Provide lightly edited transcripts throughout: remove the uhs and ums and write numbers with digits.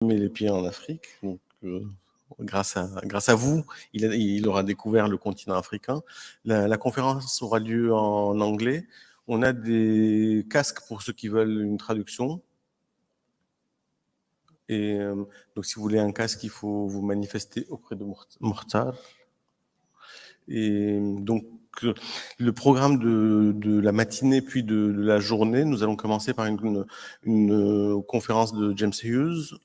met les pieds en Afrique. Donc, grâce à vous, il aura découvert le continent africain. La conférence aura lieu en anglais. On a des casques pour ceux qui veulent une traduction. Et donc, si vous voulez un casque, il faut vous manifester auprès de Mortar. Et donc, le programme de la matinée puis de la journée, nous allons commencer par une conférence de James Hughes.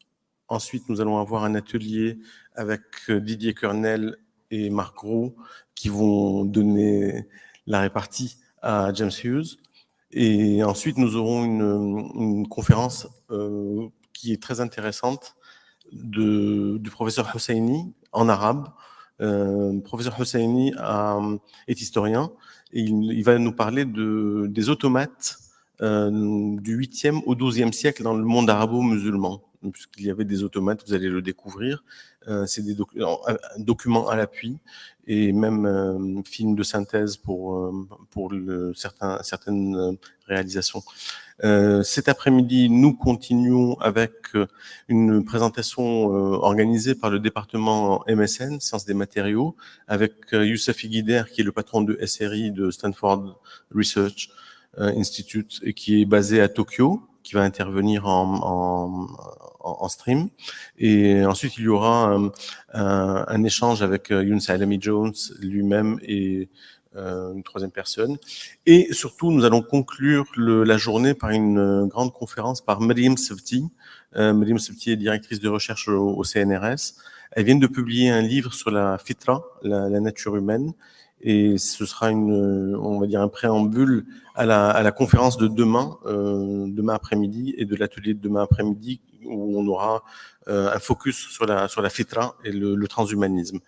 Ensuite, nous allons avoir un atelier avec Didier Kernel et Marc Gros qui vont donner la répartie à James Hughes. Et ensuite, nous aurons une conférence qui est très intéressante du professeur Hosseini en arabe. Professeur Hosseini est historien et il va nous parler des automates du 8e au 12e siècle dans le monde arabo-musulman. Puisqu'il y avait des automates, vous allez le découvrir. C'est des documents à l'appui et même films de synthèse pour certaines réalisations. Cet après-midi, nous continuons avec une présentation organisée par le département MSN, Sciences des matériaux, avec Youssef Guider, qui est le patron de SRI de Stanford Research Institute et qui est basé à Tokyo, qui va intervenir en stream. Et ensuite, il y aura un échange avec Youn Salami Jones lui-même et une troisième personne. Et surtout, nous allons conclure la journée par une grande conférence par Maryam Sevti. Maryam Sevti est directrice de recherche au CNRS. Elle vient de publier un livre sur la fitra, la nature humaine. Et ce sera on va dire un préambule à la conférence de demain après-midi et de l'atelier de demain après-midi où on aura un focus sur la fitra et le transhumanisme.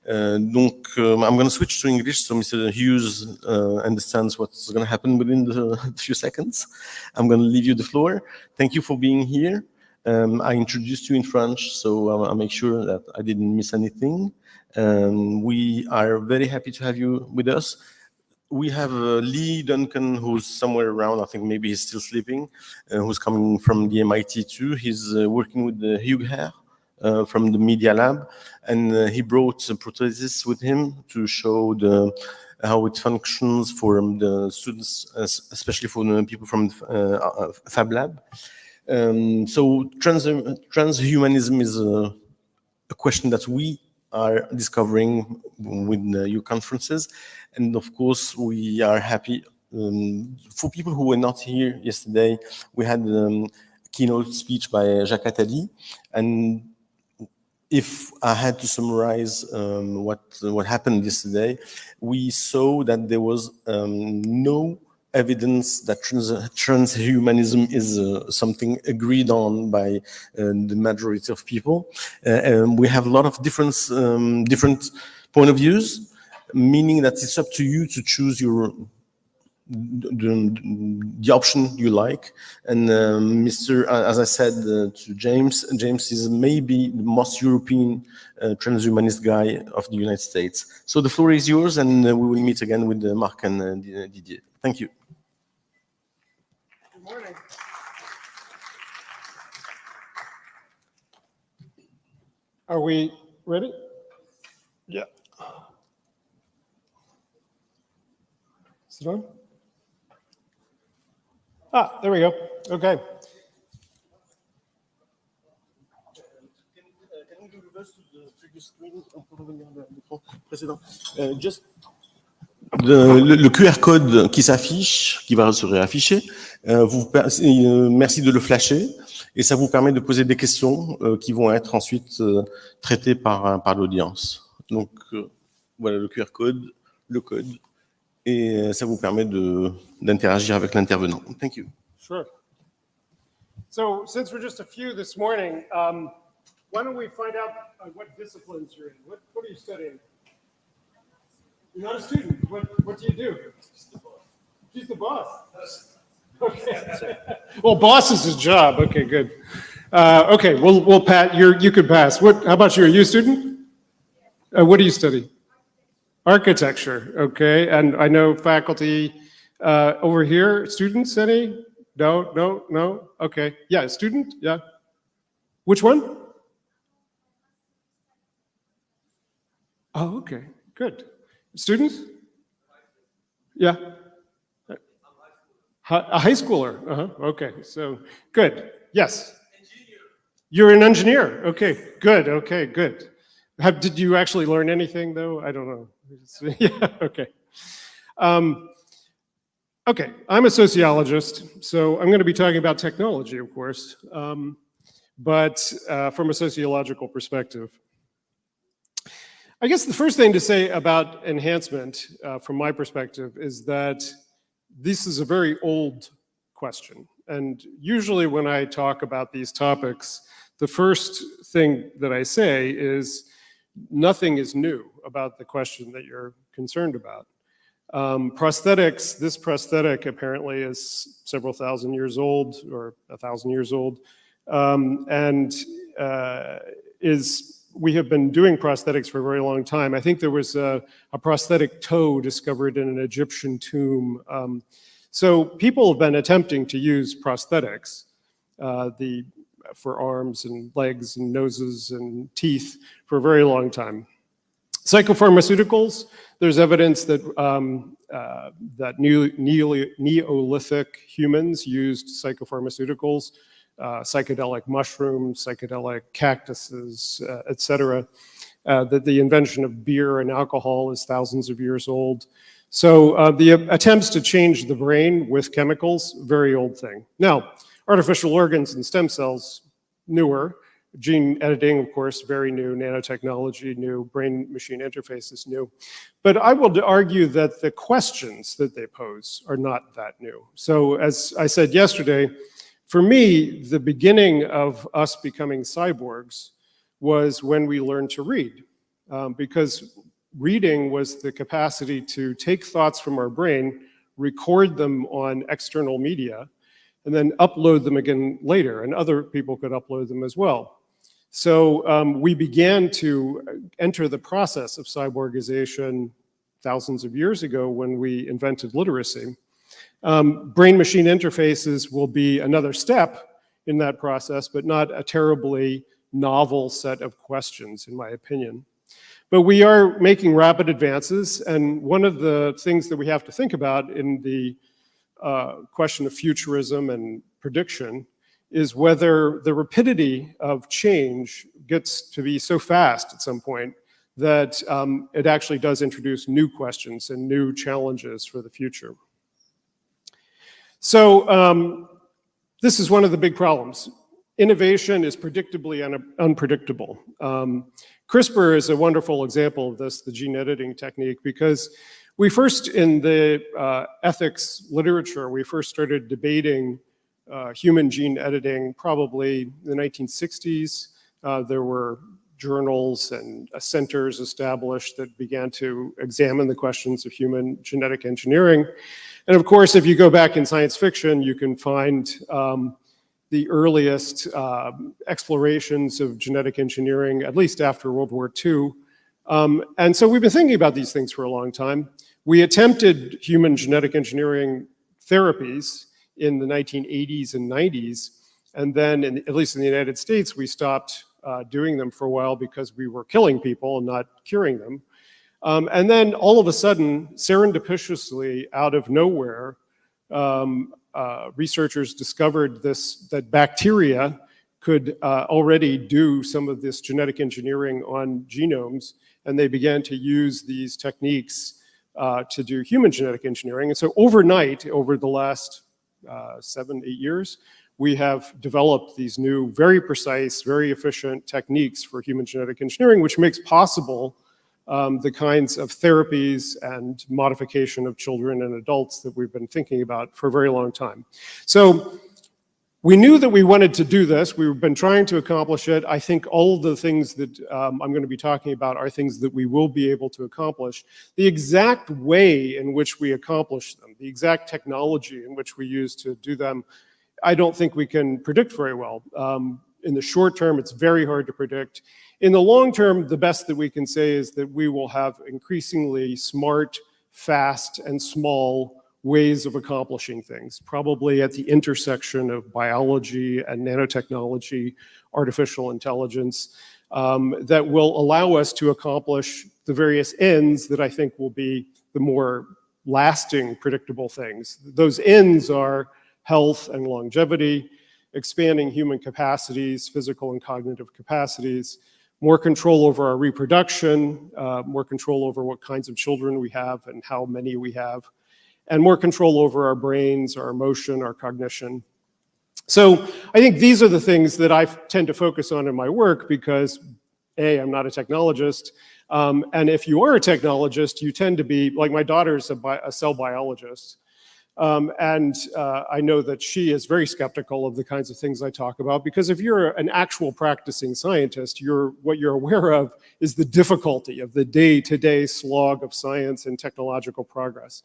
Donc, I'm going to switch to English so Mr. Hughes understands what's going to happen within the few seconds. I'm going to leave you the floor. Thank you for being here. I introduced you in French, so I'll make sure that I didn't miss anything. We are very happy to have you with us. We have Lee Duncan, who's somewhere around. I think maybe he's still sleeping, who's coming from the MIT too. He's working with Hugh Hare from the Media Lab, and he brought a prosthesis with him to show how it functions for the students, especially for the people from the Fab Lab. So transhumanism is a question that we are discovering with your conferences. And of course, we are happy. For people who were not here yesterday, we had a keynote speech by Jacques Attali. And if I had to summarize what happened yesterday, we saw that there was no evidence that transhumanism is something agreed on by the majority of people. We have a lot of different point of views, meaning that it's up to you to choose the option you like. And as I said to James is maybe the most European transhumanist guy of the United States. So the floor is yours, and we will meet again with Marc and Didier. Thank you. Good morning. Are we ready? Yeah. Is it on? There we go. Okay. Can we do reverse to the previous screen? On peut revenir à l'écran précédent. Just le QR code qui s'affiche, qui va se réafficher, merci de le flasher et ça vous permet de poser des questions qui vont être ensuite traitées par l'audience. Donc voilà le QR code, le code, et ça vous permet d'interagir avec l'intervenant. Thank you. Sure. So since we're just a few this morning, why don't we find out what disciplines you're in? What are you studying? You're not a student. What do you do? She's the boss. Okay. Well, boss is his job. Okay, good. Okay, we'll Pat. You could pass. How about you? Are you a student? What do you study? Architecture. Okay, and I know faculty over here. Students? Any? No. Okay. Yeah, a student. Yeah. Which one? Oh, okay, good. Students? Yeah. A high schooler. Okay, so good. Yes. Engineer. You're an engineer. Okay, good. Okay, good. Did you actually learn anything though? I don't know. Yeah. Okay. Okay. I'm a sociologist, so I'm going to be talking about technology, of course, but from a sociological perspective. I guess the first thing to say about enhancement, from my perspective, is that this is a very old question. And usually when I talk about these topics, the first thing that I say is nothing is new about the question that you're concerned about. Prosthetics, this prosthetic apparently is several thousand years old, or 1,000 years old, we have been doing prosthetics for a very long time. I think there was a prosthetic toe discovered in an Egyptian tomb. So people have been attempting to use prosthetics for arms and legs and noses and teeth for a very long time. Psychopharmaceuticals, there's evidence that, that Neolithic humans used psychopharmaceuticals, psychedelic mushrooms, psychedelic cactuses, etc. That the invention of beer and alcohol is thousands of years old. So the attempts to change the brain with chemicals, very old thing. Now, artificial organs and stem cells, newer. Gene editing, of course, very new. Nanotechnology, new. Brain-machine interface is new. But I will argue that the questions that they pose are not that new. So as I said yesterday, for me, the beginning of us becoming cyborgs was when we learned to read, because reading was the capacity to take thoughts from our brain, record them on external media, and then upload them again later, and other people could upload them as well. So we began to enter the process of cyborgization thousands of years ago when we invented literacy. Brain-machine interfaces will be another step in that process, but not a terribly novel set of questions, in my opinion. But we are making rapid advances, and one of the things that we have to think about in the question of futurism and prediction is whether the rapidity of change gets to be so fast at some point that it actually does introduce new questions and new challenges for the future. So this is one of the big problems. Innovation is predictably unpredictable. CRISPR is a wonderful example of this, the gene editing technique, because we first, in the ethics literature, we first started debating human gene editing probably in the 1960s. There were journals and centers established that began to examine the questions of human genetic engineering. And of course, if you go back in science fiction, you can find the earliest explorations of genetic engineering, at least after World War II. And so we've been thinking about these things for a long time. We attempted human genetic engineering therapies in the 1980s and 90s. And then, at least in the United States, we stopped doing them for a while because we were killing people and not curing them. And then all of a sudden, serendipitously, out of nowhere, researchers discovered that bacteria could already do some of this genetic engineering on genomes, and they began to use these techniques to do human genetic engineering. And so overnight, over the last 7, 8 years, we have developed these new, very precise, very efficient techniques for human genetic engineering, which makes possible the kinds of therapies and modification of children and adults that we've been thinking about for a very long time. So we knew that we wanted to do this. We've been trying to accomplish it. I think all of the things that I'm going to be talking about are things that we will be able to accomplish. The exact way in which we accomplish them, the exact technology in which we use to do them, I don't think we can predict very well. In the short term, it's very hard to predict. In the long term, the best that we can say is that we will have increasingly smart, fast, and small ways of accomplishing things, probably at the intersection of biology and nanotechnology, artificial intelligence that will allow us to accomplish the various ends that I think will be the more lasting, predictable things. Those ends are health and longevity, expanding human capacities, physical and cognitive capacities, more control over our reproduction, more control over what kinds of children we have and how many we have, and more control over our brains, our emotion, our cognition. So I think these are the things that I tend to focus on in my work because, A, I'm not a technologist, and if you are a technologist, you tend to be, like my daughter's a cell biologist, and I know that she is very skeptical of the kinds of things I talk about because if you're an actual practicing scientist, what you're aware of is the difficulty of the day-to-day slog of science and technological progress.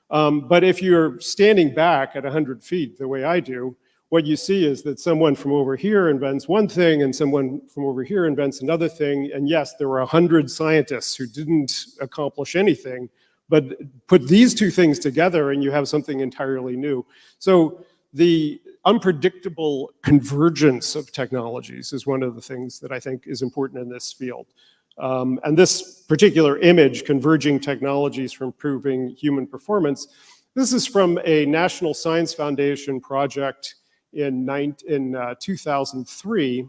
But if you're standing back at 100 feet the way I do, what you see is that someone from over here invents one thing and someone from over here invents another thing. And yes, there were 100 scientists who didn't accomplish anything, but put these two things together and you have something entirely new. So the unpredictable convergence of technologies is one of the things that I think is important in this field. And this particular image, converging technologies for improving human performance, this is from a National Science Foundation project in 2003,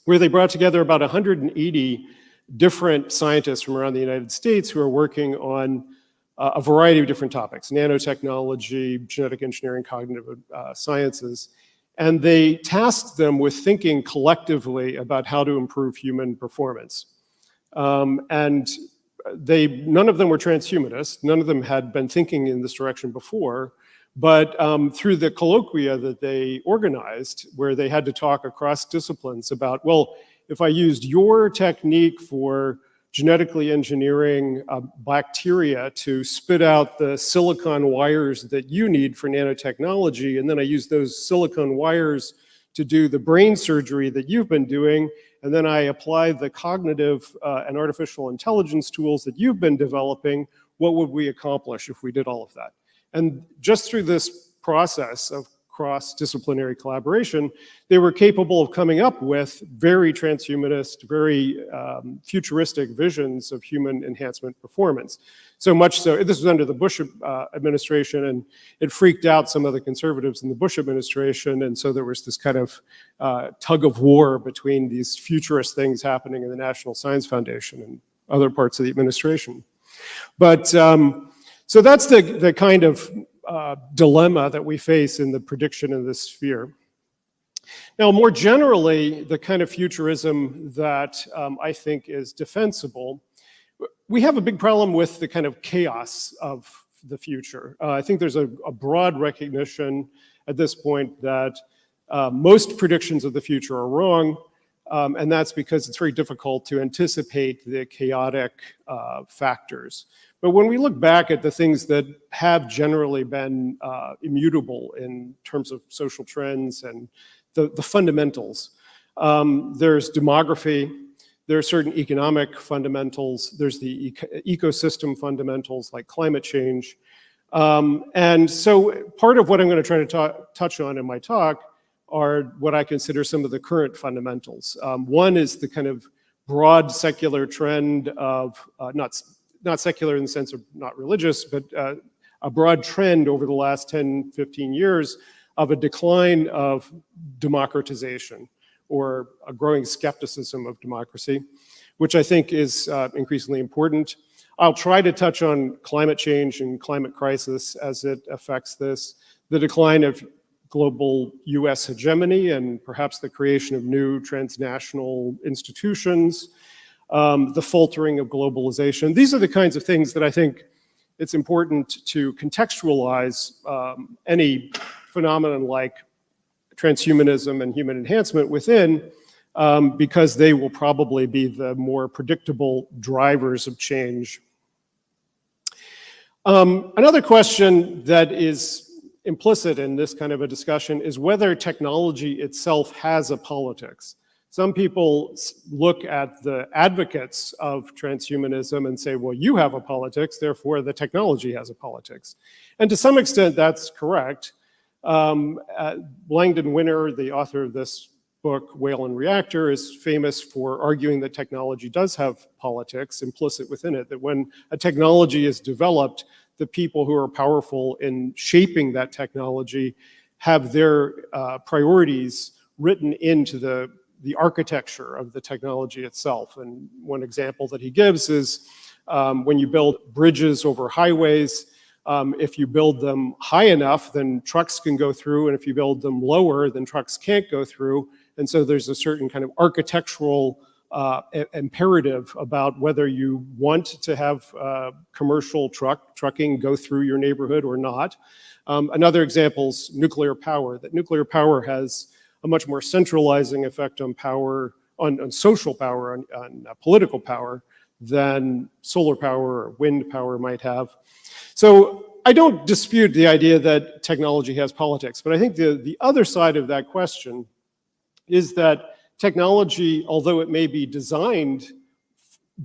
where they brought together about 180 different scientists from around the United States who are working on a variety of different topics, nanotechnology, genetic engineering, cognitive sciences. And they tasked them with thinking collectively about how to improve human performance. And none of them were transhumanists, none of them had been thinking in this direction before, but through the colloquia that they organized, where they had to talk across disciplines about, well, if I used your technique for genetically engineering bacteria to spit out the silicon wires that you need for nanotechnology, and then I use those silicon wires to do the brain surgery that you've been doing, and then I apply the cognitive and artificial intelligence tools that you've been developing, what would we accomplish if we did all of that? And just through this process of cross-disciplinary collaboration, they were capable of coming up with very transhumanist, very futuristic visions of human enhancement performance. So much so, this was under the Bush administration, and it freaked out some of the conservatives in the Bush administration, and so there was this kind of tug of war between these futurist things happening in the National Science Foundation and other parts of the administration. But so that's the kind of dilemma that we face in the prediction in this sphere. Now, more generally, the kind of futurism that I think is defensible, we have a big problem with the kind of chaos of the future. I think there's a broad recognition at this point that most predictions of the future are wrong, and that's because it's very difficult to anticipate the chaotic factors. But when we look back at the things that have generally been immutable in terms of social trends and the fundamentals, there's demography, there are certain economic fundamentals, there's the ecosystem fundamentals like climate change. And so part of what I'm going to try to touch on in my talk are what I consider some of the current fundamentals. One is the kind of broad secular trend of, not secular in the sense of not religious, but a broad trend over the last 10, 15 years of a decline of democratization or a growing skepticism of democracy, which I think is increasingly important. I'll try to touch on climate change and climate crisis as it affects this, the decline of global US hegemony and perhaps the creation of new transnational institutions, the faltering of globalization. These are the kinds of things that I think it's important to contextualize any phenomenon like transhumanism and human enhancement within, because they will probably be the more predictable drivers of change. Another question that is implicit in this kind of a discussion is whether technology itself has a politics. Some people look at the advocates of transhumanism and say, well, you have a politics, therefore the technology has a politics. And to some extent, that's correct. Langdon Winner, the author of this book, Whale and Reactor, is famous for arguing that technology does have politics implicit within it, that when a technology is developed, the people who are powerful in shaping that technology have their priorities written into the architecture of the technology itself. And one example that he gives is when you build bridges over highways, if you build them high enough, then trucks can go through, and if you build them lower, then trucks can't go through. And so there's a certain kind of architectural imperative about whether you want to have commercial trucking go through your neighborhood or not. Another example is nuclear power, that nuclear power has a much more centralizing effect on power, on social power, on political power, than solar power or wind power might have. So I don't dispute the idea that technology has politics, but I think the other side of that question is that technology, although it may be designed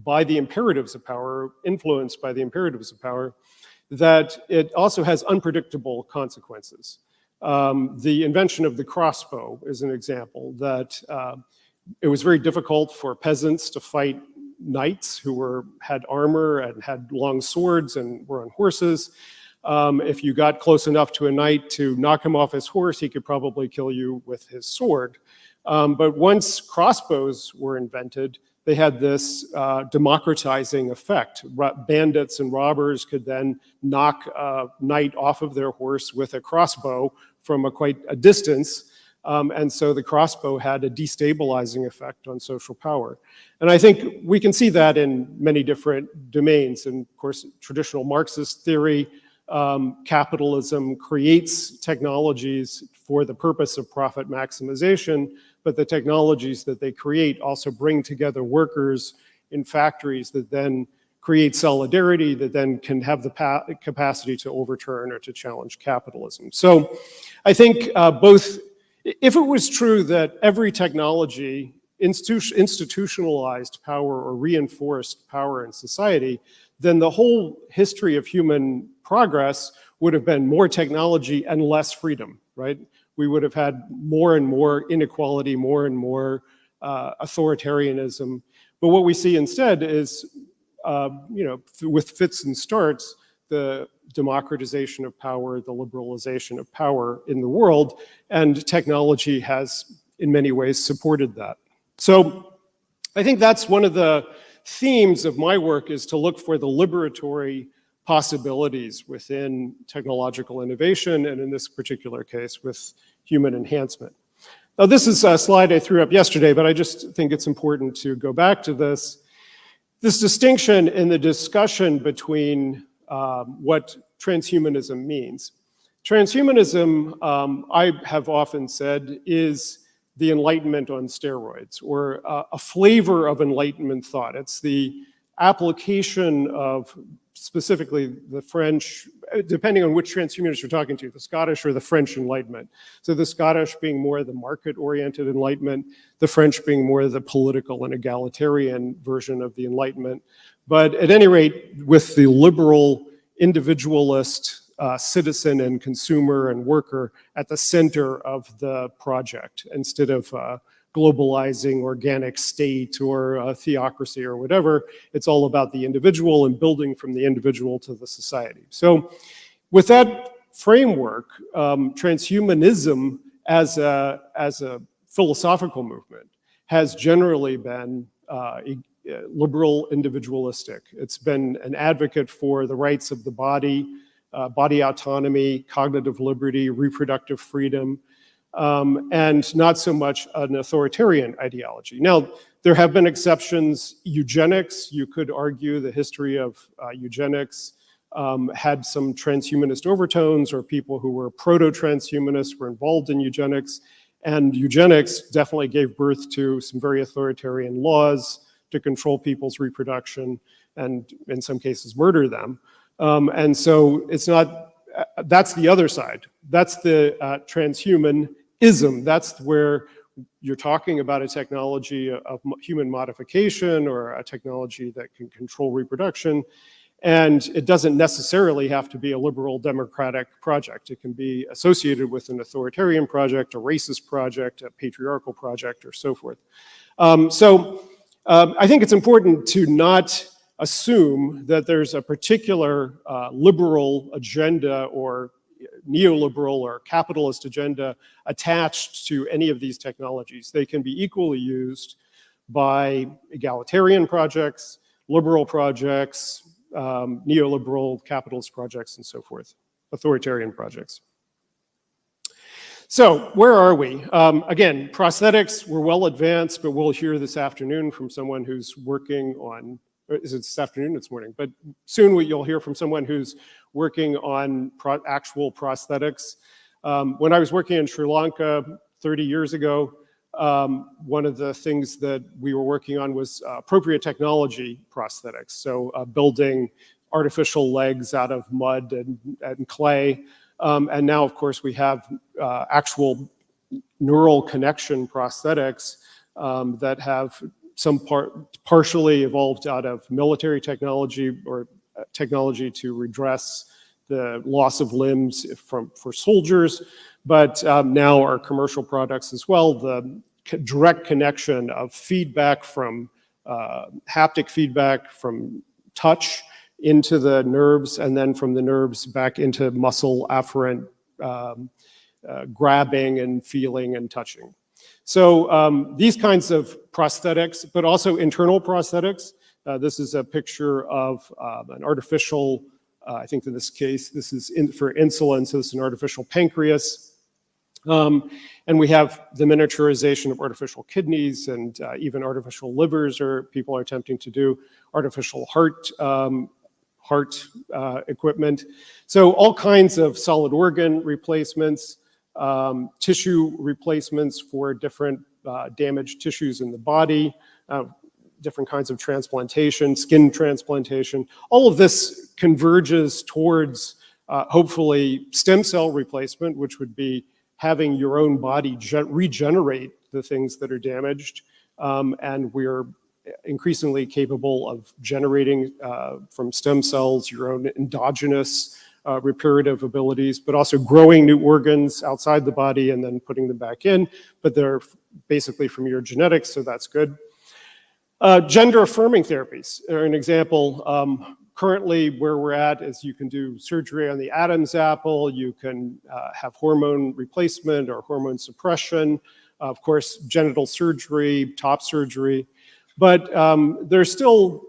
by the imperatives of power, influenced by the imperatives of power, that it also has unpredictable consequences. The invention of the crossbow is an example that it was very difficult for peasants to fight knights who had armor and had long swords and were on horses. If you got close enough to a knight to knock him off his horse, he could probably kill you with his sword. But once crossbows were invented, they had this democratizing effect. Bandits and robbers could then knock a knight off of their horse with a crossbow from quite a distance. And so the crossbow had a destabilizing effect on social power. And I think we can see that in many different domains. And of course, traditional Marxist theory, capitalism creates technologies for the purpose of profit maximization, but the technologies that they create also bring together workers in factories that then create solidarity, that then can have the capacity to overturn or to challenge capitalism. So I think both, if it was true that every technology institutionalized power or reinforced power in society, then the whole history of human progress would have been more technology and less freedom, right? We would have had more and more inequality, more and more authoritarianism. But what we see instead is, with fits and starts, the democratization of power, the liberalization of power in the world, and technology has, in many ways, supported that. So I think that's one of the themes of my work, is to look for the liberatory possibilities within technological innovation, and in this particular case, with human enhancement. Now, this is a slide I threw up yesterday, but I just think it's important to go back to this. This distinction in the discussion between what transhumanism means. Transhumanism, I have often said, is the Enlightenment on steroids, or a flavor of Enlightenment thought. It's the application of specifically the French, depending on which transhumanists you're talking to, the Scottish or the French Enlightenment. So the Scottish being more the market-oriented Enlightenment, the French being more the political and egalitarian version of the Enlightenment. But at any rate, with the liberal individualist citizen and consumer and worker at the center of the project, instead of globalizing organic state or a theocracy or whatever. It's all about the individual and building from the individual to the society. So with that framework, transhumanism as a philosophical movement has generally been liberal individualistic. It's been an advocate for the rights of the body, body autonomy, cognitive liberty, reproductive freedom, and not so much an authoritarian ideology. Now, there have been exceptions. Eugenics, you could argue the history of eugenics had some transhumanist overtones, or people who were proto-transhumanists were involved in eugenics, and eugenics definitely gave birth to some very authoritarian laws to control people's reproduction and in some cases murder them. And so it's not, that's the other side. That's the transhumanism. That's where you're talking about a technology of human modification or a technology that can control reproduction. And it doesn't necessarily have to be a liberal democratic project. It can be associated with an authoritarian project, a racist project, a patriarchal project, or so forth. I think it's important to not assume that there's a particular liberal agenda or neoliberal or capitalist agenda attached to any of these technologies. They can be equally used by egalitarian projects, liberal projects, neoliberal capitalist projects, and so forth, authoritarian projects. So where are we? Again, prosthetics, we're well advanced, but we'll hear this afternoon from someone who's working on, is it this afternoon? It's morning, but soon you'll hear from someone who's working on actual prosthetics. When I was working in Sri Lanka 30 years ago, one of the things that we were working on was appropriate technology prosthetics. So building artificial legs out of mud and clay. And now, of course, we have actual neural connection prosthetics that have partially evolved out of military technology or technology to redress the loss of limbs for soldiers, but now are commercial products as well. The direct connection of feedback from haptic feedback from touch into the nerves, and then from the nerves back into muscle afferent grabbing and feeling and touching. So these kinds of prosthetics, but also internal prosthetics. This is a picture of an artificial, I think in this case, this is for insulin, so it's an artificial pancreas. And we have the miniaturization of artificial kidneys and even artificial livers, or people are attempting to do artificial heart equipment. So all kinds of solid organ replacements, tissue replacements for different damaged tissues in the body, different kinds of transplantation, skin transplantation. All of this converges towards hopefully stem cell replacement, which would be having your own body regenerate the things that are damaged. And we're increasingly capable of generating from stem cells your own endogenous reparative abilities, but also growing new organs outside the body and then putting them back in. But they're basically from your genetics, so that's good. Gender-affirming therapies are an example. Currently, where we're at is you can do surgery on the Adam's apple, you can have hormone replacement or hormone suppression, of course, genital surgery, top surgery. But there's still,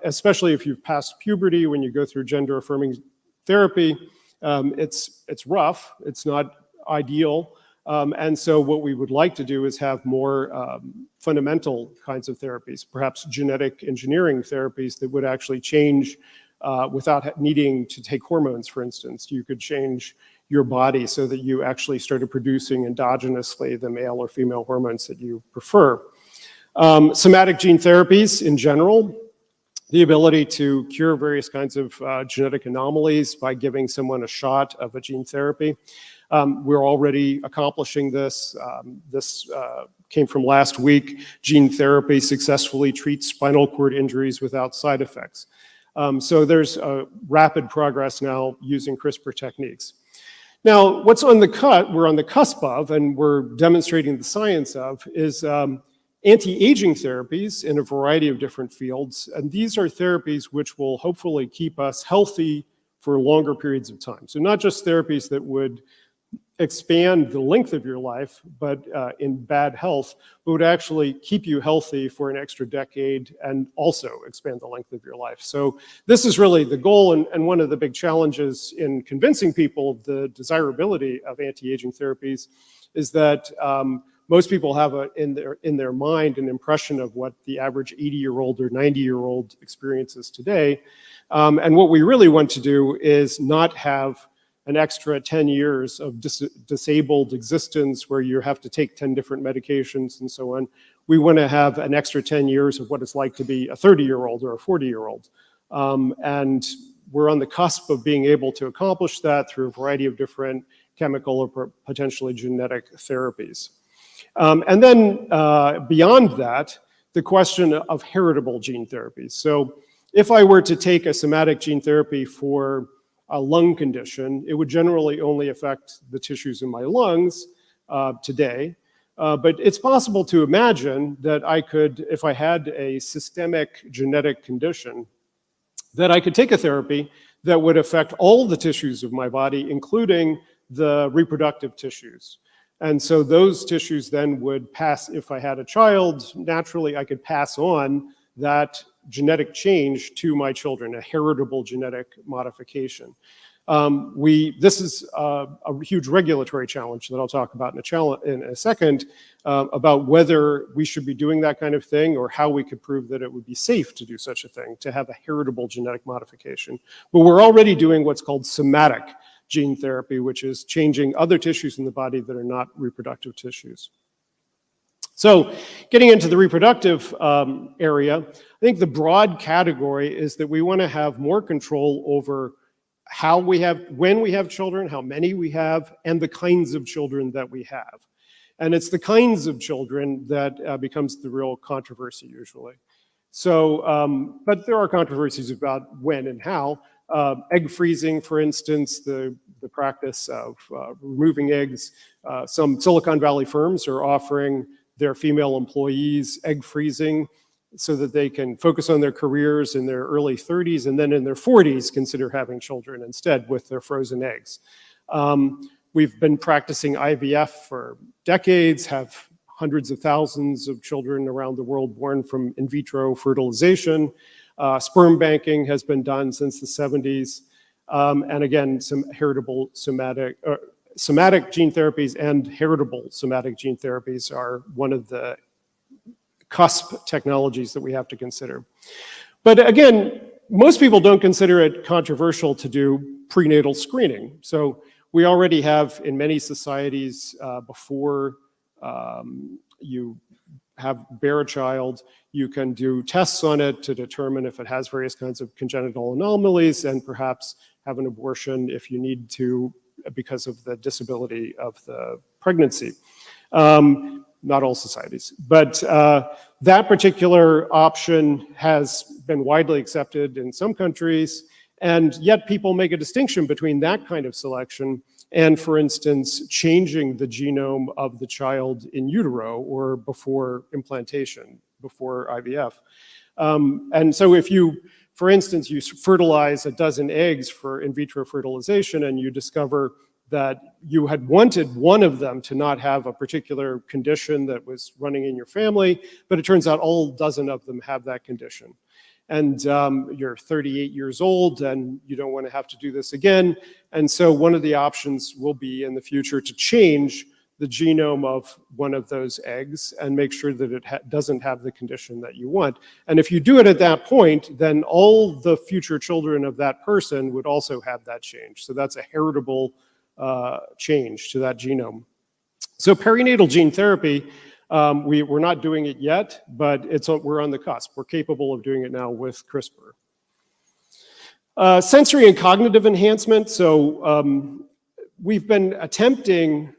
especially if you've passed puberty, when you go through gender-affirming therapy, it's rough, it's not ideal. And so what we would like to do is have more fundamental kinds of therapies, perhaps genetic engineering therapies that would actually change without needing to take hormones, for instance. You could change your body so that you actually started producing endogenously the male or female hormones that you prefer. Somatic gene therapies in general, the ability to cure various kinds of genetic anomalies by giving someone a shot of a gene therapy. We're already accomplishing this. This came from last week. Gene therapy successfully treats spinal cord injuries without side effects. So there's rapid progress now using CRISPR techniques. Now, what's on the we're on the cusp of, and we're demonstrating the science of, is anti-aging therapies in a variety of different fields. And these are therapies which will hopefully keep us healthy for longer periods of time. So not just therapies that would expand the length of your life, but in bad health, but would actually keep you healthy for an extra decade and also expand the length of your life. So this is really the goal, and one of the big challenges in convincing people of the desirability of anti-aging therapies is that most people have in their mind an impression of what the average 80-year-old or 90-year-old experiences today. And what we really want to do is not have an extra 10 years of disabled existence where you have to take 10 different medications and so on. We want to have an extra 10 years of what it's like to be a 30-year-old or a 40-year-old. And we're on the cusp of being able to accomplish that through a variety of different chemical or potentially genetic therapies. And then beyond that, the question of heritable gene therapies. So if I were to take a somatic gene therapy for a lung condition, it would generally only affect the tissues in my lungs today. But it's possible to imagine that I could, if I had a systemic genetic condition, that I could take a therapy that would affect all the tissues of my body, including the reproductive tissues. And so those tissues then would pass, if I had a child, naturally I could pass on that genetic change to my children, a heritable genetic modification. This is a huge regulatory challenge that I'll talk about in a second, about whether we should be doing that kind of thing or how we could prove that it would be safe to do such a thing, to have a heritable genetic modification. But we're already doing what's called somatic gene therapy, which is changing other tissues in the body that are not reproductive tissues. So getting into the reproductive area, I think the broad category is that we want to have more control over how we have, when we have children, how many we have, and the kinds of children that we have. And it's the kinds of children that becomes the real controversy usually. So, but there are controversies about when and how. Egg freezing, for instance, the practice of removing eggs. Some Silicon Valley firms are offering their female employees egg freezing so that they can focus on their careers in their early 30s and then in their 40s consider having children instead with their frozen eggs. We've been practicing IVF for decades, have hundreds of thousands of children around the world born from in vitro fertilization. Sperm banking has been done since the 70s. And again, some heritable somatic gene therapies and heritable somatic gene therapies are one of the cusp technologies that we have to consider. But again, most people don't consider it controversial to do prenatal screening. So we already have in many societies before you bear a child, you can do tests on it to determine if it has various kinds of congenital anomalies and perhaps have an abortion if you need to because of the disability of the pregnancy. Not all societies, but that particular option has been widely accepted in some countries, and yet people make a distinction between that kind of selection and, for instance, changing the genome of the child in utero or before implantation, before IVF. And so if you, for instance, you fertilize a dozen eggs for in vitro fertilization and you discover that you had wanted one of them to not have a particular condition that was running in your family, but it turns out all dozen of them have that condition. And you're 38 years old and you don't want to have to do this again. And so one of the options will be in the future to change the genome of one of those eggs and make sure that it doesn't have the condition that you want. And if you do it at that point, then all the future children of that person would also have that change. So that's a heritable change to that genome. So perinatal gene therapy, we're not doing it yet, but we're on the cusp. We're capable of doing it now with CRISPR. Sensory and cognitive enhancement. So we've been attempting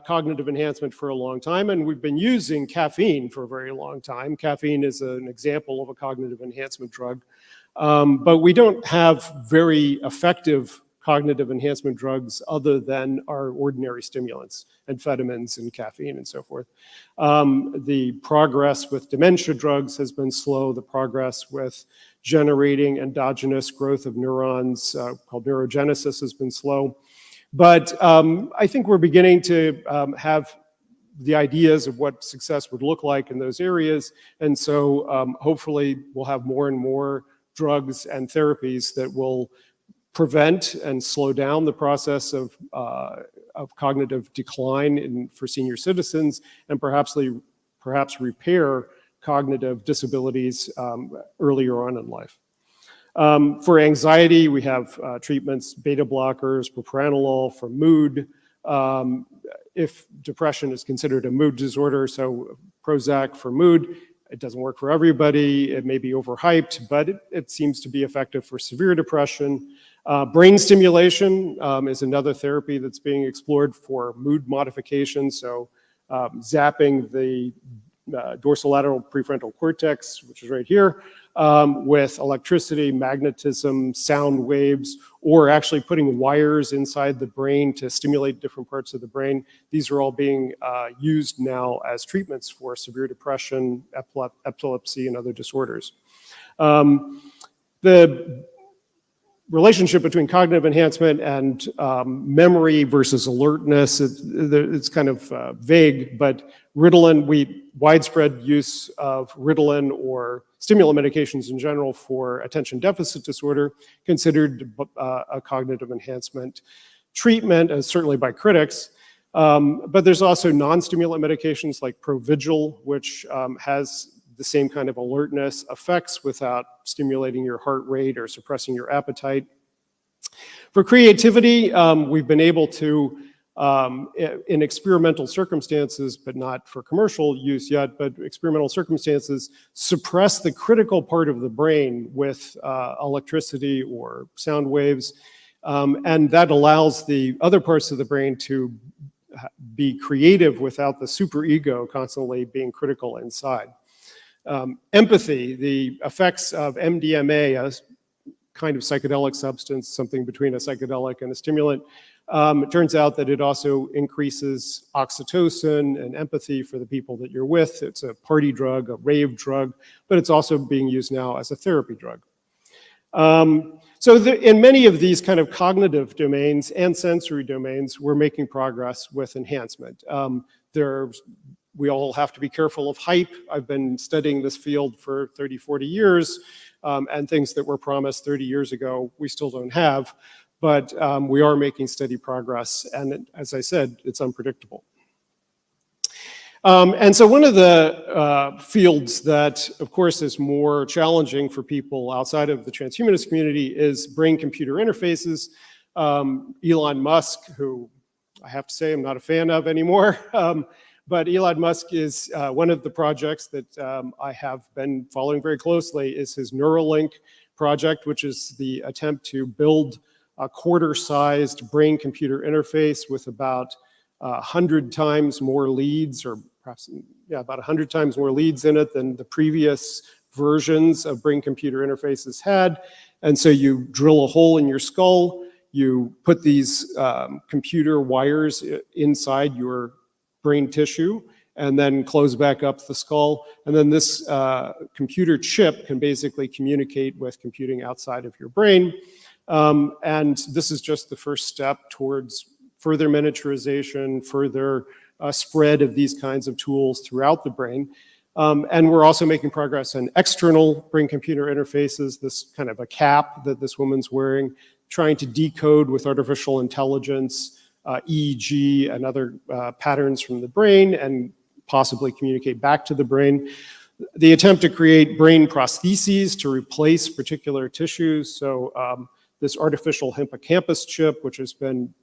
cognitive enhancement for a long time, and we've been using caffeine for a very long time. Caffeine is an example of a cognitive enhancement drug, but we don't have very effective cognitive enhancement drugs other than our ordinary stimulants, amphetamines and caffeine and so forth. The progress with dementia drugs has been slow. The progress with generating endogenous growth of neurons called neurogenesis has been slow. But I think we're beginning to have the ideas of what success would look like in those areas. And so hopefully we'll have more and more drugs and therapies that will prevent and slow down the process of cognitive decline for senior citizens, and perhaps repair cognitive disabilities earlier on in life. For anxiety, we have treatments, beta blockers, propranolol for mood. If depression is considered a mood disorder, so Prozac for mood, it doesn't work for everybody. It may be overhyped, but it seems to be effective for severe depression. Brain stimulation is another therapy that's being explored for mood modification. So zapping the dorsolateral prefrontal cortex, which is right here, with electricity, magnetism, sound waves, or actually putting wires inside the brain to stimulate different parts of the brain. These are all being used now as treatments for severe depression, epilepsy, and other disorders. The relationship between cognitive enhancement and memory versus alertness, it's kind of vague, but Ritalin, widespread use of Ritalin or stimulant medications in general for attention deficit disorder, considered a cognitive enhancement treatment, as certainly by critics. But there's also non-stimulant medications like Provigil, which has the same kind of alertness effects without stimulating your heart rate or suppressing your appetite. For creativity, we've been able to, in experimental circumstances, but not for commercial use yet, but experimental circumstances, suppress the critical part of the brain with electricity or sound waves. And that allows the other parts of the brain to be creative without the superego constantly being critical inside. Empathy, the effects of MDMA, a kind of psychedelic substance, something between a psychedelic and a stimulant, it turns out that it also increases oxytocin and empathy for the people that you're with. It's a party drug, a rave drug, but it's also being used now as a therapy drug. So in many of these kind of cognitive domains and sensory domains, we're making progress with enhancement. We all have to be careful of hype. I've been studying this field for 30, 40 years, and things that were promised 30 years ago, we still don't have, but we are making steady progress, and as I said, it's unpredictable. And so one of the fields that, of course, is more challenging for people outside of the transhumanist community is brain-computer interfaces. Elon Musk, who I have to say I'm not a fan of anymore, but Elon Musk is one of the projects that I have been following very closely is his Neuralink project, which is the attempt to build a quarter-sized brain-computer interface with about 100 times more leads, or perhaps, yeah, about 100 times more leads in it than the previous versions of brain-computer interfaces had. And so you drill a hole in your skull, you put these computer wires inside your brain tissue, and then close back up the skull. And then this computer chip can basically communicate with computing outside of your brain. And this is just the first step towards further miniaturization, further spread of these kinds of tools throughout the brain. And we're also making progress on external brain-computer interfaces, this kind of a cap that this woman's wearing, trying to decode with artificial intelligence EEG and other patterns from the brain and possibly communicate back to the brain. The attempt to create brain prostheses to replace particular tissues. So this artificial hippocampus chip, which has been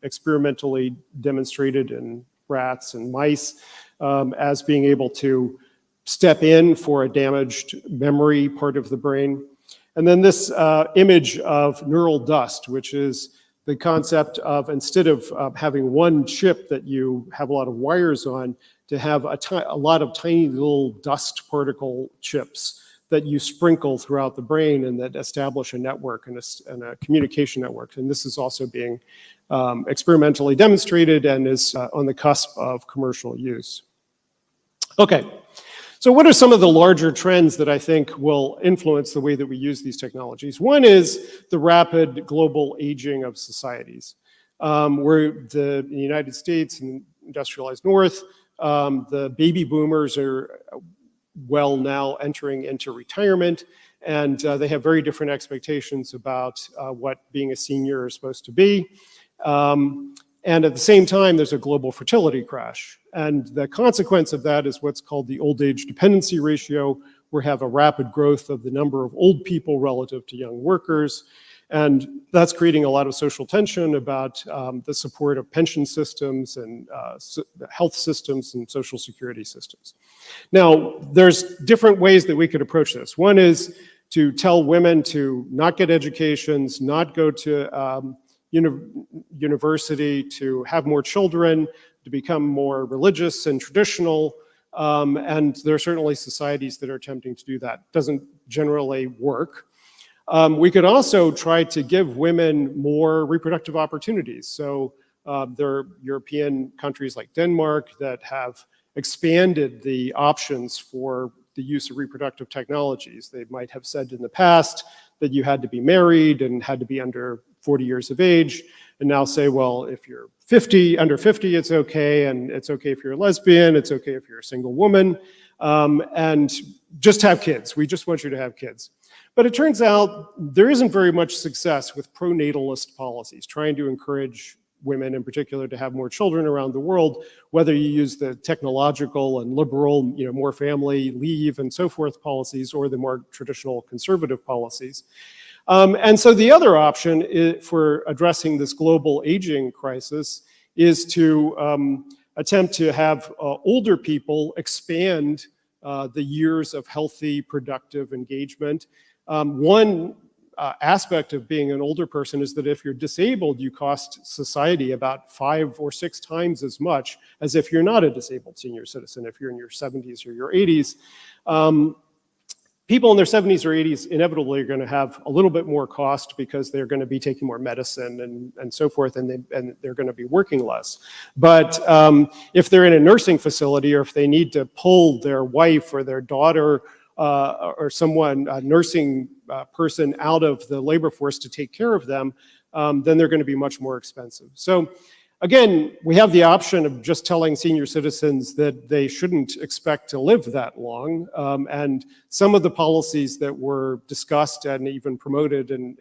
experimentally demonstrated in rats and mice as being able to step in for a damaged memory part of the brain. And then this image of neural dust, which is the concept of, instead of having one chip that you have a lot of wires on, to have a lot of tiny little dust particle chips that you sprinkle throughout the brain and that establish a network and a communication network. And this is also being experimentally demonstrated and is on the cusp of commercial use. Okay, so what are some of the larger trends that I think will influence the way that we use these technologies? One is the rapid global aging of societies. Where in the United States and industrialized North, the baby boomers are well now entering into retirement, and they have very different expectations about what being a senior is supposed to be. And at the same time, there's a global fertility crash. And the consequence of that is what's called the old age dependency ratio. We have a rapid growth of the number of old people relative to young workers. And that's creating a lot of social tension about the support of pension systems and health systems and social security systems. Now, there's different ways that we could approach this. One is to tell women to not get educations, not go to university, to have more children, to become more religious and traditional, and there are certainly societies that are attempting to do that. Doesn't generally work. We could also try to give women more reproductive opportunities. So there are European countries like Denmark that have expanded the options for the use of reproductive technologies. They might have said in the past that you had to be married and had to be under 40 years of age, and now say, well, if you're under 50, it's okay, and it's okay if you're a lesbian, it's okay if you're a single woman, and just have kids. We just want you to have kids. But it turns out there isn't very much success with pronatalist policies, trying to encourage women in particular to have more children around the world, whether you use the technological and liberal, more family leave and so forth policies, or the more traditional conservative policies. And so the other option for addressing this global aging crisis is to attempt to have older people expand the years of healthy, productive engagement. One aspect of being an older person is that if you're disabled, you cost society about 5 or 6 times as much as if you're not a disabled senior citizen, if you're in your 70s or your 80s. People in their 70s or 80s inevitably are going to have a little bit more cost because they're going to be taking more medicine and so forth, and they're going to be working less. But if they're in a nursing facility, or if they need to pull their wife or their daughter or someone, a nursing person, out of the labor force to take care of them, then they're going to be much more expensive. So again, we have the option of just telling senior citizens that they shouldn't expect to live that long. And some of the policies that were discussed and even promoted and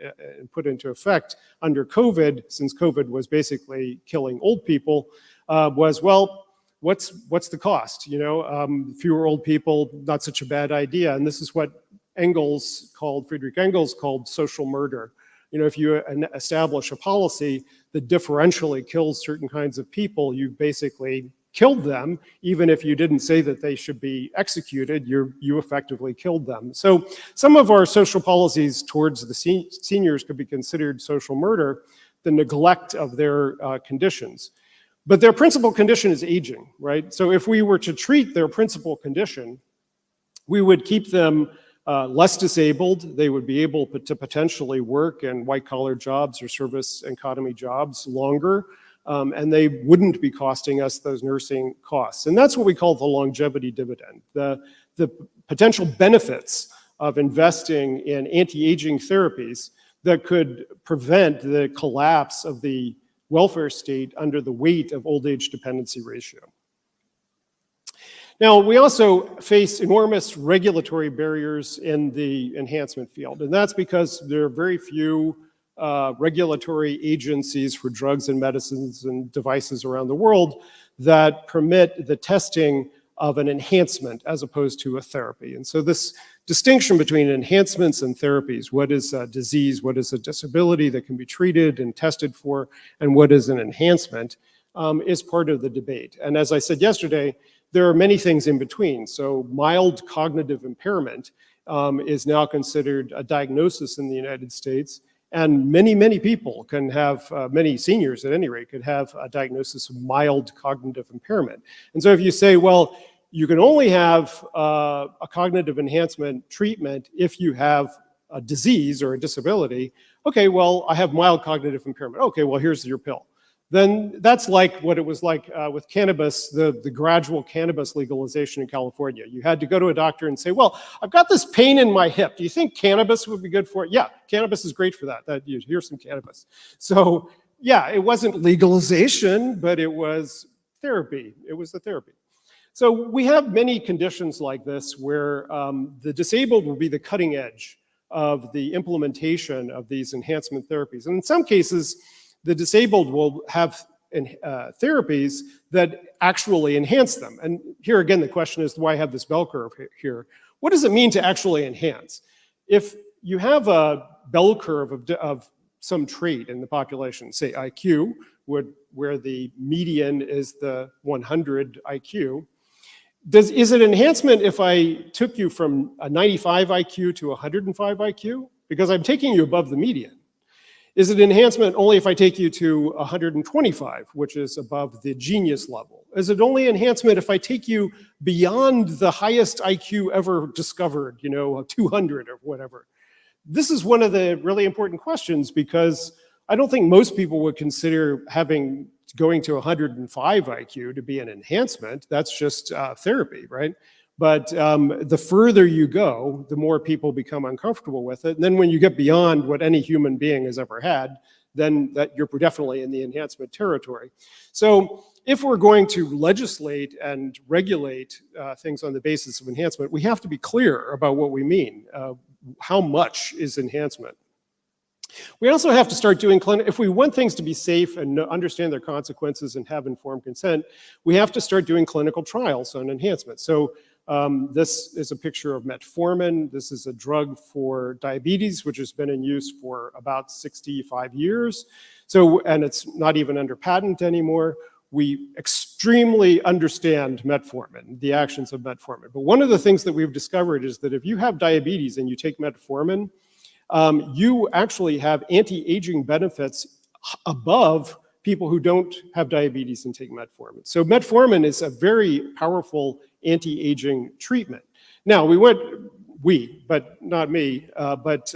put into effect under COVID, since COVID was basically killing old people, was, well, what's the cost? Fewer old people, not such a bad idea. And this is what Friedrich Engels called social murder. If you establish a policy that differentially kills certain kinds of people, you've basically killed them. Even if you didn't say that they should be executed, you effectively killed them. So some of our social policies towards the seniors could be considered social murder, the neglect of their conditions. But their principal condition is aging, right? So if we were to treat their principal condition, we would keep them less disabled. They would be able to potentially work in white-collar jobs or service economy jobs longer, and they wouldn't be costing us those nursing costs. And that's what we call the longevity dividend, the potential benefits of investing in anti-aging therapies that could prevent the collapse of the welfare state under the weight of old age dependency ratio. Now, we also face enormous regulatory barriers in the enhancement field, and that's because there are very few regulatory agencies for drugs and medicines and devices around the world that permit the testing of an enhancement as opposed to a therapy. And so this distinction between enhancements and therapies, what is a disease, what is a disability that can be treated and tested for, and what is an enhancement, is part of the debate. And as I said yesterday, there are many things in between. So mild cognitive impairment is now considered a diagnosis in the United States, and many people can have, many seniors at any rate, could have a diagnosis of mild cognitive impairment. And so if you say, well, you can only have a cognitive enhancement treatment if you have a disease or a disability. Okay, well, I have mild cognitive impairment. Okay, well, here's your pill. Then that's like what it was like with cannabis, the gradual cannabis legalization in California. You had to go to a doctor and say, well, I've got this pain in my hip. Do you think cannabis would be good for it? Yeah, cannabis is great for that. Here's some cannabis. So yeah, it wasn't legalization, but it was therapy. It was the therapy. So we have many conditions like this where the disabled will be the cutting edge of the implementation of these enhancement therapies. And in some cases, the disabled will have therapies that actually enhance them. And here again, the question is, why have this bell curve here? What does it mean to actually enhance? If you have a bell curve of some trait in the population, say IQ, where the median is the 100 IQ, is it enhancement if I took you from a 95 IQ to 105 IQ? Because I'm taking you above the median. Is it enhancement only if I take you to 125, which is above the genius level? Is it only enhancement if I take you beyond the highest IQ ever discovered, 200 or whatever? This is one of the really important questions, because I don't think most people would consider going to 105 IQ to be an enhancement. That's just therapy, right? But the further you go, the more people become uncomfortable with it. And then when you get beyond what any human being has ever had, then you're definitely in the enhancement territory. So if we're going to legislate and regulate things on the basis of enhancement, we have to be clear about what we mean. How much is enhancement? We also have to start doing if we want things to be safe and understand their consequences and have informed consent, we have to start doing clinical trials on enhancement. So this is a picture of metformin. This is a drug for diabetes, which has been in use for about 65 years. And it's not even under patent anymore. We extremely understand metformin, the actions of metformin. But one of the things that we've discovered is that if you have diabetes and you take metformin, you actually have anti-aging benefits above people who don't have diabetes and take metformin. So metformin is a very powerful anti-aging treatment. Now, but not me, but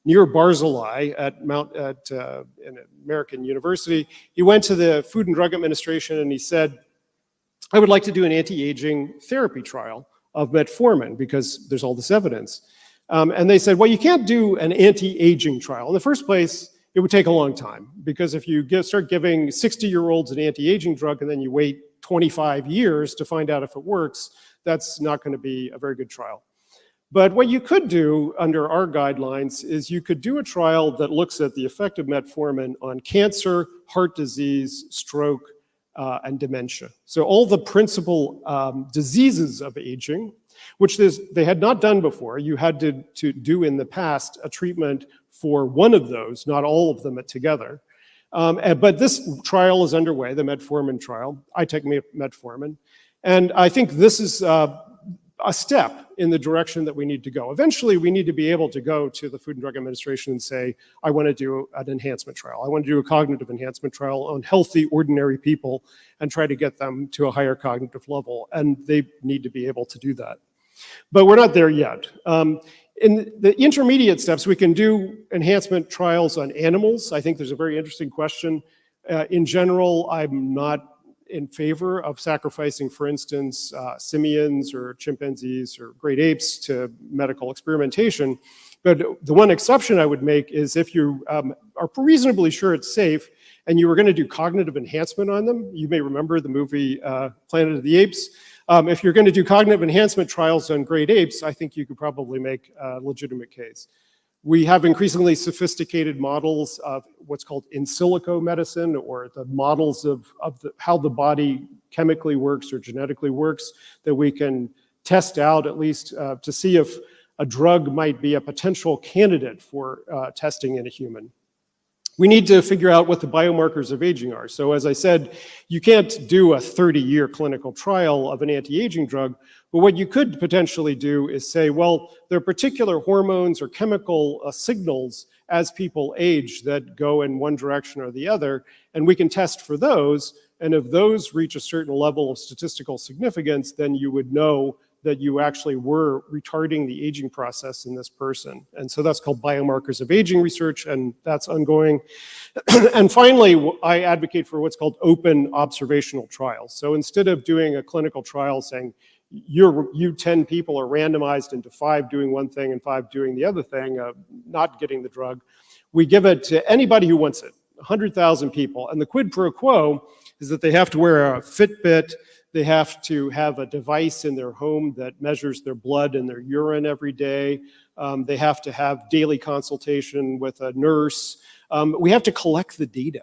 near Barzilai at an American university, he went to the Food and Drug Administration and he said, I would like to do an anti-aging therapy trial of metformin because there's all this evidence. And they said, well, you can't do an anti-aging trial. In the first place, it would take a long time, because if you start giving 60-year-olds an anti-aging drug and then you wait 25 years to find out if it works, that's not going to be a very good trial. But what you could do under our guidelines is you could do a trial that looks at the effect of metformin on cancer, heart disease, stroke, and dementia. So all the principal diseases of aging, which they had not done before. You had to do in the past a treatment for one of those, not all of them together. But this trial is underway, the metformin trial. I take metformin. And I think this is a step in the direction that we need to go. Eventually, we need to be able to go to the Food and Drug Administration and say, I want to do an enhancement trial. I want to do a cognitive enhancement trial on healthy, ordinary people and try to get them to a higher cognitive level. And they need to be able to do that. But we're not there yet. In the intermediate steps, we can do enhancement trials on animals. I think there's a very interesting question. In general, I'm not in favor of sacrificing, for instance, simians or chimpanzees or great apes to medical experimentation. But the one exception I would make is if you are reasonably sure it's safe and you were going to do cognitive enhancement on them. You may remember the movie Planet of the Apes. If you're going to do cognitive enhancement trials on great apes, I think you could probably make a legitimate case. We have increasingly sophisticated models of what's called in silico medicine, or the models of how the body chemically works or genetically works, that we can test out at least to see if a drug might be a potential candidate for testing in a human. We need to figure out what the biomarkers of aging are. So as I said, you can't do a 30-year clinical trial of an anti-aging drug, but what you could potentially do is say, well, there are particular hormones or chemical signals as people age that go in one direction or the other, and we can test for those, and if those reach a certain level of statistical significance, then you would know that you actually were retarding the aging process in this person. And so that's called biomarkers of aging research, and that's ongoing. And finally, I advocate for what's called open observational trials. So instead of doing a clinical trial saying, you 10 people are randomized into 5 doing one thing and 5 doing the other thing, not getting the drug, we give it to anybody who wants it, 100,000 people. And the quid pro quo is that they have to wear a Fitbit. They have to have a device in their home that measures their blood and their urine every day. They have to have daily consultation with a nurse. We have to collect the data.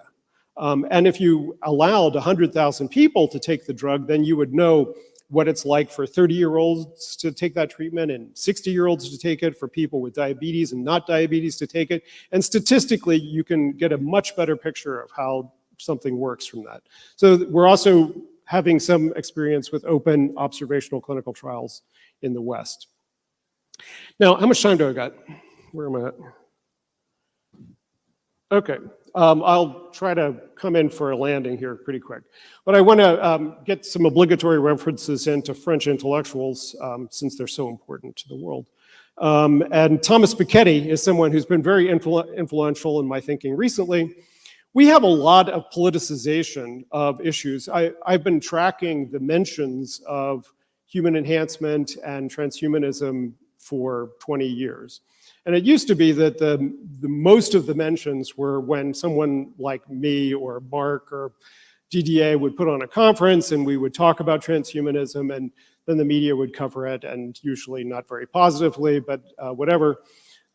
And if you allowed 100,000 people to take the drug, then you would know what it's like for 30-year-olds to take that treatment and 60-year-olds to take it, for people with diabetes and not diabetes to take it. And statistically, you can get a much better picture of how something works from that. So we're also having some experience with open observational clinical trials in the West. Now, how much time do I got? Where am I at? Okay, I'll try to come in for a landing here pretty quick. But I want to get some obligatory references into French intellectuals since they're so important to the world. And Thomas Piketty is someone who's been very influential in my thinking recently. We have a lot of politicization of issues. I've been tracking the mentions of human enhancement and transhumanism for 20 years. And it used to be that the most of the mentions were when someone like me or Mark or DDA would put on a conference and we would talk about transhumanism, and then the media would cover it, and usually not very positively, but whatever.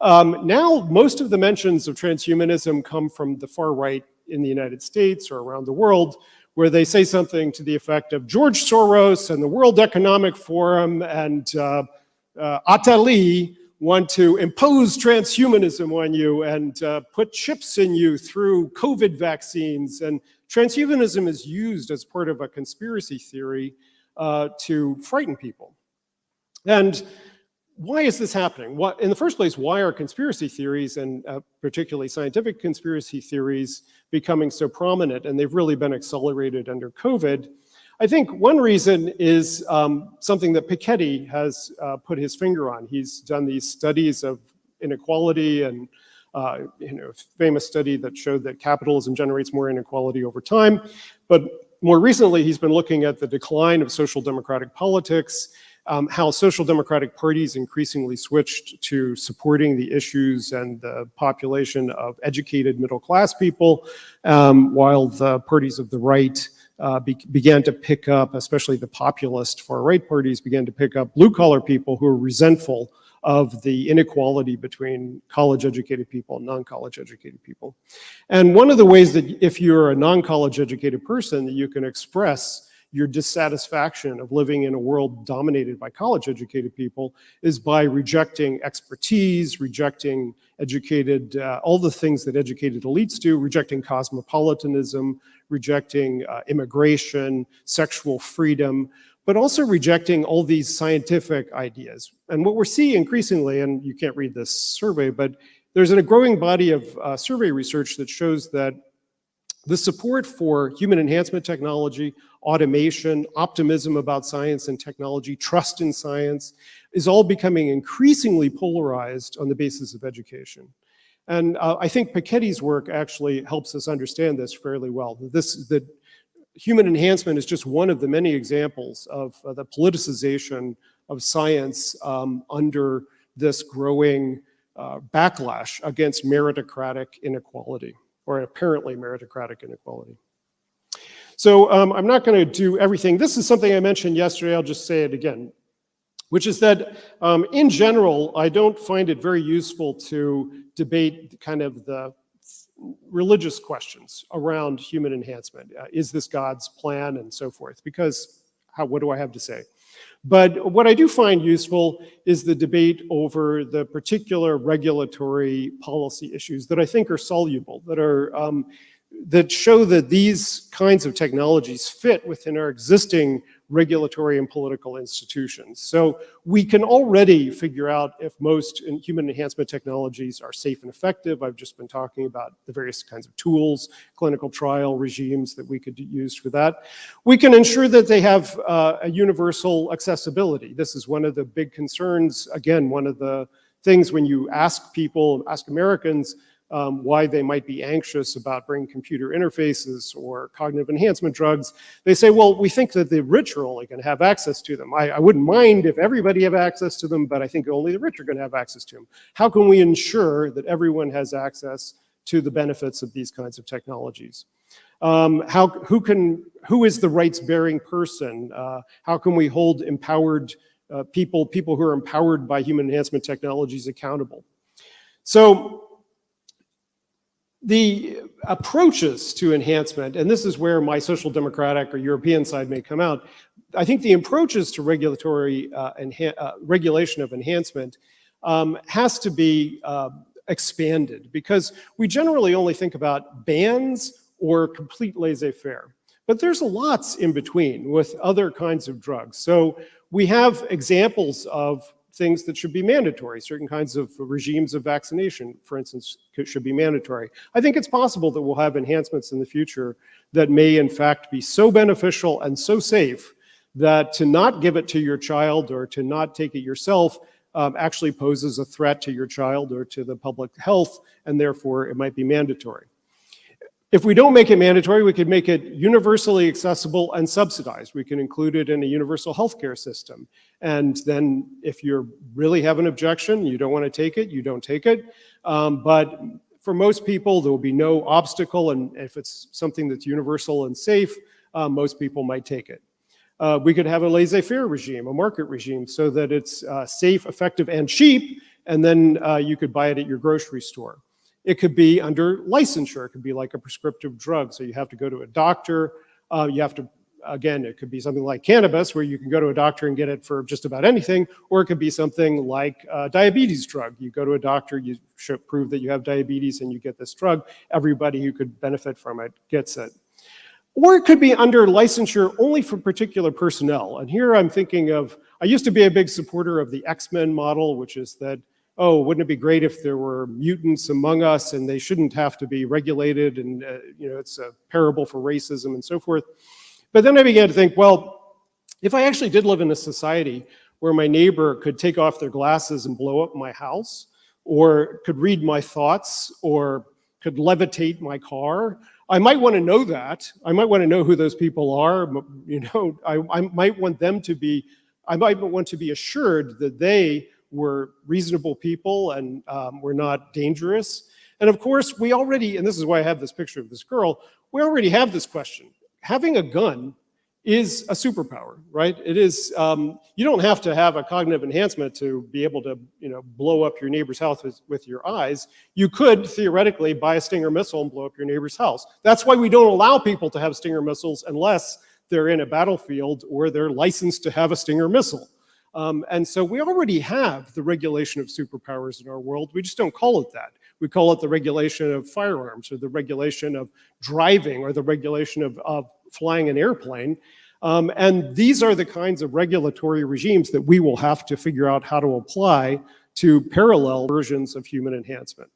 Now, most of the mentions of transhumanism come from the far right in the United States or around the world, where they say something to the effect of George Soros and the World Economic Forum and Attali want to impose transhumanism on you and put chips in you through COVID vaccines. And transhumanism is used as part of a conspiracy theory to frighten people. And why is this happening? In the first place, why are conspiracy theories, and particularly scientific conspiracy theories, becoming so prominent? And they've really been accelerated under COVID. I think one reason is something that Piketty has put his finger on. He's done these studies of inequality and a famous study that showed that capitalism generates more inequality over time. But more recently, he's been looking at the decline of social democratic politics, how social democratic parties increasingly switched to supporting the issues and the population of educated middle-class people, while the parties of the right began to pick up, especially the populist far-right parties, began to pick up blue-collar people who are resentful of the inequality between college-educated people and non-college educated people. And one of the ways that if you're a non-college educated person that you can express your dissatisfaction of living in a world dominated by college-educated people is by rejecting expertise, rejecting educated, all the things that educated elites do, rejecting cosmopolitanism, rejecting immigration, sexual freedom, but also rejecting all these scientific ideas. And what we're seeing increasingly, and you can't read this survey, but there's a growing body of survey research that shows that the support for human enhancement technology, automation, optimism about science and technology, trust in science, is all becoming increasingly polarized on the basis of education. And I think Piketty's work actually helps us understand this fairly well. That human enhancement is just one of the many examples of the politicization of science under this growing backlash against meritocratic inequality, or apparently meritocratic inequality. So I'm not going to do everything. This is something I mentioned yesterday, I'll just say it again, which is that in general, I don't find it very useful to debate kind of the religious questions around human enhancement. Is this God's plan and so forth? Because what do I have to say? But what I do find useful is the debate over the particular regulatory policy issues that I think are soluble, that show that these kinds of technologies fit within our existing regulatory and political institutions. So we can already figure out if most human enhancement technologies are safe and effective. I've just been talking about the various kinds of tools, clinical trial regimes that we could use for that. We can ensure that they have a universal accessibility. This is one of the big concerns. Again, one of the things when you ask people, ask Americans, why they might be anxious about bringing computer interfaces or cognitive enhancement drugs, they say, well, we think that the rich are only going to have access to them. I wouldn't mind if everybody have access to them, but I think only the rich are going to have access to them. How can we ensure that everyone has access to the benefits of these kinds of technologies? Who is the rights-bearing person? How can we hold empowered people who are empowered by human enhancement technologies accountable? So the approaches to enhancement, and this is where my social democratic or European side may come out, I think the approaches to regulatory regulation of enhancement has to be expanded, because we generally only think about bans or complete laissez-faire. But there's lots in between with other kinds of drugs. So we have examples of things that should be mandatory. Certain kinds of regimes of vaccination, for instance, should be mandatory. I think it's possible that we'll have enhancements in the future that may in fact be so beneficial and so safe that to not give it to your child or to not take it yourself actually poses a threat to your child or to the public health, and therefore it might be mandatory. If we don't make it mandatory, we could make it universally accessible and subsidized. We can include it in a universal healthcare system. And then if you really have an objection, you don't want to take it, you don't take it. But for most people, there will be no obstacle, and if it's something that's universal and safe, most people might take it. We could have a laissez-faire regime, a market regime, so that it's safe, effective, and cheap, and then you could buy it at your grocery store. It could be under licensure. It could be like a prescriptive drug. So you have to go to a doctor. You have to, again, it could be something like cannabis, where you can go to a doctor and get it for just about anything, or it could be something like a diabetes drug. You go to a doctor, you should prove that you have diabetes, and you get this drug. Everybody who could benefit from it gets it. Or it could be under licensure only for particular personnel. And here I'm thinking of, I used to be a big supporter of the X-Men model, which is that, oh, wouldn't it be great if there were mutants among us and they shouldn't have to be regulated, and it's a parable for racism and so forth. But then I began to think, well, if I actually did live in a society where my neighbor could take off their glasses and blow up my house, or could read my thoughts, or could levitate my car, I might want to know that. I might want to know who those people are. I might want to be assured that they were reasonable people and were not dangerous. And of course, we already, and this is why I have this picture of this girl, we already have this question. Having a gun is a superpower, right? It is, you don't have to have a cognitive enhancement to be able to, blow up your neighbor's house with your eyes. You could theoretically buy a Stinger missile and blow up your neighbor's house. That's why we don't allow people to have Stinger missiles unless they're in a battlefield or they're licensed to have a Stinger missile. And so we already have the regulation of superpowers in our world. We just don't call it that. We call it the regulation of firearms, or the regulation of driving, or the regulation of flying an airplane. And these are the kinds of regulatory regimes that we will have to figure out how to apply to parallel versions of human enhancement.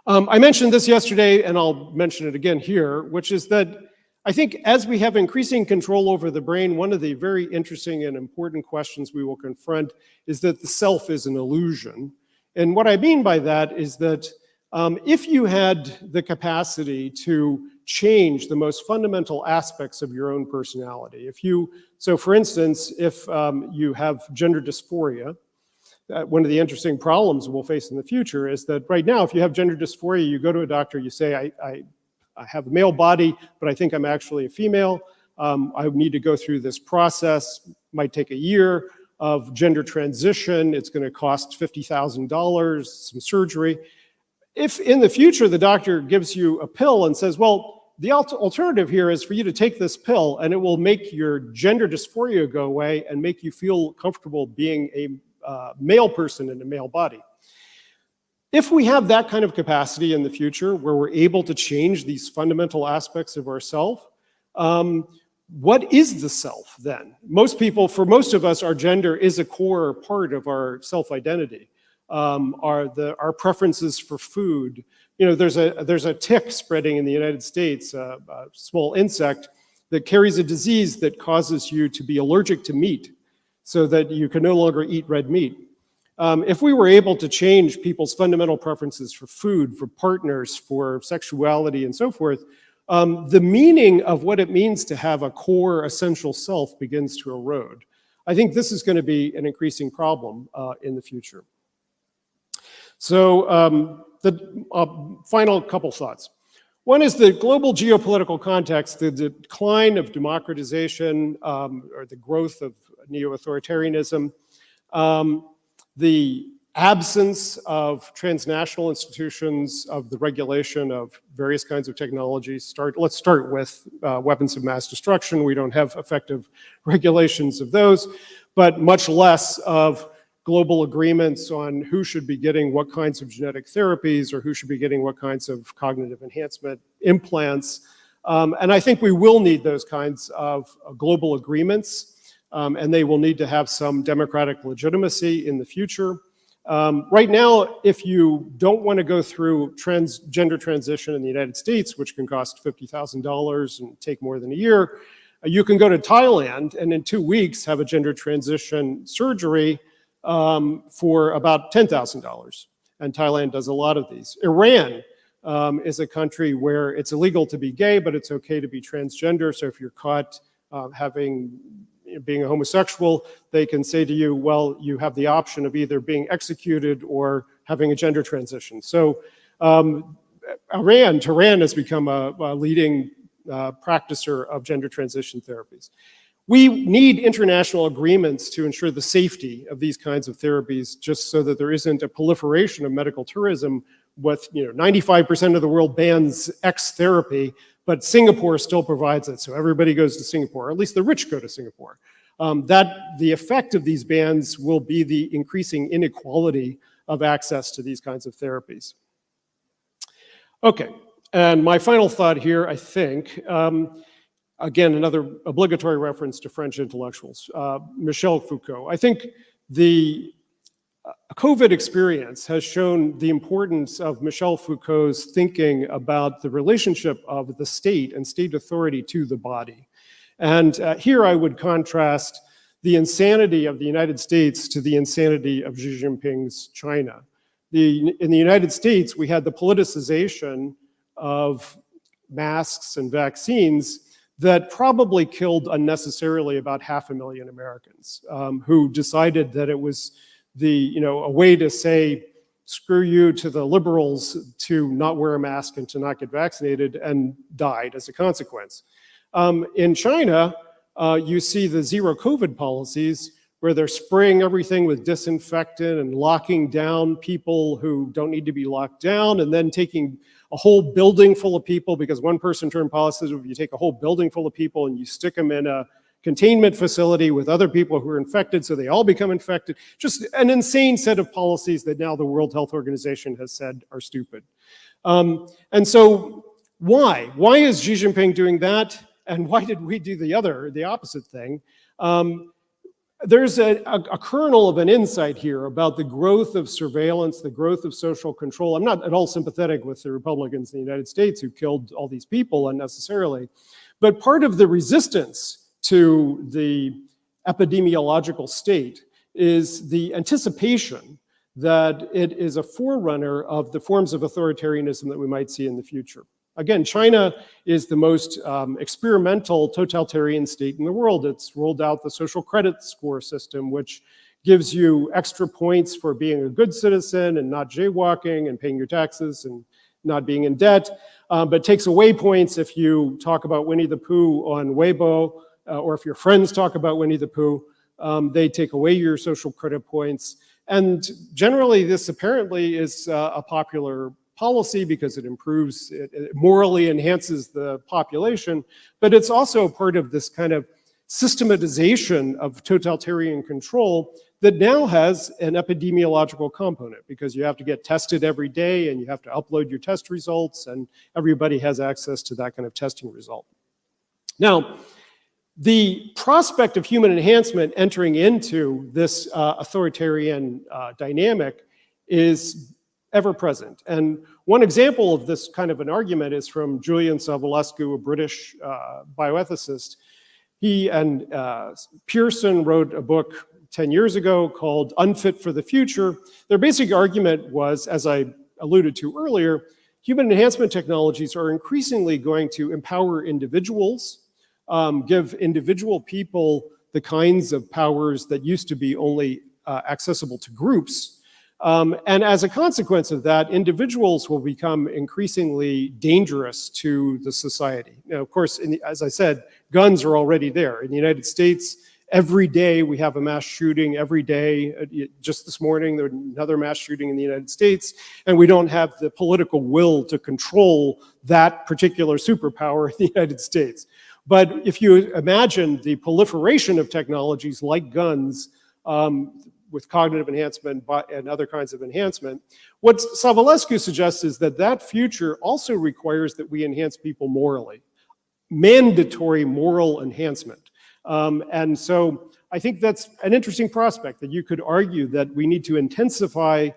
I mentioned this yesterday, and I'll mention it again here, which is that I think as we have increasing control over the brain, one of the very interesting and important questions we will confront is that the self is an illusion. And what I mean by that is that if you had the capacity to change the most fundamental aspects of your own personality, so for instance, if you have gender dysphoria, one of the interesting problems we'll face in the future is that right now, if you have gender dysphoria, you go to a doctor, you say, I have a male body, but I think I'm actually a female. I need to go through this process, might take a year of gender transition. It's going to cost $50,000, some surgery. If in the future the doctor gives you a pill and says, well, the alternative here is for you to take this pill and it will make your gender dysphoria go away and make you feel comfortable being a male person in a male body. If we have that kind of capacity in the future where we're able to change these fundamental aspects of ourself, what is the self then? For most of us, our gender is a core part of our self-identity. Our preferences for food. There's a tick spreading in the United States, a small insect that carries a disease that causes you to be allergic to meat so that you can no longer eat red meat. If we were able to change people's fundamental preferences for food, for partners, for sexuality, and so forth, the meaning of what it means to have a core essential self begins to erode. I think this is going to be an increasing problem in the future. So the final couple thoughts. One is the global geopolitical context, the decline of democratization, or the growth of neo-authoritarianism, the absence of transnational institutions of the regulation of various kinds of technologies. Let's start with weapons of mass destruction. We don't have effective regulations of those, but much less of global agreements on who should be getting what kinds of genetic therapies or who should be getting what kinds of cognitive enhancement implants. And I think we will need those kinds of global agreements. and they will need to have some democratic legitimacy in the future. Right now, if you don't want to go through gender transition in the United States, which can cost $50,000 and take more than a year, you can go to Thailand and in 2 weeks have a gender transition surgery for about $10,000. And Thailand does a lot of these. Iran is a country where it's illegal to be gay, but it's okay to be transgender. So if you're caught being a homosexual, they can say to you, well, you have the option of either being executed or having a gender transition. So Tehran has become a leading practicer of gender transition therapies. We need international agreements to ensure the safety of these kinds of therapies, just so that there isn't a proliferation of medical tourism with 95% of the world bans X therapy, but Singapore still provides it, so everybody goes to Singapore, or at least the rich go to Singapore. The effect of these bans will be the increasing inequality of access to these kinds of therapies. Okay, and my final thought here, I think, again, another obligatory reference to French intellectuals, Michel Foucault. I think the COVID experience has shown the importance of Michel Foucault's thinking about the relationship of the state and state authority to the body. And here I would contrast the insanity of the United States to the insanity of Xi Jinping's China. In the United States, we had the politicization of masks and vaccines that probably killed unnecessarily about 500,000 Americans who decided that it was a way to say, screw you to the liberals to not wear a mask and to not get vaccinated, and died as a consequence. In China, you see the zero COVID policies where they're spraying everything with disinfectant and locking down people who don't need to be locked down, and then taking a whole building full of people, because one person turned positive, you take a whole building full of people and you stick them in a containment facility with other people who are infected, so they all become infected. Just an insane set of policies that now the World Health Organization has said are stupid. And so why? Why is Xi Jinping doing that? And why did we do the opposite thing? There's a kernel of an insight here about the growth of surveillance, the growth of social control. I'm not at all sympathetic with the Republicans in the United States who killed all these people unnecessarily, but part of the resistance to the epidemiological state is the anticipation that it is a forerunner of the forms of authoritarianism that we might see in the future. Again, China is the most experimental totalitarian state in the world. It's rolled out the social credit score system, which gives you extra points for being a good citizen and not jaywalking and paying your taxes and not being in debt, but takes away points if you talk about Winnie the Pooh on Weibo, or if your friends talk about Winnie the Pooh. They take away your social credit points. And generally, this apparently is a popular policy because it improves, it morally enhances the population, but it's also part of this kind of systematization of totalitarian control that now has an epidemiological component, because you have to get tested every day and you have to upload your test results, and everybody has access to that kind of testing result. Now, the prospect of human enhancement entering into this authoritarian dynamic is ever present. And one example of this kind of an argument is from Julian Savulescu, a British bioethicist. He and Pearson wrote a book 10 years ago called Unfit for the Future. Their basic argument was, as I alluded to earlier, human enhancement technologies are increasingly going to empower individuals, give individual people the kinds of powers that used to be only accessible to groups. And as a consequence of that, individuals will become increasingly dangerous to the society. Now, of course, as I said, guns are already there. In the United States, every day we have a mass shooting. Every day, just this morning, there was another mass shooting in the United States, and we don't have the political will to control that particular superpower in the United States. But if you imagine the proliferation of technologies like guns, with cognitive enhancement and other kinds of enhancement, what Savulescu suggests is that that future also requires that we enhance people morally. Mandatory moral enhancement. And so I think that's an interesting prospect, that you could argue that we need to intensify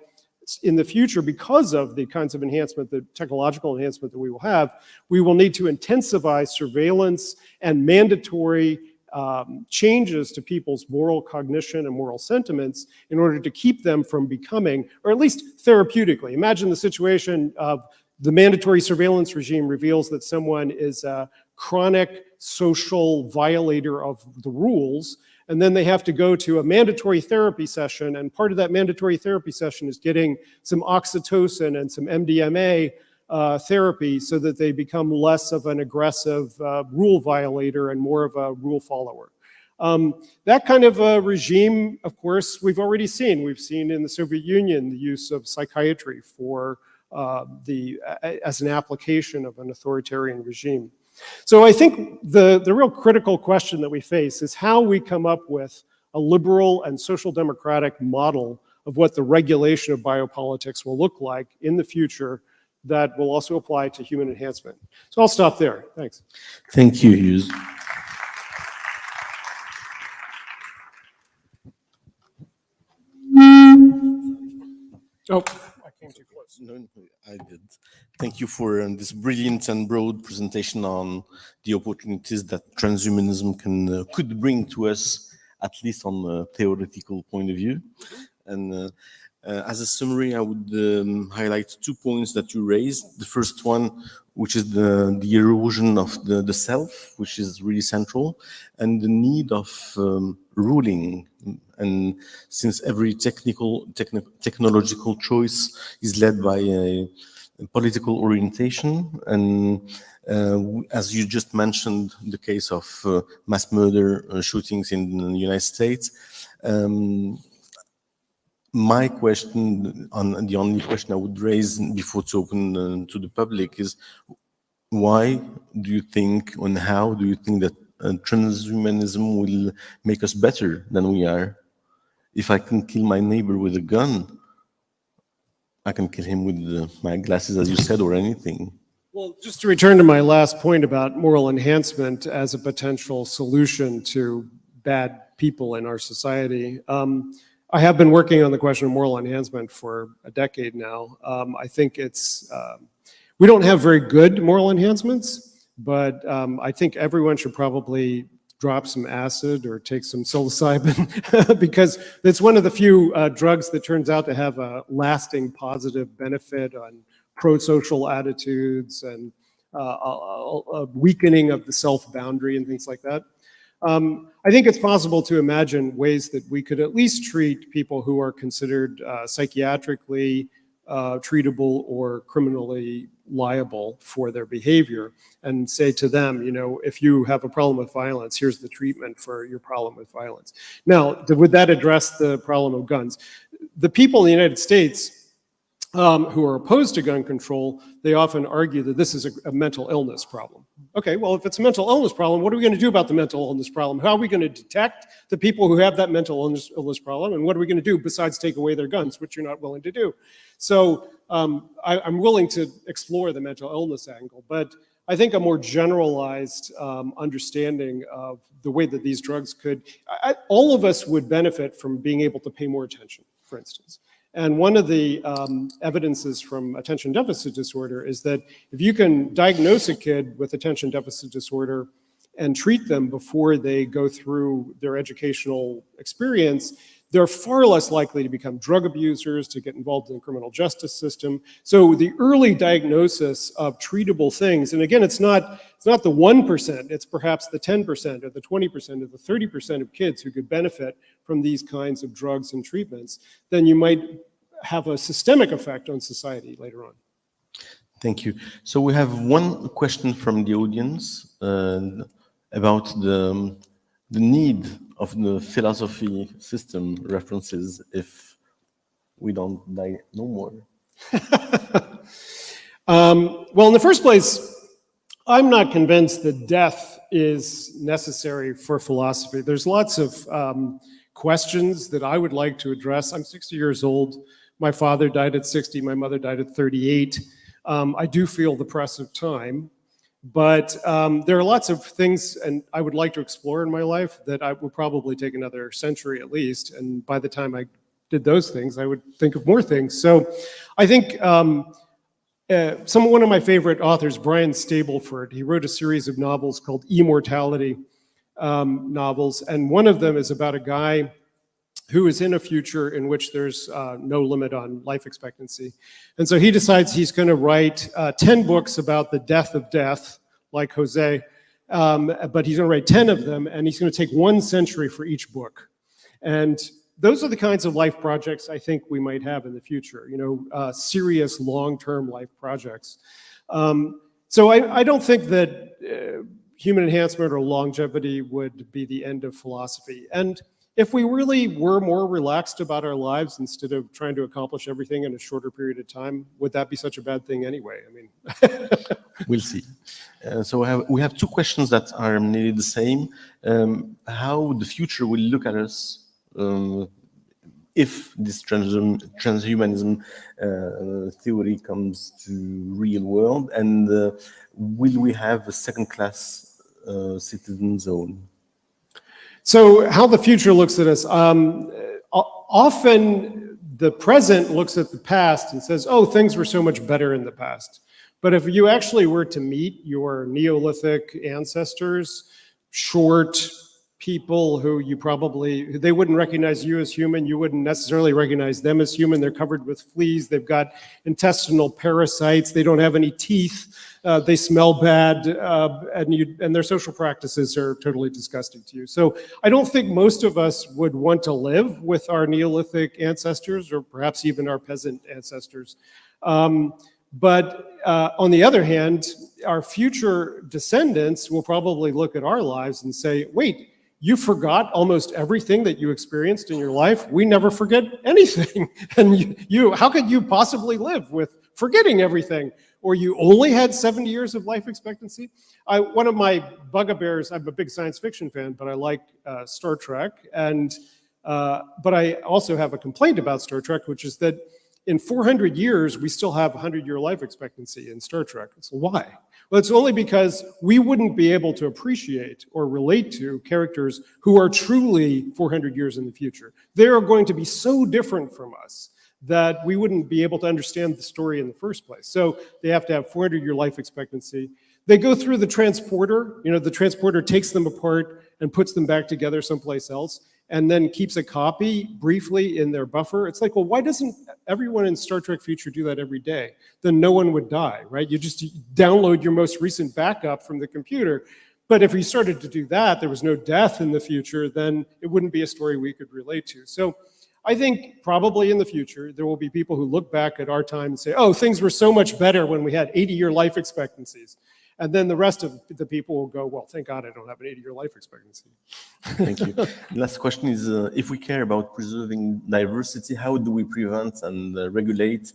in the future because of the kinds of enhancement, the technological enhancement that we will have. We will need to intensify surveillance and mandatory changes to people's moral cognition and moral sentiments in order to keep them from becoming, or at least therapeutically. Imagine the situation of the mandatory surveillance regime reveals that someone is a chronic social violator of the rules, and then they have to go to a mandatory therapy session, and part of that mandatory therapy session is getting some oxytocin and some MDMA therapy so that they become less of an aggressive rule violator and more of a rule follower. That kind of a regime, of course, we've already seen. We've seen in the Soviet Union the use of psychiatry for as an application of an authoritarian regime. So I think the real critical question that we face is how we come up with a liberal and social democratic model of what the regulation of biopolitics will look like in the future that will also apply to human enhancement. So I'll stop there. Thanks. Thank you, Hughes. Oh, I came too close. No, I did. Thank you for this brilliant and broad presentation on the opportunities that transhumanism could bring to us, at least on a theoretical point of view. And as a summary, I would highlight 2 points that you raised. The first one, which is the erosion of the self, which is really central, and the need of ruling. And since every technological choice is led by a political orientation, and as you just mentioned, the case of mass murder shootings in the United States, my question, the only question I would raise before to open to the public is, why do you think, and how do you think that transhumanism will make us better than we are? If I can kill my neighbor with a gun, I can kill him with my glasses, as you said, or anything. Well, just to return to my last point about moral enhancement as a potential solution to bad people in our society, I have been working on the question of moral enhancement for a decade now. I think we don't have very good moral enhancements, but I think everyone should probably drop some acid or take some psilocybin because it's one of the few drugs that turns out to have a lasting positive benefit on pro-social attitudes and a weakening of the self-boundary and things like that. I think it's possible to imagine ways that we could at least treat people who are considered psychiatrically treatable or criminally liable for their behavior and say to them, you know, if you have a problem with violence, here's the treatment for your problem with violence. Now, would that address the problem of guns? The people in the United States who are opposed to gun control, they often argue that this is a mental illness problem. Okay, well, if it's a mental illness problem, what are we going to do about the mental illness problem? How are we going to detect the people who have that mental illness problem? And what are we going to do besides take away their guns, which you're not willing to do? So I'm willing to explore the mental illness angle, but I think a more generalized understanding of the way that these drugs could, all of us would benefit from being able to pay more attention, for instance. And one of the evidences from attention deficit disorder is that if you can diagnose a kid with attention deficit disorder and treat them before they go through their educational experience, they're far less likely to become drug abusers, to get involved in the criminal justice system. So the early diagnosis of treatable things, and again, it's not the 1%, it's perhaps the 10% or the 20% or the 30% of kids who could benefit from these kinds of drugs and treatments, then you might have a systemic effect on society later on. Thank you. So we have one question from the audience about the need of the philosophy system references if we don't die no more. Well, in the first place, I'm not convinced that death is necessary for philosophy. There's lots of questions that I would like to address. I'm 60 years old. My father died at 60. My mother died at 38. I do feel the press of time. But there are lots of things, and I would like to explore in my life that I would probably take another century at least. And by the time I did those things, I would think of more things. So I think one of my favorite authors, Brian Stableford, he wrote a series of novels called Immortality Novels. And one of them is about a guy who is in a future in which there's no limit on life expectancy. And so he decides he's going to write 10 books about the death of death, like Jose, but he's going to write 10 of them, and he's going to take 1 century for each book. And those are the kinds of life projects I think we might have in the future, serious long-term life projects. So I don't think that human enhancement or longevity would be the end of philosophy. And if we really were more relaxed about our lives instead of trying to accomplish everything in a shorter period of time, would that be such a bad thing anyway? I mean, we'll see. So we have 2 questions that are nearly the same. How the future will look at us if this transhumanism theory comes to real world, and will we have a second-class citizen zone? So how the future looks at us, often the present looks at the past and says, oh, things were so much better in the past. But if you actually were to meet your Neolithic ancestors, short people who they wouldn't recognize you as human, you wouldn't necessarily recognize them as human. They're covered with fleas, they've got intestinal parasites, they don't have any teeth, they smell bad, and their social practices are totally disgusting to you. So I don't think most of us would want to live with our Neolithic ancestors, or perhaps even our peasant ancestors. But on the other hand, our future descendants will probably look at our lives and say, wait, you forgot almost everything that you experienced in your life. We never forget anything. And how could you possibly live with forgetting everything? Or you only had 70 years of life expectancy? One of my bugbears, I'm a big science fiction fan, but I like Star Trek. But I also have a complaint about Star Trek, which is that in 400 years, we still have 100-year life expectancy in Star Trek. So why? Well, it's only because we wouldn't be able to appreciate or relate to characters who are truly 400 years in the future. They are going to be so different from us that we wouldn't be able to understand the story in the first place. So they have to have 400-year life expectancy. They go through the transporter. The transporter takes them apart and puts them back together someplace else, and then keeps a copy briefly in their buffer. It's like, well, why doesn't everyone in Star Trek Future do that every day? Then no one would die, right? You just download your most recent backup from the computer. But if we started to do that, there was no death in the future, then it wouldn't be a story we could relate to. So I think probably in the future, there will be people who look back at our time and say, oh, things were so much better when we had 80-year life expectancies. And then the rest of the people will go, well, thank God I don't have an 80-year life expectancy. Thank you. Last question is, if we care about preserving diversity, how do we prevent and regulate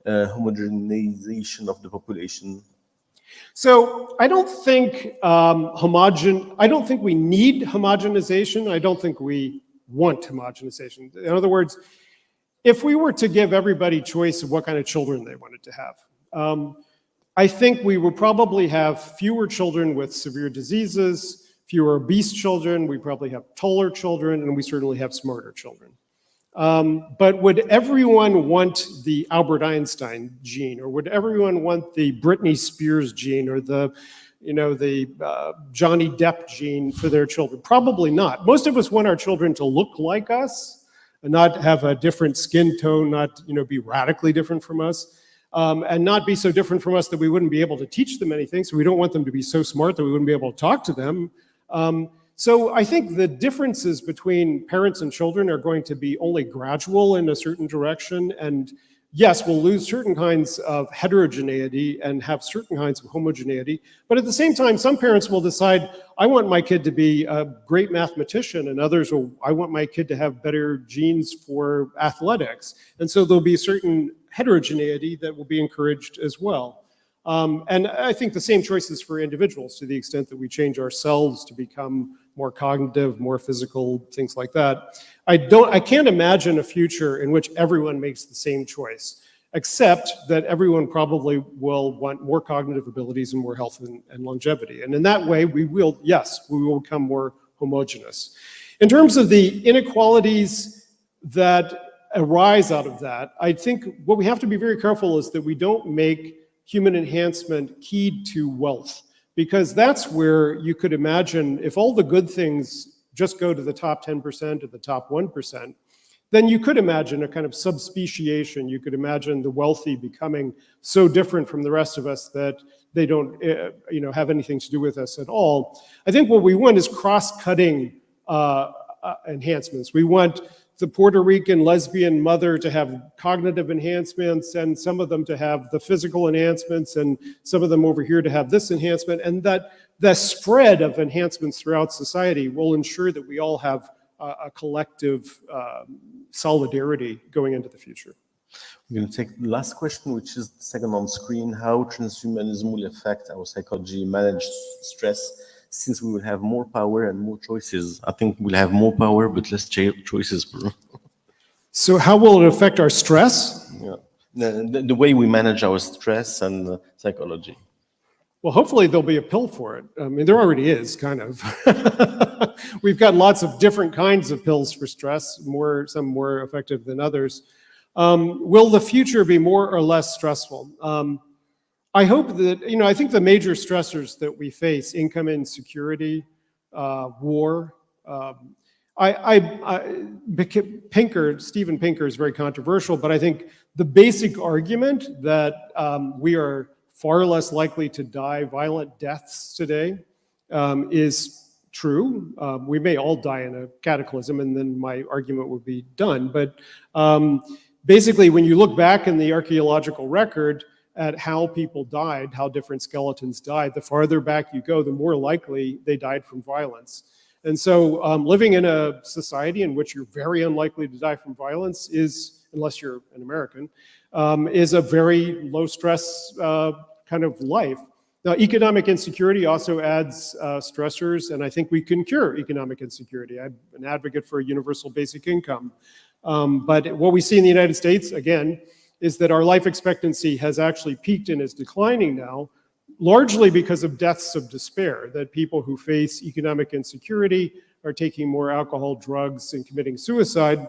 homogenization of the population? So I don't think I don't think we need homogenization. I don't think we want homogenization. In other words, if we were to give everybody choice of what kind of children they wanted to have, I think we would probably have fewer children with severe diseases, fewer obese children, we probably have taller children, and we certainly have smarter children. But would everyone want the Albert Einstein gene, or would everyone want the Britney Spears gene, or the Johnny Depp gene for their children? Probably not. Most of us want our children to look like us, and not have a different skin tone, not be radically different from us. And not be so different from us that we wouldn't be able to teach them anything. So we don't want them to be so smart that we wouldn't be able to talk to them. So I think the differences between parents and children are going to be only gradual in a certain direction. And yes, we'll lose certain kinds of heterogeneity and have certain kinds of homogeneity. But at the same time, some parents will decide, I want my kid to be a great mathematician, and others will, I want my kid to have better genes for athletics. And so there'll be certain heterogeneity that will be encouraged as well. And I think the same choices for individuals, to the extent that we change ourselves to become more cognitive, more physical, things like that. I can't imagine a future in which everyone makes the same choice. except that everyone probably will want more cognitive abilities and more health and longevity. And in that way, we will become more homogeneous. In terms of the inequalities that arise out of that, I think what we have to be very careful is that we don't make human enhancement keyed to wealth, because that's where you could imagine if all the good things just go to the top 10% or the top 1%, then you could imagine a kind of subspeciation. You could imagine the wealthy becoming so different from the rest of us that they don't have anything to do with us at all. I think what we want is cross-cutting enhancements. We want the Puerto Rican lesbian mother to have cognitive enhancements, and some of them to have the physical enhancements, and some of them over here to have this enhancement, and that the spread of enhancements throughout society will ensure that we all have a collective solidarity going into the future. We're going to take the last question, which is the second on screen. How transhumanism will affect our psychology, manage stress, since we will have more power and more choices? I think we'll have more power, but less choices. So how will it affect our stress? Yeah. The way we manage our stress and psychology. Well, hopefully there'll be a pill for it. I mean, there already is, kind of. We've got lots of different kinds of pills for stress, some more effective than others. Will the future be more or less stressful? I hope that, I think the major stressors that we face, income insecurity, war, Steven Pinker is very controversial, but I think the basic argument that we are far less likely to die violent deaths today is true. We may all die in a cataclysm, and then my argument would be done. But basically, when you look back in the archaeological record at how people died, how different skeletons died, the farther back you go, the more likely they died from violence. And so living in a society in which you're very unlikely to die from violence is, unless you're an American, is a very low stress kind of life. Now, economic insecurity also adds stressors, and I think we can cure economic insecurity. I'm an advocate for a universal basic income. But what we see in the United States, again, is that our life expectancy has actually peaked and is declining now, largely because of deaths of despair, that people who face economic insecurity are taking more alcohol, drugs, and committing suicide.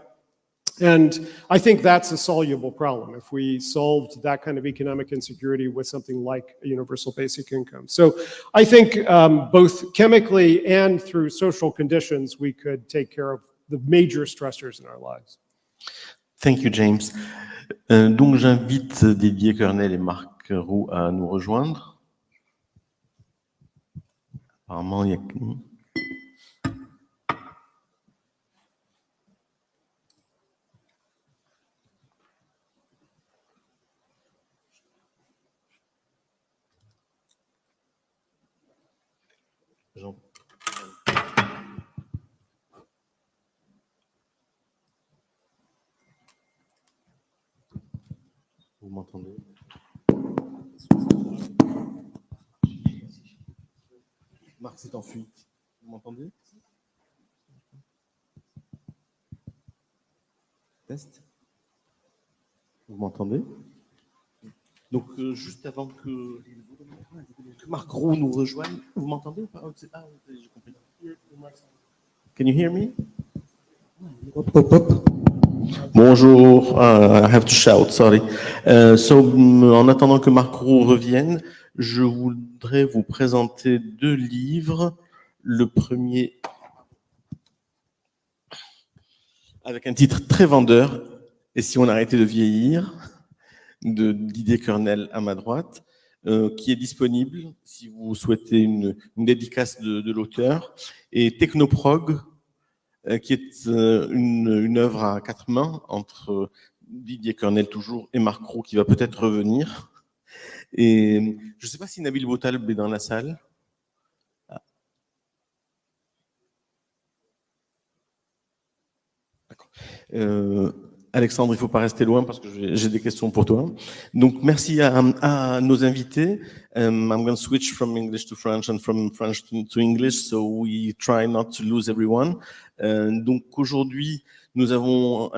And I think that's a soluble problem if we solved that kind of economic insecurity with something like a universal basic income. So I think both chemically and through social conditions, we could take care of the major stressors in our lives. Thank you, James. Donc j'invite Didier Kernel et Marc Roux à nous rejoindre. Apparemment, il y a... Jean. Vous m'entendez? Marc s'est enfui. Vous m'entendez? Test? Vous m'entendez? Donc, juste avant que Marc Roux nous rejoigne, vous m'entendez ou pas? Ah, j'ai compris. Can you hear me? Hop, hop, hop. Bonjour, I have to shout, sorry. En attendant que Marc Roux revienne, je voudrais vous présenter 2 livres. Le premier, avec un titre très vendeur, Et si on arrêtait de vieillir, de Didier Kernel à ma droite, qui est disponible si vous souhaitez une dédicace de l'auteur, et Technoprog, qui est une œuvre à 4 mains entre Didier Kernel toujours et Marc Roux qui va peut-être revenir. Et je ne sais pas si Nabil Boutaleb est dans la salle. Ah. D'accord. Alexandre, il ne faut pas rester loin parce que j'ai des questions pour toi. Donc, merci à nos invités. I'm going to switch from English to French and from French to English, so we try not to lose everyone. Donc, aujourd'hui, Nous avons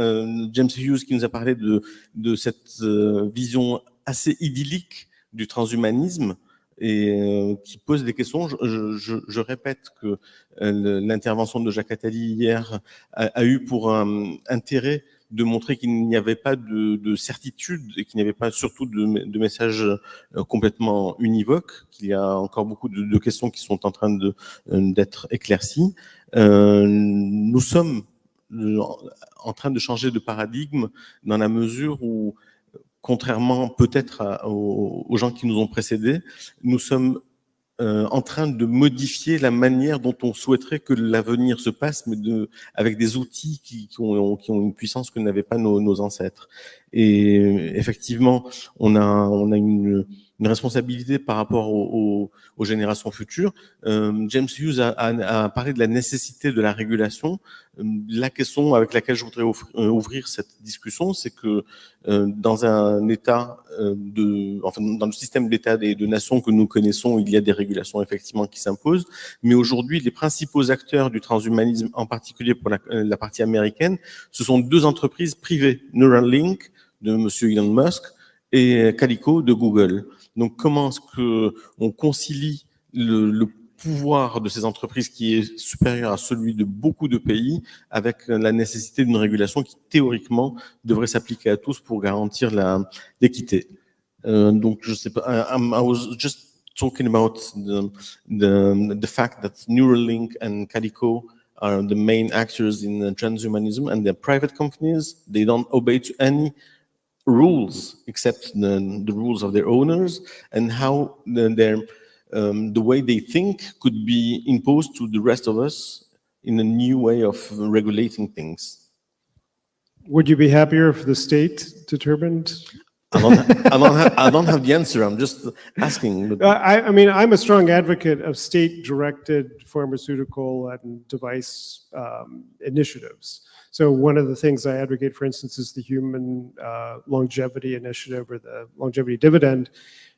James Hughes qui nous a parlé de cette vision assez idyllique du transhumanisme et qui pose des questions. Je répète que l'intervention de Jacques Attali hier a eu pour intérêt de montrer qu'il n'y avait pas de certitude et qu'il n'y avait pas surtout de messages complètement univoques, qu'il y a encore beaucoup de questions qui sont en train d'être éclaircies. Nous sommes en train de changer de paradigme dans la mesure où, contrairement peut-être aux gens qui nous ont précédés, nous sommes en train de modifier la manière dont on souhaiterait que l'avenir se passe, mais avec des outils qui ont une puissance que n'avaient pas nos ancêtres. Et effectivement, on a une responsabilité par rapport aux générations futures. James Hughes a parlé de la nécessité de la régulation. La question avec laquelle je voudrais ouvrir cette discussion, c'est que dans un État dans le système d'État et de nations que nous connaissons, il y a des régulations effectivement qui s'imposent. Mais aujourd'hui, les principaux acteurs du transhumanisme, en particulier pour la partie américaine, ce sont deux entreprises privées, Neuralink de Monsieur Elon Musk et Calico de Google. Donc, comment est-ce que on concilie le pouvoir de ces entreprises qui est supérieur à celui de beaucoup de pays avec la nécessité d'une régulation qui, théoriquement, devrait s'appliquer à tous pour garantir l'équité. Donc, je sais pas, I was just talking about the fact that Neuralink and Calico are the main actors in transhumanism, and they're private companies. They don't obey to any rules except the rules of their owners, and how the way they think could be imposed to the rest of us in a new way of regulating things. Would you be happier if the state determined? I don't have the answer. I'm just asking. I mean, I'm a strong advocate of state-directed pharmaceutical and device initiatives. So one of the things I advocate, for instance, is the Human Longevity Initiative or the Longevity Dividend.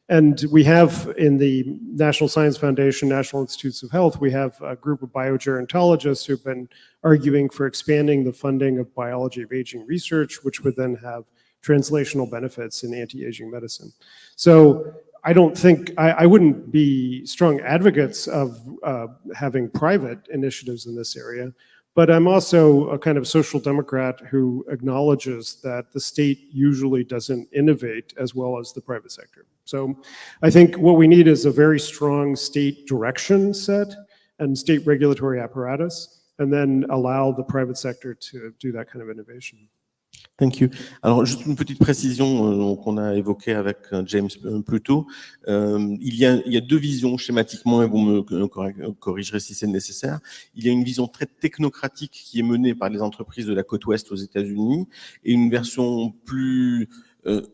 And we have in the National Science Foundation, National Institutes of Health, we have a group of biogerontologists who've been arguing for expanding the funding of biology of aging research, which would then have translational benefits in anti-aging medicine. So I don't think, I wouldn't be strong advocates of having private initiatives in this area, but I'm also a kind of social democrat who acknowledges that the state usually doesn't innovate as well as the private sector. So I think what we need is a very strong state direction set and state regulatory apparatus, and then allow the private sector to do that kind of innovation. Thank you. Alors, juste une petite précision qu'on a évoquée avec James plus tôt. Il y a deux visions schématiquement, et vous me corrigerez si c'est nécessaire. Il y a une vision très technocratique qui est menée par les entreprises de la côte ouest aux États-Unis et une version plus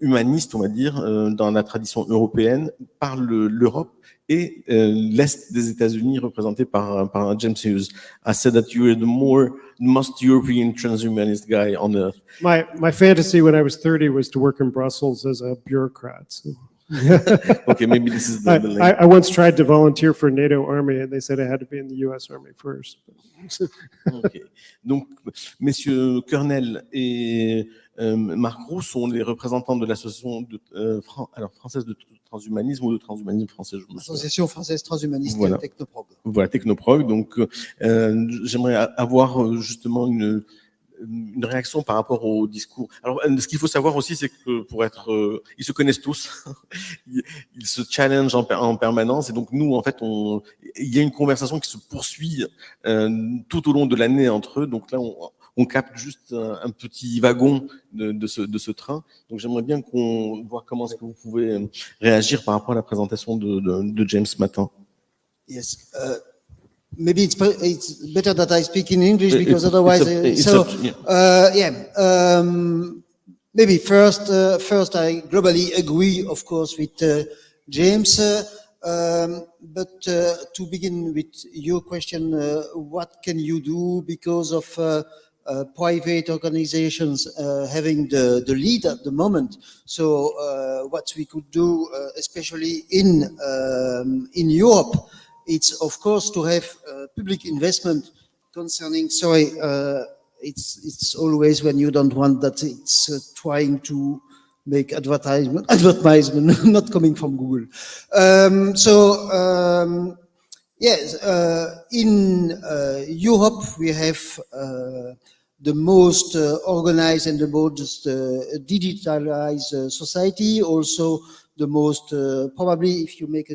humaniste, on va dire, dans la tradition européenne, par l'Europe et l'Est des États-Unis représenté par James Hughes. I said that you were the most European transhumanist guy on earth. My fantasy when I was 30 was to work in Brussels as a bureaucrat. So. Okay, maybe this is the link. I once tried to volunteer for a NATO army and they said I had to be in the US Army first. Okay. Donc, messieurs Kernel et Marc Roux sont les représentants de l'association française de transhumanisme ou de transhumanisme français. Association française transhumaniste, voilà. Technoprog. Voilà, Technoprog. Donc, j'aimerais avoir justement une réaction par rapport au discours. Alors, ce qu'il faut savoir aussi, c'est que ils se connaissent tous, ils se challengent en permanence, et donc nous, en fait, il y a une conversation qui se poursuit tout au long de l'année entre eux. Donc là, on capte juste un petit wagon de ce train. Donc j'aimerais bien qu'on voit comment est-ce que vous pouvez réagir par rapport à la présentation de James ce matin. Yes. Maybe it's better that I speak in English because otherwise. Maybe first, I globally agree, of course, with James. But to begin with your question, what can you do because of private organizations having the lead at the moment? So what we could do, especially in Europe, it's of course to have public investment concerning, it's always when you don't want that it's trying to make advertisement not coming from Google. Yes, in Europe we have the most organized and the most digitalized society. Also, the most probably, if you make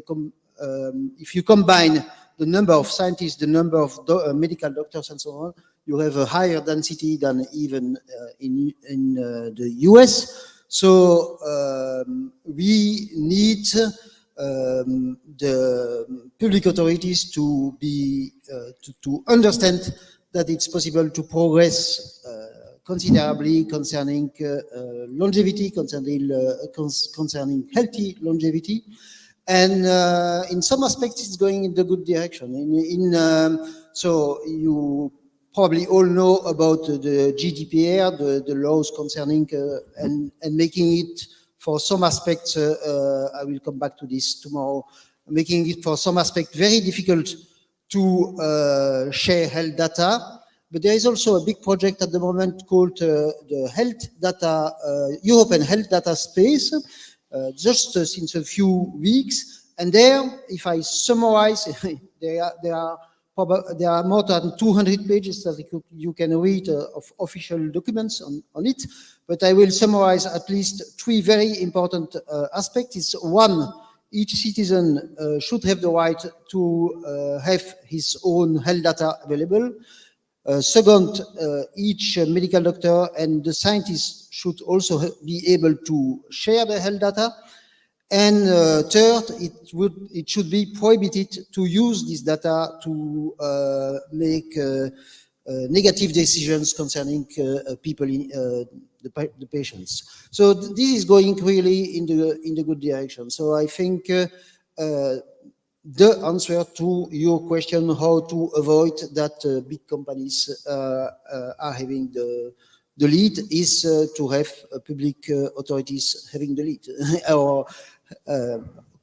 if you combine the number of scientists, the number of medical doctors, and so on, you have a higher density than even in the US. So we need the public authorities to be to understand that it's possible to progress considerably concerning longevity, concerning healthy longevity, and in some aspects it's going in the good direction. So you probably all know about the GDPR, the laws concerning and making it for some aspects. I will come back to this tomorrow. Making it for some aspects very difficult to share health data. But there is also a big project at the moment called the Health Data, European Health Data Space, just since a few weeks. And there, if I summarize, there are more than 200 pages that you can read of official documents on it. But I will summarize at least three very important aspects. It's one, each citizen should have the right to have his own health data available. Second, each medical doctor and the scientist should also be able to share the health data. And third, it should be prohibited to use this data to make negative decisions concerning people in the patients. So this is going really in the good direction. So I think the answer to your question, how to avoid that big companies are having the lead, is to have public authorities having the lead, or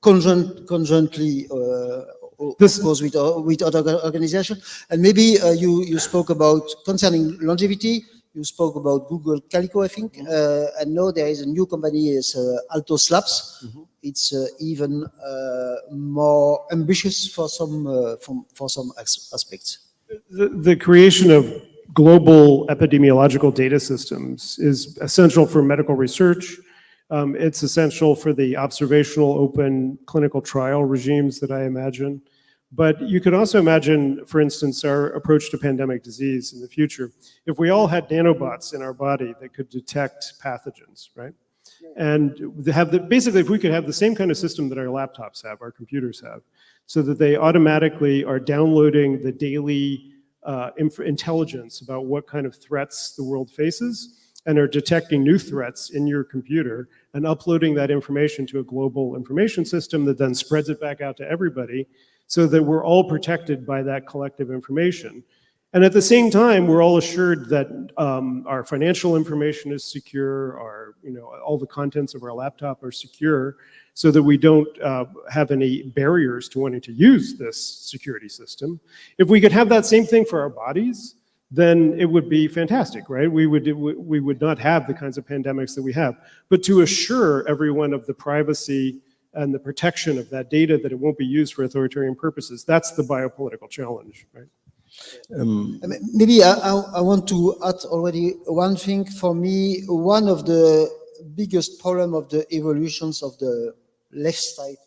conjointly, of course, with other organizations. And maybe you spoke about, concerning longevity, you spoke about Google Calico, I think, and now there is a new company, is Altos Labs. Mm-hmm. It's even more ambitious for some aspects. The creation of global epidemiological data systems is essential for medical research. It's essential for the observational open clinical trial regimes that I imagine. But you could also imagine, for instance, our approach to pandemic disease in the future. If we all had nanobots in our body that could detect pathogens, right? And basically, if we could have the same kind of system that our laptops have, our computers have, so that they automatically are downloading the daily intelligence about what kind of threats the world faces, and are detecting new threats in your computer and uploading that information to a global information system that then spreads it back out to everybody, so that we're all protected by that collective information. And at the same time, we're all assured that our financial information is secure, all the contents of our laptop are secure, so that we don't have any barriers to wanting to use this security system. If we could have that same thing for our bodies, then it would be fantastic, right? We would not have the kinds of pandemics that we have. But to assure everyone of the privacy and the protection of that data, that it won't be used for authoritarian purposes, that's the biopolitical challenge, right? Maybe I want to add already one thing. For me, one of the biggest problem of the evolutions of the left side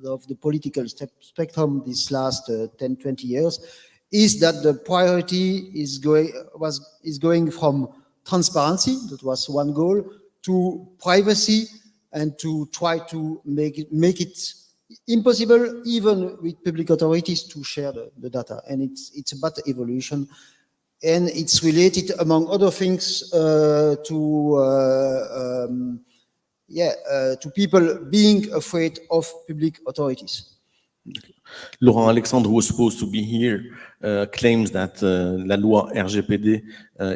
of the political spectrum these last 10, 20 years is that the priority is going from transparency, that was one goal, to privacy, and to try to make it impossible, even with public authorities, to share the data. And it's about evolution, and it's related, among other things, to people being afraid of public authorities. Laurent Alexandre, who was supposed to be here, claims that la loi RGPD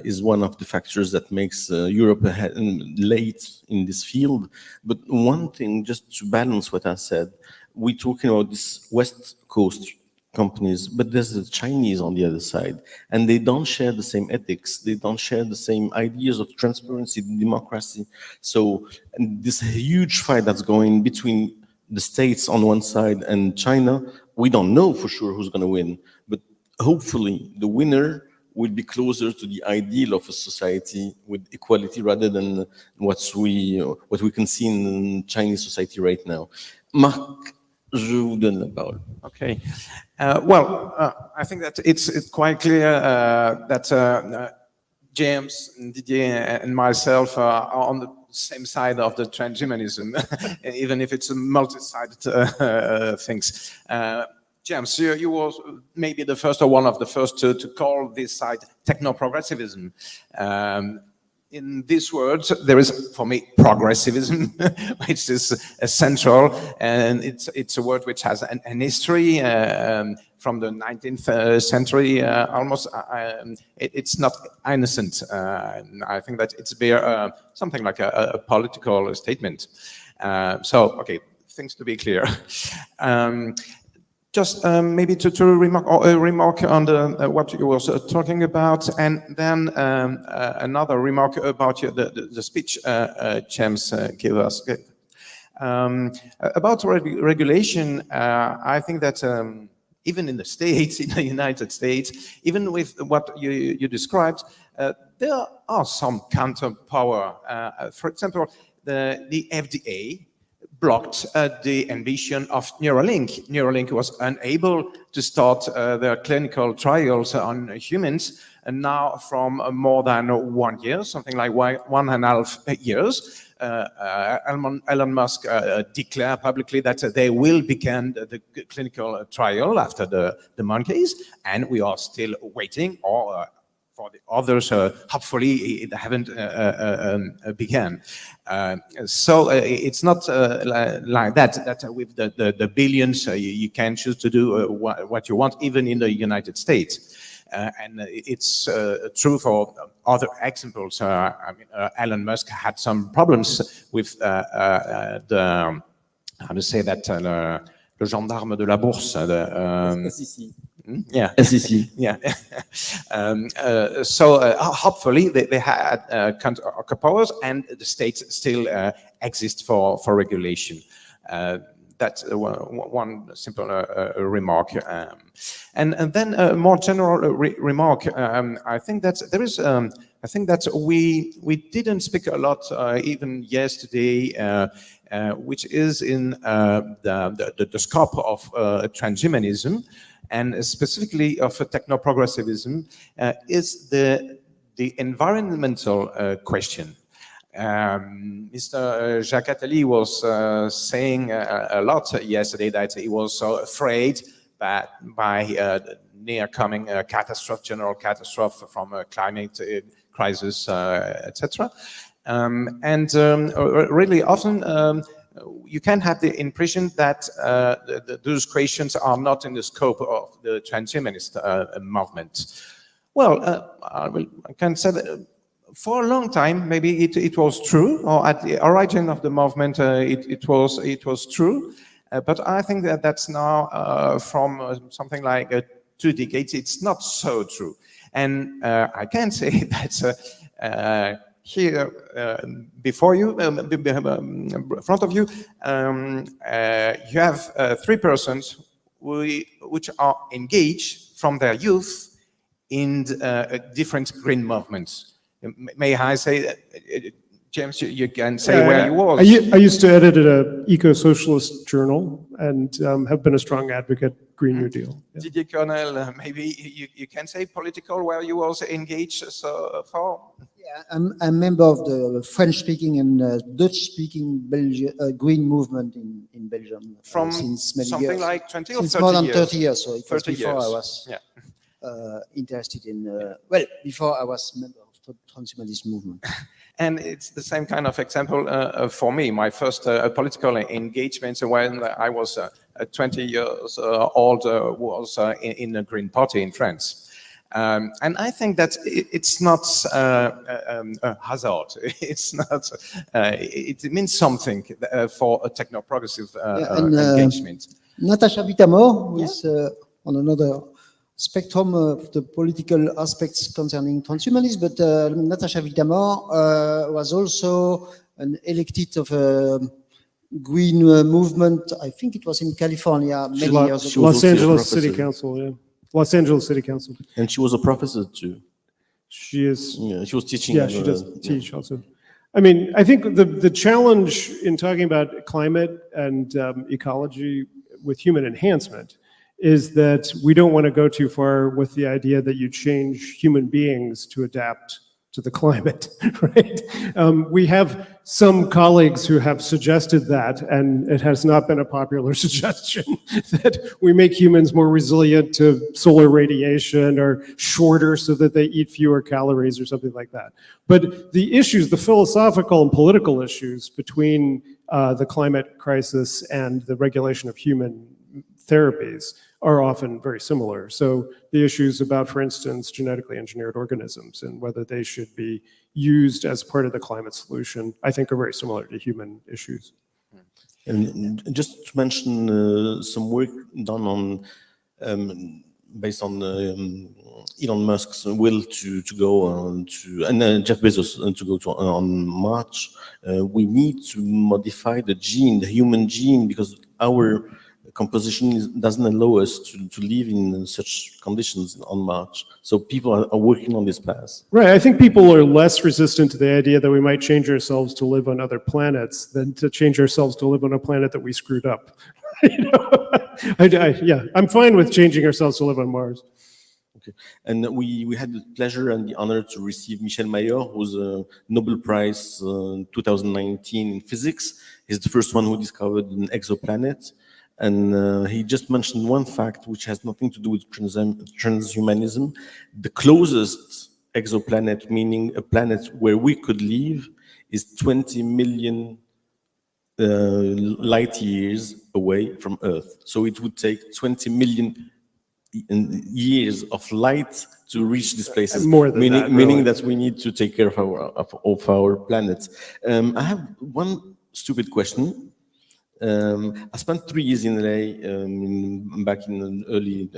is one of the factors that makes Europe late in this field. But one thing, just to balance what I said, we're talking about this West Coast companies, but there's the Chinese on the other side, and they don't share the same ethics. They don't share the same ideas of transparency, democracy. So and this huge fight that's going between the States on one side and China, we don't know for sure who's going to win, but hopefully the winner will be closer to the ideal of a society with equality rather than what we can see in Chinese society right now. Marc, je vous donne la parole. Okay. I think that it's quite clear that James, Didier, and myself are on the same side of the transhumanism, even if it's a multi-sided things. James, you were maybe the first or one of the first to call this side techno-progressivism. In these words, there is, for me, progressivism, which is central, and it's a word which has an history from the 19th century almost. It's not innocent. I think that it's something like a political statement. Okay, things to be clear. Just maybe to remark on what you were talking about, and then another remark about the speech James gave us. About regulation, I think that even in the States, in the United States, even with what you described, there are some counterpower. For example, the FDA blocked the ambition of Neuralink. Neuralink was unable to start their clinical trials on humans, and now from more than 1 year, something like 1.5 years, Elon Musk declared publicly that they will begin the clinical trial after the monkeys, and we are still waiting, or for the others, hopefully it haven't begun. So it's not like that with the billions you can choose to do what you want, even in the United States. And it's true for other examples. I mean, Elon Musk had some problems with the, how to say that, le gendarme de la bourse. Yeah. SEC. Yeah. Hopefully they had counterpowers, and the states still exist for regulation. That's one simple remark. And then a more general remark. I think that there is. I think that we didn't speak a lot even yesterday, which is in the scope of transhumanism, and specifically of techno-progressivism, is the environmental question. Mr. Jacques Attali was saying a lot yesterday that he was so afraid that by near coming general catastrophe from a climate crisis, etc. Really often you can have the impression that those questions are not in the scope of the transhumanist movement. Well, I can say that for a long time, maybe it was true, or at the origin of the movement, it was true. But I think that that's now from something like 2 decades, it's not so true. And I can say that here before you, in front of you, you have 3 persons which are engaged from their youth in different green movements. May I say that, James, you can say where you was. I used to edit at an eco-socialist journal and have been a strong advocate Green New Deal. Yeah. Didier Cornell, maybe you can say political where you was engaged so far? Yeah, I'm a member of the French-speaking and Dutch-speaking green movement in Belgium From since many something years. like 20 or since 30 more than years? 30 years, so it was 30 before years. I was interested in, before I was member of the transhumanist movement. And it's the same kind of example for me. My first political engagement when I was 20 years old was in the Green Party in France. And I think that it's not a hazard. It's not. It means something for a techno-progressive engagement. Natasha Vitamor, who is on another spectrum of the political aspects concerning transhumanism, but Natasha Vitamer was also an elected of a green movement. I think it was in California many years ago. Los also a Angeles City professor. Council, yeah. Los Angeles City Council. And she was a professor too. She is. Yeah, she was teaching. Yeah, she does teach also. I mean, I think the challenge in talking about climate and ecology with human enhancement is that we don't want to go too far with the idea that you change human beings to adapt to the climate, right? We have some colleagues who have suggested that, and it has not been a popular suggestion, that we make humans more resilient to solar radiation or shorter so that they eat fewer calories or something like that. But the issues, the philosophical and political issues between the climate crisis and the regulation of human therapies are often very similar. So the issues about, for instance, genetically engineered organisms and whether they should be used as part of the climate solution, I think are very similar to human issues. And just to mention some work done on, based on Elon Musk's will to go on to, and Jeff Bezos to go to on Mars, we need to modify the gene, the human gene, because our composition doesn't allow us to live in such conditions on Mars. So people are working on this path. Right, I think people are less resistant to the idea that we might change ourselves to live on other planets than to change ourselves to live on a planet that we screwed up. You know? Yeah, I'm fine with changing ourselves to live on Mars. Okay. And we had the pleasure and the honor to receive Michel Mayor, who's a Nobel Prize 2019 in physics. He's the first one who discovered an exoplanet. And he just mentioned one fact which has nothing to do with transhumanism. The closest exoplanet, meaning a planet where we could live, is 20 million light years away from Earth. So it would take 20 million years of light to reach these places. More than that, really. Meaning that we need to take care of our planet. I have one stupid question. I spent 3 years in LA back in the early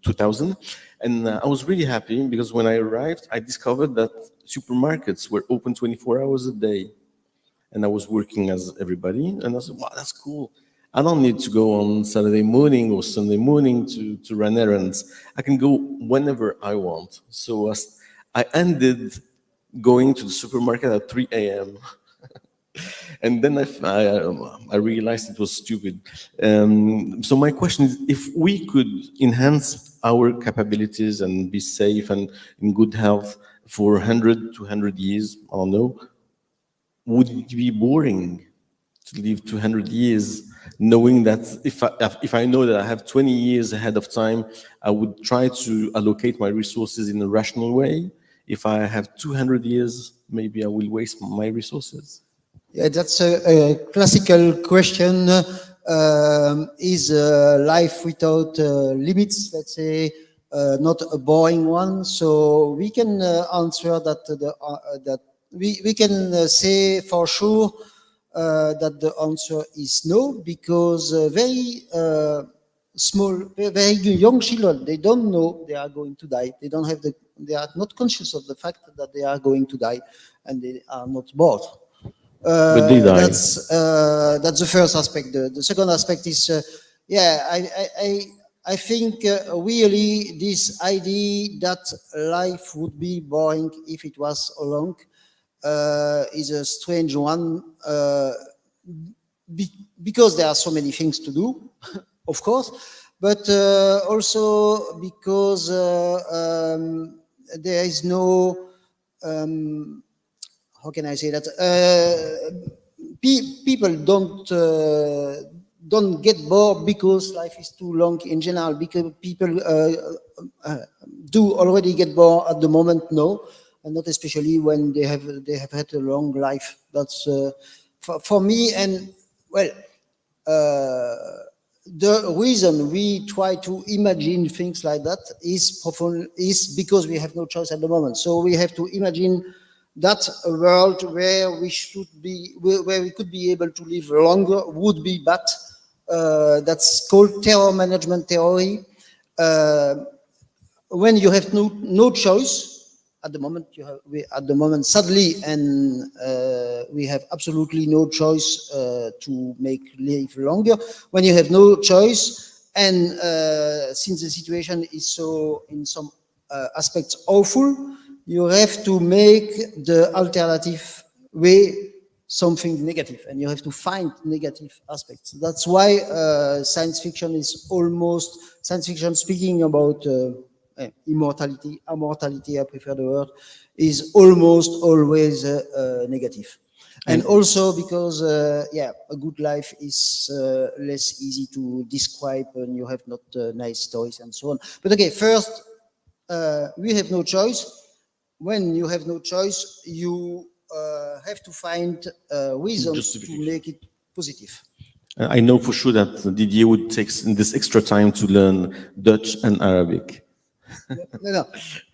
2000, and I was really happy because when I arrived, I discovered that supermarkets were open 24 hours a day. And I was working as everybody, and I said, wow, that's cool. I don't need to go on Saturday morning or Sunday morning to run errands. I can go whenever I want. So I ended going to the supermarket at 3 a.m. And then I realized it was stupid. So my question is, if we could enhance our capabilities and be safe and in good health for 100, 200 years, I don't know, would it be boring to live 200 years knowing that if I know that I have 20 years ahead of time, I would try to allocate my resources in a rational way? If I have 200 years, maybe I will waste my resources. Yeah, that's a classical question. Is life without limits, let's say, not a boring one? So we can answer that that we can say for sure that the answer is no, because very small, very young children, they don't know they are going to die. They don't have they are not conscious of the fact that they are going to die, and they are not bored. But they die. That's the first aspect. The second aspect is, I think really this idea that life would be boring if it was long is a strange one, because there are so many things to do, of course, but also because there is no how can I say that? People don't get bored because life is too long in general. Because people do already get bored at the moment, no, and not especially when they have had a long life. That's for me. And well, the reason we try to imagine things like that is because we have no choice at the moment. So we have to imagine that a world where we should be, where we could be able to live longer would be bad. That's called terror management theory. when you have no choice, at the moment, sadly, and we have absolutely no choice to live longer. When you have no choice, and since the situation is so, in some aspects, awful, you have to make the alternative way something negative, and you have to find negative aspects. That's why science fiction speaking about immortality, I prefer the word, is almost always negative. And also because, a good life is less easy to describe and you have not nice stories and so on. But okay, first, we have no choice. When you have no choice, you have to find reasons to make it positive. I know for sure that Didier would take this extra time to learn Dutch and Arabic. No.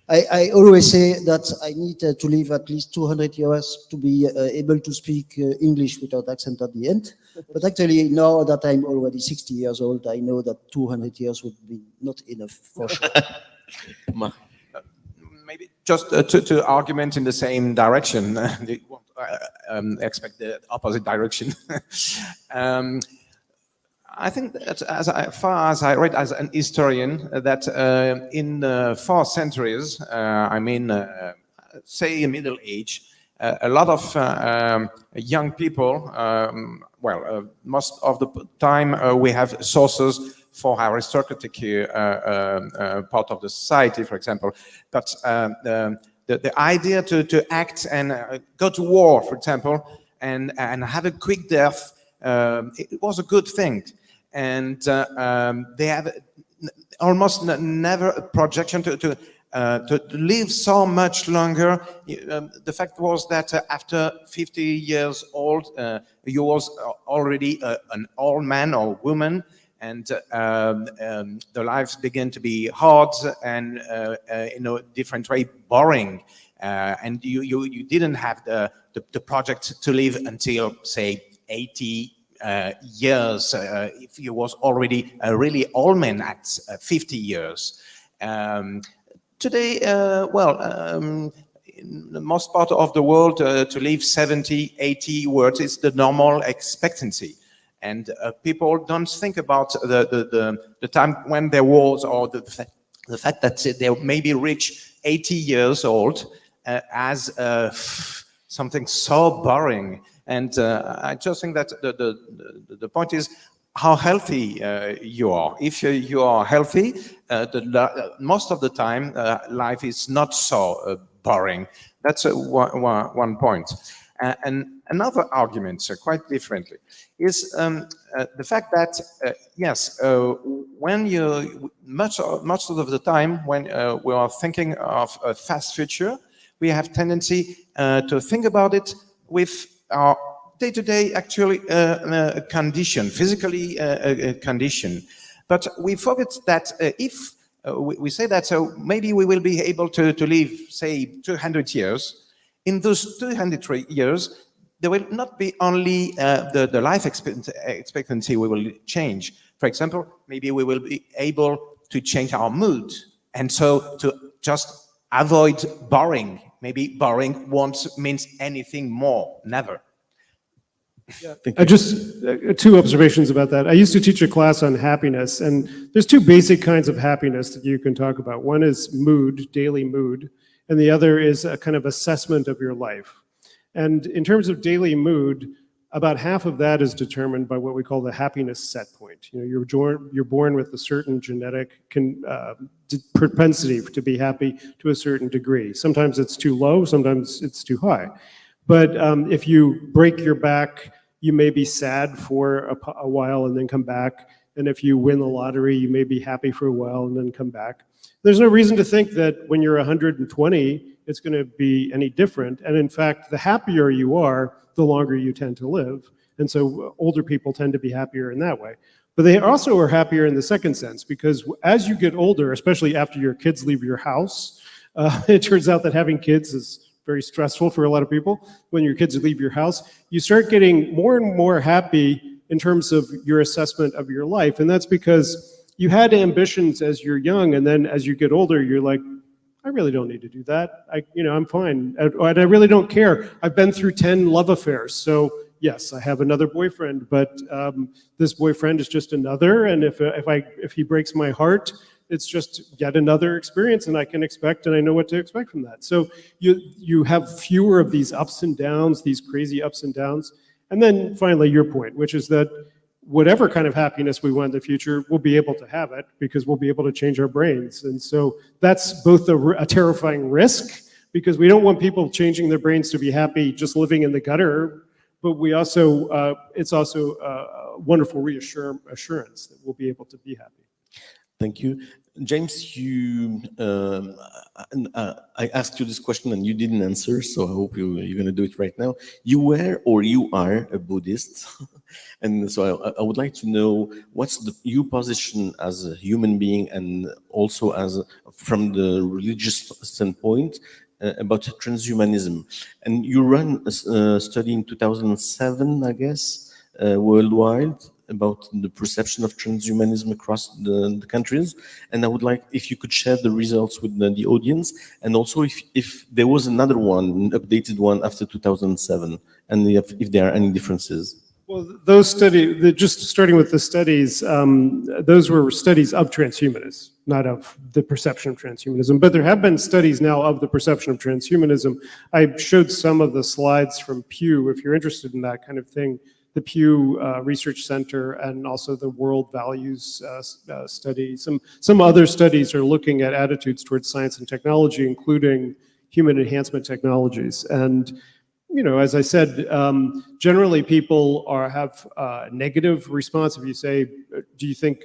I always say that I need to live at least 200 years to be able to speak English without accent at the end. But actually, now that I'm already 60 years old, I know that 200 years would be not enough for sure. Maybe just to argument in the same direction, expect the opposite direction. I think that as far as I read as an historian, that in 4 centuries, say in Middle Age, a lot of young people, most of the time we have sources for aristocratic part of the society, for example, but the idea to act and go to war, for example, and have a quick death, it was a good thing. And they have almost never a projection to live so much longer. The fact was that after 50 years old, you was already an old man or woman, and the lives began to be hard and in a different way boring. And you didn't have the project to live until, say, 80 years, if you was already a really old man at 50 years. Today, in the most part of the world, to live 70, 80 years is the normal expectancy. And people don't think about the time when there was, or the fact that they maybe reach 80 years old as something so boring. And I just think that the point is how healthy you are. If you are healthy, most of the time life is not so boring. That's one point. And another argument, quite differently, is the fact that yes, when you much of the time when we are thinking of a fast future, we have tendency to think about it with our day-to-day actually condition, physically condition. But we forget that if we say that, so maybe we will be able to live, say, 200 years. In those 200 years, there will not be only the life expectancy we will change. For example, maybe we will be able to change our mood. And so to just avoid boring. Maybe boring won't means anything more, never. Yeah, I just, 2 observations about that. I used to teach a class on happiness, and there's 2 basic kinds of happiness that you can talk about. One is mood, daily mood, and the other is a kind of assessment of your life. And in terms of daily mood, about half of that is determined by what we call the happiness set point. You know, you're born with a certain genetic propensity to be happy to a certain degree. Sometimes it's too low, sometimes it's too high. But if you break your back, you may be sad for a while and then come back. And if you win the lottery, you may be happy for a while and then come back. There's no reason to think that when you're 120, it's going to be any different. And in fact, the happier you are, the longer you tend to live. And so older people tend to be happier in that way. But they also are happier in the second sense, because as you get older, especially after your kids leave your house, it turns out that having kids is very stressful for a lot of people. When your kids leave your house, you start getting more and more happy in terms of your assessment of your life. And that's because you had ambitions as you're young, and then as you get older, you're like, I really don't need to do that. I'm fine, and I really don't care. I've been through 10 love affairs, so yes, I have another boyfriend, but this boyfriend is just another, and if he breaks my heart, it's just yet another experience, and I can expect, and I know what to expect from that. So you have fewer of these ups and downs, these crazy ups and downs, and then finally your point, which is that whatever kind of happiness we want in the future, we'll be able to have it because we'll be able to change our brains. And so that's both a terrifying risk, because we don't want people changing their brains to be happy just living in the gutter, but we also, it's also a wonderful assurance that we'll be able to be happy. Thank you. James, I asked you this question and you didn't answer, so I hope you're going to do it right now. You were or you are a Buddhist, and so I would like to know what's your position as a human being and also from the religious standpoint about transhumanism. And you ran a study in 2007, I guess, worldwide, about the perception of transhumanism across the countries, and I would like if you could share the results with the audience, and also if there was another one, an updated one after 2007, and if there are any differences. Well, those studies, just starting with the studies, those were studies of transhumanists, not of the perception of transhumanism, but there have been studies now of the perception of transhumanism. I showed some of the slides from Pew, if you're interested in that kind of thing. The Pew Research Center and also the World Values Study. Some other studies are looking at attitudes towards science and technology, including human enhancement technologies. And as I said, generally people have a negative response. If you say, do you think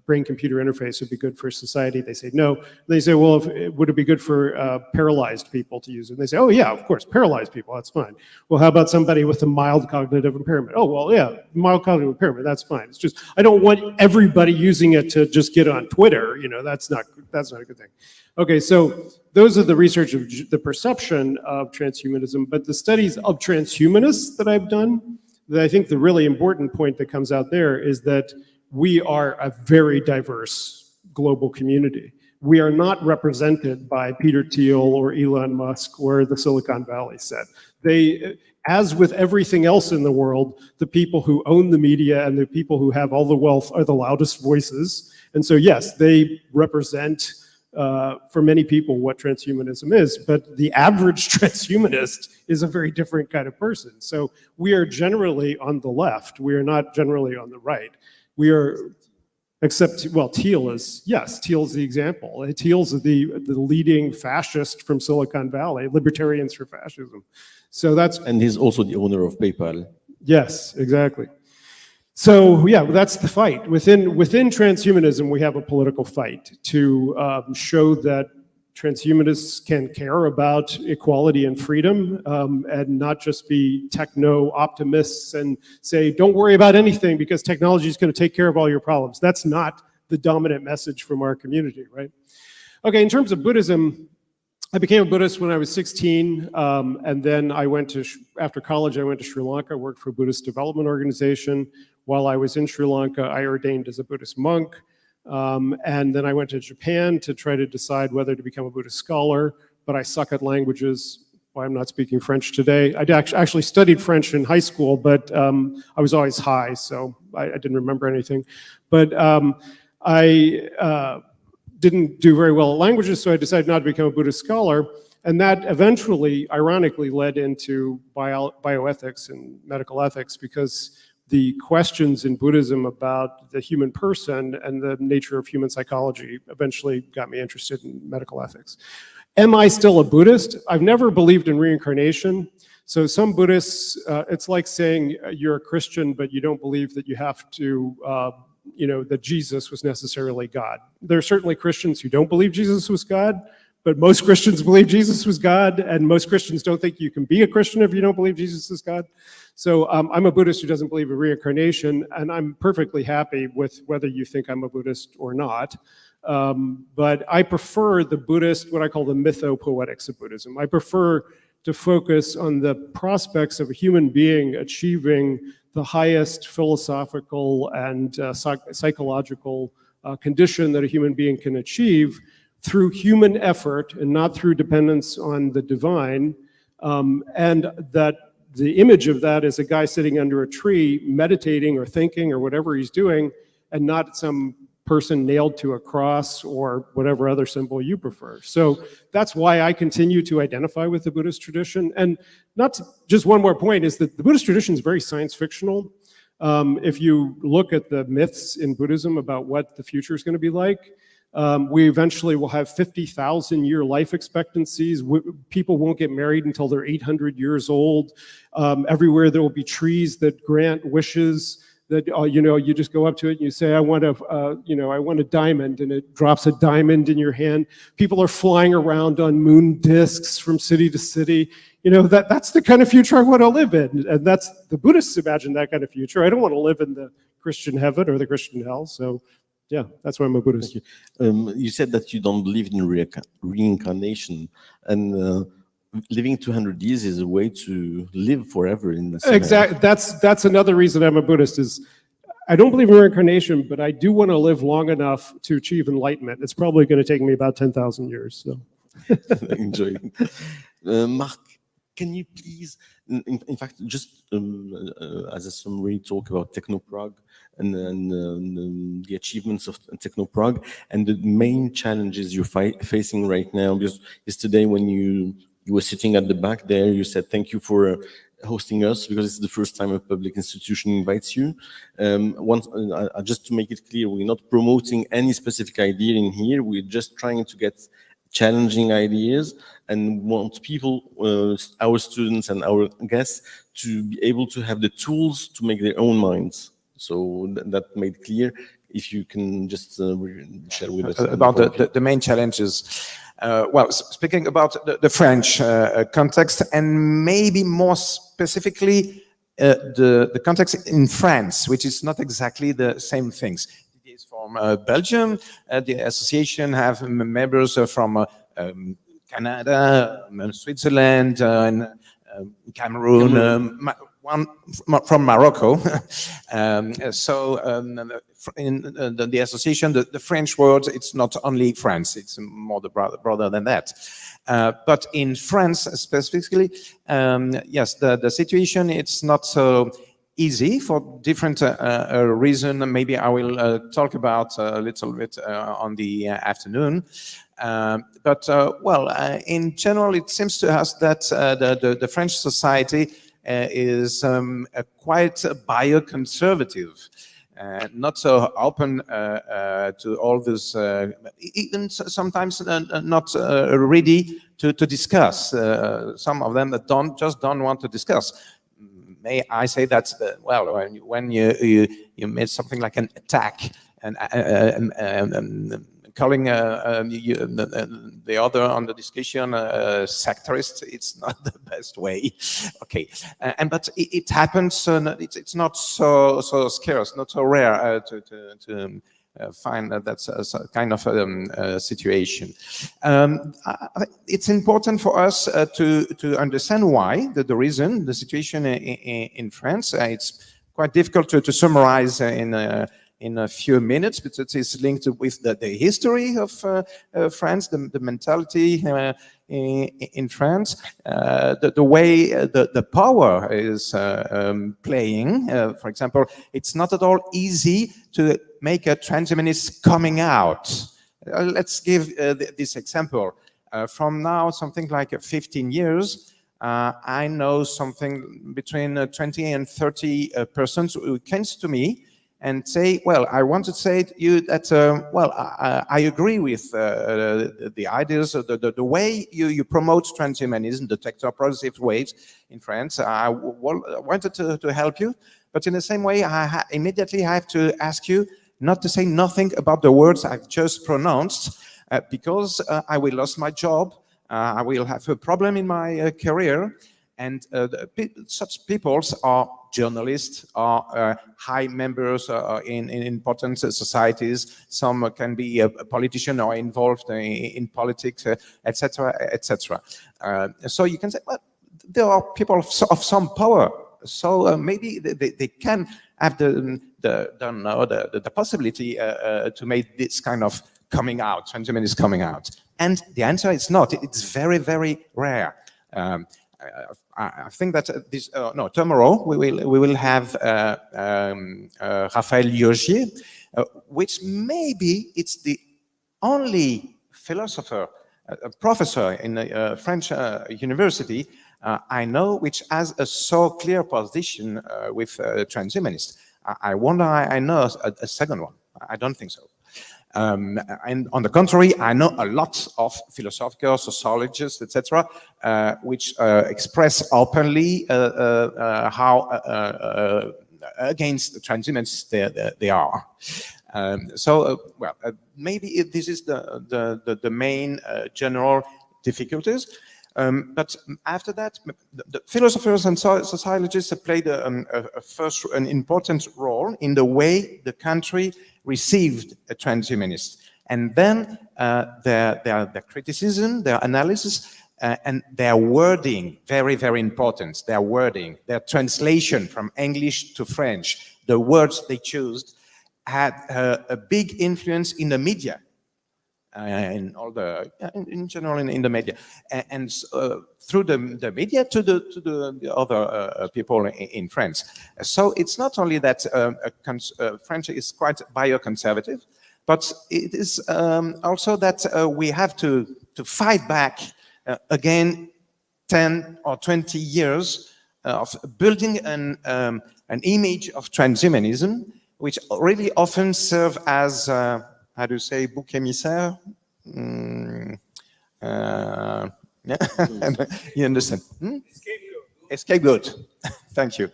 brain-computer interface would be good for society? They say no. They say, well, would it be good for paralyzed people to use it? And they say, oh yeah, of course, paralyzed people, that's fine. Well, how about somebody with a mild cognitive impairment? Oh, well, yeah, mild cognitive impairment, that's fine. It's just, I don't want everybody using it to just get on Twitter, that's not a good thing. Okay, so those are the research of the perception of transhumanism, but the studies of transhumanists that I've done, that I think the really important point that comes out there is that we are a very diverse global community. We are not represented by Peter Thiel or Elon Musk or the Silicon Valley set. They, as with everything else in the world, the people who own the media and the people who have all the wealth are the loudest voices. And so yes, they represent for many people what transhumanism is, but the average transhumanist is a very different kind of person. So we are generally on the left. We are not generally on the right. We are, except, well, Thiel is the example. Thiel's the leading fascist from Silicon Valley, libertarians for fascism. So that's... And he's also the owner of PayPal. Yes, exactly. So yeah, that's the fight. Within transhumanism, we have a political fight to show that transhumanists can care about equality and freedom and not just be techno-optimists and say, don't worry about anything because technology is going to take care of all your problems. That's not the dominant message from our community, right? Okay, in terms of Buddhism, I became a Buddhist when I was 16, and then after college, I went to Sri Lanka, worked for a Buddhist development organization. While I was in Sri Lanka, I ordained as a Buddhist monk, and then I went to Japan to try to decide whether to become a Buddhist scholar, but I suck at languages. Why I'm not speaking French today. I actually studied French in high school, but I was always high, so I didn't remember anything. But I didn't do very well at languages, so I decided not to become a Buddhist scholar, and that eventually, ironically, led into bioethics and medical ethics, because the questions in Buddhism about the human person and the nature of human psychology eventually got me interested in medical ethics. Am I still a Buddhist? I've never believed in reincarnation. So some Buddhists, it's like saying you're a Christian, but you don't believe that you have to, that Jesus was necessarily God. There are certainly Christians who don't believe Jesus was God, but most Christians believe Jesus was God, and most Christians don't think you can be a Christian if you don't believe Jesus is God. So I'm a Buddhist who doesn't believe in reincarnation, and I'm perfectly happy with whether you think I'm a Buddhist or not. But I prefer the Buddhist, what I call the mythopoetics of Buddhism. I prefer to focus on the prospects of a human being achieving the highest philosophical and psychological condition that a human being can achieve through human effort and not through dependence on the divine, and that the image of that is a guy sitting under a tree meditating or thinking or whatever he's doing, and not some person nailed to a cross or whatever other symbol you prefer. So that's why I continue to identify with the Buddhist tradition. And just one more point is that the Buddhist tradition is very science fictional. If you look at the myths in Buddhism about what the future is going to be like, we eventually will have 50,000-year life expectancies. People won't get married until they're 800 years old. Everywhere there will be trees that grant wishes. That you just go up to it and you say, I want a diamond, and it drops a diamond in your hand. People are flying around on moon discs from city to city. That's the kind of future I want to live in, and that's the Buddhists imagine that kind of future. I don't want to live in the Christian heaven or the Christian hell. So, yeah, that's why I'm a Buddhist. You said that you don't believe in reincarnation, and living 200 years is a way to live forever in the Semaine. Exactly. That's another reason I'm a Buddhist. Is I don't believe in reincarnation, but I do want to live long enough to achieve enlightenment. It's probably going to take me about 10,000 years. So, enjoy. Mark, can you please, in fact, just as a summary, talk about Technoprog and the achievements of Technoprog and the main challenges you're facing right now? Because yesterday when you were sitting at the back there, you said thank you for hosting us, because it's the first time a public institution invites you. Just to make it clear, we're not promoting any specific idea in here. We're just trying to get challenging ideas and want people, our students and our guests, to be able to have the tools to make their own minds. So that made clear. If you can just share with us about the main challenges. Well, speaking about the French context, and maybe more specifically the context in France, which is not exactly the same things. It is from Belgium. The association have members from Canada, Switzerland, and Cameroon. One from Morocco. In the association, the French word, it's not only France, it's more broader than that. But in France specifically, yes, the situation, it's not so easy for different reasons. Maybe I will talk about a little bit on the afternoon. In general, it seems to us that the French society is quite bioconservative, not so open to all this, even sometimes not ready to discuss. Some of them that don't want to discuss. May I say that, when you made something like an attack and calling the other on the discussion sectarist, it's not the best way. Okay, but it happens. It's not so scarce, not so rare to find that's a kind of situation. It's important for us to understand why the reason, the situation in France. It's quite difficult to summarize in a few minutes, but it is linked with the history of France, the mentality in France, the way the power is playing. For example, it's not at all easy to make a transhumanist coming out. Let's give this example. From now, something like 15 years, I know something between 20 and 30 persons who comes to me and say, well, I want to say to you that, I agree with the ideas, the way you promote transhumanism, the techno-progressive ways in France. I wanted to help you, but in the same way, I immediately have to ask you not to say nothing about the words I've just pronounced, because I will lose my job, I will have a problem in my career. And such peoples are journalists, are high members in important societies. Some can be a politician or involved in politics, etc., etc. So you can say, well, there are people of some power. So maybe they can have the possibility to make this kind of coming out, transhumanist coming out? And the answer is not. It's very, very rare. I think that tomorrow we will have Raphaël Liogier, which maybe it's the only philosopher, a professor in a French university I know which has a so clear position with transhumanists. I wonder I know a second one. I don't think so. And on the contrary, I know a lot of philosophers, sociologists, etc., which express openly how against the transhumanists they are. Maybe this is the main general difficulties. But after that, the philosophers and sociologists have played an important role in the way the country received a transhumanist. And then their criticism, their analysis, and their wording, very, very important, their wording, their translation from English to French, the words they chose, had a big influence in the media. In general in the media, and through the media to the other people in France. So it's not only that French is quite bioconservative, but it is also that we have to fight back again 10 or 20 years of building an image of transhumanism, which really often serve as how do you say, bouc émissaire? You understand? Scapegoat. Thank you.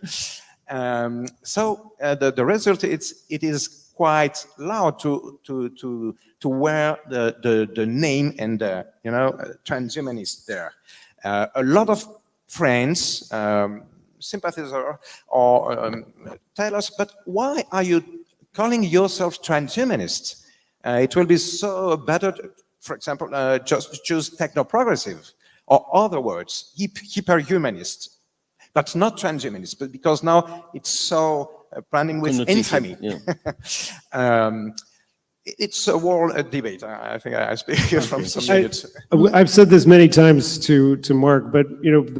So the result it is quite loud to wear the name and transhumanist there. A lot of friends, sympathizers, or tell us, but why are you calling yourself transhumanist? It will be so better, for example, just choose techno-progressive, or other words, hyper-humanist, but not transhumanist, but because now it's so branding with infamy. Yeah. It's a world debate. I think I speak from some minutes. I've said this many times to Mark, but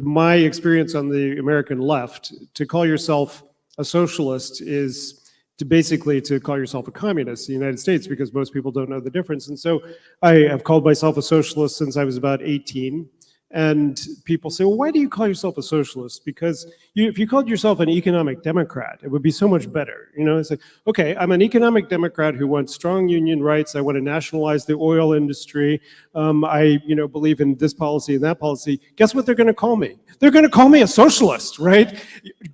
my experience on the American left, to call yourself a socialist is to call yourself a communist in the United States, because most people don't know the difference. And so I have called myself a socialist since I was about 18. And people say, well, why do you call yourself a socialist? Because if you called yourself an economic democrat, it would be so much better. It's like, okay, I'm an economic democrat who wants strong union rights. I want to nationalize the oil industry. I believe in this policy and that policy. Guess what they're going to call me? They're going to call me a socialist, right?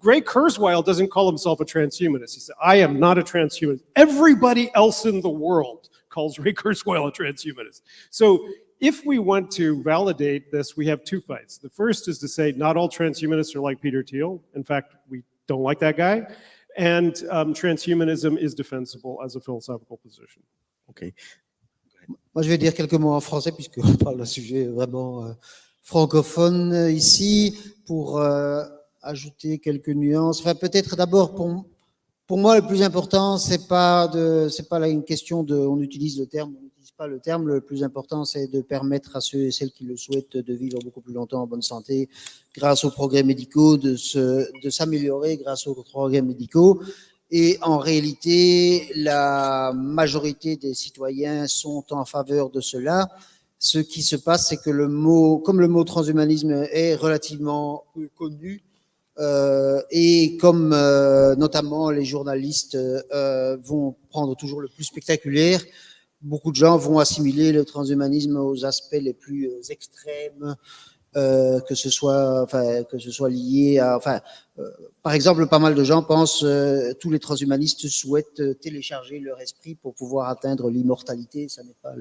Ray Kurzweil doesn't call himself a transhumanist. He said, I am not a transhumanist. Everybody else in the world calls Ray Kurzweil a transhumanist. So if we want to validate this, we have two fights. The first is to say not all transhumanists are like Peter Thiel. In fact, we don't like that guy. And transhumanism is defensible as a philosophical position. Okay. Moi, je vais dire quelques mots en français puisqu'on parle d'un sujet vraiment francophone ici, pour ajouter quelques nuances. Enfin, peut-être d'abord pour moi le plus important, c'est pas là une question de on utilise le terme. Pas le terme, le plus important c'est de permettre à ceux et celles qui le souhaitent de vivre beaucoup plus longtemps en bonne santé grâce aux progrès médicaux, de s'améliorer grâce aux progrès médicaux. Et en réalité, la majorité des citoyens sont en faveur de cela. Ce qui se passe, c'est que comme le mot transhumanisme est relativement peu connu, et comme notamment les journalistes vont prendre toujours le plus spectaculaire, beaucoup de gens vont assimiler le transhumanisme aux aspects les plus extrêmes, que ce soit lié à... par exemple, pas mal de gens pensent, tous les transhumanistes souhaitent télécharger leur esprit pour pouvoir atteindre l'immortalité. Ça n'est pas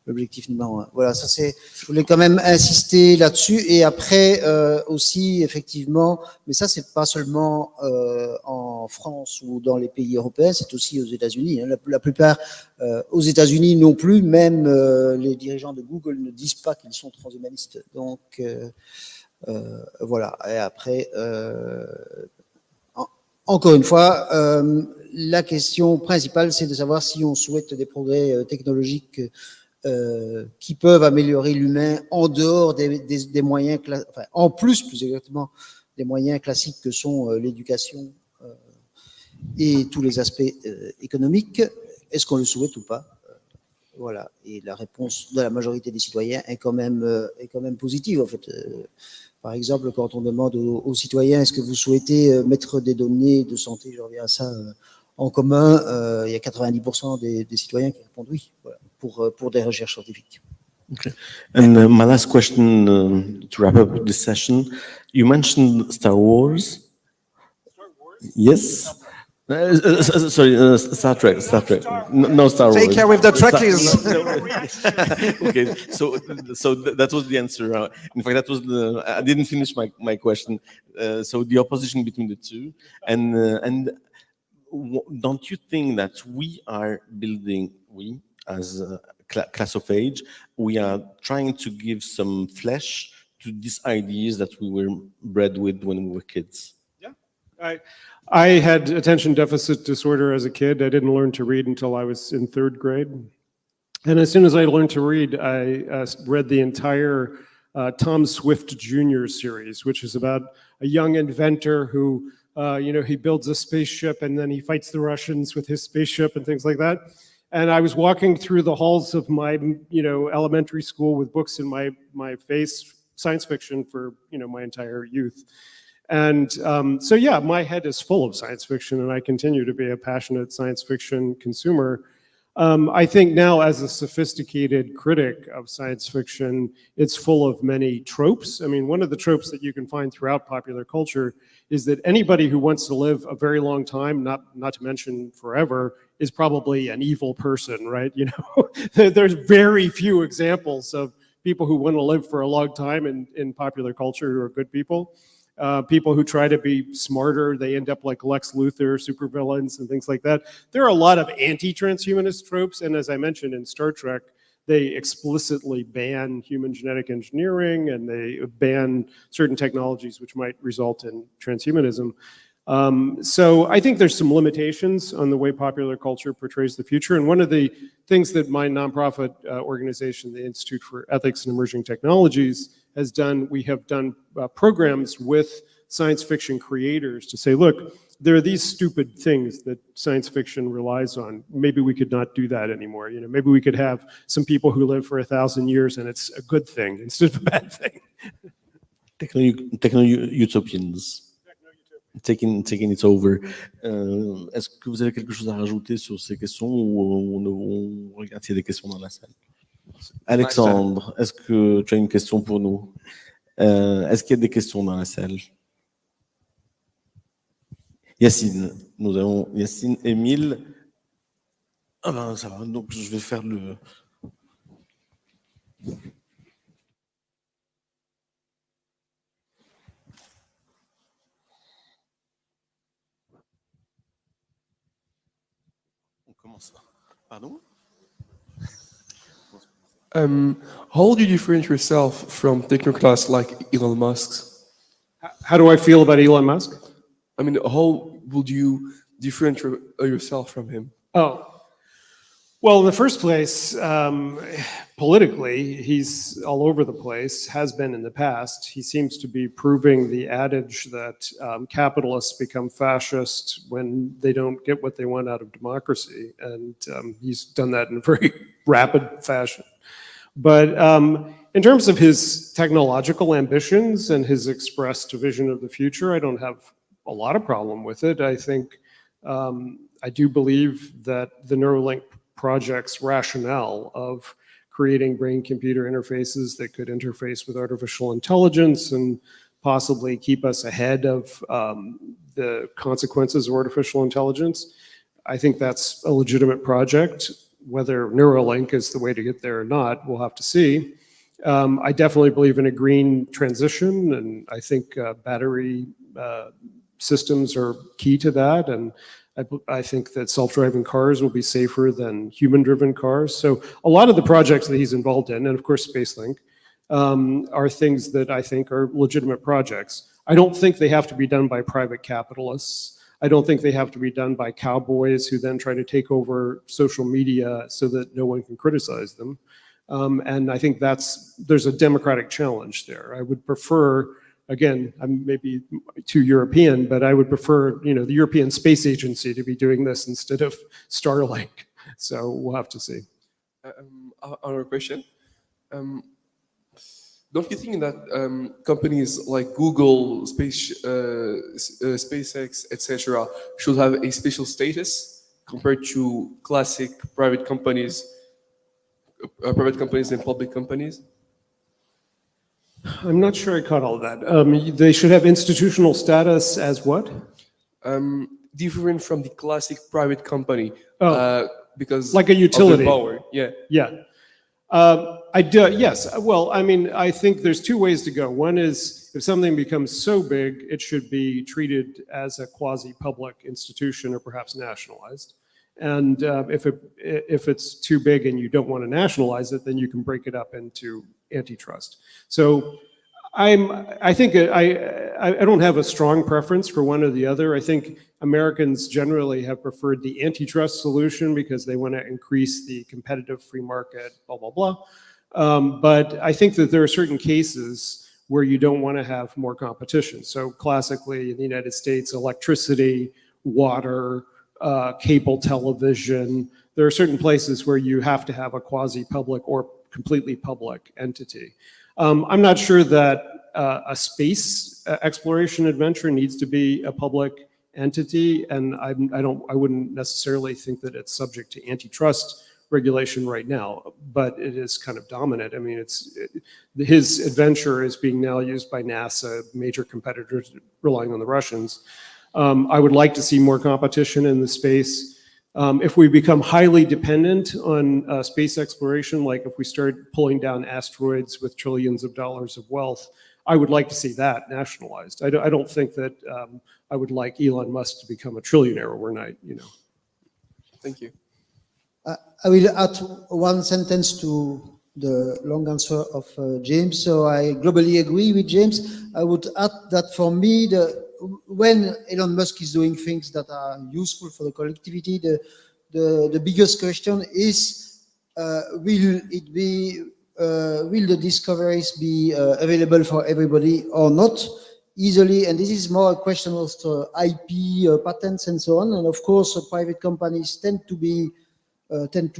l'objectif numéro 1. Voilà, je voulais quand même insister là-dessus. Et après, aussi, effectivement, mais ça, c'est pas seulement en France ou dans les pays européens, c'est aussi aux États-Unis. Hein. La plupart, aux États-Unis non plus, même les dirigeants de Google ne disent pas qu'ils sont transhumanistes. Donc, voilà. Et après, encore une fois, la question principale, c'est de savoir si on souhaite des progrès technologiques qui peuvent améliorer l'humain en dehors des moyens, enfin, en plus exactement, des moyens classiques que sont l'éducation et tous les aspects économiques. Est-ce qu'on le souhaite ou pas? Voilà. Et la réponse de la majorité des citoyens est quand même positive, en fait. Par exemple, quand on demande aux citoyens, est-ce que vous souhaitez mettre des données de santé, je reviens à ça, en commun, il y a 90% des citoyens qui répondent oui, voilà, pour des recherches scientifiques. Okay. And my last question to wrap up this session, you mentioned Star Wars. Star Wars? Yes. Sorry, Star Trek. No Star Wars. Take care with the Trekkies. Okay, so that was the answer. In fact, that was I didn't finish my question. So the opposition between the two, and don't you think that we are building, we as a class of age, we are trying to give some flesh to these ideas that we were bred with when we were kids? Yeah, I had attention deficit disorder as a kid. I didn't learn to read until I was in 3rd grade. And as soon as I learned to read, I read the entire Tom Swift Jr. series, which is about a young inventor who, he builds a spaceship and then he fights the Russians with his spaceship and things like that. And I was walking through the halls of my, elementary school with books in my face, science fiction for, my entire youth. And so, yeah, my head is full of science fiction, and I continue to be a passionate science fiction consumer. I think now, as a sophisticated critic of science fiction, it's full of many tropes. I mean, one of the tropes that you can find throughout popular culture is that anybody who wants to live a very long time, not to mention forever, is probably an evil person, right? There's very few examples of people who want to live for a long time in popular culture who are good people. People who try to be smarter, they end up like Lex Luthor, supervillains, and things like that. There are a lot of anti-transhumanist tropes, and as I mentioned in Star Trek, they explicitly ban human genetic engineering, and they ban certain technologies which might result in transhumanism. So I think there's some limitations on the way popular culture portrays the future, and one of the things that my nonprofit organization, the Institute for Ethics and Emerging Technologies, has done, we have done programs with science fiction creators to say, look, there are these stupid things that science fiction relies on. Maybe we could not do that anymore. Maybe we could have some people who live for 1,000 years and it's a good thing instead of a bad thing. Techno-utopians. Taking it over. Est-ce que vous avez quelque chose à rajouter sur ces questions ou on regarde s'il y a des questions dans la salle? Alexandre, est-ce que tu as une question pour nous? Est-ce qu'il y a des questions dans la salle? Yacine, nous avons Yacine, Émile. Ah ben ça va, donc je vais faire le... On commence. Pardon? How do you differentiate yourself from technocrats like Elon Musk? How do I feel about Elon Musk? I mean, how would you differentiate yourself from him? Oh, well, in the first place, politically, he's all over the place, has been in the past. He seems to be proving the adage that capitalists become fascist when they don't get what they want out of democracy. And he's done that in a very rapid fashion. But in terms of his technological ambitions and his expressed vision of the future, I don't have a lot of problem with it. I think I do believe that the Neuralink project's rationale of creating brain-computer interfaces that could interface with artificial intelligence and possibly keep us ahead of the consequences of artificial intelligence, I think that's a legitimate project. Whether Neuralink is the way to get there or not, we'll have to see. I definitely believe in a green transition, and I think battery systems are key to that. And I think that self-driving cars will be safer than human-driven cars. So a lot of the projects that he's involved in, and of course SpaceLink, are things that I think are legitimate projects. I don't think they have to be done by private capitalists. I don't think they have to be done by cowboys who then try to take over social media so that no one can criticize them. And I think there's a democratic challenge there. I would prefer, again, I'm maybe too European, but I would prefer, the European Space Agency to be doing this instead of Starlink. So we'll have to see. Another question. Don't you think that companies like Google, SpaceX, etc., should have a special status compared to classic private companies and public companies? I'm not sure I caught all of that. They should have institutional status as what? Different from the classic private company. Because like a utility. Of the power. Yeah. Yeah. Yes. Well, I mean, I think there's two ways to go. One is if something becomes so big, it should be treated as a quasi-public institution or perhaps nationalized. And if it's too big and you don't want to nationalize it, then you can break it up into antitrust. So I don't have a strong preference for one or the other. I think Americans generally have preferred the antitrust solution because they want to increase the competitive free market, blah, blah, blah. But I think that there are certain cases where you don't want to have more competition. So classically in the United States, electricity, water, cable television, there are certain places where you have to have a quasi-public or completely public entity. I'm not sure that a space exploration adventure needs to be a public entity, and I wouldn't necessarily think that it's subject to antitrust regulation right now, but it is kind of dominant. I mean, his adventure is being now used by NASA, major competitors relying on the Russians. I would like to see more competition in the space. If we become highly dependent on space exploration, like if we start pulling down asteroids with trillions of dollars of wealth, I would like to see that nationalized. I don't think that I would like Elon Musk to become a trillionaire overnight, Thank you. I will add one sentence to the long answer of James. So I globally agree with James. I would add that for me, when Elon Musk is doing things that are useful for the collectivity, the biggest question is, will the discoveries be available for everybody or not easily? And this is more a question of IP, patents, and so on. And of course, private companies tend to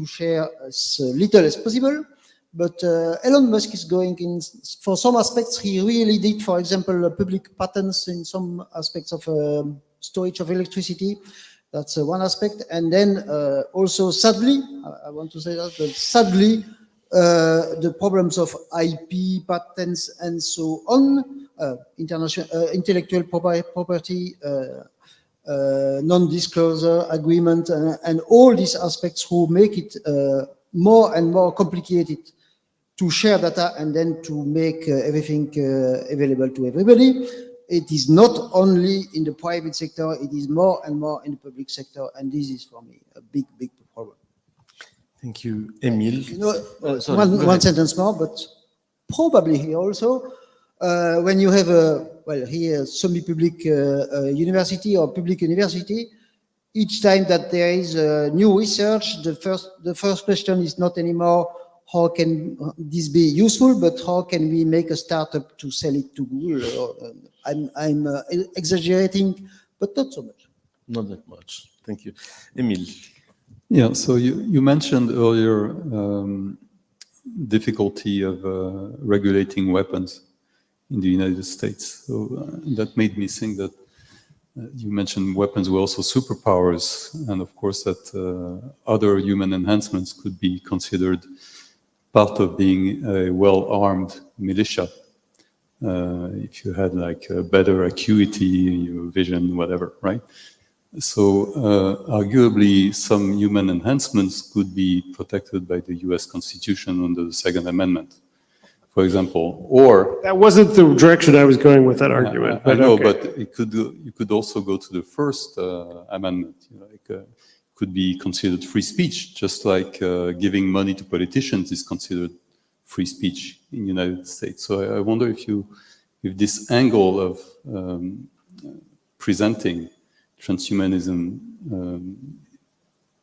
share as little as possible. But Elon Musk is going in, for some aspects, he really did, for example, public patents in some aspects of storage of electricity. That's one aspect. And then also, sadly, I want to say that, but sadly, the problems of IP, patents, and so on, intellectual property, non-disclosure agreement, and all these aspects who make it more and more complicated to share data and then to make everything available to everybody. It is not only in the private sector, it is more and more in the public sector, and this is for me a big, big problem. Thank you, Emile. One sentence more, but probably here also, when you have a semi-public university or public university, each time that there is new research, the first question is not anymore how can this be useful, but how can we make a startup to sell it to Google? I'm exaggerating, but not so much. Not that much. Thank you, Emile. Yeah. So you mentioned earlier difficulty of regulating weapons in the United States. So that made me think that you mentioned weapons were also superpowers, and of course that other human enhancements could be considered part of being a well-armed militia. If you had like a better acuity, your vision, whatever, right? So arguably some human enhancements could be protected by the US Constitution under the Second Amendment, for example, or... That wasn't the direction I was going with that argument. I know, okay. but you could also go to the First Amendment. Could be considered free speech, just like giving money to politicians is considered free speech in the United States. So I wonder if this angle of presenting transhumanism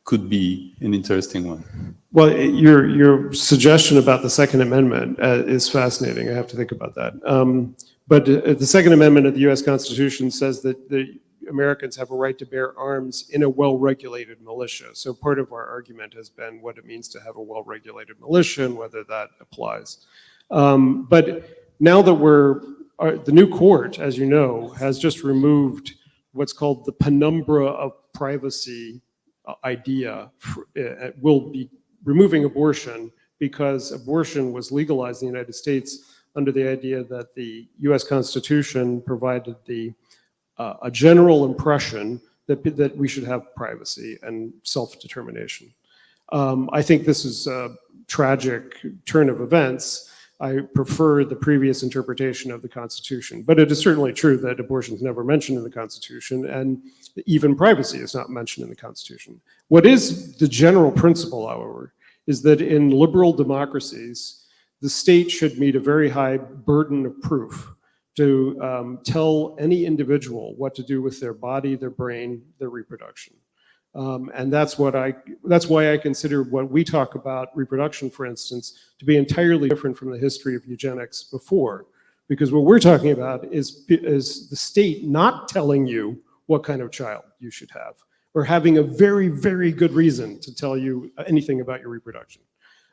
could be an interesting one. Well, your suggestion about the Second Amendment is fascinating. I have to think about that. But the Second Amendment of the U.S. Constitution says that the Americans have a right to bear arms in a well-regulated militia. So part of our argument has been what it means to have a well-regulated militia and whether that applies. But now that the new court, as you know, has just removed what's called the penumbra of privacy idea, will be removing abortion because abortion was legalized in the United States under the idea that the US Constitution provided a general impression that we should have privacy and self-determination. I think this is a tragic turn of events. I prefer the previous interpretation of the Constitution, but it is certainly true that abortion is never mentioned in the Constitution, and even privacy is not mentioned in the Constitution. What is the general principle, however, is that in liberal democracies, the state should meet a very high burden of proof to tell any individual what to do with their body, their brain, their reproduction. And that's why I consider what we talk about reproduction, for instance, to be entirely different from the history of eugenics before. Because what we're talking about is the state not telling you what kind of child you should have, or having a very, very good reason to tell you anything about your reproduction.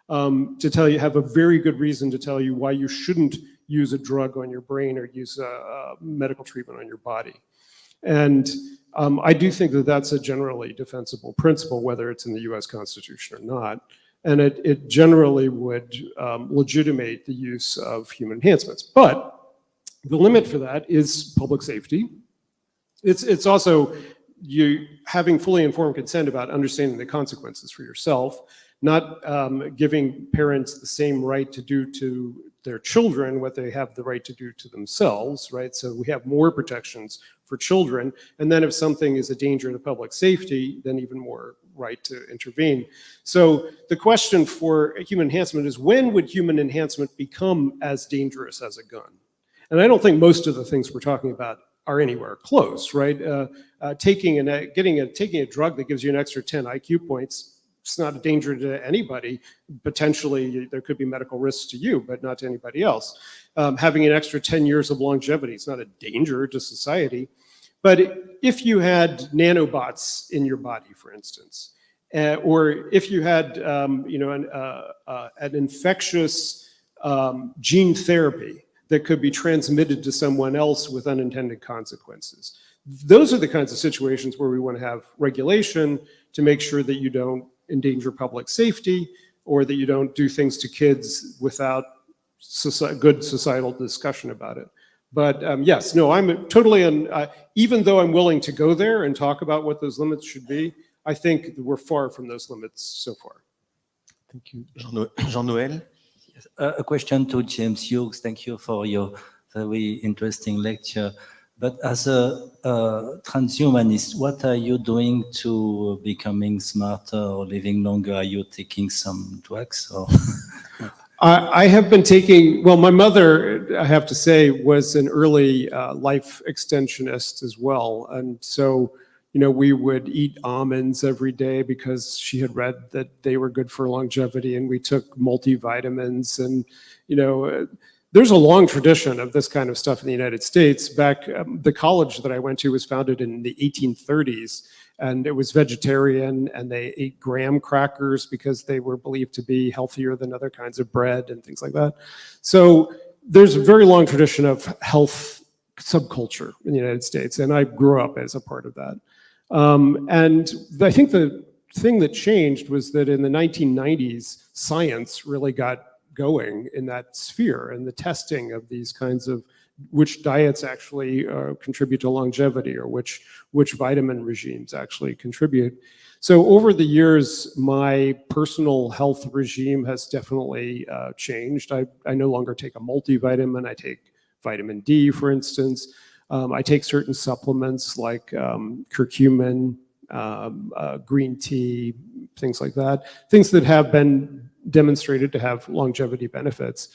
Have a very good reason to tell you why you shouldn't use a drug on your brain or use a medical treatment on your body. And I do think that that's a generally defensible principle, whether it's in the US Constitution or not. And it generally would legitimate the use of human enhancements. But the limit for that is public safety. It's also you having fully informed consent about understanding the consequences for yourself, not giving parents the same right to do to their children what they have the right to do to themselves, right? So we have more protections for children. And then if something is a danger to public safety, then even more right to intervene. So the question for human enhancement is, when would human enhancement become as dangerous as a gun? And I don't think most of the things we're talking about are anywhere close, right? Taking a drug that gives you an extra 10 IQ points, it's not a danger to anybody. Potentially, there could be medical risks to you, but not to anybody else. Having an extra 10 years of longevity, it's not a danger to society. But if you had nanobots in your body, for instance, or if you had an infectious gene therapy that could be transmitted to someone else with unintended consequences, those are the kinds of situations where we want to have regulation to make sure that you don't endanger public safety, or that you don't do things to kids without good societal discussion about it. But yes, no, I'm totally, even though I'm willing to go there and talk about what those limits should be, I think we're far from those limits so far. Thank you. Jean-Noël? Yes. A question to James Hughes. Thank you for your very interesting lecture. But as a transhumanist, what are you doing to becoming smarter or living longer? Are you taking some drugs? Or? I have been taking, well, my mother, I have to say, was an early life extensionist as well. And so, we would eat almonds every day because she had read that they were good for longevity, and we took multivitamins, and, there's a long tradition of this kind of stuff in the United States. Back, the college that I went to was founded in the 1830s, and it was vegetarian, and they ate graham crackers because they were believed to be healthier than other kinds of bread and things like that. So there's a very long tradition of health subculture in the United States, and I grew up as a part of that. And I think the thing that changed was that in the 1990s, science really got going in that sphere, and the testing of these kinds of which diets actually contribute to longevity, or which vitamin regimes actually contribute. So over the years, my personal health regime has definitely changed. I no longer take a multivitamin. I take vitamin D, for instance. I take certain supplements like curcumin, green tea, things like that, things that have been demonstrated to have longevity benefits.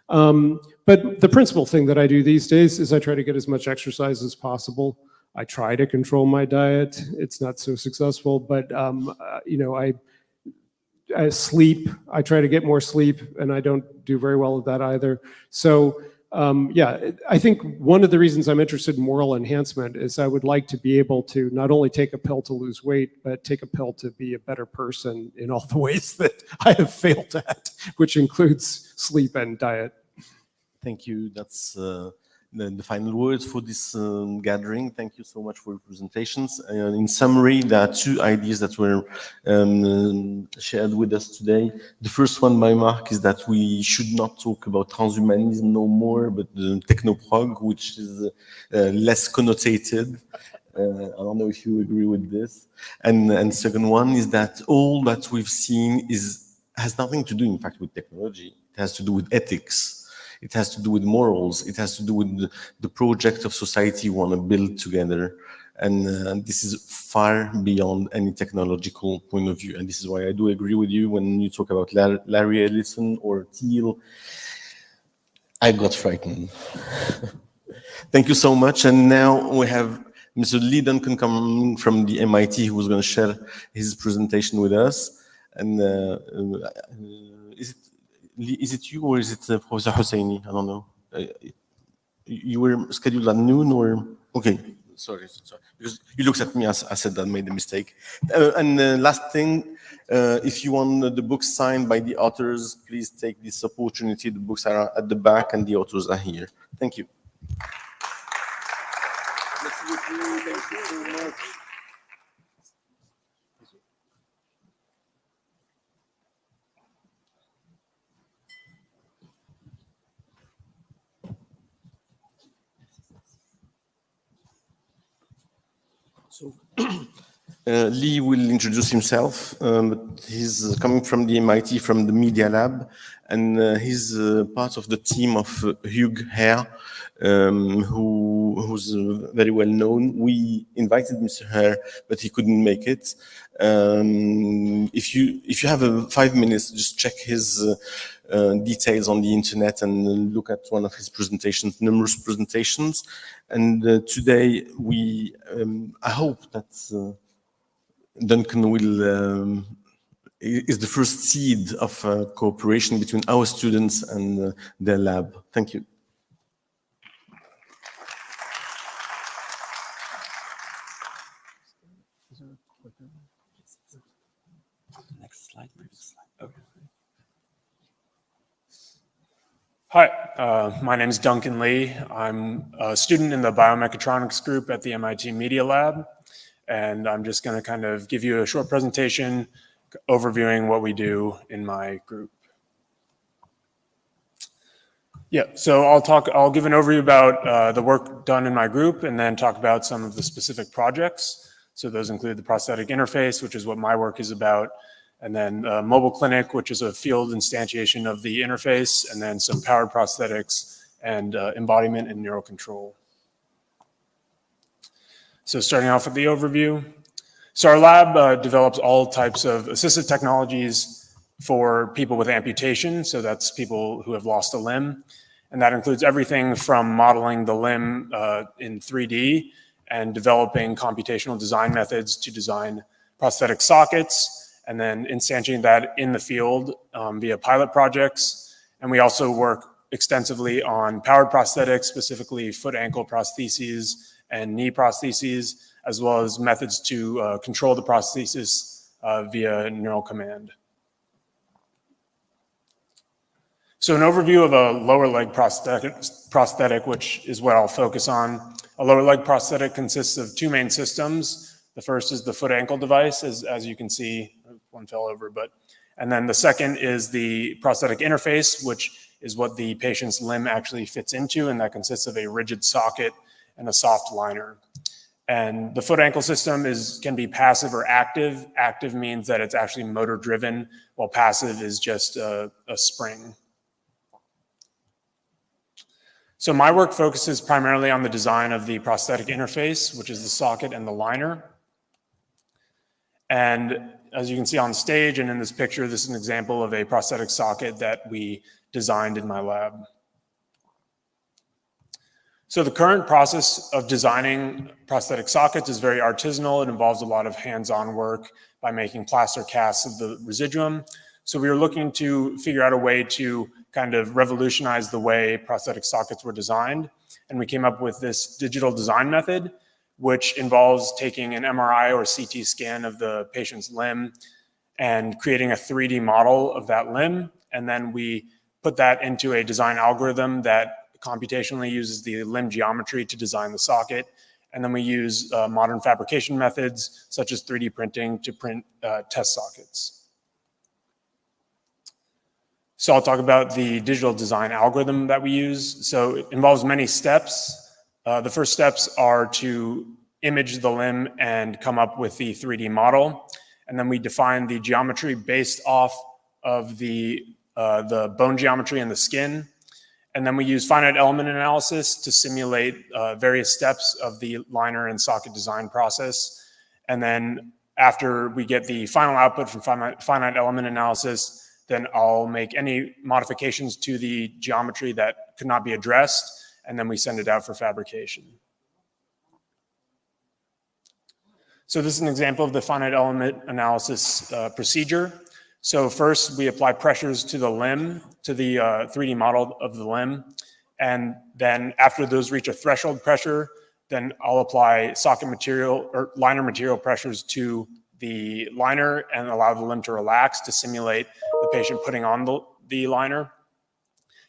But the principal thing that I do these days is I try to get as much exercise as possible. I try to control my diet. It's not so successful, but you know, I sleep. I try to get more sleep, and I don't do very well at that either. So yeah, I think one of the reasons I'm interested in moral enhancement is I would like to be able to not only take a pill to lose weight, but take a pill to be a better person in all the ways that I have failed at, which includes sleep and diet. Thank you. That's the final words for this gathering. Thank you so much for your presentations. In summary, there are two ideas that were shared with us today. The first one by Mark is that we should not talk about transhumanism no more, but the technoprog, which is less connotated. I don't know if you agree with this. And second one is that all that we've seen has nothing to do, in fact, with technology. It has to do with ethics. It has to do with morals. It has to do with the project of society we want to build together. And this is far beyond any technological point of view. And this is why I do agree with you when you talk about Larry Ellison or Thiel. I got frightened. Thank you so much. And now we have Mr. Lee Duncan coming from the MIT, who's going to share his presentation with us. And is it you or is it Professor Hosseini? I don't know. You were scheduled at noon or? Okay, sorry. Because you looked at me, I said that I made a mistake. And last thing, if you want the books signed by the authors, please take this opportunity. The books are at the back and the authors are here. Thank you. Thank you so much. So Lee will introduce himself, but he's coming from the MIT, from the Media Lab, and he's part of the team of Hugh Hare, who's very well known. We invited Mr. Hare, but he couldn't make it. If you have 5 minutes, just check his details on the internet and look at one of his presentations, numerous presentations. And today I hope that Duncan is the first seed of cooperation between our students and their lab. Thank you. Next slide. Okay. Hi, my name is Duncan Lee. I'm a student in the biomechatronics group at the MIT Media Lab, and I'm just going to kind of give you a short presentation overviewing what we do in my group. Yeah, so I'll give an overview about the work done in my group and then talk about some of the specific projects. So those include the prosthetic interface, which is what my work is about, and then mobile clinic, which is a field instantiation of the interface, and then some powered prosthetics and embodiment and neural control. So starting off with the overview. So our lab develops all types of assistive technologies for people with amputation. So that's people who have lost a limb. And that includes everything from modeling the limb in 3D and developing computational design methods to design prosthetic sockets, and then instantiating that in the field via pilot projects. And we also work extensively on powered prosthetics, specifically foot ankle prostheses and knee prostheses, as well as methods to control the prosthesis via neural command. So an overview of a lower leg prosthetic, which is what I'll focus on. A lower leg prosthetic consists of two main systems. The first is the foot ankle device, as you can see, one fell over, and then the second is the prosthetic interface, which is what the patient's limb actually fits into, and that consists of a rigid socket and a soft liner. And the foot ankle system can be passive or active. Active means that it's actually motor driven, while passive is just a spring. So my work focuses primarily on the design of the prosthetic interface, which is the socket and the liner. And as you can see on stage and in this picture, this is an example of a prosthetic socket that we designed in my lab. So the current process of designing prosthetic sockets is very artisanal. It involves a lot of hands-on work by making plaster casts of the residuum. So we were looking to figure out a way to kind of revolutionize the way prosthetic sockets were designed. And we came up with this digital design method, which involves taking an MRI or CT scan of the patient's limb and creating a 3D model of that limb. And then we put that into a design algorithm that computationally uses the limb geometry to design the socket. And then we use modern fabrication methods, such as 3D printing, to print test sockets. So I'll talk about the digital design algorithm that we use. So it involves many steps. The first steps are to image the limb and come up with the 3D model. And then we define the geometry based off of the bone geometry and the skin. And then we use finite element analysis to simulate various steps of the liner and socket design process. And then after we get the final output from finite element analysis, then I'll make any modifications to the geometry that could not be addressed, and then we send it out for fabrication. So this is an example of the finite element analysis procedure. So first we apply pressures to the limb, to the 3D model of the limb. And then after those reach a threshold pressure, then I'll apply socket material or liner material pressures to the liner and allow the limb to relax to simulate the patient putting on the liner.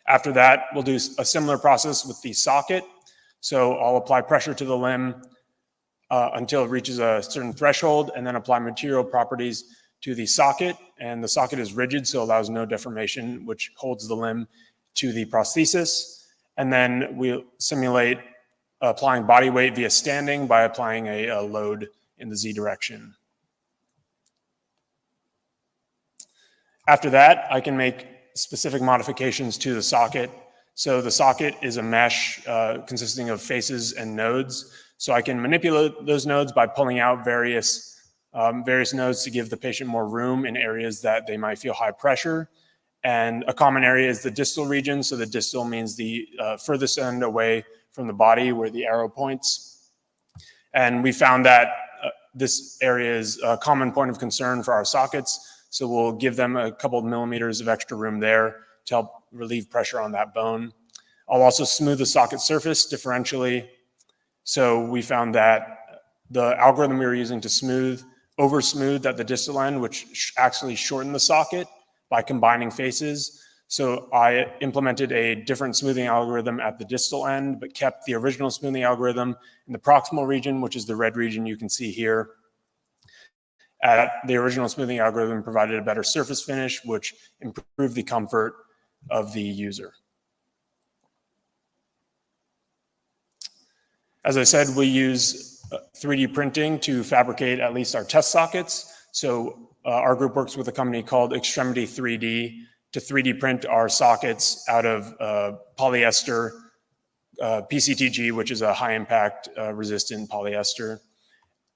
After that, we'll do a similar process with the socket. So I'll apply pressure to the limb until it reaches a certain threshold, and then apply material properties to the socket. And the socket is rigid, so allows no deformation, which holds the limb to the prosthesis. And then we'll simulate applying body weight via standing by applying a load in the Z direction. After that, I can make specific modifications to the socket. So the socket is a mesh consisting of faces and nodes. So I can manipulate those nodes by pulling out various nodes to give the patient more room in areas that they might feel high pressure. And a common area is the distal region. So the distal means the furthest end away from the body where the arrow points. And we found that this area is a common point of concern for our sockets. So we'll give them a couple of millimeters of extra room there to help relieve pressure on that bone. I'll also smooth the socket surface differentially. So we found that the algorithm we were using to over smooth at the distal end, which actually shortened the socket by combining faces. So I implemented a different smoothing algorithm at the distal end, but kept the original smoothing algorithm in the proximal region, which is the red region you can see here. The original smoothing algorithm provided a better surface finish, which improved the comfort of the user. As I said, we use 3D printing to fabricate at least our test sockets. So our group works with a company called Extremity 3D to 3D print our sockets out of polyester, PCTG, which is a high impact resistant polyester.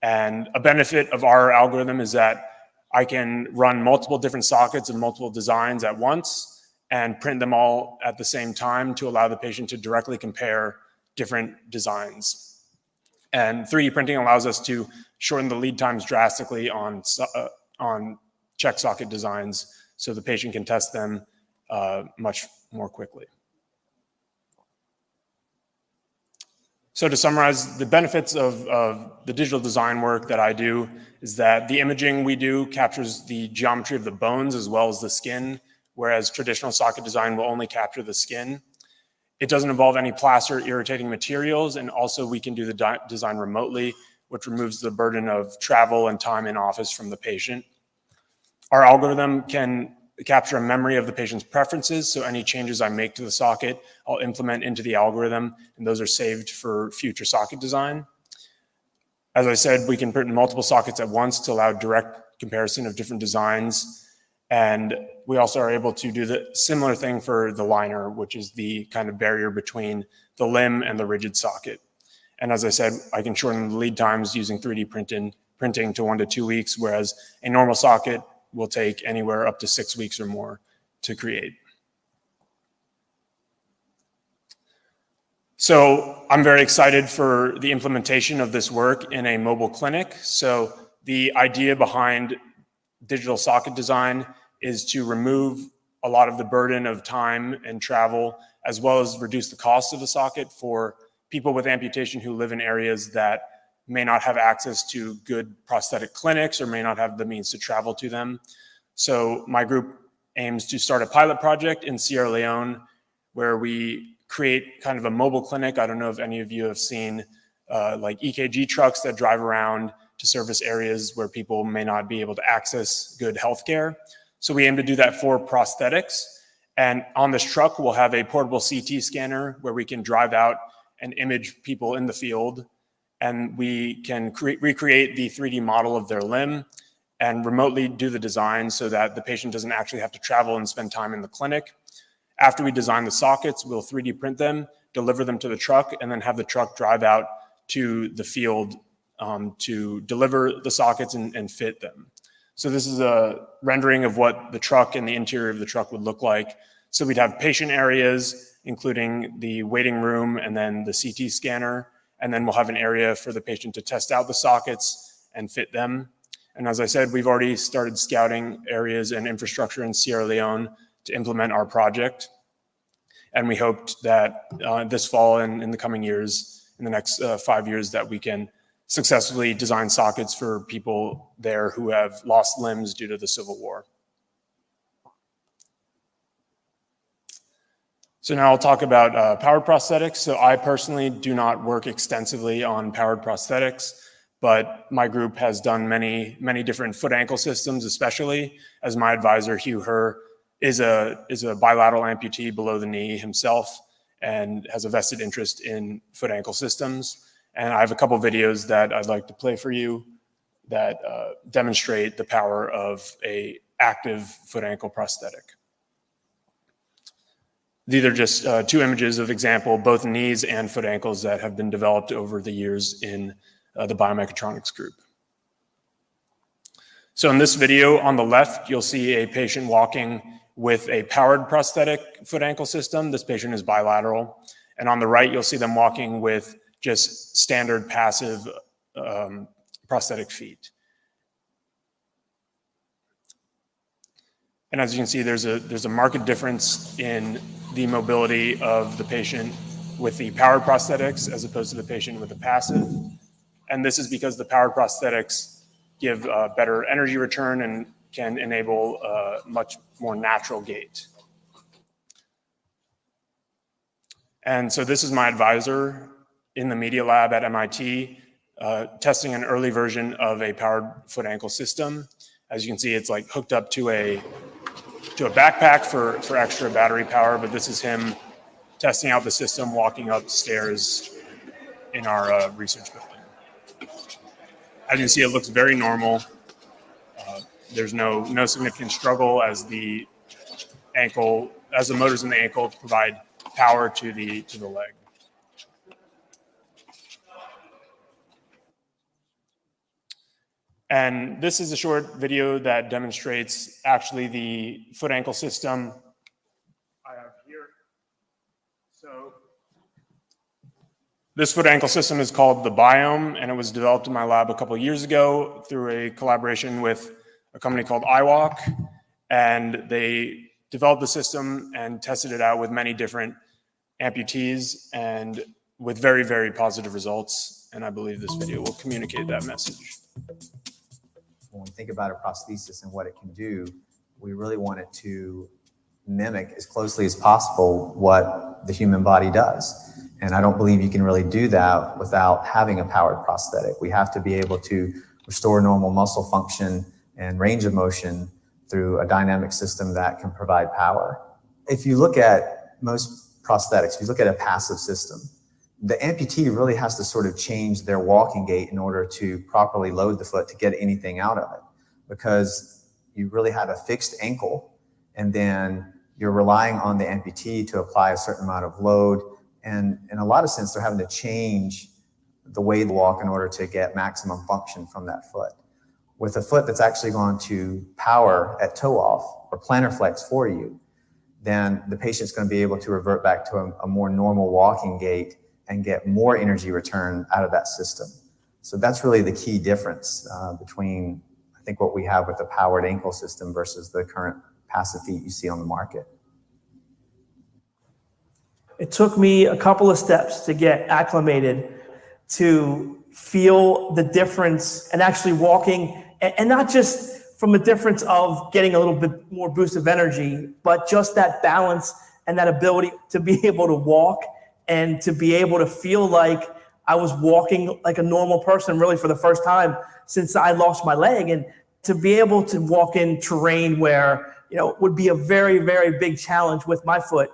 And a benefit of our algorithm is that I can run multiple different sockets and multiple designs at once and print them all at the same time to allow the patient to directly compare different designs. And 3D printing allows us to shorten the lead times drastically on check socket designs so the patient can test them much more quickly. So to summarize, the benefits of the digital design work that I do is that the imaging we do captures the geometry of the bones as well as the skin, whereas traditional socket design will only capture the skin. It doesn't involve any plaster irritating materials, and also we can do the design remotely, which removes the burden of travel and time in office from the patient. Our algorithm can capture a memory of the patient's preferences, so any changes I make to the socket, I'll implement into the algorithm, and those are saved for future socket design. As I said, we can print multiple sockets at once to allow direct comparison of different designs, and we also are able to do the similar thing for the liner, which is the kind of barrier between the limb and the rigid socket. And as I said, I can shorten the lead times using 3D printing to 1 to 2 weeks, whereas a normal socket will take anywhere up to 6 weeks or more to create. So I'm very excited for the implementation of this work in a mobile clinic. So the idea behind digital socket design is to remove a lot of the burden of time and travel, as well as reduce the cost of a socket for people with amputation who live in areas that may not have access to good prosthetic clinics or may not have the means to travel to them. So my group aims to start a pilot project in Sierra Leone where we create kind of a mobile clinic. I don't know if any of you have seen like EKG trucks that drive around to service areas where people may not be able to access good healthcare. So we aim to do that for prosthetics. And on this truck, we'll have a portable CT scanner where we can drive out and image people in the field. And we can recreate the 3D model of their limb and remotely do the design so that the patient doesn't actually have to travel and spend time in the clinic. After we design the sockets, we'll 3D print them, deliver them to the truck, and then have the truck drive out to the field to deliver the sockets and fit them. So this is a rendering of what the truck and the interior of the truck would look like. So we'd have patient areas, including the waiting room and then the CT scanner. And then we'll have an area for the patient to test out the sockets and fit them. And as I said, we've already started scouting areas and infrastructure in Sierra Leone to implement our project. And we hoped that this fall and in the coming years, in the next 5 years, that we can successfully design sockets for people there who have lost limbs due to the Civil War. So now I'll talk about powered prosthetics. So I personally do not work extensively on powered prosthetics, but my group has done many different foot ankle systems, especially as my advisor, Hugh Herr, is a bilateral amputee below the knee himself and has a vested interest in foot ankle systems. And I have a couple videos that I'd like to play for you that demonstrate the power of an active foot ankle prosthetic. These are just two images of example, both knees and foot ankles that have been developed over the years in the biomechatronics group. So in this video on the left, you'll see a patient walking with a powered prosthetic foot ankle system. This patient is bilateral. And on the right, you'll see them walking with just standard passive prosthetic feet. And as you can see, there's a marked difference in the mobility of the patient with the powered prosthetics as opposed to the patient with the passive. And this is because the powered prosthetics give better energy return and can enable a much more natural gait. And so this is my advisor in the media lab at MIT, testing an early version of a powered foot ankle system. As you can see, it's like hooked up to a backpack for extra battery power, but this is him testing out the system, walking upstairs in our research building. As you can see, it looks very normal. There's no significant struggle as the motors in the ankle provide power to the leg. And this is a short video that demonstrates actually the foot ankle system I have here. So this foot ankle system is called the Biome, and it was developed in my lab a couple of years ago through a collaboration with a company called iWalk. And they developed the system and tested it out with many different amputees and with very, very positive results. And I believe this video will communicate that message. When we think about a prosthesis and what it can do, we really want it to mimic as closely as possible what the human body does. And I don't believe you can really do that without having a powered prosthetic. We have to be able to restore normal muscle function and range of motion through a dynamic system that can provide power. If you look at most prosthetics, if you look at a passive system, the amputee really has to sort of change their walking gait in order to properly load the foot to get anything out of it, because you really have a fixed ankle and then you're relying on the amputee to apply a certain amount of load. And in a lot of sense, they're having to change the way they walk in order to get maximum function from that foot. With a foot that's actually going to power at toe off or plantar flex for you, then the patient's going to be able to revert back to a more normal walking gait and get more energy return out of that system. So that's really the key difference between, I think, what we have with the powered ankle system versus the current passive feet you see on the market. It took me a couple of steps to get acclimated to feel the difference and actually walking, and not just from a difference of getting a little bit more boost of energy, but just that balance and that ability to be able to walk and to be able to feel like I was walking like a normal person really for the first time since I lost my leg, and to be able to walk in terrain where, you know, would be a very, very big challenge with my foot,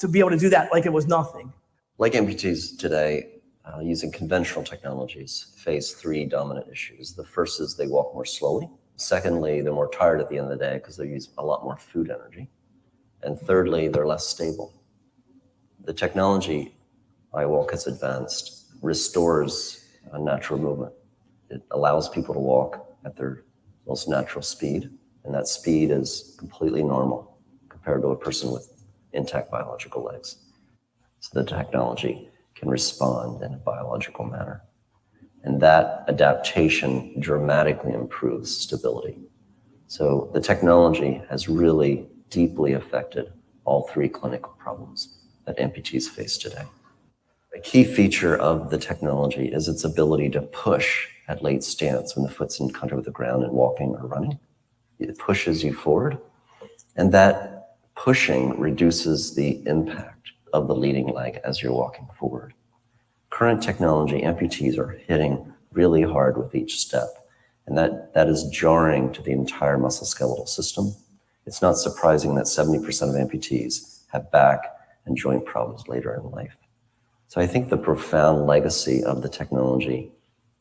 to be able to do that like it was nothing. Leg amputees today, using conventional technologies, face three dominant issues. The first is they walk more slowly. Secondly, they're more tired at the end of the day because they use a lot more food energy. And thirdly, they're less stable. The technology iWalk has advanced restores a natural movement. It allows people to walk at their most natural speed, and that speed is completely normal compared to a person with intact biological legs. So the technology can respond in a biological manner. And that adaptation dramatically improves stability. So the technology has really deeply affected all three clinical problems that amputees face today. A key feature of the technology is its ability to push at late stance when the foot's in contact with the ground and walking or running. It pushes you forward, and that pushing reduces the impact of the leading leg as you're walking forward. Current technology, amputees are hitting really hard with each step, and that is jarring to the entire musculoskeletal system. It's not surprising that 70% of amputees have back and joint problems later in life. So I think the profound legacy of the technology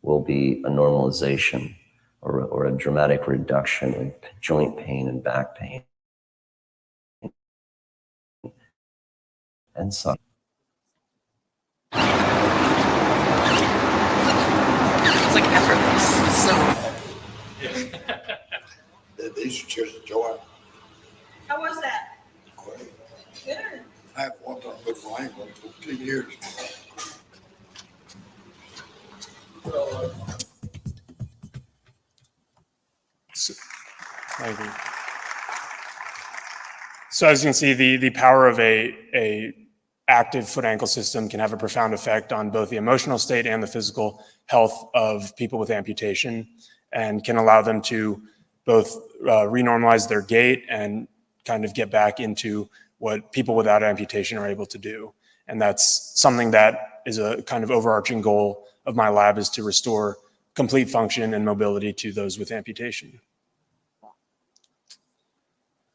will be a normalization or a dramatic reduction in joint pain and back pain. And so it's like effortless. So these are chairs that Joanne. how was that? Great. Good. I have walked on a good line for 15 years. Thank you. So as you can see, the power of a active foot ankle system can have a profound effect on both the emotional state and the physical health of people with amputation, and can allow them to both renormalize their gait and kind of get back into what people without amputation are able to do. And that's something that is a kind of overarching goal of my lab, is to restore complete function and mobility to those with amputation.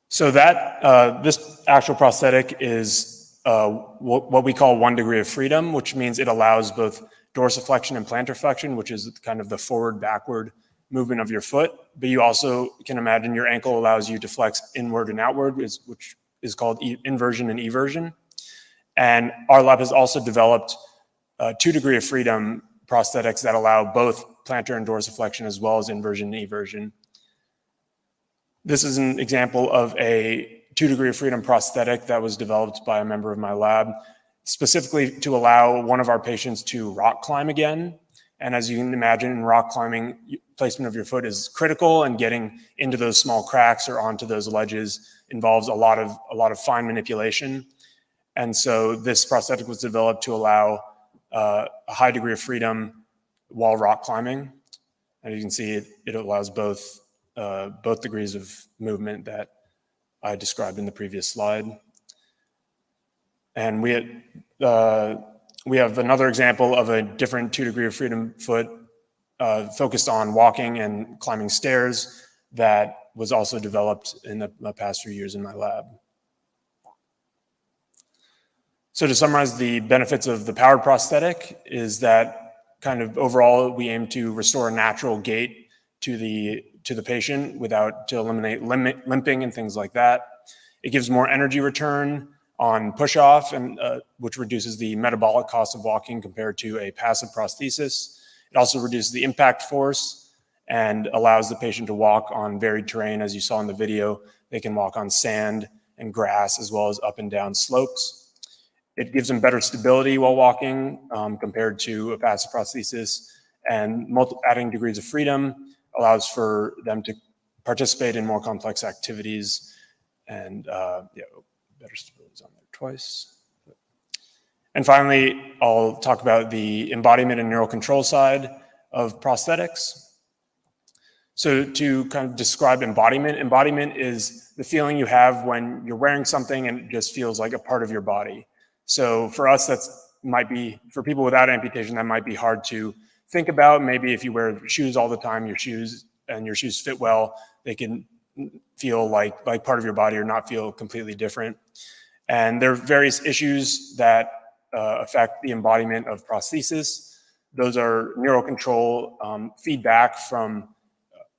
So that this actual prosthetic is what we call 1 degree of freedom, which means it allows both dorsiflexion and plantar flexion, which is kind of the forward-backward movement of your foot. But you also can imagine your ankle allows you to flex inward and outward, which is called inversion and eversion. And our lab has also developed 2 degree of freedom prosthetics that allow both plantar and dorsiflexion as well as inversion and eversion. This is an example of a 2 degree of freedom prosthetic that was developed by a member of my lab, specifically to allow one of our patients to rock climb again. And as you can imagine, in rock climbing, placement of your foot is critical, and getting into those small cracks or onto those ledges involves a lot of fine manipulation. And so this prosthetic was developed to allow a high degree of freedom while rock climbing. And you can see it allows both degrees of movement that I described in the previous slide. And we have another example of a different 2 degree of freedom foot focused on walking and climbing stairs that was also developed in the past few years in my lab. So to summarize, the benefits of the powered prosthetic is that kind of overall we aim to restore a natural gait to the patient to eliminate limping and things like that. It gives more energy return on push-off, and which reduces the metabolic cost of walking compared to a passive prosthesis. It also reduces the impact force and allows the patient to walk on varied terrain. As you saw in the video, they can walk on sand and grass as well as up and down slopes. It gives them better stability while walking compared to a passive prosthesis, and adding degrees of freedom allows for them to participate in more complex activities, and better stability is on there twice. And finally, I'll talk about the embodiment and neural control side of prosthetics. So to kind of describe embodiment, embodiment is the feeling you have when you're wearing something and it just feels like a part of your body. So for us, might be, for people without amputation, that might be hard to think about. Maybe if you wear shoes all the time, your shoes fit well, they can feel like part of your body or not feel completely different. And there are various issues that affect the embodiment of prosthesis. Those are neural control, feedback from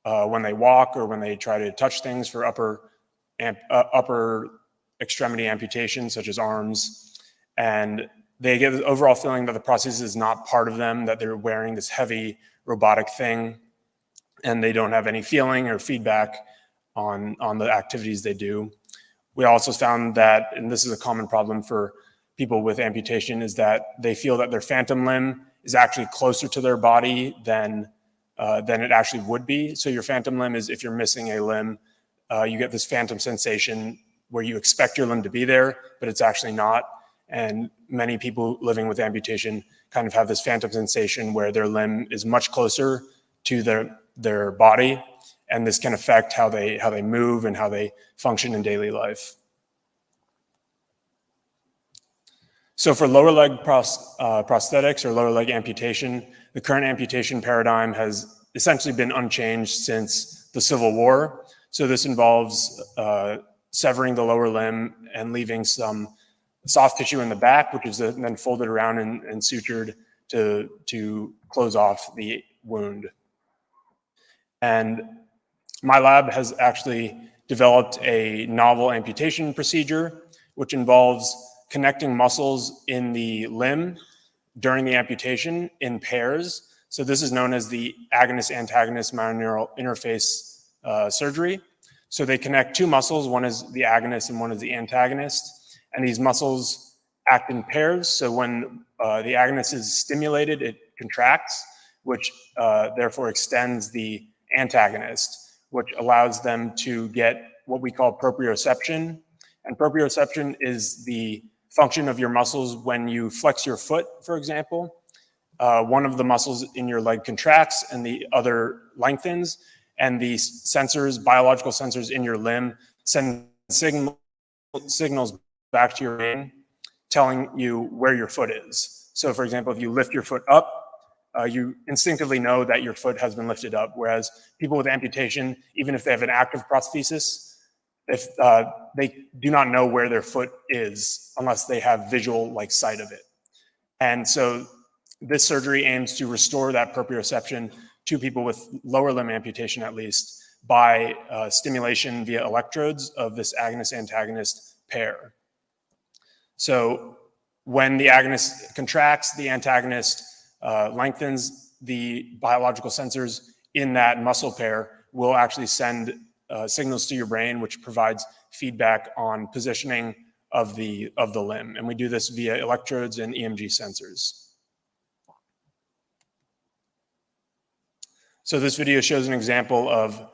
when they walk or when they try to touch things for upper extremity amputation, such as arms. And they get the overall feeling that the prosthesis is not part of them, that they're wearing this heavy robotic thing, and they don't have any feeling or feedback on the activities they do. We also found that, and this is a common problem for people with amputation, is that they feel that their phantom limb is actually closer to their body than it actually would be. So your phantom limb is, if you're missing a limb, you get this phantom sensation where you expect your limb to be there, but it's actually not. And many people living with amputation kind of have this phantom sensation where their limb is much closer to their body, and this can affect how they move and how they function in daily life. So for lower leg prosthetics or lower leg amputation, the current amputation paradigm has essentially been unchanged since the Civil War. So this involves severing the lower limb and leaving some soft tissue in the back, which is then folded around and sutured to close off the wound. And my lab has actually developed a novel amputation procedure, which involves connecting muscles in the limb during the amputation in pairs. So this is known as the agonist-antagonist myoneural interface surgery. So they connect two muscles, one is the agonist and one is the antagonist, and these muscles act in pairs. So when the agonist is stimulated, it contracts, which therefore extends the antagonist, which allows them to get what we call proprioception. And proprioception is the function of your muscles when you flex your foot, for example. One of the muscles in your leg contracts and the other lengthens, and the sensors, biological sensors in your limb send signals back to your brain telling you where your foot is. So for example, if you lift your foot up, you instinctively know that your foot has been lifted up, whereas people with amputation, even if they have an active prosthesis, if they do not know where their foot is unless they have visual sight of it. And so this surgery aims to restore that proprioception to people with lower limb amputation, at least, by stimulation via electrodes of this agonist-antagonist pair. So when the agonist contracts, the antagonist lengthens, the biological sensors in that muscle pair will actually send signals to your brain, which provides feedback on positioning of the limb. And we do this via electrodes and EMG sensors. So this video shows an example of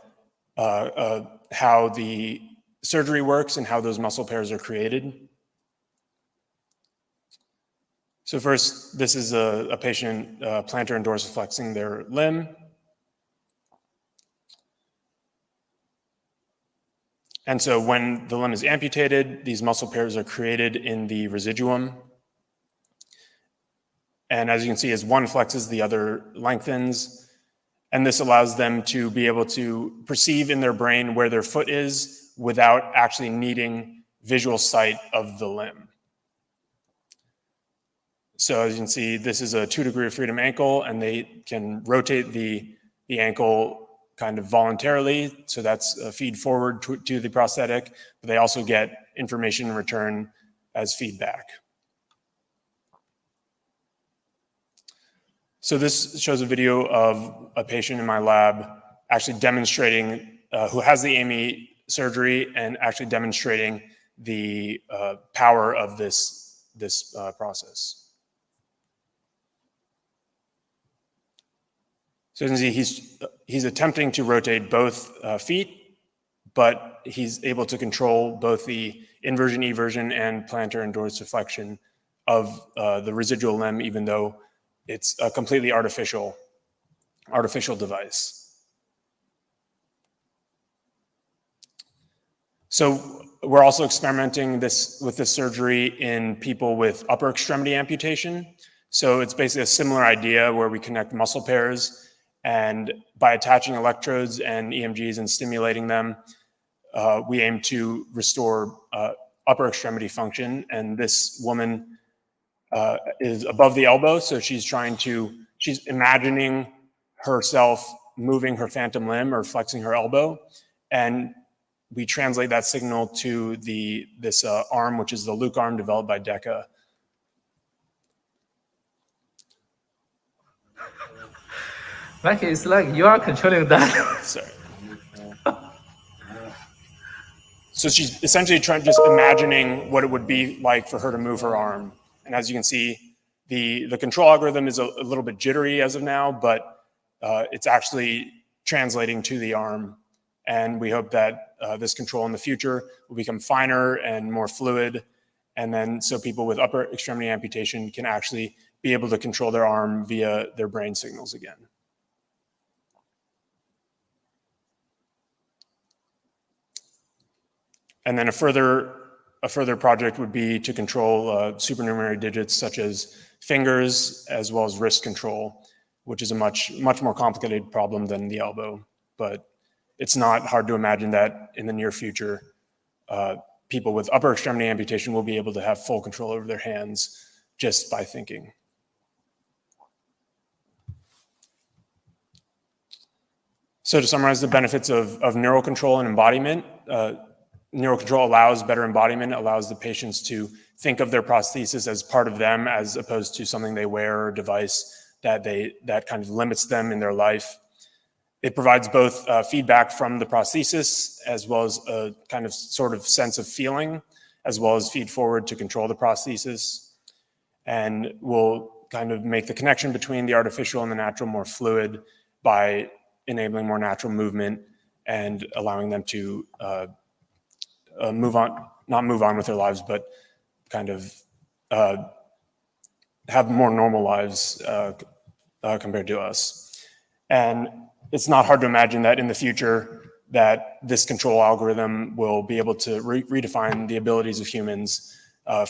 how the surgery works and how those muscle pairs are created. So first, this is a patient plantar and dorsiflexing their limb. And so when the limb is amputated, these muscle pairs are created in the residuum. And as you can see, as one flexes, the other lengthens. And this allows them to be able to perceive in their brain where their foot is without actually needing visual sight of the limb. So as you can see, this is a 2 degree of freedom ankle, and they can rotate the ankle kind of voluntarily. So that's a feed forward to the prosthetic, but they also get information in return as feedback. So this shows a video of a patient in my lab actually demonstrating, who has the AMI surgery, and actually demonstrating the power of this this process. So you can see he's attempting to rotate both feet, but he's able to control both the inversion, eversion, and plantar and dorsiflexion of the residual limb, even though it's a completely artificial device. So we're also experimenting with this surgery in people with upper extremity amputation. So it's basically a similar idea where we connect muscle pairs, and by attaching electrodes and EMGs and stimulating them, we aim to restore upper extremity function. And this woman is above the elbow, so she's imagining herself moving her phantom limb or flexing her elbow, and we translate that signal to this arm, which is the Luke arm developed by DECA. Like it's like you are controlling that. Sorry. So she's essentially just imagining what it would be like for her to move her arm. And as you can see, the control algorithm is a little bit jittery as of now, but it's actually translating to the arm. And we hope that this control in the future will become finer and more fluid. And then so people with upper extremity amputation can actually be able to control their arm via their brain signals again. And then a further project would be to control supernumerary digits such as fingers, as well as wrist control, which is a much more complicated problem than the elbow. But it's not hard to imagine that in the near future, people with upper extremity amputation will be able to have full control over their hands just by thinking. So to summarize the benefits of neural control and embodiment, neural control allows better embodiment, allows the patients to think of their prosthesis as part of them as opposed to something they wear or a device that kind of limits them in their life. It provides both feedback from the prosthesis as well as a kind of sort of sense of feeling, as well as feed forward to control the prosthesis, and will kind of make the connection between the artificial and the natural more fluid by enabling more natural movement and allowing them to not move on with their lives, but kind of have more normal lives compared to us. And it's not hard to imagine that in the future that this control algorithm will be able to redefine the abilities of humans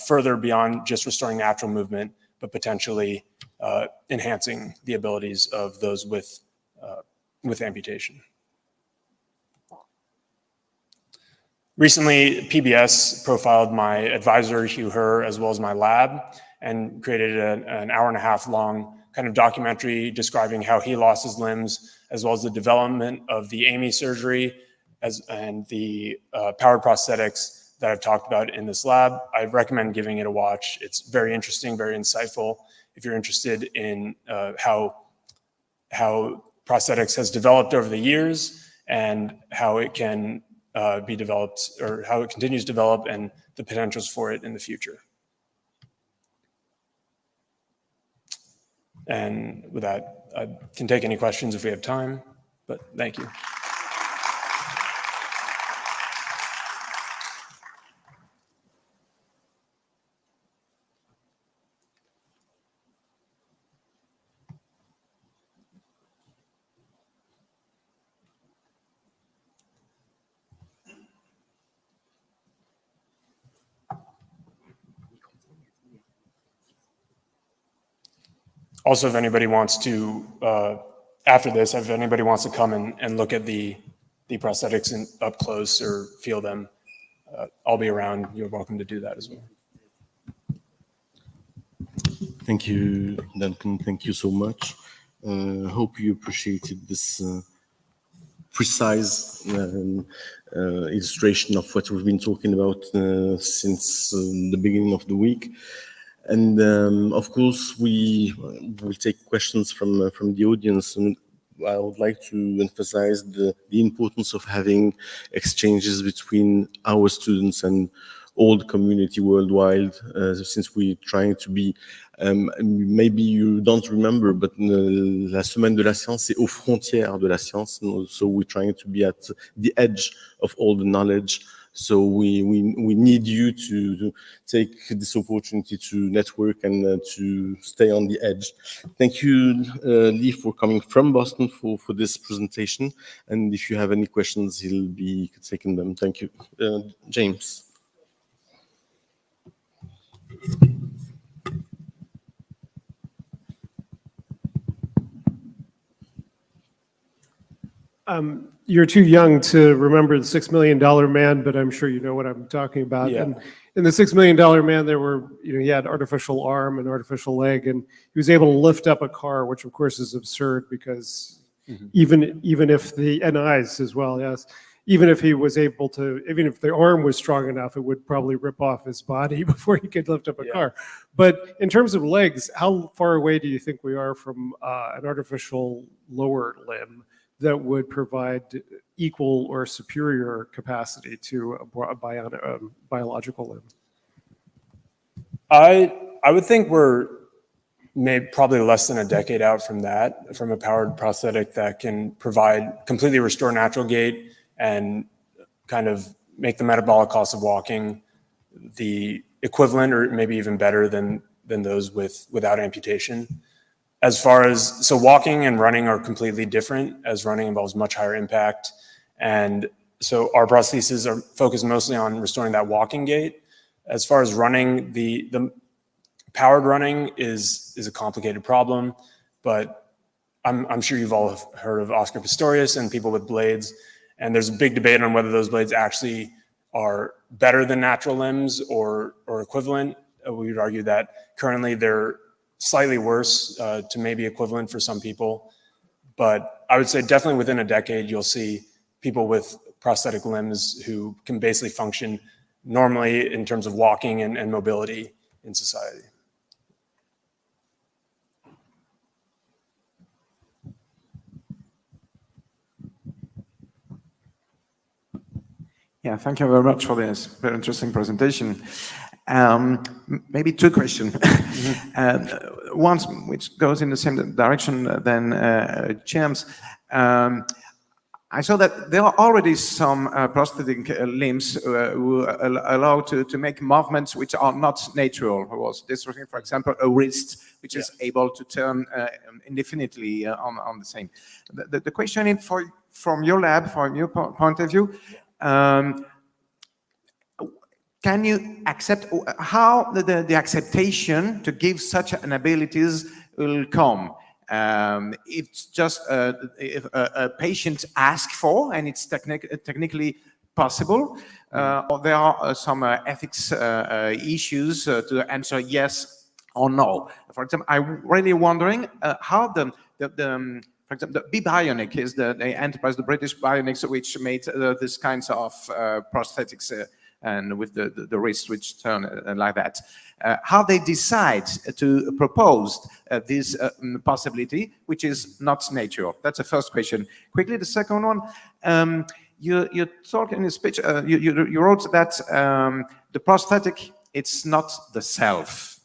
further beyond just restoring natural movement, but potentially enhancing the abilities of those with amputation. Recently, PBS profiled my advisor, Hugh Herr, as well as my lab, and created an hour-and-a-half long kind of documentary describing how he lost his limbs, as well as the development of the AMI surgery and the powered prosthetics that I've talked about in this lab. I recommend giving it a watch. It's very interesting, very insightful. If you're interested in how prosthetics has developed over the years and how it can be developed, or how it continues to develop, and the potentials for it in the future. And with that, I can take any questions if we have time, but thank you. Also, if anybody wants to, after this, if anybody wants to come and look at the prosthetics up close or feel them, I'll be around. You're welcome to do that as well. Thank you, Duncan. Thank you so much. Hope you appreciated this precise illustration of what we've been talking about since the beginning of the week. And of course, we will take questions from the audience. And I would like to emphasize the importance of having exchanges between our students and old community worldwide, since we're trying to be, maybe you don't remember, but la Semaine de la Science, c'est aux frontières de la science. So we're trying to be at the edge of all the knowledge. So we need you to take this opportunity to network and to stay on the edge. Thank you, Lee, for coming from Boston for this presentation. And if you have any questions, he'll be taking them. Thank you. James. You're too young to remember the $6 Million Man, but I'm sure you know what I'm talking about. Yeah. And in the $6 Million Man, there were, he had artificial arm and artificial leg, and he was able to lift up a car, which of course is absurd because even if and eyes as well, yes, even if he was able to, even if the arm was strong enough, it would probably rip off his body before he could lift up a car. But in terms of legs, how far away do you think we are from an artificial lower limb that would provide equal or superior capacity to a biological limb? I would think we're probably less than a decade out from that, from a powered prosthetic that can completely restore natural gait and kind of make the metabolic cost of walking the equivalent or maybe even better than those without amputation. As far as, so walking and running are completely different, as running involves much higher impact. And so our prostheses are focused mostly on restoring that walking gait. As far as running, the powered running is a complicated problem, but I'm sure you've all heard of Oscar Pistorius and people with blades. And there's a big debate on whether those blades actually are better than natural limbs or equivalent. We would argue that currently they're slightly worse to maybe equivalent for some people. But I would say definitely within a decade, you'll see people with prosthetic limbs who can basically function normally in terms of walking and mobility in society. Yeah, thank you very much for this very interesting presentation. Maybe two questions. One which goes in the same direction than James. I saw that there are already some prosthetic limbs who allow to make movements which are not natural. This, for example, a wrist which is able to turn indefinitely on the same. The question is from your lab, from your point of view, can you accept how the acceptation to give such an abilities will come? It's just if a patient asks for, and it's technically possible, or there are some ethics issues to answer yes or no. For example, I'm really wondering how for example, the Bionic is the enterprise, the British Bionics, which made this kinds of prosthetics and with the wrist which turn like that. How they decide to propose this possibility, which is not natural. That's the first question. Quickly, the second one, you talk in a speech, you wrote that the prosthetic, it's not the self.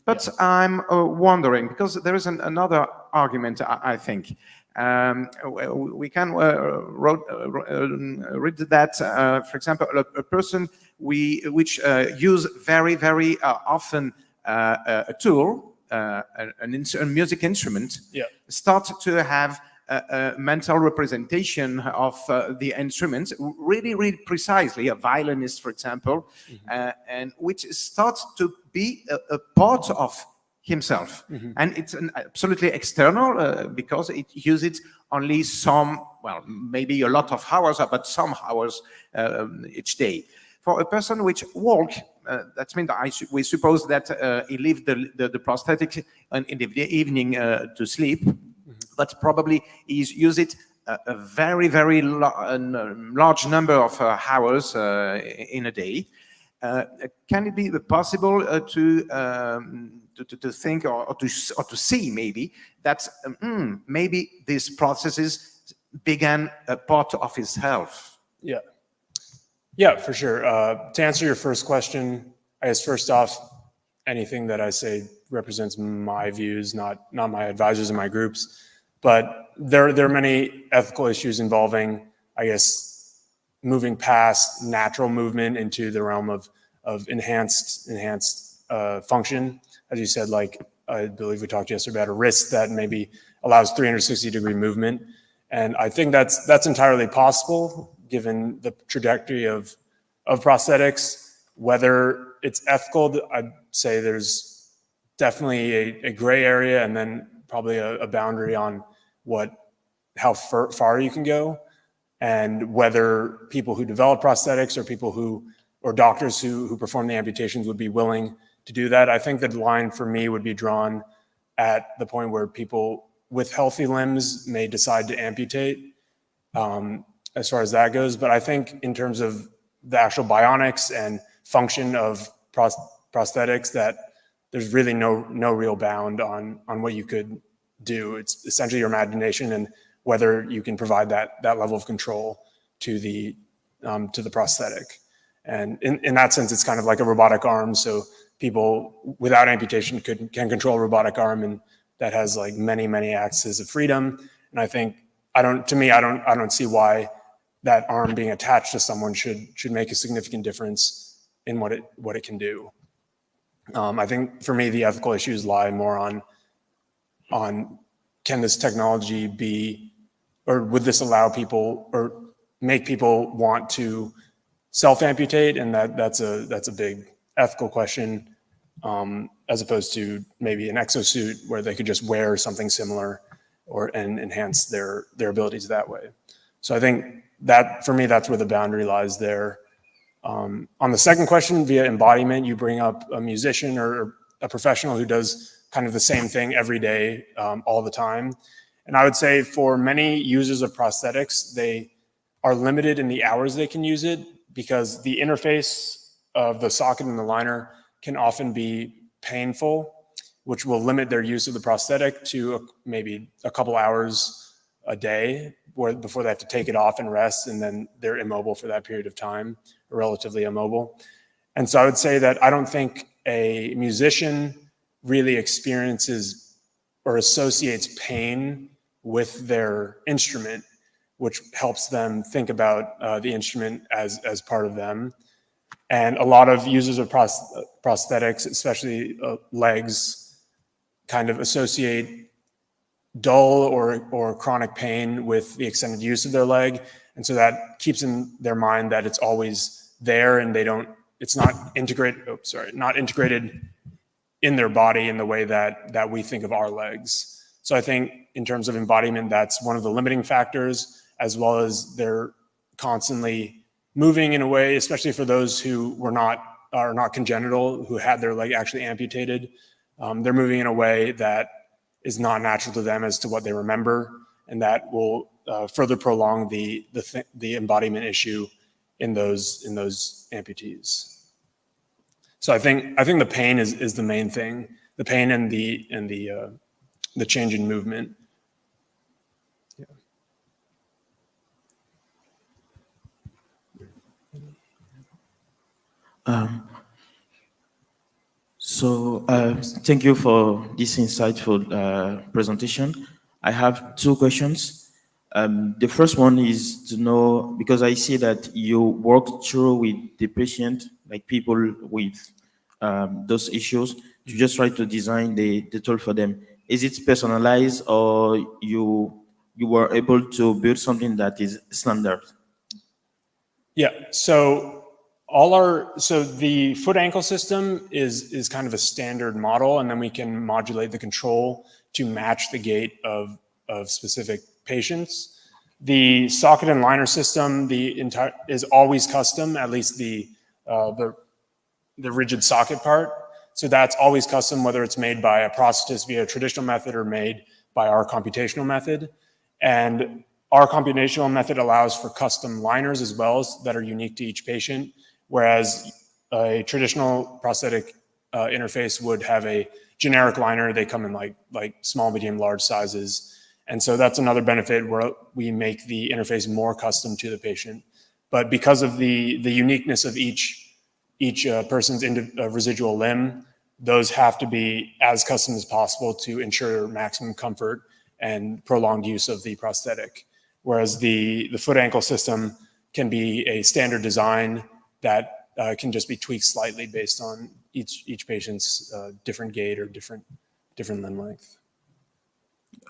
But I'm wondering, because there is another argument, I think. We can read that, for example, a person which use very, very often a tool, a music instrument, start to have a mental representation of the instrument, really, really precisely, a violinist, for example, and which starts to be a part of himself. And it's absolutely external because it uses only some, well, maybe a lot of hours, but some hours each day. For a person which walk, that means we suppose that he leaves the prosthetic in the evening to sleep, but probably he's used it a very, very large number of hours in a day. Can it be possible to think or to see maybe that maybe these processes began a part of his health? Yeah. Yeah, for sure. To answer your first question, I guess first off, anything that I say represents my views, not my advisors and my groups. But there are many ethical issues involving, I guess, moving past natural movement into the realm of enhanced function. As you said, like I believe we talked yesterday about a wrist that maybe allows 360-degree movement. And I think that's entirely possible given the trajectory of prosthetics. Whether it's ethical, I'd say there's definitely a gray area and then probably a boundary on how far you can go, and whether people who develop prosthetics or doctors who perform the amputations would be willing to do that. I think the line for me would be drawn at the point where people with healthy limbs may decide to amputate, as far as that goes. But I think in terms of the actual bionics and function of prosthetics, that there's really no real bound on what you could do. It's essentially your imagination and whether you can provide that level of control to the prosthetic. And in that sense, it's kind of like a robotic arm. So people without amputation can control a robotic arm, and that has like many axes of freedom. And I think I don't see why that arm being attached to someone should make a significant difference in what it can do. I think for me, the ethical issues lie more on can this technology be, or would this allow people or make people want to self-amputate? And that's a big ethical question, as opposed to maybe an exosuit where they could just wear something similar and enhance their abilities that way. So I think that for me, that's where the boundary lies there. On the second question, via embodiment, you bring up a musician or a professional who does kind of the same thing every day, all the time. And I would say for many users of prosthetics, they are limited in the hours they can use it because the interface of the socket and the liner can often be painful, which will limit their use of the prosthetic to maybe a couple hours a day before they have to take it off and rest, and then they're immobile for that period of time, or relatively immobile. And so I would say that I don't think a musician really experiences or associates pain with their instrument, which helps them think about the instrument as part of them. And a lot of users of prosthetics, especially legs, kind of associate dull or chronic pain with the extended use of their leg. And so that keeps in their mind that it's always there, and it's not integrated in their body in the way that we think of our legs. So I think in terms of embodiment, that's one of the limiting factors, as well as they're constantly moving in a way, especially for those who are not congenital, who had their leg actually amputated. They're moving in a way that is not natural to them as to what they remember, and that will further prolong the embodiment issue in those amputees. So I think the pain is the main thing, the pain and the change in movement. Yeah. Thank you for this insightful presentation. I have two questions. The first one is to know, because I see that you work through with the patient, like people with those issues, to just try to design the tool for them. Is it personalized, or you were able to build something that is standard? Yeah, so the foot ankle system is kind of a standard model, and then we can modulate the control to match the gait of specific patients. The socket and liner system is always custom, at least the rigid socket part. So that's always custom, whether it's made by a prosthetist via a traditional method or made by our computational method. And our computational method allows for custom liners as well that are unique to each patient, whereas a traditional prosthetic interface would have a generic liner. They come in like small, medium, large sizes. And so that's another benefit where we make the interface more custom to the patient. But because of the uniqueness of each person's residual limb, those have to be as custom as possible to ensure maximum comfort and prolonged use of the prosthetic. Whereas the foot ankle system can be a standard design that can just be tweaked slightly based on each patient's different gait or different limb length.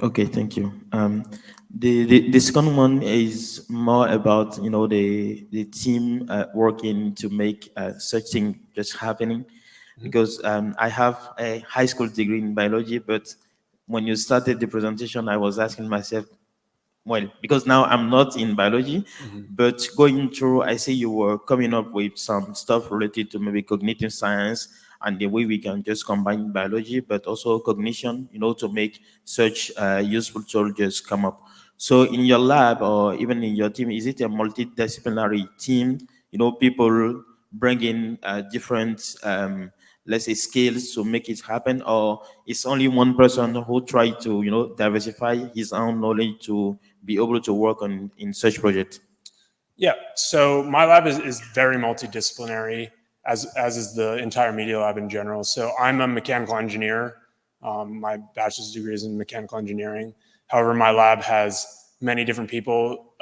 Okay, thank you. The second one is more about the team working to make such thing just happening, because I have a high school degree in biology, but when you started the presentation, I was asking myself, well, because now I'm not in biology, but going through, I see you were coming up with some stuff related to maybe cognitive science and the way we can just combine biology, but also cognition, to make such useful tools just come up. So in your lab or even in your team, is it a multidisciplinary team? People bring in different, let's say, skills to make it happen, or it's only one person who try to, diversify his own knowledge to be able to work in such project? Yeah, so my lab is very multidisciplinary, as is the entire media lab in general. So I'm a mechanical engineer. My bachelor's degree is in mechanical engineering. However, my lab has many different people.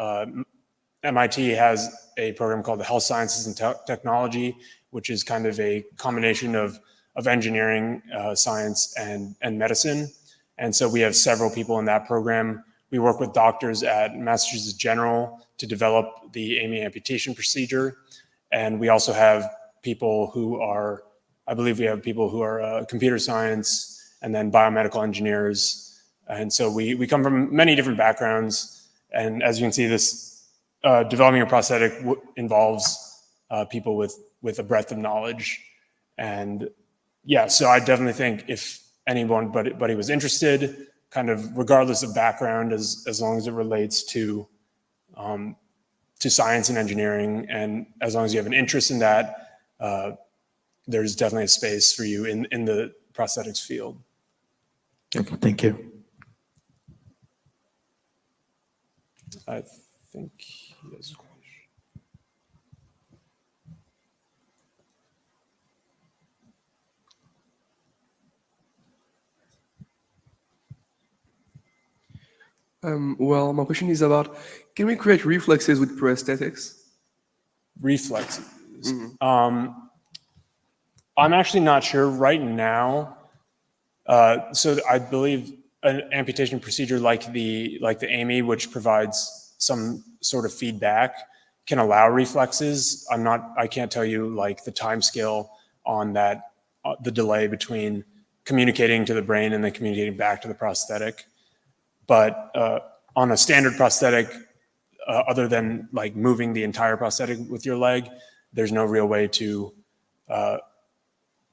MIT has a program called the Health Sciences and Technology, which is kind of a combination of engineering, science, and medicine. And so we have several people in that program. We work with doctors at Massachusetts General to develop the AMI amputation procedure. And we also have people who are, I believe we have people who are computer science and then biomedical engineers. And so we come from many different backgrounds. And as you can see, this developing a prosthetic involves people with a breadth of knowledge. And yeah, so I definitely think if anybody was interested, kind of regardless of background, as long as it relates to science and engineering, and as long as you have an interest in that, there's definitely a space for you in the prosthetics field. Okay, thank you. I think he has a question. Well, my question is about, can we create reflexes with prosthetics? Reflexes. I'm actually not sure right now. So I believe an amputation procedure like the AMI, which provides some sort of feedback, can allow reflexes. I can't tell you like the time scale on that, the delay between communicating to the brain and then communicating back to the prosthetic. But on a standard prosthetic, other than like moving the entire prosthetic with your leg, there's no real way to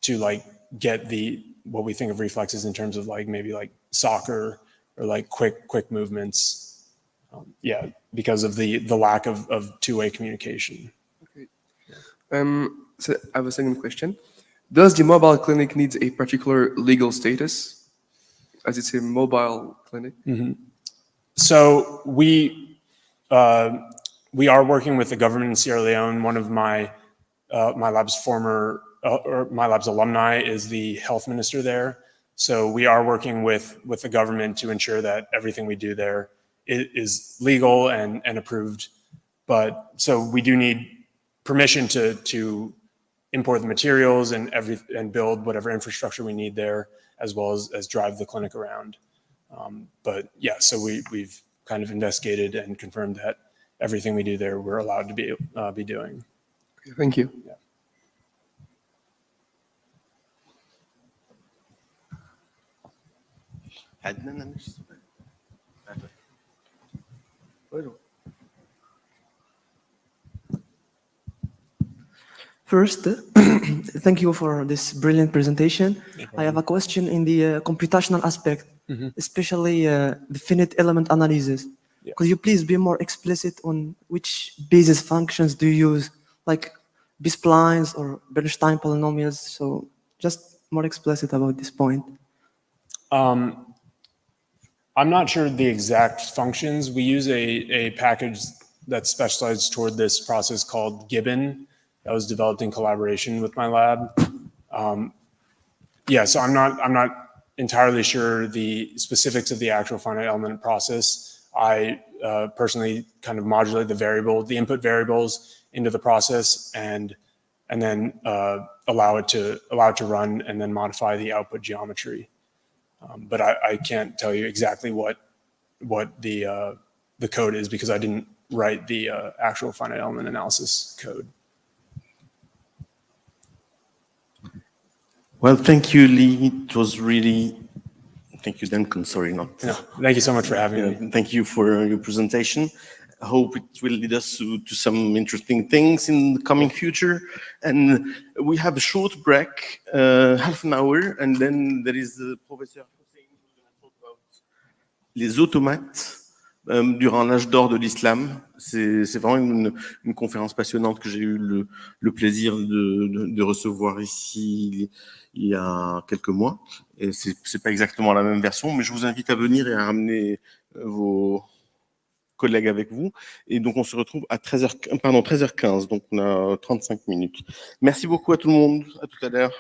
like get what we think of reflexes in terms of like maybe like soccer or like quick movements. Yeah, because of the lack of two-way communication. Okay. So I have a second question. Does the mobile clinic need a particular legal status, as it's a mobile clinic? So we are working with the government in Sierra Leone. One of my lab's my lab's alumni is the health minister there. So we are working with the government to ensure that everything we do there is legal and approved. But so we do need permission to import the materials and build whatever infrastructure we need there, as well as drive the clinic around. But yeah, so we've kind of investigated and confirmed that everything we do there, we're allowed to be doing. Okay, thank you. Yeah. First, thank you for this brilliant presentation. I have a question in the computational aspect, especially the finite element analysis. Yeah. Could you please be more explicit on which basis functions do you use, like B-splines or Bernstein polynomials? So just more explicit about this point. I'm not sure the exact functions. We use a package that's specialized toward this process called Gibbon that was developed in collaboration with my lab. Yeah, so I'm not entirely sure the specifics of the actual finite element process. I personally kind of modulate the input variables into the process and then allow it to run and then modify the output geometry. But I can't tell you exactly what the code is because I didn't write the actual finite element analysis code. Well, thank you, Lee. It was really, thank you, Duncan. Sorry, not. No, thank you so much for having me. Thank you for your presentation. I hope it will lead us to some interesting things in the coming future. And we have a short break, half an hour, and then there is the Professor Hussein who's going to talk about les automates durant l'âge d'or de l'islam. C'est vraiment une conférence passionnante que j'ai eu le plaisir de recevoir ici il y a quelques mois. Et c'est pas exactement la même version, mais je vous invite à venir et à ramener vos collègues avec vous. Et donc, on se retrouve à 13h15. Donc, on a 35 minutes. Merci beaucoup à tout le monde. À tout à l'heure.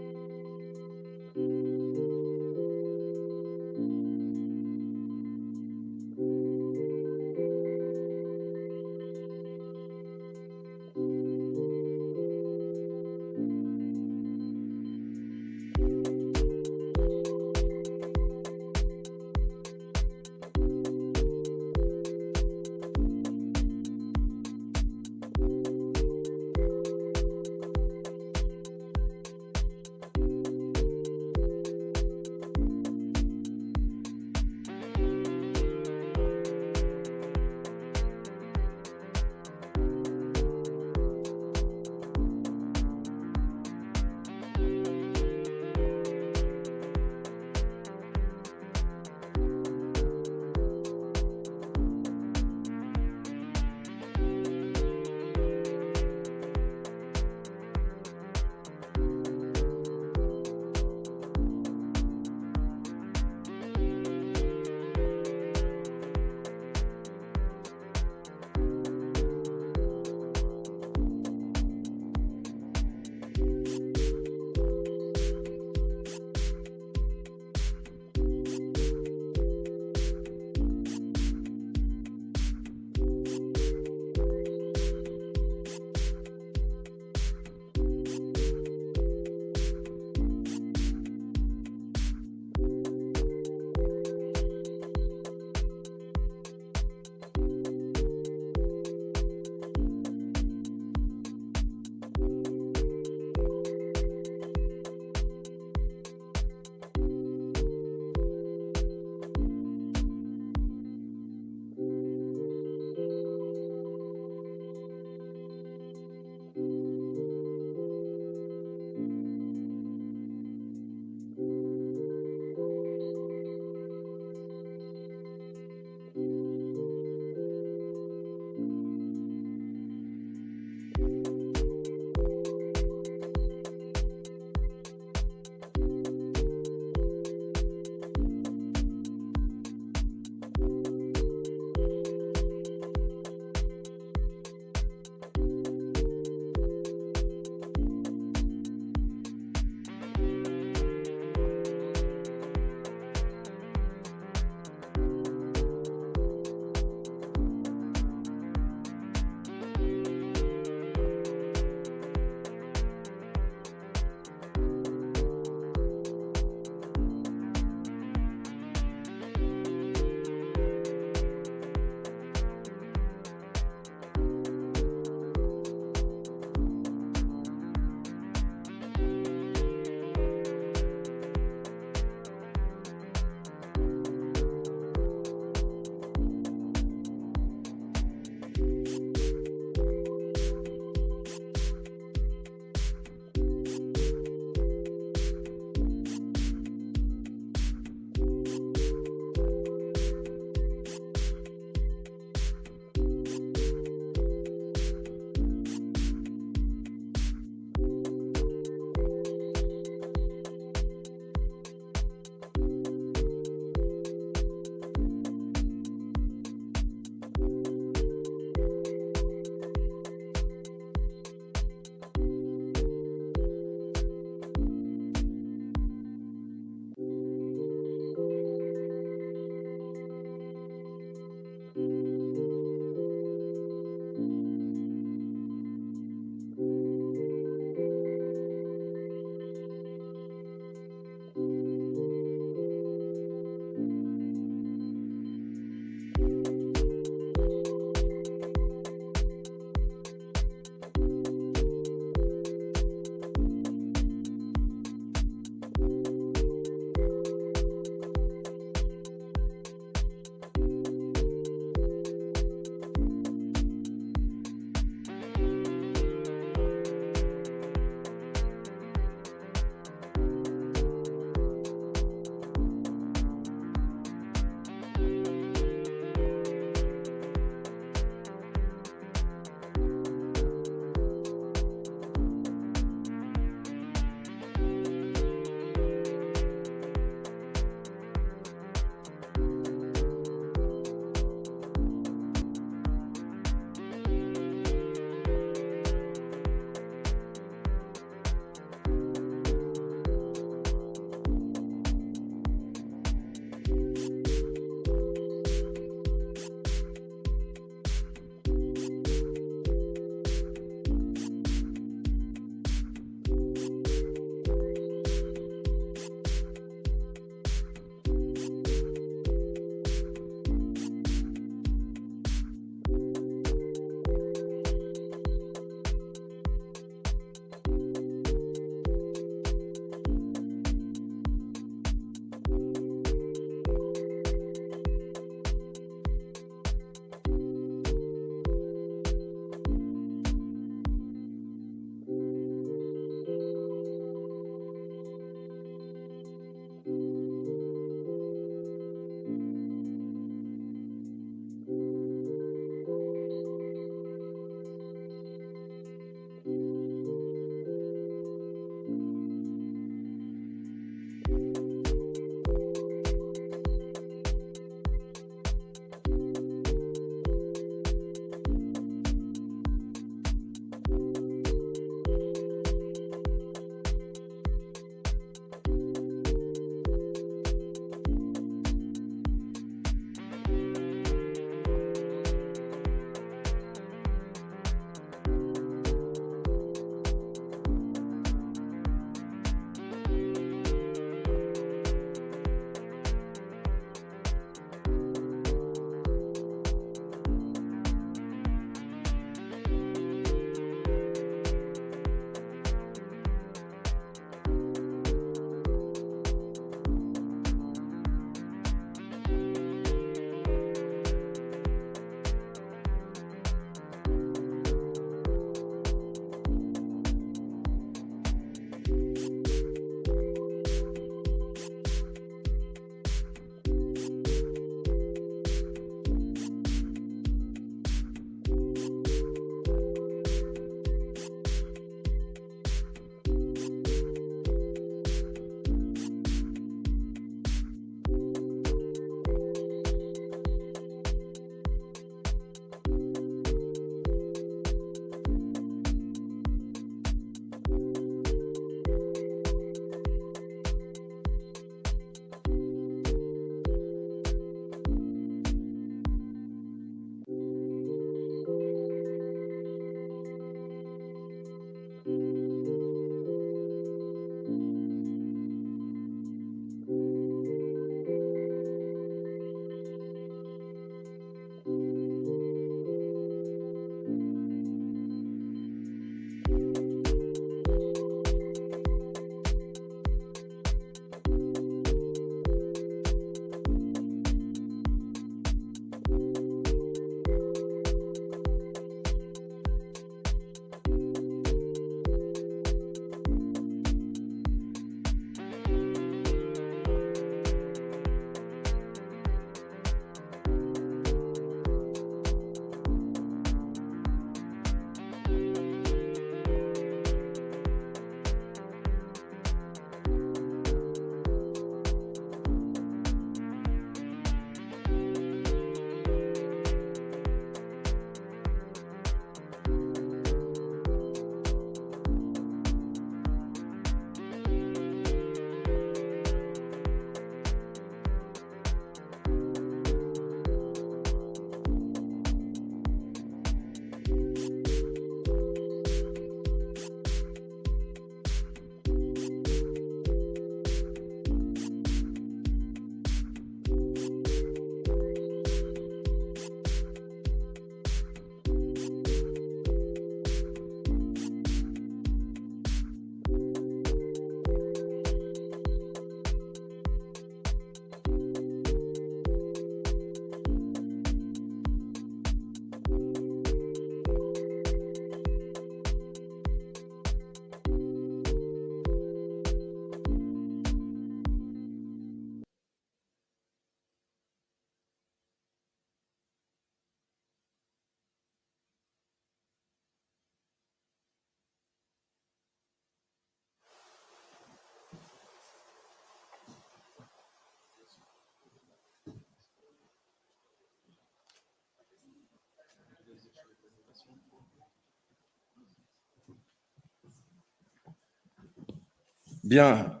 Bien,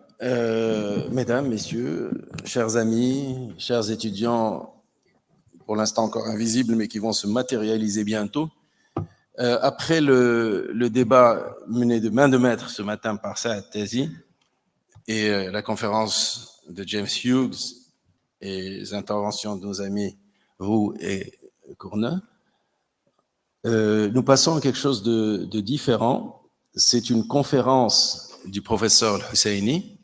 mesdames, messieurs, chers amis, chers étudiants, pour l'instant encore invisibles, mais qui vont se matérialiser bientôt. Après le débat mené de main de maître ce matin par Therapies et la conférence de James Hughes et les interventions de nos amis Roux et Courneux, nous passons à quelque chose de différent. C'est une conférence du professeur Husseini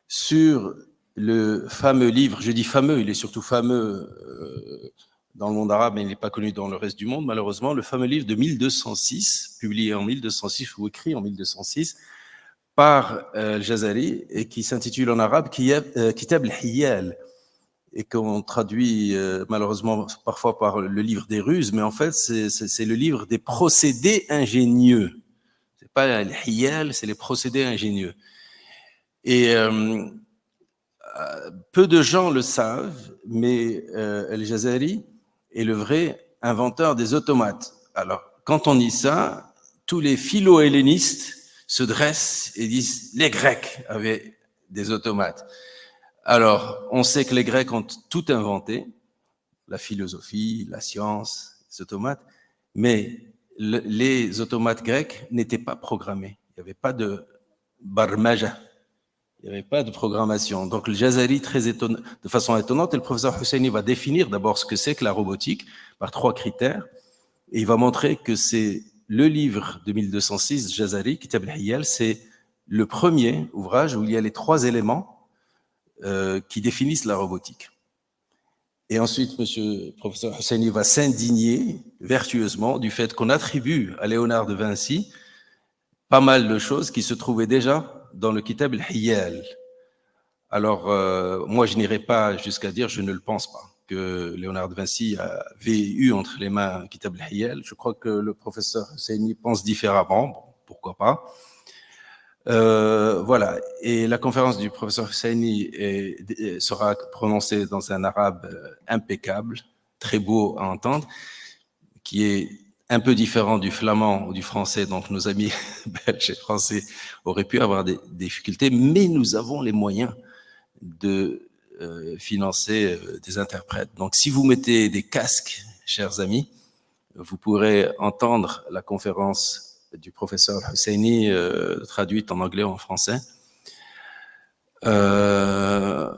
sur le fameux livre, je dis fameux, il est surtout fameux dans le monde arabe, mais il n'est pas connu dans le reste du monde, malheureusement, le fameux livre de 1206, publié en 1206 ou écrit en 1206 par Al-Jazari et qui s'intitule en arabe Kitab al-Hiyal et qu'on traduit malheureusement parfois par le livre des ruses, mais en fait c'est le livre des procédés ingénieux. C'est pas al-Hiyal, c'est les procédés ingénieux. Et peu de gens le savent, mais Al-Jazari est le vrai inventeur des automates. Alors, quand on dit ça, tous les philo-hellénistes se dressent et disent « les Grecs avaient des automates ». Alors, on sait que les Grecs ont tout inventé, la philosophie, la science, les automates, mais les automates grecs n'étaient pas programmés. Il n'y avait pas de barmaja. Il n'y avait pas de programmation. Donc, le Jazari, de façon étonnante, et le professeur Husseini va définir d'abord ce que c'est que la robotique par 3 critères. Et il va montrer que c'est le livre de 1206, Jazari, Kitab al-Hiyal, c'est le premier ouvrage où il y a les 3 éléments qui définissent la robotique. Et ensuite, monsieur le professeur Husseini va s'indigner vertueusement du fait qu'on attribue à Léonard de Vinci pas mal de choses qui se trouvaient déjà dans le Kitab al-Hiyal. Alors, moi, je n'irai pas jusqu'à dire, je ne le pense pas, que Léonard de Vinci avait eu entre les mains un Kitab al-Hiyal. Je crois que le professeur Husseini pense différemment, bon, pourquoi pas. Voilà, et la conférence du professeur Husseini sera prononcée dans un arabe impeccable, très beau à entendre, qui est un peu différent du flamand ou du français, donc nos amis belges et français auraient pu avoir des difficultés, mais nous avons les moyens de financer des interprètes. Donc si vous mettez des casques, chers amis, vous pourrez entendre la conférence du professeur Husseini traduite en anglais ou en français.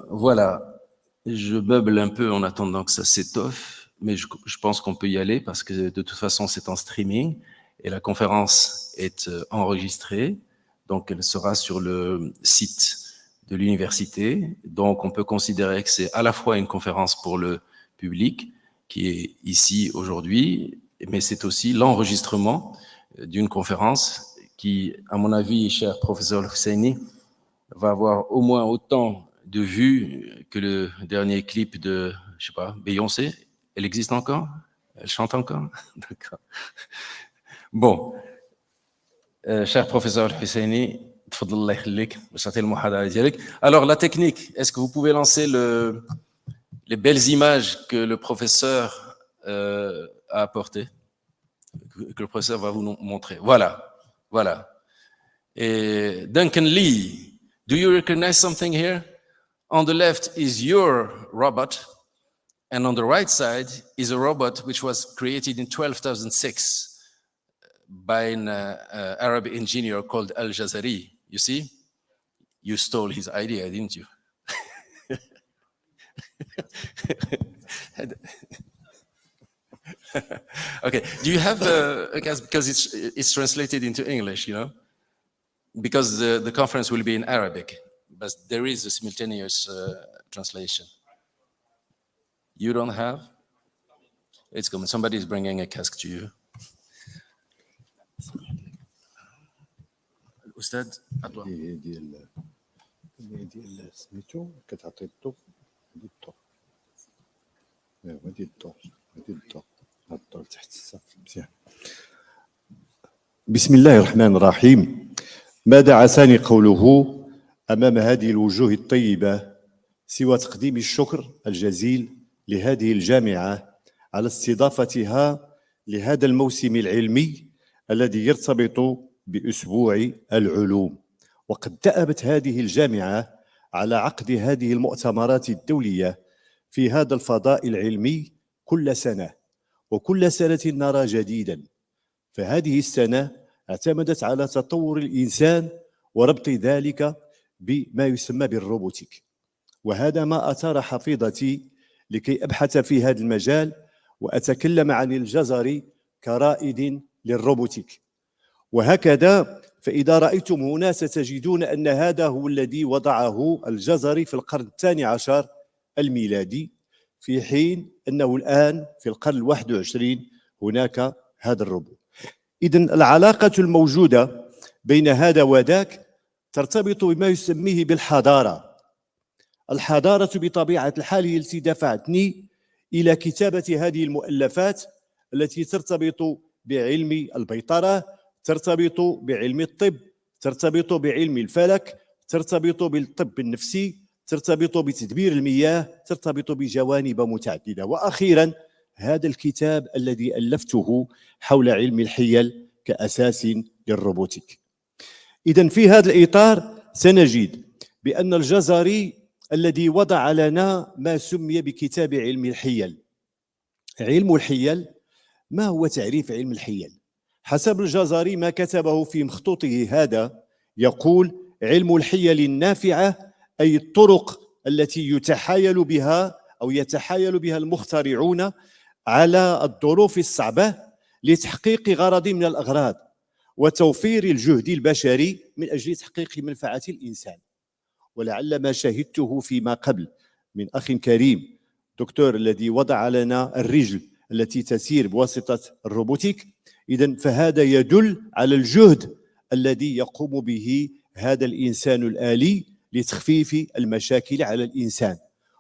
Voilà, je meuble un peu en attendant que ça s'étoffe, mais je pense qu'on peut y aller parce que de toute façon c'est en streaming et la conférence est enregistrée, donc elle sera sur le site de l'université, donc on peut considérer que c'est à la fois une conférence pour le public qui est ici aujourd'hui, mais c'est aussi l'enregistrement d'une conférence qui, à mon avis, cher professeur Husseini, va avoir au moins autant de vues que le dernier clip de, je sais pas, Beyoncé. Elle existe encore? Elle chante encore? D'accord. Bon, cher professeur Husseini, alors la technique, est-ce que vous pouvez lancer les belles images que le professeur a apportées, que le professeur va vous montrer? Voilà, voilà. Et Duncan Lee, do you recognize something here? On the left is your robot, and on the right side is a robot which was created in 2006 by an Arab engineer called Al-Jazari. You see? You stole his idea, didn't you? Okay, do you have because it's translated into English, you know, because the conference will be in Arabic, but there is a simultaneous translation. You don't have? It's coming. Somebody is bringing a cask to you. Ustad, Adwa. ديال سميتو كتعطي الضوء هادي الضوء هادي الضوء هادي الضوء هاد الضوء تحت السقف مزيان. بسم الله الرحمن الرحيم. ماذا عساني قوله أمام هذه الوجوه الطيبة سوى تقديم الشكر الجزيل لهذه الجامعة على استضافتها لهذا الموسم العلمي الذي يرتبط بأسبوع العلوم، وقد دأبت هذه الجامعة على عقد هذه المؤتمرات الدولية في هذا الفضاء العلمي كل سنة، وكل سنة نرى جديدا. فهذه السنة اعتمدت على تطور الإنسان وربط ذلك بما يسمى بالروبوتيك، وهذا ما أثار حفيظتي لكي أبحث في هذا المجال وأتكلم عن الجزري كرائد للروبوتيك. وهكذا فإذا رأيتم هنا ستجدون أن هذا هو الذي وضعه الجزري في القرن ال12 الميلادي، في حين أنه الآن في القرن ال21 هناك هذا الروبوت. إذن العلاقة الموجودة بين هذا وذاك ترتبط بما يسميه بالحضارة. الحضارة بطبيعة الحال هي التي دفعتني إلى كتابة هذه المؤلفات التي ترتبط بعلم البيطرة، ترتبط بعلم الطب، ترتبط بعلم الفلك، ترتبط بالطب النفسي، ترتبط بتدبير المياه، ترتبط بجوانب متعددة. وأخيرا هذا الكتاب الذي ألفته حول علم الحيل كأساس للروبوتيك. إذن في هذا الإطار سنجد بأن الجزري الذي وضع لنا ما سمي بكتاب علم الحيل. علم الحيل، ما هو تعريف علم الحيل؟ حسب الجزري ما كتبه في مخطوطه هذا يقول: علم الحيل النافعة أي الطرق التي يتحايل بها أو يتحايل بها المخترعون على الظروف الصعبة لتحقيق غرض من الأغراض وتوفير الجهد البشري من أجل تحقيق منفعة الإنسان. ولعل ما شاهدته فيما قبل من أخ كريم دكتور الذي وضع لنا الرجل التي تسير بواسطة الروبوتيك، إذن فهذا يدل على الجهد الذي يقوم به هذا الإنسان الآلي لتخفيف المشاكل على الإنسان.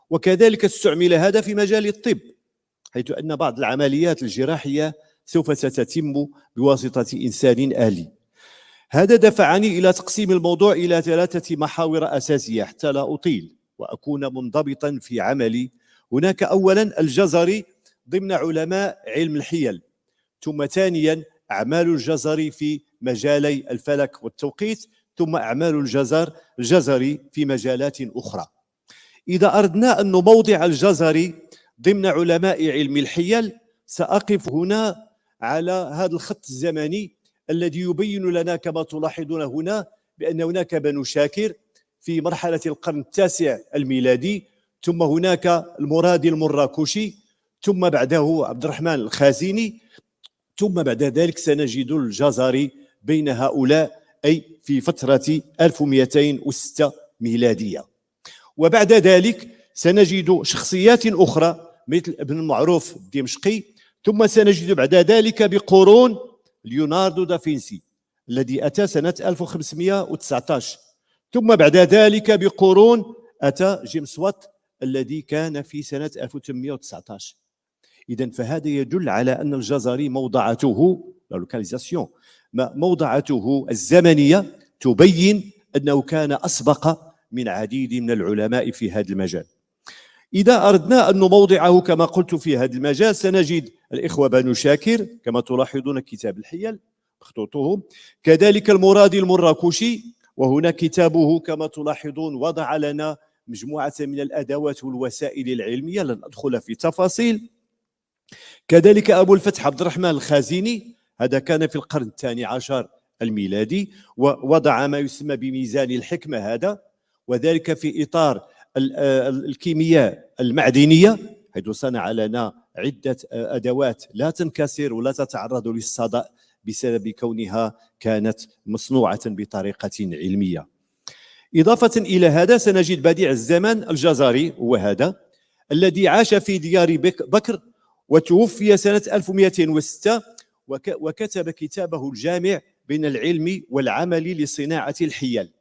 وكذلك استعمل هذا في مجال الطب، حيث أن بعض العمليات الجراحية سوف ستتم بواسطة إنسان آلي. هذا دفعني إلى تقسيم الموضوع إلى 3 محاور أساسية حتى لا أطيل وأكون منضبطا في عملي. هناك أولا الجزري ضمن علماء علم الحيل، ثم ثانيا أعمال الجزري في مجالي الفلك والتوقيت، ثم أعمال الجزري في مجالات أخرى. إذا أردنا أن نموضع الجزري ضمن علماء علم الحيل سأقف هنا على هذا الخط الزمني الذي يبين لنا كما تلاحظون هنا بأن هناك بنو شاكر في مرحلة القرن التاسع الميلادي، ثم هناك المرادي المراكشي، ثم بعده عبد الرحمن الخازيني، ثم بعد ذلك سنجد الجزري بين هؤلاء، أي في فترة 1206 ميلادية. وبعد ذلك سنجد شخصيات أخرى مثل ابن المعروف الدمشقي، ثم سنجد بعد ذلك بقرون ليوناردو دافنسي الذي أتى سنة 1519، ثم بعد ذلك بقرون أتى جيمس وات الذي كان في سنة 1819. إذن فهذا يدل على أن الجزري موضعته لوكاليزاسيون موضعته الزمنية تبين أنه كان أسبق من عديد من العلماء في هذا المجال. إذا أردنا أن نموضعه كما قلت في هذا المجال سنجد الإخوة بنو شاكر كما تلاحظون كتاب الحيل مخطوطهم، كذلك المرادي المراكشي وهنا كتابه كما تلاحظون وضع لنا مجموعة من الأدوات والوسائل العلمية، لن أدخل في تفاصيل. كذلك أبو الفتح عبد الرحمن الخازيني، هذا كان في القرن ال12 الميلادي ووضع ما يسمى بميزان الحكمة هذا، وذلك في إطار الكيمياء المعدنية، حيث صنع لنا عدة أدوات لا تنكسر ولا تتعرض للصدأ بسبب كونها كانت مصنوعة بطريقة علمية. إضافة إلى هذا سنجد بديع الزمن الجزري، هو هذا الذي عاش في ديار بكر وتوفي سنة 1206، وكتب كتابه الجامع بين العلم والعمل لصناعة الحيل.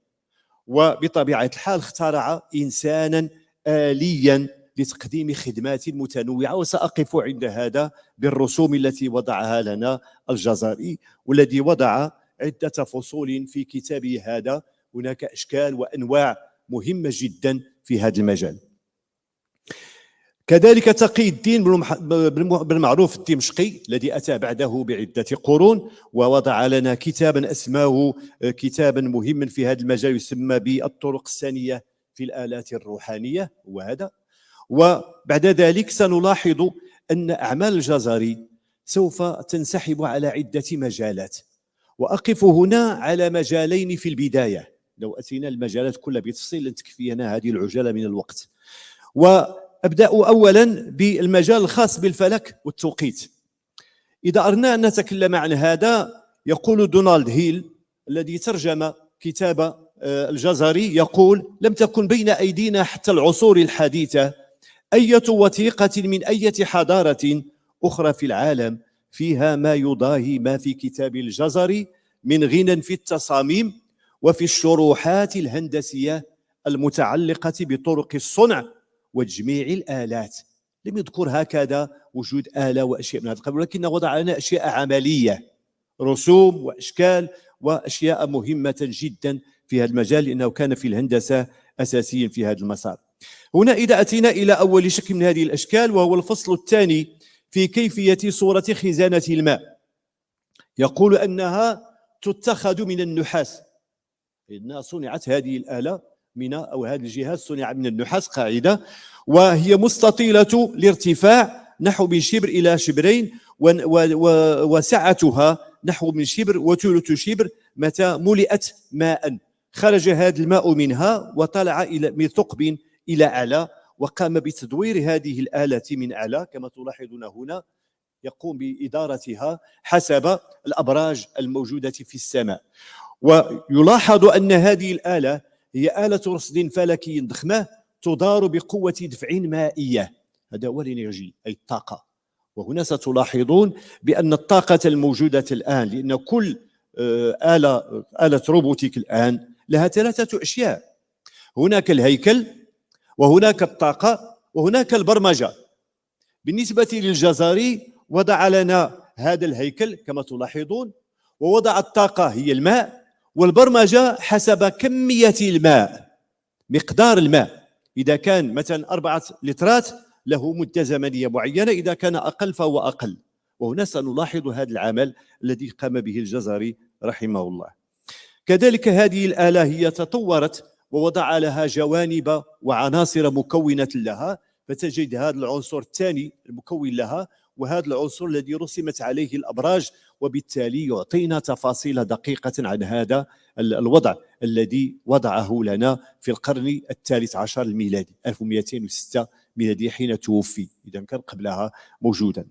وبطبيعة الحال اخترع إنسانا آليا لتقديم خدمات متنوعة، وسأقف عند هذا بالرسوم التي وضعها لنا الجزري والذي وضع عدة فصول في كتابه هذا. هناك أشكال وأنواع مهمة جدا في هذا المجال. كذلك تقي الدين بن معروف الدمشقي الذي أتى بعده بعدة قرون ووضع لنا كتابا أسماه كتابا مهما في هذا المجال يسمى بالطرق الثانية في الآلات الروحانية وهذا. وبعد ذلك سنلاحظ أن أعمال الجزري سوف تنسحب على عدة مجالات، وأقف هنا على مجالين في البداية. لو أتينا المجالات كلها بتفصيل لن تكفينا هذه العجالة من الوقت. وأبدأ أولا بالمجال الخاص بالفلك والتوقيت. إذا أردنا أن نتكلم عن هذا، يقول دونالد هيل الذي ترجم كتاب الجزري، يقول: لم تكن بين أيدينا حتى العصور الحديثة أية وثيقة من أية حضارة أخرى في العالم فيها ما يضاهي ما في كتاب الجزري من غنى في التصاميم وفي الشروحات الهندسية المتعلقة بطرق الصنع وتجميع الآلات. لم يذكر هكذا وجود آلة وأشياء من هذا القبيل، ولكن وضع لنا أشياء عملية، رسوم وأشكال وأشياء مهمة جدا في هذا المجال، لأنه كان في الهندسة أساسيا في هذا المسار. هنا إذا أتينا إلى أول شكل من هذه الأشكال، وهو الفصل الثاني في كيفية صورة خزانة الماء، يقول أنها تتخذ من النحاس. إنها صنعت هذه الآلة أو هذا الجهاز صنع من النحاس قاعدة، وهي مستطيلة الارتفاع نحو من شبر إلى شبرين، وسعتها نحو من شبر وثلث شبر. متى ملئت ماء خرج هذا الماء منها وطلع من ثقب إلى أعلى، وقام بتدوير هذه الآلة من أعلى كما تلاحظون هنا، يقوم بإدارتها حسب الأبراج الموجودة في السماء. ويلاحظ أن هذه الآلة هي آلة رصد فلكي ضخمة تدار بقوة دفع مائية، هذا هو الإنرجي أي الطاقة. وهنا ستلاحظون بأن الطاقة الموجودة الآن، لأن كل آلة روبوتيك الآن لها ثلاثة أشياء: هناك الهيكل، وهناك الطاقة، وهناك البرمجة. بالنسبة للجزري وضع لنا هذا الهيكل كما تلاحظون، ووضع الطاقة هي الماء، والبرمجة حسب كمية الماء، مقدار الماء. إذا كان مثلا 4 لترات له مدة زمنية معينة، إذا كان أقل فهو أقل. وهنا سنلاحظ هذا العمل الذي قام به الجزري رحمه الله. كذلك هذه الآلة هي تطورت ووضع لها جوانب وعناصر مكونة لها، فتجد هذا العنصر الثاني المكون لها، وهذا العنصر الذي رسمت عليه الأبراج، وبالتالي يعطينا تفاصيل دقيقة عن هذا الوضع الذي وضعه لنا في القرن الثالث عشر الميلادي 1206 ميلادي حين توفي، إذا كان قبلها موجودا.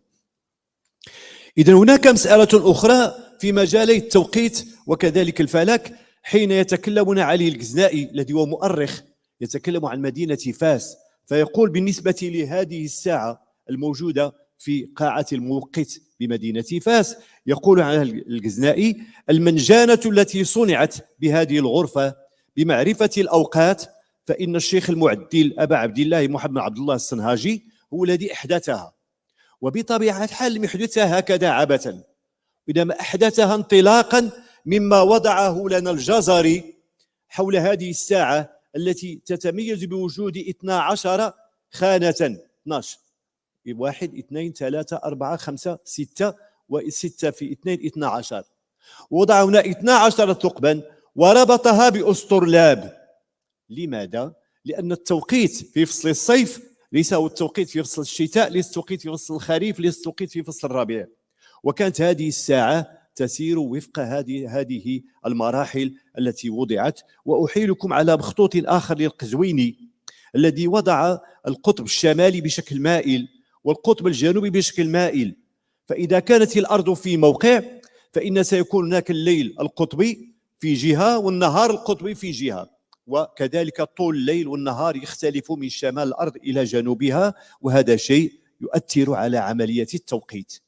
إذا هناك مسألة أخرى في مجالي التوقيت وكذلك الفلك، حين يتكلمون علي الجزنائي الذي هو مؤرخ يتكلم عن مدينة فاس، فيقول بالنسبة لهذه الساعة الموجودة في قاعة الموقت بمدينة فاس، يقول عنها الجزنائي: المنجانة التي صنعت بهذه الغرفة بمعرفة الأوقات، فإن الشيخ المعدل أبا عبد الله محمد عبد الله السنهاجي هو الذي أحدثها. وبطبيعة الحال لم يحدثها هكذا عبثا، إنما أحدثها انطلاقا مما وضعه لنا الجزري حول هذه الساعة التي تتميز بوجود 12 خانة، 12 1 2 3 4 5 6 و6 في 2 12. وضع هنا 12 ثقبا وربطها بأسطرلاب. لماذا؟ لأن التوقيت في فصل الصيف ليس هو التوقيت في فصل الشتاء، ليس التوقيت في فصل الخريف، ليس التوقيت في فصل الربيع. وكانت هذه الساعة تسير وفق هذه المراحل التي وضعت. وأحيلكم على مخطوط آخر للقزويني الذي وضع القطب الشمالي بشكل مائل والقطب الجنوبي بشكل مائل. فإذا كانت الأرض في موقع فإن سيكون هناك الليل القطبي في جهة والنهار القطبي في جهة، وكذلك طول الليل والنهار يختلف من شمال الأرض إلى جنوبها، وهذا شيء يؤثر على عملية التوقيت.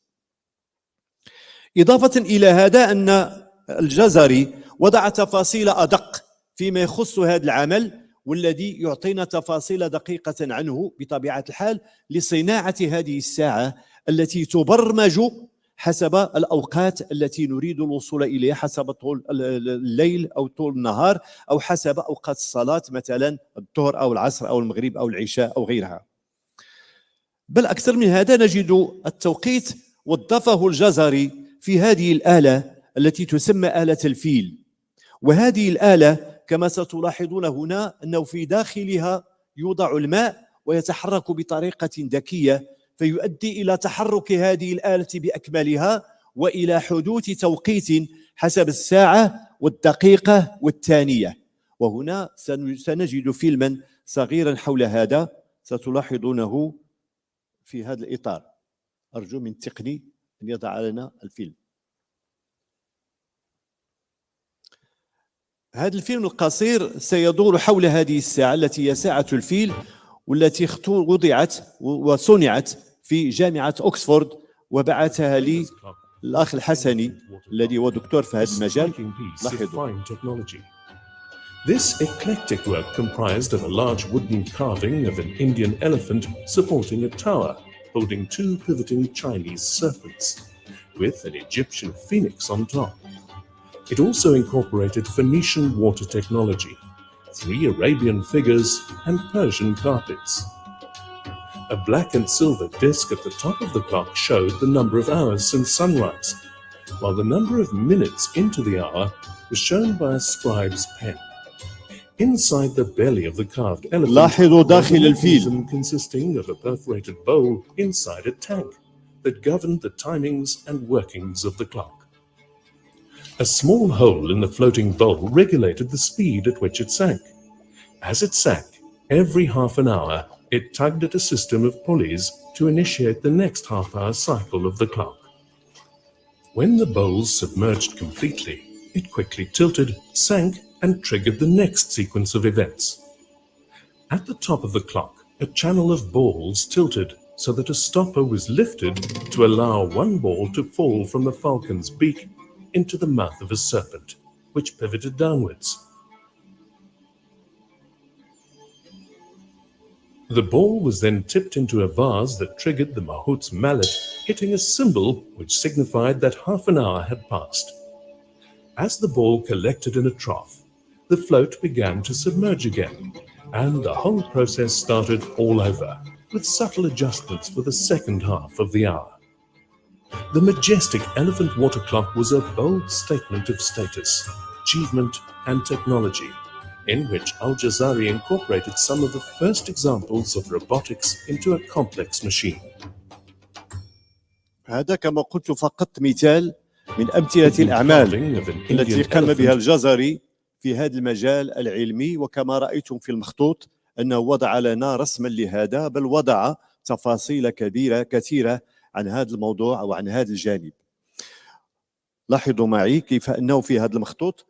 إضافة إلى هذا أن الجزري وضع تفاصيل أدق فيما يخص هذا العمل، والذي يعطينا تفاصيل دقيقة عنه بطبيعة الحال لصناعة هذه الساعة التي تبرمج حسب الأوقات التي نريد الوصول إليها، حسب طول الليل أو طول النهار، أو حسب أوقات الصلاة مثلا الظهر أو العصر أو المغرب أو العشاء أو غيرها. بل أكثر من هذا نجد التوقيت وظفه الجزري في هذه الآلة التي تسمى آلة الفيل. وهذه الآلة كما ستلاحظون هنا أنه في داخلها يوضع الماء ويتحرك بطريقة ذكية فيؤدي إلى تحرك هذه الآلة بأكملها وإلى حدوث توقيت حسب الساعة والدقيقة والثانية. وهنا سنجد فيلما صغيرا حول هذا ستلاحظونه في هذا الإطار. أرجو من التقني أن يضع لنا الفيلم. هذا الفيلم القصير سيدور حول هذه الساعة التي هي ساعة الفيل، والتي وضعت وصنعت في جامعة أكسفورد، وبعثها لي الأخ الحسني الذي هو دكتور في هذا المجال. لاحظوا. This eclectic work comprised of a large wooden carving of an Indian elephant supporting a tower holding two pivoting Chinese serpents, with an Egyptian phoenix on top. It also incorporated Phoenician water technology, 3 Arabian figures, and Persian carpets. A black and silver disc at the top of the clock showed the number of hours since sunrise, while the number of minutes into the hour was shown by a scribe's pen. Inside the belly of the carved elephant was a mechanism consisting of a perforated bowl inside a tank that governed the timings and workings of the clock. A small hole in the floating bowl regulated the speed at which it sank. As it sank, every half an hour, it tugged at a system of pulleys to initiate the next half-hour cycle of the clock. When the bowl submerged completely, it quickly tilted, sank, and triggered the next sequence of events. At the top of the clock, a channel of balls tilted so that a stopper was lifted to allow one ball to fall from the falcon's beak into the mouth of a serpent, which pivoted downwards. The ball was then tipped into a vase that triggered the mahout's mallet, hitting a symbol which signified that half an hour had passed. As the ball collected in a trough, the float began to submerge again, and the whole process started all over, with subtle adjustments for the second half of the hour. The majestic elephant water clock was a bold statement of status, achievement, and technology, in which Al-Jazari incorporated some of the first examples of robotics into a complex machine. هذا كما قلت فقط مثال من أمثلة الأعمال التي قام بها الجزري في هذا المجال العلمي. وكما رأيتم في المخطوط أنه وضع لنا رسما لهذا، بل وضع تفاصيل كثيرة عن هذا الموضوع أو عن هذا الجانب. لاحظوا معي كيف أنه في هذا المخطوط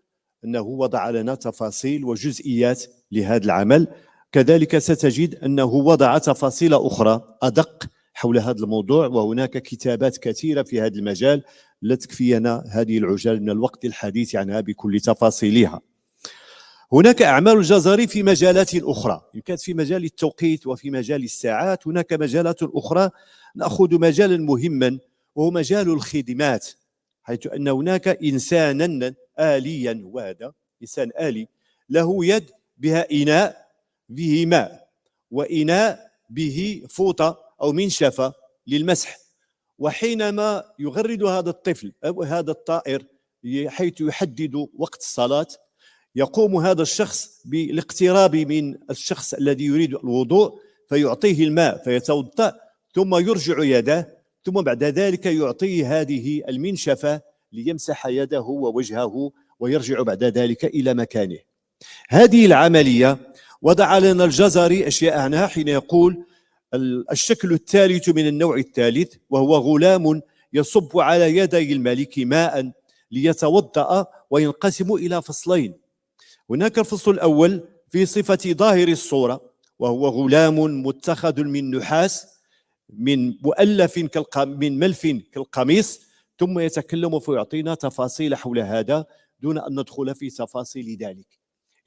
أنه وضع لنا تفاصيل وجزئيات لهذا العمل. كذلك ستجد أنه وضع تفاصيل أخرى أدق حول هذا الموضوع، وهناك كتابات كثيرة في هذا المجال لا تكفينا هذه العجال من الوقت الحديث عنها بكل تفاصيلها. هناك أعمال الجزري في مجالات أخرى، إن كانت في مجال التوقيت وفي مجال الساعات، هناك مجالات أخرى. نأخذ مجالا مهما وهو مجال الخدمات، حيث أن هناك إنسانا آليا، وهذا إنسان آلي له يد بها إناء به ماء، وإناء به فوطة أو منشفة للمسح. وحينما يغرد هذا الطفل أو هذا الطائر حيث يحدد وقت الصلاة، يقوم هذا الشخص بالاقتراب من الشخص الذي يريد الوضوء فيعطيه الماء فيتوضأ، ثم يرجع يده، ثم بعد ذلك يعطيه هذه المنشفة ليمسح يده ووجهه ويرجع بعد ذلك إلى مكانه. هذه العملية وضع لنا الجزري أشياء عنها حين يقول الشكل الثالث من النوع الثالث، وهو غلام يصب على يدي الملك ماء ليتوضأ، وينقسم إلى فصلين. هناك الفصل الأول في صفة ظاهر الصورة، وهو غلام متخذ من نحاس من مؤلف من ملف كالقميص، ثم يتكلم فيعطينا تفاصيل حول هذا دون أن ندخل في تفاصيل ذلك.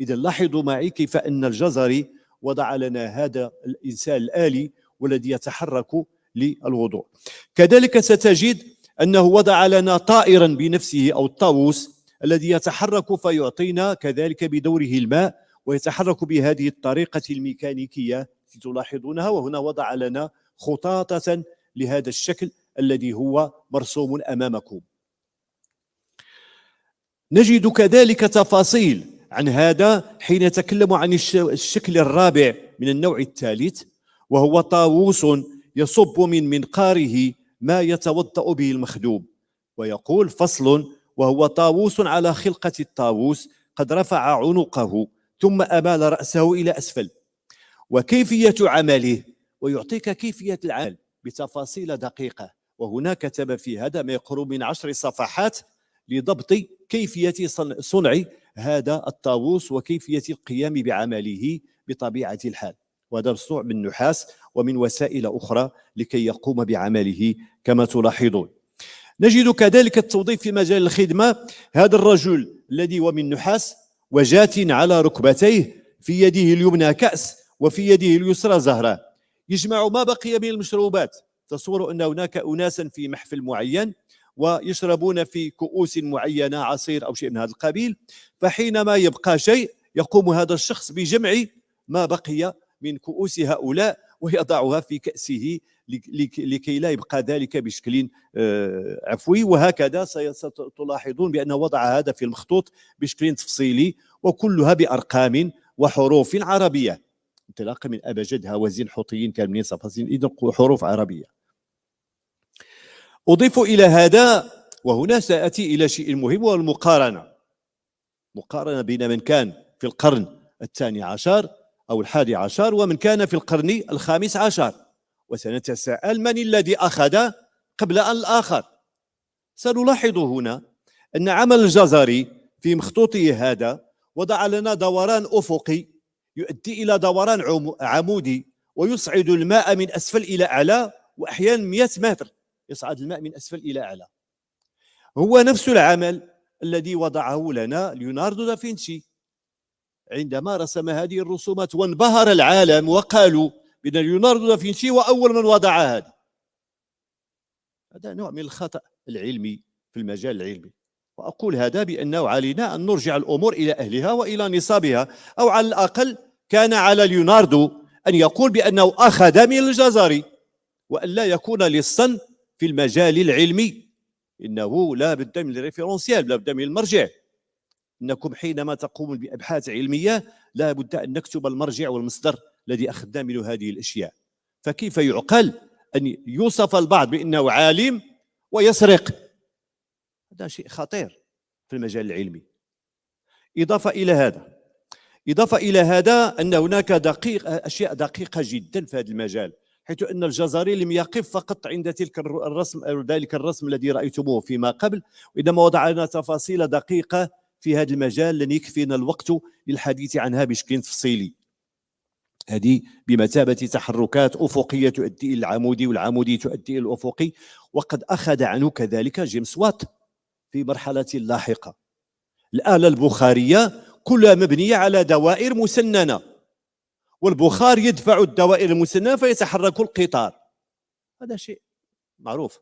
إذا لاحظوا معي كيف أن الجزري وضع لنا هذا الإنسان الآلي والذي يتحرك للوضوء. كذلك ستجد أنه وضع لنا طائرا بنفسه أو الطاووس الذي يتحرك فيعطينا كذلك بدوره الماء، ويتحرك بهذه الطريقة الميكانيكية التي تلاحظونها. وهنا وضع لنا خطاطة لهذا الشكل الذي هو مرسوم أمامكم. نجد كذلك تفاصيل عن هذا حين يتكلم عن الشكل الرابع من النوع الثالث، وهو طاووس يصب من منقاره ما يتوضأ به المخدوم، ويقول فصل: وهو طاووس على خلقة الطاووس قد رفع عنقه ثم أمال رأسه إلى أسفل. وكيفية عمله، ويعطيك كيفية العمل بتفاصيل دقيقة، وهنا كتب في هذا ما يقرب من 10 صفحات لضبط كيفية صنع هذا الطاووس وكيفية القيام بعمله بطبيعة الحال. وهذا مصنوع من نحاس ومن وسائل أخرى لكي يقوم بعمله كما تلاحظون. نجد كذلك التوظيف في مجال الخدمة. هذا الرجل الذي هو من نحاس وجات على ركبتيه، في يده اليمنى كأس وفي يده اليسرى زهرة، يجمع ما بقي من المشروبات. تصور أن هناك أناسا في محفل معين ويشربون في كؤوس معينة عصير أو شيء من هذا القبيل، فحينما يبقى شيء يقوم هذا الشخص بجمع ما بقي من كؤوس هؤلاء ويضعها في كأسه لكي لا يبقى ذلك بشكل عفوي. وهكذا ستلاحظون بأنه وضع هذا في المخطوط بشكل تفصيلي، وكلها بأرقام وحروف عربية، انطلاقا من أبجد هوازين حوطيين كاملين صفاسين، إذن حروف عربية. أضيف إلى هذا، وهنا سأتي إلى شيء مهم، وهو المقارنة. مقارنة بين من كان في القرن 12 أو 11 ومن كان في القرن 15، وسنتساءل من الذي أخذ قبل الآخر. سنلاحظ هنا أن عمل الجزري في مخطوطه هذا وضع لنا دوران أفقي يؤدي إلى دوران عمودي، ويصعد الماء من أسفل إلى أعلى، وأحيانا 100 متر يصعد الماء من أسفل إلى أعلى. هو نفس العمل الذي وضعه لنا ليوناردو دافنشي عندما رسم هذه الرسومات، وانبهر العالم وقالوا بأن ليوناردو دافنشي هو أول من وضع هذا. هذا نوع من الخطأ العلمي في المجال العلمي، وأقول هذا بأنه علينا أن نرجع الأمور إلى أهلها وإلى نصابها، أو على الأقل كان على ليوناردو أن يقول بأنه أخذ من الجزري، وأن لا يكون لصا في المجال العلمي. إنه لا بد من الريفيرونسيال، لا بد من المرجع. إنكم حينما تقومون بأبحاث علمية لا بد أن نكتب المرجع والمصدر الذي أخذنا منه هذه الأشياء. فكيف يعقل أن يوصف البعض بأنه عالم ويسرق؟ هذا شيء خطير في المجال العلمي. إضافة إلى هذا أن هناك أشياء دقيقة جدا في هذا المجال، حيث أن الجزري لم يقف فقط عند تلك الرسم أو ذلك الرسم الذي رأيتموه فيما قبل، وإنما وضع لنا تفاصيل دقيقة في هذا المجال لن يكفينا الوقت للحديث عنها بشكل تفصيلي. هذه بمثابة تحركات أفقية تؤدي إلى العمودي، والعمودي تؤدي إلى الأفقي، وقد أخذ عنه كذلك جيمس وات في مرحلة لاحقة. الآلة البخارية كلها مبنية على دوائر مسننة، والبخار يدفع الدوائر المسننة فيتحرك القطار، هذا شيء معروف.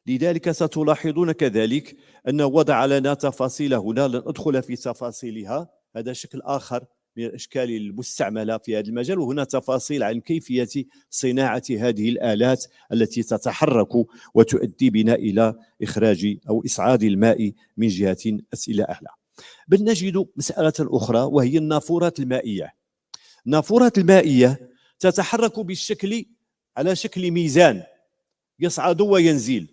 لذلك ستلاحظون كذلك أنه وضع لنا تفاصيل هنا، لن أدخل في تفاصيلها، هذا شكل آخر من الأشكال المستعملة في هذا المجال. وهنا تفاصيل عن كيفية صناعة هذه الآلات التي تتحرك وتؤدي بنا إلى إخراج أو إصعاد الماء من جهة إلى أعلى. بل نجد مسألة أخرى، وهي النافورات المائية. النافورات المائية تتحرك بالشكل على شكل ميزان يصعد وينزل،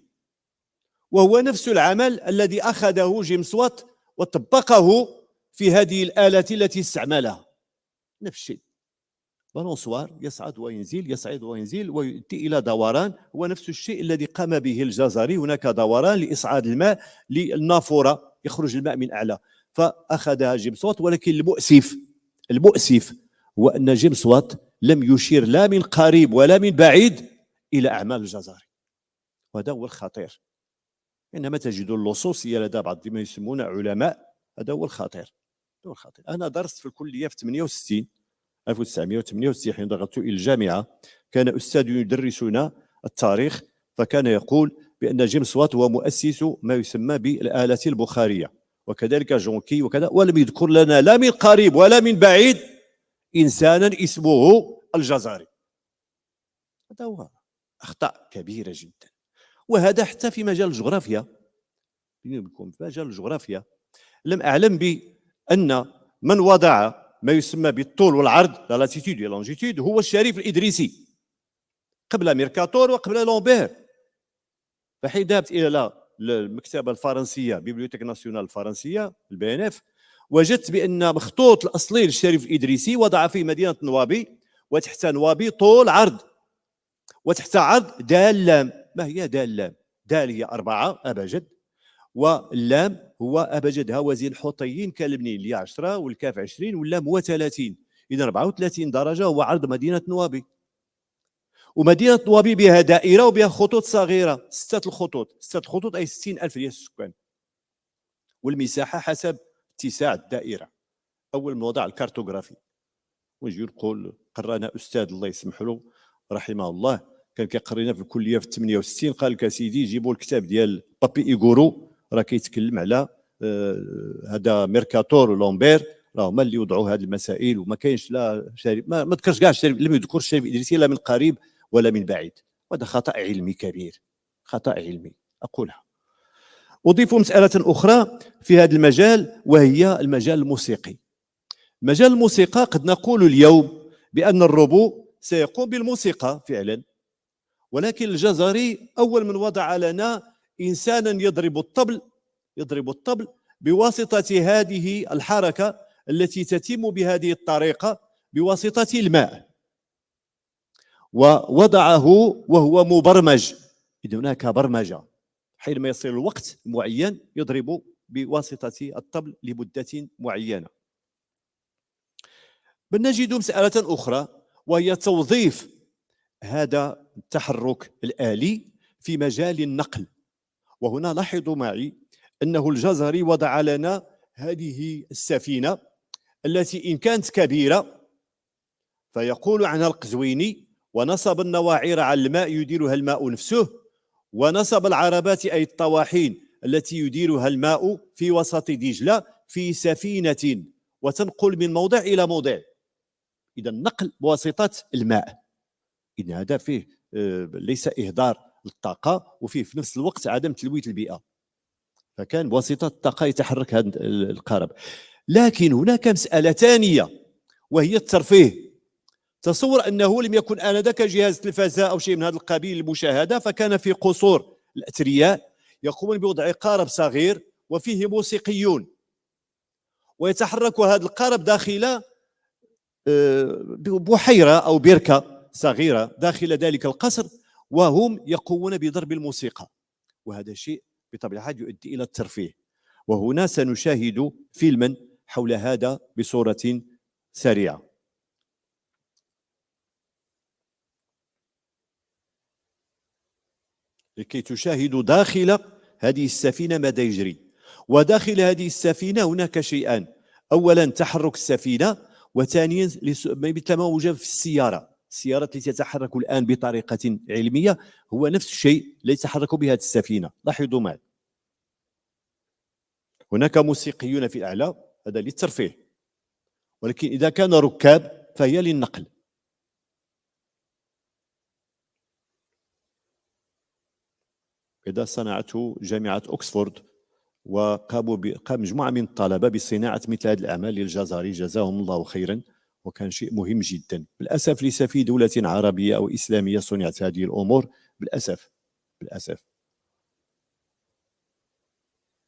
وهو نفس العمل الذي أخذه جيمس وات وطبقه في هذه الآلة التي استعملها. نفس الشيء، بالونسوار يصعد وينزل، يصعد وينزل ويؤدي إلى دوران. هو نفس الشيء الذي قام به الجزري، هناك دوران لإصعاد الماء للنافورة، يخرج الماء من أعلى، فأخذها جيمس وات. ولكن المؤسف هو أن جيمس وات لم يشير لا من قريب ولا من بعيد إلى أعمال الجزري، وهذا هو الخطير. إنما تجد اللصوصية لدى بعض ما يسمون علماء، هذا هو الخطير. أنا درست في الكلية في 1968 حين دخلت إلى الجامعة. كان أستاذ يدرسنا التاريخ، فكان يقول بأن جيمس وات هو مؤسس ما يسمى بالآلة البخارية، وكذلك جونكي وكذا، ولم يذكر لنا لا من قريب ولا من بعيد إنسانا اسمه الجزري. هذا هو أخطاء كبيرة جدا. وهذا حتى في مجال الجغرافيا. بيني وبينكم في مجال الجغرافيا لم أعلم بأن من وضع ما يسمى بالطول والعرض لا لاتيتود و لونجيتود هو الشريف الإدريسي قبل ميركاتور وقبل لومبير. فحين ذهبت إلى المكتبة الفرنسية بيبليوتيك ناسيونال الفرنسية الBNF وجدت بأن مخطوط الأصلي للشريف الإدريسي وضع في مدينة نوابي، وتحت نوابي طول عرض، وتحت عرض دال لام. ما هي دال لام؟ دال هي 4 أبجد، واللام هو أبجدها وزن الحوطيين كالبنين اللي 10 والكاف 20 واللام هو 30. إذا 34 درجة هو عرض مدينة نوابي. ومدينة نوابي بها دائرة وبها خطوط صغيرة، 6 الخطوط، 6 خطوط أي 60,000 ديال السكان. والمساحة حسب اتساع الدائرة. أول ما وضع الكارتوغرافي ونجي نقول قرانا أستاذ الله يسمح له رحمه الله كان كيقرينا في الكلية في 68 قال لك سيدي جيبوا الكتاب ديال بابي إيغورو راه كيتكلم على هذا ميركاتور ولومبير راه هما اللي وضعوا هذه المسائل، وما كاينش لا شريف ما ذكرش كاع الشريف، لم يذكر الشريف الإدريسي لا من قريب ولا من بعيد. وهذا خطأ علمي كبير، خطأ علمي أقولها. أضيف مسألة أخرى في هذا المجال وهي المجال الموسيقي. مجال الموسيقى قد نقول اليوم بأن الروبو سيقوم بالموسيقى فعلا، ولكن الجزري أول من وضع لنا إنسانا يضرب الطبل بواسطة هذه الحركة التي تتم بهذه الطريقة بواسطة الماء، ووضعه وهو مبرمج. إذا هناك برمجة، حينما يصل الوقت معين يضرب بواسطة الطبل لمدة معينة. بل نجد مسألة أخرى وهي توظيف هذا التحرك الآلي في مجال النقل. وهنا لاحظوا معي أنه الجزري وضع لنا هذه السفينة التي إن كانت كبيرة فيقول عنها القزويني ونصب النواعير على الماء يديرها الماء نفسه، ونصب العربات أي الطواحين التي يديرها الماء في وسط دجلة في سفينة وتنقل من موضع إلى موضع. إذا النقل بواسطة الماء، إذن هذا فيه ليس إهدار للطاقة وفيه في نفس الوقت عدم تلويث البيئة، فكان بواسطة الطاقة يتحرك هذا القارب. لكن هناك مسألة ثانية وهي الترفيه. تصور أنه لم يكن آنذاك جهاز تلفزة أو شيء من هذا القبيل للمشاهدة، فكان في قصور الأثرياء يقومون بوضع قارب صغير وفيه موسيقيون، ويتحرك هذا القارب داخل بحيرة أو بركة صغيرة داخل ذلك القصر، وهم يقومون بضرب الموسيقى. وهذا شيء بطبيعة الحال يؤدي إلى الترفيه. وهنا سنشاهد فيلما حول هذا بصورة سريعة. لكي تشاهدوا داخل هذه السفينة ماذا يجري. وداخل هذه السفينة هناك شيئان: أولا تحرك السفينة، وثانيا مثل ما وجد في السيارة التي تتحرك الآن بطريقة علمية هو نفس الشيء الذي يتحرك بها السفينة. لاحظوا معي هناك موسيقيون في الأعلى، هذا للترفيه، ولكن إذا كان ركاب فهي للنقل. إذا صنعته جامعة أكسفورد، وقام مجموعة من الطلبة بصناعة مثل هذه الأعمال للجزري جزاهم الله خيرا، وكان شيء مهم جدا. بالأسف ليس في دولة عربية أو إسلامية صنعت هذه الأمور، بالأسف.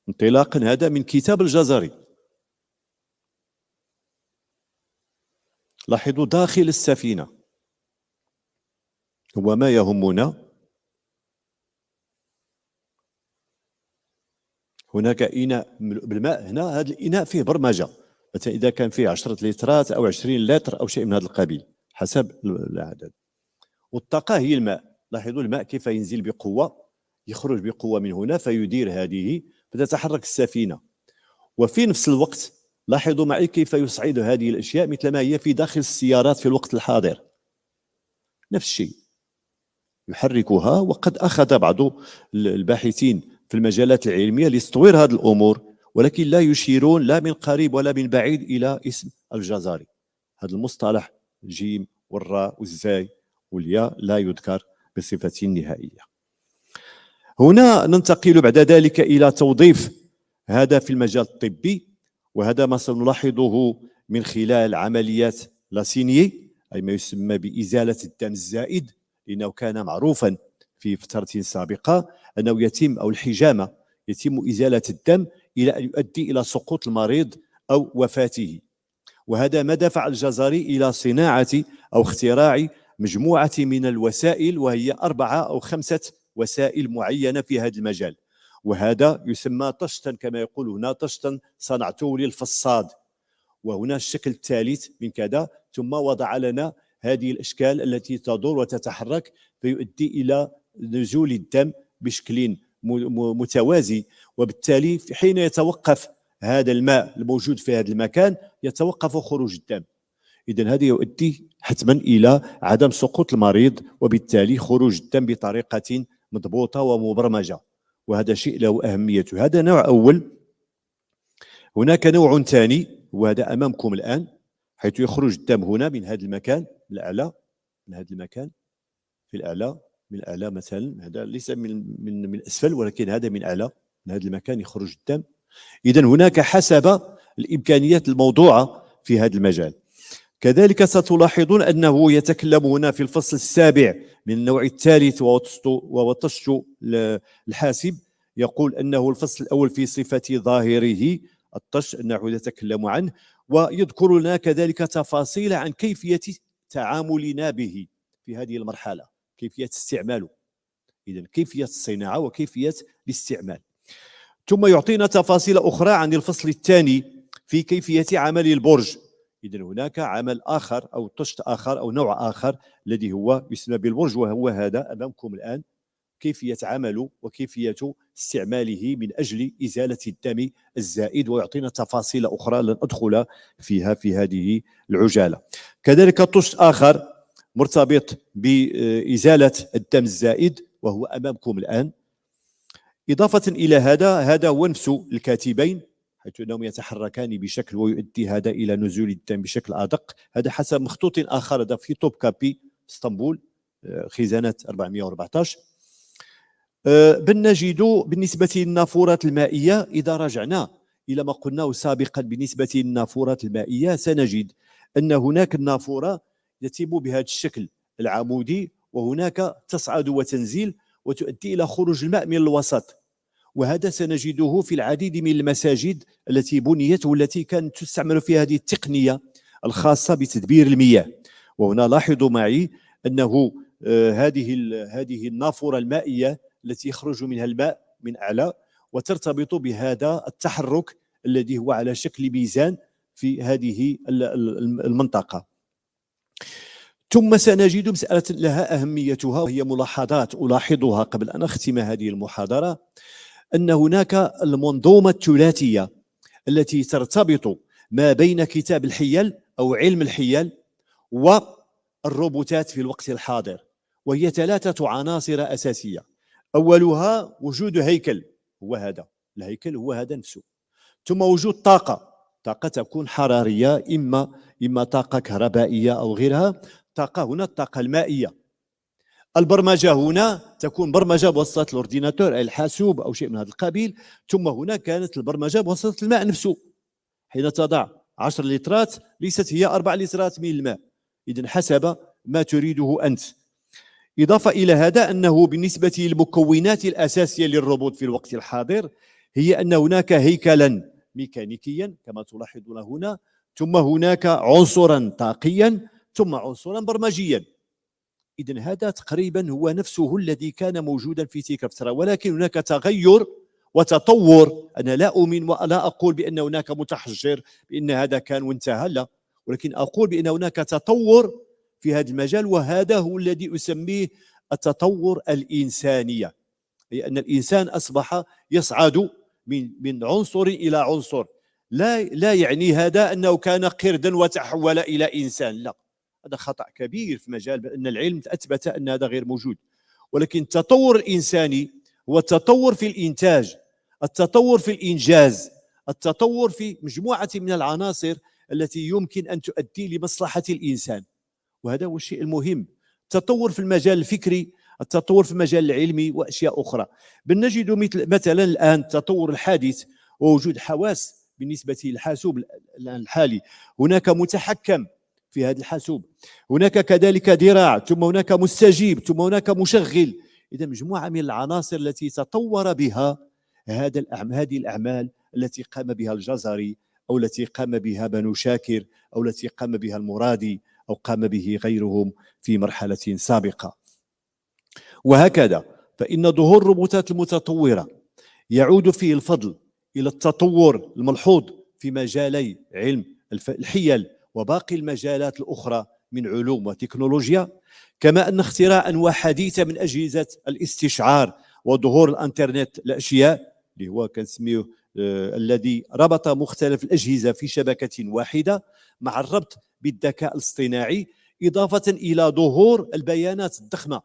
انطلاقا هذا من كتاب الجزري. لاحظوا داخل السفينة هو ما يهمنا. هناك إناء بالماء، هنا هذا الإناء فيه برمجة، مثلا إذا كان فيه 10 لترات أو 20 لتر أو شيء من هذا القبيل حسب العدد. والطاقة هي الماء. لاحظوا الماء كيف ينزل بقوة، يخرج بقوة من هنا فيدير هذه فتتحرك السفينة. وفي نفس الوقت لاحظوا معي كيف يصعد هذه الأشياء مثل ما هي في داخل السيارات في الوقت الحاضر، نفس الشيء يحركها. وقد أخذ بعض الباحثين في المجالات العلمية لتطوير هذه الأمور، ولكن لا يشيرون لا من قريب ولا من بعيد إلى اسم الجزري. هذا المصطلح جيم والراء والزاي والياء لا يذكر بصفة نهائية. هنا ننتقل بعد ذلك إلى توظيف هذا في المجال الطبي، وهذا ما سنلاحظه من خلال عمليات لاسينيي، أي ما يسمى بإزالة الدم الزائد، لأنه كان معروفا في فترة سابقة أنه يتم، أو الحجامة يتم إزالة الدم إلى أن يؤدي إلى سقوط المريض أو وفاته. وهذا ما دفع الجزري إلى صناعة أو اختراع مجموعة من الوسائل، وهي 4 أو 5 وسائل معينة في هذا المجال. وهذا يسمى طشتا، كما يقول هنا طشتا صنعته للفصاد. وهنا الشكل الثالث من كذا، ثم وضع لنا هذه الأشكال التي تدور وتتحرك فيؤدي إلى نزول الدم بشكل متوازي، وبالتالي في حين يتوقف هذا الماء الموجود في هذا المكان يتوقف خروج الدم. إذن هذا يؤدي حتما إلى عدم سقوط المريض، وبالتالي خروج الدم بطريقة مضبوطة ومبرمجة، وهذا شيء له أهميته. هذا نوع أول. هناك نوع ثاني وهذا أمامكم الآن، حيث يخرج الدم هنا من هذا المكان، من الأعلى، من هذا المكان في الأعلى، من الأعلى مثلا، هذا ليس من الأسفل ولكن هذا من أعلى، من هذا المكان يخرج الدم. إذن هناك حسب الإمكانيات الموضوعة في هذا المجال. كذلك ستلاحظون أنه يتكلم هنا في الفصل السابع من النوع الثالث وهو طش الحاسب، يقول أنه الفصل الأول في صفة ظاهره الطش أنه يتكلم عنه، ويذكر لنا كذلك تفاصيل عن كيفية تعاملنا به في هذه المرحلة، كيفية استعماله، إذن كيفية الصناعة وكيفية الاستعمال. ثم يعطينا تفاصيل أخرى عن الفصل الثاني في كيفية عمل البرج. إذن هناك عمل آخر أو طشت آخر أو نوع آخر الذي هو يسمى بالبرج، وهو هذا أمامكم الآن، كيفية عمله وكيفية استعماله من أجل إزالة الدم الزائد، ويعطينا تفاصيل أخرى لن أدخل فيها في هذه العجالة. كذلك طشت آخر مرتبط بإزالة الدم الزائد وهو أمامكم الآن. إضافة إلى هذا هو نفس الكاتبين، حيث أنهم يتحركان بشكل ويؤدي هذا إلى نزول الدم بشكل أدق. هذا حسب مخطوط آخر، هذا في توب كابي اسطنبول خزانة 414. بل نجد بالنسبة للنافورات المائية، إذا رجعنا إلى ما قلناه سابقا بالنسبة للنافورات المائية، سنجد أن هناك النافورة يتم بهذا الشكل العمودي، وهناك تصعد وتنزل وتؤدي إلى خروج الماء من الوسط. وهذا سنجده في العديد من المساجد التي بنيت والتي كانت تستعمل في هذه التقنية الخاصة بتدبير المياه. وهنا لاحظوا معي أنه هذه النافورة المائية التي يخرج منها الماء من أعلى وترتبط بهذا التحرك الذي هو على شكل ميزان في هذه المنطقة. ثم سنجد مسألة لها أهميتها، وهي ملاحظات ألاحظها قبل أن أختم هذه المحاضرة، أن هناك المنظومة الثلاثية التي ترتبط ما بين كتاب الحيل أو علم الحيل والروبوتات في الوقت الحاضر، وهي 3 عناصر أساسية. أولها وجود هيكل، هو هذا الهيكل، هو هذا نفسه. ثم وجود طاقة تكون حرارية، إما طاقة كهربائية أو غيرها. طاقة هنا الطاقة المائية. البرمجة هنا تكون برمجة بواسطة الأورديناتور أي الحاسوب أو شيء من هذا القبيل. ثم هنا كانت البرمجة بواسطة الماء نفسه، حين تضع 10 لترات ليست هي 4 لترات من الماء، إذن حسب ما تريده أنت. إضافة إلى هذا أنه بالنسبة للمكونات الأساسية للروبوت في الوقت الحاضر، هي أن هناك هيكلا ميكانيكيا كما تلاحظون هنا، ثم هناك عنصرا طاقيا، ثم عنصرا برمجيا. إذن هذا تقريبا هو نفسه الذي كان موجودا في تلك الفترة، ولكن هناك تغير وتطور. أنا لا أؤمن ولا أقول بأن هناك متحجر بأن هذا كان وانتهى، لا، ولكن أقول بأن هناك تطور في هذا المجال، وهذا هو الذي أسميه التطور الإنسانية، أي أن الإنسان أصبح يصعد من عنصر إلى عنصر. لا يعني هذا أنه كان قردا وتحول إلى إنسان، لا، هذا خطأ كبير في مجال أن العلم أثبت أن هذا غير موجود. ولكن التطور الإنساني هو التطور في الإنتاج، التطور في الإنجاز، التطور في مجموعة من العناصر التي يمكن أن تؤدي لمصلحة الإنسان. وهذا هو الشيء المهم. التطور في المجال الفكري، التطور في المجال العلمي وأشياء أخرى. بل نجد مثلا الآن التطور الحادث ووجود حواس بالنسبة للحاسوب الحالي. هناك متحكم في هذا الحاسوب، هناك كذلك ذراع، ثم هناك مستجيب، ثم هناك مشغل. إذا مجموعة من العناصر التي تطور بها هذه الأعمال التي قام بها الجزري، أو التي قام بها بنو شاكر، أو التي قام بها المرادي، أو قام به غيرهم في مرحلة سابقة. وهكذا فإن ظهور الروبوتات المتطورة يعود فيه الفضل إلى التطور الملحوظ في مجالي علم الحيل وباقي المجالات الأخرى من علوم وتكنولوجيا، كما أن اختراع أنواع حديثة من أجهزة الاستشعار وظهور الانترنت الأشياء اللي هو كنسميه الذي ربط مختلف الأجهزة في شبكة واحدة مع الربط بالذكاء الاصطناعي، إضافة إلى ظهور البيانات الضخمة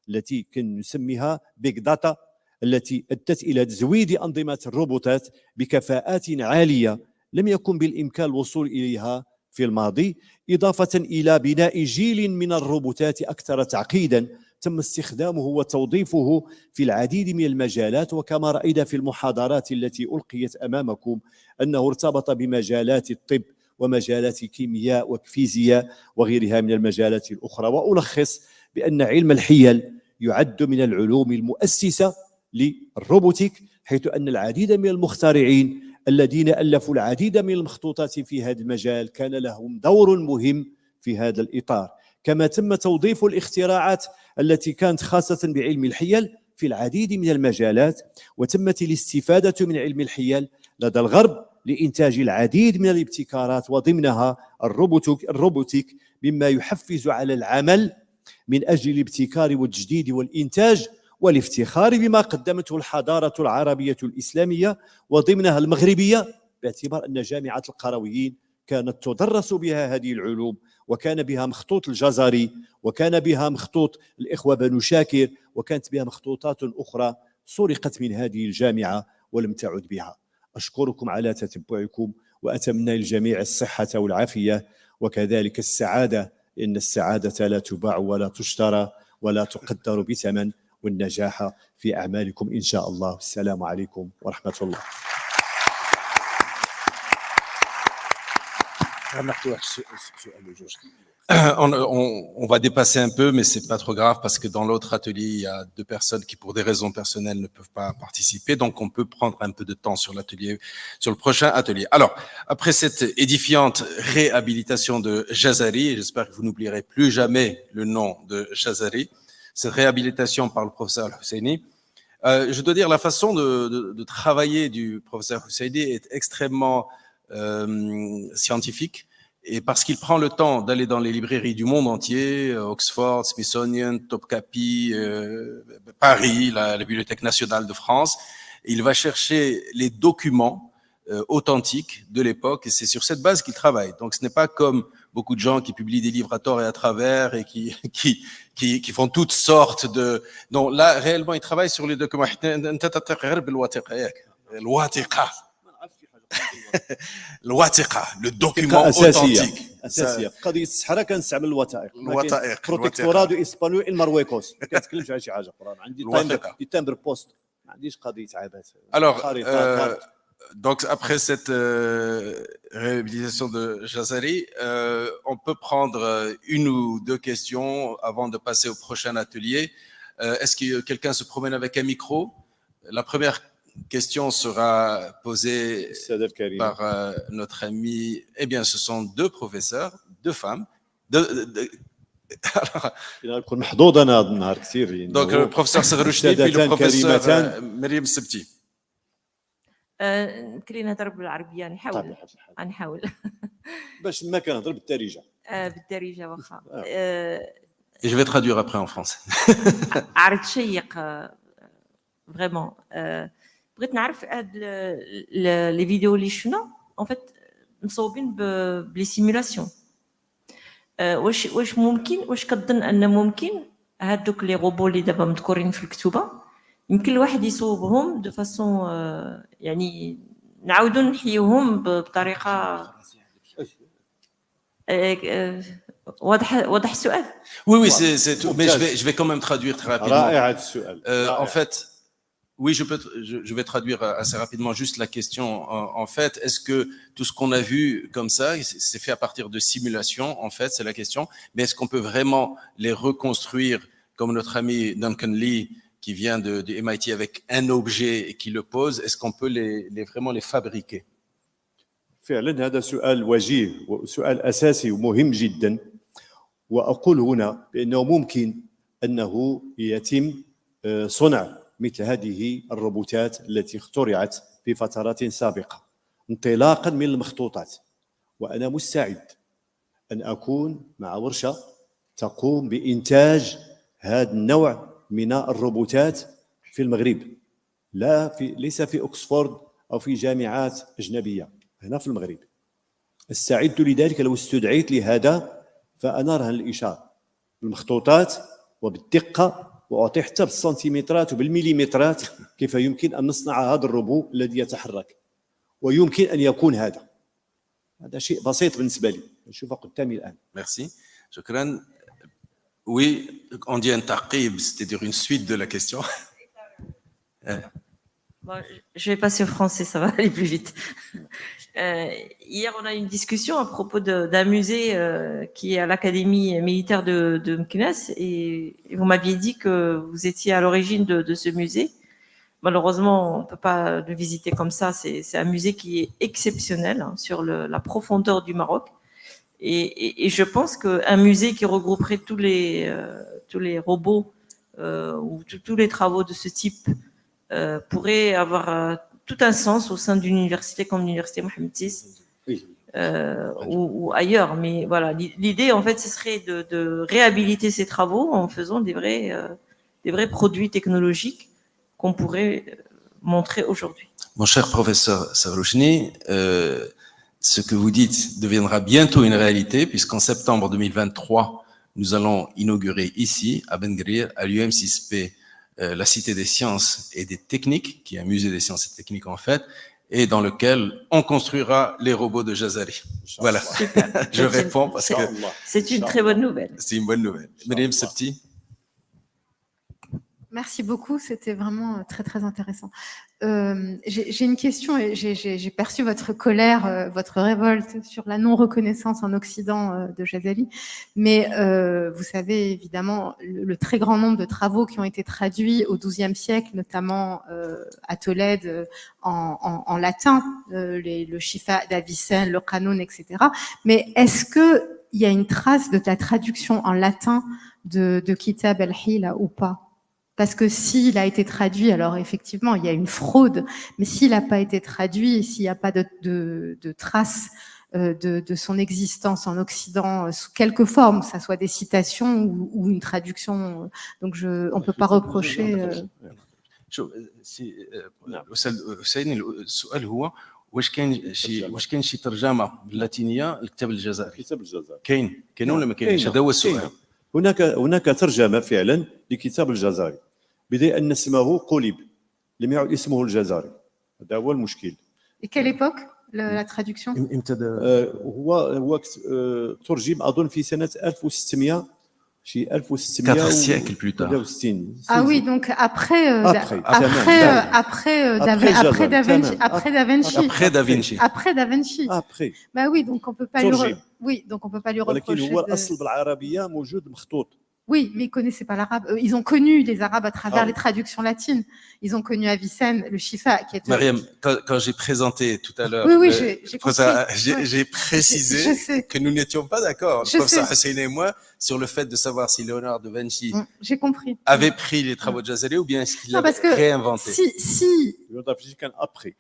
التي كنسميها بيج داتا، التي أدت إلى تزويد أنظمة الروبوتات بكفاءات عالية لم يكن بالإمكان الوصول إليها في الماضي، إضافة إلى بناء جيل من الروبوتات أكثر تعقيدا تم استخدامه وتوظيفه في العديد من المجالات. وكما رأينا في المحاضرات التي ألقيت أمامكم أنه ارتبط بمجالات الطب ومجالات الكيمياء والفيزياء وغيرها من المجالات الأخرى. وألخص بأن علم الحيل يعد من العلوم المؤسسة للروبوتيك، حيث أن العديد من المخترعين الذين ألفوا العديد من المخطوطات في هذا المجال كان لهم دور مهم في هذا الإطار. كما تم توظيف الاختراعات التي كانت خاصة بعلم الحيل في العديد من المجالات، وتمت الاستفادة من علم الحيل لدى الغرب لإنتاج العديد من الابتكارات وضمنها الروبوتيك، مما يحفز على العمل من أجل الابتكار والتجديد والإنتاج والافتخار بما قدمته الحضارة العربية الإسلامية وضمنها المغربية، باعتبار أن جامعة القرويين كانت تدرس بها هذه العلوم، وكان بها مخطوط الجزري، وكان بها مخطوط الإخوة بنو شاكر، وكانت بها مخطوطات أخرى سرقت من هذه الجامعة ولم تعد بها. أشكركم على تتبعكم، وأتمنى للجميع الصحة والعافية وكذلك السعادة، إن السعادة لا تباع ولا تشترى ولا تقدر بثمن، والنجاح في أعمالكم إن شاء الله. السلام عليكم ورحمة الله. On va dépasser un peu, mais c'est pas trop grave parce que dans l'autre atelier, il y a 2 personnes qui, pour des raisons personnelles, ne peuvent pas participer. Donc, on peut prendre un peu de temps sur l'atelier, sur le prochain atelier. Alors, après cette édifiante réhabilitation de Jazari, j'espère que vous n'oublierez plus jamais le nom de Jazari, cette réhabilitation par le professeur Husseini. Je dois dire, la façon de travailler du professeur Husseini est extrêmement scientifique, et parce qu'il prend le temps d'aller dans les librairies du monde entier, Oxford, Smithsonian, Topkapi, Paris, la Bibliothèque nationale de France, et il va chercher les documents authentiques de l'époque, et c'est sur cette base qu'il travaille. Donc ce n'est pas comme beaucoup de gens qui publient des livres à tort et à travers et qui font toutes sortes de... Non, là, réellement, il travaille sur les documents. le document authentique. أساسية في قضية الصحراء كنستعمل الوثائق. بروتيكتورادو إسبانيول المارويكوس. ما كنتكلمش على شي حاجة أخرى. عندي تمبر بوست. ما عنديش قضية عبث. Alors, donc après cette réhabilitation de Jazari, on peut prendre 1 ou 2 questions avant de passer au prochain atelier. Est-ce que quelqu'un se promène avec un micro? La première question sera posée par notre ami. Eh bien, ce sont 2 professeurs, 2 femmes. Donc, le professeur Serrouchni puis le professeur Myriam Septi. كلي نهضر بالعربيه نحاول باش ما كنهضر بالدارجه بالدارجه واخا Et je vais traduire après en français. عرض شيق فريمون بغيت نعرف هاد لي فيديو اللي شفنا ان فيت مصوبين بلي سيمولاسيون واش ممكن واش كتظن ان ممكن هادوك لي روبو اللي دابا مذكورين في الكتوبه يمكن الواحد يصوبهم دو فاسون يعني نعاودو نحيوهم بطريقه واضح السؤال؟ Oui, c'est tout. Mais je vais quand même traduire très rapidement. En fait, oui, je vais traduire assez rapidement juste la question. En fait, est-ce que tout ce qu'on a vu comme ça, c'est fait à partir de simulations, en fait, c'est la question. Mais est-ce qu'on peut vraiment les reconstruire comme notre ami Duncan Lee qui vient de MIT avec un objet et qui le pose? Est-ce qu'on peut vraiment les fabriquer? فعلا هذا سؤال وجيه وسؤال أساسي ومهم جدا، وأقول هنا بأنه ممكن أنه يتم صنع مثل هذه الروبوتات التي اخترعت في فترات سابقة انطلاقا من المخطوطات. وأنا مستعد أن أكون مع ورشة تقوم بإنتاج هذا النوع من الروبوتات في المغرب، ليس في أكسفورد أو في جامعات أجنبية، هنا في المغرب. استعد لذلك لو استدعيت لهذا، فأنا رهن الإشارة بالمخطوطات وبالدقة، وأعطي حتى بالسنتيمترات وبالمليمترات كيف يمكن أن نصنع هذا الروبو الذي يتحرك، ويمكن أن يكون هذا شيء بسيط بالنسبة لي نشوفه قدامي الآن. Merci. شكرا. Oui, on dit un taqib, c'est-à-dire une suite de la question. Bon, je vais passer au français, ça va aller plus vite. Hier, on a eu une discussion à propos d'un musée qui est à l'Académie militaire de Pancreas, et vous m'aviez dit que vous étiez à l'origine de ce musée. Malheureusement, on ne peut pas le visiter comme ça. C'est un musée qui est exceptionnel sur la profondeur du Maroc. Et je pense qu'un musée qui regrouperait tous les robots ou tous les travaux de ce type pourrait avoir tout un sens au sein d'une université comme l'université Mohammed VI ou ailleurs. Mais voilà, l'idée en fait, ce serait de réhabiliter ces travaux en faisant des vrais produits technologiques qu'on pourrait montrer aujourd'hui. Mon cher professeur Savrouchni, ce que vous dites deviendra bientôt une réalité, puisqu'en septembre 2023, nous allons inaugurer ici, à Ben Guerir, à l'UM6P, la Cité des Sciences et des Techniques, qui est un musée des sciences et techniques en fait, et dans lequel on construira les robots de Jazari. Voilà, je réponds parce que... C'est une très bonne nouvelle. C'est une bonne nouvelle. UM6P. Merci beaucoup, c'était vraiment très très intéressant. J'ai une question et j'ai perçu votre colère, votre révolte sur la non-reconnaissance en Occident de Jazali, mais vous savez évidemment le très grand nombre de travaux qui ont été traduits au XIIe siècle, notamment à Tolède en latin, le Shifa d'Avicenne, le Qanoun, etc. Mais est-ce qu'il y a une trace de la traduction en latin de Kitab al-Hila ou pas? Parce que s'il a été traduit, alors effectivement, il y a une fraude, mais s'il n'a pas été traduit, s'il n'y a pas de traces de son existence en Occident sous quelque forme, que ce soit des citations ou une traduction, donc on ne peut pas reprocher... السؤال هو واش كاين شي ترجمه باللاتينيه لكتاب الجزائري؟ كتاب الجزائري كاين ولا ما كاينش؟ هذا هو السؤال. هناك ترجمه فعلا لكتاب الجزائري بدأ أن اسمه قلب لم يعد اسمه الجزائري. هذا هو المشكل. Et quelle époque la traduction? هو ترجم أظن في سنة 1600 شي 1600 4 siècles plus tard. Ah oui, donc après Da Vinci. Bah oui, donc on peut pas lui reprocher. هو الأصل بالعربية موجود مخطوط. Oui, mais ils connaissaient pas l'arabe. Ils ont connu les arabes à travers les traductions latines. Ils ont connu Avicenne, le Shifa, qui est... Mariam, quand j'ai présenté tout à l'heure, j'ai précisé que nous n'étions pas d'accord, le professeur Hussein et moi, sur le fait de savoir si Léonard de Vinci avait pris les travaux de Jazali ou bien est-ce qu'il l'avait réinventé.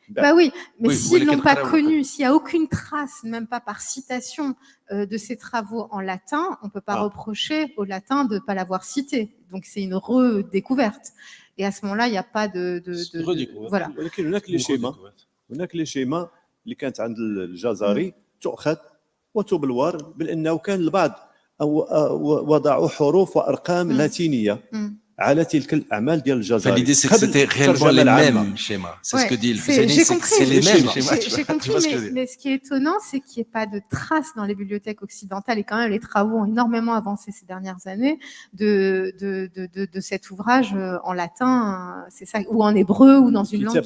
Bah oui, mais s'ils l'ont pas connu, s'il y a aucune trace, même pas par citation, de ces travaux en latin, on peut pas reprocher au latin de pas l'avoir cité. Donc c'est une redécouverte. Et à ce moment-là, il n'y a pas de voilà. ولكن هناك لي شيما اللي كانت عند الجزائري تؤخذ وتبلور بأنه كان البعض وضعوا حروف وأرقام لاتينية على تلك الأعمال ديال الجزائري. L'idée, c'est que c'était réellement les mêmes schémas. C'est ce que dit le Husseini, J'ai c'est que compris, c'est les mêmes schémas. j'ai compris, mais ce qui est étonnant, c'est qu'il n'y ait pas de traces dans les bibliothèques occidentales, et quand même les travaux ont énormément avancé ces dernières années, de cet ouvrage en latin, c'est ça, ou en hébreu, ou dans une langue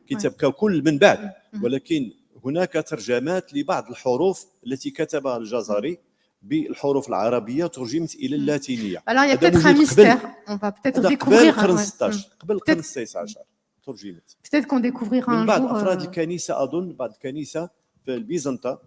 كتاب ككل من بعد، ولكن هناك ترجمات لبعض الحروف التي كتبها الجزري بالحروف العربية ترجمت إلى اللاتينية. Alors il y a peut-être un mystère, on va peut-être découvrir قبل القرن 16 قبل القرن 16 ترجمت. Peut-être qu'on découvrira من un بعض jour. أفراد الكنيسة أظن بعض الكنيسة في البيزنطة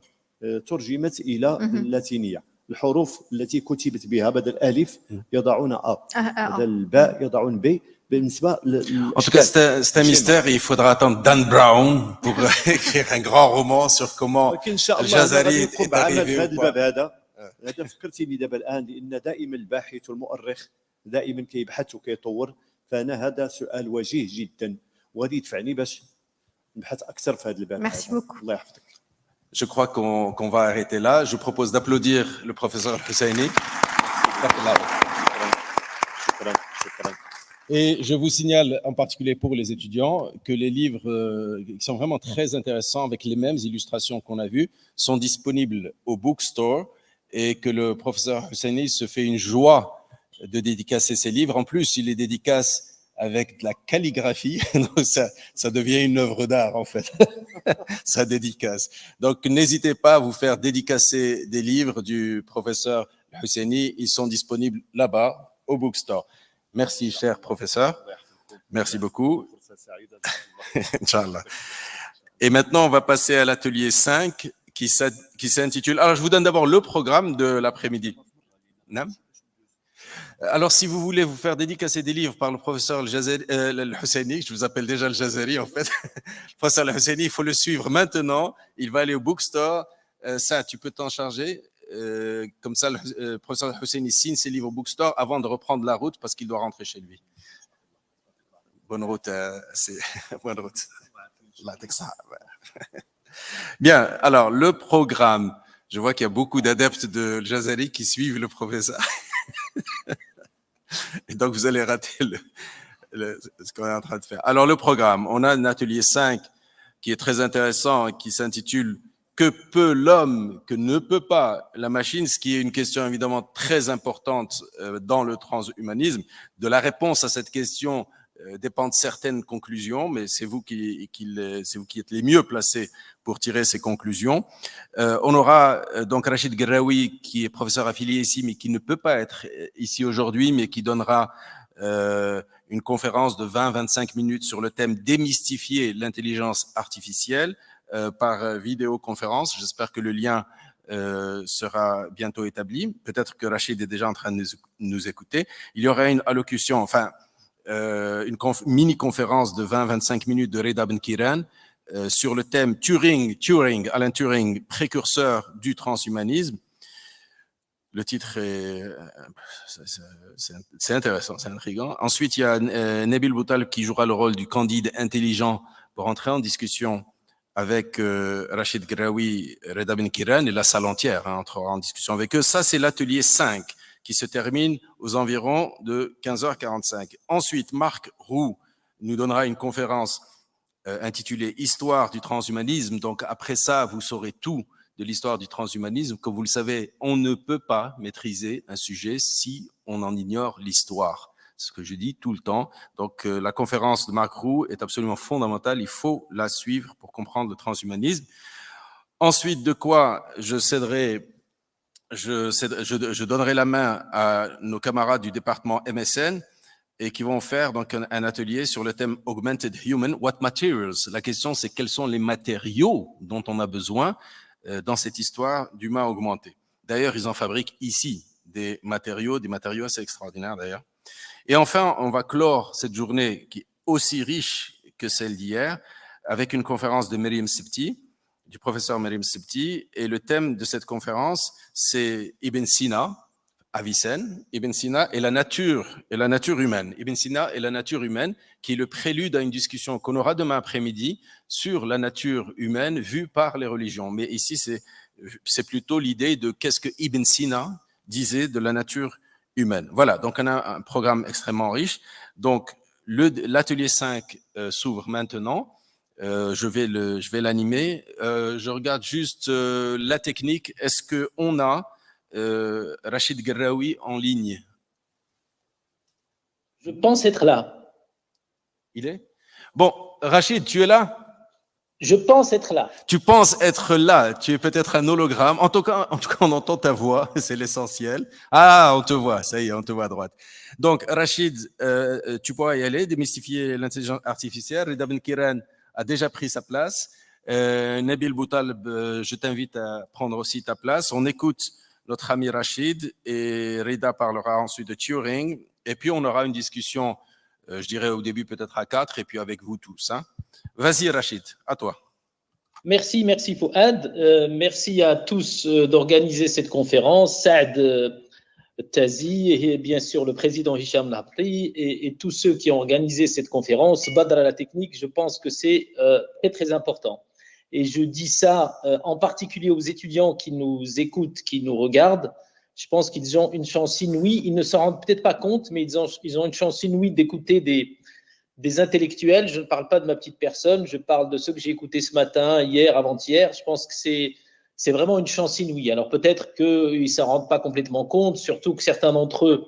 ترجمت إلى اللاتينية. الحروف التي كتبت بها بدل ألف يضعون أ، بدل الباء يضعون ب. En tout cas, c'est un mystère et il faudra attendre Dan Brown pour écrire un grand roman sur comment Al-Jazari est arrivé au point. هذا فكرتيني دابا الآن لأن دائما الباحث والمؤرخ دائما كيبحث وكيطور، فأنا هذا سؤال وجيه جدا وهذا يدفعني باش نبحث أكثر في هذا الباب. Merci beaucoup. الله يحفظك. Je crois qu'on va arrêter là. Je propose d'applaudir le professeur Husseini. Et je vous signale en particulier pour les étudiants que les livres qui sont vraiment très intéressants avec les mêmes illustrations qu'on a vues sont disponibles au bookstore et que le professeur Husseini se fait une joie de dédicacer ces livres. En plus, il les dédicace avec de la calligraphie, donc ça devient une œuvre d'art en fait, sa dédicace. Donc n'hésitez pas à vous faire dédicacer des livres du professeur Husseini, ils sont disponibles là-bas au bookstore. Merci cher professeur, merci beaucoup. Inch'Allah. Et maintenant on va passer à l'atelier 5 qui s'intitule, alors je vous donne d'abord le programme de l'après-midi. Alors, si vous voulez vous faire dédicacer des livres par le professeur Husseini, je vous appelle déjà le Jazari en fait, le professeur Husseini, il faut le suivre maintenant, il va aller au bookstore, ça tu peux t'en charger, comme ça le professeur Husseini signe ses livres au bookstore avant de reprendre la route parce qu'il doit rentrer chez lui. Bonne route, bonne route. Bien, alors le programme, je vois qu'il y a beaucoup d'adeptes de Jazari qui suivent le professeur. Et donc, vous allez rater ce qu'on est en train de faire. Alors, le programme, on a un atelier 5 qui est très intéressant, qui s'intitule « Que peut l'homme, que ne peut pas la machine ?» ce qui est une question évidemment très importante dans le transhumanisme. De la réponse à cette question dépendent certaines conclusions, mais c'est vous qui êtes les mieux placés pour tirer ces conclusions. On aura donc Rachid Guerraoui, qui est professeur affilié ici, mais qui ne peut pas être ici aujourd'hui, mais qui donnera une conférence de 20-25 minutes sur le thème « Démystifier l'intelligence artificielle » par vidéoconférence. J'espère que le lien sera bientôt établi. Peut-être que Rachid est déjà en train de nous écouter. Il y aura une allocution, enfin, une mini-conférence de 20-25 minutes de Reda Ben Kiran sur le thème Alan Turing, précurseur du transhumanisme. Le titre c'est intéressant, c'est intriguant. Ensuite, il y a Nabil Boutal qui jouera le rôle du candide intelligent pour entrer en discussion avec Rachid Graoui, Reda Ben Kiran et la salle entière entrera en discussion avec eux. Ça, c'est l'atelier 5 qui se termine aux environs de 15h45. Ensuite, Marc Roux nous donnera une conférence intitulée « Histoire du transhumanisme ». Donc, après ça, vous saurez tout de l'histoire du transhumanisme. Comme vous le savez, on ne peut pas maîtriser un sujet si on en ignore l'histoire. C'est ce que je dis tout le temps. Donc, la conférence de Marc Roux est absolument fondamentale. Il faut la suivre pour comprendre le transhumanisme. Ensuite, de quoi je donnerai la main à nos camarades du département MSN et qui vont faire donc un atelier sur le thème Augmented Human, What Materials? La question, c'est quels sont les matériaux dont on a besoin dans cette histoire d'humain augmenté. D'ailleurs, ils en fabriquent ici des matériaux assez extraordinaires d'ailleurs. Et enfin, on va clore cette journée qui est aussi riche que celle d'hier avec une conférence de du professeur Merim Septi, et le thème de cette conférence, c'est Ibn Sina, Avicenne, Ibn Sina et la nature humaine. Ibn Sina et la nature humaine, qui est le prélude à une discussion qu'on aura demain après-midi sur la nature humaine vue par les religions. Mais ici, c'est plutôt l'idée de qu'est-ce que Ibn Sina disait de la nature humaine. humaine. Voilà, donc on a un programme extrêmement riche. Donc, l'atelier 5 s'ouvre maintenant. Je vais l'animer. Je regarde juste la technique. Est-ce qu'on a Rachid Garraoui en ligne? Je pense être là. Il est? Bon, Rachid, tu es là? Je pense être là. Tu penses être là. Tu es peut-être un hologramme. En tout cas, on entend ta voix. C'est l'essentiel. Ah, on te voit. Ça y est, on te voit à droite. Donc, Rachid, tu pourras y aller, démystifier l'intelligence artificielle. Rida Ben Kiran a déjà pris sa place. Nabil Boutaleb, je t'invite à prendre aussi ta place. On écoute notre ami Rachid et Rida parlera ensuite de Turing. Et puis, on aura une discussion, je dirais au début peut-être à 4 et puis avec vous tous. Hein. Vas-y, Rachid, à toi. Merci Fouad. Merci à tous d'organiser cette conférence. Saad Tazi et bien sûr le président Hicham Nabri et tous ceux qui ont organisé cette conférence. Badr à la technique, je pense que c'est très important. Et je dis ça en particulier aux étudiants qui nous écoutent, qui nous regardent. Je pense qu'ils ont une chance inouïe. Ils ne s'en rendent peut-être pas compte, mais ils ont une chance inouïe d'écouter des intellectuels. Je ne parle pas de ma petite personne, je parle de ceux que j'ai écoutés ce matin, hier, avant-hier. Je pense que c'est vraiment une chance inouïe. Alors peut-être qu'ils ne s'en rendent pas complètement compte, surtout que certains d'entre eux,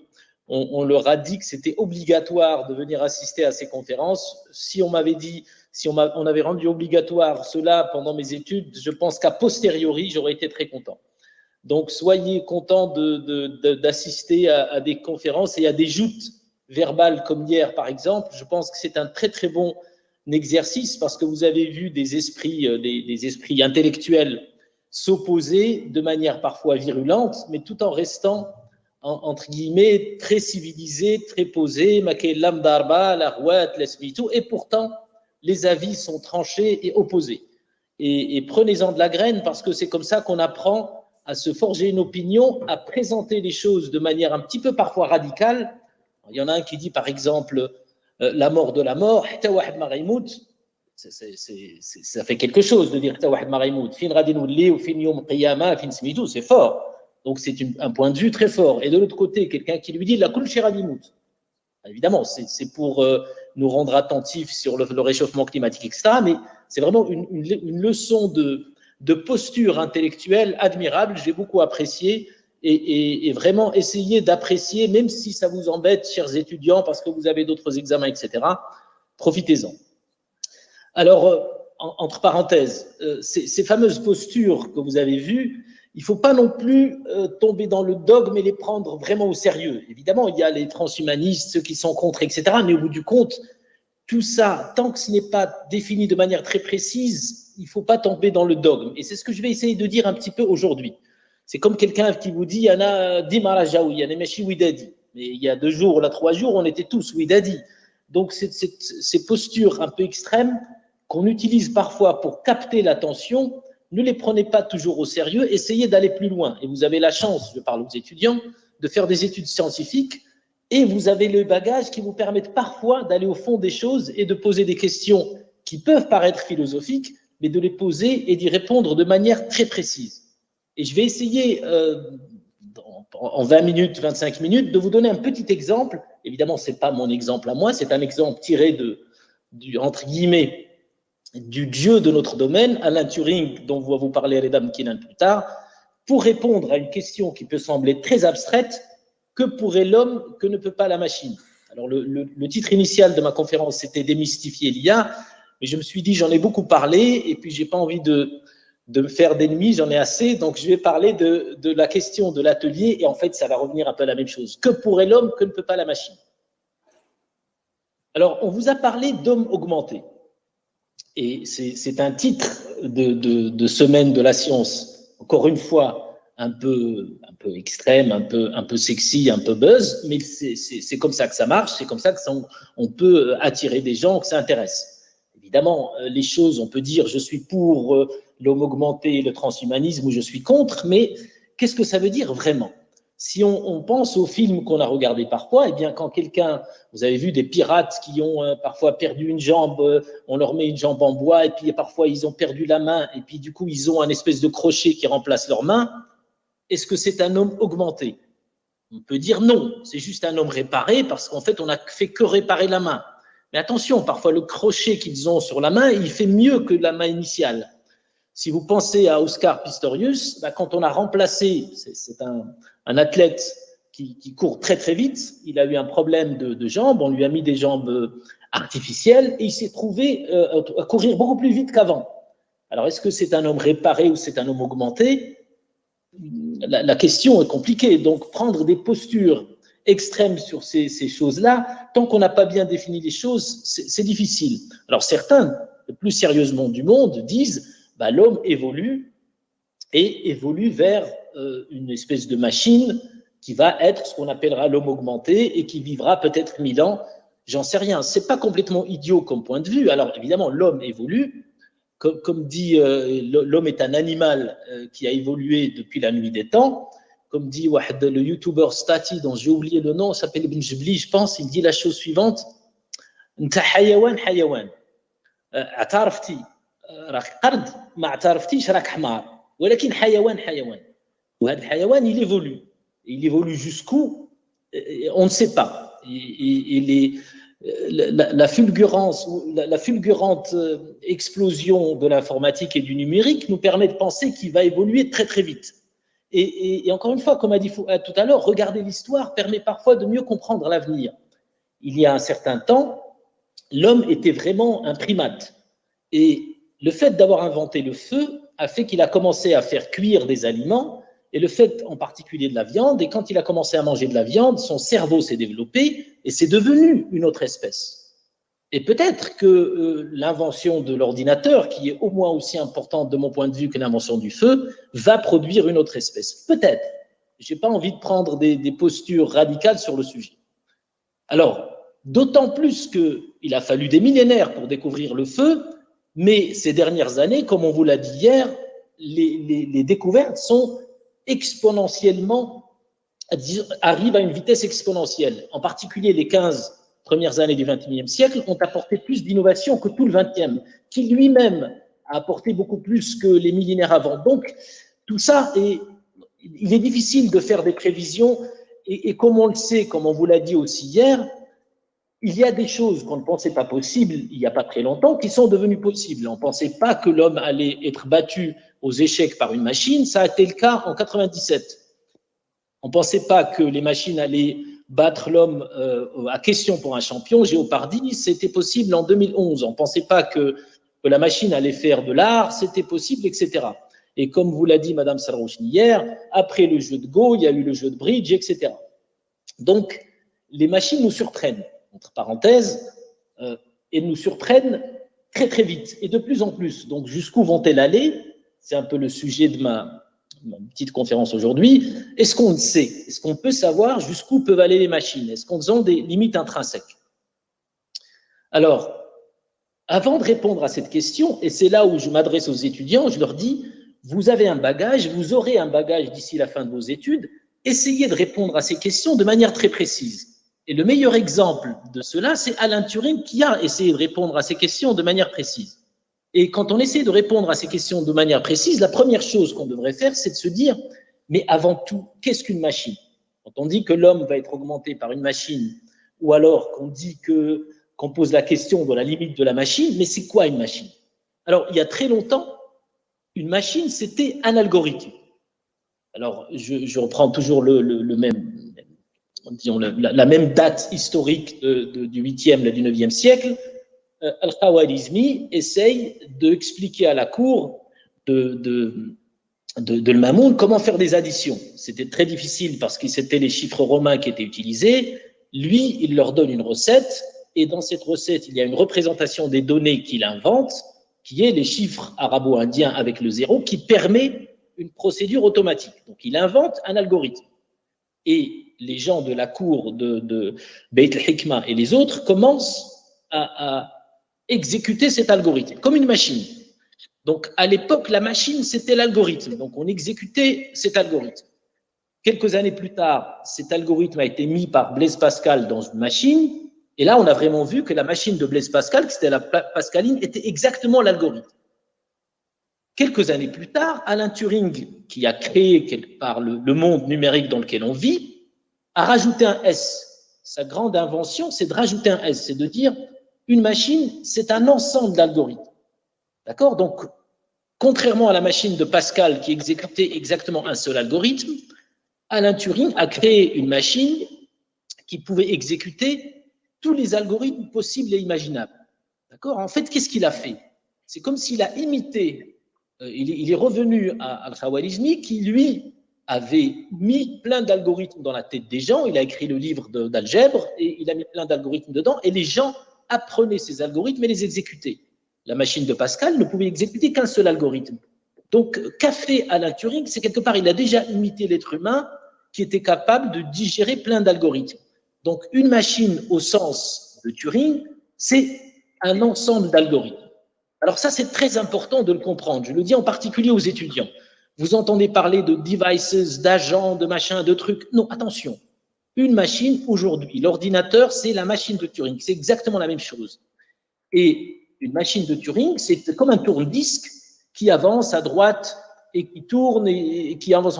on leur a dit que c'était obligatoire de venir assister à ces conférences. Si on m'avait dit, on avait rendu obligatoire cela pendant mes études, je pense qu'à posteriori, j'aurais été très content. Donc soyez contents d'assister à des conférences et à des joutes verbales comme hier par exemple. Je pense que c'est un très très bon exercice parce que vous avez vu des esprits intellectuels s'opposer de manière parfois virulente, mais tout en restant entre guillemets très civilisés, très posés, et pourtant les avis sont tranchés et opposés. Et prenez-en de la graine parce que c'est comme ça qu'on apprend à se forger une opinion, à présenter les choses de manière un petit peu parfois radicale. Il y en a un qui dit par exemple la mort de la mort, ça fait quelque chose de dire c'est fort. Donc c'est un point de vue très fort. Et de l'autre côté, quelqu'un qui lui dit la kul shiradimut. Évidemment, c'est pour nous rendre attentifs sur le réchauffement climatique, etc. Mais c'est vraiment une leçon de posture intellectuelle admirable. J'ai beaucoup apprécié et vraiment essayé d'apprécier, même si ça vous embête, chers étudiants, parce que vous avez d'autres examens, etc. Profitez-en. Alors, entre parenthèses, ces fameuses postures que vous avez vues, il ne faut pas non plus tomber dans le dogme et les prendre vraiment au sérieux. Évidemment, il y a les transhumanistes, ceux qui sont contre, etc. Mais au bout du compte, tout ça, tant que ce n'est pas défini de manière très précise, il ne faut pas tomber dans le dogme. Et c'est ce que je vais essayer de dire un petit peu aujourd'hui. C'est comme quelqu'un qui vous dit, Yana Dimara Jaoui, Yana Meshi Widadi. Mais il y a 2 jours, là 3 jours, on était tous Widadi. Donc, ces postures un peu extrêmes qu'on utilise parfois pour capter l'attention, ne les prenez pas toujours au sérieux, essayez d'aller plus loin. Et vous avez la chance, je parle aux étudiants, de faire des études scientifiques et vous avez le bagage qui vous permettent parfois d'aller au fond des choses et de poser des questions qui peuvent paraître philosophiques, mais de les poser et d'y répondre de manière très précise. Et je vais essayer, en 20 minutes, 25 minutes, de vous donner un petit exemple. Évidemment, ce n'est pas mon exemple à moi, c'est un exemple tiré entre guillemets, du dieu de notre domaine, Alan Turing, dont va vous parler Reda Mkinan plus tard, pour répondre à une question qui peut sembler très abstraite, que pourrait l'homme que ne peut pas la machine? Alors le titre initial de ma conférence, c'était démystifier l'IA, mais je me suis dit, j'en ai beaucoup parlé, et puis j'ai pas envie de me faire d'ennemis, j'en ai assez, donc je vais parler de la question de l'atelier, et en fait, ça va revenir un peu à la même chose. Que pourrait l'homme que ne peut pas la machine? Alors, on vous a parlé d'homme augmenté. Et c'est un titre de Semaine de la science, encore une fois, un peu extrême, un peu sexy, un peu buzz, mais c'est comme ça que ça marche, c'est comme ça qu'on peut attirer des gens que ça intéresse. Évidemment, les choses, on peut dire je suis pour l'homme augmenté, le transhumanisme, ou je suis contre, mais qu'est-ce que ça veut dire vraiment? Si on pense aux films qu'on a regardés parfois, eh bien, quand quelqu'un, vous avez vu des pirates qui ont parfois perdu une jambe, on leur met une jambe en bois, et puis parfois ils ont perdu la main, et puis du coup ils ont un espèce de crochet qui remplace leur main. Est-ce que c'est un homme augmenté? On peut dire non, c'est juste un homme réparé parce qu'en fait, on n'a fait que réparer la main. Mais attention, parfois le crochet qu'ils ont sur la main, il fait mieux que la main initiale. Si vous pensez à Oscar Pistorius, quand on a remplacé, c'est un athlète qui court très très vite, il a eu un problème de jambes, on lui a mis des jambes artificielles et il s'est trouvé à courir beaucoup plus vite qu'avant. Alors est-ce que c'est un homme réparé ou c'est un homme augmenté? La question est compliquée, donc prendre des postures extrêmes sur ces choses-là, tant qu'on n'a pas bien défini les choses, c'est difficile. Alors certains, le plus sérieusement du monde, disent l'homme évolue et évolue vers une espèce de machine qui va être ce qu'on appellera l'homme augmenté et qui vivra peut-être 1000 ans, j'en sais rien. C'est pas complètement idiot comme point de vue. Alors évidemment, l'homme évolue, comme dit l'homme est un animal qui a évolué depuis la nuit des temps. Comme dit le youtubeur Stati, dont j'ai oublié le nom, s'appelle Ibn Jibli, je pense, il dit la chose suivante: Nta hayawan hayawan. Atarfti راك قرد ما اعترفتيش راك حمار ولكن حيوان حيوان وهذا الحيوان il évolue jusqu'où on ne sait pas et la fulgurante explosion de l'informatique et du numérique nous permet de penser qu'il va évoluer très très vite et encore une fois, comme a dit tout à l'heure, regarder l'histoire permet parfois de mieux comprendre l'avenir. Il y a un certain temps, l'homme était vraiment un primate et le fait d'avoir inventé le feu a fait qu'il a commencé à faire cuire des aliments, et le fait en particulier de la viande, et quand il a commencé à manger de la viande, son cerveau s'est développé, et c'est devenu une autre espèce. Et peut-être que l'invention de l'ordinateur, qui est au moins aussi importante de mon point de vue que l'invention du feu, va produire une autre espèce. Peut-être. Je n'ai pas envie de prendre des postures radicales sur le sujet. Alors, d'autant plus qu'il a fallu des millénaires pour découvrir le feu, mais ces dernières années, comme on vous l'a dit hier, les découvertes sont exponentiellement, arrivent à une vitesse exponentielle. En particulier, les 15 premières années du XXIe siècle ont apporté plus d'innovation que tout le XXe, qui lui-même a apporté beaucoup plus que les millénaires avant. Donc, tout ça, il est difficile de faire des prévisions, et comme on le sait, comme on vous l'a dit aussi hier, il y a des choses qu'on ne pensait pas possibles il n'y a pas très longtemps qui sont devenues possibles. On ne pensait pas que l'homme allait être battu aux échecs par une machine, ça a été le cas en 97. On ne pensait pas que les machines allaient battre l'homme à question pour un champion, Jeopardy, c'était possible en 2011. On ne pensait pas que la machine allait faire de l'art, c'était possible, etc. Et comme vous l'a dit Madame Sarrouchni hier, après le jeu de Go, il y a eu le jeu de bridge, etc. Donc, les machines nous surprennent. Entre parenthèses, et nous surprennent très très vite et de plus en plus. Donc jusqu'où vont-elles aller? C'est un peu le sujet de ma petite conférence aujourd'hui. Est-ce qu'on le sait? Est-ce qu'on peut savoir jusqu'où peuvent aller les machines? Est-ce qu'on a des limites intrinsèques? Alors, avant de répondre à cette question, et c'est là où je m'adresse aux étudiants, je leur dis, vous avez un bagage, vous aurez un bagage d'ici la fin de vos études, essayez de répondre à ces questions de manière très précise. Et le meilleur exemple de cela, c'est Alan Turing qui a essayé de répondre à ces questions de manière précise. Et quand on essaie de répondre à ces questions de manière précise, la première chose qu'on devrait faire, c'est de se dire, mais avant tout, qu'est-ce qu'une machine? Quand on dit que l'homme va être augmenté par une machine, ou alors qu'on pose la question de la limite de la machine, mais c'est quoi une machine? Alors, il y a très longtemps, une machine, c'était un algorithme. Alors, je reprends toujours le même, disons, la même date historique du 8e et du 9e siècle. Al-Khawarizmi essaye d'expliquer à la cour de l'Mamoun comment faire des additions. C'était très difficile parce que c'était les chiffres romains qui étaient utilisés. Lui, il leur donne une recette, et dans cette recette, il y a une représentation des données qu'il invente, qui est les chiffres arabo-indiens avec le zéro, qui permet une procédure automatique. Donc, il invente un algorithme. Et les gens de la cour de Beit al-Hikma et les autres commencent à exécuter cet algorithme, comme une machine. Donc, à l'époque, la machine, c'était l'algorithme. Donc, on exécutait cet algorithme. Quelques années plus tard, cet algorithme a été mis par Blaise Pascal dans une machine. Et là, on a vraiment vu que la machine de Blaise Pascal, qui c'était la Pascaline, était exactement l'algorithme. Quelques années plus tard, Alan Turing, qui a créé quelque part le monde numérique dans lequel on vit, a rajouté un S. Sa grande invention, c'est de rajouter un S, c'est de dire une machine, c'est un ensemble d'algorithmes. D'accord? Donc, contrairement à la machine de Pascal qui exécutait exactement un seul algorithme, Alan Turing a créé une machine qui pouvait exécuter tous les algorithmes possibles et imaginables. D'accord? En fait, qu'est-ce qu'il a fait? C'est comme s'il a imité, il est revenu à Al-Khwarizmi qui, lui, avait mis plein d'algorithmes dans la tête des gens. Il a écrit le livre d'algèbre et il a mis plein d'algorithmes dedans et les gens apprenaient ces algorithmes et les exécutaient. La machine de Pascal ne pouvait exécuter qu'un seul algorithme. Donc, qu'a fait Alan Turing? C'est quelque part, il a déjà imité l'être humain qui était capable de digérer plein d'algorithmes. Donc, une machine au sens de Turing, c'est un ensemble d'algorithmes. Alors ça, c'est très important de le comprendre. Je le dis en particulier aux étudiants. Vous entendez parler de devices, d'agents, de machins, de trucs. Non, attention. Une machine, aujourd'hui, l'ordinateur, c'est la machine de Turing. C'est exactement la même chose. Et une machine de Turing, c'est comme un tourne-disque qui avance à droite et qui tourne et qui avance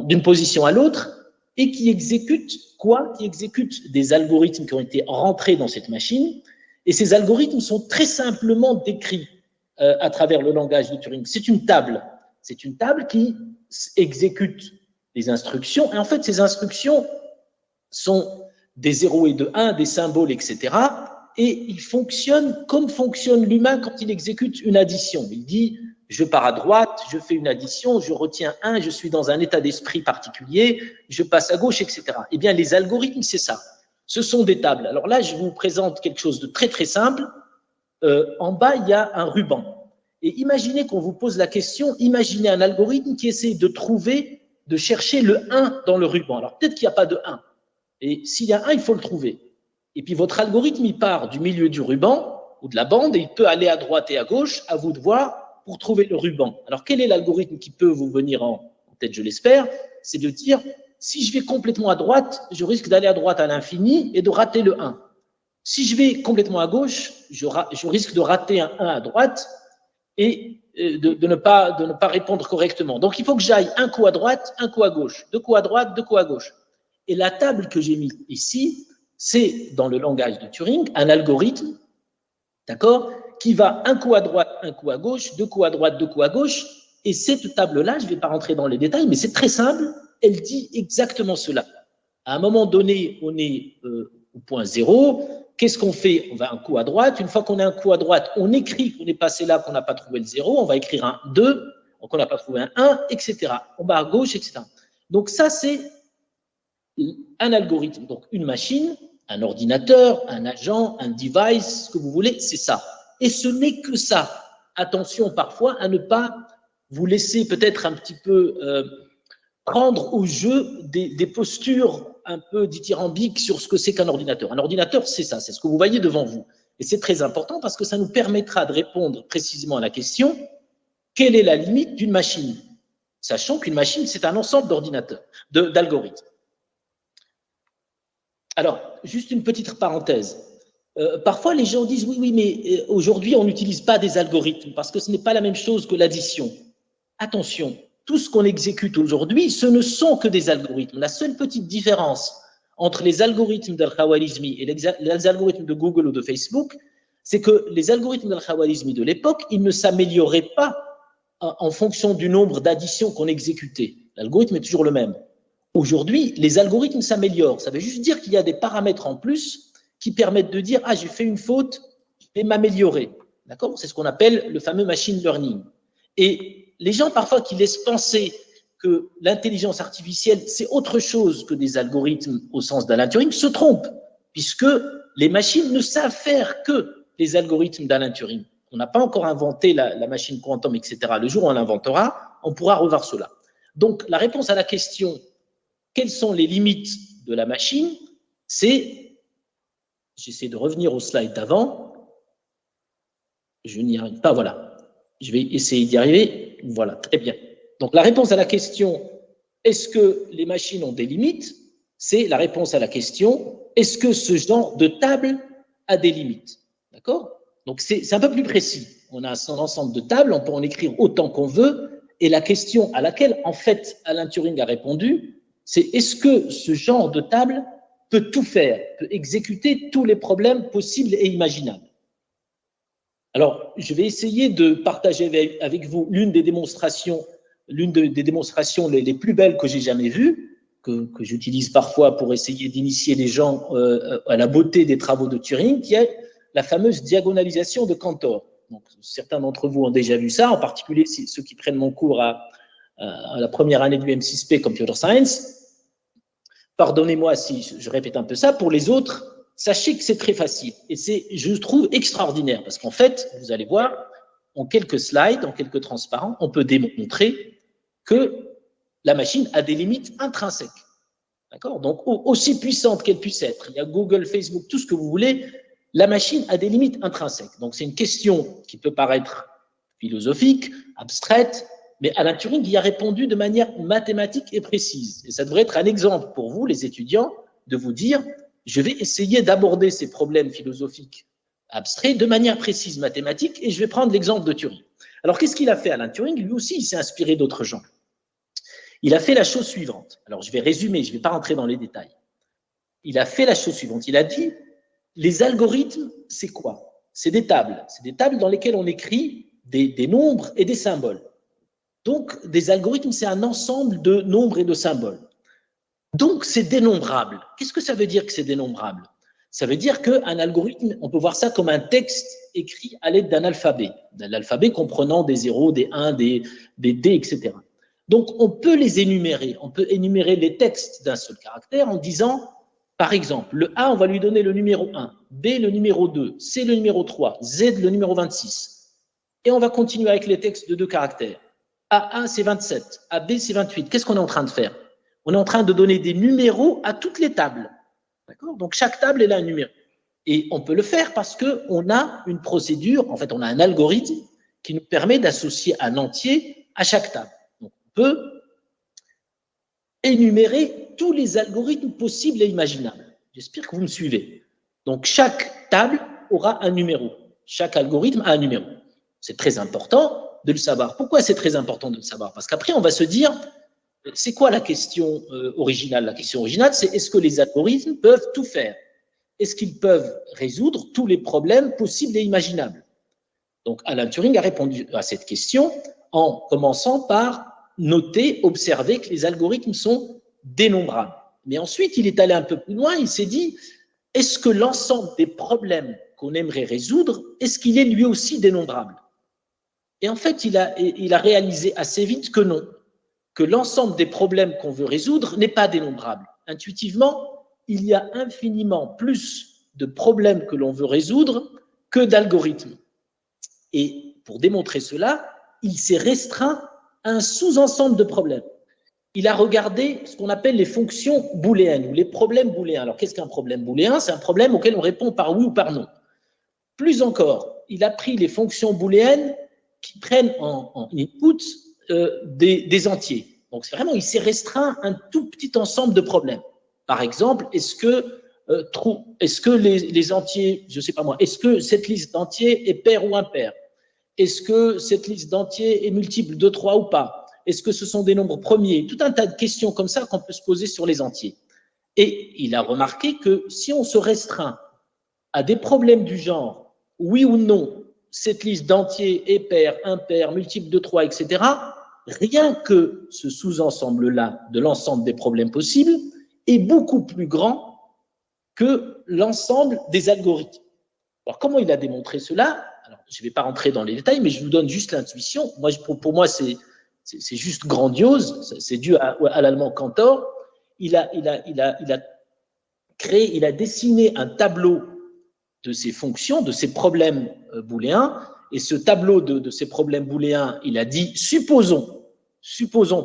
d'une position à l'autre et qui exécute quoi? Qui exécute des algorithmes qui ont été rentrés dans cette machine. Et ces algorithmes sont très simplement décrits à travers le langage de Turing. C'est une table. C'est une table qui exécute des instructions. Et en fait, ces instructions sont des 0 et de 1, des symboles, etc. Et ils fonctionnent comme fonctionne l'humain quand il exécute une addition. Il dit, je pars à droite, je fais une addition, je retiens 1, je suis dans un état d'esprit particulier, je passe à gauche, etc. Eh bien, les algorithmes, c'est ça. Ce sont des tables. Alors là, je vous présente quelque chose de très, très simple. En bas, il y a un ruban. Et imaginez qu'on vous pose la question, imaginez un algorithme qui essaie de trouver, de chercher le 1 dans le ruban. Alors peut-être qu'il n'y a pas de 1. Et s'il y a 1, il faut le trouver. Et puis votre algorithme, il part du milieu du ruban ou de la bande et il peut aller à droite et à gauche, à vous de voir, pour trouver le ruban. Alors quel est l'algorithme qui peut vous venir en tête, je l'espère? C'est de dire, si je vais complètement à droite, je risque d'aller à droite à l'infini et de rater le 1. Si je vais complètement à gauche, je risque de rater un 1 à droite et de ne pas répondre correctement. Donc, il faut que j'aille un coup à droite, un coup à gauche, 2 coups à droite, 2 coups à gauche. Et la table que j'ai mise ici, c'est, dans le langage de Turing, un algorithme, d'accord, qui va un coup à droite, un coup à gauche, 2 coups à droite, 2 coups à gauche. Et cette table-là, je ne vais pas rentrer dans les détails, mais c'est très simple, elle dit exactement cela. À un moment donné, on est au point 0. Qu'est-ce qu'on fait? On va un coup à droite. Une fois qu'on a un coup à droite, on écrit qu'on est passé là, qu'on n'a pas trouvé le 0. On va écrire un 2, qu'on n'a pas trouvé un 1, etc. On va à gauche, etc. Donc ça, c'est un algorithme. Donc une machine, un ordinateur, un agent, un device, ce que vous voulez, c'est ça. Et ce n'est que ça. Attention parfois à ne pas vous laisser peut-être un petit peu prendre au jeu des postures un peu dithyrambiques sur ce que c'est qu'un ordinateur. Un ordinateur, c'est ça, c'est ce que vous voyez devant vous. Et c'est très important parce que ça nous permettra de répondre précisément à la question, quelle est la limite d'une machine? Sachant qu'une machine, c'est un ensemble d'algorithmes. Alors, juste une petite parenthèse. Parfois, les gens disent, oui, mais aujourd'hui, on n'utilise pas des algorithmes parce que ce n'est pas la même chose que l'addition. Attention, tout ce qu'on exécute aujourd'hui, ce ne sont que des algorithmes. La seule petite différence entre les algorithmes d'Al-Khwarizmi et les algorithmes de Google ou de Facebook, c'est que les algorithmes d'Al-Khwarizmi de l'époque, ils ne s'amélioraient pas en fonction du nombre d'additions qu'on exécutait. L'algorithme est toujours le même. Aujourd'hui, les algorithmes s'améliorent. Ça veut juste dire qu'il y a des paramètres en plus qui permettent de dire « Ah, j'ai fait une faute, je vais m'améliorer ». D'accord? C'est ce qu'on appelle le fameux machine learning. Et les gens, parfois, qui laissent penser que l'intelligence artificielle, c'est autre chose que des algorithmes au sens d'Alan Turing, se trompent, puisque les machines ne savent faire que les algorithmes d'Alan Turing. On n'a pas encore inventé la machine quantum, etc. Le jour où on l'inventera, on pourra revoir cela. Donc, la réponse à la question « Quelles sont les limites de la machine ?» c'est, j'essaie de revenir au slide d'avant, je n'y arrive pas, voilà. Je vais essayer d'y arriver. Voilà, très bien. Donc, la réponse à la question « Est-ce que les machines ont des limites ?» c'est la réponse à la question « Est-ce que ce genre de table a des limites ?» D'accord? Donc, c'est un peu plus précis. On a un ensemble de tables, on peut en écrire autant qu'on veut, et la question à laquelle, en fait, Alan Turing a répondu, C'est est-ce que ce genre de table peut tout faire, peut exécuter tous les problèmes possibles et imaginables? Alors, je vais essayer de partager avec vous l'une des démonstrations les plus belles que j'ai jamais vues, que j'utilise parfois pour essayer d'initier les gens à la beauté des travaux de Turing, qui est la fameuse diagonalisation de Cantor. Donc, certains d'entre vous ont déjà vu ça, en particulier ceux qui prennent mon cours à la première année du UM6P Computer Science. Pardonnez-moi si je répète un peu ça. Pour les autres, sachez que c'est très facile. Et c'est, je trouve, extraordinaire. Parce qu'en fait, vous allez voir, en quelques slides, en quelques transparents, on peut démontrer que la machine a des limites intrinsèques. D'accord? Donc, aussi puissante qu'elle puisse être, il y a Google, Facebook, tout ce que vous voulez, la machine a des limites intrinsèques. Donc, c'est une question qui peut paraître philosophique, abstraite, mais Alan Turing y a répondu de manière mathématique et précise. Et ça devrait être un exemple pour vous, les étudiants, de vous dire, je vais essayer d'aborder ces problèmes philosophiques abstraits de manière précise, mathématique, et je vais prendre l'exemple de Turing. Alors, qu'est-ce qu'il a fait, Alan Turing? Lui aussi, il s'est inspiré d'autres gens. Il a fait la chose suivante. Alors, je vais résumer, je ne vais pas rentrer dans les détails. Il a fait la chose suivante. Il a dit, les algorithmes, c'est quoi? C'est des tables. C'est des tables dans lesquelles on écrit des nombres et des symboles. Donc, des algorithmes, c'est un ensemble de nombres et de symboles. Donc, c'est dénombrable. Qu'est-ce que ça veut dire que c'est dénombrable? Ça veut dire qu'un algorithme, on peut voir ça comme un texte écrit à l'aide d'un alphabet comprenant des 0, des 1, des D, etc. Donc, on peut les énumérer. On peut énumérer les textes d'un seul caractère en disant, par exemple, le A, on va lui donner le numéro 1, B, le numéro 2, C, le numéro 3, Z, le numéro 26. Et on va continuer avec les textes de 2 caractères. A1, c'est 27. AB, c'est 28. Qu'est-ce qu'on est en train de faire? On est en train de donner des numéros à toutes les tables. D'accord? Donc, chaque table, elle a un numéro. Et on peut le faire parce qu'on a une procédure, en fait, on a un algorithme qui nous permet d'associer un entier à chaque table. Donc, on peut énumérer tous les algorithmes possibles et imaginables. J'espère que vous me suivez. Donc, chaque table aura un numéro. Chaque algorithme a un numéro. C'est très important de le savoir. Pourquoi c'est très important de le savoir? Parce qu'après, on va se dire, c'est quoi la question originale? La question originale, c'est est-ce que les algorithmes peuvent tout faire? Est-ce qu'ils peuvent résoudre tous les problèmes possibles et imaginables? Donc, Alan Turing a répondu à cette question en commençant par noter, observer que les algorithmes sont dénombrables. Mais ensuite, il est allé un peu plus loin, il s'est dit, est-ce que l'ensemble des problèmes qu'on aimerait résoudre, est-ce qu'il est lui aussi dénombrable? Et en fait, il a réalisé assez vite que non, que l'ensemble des problèmes qu'on veut résoudre n'est pas dénombrable. Intuitivement, il y a infiniment plus de problèmes que l'on veut résoudre que d'algorithmes. Et pour démontrer cela, il s'est restreint à un sous-ensemble de problèmes. Il a regardé ce qu'on appelle les fonctions booléennes ou les problèmes booléens. Alors, qu'est-ce qu'un problème booléen? C'est un problème auquel on répond par oui ou par non. Plus encore, il a pris les fonctions booléennes qui prennent en input des entiers. Donc, c'est vraiment, il s'est restreint à un tout petit ensemble de problèmes. Par exemple, est-ce que les entiers, je ne sais pas moi, est-ce que cette liste d'entiers est paire ou impaire? Est-ce que cette liste d'entiers est multiple de 3 ou pas? Est-ce que ce sont des nombres premiers? Tout un tas de questions comme ça qu'on peut se poser sur les entiers. Et il a remarqué que si on se restreint à des problèmes du genre oui ou non, cette liste d'entiers est paire, impair, multiple de 3, etc., rien que ce sous-ensemble-là de l'ensemble des problèmes possibles est beaucoup plus grand que l'ensemble des algorithmes. Alors, comment il a démontré cela? Alors, je ne vais pas rentrer dans les détails, mais je vous donne juste l'intuition. Pour moi, c'est juste grandiose. C'est dû à l'allemand Cantor. Il a dessiné un tableau de ces fonctions, de ces problèmes booléens, et ce tableau de ces problèmes booléens, il a dit, supposons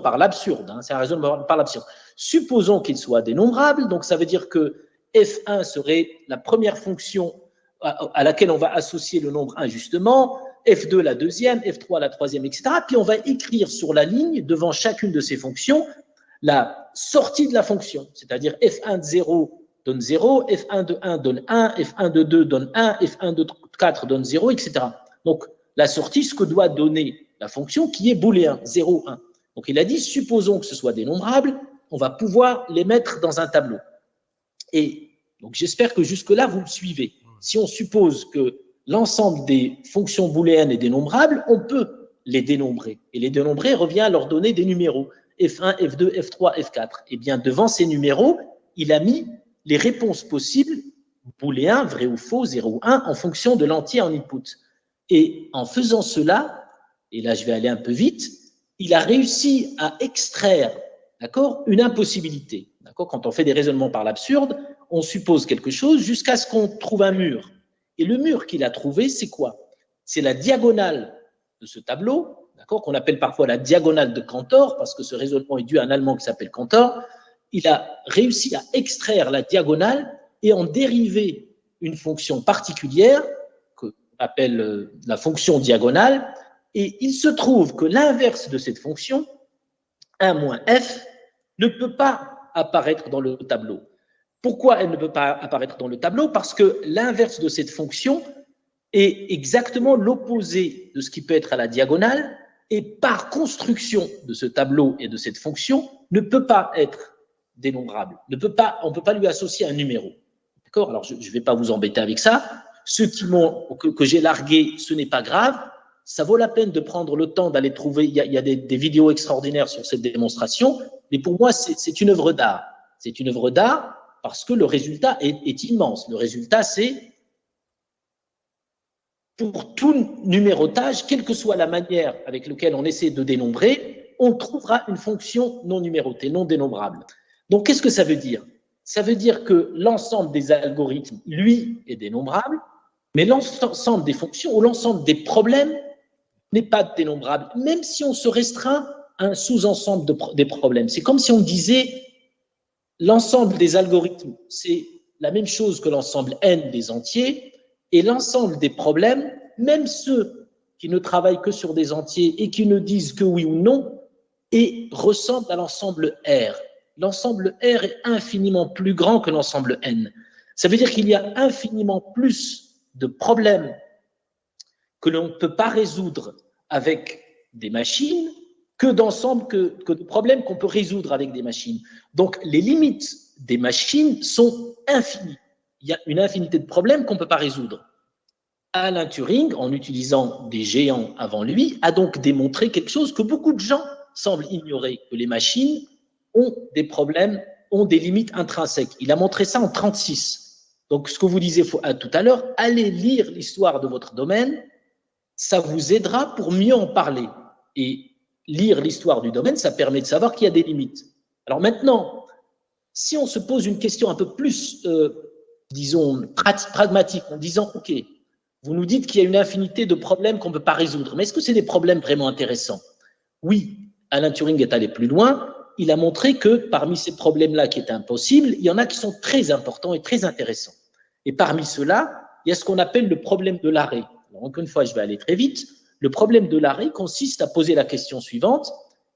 par l'absurde, c'est un raisonnement par l'absurde, supposons qu'ils soient dénombrables, donc ça veut dire que F1 serait la première fonction à laquelle on va associer le nombre 1 justement, F2 la deuxième, F3 la troisième, etc. Puis on va écrire sur la ligne, devant chacune de ces fonctions, la sortie de la fonction, c'est-à-dire F1 de 0 donne 0, F1 de 1 donne 1, F1 de 2 donne 1, F1 de 4 donne 0, etc. Donc, la sortie, ce que doit donner la fonction qui est booléen, 0, 1. Donc, il a dit, supposons que ce soit dénombrable, on va pouvoir les mettre dans un tableau. Et donc, j'espère que jusque-là, vous me suivez. Si on suppose que l'ensemble des fonctions booléennes est dénombrable, on peut les dénombrer. Et les dénombrer revient à leur donner des numéros, F1, F2, F3, F4. Et bien, devant ces numéros, il a mis les réponses possibles, booléen, vrai ou faux, 0 ou 1, en fonction de l'entier en input. Et en faisant cela, et là je vais aller un peu vite, il a réussi à extraire, d'accord, une impossibilité. D'accord, quand on fait des raisonnements par l'absurde, on suppose quelque chose jusqu'à ce qu'on trouve un mur. Et le mur qu'il a trouvé, c'est quoi? C'est la diagonale de ce tableau, d'accord, qu'on appelle parfois la diagonale de Cantor, parce que ce raisonnement est dû à un Allemand qui s'appelle Cantor. Il a réussi à extraire la diagonale et en dériver une fonction particulière, qu'on appelle la fonction diagonale, et il se trouve que l'inverse de cette fonction, 1 moins f, ne peut pas apparaître dans le tableau. Pourquoi elle ne peut pas apparaître dans le tableau? Parce que l'inverse de cette fonction est exactement l'opposé de ce qui peut être à la diagonale, et par construction de ce tableau et de cette fonction, ne peut pas être dénombrable. On ne peut pas lui associer un numéro. D'accord? Alors, je ne vais pas vous embêter avec ça. Ceux que j'ai largués, ce n'est pas grave. Ça vaut la peine de prendre le temps d'aller trouver. Il y a des vidéos extraordinaires sur cette démonstration. Mais pour moi, c'est une œuvre d'art. C'est une œuvre d'art parce que le résultat est immense. Le résultat, c'est pour tout numérotage, quelle que soit la manière avec laquelle on essaie de dénombrer, on trouvera une fonction non numérotée, non dénombrable. Donc, qu'est-ce que ça veut dire? Ça veut dire que l'ensemble des algorithmes, lui, est dénombrable, mais l'ensemble des fonctions ou l'ensemble des problèmes n'est pas dénombrable, même si on se restreint à un sous-ensemble des problèmes. C'est comme si on disait l'ensemble des algorithmes, c'est la même chose que l'ensemble n des entiers, et l'ensemble des problèmes, même ceux qui ne travaillent que sur des entiers et qui ne disent que oui ou non, et ressemblent à l'ensemble R. L'ensemble R est infiniment plus grand que l'ensemble N. Ça veut dire qu'il y a infiniment plus de problèmes que l'on ne peut pas résoudre avec des machines que d'ensemble que de problèmes qu'on peut résoudre avec des machines. Donc, les limites des machines sont infinies. Il y a une infinité de problèmes qu'on ne peut pas résoudre. Alan Turing, en utilisant des géants avant lui, a donc démontré quelque chose que beaucoup de gens semblent ignorer, que les machines ont des problèmes, ont des limites intrinsèques. Il a montré ça en 1936. Donc, ce que vous disiez tout à l'heure, allez lire l'histoire de votre domaine, ça vous aidera pour mieux en parler. Et lire l'histoire du domaine, ça permet de savoir qu'il y a des limites. Alors maintenant, si on se pose une question un peu plus, disons, pragmatique, en disant, OK, vous nous dites qu'il y a une infinité de problèmes qu'on ne peut pas résoudre, mais est-ce que c'est des problèmes vraiment intéressants? Oui, Alan Turing est allé plus loin. Il a montré que parmi ces problèmes-là qui étaient impossibles, il y en a qui sont très importants et très intéressants. Et parmi ceux-là, il y a ce qu'on appelle le problème de l'arrêt. Alors, encore une fois, je vais aller très vite. Le problème de l'arrêt consiste à poser la question suivante.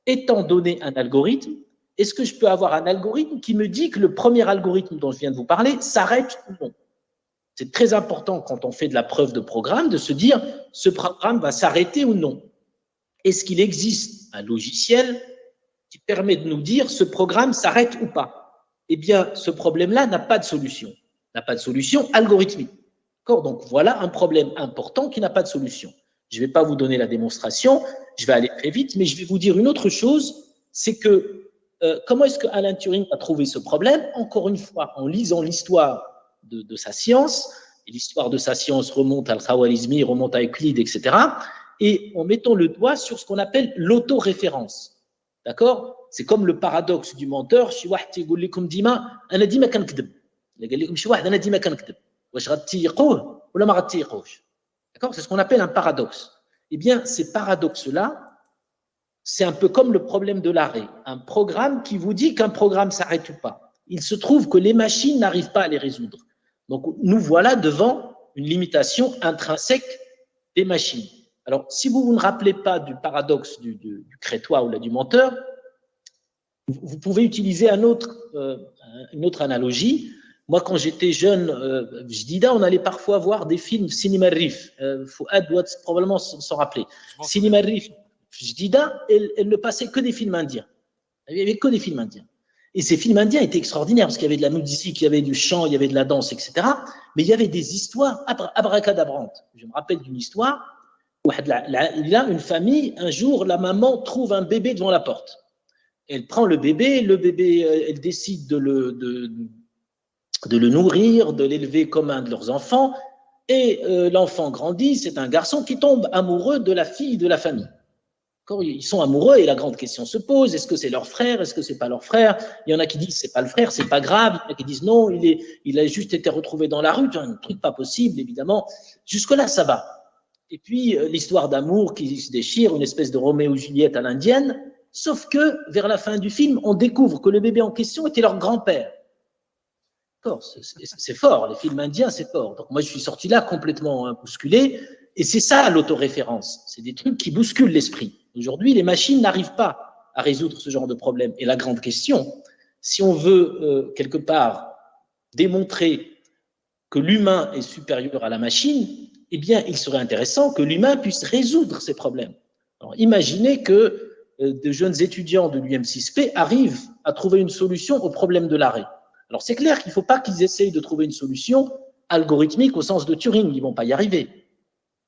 Étant donné un algorithme, est-ce que je peux avoir un algorithme qui me dit que le premier algorithme dont je viens de vous parler s'arrête ou non? C'est très important quand on fait de la preuve de programme de se dire ce programme va s'arrêter ou non. Est-ce qu'il existe un logiciel qui permet de nous dire ce programme s'arrête ou pas? Eh bien, ce problème-là n'a pas de solution. N'a pas de solution algorithmique. D'accord? Donc, voilà un problème important qui n'a pas de solution. Je ne vais pas vous donner la démonstration, je vais aller très vite, mais je vais vous dire une autre chose, c'est que comment est-ce que Alan Turing a trouvé ce problème? Encore une fois, en lisant l'histoire de sa science, et l'histoire de sa science remonte à Al-Khwarizmi, remonte à Euclide, etc., et en mettant le doigt sur ce qu'on appelle l'autoréférence. D'accord? C'est comme le paradoxe du menteur. D'accord? C'est ce qu'on appelle un paradoxe. Eh bien, ces paradoxes-là, c'est un peu comme le problème de l'arrêt. Un programme qui vous dit qu'un programme s'arrête ou pas. Il se trouve que les machines n'arrivent pas à les résoudre. Donc, nous voilà devant une limitation intrinsèque des machines. Alors, si vous ne rappelez pas du paradoxe du crétois ou là, du menteur, vous pouvez utiliser une autre analogie. Moi, quand j'étais jeune, on allait parfois voir des films cinéma rif. Fouad doit probablement s'en rappeler. Cinéma rif, elle ne passait que des films indiens. Il n'y avait que des films indiens. Et ces films indiens étaient extraordinaires parce qu'il y avait de la musique, il y avait du chant, il y avait de la danse, etc. Mais il y avait des histoires abracadabrantes. Je me rappelle d'une histoire où il y a une famille, un jour, la maman trouve un bébé devant la porte. Elle prend le bébé, elle décide de le nourrir, de l'élever comme un de leurs enfants, et l'enfant grandit, c'est un garçon qui tombe amoureux de la fille de la famille. Ils sont amoureux et la grande question se pose, est-ce que c'est leur frère, est-ce que c'est pas leur frère? Il y en a qui disent c'est pas le frère, c'est pas grave, il y en a qui disent non, il a juste été retrouvé dans la rue, un truc pas possible évidemment, jusque-là ça va. Et puis l'histoire d'amour qui se déchire, une espèce de Roméo et Juliette à l'indienne, sauf que vers la fin du film, on découvre que le bébé en question était leur grand-père. C'est fort, les films indiens c'est fort. Donc moi je suis sorti là complètement bousculé, et c'est ça l'autoréférence, c'est des trucs qui bousculent l'esprit. Aujourd'hui, les machines n'arrivent pas à résoudre ce genre de problème. Et la grande question, si on veut quelque part démontrer que l'humain est supérieur à la machine, eh bien, il serait intéressant que l'humain puisse résoudre ces problèmes. Alors, imaginez que de jeunes étudiants de l'UM6P arrivent à trouver une solution au problème de l'arrêt. Alors, c'est clair qu'il ne faut pas qu'ils essayent de trouver une solution algorithmique au sens de Turing, ils ne vont pas y arriver.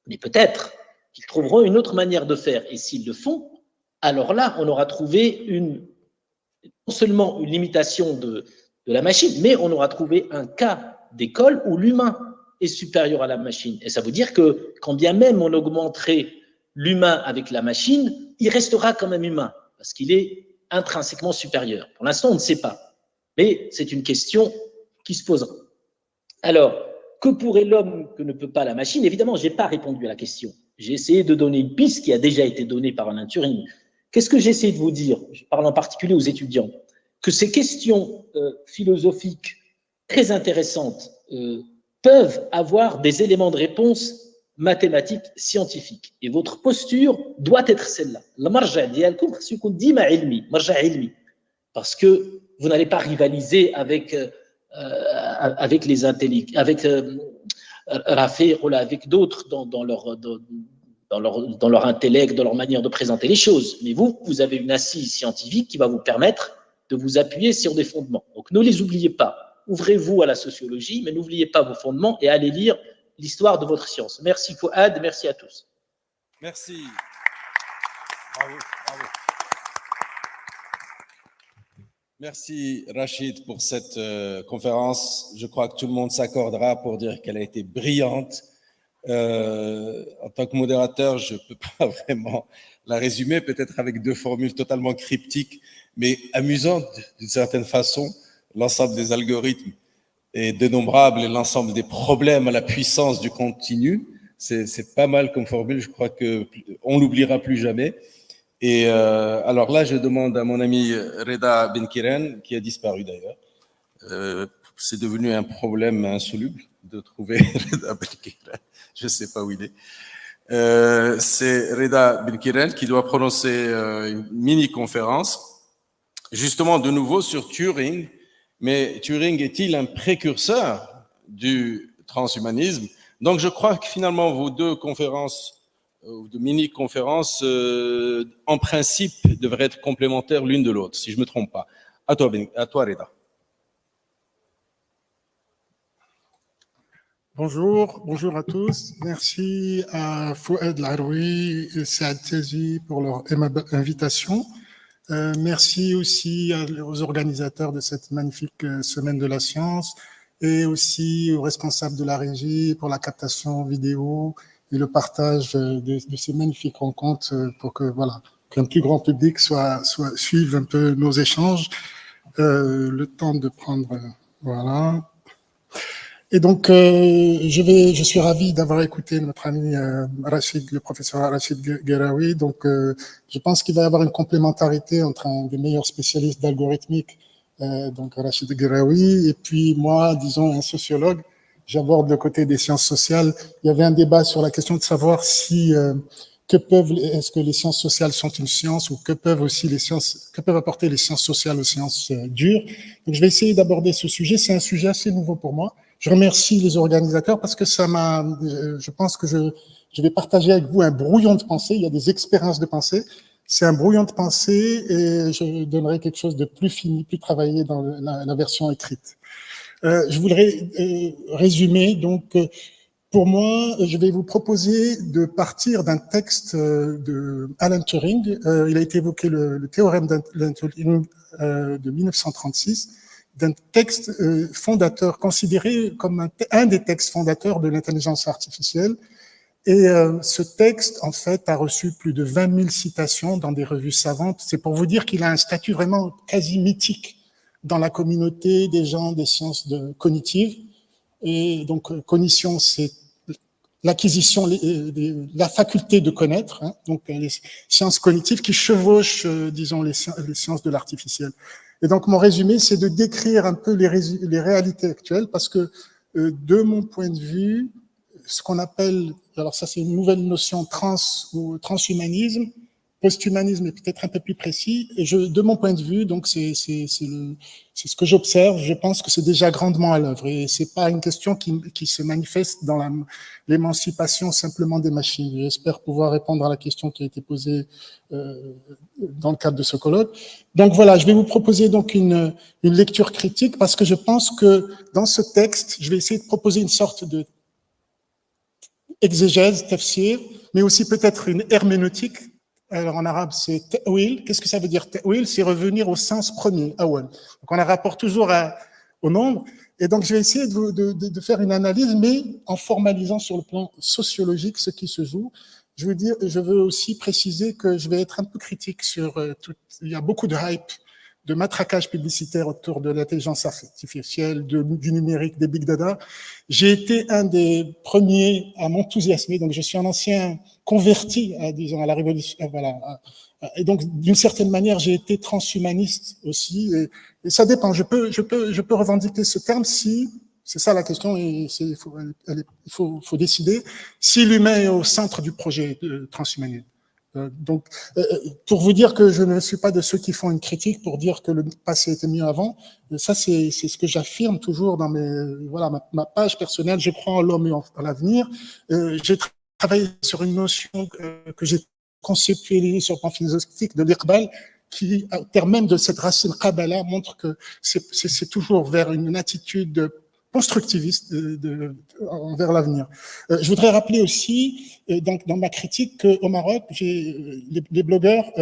Mais peut-être qu'ils trouveront une autre manière de faire. Et s'ils le font, alors là, on aura trouvé non seulement une limitation de la machine, mais on aura trouvé un cas d'école où l'humain est supérieur à la machine. Et ça veut dire que quand bien même on augmenterait l'humain avec la machine, il restera quand même humain, parce qu'il est intrinsèquement supérieur. Pour l'instant, on ne sait pas. Mais c'est une question qui se posera. Alors, que pourrait l'homme que ne peut pas la machine? Évidemment, je n'ai pas répondu à la question. J'ai essayé de donner une piste qui a déjà été donnée par Alain Turing. Qu'est-ce que j'essaie de vous dire? Je parle en particulier aux étudiants. Que ces questions philosophiques très intéressantes peuvent avoir des éléments de réponse mathématiques, scientifiques. Et votre posture doit être celle-là. Parce que vous n'allez pas rivaliser avec les intellectuels, avec Rafé ou avec d'autres dans leur intellect, dans leur manière de présenter les choses. Mais vous avez une assise scientifique qui va vous permettre de vous appuyer sur des fondements. Donc ne les oubliez pas. Ouvrez-vous à la sociologie, mais n'oubliez pas vos fondements et allez lire l'histoire de votre science. Merci Fouad, merci à tous. Merci. Bravo, bravo. Merci Rachid pour cette conférence. Je crois que tout le monde s'accordera pour dire qu'elle a été brillante. En tant que modérateur, je ne peux pas vraiment la résumer, peut-être avec deux formules totalement cryptiques, mais amusantes d'une certaine façon. L'ensemble des algorithmes est dénombrable et l'ensemble des problèmes à la puissance du continu. C'est pas mal comme formule, je crois qu'on l'oubliera plus jamais. Et alors là, je demande à mon ami Reda Benkiren, qui a disparu d'ailleurs. C'est devenu un problème insoluble de trouver Reda Benkiren. Je ne sais pas où il est. C'est Reda Benkiren qui doit prononcer une mini-conférence, justement de nouveau sur Turing. Mais Turing est-il un précurseur du transhumanisme? Donc je crois que finalement vos deux conférences, de mini-conférences, en principe, devraient être complémentaires l'une de l'autre, si je ne me trompe pas. À toi, Reda. Bonjour à tous. Merci à Fouad Laroui et Saad Tezi pour leur aimable invitation. Merci aussi aux organisateurs de cette magnifique semaine de la science et aussi aux responsables de la régie pour la captation vidéo et le partage de ces magnifiques rencontres pour que voilà, qu'un plus grand public suive un peu nos échanges. Le temps de prendre voilà. Et donc, je suis ravi d'avoir écouté notre ami Rachid, le professeur Rachid Gueraoui. Donc, je pense qu'il va y avoir une complémentarité entre un des meilleurs spécialistes d'algorithmique, donc Rachid Gueraoui, et puis moi, disons, un sociologue. J'aborde le côté des sciences sociales. Il y avait un débat sur la question de savoir si est-ce que les sciences sociales sont une science ou que peuvent apporter les sciences sociales aux sciences dures. Donc, je vais essayer d'aborder ce sujet. C'est un sujet assez nouveau pour moi. Je remercie les organisateurs parce que je pense que je vais partager avec vous un brouillon de pensée. Il y a des expériences de pensée. c'est un brouillon de pensée et je donnerai quelque chose de plus fini, plus travaillé dans la version écrite. Je voudrais résumer. Donc, pour moi, je vais vous proposer de partir d'un texte de Alan Turing. Il a été évoqué le théorème d'Alan Turing de 1936, d'un texte fondateur, considéré comme un des textes fondateurs de l'intelligence artificielle. Et ce texte, en fait, a reçu plus de 20 000 citations dans des revues savantes. C'est pour vous dire qu'il a un statut vraiment quasi mythique dans la communauté des gens des sciences cognitives. Et donc, cognition, c'est l'acquisition, la faculté de connaître, hein, donc les sciences cognitives qui chevauchent, disons, les sciences de l'artificiel. Et donc, mon résumé, c'est de décrire un peu les réalités actuelles, parce que, de mon point de vue, ce qu'on appelle, alors ça c'est une nouvelle notion ou transhumanisme, posthumanisme est peut-être un peu plus précis, et de mon point de vue, donc c'est ce que j'observe, je pense que c'est déjà grandement à l'œuvre, et c'est pas une question qui se manifeste dans l'émancipation simplement des machines. J'espère pouvoir répondre à la question qui a été posée dans le cadre de ce colloque. Donc voilà, je vais vous proposer donc une lecture critique, parce que je pense que dans ce texte, je vais essayer de proposer une sorte de exégèse, tafsir, mais aussi peut-être une herméneutique. Alors en arabe, c'est ta'wil. Qu'est-ce que ça veut dire ta'wil? C'est revenir au sens premier, awal. Donc on la rapporte toujours au nombre. Et donc je vais essayer de faire une analyse, mais en formalisant sur le plan sociologique ce qui se joue. Je veux aussi préciser que je vais être un peu critique sur il y a beaucoup de hype, de matraquage publicitaire autour de l'intelligence artificielle, du numérique, des big data. J'ai été un des premiers à m'enthousiasmer, donc je suis un ancien converti, disons, à la révolution, voilà. Et donc, d'une certaine manière, j'ai été transhumaniste aussi, et ça dépend. Je peux revendiquer ce terme si, c'est ça la question, et il faut décider, si l'humain est au centre du projet de transhumanisme. Donc, pour vous dire que je ne suis pas de ceux qui font une critique pour dire que le passé était mieux avant, ça c'est ce que j'affirme toujours dans ma page personnelle. Je crois en l'homme et en l'avenir. J'ai travaillé sur une notion que j'ai conceptualisée sur le plan philosophique de l'Iqbal, qui, au terme même de cette racine Qabala, montre que c'est toujours vers une attitude constructiviste envers l'avenir. Je voudrais rappeler aussi, dans ma critique, qu'au Maroc, les blogueurs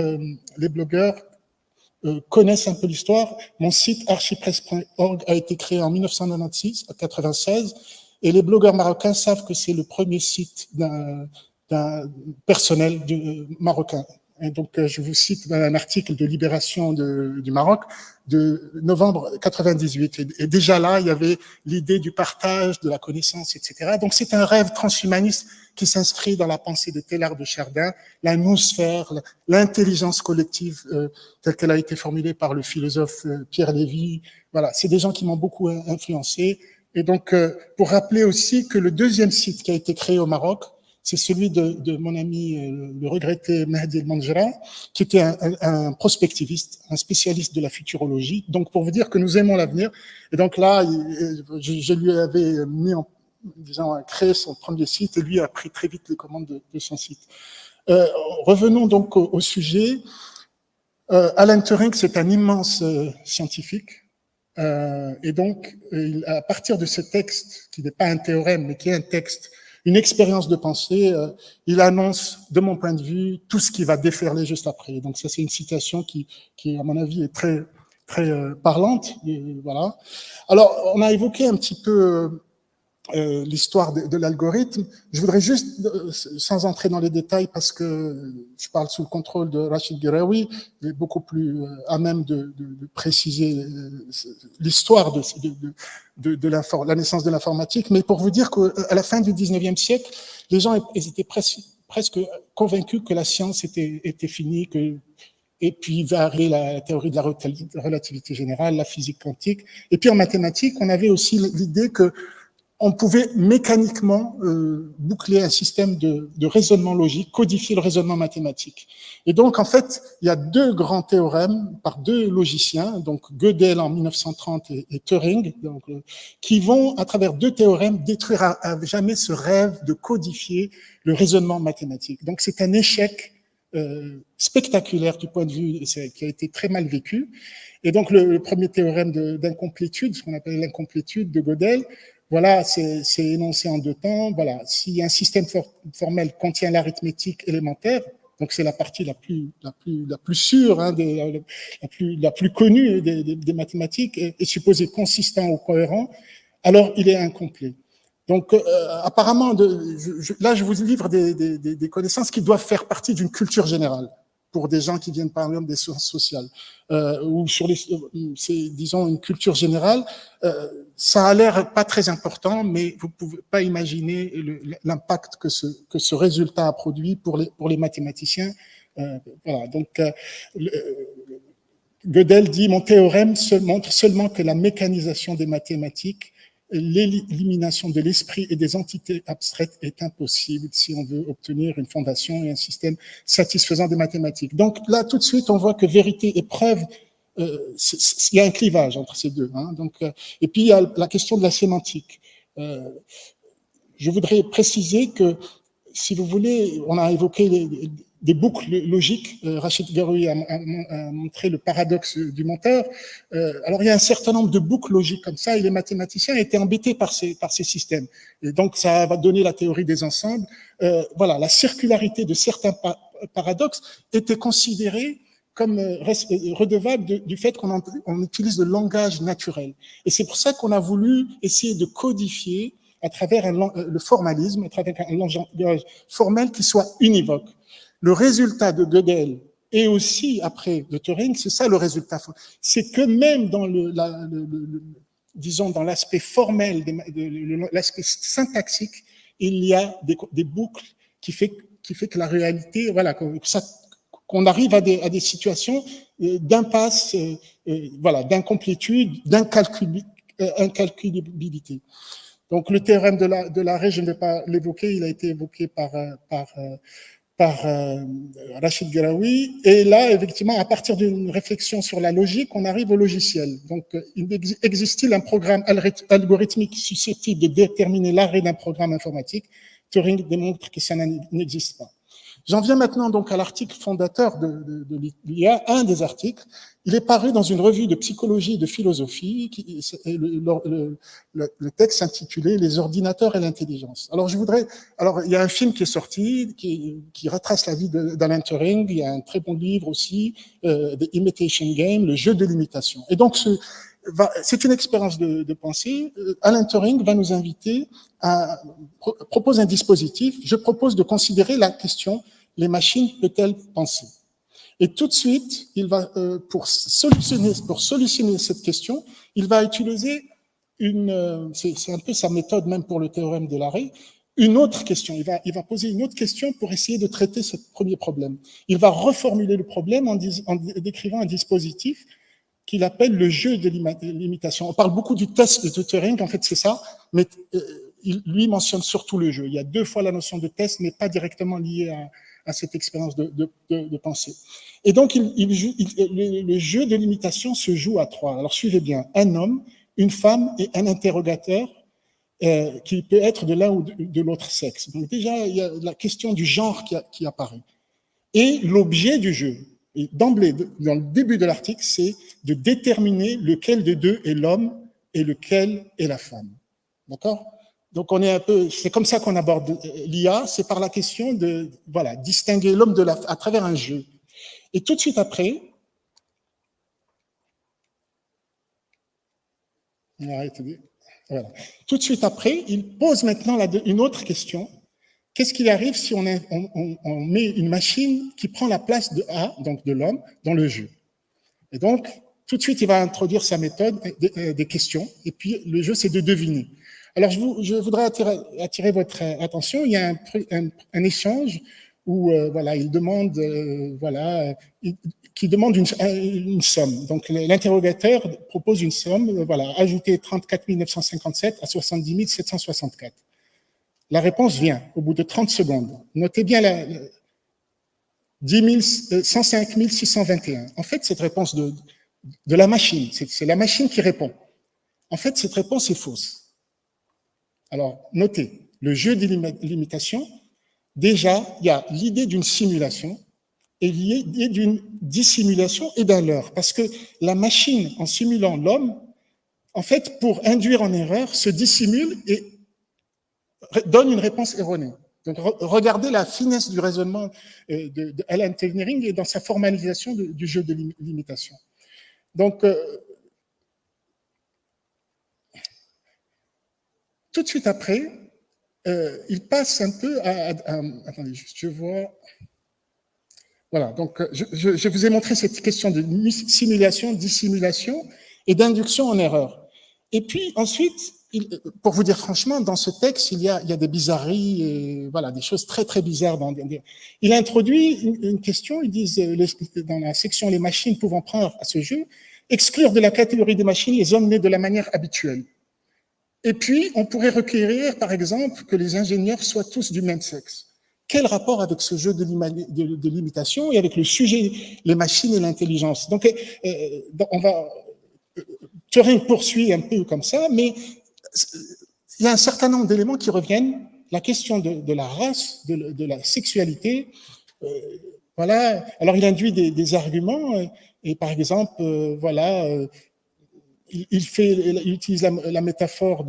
connaissent un peu l'histoire. Mon site archipresse.org a été créé en 1996, à 96, et les blogueurs marocains savent que c'est le premier site d'un personnel marocain. Et donc, je vous cite un article de Libération du Maroc de novembre 98. Et déjà là, il y avait l'idée du partage, de la connaissance, etc. Donc, c'est un rêve transhumaniste qui s'inscrit dans la pensée de Teilhard de Chardin, la noosphère, l'intelligence collective telle qu'elle a été formulée par le philosophe Pierre Lévy. Voilà, c'est des gens qui m'ont beaucoup influencé. Et donc, pour rappeler aussi que le deuxième site qui a été créé au Maroc, c'est celui de mon ami, le regretté Mahdi El-Manjra, qui était un prospectiviste, un spécialiste de la futurologie. Donc, pour vous dire que nous aimons l'avenir. Et donc là, je lui avais mis créé son premier site, et lui a pris très vite les commandes de son site. Revenons donc au sujet. Alan Turing, c'est un immense scientifique. Et donc, à partir de ce texte, qui n'est pas un théorème, mais qui est un texte, une expérience de pensée, il annonce, de mon point de vue, tout ce qui va déferler juste après. Donc ça, c'est une citation qui, à mon avis, est très, très parlante. Voilà. Alors, on a évoqué un petit peu l'histoire de l'algorithme. Je voudrais juste, sans entrer dans les détails, parce que je parle sous le contrôle de Rachid Guiraoui, il est beaucoup plus à même de préciser l'histoire de la naissance de l'informatique, mais pour vous dire qu'à la fin du 19e siècle, les gens étaient presque convaincus que la science était finie, et puis va arriver la théorie de la relativité générale, la physique quantique. Et puis en mathématiques, on avait aussi l'idée que on pouvait mécaniquement boucler un système de raisonnement logique, codifier le raisonnement mathématique. Et donc, en fait, il y a deux grands théorèmes par deux logiciens, donc Gödel en 1930 et Turing, donc, qui vont, à travers deux théorèmes, détruire à jamais ce rêve de codifier le raisonnement mathématique. Donc, c'est un échec spectaculaire du point de vue qui a été très mal vécu. Et donc, le premier théorème d'incomplétude, ce qu'on appelle l'incomplétude de Gödel, voilà, c'est énoncé en deux temps. Voilà, si un système formel contient l'arithmétique élémentaire, donc c'est la partie la plus sûre, hein, la plus connue des mathématiques, est supposé consistant ou cohérent, alors il est incomplet. Donc, apparemment, là, je vous livre des connaissances qui doivent faire partie d'une culture générale pour des gens qui viennent, par exemple, des sciences sociales, ou sur disons, une culture générale. Ça a l'air pas très important, mais vous pouvez pas imaginer l'impact que ce résultat a produit pour les mathématiciens. Voilà. Donc, Gödel dit, mon théorème montre seulement que la mécanisation des mathématiques, l'élimination de l'esprit et des entités abstraites est impossible si on veut obtenir une fondation et un système satisfaisant des mathématiques. Donc là, tout de suite, on voit que vérité et preuve, il y a un clivage entre ces deux. Hein. Donc, et puis, il y a la question de la sémantique. Je voudrais préciser que, si vous voulez, on a évoqué des boucles logiques. Rachid Garoui a montré le paradoxe du menteur. Alors, il y a un certain nombre de boucles logiques comme ça, et les mathématiciens étaient embêtés par ces systèmes. Et donc, ça va donner la théorie des ensembles. Voilà, la circularité de certains paradoxes était considérée comme redevable du fait qu'on utilise le langage naturel. Et c'est pour ça qu'on a voulu essayer de codifier à travers le formalisme, à travers un langage formel qui soit univoque. Le résultat de Gödel et aussi après de Turing, c'est ça le résultat. C'est que même dans disons dans l'aspect formel, l'aspect syntaxique, il y a des boucles qui fait que la réalité, voilà, qu'on arrive à des situations d'impasse, voilà, d'incomplétude, d'incalculabilité. Donc le théorème de l'arrêt, je ne vais pas l'évoquer, il a été évoqué par Rachid Garoui. Et là, effectivement, à partir d'une réflexion sur la logique, on arrive au logiciel. Donc, existe-t-il un programme algorithmique susceptible de déterminer l'arrêt d'un programme informatique? Turing démontre que ça n'existe pas. J'en viens maintenant donc à l'article fondateur de l'IA, un des articles. Il est paru dans une revue de psychologie et de philosophie. Le texte s'intitulait « Les ordinateurs et l'intelligence ». Alors, il y a un film qui est sorti, qui retrace la vie d'Alan Turing. Il y a un très bon livre aussi, The Imitation Game, le jeu de l'imitation. Et donc, c'est une expérience de pensée. Alan Turing va nous inviter propose un dispositif. Je propose de considérer la question, les machines peuvent-elles penser? Et tout de suite, il va, pour solutionner cette question, il va utiliser c'est un peu sa méthode même pour le théorème de l'arrêt, une autre question. Il va poser une autre question pour essayer de traiter ce premier problème. Il va reformuler le problème en décrivant un dispositif qu'il appelle le jeu de l'imitation. On parle beaucoup du test de Turing, en fait c'est ça, mais lui mentionne surtout le jeu. Il y a 2 fois la notion de test, mais pas directement liée à cette expérience de pensée. Et donc le jeu de l'imitation se joue à 3. Alors suivez bien, un homme, une femme et un interrogateur qui peut être de l'un ou de l'autre sexe. Donc déjà, il y a la question du genre qui apparaît. Et l'objet du jeu. Et d'emblée, dans le début de l'article, c'est de déterminer lequel de deux est l'homme et lequel est la femme. D'accord? Donc c'est comme ça qu'on aborde l'IA, c'est par la question de, voilà, distinguer l'homme à travers un jeu. Et tout de suite après, voilà. Tout de suite après, il pose maintenant une autre question. Qu'est-ce qui arrive si on met une machine qui prend la place de A, donc de l'homme, dans le jeu? Et donc, tout de suite, il va introduire sa méthode des questions. Et puis, le jeu, c'est de deviner. Alors, je voudrais attirer votre attention. Il y a un échange où, voilà, il demande, qui demande une somme. Donc, l'interrogateur propose une somme, voilà, ajouter 34 957 à 70 764. La réponse vient au bout de 30 secondes. Notez bien 105 621. En fait, cette réponse de la machine, c'est la machine qui répond. En fait, cette réponse est fausse. Alors, notez, le jeu de l'imitation, déjà, il y a l'idée d'une simulation, est liée d'une dissimulation et d'un leurre. Parce que la machine, en simulant l'homme, en fait, pour induire en erreur, se dissimule et donne une réponse erronée. Donc, regardez la finesse du raisonnement de Alan Turing et dans sa formalisation du jeu de l'imitation. Donc, tout de suite après, il passe un peu à attendez, juste, je vois. Voilà, donc je vous ai montré cette question de simulation, dissimulation et d'induction en erreur. Et puis ensuite, pour vous dire franchement, dans ce texte, il y a des bizarreries, et voilà, des choses très très bizarres. Il introduit une question, ils disent dans la section les machines pouvant prendre à ce jeu, exclure de la catégorie des machines les hommes nés de la manière habituelle. Et puis, on pourrait requérir, par exemple, que les ingénieurs soient tous du même sexe. Quel rapport avec ce jeu de l'imitation et avec le sujet, les machines et l'intelligence? Donc, on va... Turing poursuit un peu comme ça, mais il y a un certain nombre d'éléments qui reviennent. La question de la race, de la sexualité, voilà. Alors, il induit des arguments, et par exemple, voilà... Il utilise la métaphore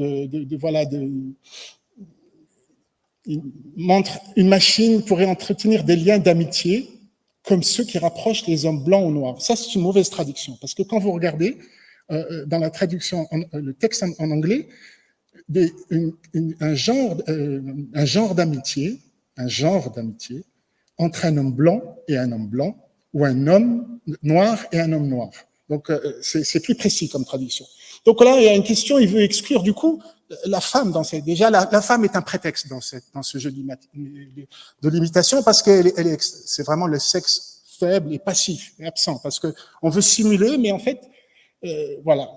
il montre une machine pourrait entretenir des liens d'amitié comme ceux qui rapprochent les hommes blancs ou noirs. Ça, c'est une mauvaise traduction, parce que quand vous regardez dans la traduction, le texte en anglais, un genre d'amitié entre un homme blanc et un homme blanc, ou un homme noir et un homme noir. Donc, c'est plus précis comme traduction. Donc là, il y a une question, il veut exclure du coup la femme dans cette... Déjà, la femme est un prétexte dans ce jeu de l'imitation parce que c'est vraiment le sexe faible et passif, et absent, parce qu'on veut simuler, mais en fait, voilà,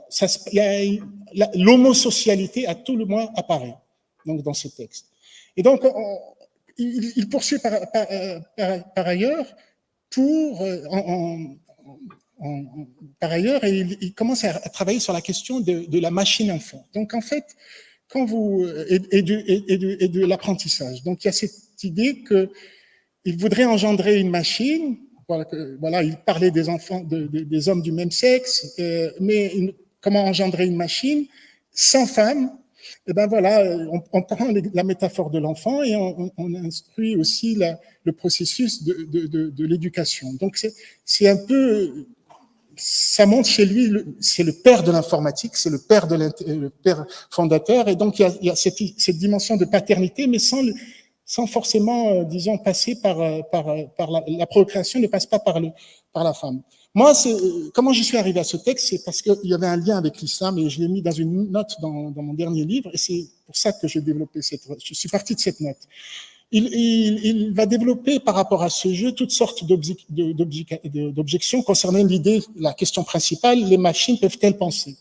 l'homosocialité à tout le moins apparaît donc, dans ce texte. Et donc, il poursuit par ailleurs par ailleurs, il commence à travailler sur la question de la machine-enfant. Donc, en fait, et de l'apprentissage. Donc, il y a cette idée qu'il voudrait engendrer une machine. Voilà, il parlait des enfants, des hommes du même sexe, mais comment engendrer une machine sans femme? Et ben voilà, on prend la métaphore de l'enfant et on instruit aussi le processus de l'éducation. Donc, c'est un peu... Ça montre chez lui, c'est le père de l'informatique, c'est le père fondateur, et donc il y a cette dimension de paternité, mais sans forcément, disons, passer par la procréation ne passe pas par la femme. Moi, comment je suis arrivé à ce texte, c'est parce qu'il y avait un lien avec l'islam, et je l'ai mis dans une note dans mon dernier livre, et c'est pour ça que j'ai développé je suis parti de cette note. Il va développer par rapport à ce jeu toutes sortes d'objections concernant l'idée, la question principale, les machines peuvent-elles penser?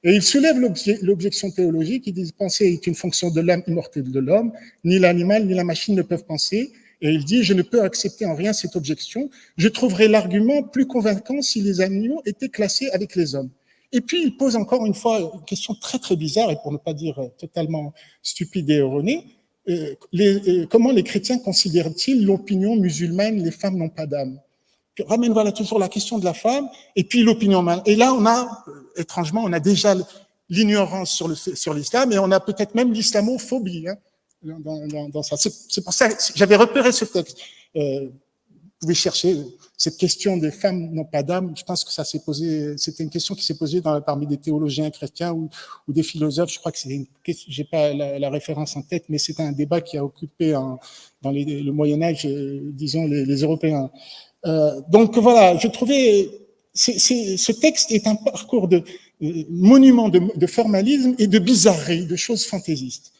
Et il soulève l'objection théologique, il dit penser est une fonction de l'âme immortelle de l'homme, ni l'animal ni la machine ne peuvent penser, et il dit je ne peux accepter en rien cette objection, je trouverais l'argument plus convaincant si les animaux étaient classés avec les hommes. Et puis il pose encore une fois une question très très bizarre, et pour ne pas dire totalement stupide et erronée, comment les chrétiens considèrent-ils l'opinion musulmane, les femmes n'ont pas d'âme? Ramène voilà toujours la question de la femme et puis l'opinion. Et là, étrangement, on a déjà l'ignorance sur l'islam et on a peut-être même l'islamophobie dans ça. C'est pour ça que j'avais repéré ce texte. Vous pouvez chercher cette question des femmes n'ont pas d'âme. Je pense que ça s'est posé. C'était une question qui s'est posée parmi des théologiens chrétiens ou des philosophes. Je crois que j'ai pas la référence en tête, mais c'est un débat qui a occupé dans le Moyen Âge, disons les Européens. Donc voilà, je trouvais ce texte est un parcours de monument de formalisme et de bizarrerie, de choses fantaisistes.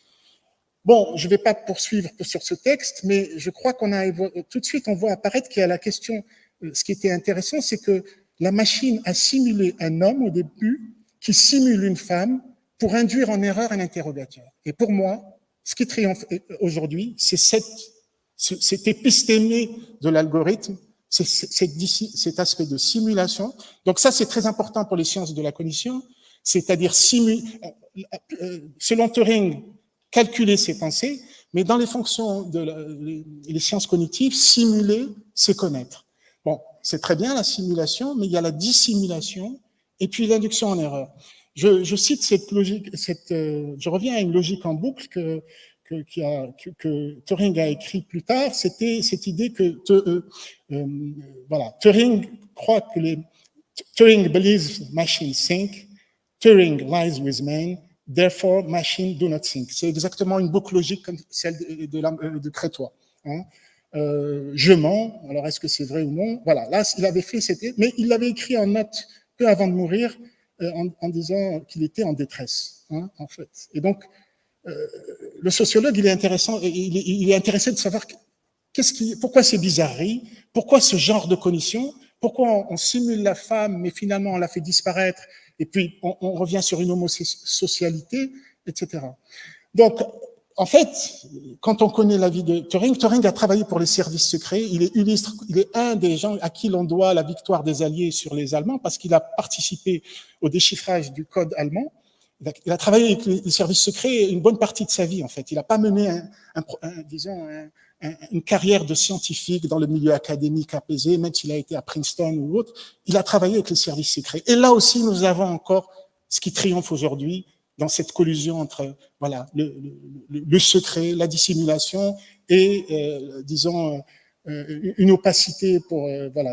Bon, je ne vais pas poursuivre sur ce texte, mais je crois tout de suite, on voit apparaître qu'il y a la question. Ce qui était intéressant, c'est que la machine a simulé un homme au début qui simule une femme pour induire en erreur un interrogateur. Et pour moi, ce qui triomphe aujourd'hui, c'est cette épistémie de l'algorithme, cet aspect de simulation. Donc ça, c'est très important pour les sciences de la cognition, c'est-à-dire, selon Turing, calculer ses pensées, mais dans les fonctions les sciences cognitives, simuler, c'est connaître. Bon, c'est très bien la simulation, mais il y a la dissimulation et puis l'induction en erreur. Je cite cette logique, je reviens à une logique en boucle que Turing a écrit plus tard. C'était cette idée que Turing croit que Turing believes machines think, Turing lies with men, therefore machines do not think. C'est exactement une boucle logique comme celle de Crétois. Hein. Je mens, alors est-ce que c'est vrai ou non? Voilà, là il avait fait, mais il l'avait écrit en note peu avant de mourir en disant qu'il était en détresse, hein, en fait. Et donc, le sociologue, il est intéressé de savoir pourquoi ces bizarreries, pourquoi ce genre de cognition, pourquoi on simule la femme, mais finalement on la fait disparaître, et puis on revient sur une homosocialité, etc. Donc, en fait, quand on connaît la vie de Turing a travaillé pour les services secrets, il est un des gens à qui l'on doit la victoire des Alliés sur les Allemands, parce qu'il a participé au déchiffrage du code allemand. Il a travaillé avec les services secrets une bonne partie de sa vie, en fait. Il n'a pas mené une carrière de scientifique dans le milieu académique apaisé, même s'il a été à Princeton ou autre. Il a travaillé avec les services secrets. Et là aussi, nous avons encore ce qui triomphe aujourd'hui dans cette collusion entre le secret, la dissimulation et, une opacité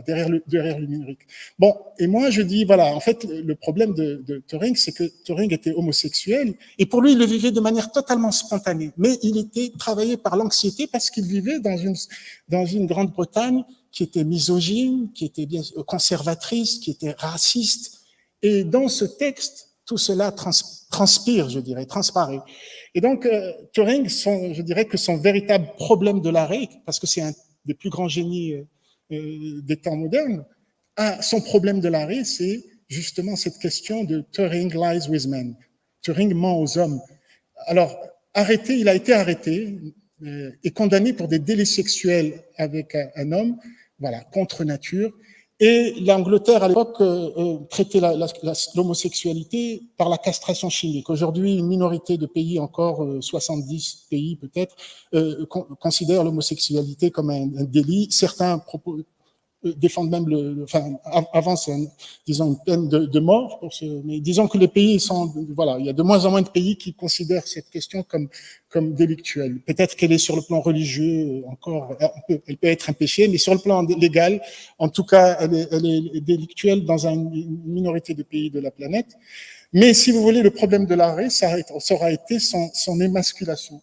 derrière le numérique. Bon, et moi je dis, en fait, le problème de Turing, c'est que Turing était homosexuel, et pour lui, il le vivait de manière totalement spontanée, mais il était travaillé par l'anxiété parce qu'il vivait dans une Grande-Bretagne qui était misogyne, qui était bien conservatrice, qui était raciste, et dans ce texte, tout cela transpire, je dirais, transparaît. Et donc, Turing, je dirais que son véritable problème de l'arrêt, parce que c'est un des plus grands génies des temps modernes, son problème de l'arrêt, c'est justement cette question de Turing lies with men. Turing ment aux hommes. Alors, il a été arrêté et condamné pour des délits sexuels avec un homme, contre nature. Et l'Angleterre, à l'époque, traitait l'homosexualité par la castration chimique. Aujourd'hui, une minorité de pays, encore 70 pays peut-être, considèrent l'homosexualité comme un délit. Certains défendent même avancent, disons, une peine de mort. Mais disons que les pays il y a de moins en moins de pays qui considèrent cette question comme délictuelle. Peut-être qu'elle est sur le plan religieux encore, elle peut être un péché, mais sur le plan légal, en tout cas, elle est délictuelle dans une minorité de pays de la planète. Mais si vous voulez, le problème de l'arrêt, ça aura été son émasculation.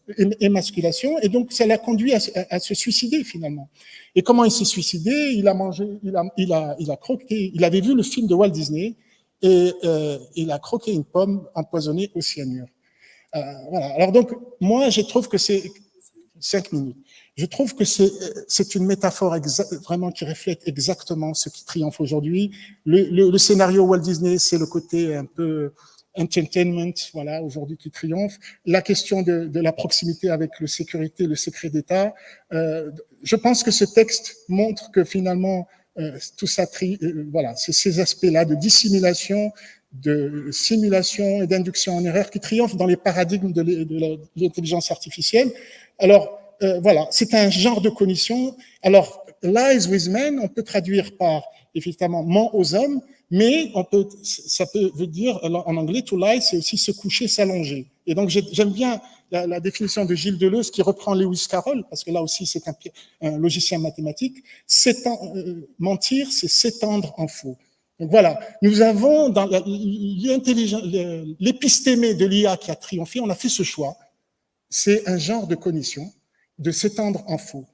Et donc, ça l'a conduit à se suicider, finalement. Et comment il s'est suicidé? Il a croqué, il avait vu le film de Walt Disney, et il a croqué une pomme empoisonnée au cyanure. Alors donc, moi, je trouve que c'est 5 minutes. Je trouve que c'est une métaphore vraiment qui reflète exactement ce qui triomphe aujourd'hui. Le scénario Walt Disney, c'est le côté un peu entertainment, aujourd'hui qui triomphe. La question de la proximité avec le sécurité, le secret d'État. Je pense que ce texte montre que finalement, tout ça, c'est ces aspects-là de dissimulation, de simulation et d'induction en erreur qui triomphent dans les paradigmes de l'intelligence artificielle. Alors, c'est un genre de cognition. Alors, lies with men, on peut traduire par, effectivement, ment aux hommes, mais ça peut dire, en anglais, to lie, c'est aussi se coucher, s'allonger. Et donc, j'aime bien la définition de Gilles Deleuze qui reprend Lewis Carroll, parce que là aussi, c'est un logicien mathématique. Mentir, c'est s'étendre en faux. Donc voilà, nous avons dans l'épistémé de l'IA qui a triomphé, on a fait ce choix. C'est un genre de cognition, de s'étendre en faux.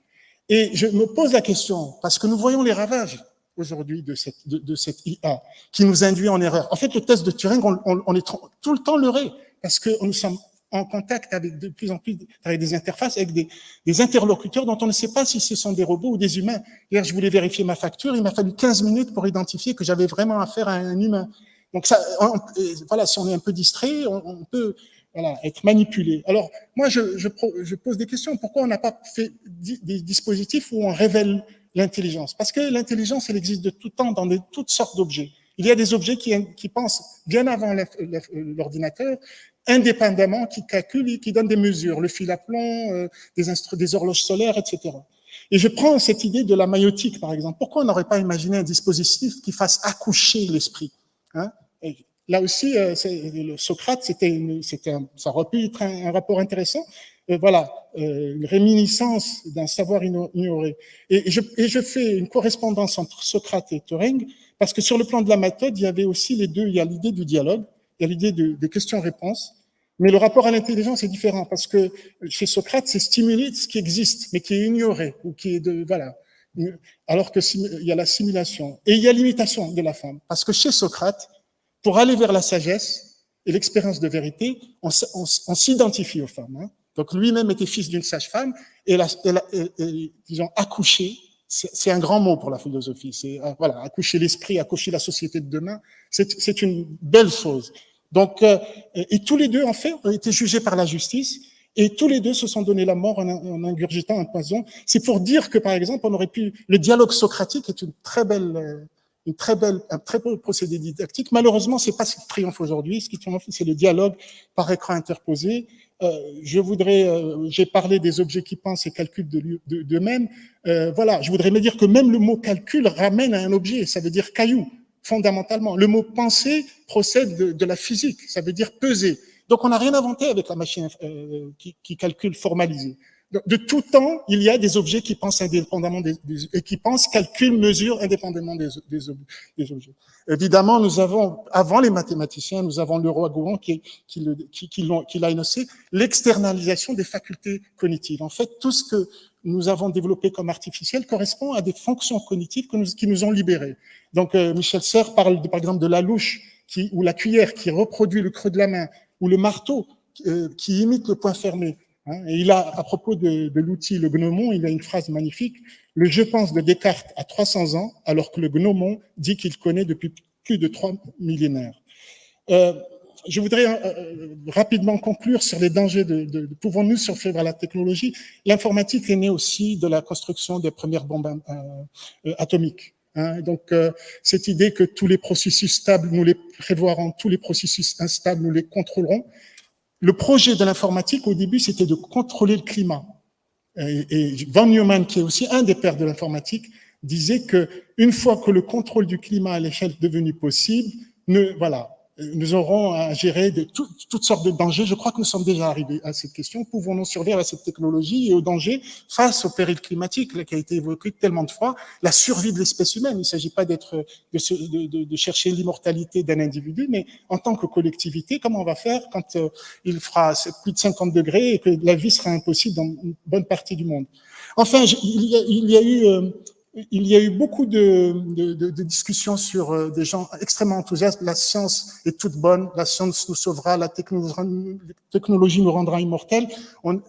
Et je me pose la question, parce que nous voyons les ravages aujourd'hui de cette IA qui nous induit en erreur. En fait, le test de Turing, on est tout le temps leurré, parce que nous sommes en contact avec de plus en plus avec des interfaces, avec des interlocuteurs dont on ne sait pas si ce sont des robots ou des humains. Hier, je voulais vérifier ma facture, il m'a fallu 15 minutes pour identifier que j'avais vraiment affaire à un humain. Donc ça, si on est un peu distrait, on peut être manipulé. Alors, moi, je pose des questions. Pourquoi on n'a pas fait des dispositifs où on révèle l'intelligence? Parce que l'intelligence, elle existe de tout temps dans toutes sortes d'objets. Il y a des objets qui pensent bien avant l'ordinateur, indépendamment, qui calculent, qui donnent des mesures, le fil à plomb, des horloges solaires, etc. Et je prends cette idée de la maïotique, par exemple. Pourquoi on n'aurait pas imaginé un dispositif qui fasse accoucher l'esprit, hein? Et là aussi, le Socrate, ça aurait pu être un rapport intéressant. Voilà, une réminiscence d'un savoir ignoré. Et je fais une correspondance entre Socrate et Turing, parce que sur le plan de la méthode, il y avait aussi les deux. Il y a l'idée du dialogue, il y a l'idée des questions-réponses, mais le rapport à l'intelligence est différent, parce que chez Socrate, c'est stimuler ce qui existe, mais qui est ignoré, ou qui est voilà. Alors que il y a la simulation. Et il y a l'imitation de la femme, parce que chez Socrate, pour aller vers la sagesse et l'expérience de vérité, on s'identifie aux femmes, hein. Donc lui-même était fils d'une sage-femme, et disons, accoucher, c'est un grand mot pour la philosophie. C'est voilà, accoucher l'esprit, accoucher la société de demain, c'est une belle chose. Donc, et tous les deux, en fait, ont été jugés par la justice, et tous les deux se sont donné la mort en ingurgitant un poison. C'est pour dire que, par exemple, on aurait pu, le dialogue socratique est un très beau procédé didactique. Malheureusement, c'est pas ce qui triomphe aujourd'hui. Ce qui triomphe, c'est le dialogue par écran interposé. J'ai parlé des objets qui pensent et calculent d'eux-mêmes. Voilà, je voudrais me dire que même le mot calcul ramène à un objet, ça veut dire caillou, fondamentalement. Le mot penser procède de la physique, ça veut dire peser. Donc on n'a rien inventé avec la machine qui calcule formalisée. De tout temps, il y a des objets qui pensent indépendamment et qui pensent, calculent, mesurent indépendamment des objets. Évidemment, nous avons, avant les mathématiciens, nous avons le roi Gouan qui l'a énoncé, l'externalisation des facultés cognitives. En fait, tout ce que nous avons développé comme artificiel correspond à des fonctions cognitives qui nous ont libérés. Donc, Michel Serres parle, par exemple, de la louche ou la cuillère qui reproduit le creux de la main, ou le marteau qui imite le poing fermé. Et il a, à propos de l'outil, le gnomon, il a une phrase magnifique. Le je pense de Descartes a 300 ans, alors que le gnomon dit qu'il connaît depuis plus de 3 millénaires. Je voudrais rapidement conclure sur les dangers pouvons-nous survivre à la technologie. L'informatique est née aussi de la construction des premières bombes atomiques. Donc, cette idée que tous les processus stables, nous les prévoirons, tous les processus instables, nous les contrôlerons. Le projet de l'informatique, au début, c'était de contrôler le climat. Et von Neumann, qui est aussi un des pères de l'informatique, disait que une fois que le contrôle du climat à l'échelle est devenu possible, nous aurons à gérer toutes sortes de dangers. Je crois que nous sommes déjà arrivés à cette question. Pouvons-nous survivre à cette technologie et aux dangers face au péril climatique qui a été évoqué tellement de fois, la survie de l'espèce humaine. Il ne s'agit pas de chercher l'immortalité d'un individu, mais en tant que collectivité, comment on va faire quand il fera plus de 50 degrés et que la vie sera impossible dans une bonne partie du monde. Enfin, il y a eu beaucoup de discussions sur des gens extrêmement enthousiastes. La science est toute bonne, la science nous sauvera, la technologie nous rendra immortels.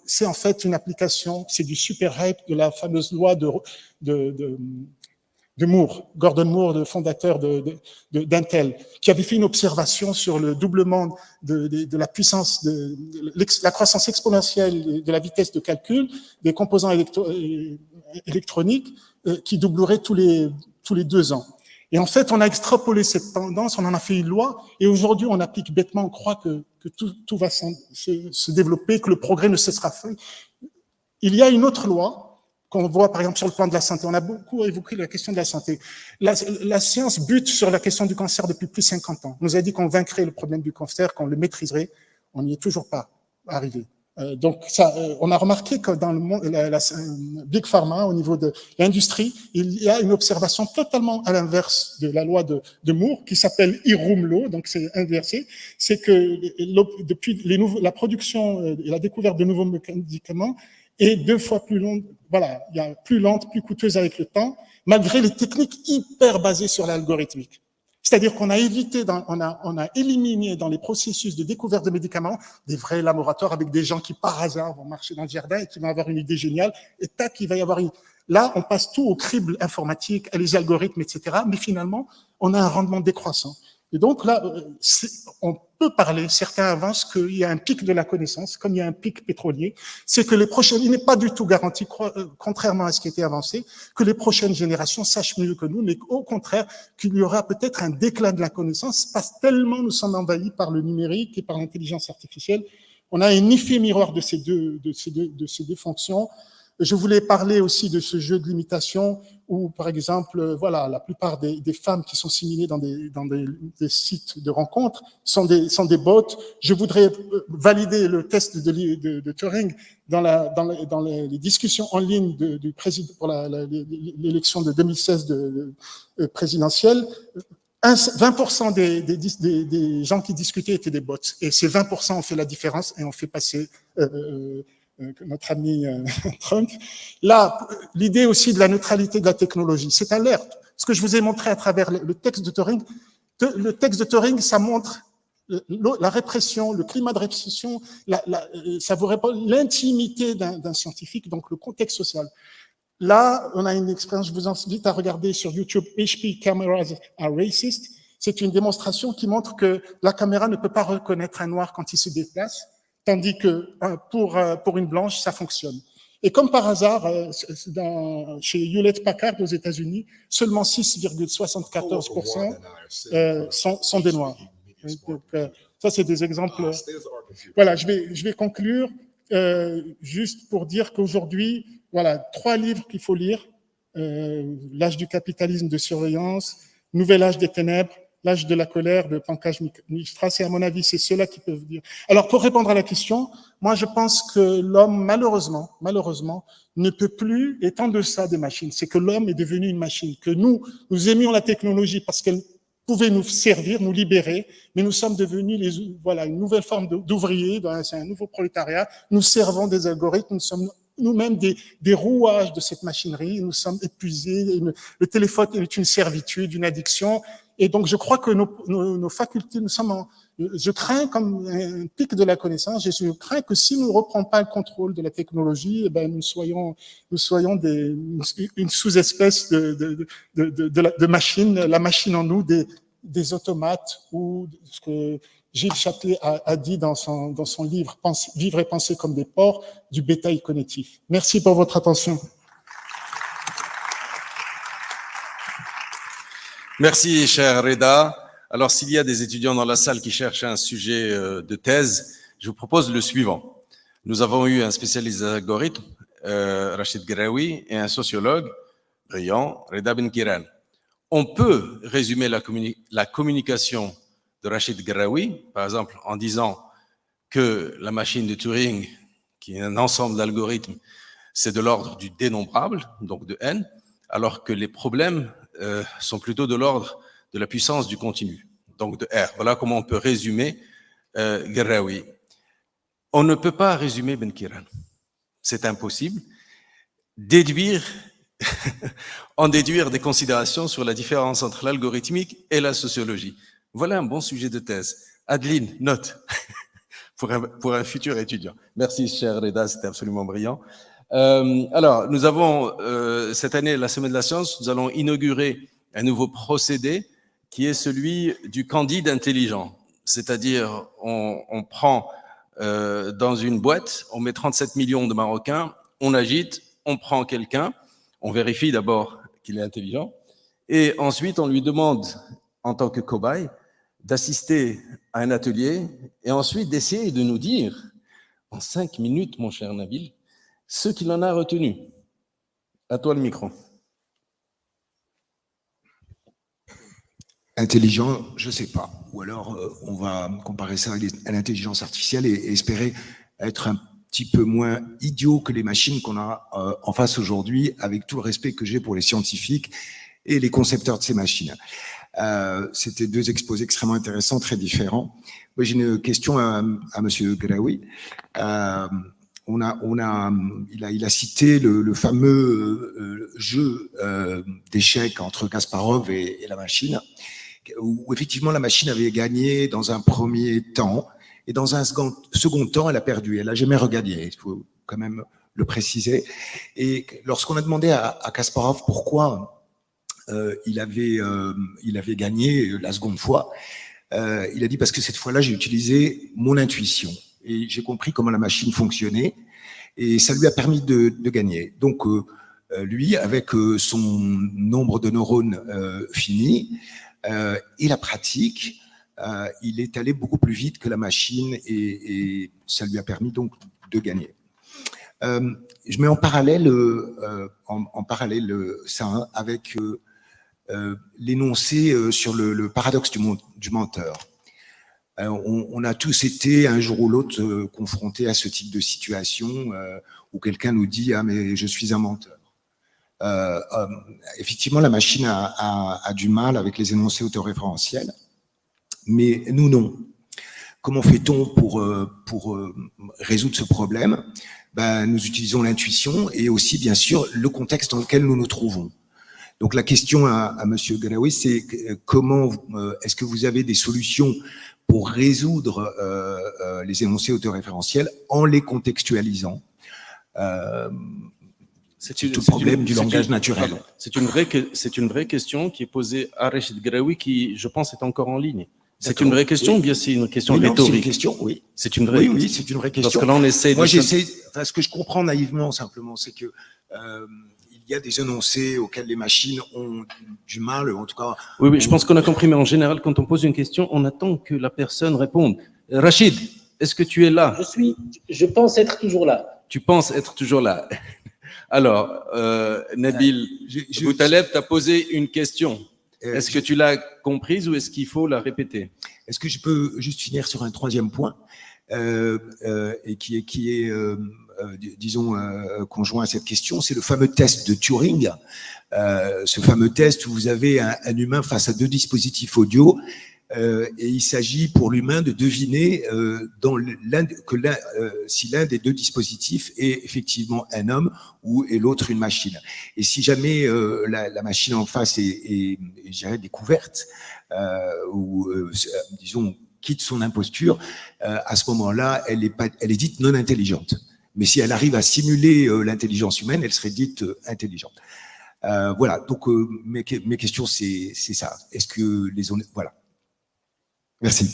C'est en fait une application, c'est du super hype de la fameuse loi de Moore, Gordon Moore, le fondateur d'Intel, qui avait fait une observation sur le doublement de la puissance, la croissance exponentielle de la vitesse de calcul des composants électroniques qui doublerait tous les 2 ans. Et en fait, on a extrapolé cette tendance, on en a fait une loi, et aujourd'hui, on applique bêtement, on croit que tout va se développer, que le progrès ne cessera pas. Il y a une autre loi qu'on voit, par exemple, sur le plan de la santé. On a beaucoup évoqué la question de la santé. La science bute sur la question du cancer depuis plus de 50 ans. On nous a dit qu'on vaincrait le problème du cancer, qu'on le maîtriserait. On n'y est toujours pas arrivé. Donc, on a remarqué que dans le monde, la Big Pharma, au niveau de l'industrie, il y a une observation totalement à l'inverse de la loi de Moore, qui s'appelle Irum Law, donc c'est inversé. C'est que depuis la production et la découverte de nouveaux médicaments est 2 fois plus longue, il y a plus lente, plus coûteuse avec le temps, malgré les techniques hyper basées sur l'algorithmique. C'est-à-dire qu'on a évité, on a éliminé dans les processus de découverte de médicaments des vrais laboratoires avec des gens qui, par hasard, vont marcher dans le jardin et qui vont avoir une idée géniale, et tac, il va y avoir Là, on passe tout au crible informatique, à les algorithmes, etc. Mais finalement, on a un rendement décroissant. Et donc là, on peut parler, certains avancent qu'il y a un pic de la connaissance, comme il y a un pic pétrolier, c'est que il n'est pas du tout garanti, contrairement à ce qui était avancé, que les prochaines générations sachent mieux que nous, mais au contraire, qu'il y aura peut-être un déclin de la connaissance, parce que tellement nous sommes envahis par le numérique et par l'intelligence artificielle. On a un effet miroir de ces deux fonctions. Je voulais parler aussi de ce jeu de l'imitation où, par exemple, voilà, la plupart des femmes qui sont simulées dans des sites de rencontres sont des bots. Je voudrais valider le test de Turing dans les discussions en ligne du président pour l'élection de 2016 présidentielle. 20% des gens qui discutaient étaient des bots. Et ces 20% ont fait la différence et ont fait passer notre ami Trump. Là, l'idée aussi de la neutralité de la technologie, c'est alerte. Ce que je vous ai montré à travers le texte de Turing, ça montre la répression, le climat de répression, ça vous répond l'intimité d'un scientifique, donc le contexte social. Là, on a une expérience, je vous invite à regarder sur YouTube, HP Cameras are Racist. C'est une démonstration qui montre que la caméra ne peut pas reconnaître un noir quand il se déplace, tandis que pour une blanche, ça fonctionne. Et comme par hasard, chez Hewlett-Packard aux États-Unis, seulement 6,74% sont des noirs. Donc, ça, c'est des exemples. Voilà, je vais conclure juste pour dire qu'aujourd'hui, voilà, 3 livres qu'il faut lire. L'âge du capitalisme de surveillance, Nouvel âge des ténèbres, L'âge de la colère de Pancreas. Et à mon avis, c'est ceux-là qui peuvent dire. Alors, pour répondre à la question, moi, je pense que l'homme, malheureusement, ne peut plus être en deçà des machines. C'est que l'homme est devenu une machine, que nous aimions la technologie parce qu'elle pouvait nous servir, nous libérer, mais nous sommes devenus une nouvelle forme d'ouvriers, c'est un nouveau prolétariat. Nous servons des algorithmes, nous sommes nous-mêmes des rouages de cette machinerie, nous sommes épuisés, le téléphone est une servitude, une addiction, et donc je crois que nos facultés, je crains comme un pic de la connaissance, et je crains que si nous ne reprenons pas le contrôle de la technologie, nous soyons une sous-espèce de machine, la machine en nous, des automates, ou ce que Gilles Chaplet a dit dans son livre « Vivre et penser comme des porcs », du bétail cognitif. Merci pour votre attention. Merci, cher Reda. Alors, s'il y a des étudiants dans la salle qui cherchent un sujet de thèse, je vous propose le suivant. Nous avons eu un spécialiste des algorithmes, Rachid Ghraoui, et un sociologue brillant, Reda Benkiran. On peut résumer la communication de Rachid Ghraoui, par exemple, en disant que la machine de Turing, qui est un ensemble d'algorithmes, c'est de l'ordre du dénombrable, donc de n, alors que les problèmes sont plutôt de l'ordre de la puissance du continu, donc de R. Voilà comment on peut résumer Ghraoui. On ne peut pas résumer Benkiran. C'est impossible. En déduire des considérations sur la différence entre l'algorithmique et la sociologie. Voilà un bon sujet de thèse. Adeline, note pour un futur étudiant. Merci, cher Reda, c'était absolument brillant. Alors, nous avons cette année, la Semaine de la Science, nous allons inaugurer un nouveau procédé qui est celui du candide intelligent. C'est-à-dire, on prend dans une boîte, on met 37 millions de Marocains, on agite, on prend quelqu'un, on vérifie d'abord qu'il est intelligent, et ensuite on lui demande, en tant que cobaye, d'assister à un atelier et ensuite d'essayer de nous dire, en 5 minutes, mon cher Nabil, ce qu'il en a retenu. À toi le micro. Intelligent, je ne sais pas. Ou alors, on va comparer ça à l'intelligence artificielle et espérer être un petit peu moins idiot que les machines qu'on a en face aujourd'hui, avec tout le respect que j'ai pour les scientifiques et les concepteurs de ces machines. C'était 2 exposés extrêmement intéressants, très différents. Moi, j'ai une question à Monsieur Ghraoui. Il a cité le fameux jeu d'échecs entre Kasparov et la machine, où effectivement la machine avait gagné dans un premier temps, et dans un second temps, elle a perdu. Elle n'a jamais regagné, il faut quand même le préciser. Et lorsqu'on a demandé à Kasparov pourquoi il avait gagné la seconde fois, il a dit parce que cette fois-là, j'ai utilisé mon intuition et j'ai compris comment la machine fonctionnait et ça lui a permis de gagner. Donc, lui, avec son nombre de neurones fini et la pratique, il est allé beaucoup plus vite que la machine et ça lui a permis donc de gagner. Je mets en parallèle, ça hein, avec l'énoncé sur le paradoxe du menteur. On a tous été un jour ou l'autre confrontés à ce type de situation où quelqu'un nous dit « Ah, mais je suis un menteur ». Effectivement, la machine a du mal avec les énoncés autoréférentiels, mais nous, non. Comment fait-on pour résoudre ce problème? Nous utilisons l'intuition et aussi, bien sûr, le contexte dans lequel nous nous trouvons. Donc, la question à M. Garaoui, c'est comment est-ce que vous avez des solutions pour résoudre les énoncés autoréférentiels en les contextualisant C'est tout le problème du langage naturel. C'est une vraie question qui est posée à Rachid Garaoui, qui, je pense, est encore en ligne. C'est une vraie question ou bien c'est une question rhétorique? C'est une question, oui. C'est une vraie Oui, c'est une vraie question. Parce que là, on essaie Moi, j'essaie. Ce que je comprends naïvement, simplement, c'est que il y a des énoncés auxquels les machines ont du mal, en tout cas. Oui, je pense qu'on a compris, mais en général, quand on pose une question, on attend que la personne réponde. Rachid, est-ce que tu es là? Je pense être toujours là. Tu penses être toujours là. Alors, Nabil Boutaleb t'a posé une question. Est-ce que tu l'as comprise ou est-ce qu'il faut la répéter? Est-ce que je peux juste finir sur un troisième point et qui est disons, conjoint à cette question, c'est le fameux test de Turing. Ce fameux test où vous avez un humain face à deux dispositifs audio et il s'agit pour l'humain de deviner si l'un des deux dispositifs est effectivement un homme ou est l'autre une machine. Et si jamais la machine en face est je dirais, découverte ou disons quitte son imposture, à ce moment-là, elle est dite non intelligente. Mais si elle arrive à simuler l'intelligence humaine, elle serait dite intelligente. Voilà, donc mes questions, c'est ça. Est-ce que les zones... Voilà. Merci.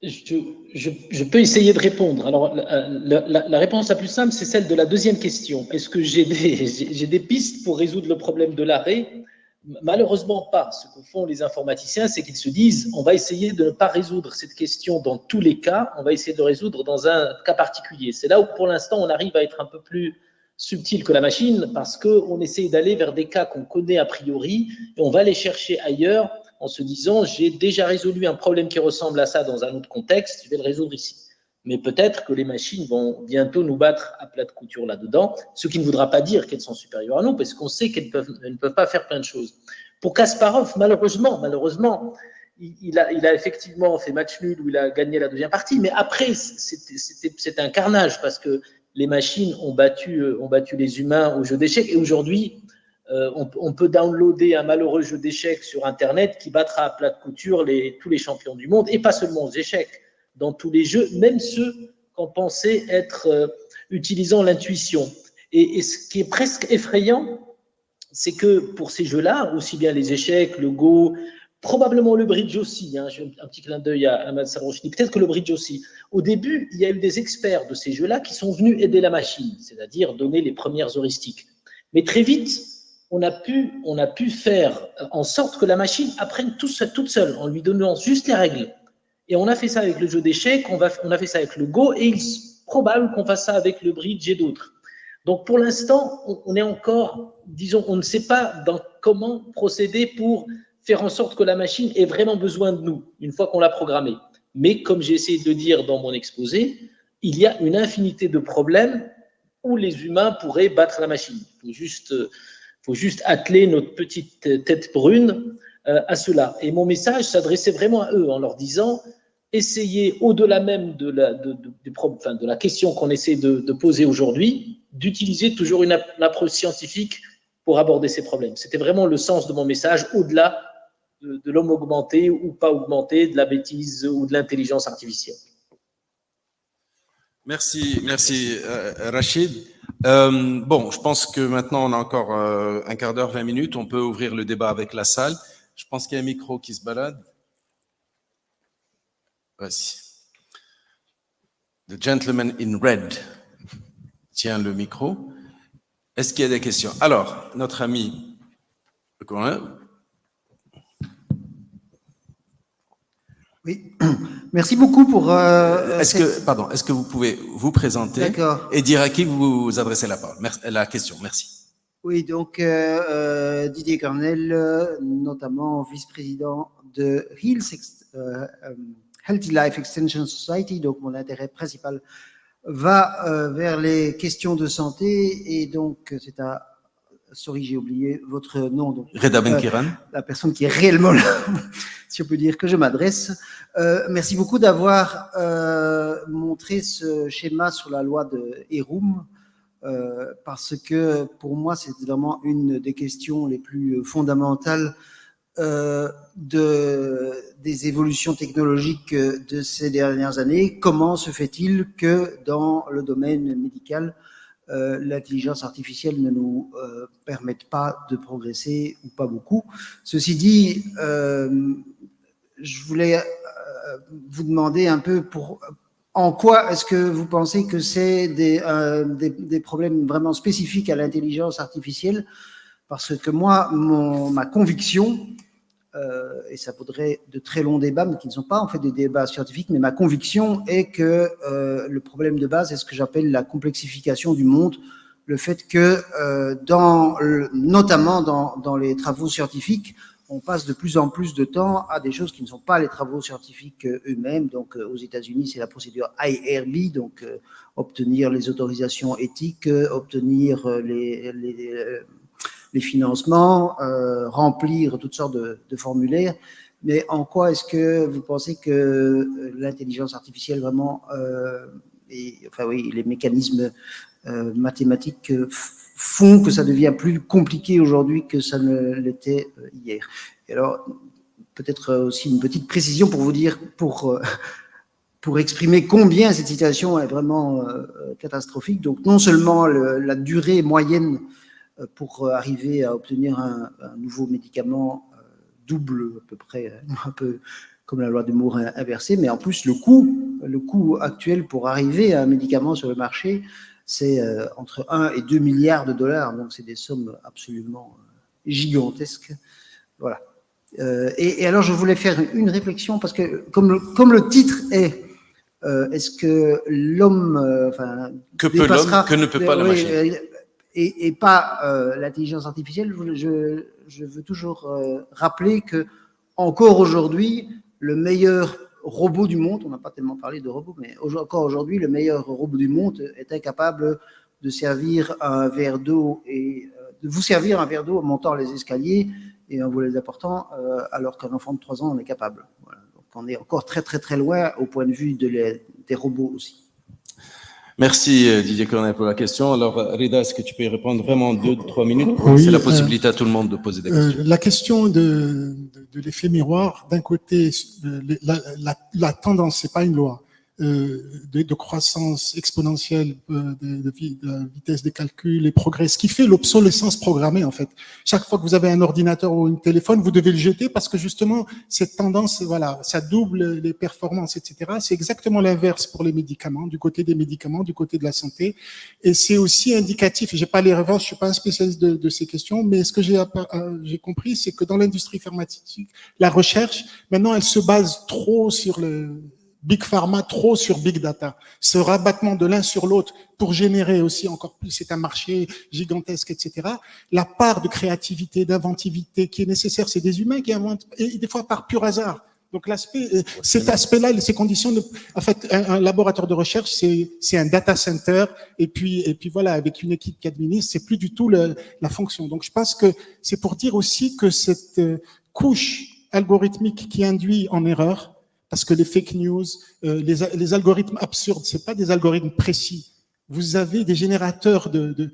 Je peux essayer de répondre. Alors, la réponse la plus simple, c'est celle de la deuxième question. Est-ce que j'ai des pistes pour résoudre le problème de l'arrêt? Malheureusement pas. Ce que font les informaticiens, c'est qu'ils se disent on va essayer de ne pas résoudre cette question dans tous les cas, on va essayer de le résoudre dans un cas particulier. C'est là où, pour l'instant, on arrive à être un peu plus subtil que la machine parce qu'on essaye d'aller vers des cas qu'on connaît a priori et on va les chercher ailleurs en se disant j'ai déjà résolu un problème qui ressemble à ça dans un autre contexte, je vais le résoudre ici. Mais peut-être que les machines vont bientôt nous battre à plat de couture là-dedans, ce qui ne voudra pas dire qu'elles sont supérieures à nous, parce qu'on sait qu'elles ne peuvent pas faire plein de choses. Pour Kasparov, malheureusement, il a effectivement fait match nul où il a gagné la deuxième partie, mais après, c'était un carnage, parce que les machines ont battu les humains au jeu d'échecs, et aujourd'hui, on peut downloader un malheureux jeu d'échecs sur Internet qui battra à plat de couture tous les champions du monde, et pas seulement aux échecs, dans tous les jeux, même ceux qu'on pensait être utilisant l'intuition. Et ce qui est presque effrayant, c'est que pour ces jeux-là, aussi bien les échecs, le Go, probablement le bridge aussi, hein, j'ai un petit clin d'œil à Ahmad Sarrochni, peut-être que le bridge aussi. Au début, il y a eu des experts de ces jeux-là qui sont venus aider la machine, c'est-à-dire donner les premières heuristiques. Mais très vite, on a pu faire en sorte que la machine apprenne toute seule, en lui donnant juste les règles. Et on a fait ça avec le jeu d'échecs, on a fait ça avec le Go, et il est probable qu'on fasse ça avec le bridge et d'autres. Donc pour l'instant, on est encore, disons, on ne sait pas comment procéder pour faire en sorte que la machine ait vraiment besoin de nous, une fois qu'on l'a programmée. Mais comme j'ai essayé de le dire dans mon exposé, il y a une infinité de problèmes où les humains pourraient battre la machine. Il faut juste atteler notre petite tête brune à cela. Et mon message s'adressait vraiment à eux en leur disant essayez, au-delà même de la question qu'on essaie de poser aujourd'hui, d'utiliser toujours une approche scientifique pour aborder ces problèmes. C'était vraiment le sens de mon message, au-delà de l'homme augmenté ou pas augmenté, de la bêtise ou de l'intelligence artificielle. Merci Rachid. Bon, je pense que maintenant on a encore un quart d'heure, 20 minutes. On peut ouvrir le débat avec la salle. Je pense qu'il y a un micro qui se balade. Vas-y. The gentleman in red tient le micro. Est-ce qu'il y a des questions? Alors, notre ami, Oui, Merci beaucoup pour. Est-ce que vous pouvez vous présenter et dire à qui vous adressez la parole, la question. Merci. Oui, donc Didier Carnel, notamment vice-président de Healthy Life Extension Society. Donc mon intérêt principal va vers les questions de santé et donc c'est à. Sorry, j'ai oublié votre nom. Donc, Reda Benkiran. La personne qui est réellement là, si on peut dire que je m'adresse. Merci beaucoup d'avoir montré ce schéma sur la loi de Héroum, parce que pour moi, c'est vraiment une des questions les plus fondamentales des évolutions technologiques de ces dernières années. Comment se fait-il que dans le domaine médical, l'intelligence artificielle ne nous permette pas de progresser ou pas beaucoup. Ceci dit, je voulais vous demander un peu en quoi est-ce que vous pensez que c'est des problèmes vraiment spécifiques à l'intelligence artificielle, parce que moi, ma conviction, et ça vaudrait de très longs débats, mais qui ne sont pas en fait des débats scientifiques, mais ma conviction est que le problème de base est ce que j'appelle la complexification du monde, le fait que notamment dans les travaux scientifiques, on passe de plus en plus de temps à des choses qui ne sont pas les travaux scientifiques eux-mêmes. Donc aux États-Unis, c'est la procédure IRB, donc obtenir les autorisations éthiques, obtenir les financements, remplir toutes sortes de formulaires. Mais en quoi est-ce que vous pensez que l'intelligence artificielle vraiment, les mécanismes mathématiques font que ça devient plus compliqué aujourd'hui que ça ne l'était hier? Et alors, peut-être aussi une petite précision pour vous dire, pour exprimer combien cette situation est vraiment catastrophique. Donc, non seulement la durée moyenne pour arriver à obtenir un nouveau médicament double à peu près, un peu comme la loi de Moore inversée, mais en plus le coût actuel pour arriver à un médicament sur le marché, c'est entre 1 et 2 milliards de dollars, donc c'est des sommes absolument gigantesques. Voilà. Et alors je voulais faire une réflexion, parce que comme le titre est est-ce que l'homme que peut l'homme, que ne peut pas la machine, et pas l'intelligence artificielle, je veux toujours rappeler que encore aujourd'hui, le meilleur robot du monde, on n'a pas tellement parlé de robot, mais encore aujourd'hui, le meilleur robot du monde est incapable de servir un verre d'eau et de vous servir un verre d'eau en montant les escaliers et en vous les apportant, alors qu'un enfant de 3 ans en est capable. Voilà. Donc on est encore très très très loin au point de vue des robots aussi. Merci Didier Cornet pour la question. Alors Rida, est-ce que tu peux y répondre vraiment en 2-3 minutes pour Oui, laisser la possibilité à tout le monde de poser des questions? La question de l'effet miroir, d'un côté, la tendance, c'est pas une loi, de croissance exponentielle de vitesse des calculs et progrès, ce qui fait l'obsolescence programmée en fait. Chaque fois que vous avez un ordinateur ou un téléphone, vous devez le jeter parce que justement cette tendance, voilà, ça double les performances, etc. C'est exactement l'inverse pour les médicaments, du côté des médicaments, du côté de la santé, et c'est aussi indicatif. J'ai pas les réponses, je suis pas un spécialiste de ces questions, mais ce que j'ai compris, c'est que dans l'industrie pharmaceutique, la recherche maintenant, elle se base trop sur le Big Pharma, trop sur Big Data. Ce rabattement de l'un sur l'autre pour générer aussi encore plus, c'est un marché gigantesque, etc. La part de créativité, d'inventivité qui est nécessaire, c'est des humains qui inventent, et des fois par pur hasard. Donc cet aspect-là, ces conditions, en fait, un laboratoire de recherche, c'est un data center, et puis voilà, avec une équipe qui administre, c'est plus du tout la fonction. Donc je pense que c'est pour dire aussi que cette couche algorithmique qui induit en erreur, parce que les fake news, les algorithmes absurdes, c'est pas des algorithmes précis. Vous avez des générateurs de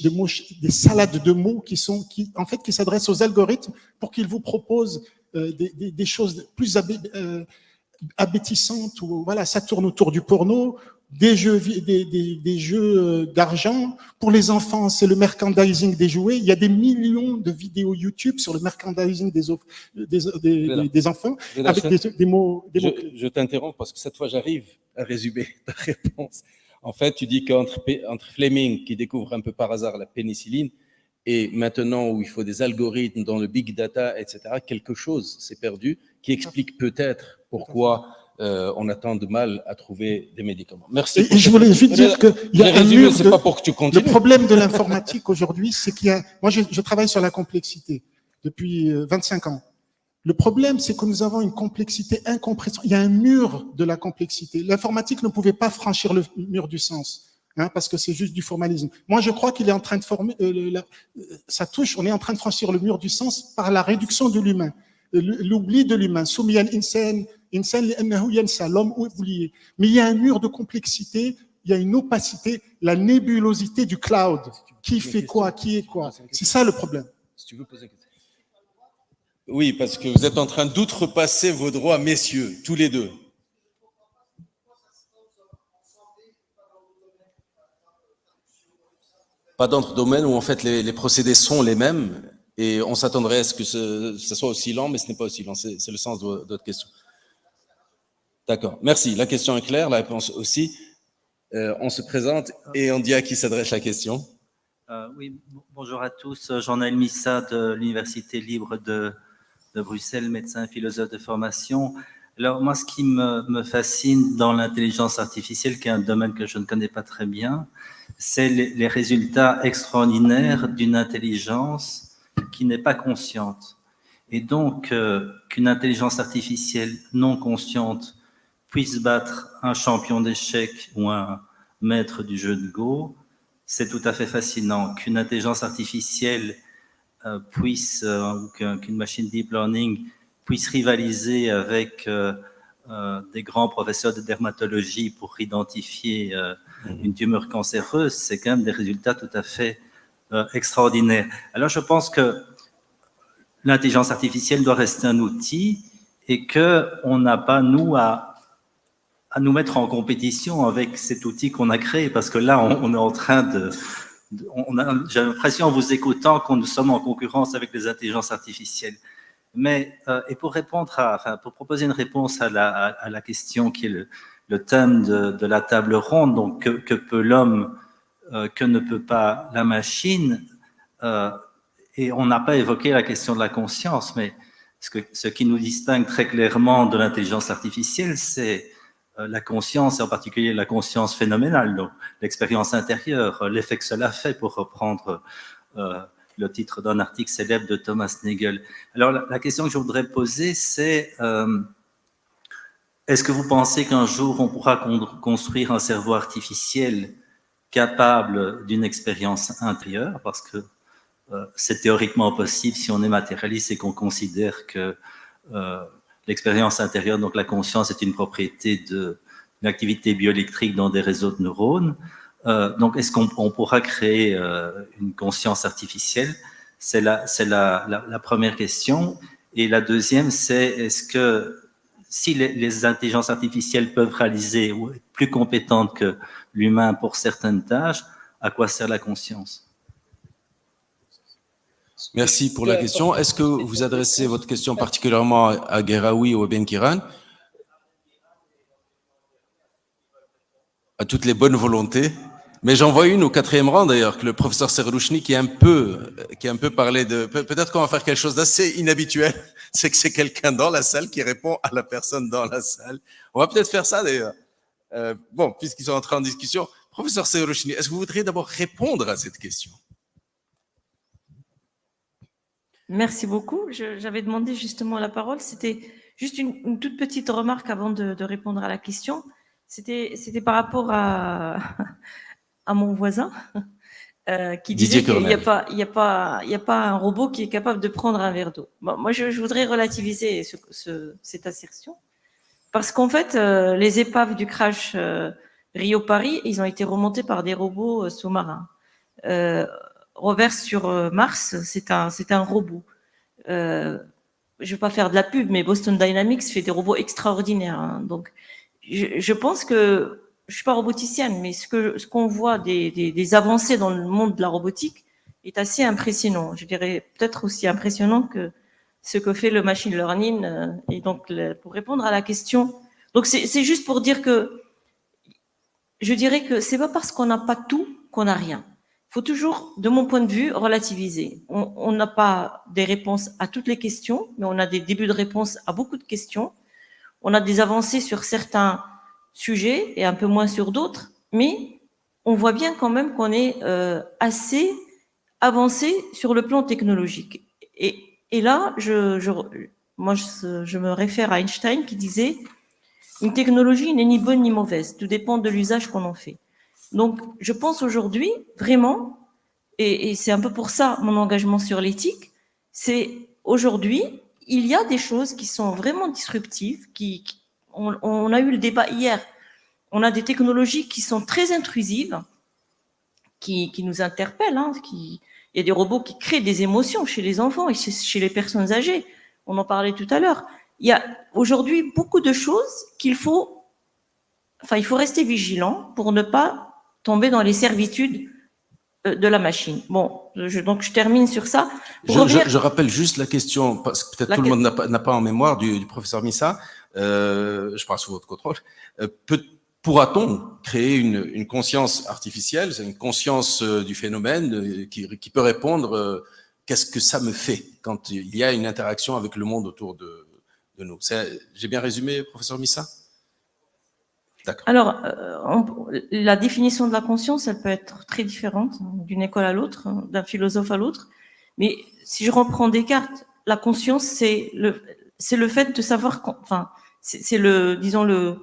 mots, des salades de mots qui s'adressent aux algorithmes pour qu'ils vous proposent des choses plus abétissantes, ou voilà, ça tourne autour du porno, des jeux d'argent. Pour les enfants, c'est le merchandising des jouets. Il y a des millions de vidéos YouTube sur le merchandising des enfants, avec des mots. Je t'interromps parce que cette fois, j'arrive à résumer ta réponse. En fait, tu dis qu'entre Fleming, qui découvre un peu par hasard la pénicilline, et maintenant où il faut des algorithmes dans le big data, etc., quelque chose s'est perdu qui explique peut-être pourquoi on a tant de mal à trouver des médicaments. Merci. Et je voulais juste dire qu'il y a un mur c'est pas pour que tu continues. Le problème de l'informatique aujourd'hui, c'est qu'il y a... Moi, je travaille sur la complexité depuis 25 ans. Le problème, c'est que nous avons une complexité incompréhensible. Il y a un mur de la complexité. L'informatique ne pouvait pas franchir le mur du sens, parce que c'est juste du formalisme. Moi, je crois qu'il est en train de former... on est en train de franchir le mur du sens par la réduction de l'humain, l'oubli de l'humain. L'homme oublié. Mais il y a un mur de complexité, il y a une opacité, la nébulosité du cloud. Qui fait quoi, qui est quoi. C'est ça le problème. Si tu veux poser une question. Oui, parce que vous êtes en train d'outrepasser vos droits, messieurs, tous les deux. Pas dans d'autres domaines où en fait les procédés sont les mêmes et on s'attendrait à ce que ce soit aussi lent, mais ce n'est pas aussi lent. C'est le sens de votre question. D'accord, merci. La question est claire, la réponse aussi. On se présente et on dit à qui s'adresse la question. Oui, bonjour à tous. Jean-Noël Missa de l'Université libre de Bruxelles, médecin philosophe de formation. Alors moi, ce qui me fascine dans l'intelligence artificielle, qui est un domaine que je ne connais pas très bien, c'est les résultats extraordinaires d'une intelligence qui n'est pas consciente. Et donc, qu'une intelligence artificielle non consciente puisse battre un champion d'échecs ou un maître du jeu de Go, c'est tout à fait fascinant. Qu'une intelligence artificielle puisse, ou qu'une machine deep learning puisse rivaliser avec des grands professeurs de dermatologie pour identifier une tumeur cancéreuse, c'est quand même des résultats tout à fait extraordinaires. Alors je pense que l'intelligence artificielle doit rester un outil et qu'on n'a pas, nous, à nous mettre en compétition avec cet outil qu'on a créé, parce que là, on est en train de... J'ai l'impression en vous écoutant qu'on nous sommes en concurrence avec les intelligences artificielles. Mais, et pour proposer une réponse à la question qui est le thème de la table ronde, donc que peut l'homme, que ne peut pas la machine, et on n'a pas évoqué la question de la conscience, mais ce qui nous distingue très clairement de l'intelligence artificielle, c'est la conscience, et en particulier la conscience phénoménale, donc l'expérience intérieure, l'effet que cela fait, pour reprendre le titre d'un article célèbre de Thomas Nagel. Alors la question que je voudrais poser, c'est est-ce que vous pensez qu'un jour on pourra construire un cerveau artificiel capable d'une expérience intérieure, parce que c'est théoriquement possible si on est matérialiste et qu'on considère que l'expérience intérieure, donc la conscience, est une propriété d'une activité bioélectrique dans des réseaux de neurones. Donc, est-ce qu'on pourra créer une conscience artificielle? C'est la première question. Et la deuxième, c'est est-ce que si les intelligences artificielles peuvent réaliser ou être plus compétentes que l'humain pour certaines tâches, à quoi sert la conscience? Merci pour la question. Est-ce que vous adressez votre question particulièrement à Guéraoui ou à Ben Kiran? À toutes les bonnes volontés. Mais j'en vois une au 4e rang d'ailleurs, que le professeur Serrouchny qui a un peu parlé de... Peut-être qu'on va faire quelque chose d'assez inhabituel, c'est que c'est quelqu'un dans la salle qui répond à la personne dans la salle. On va peut-être faire ça d'ailleurs. Bon, puisqu'ils sont entrés en discussion, professeur Serrouchny, est-ce que vous voudriez d'abord répondre à cette question? Merci beaucoup. J'avais demandé justement la parole. C'était juste une toute petite remarque avant de répondre à la question. C'était par rapport à mon voisin qui disait qu'il n'y a pas un robot qui est capable de prendre un verre d'eau. Bon, moi, je voudrais relativiser cette assertion parce qu'en fait, les épaves du crash Rio-Paris, ils ont été remontés par des robots sous-marins. Rover sur Mars, c'est un robot. Je ne vais pas faire de la pub, mais Boston Dynamics fait des robots extraordinaires. Hein. Donc, je pense que, je ne suis pas roboticienne, mais ce qu'on voit des avancées dans le monde de la robotique est assez impressionnant. Je dirais peut-être aussi impressionnant que ce que fait le machine learning. Et donc, pour répondre à la question, donc c'est juste pour dire que je dirais que c'est pas parce qu'on n'a pas tout qu'on n'a rien. Il faut toujours, de mon point de vue, relativiser. On n'a pas des réponses à toutes les questions, mais on a des débuts de réponses à beaucoup de questions. On a des avancées sur certains sujets et un peu moins sur d'autres, mais on voit bien quand même qu'on est assez avancé sur le plan technologique. Et là, moi, je me réfère à Einstein qui disait « Une technologie n'est ni bonne ni mauvaise, tout dépend de l'usage qu'on en fait ». Donc, je pense aujourd'hui, vraiment, et c'est un peu pour ça mon engagement sur l'éthique, c'est aujourd'hui, il y a des choses qui sont vraiment disruptives, on a eu le débat hier, on a des technologies qui sont très intrusives, qui nous interpellent, hein, il y a des robots qui créent des émotions chez les enfants et chez les personnes âgées, on en parlait tout à l'heure. Il y a aujourd'hui beaucoup de choses il faut rester vigilant pour ne pas tomber dans les servitudes de la machine. Bon, donc je termine sur ça. Je rappelle juste la question, parce que peut-être tout le monde n'a pas en mémoire, du professeur Missa, je parle sous votre contrôle. Pourra-t-on créer une conscience artificielle, c'est une conscience du phénomène qui peut répondre qu'est-ce que ça me fait quand il y a une interaction avec le monde autour de nous. J'ai bien résumé, professeur Missa? Alors, la définition de la conscience, elle peut être très différente d'une école à l'autre, d'un philosophe à l'autre. Mais si je reprends Descartes, la conscience, c'est le fait de savoir, c'est disons le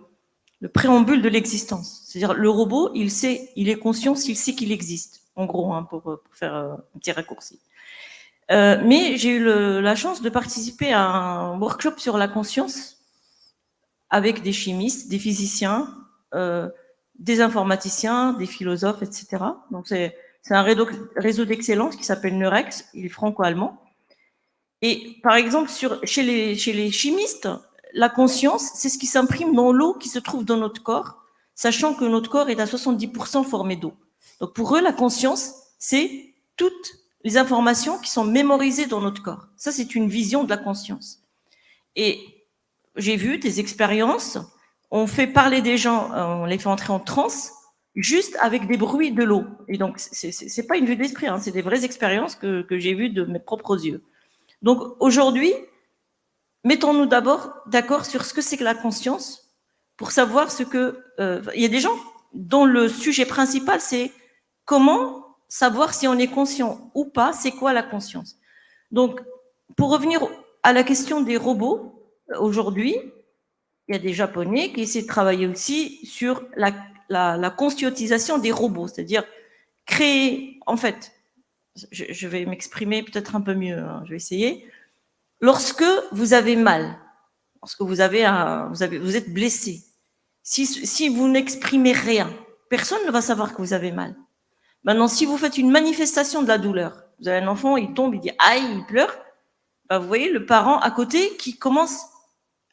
préambule de l'existence. C'est-à-dire le robot, il est conscient s'il sait qu'il existe. En gros, hein, pour faire un petit raccourci. Mais j'ai eu la chance de participer à un workshop sur la conscience avec des chimistes, des physiciens, des informaticiens, des philosophes, etc. Donc c'est un réseau d'excellence qui s'appelle Neurex, il est franco-allemand. Et par exemple, chez les chimistes, la conscience, c'est ce qui s'imprime dans l'eau qui se trouve dans notre corps, sachant que notre corps est à 70% formé d'eau. Donc pour eux, la conscience, c'est toutes les informations qui sont mémorisées dans notre corps. Ça, c'est une vision de la conscience. Et j'ai vu des expériences, on fait parler des gens, on les fait entrer en transe, juste avec des bruits de l'eau. Et donc, c'est pas une vue d'esprit, hein, c'est des vraies expériences que j'ai vues de mes propres yeux. Donc, aujourd'hui, mettons-nous d'abord d'accord sur ce que c'est que la conscience, pour savoir ce que... il y a des gens dont le sujet principal, c'est comment savoir si on est conscient ou pas, c'est quoi la conscience. Donc, pour revenir à la question des robots, aujourd'hui, il y a des Japonais qui essaient de travailler aussi sur la conscientisation des robots, c'est-à-dire créer, en fait, je vais m'exprimer peut-être un peu mieux, hein, je vais essayer. Lorsque vous avez mal, lorsque vous êtes blessé, si vous n'exprimez rien, personne ne va savoir que vous avez mal. Maintenant, si vous faites une manifestation de la douleur, vous avez un enfant, il tombe, il dit « aïe », il pleure, ben vous voyez le parent à côté qui commence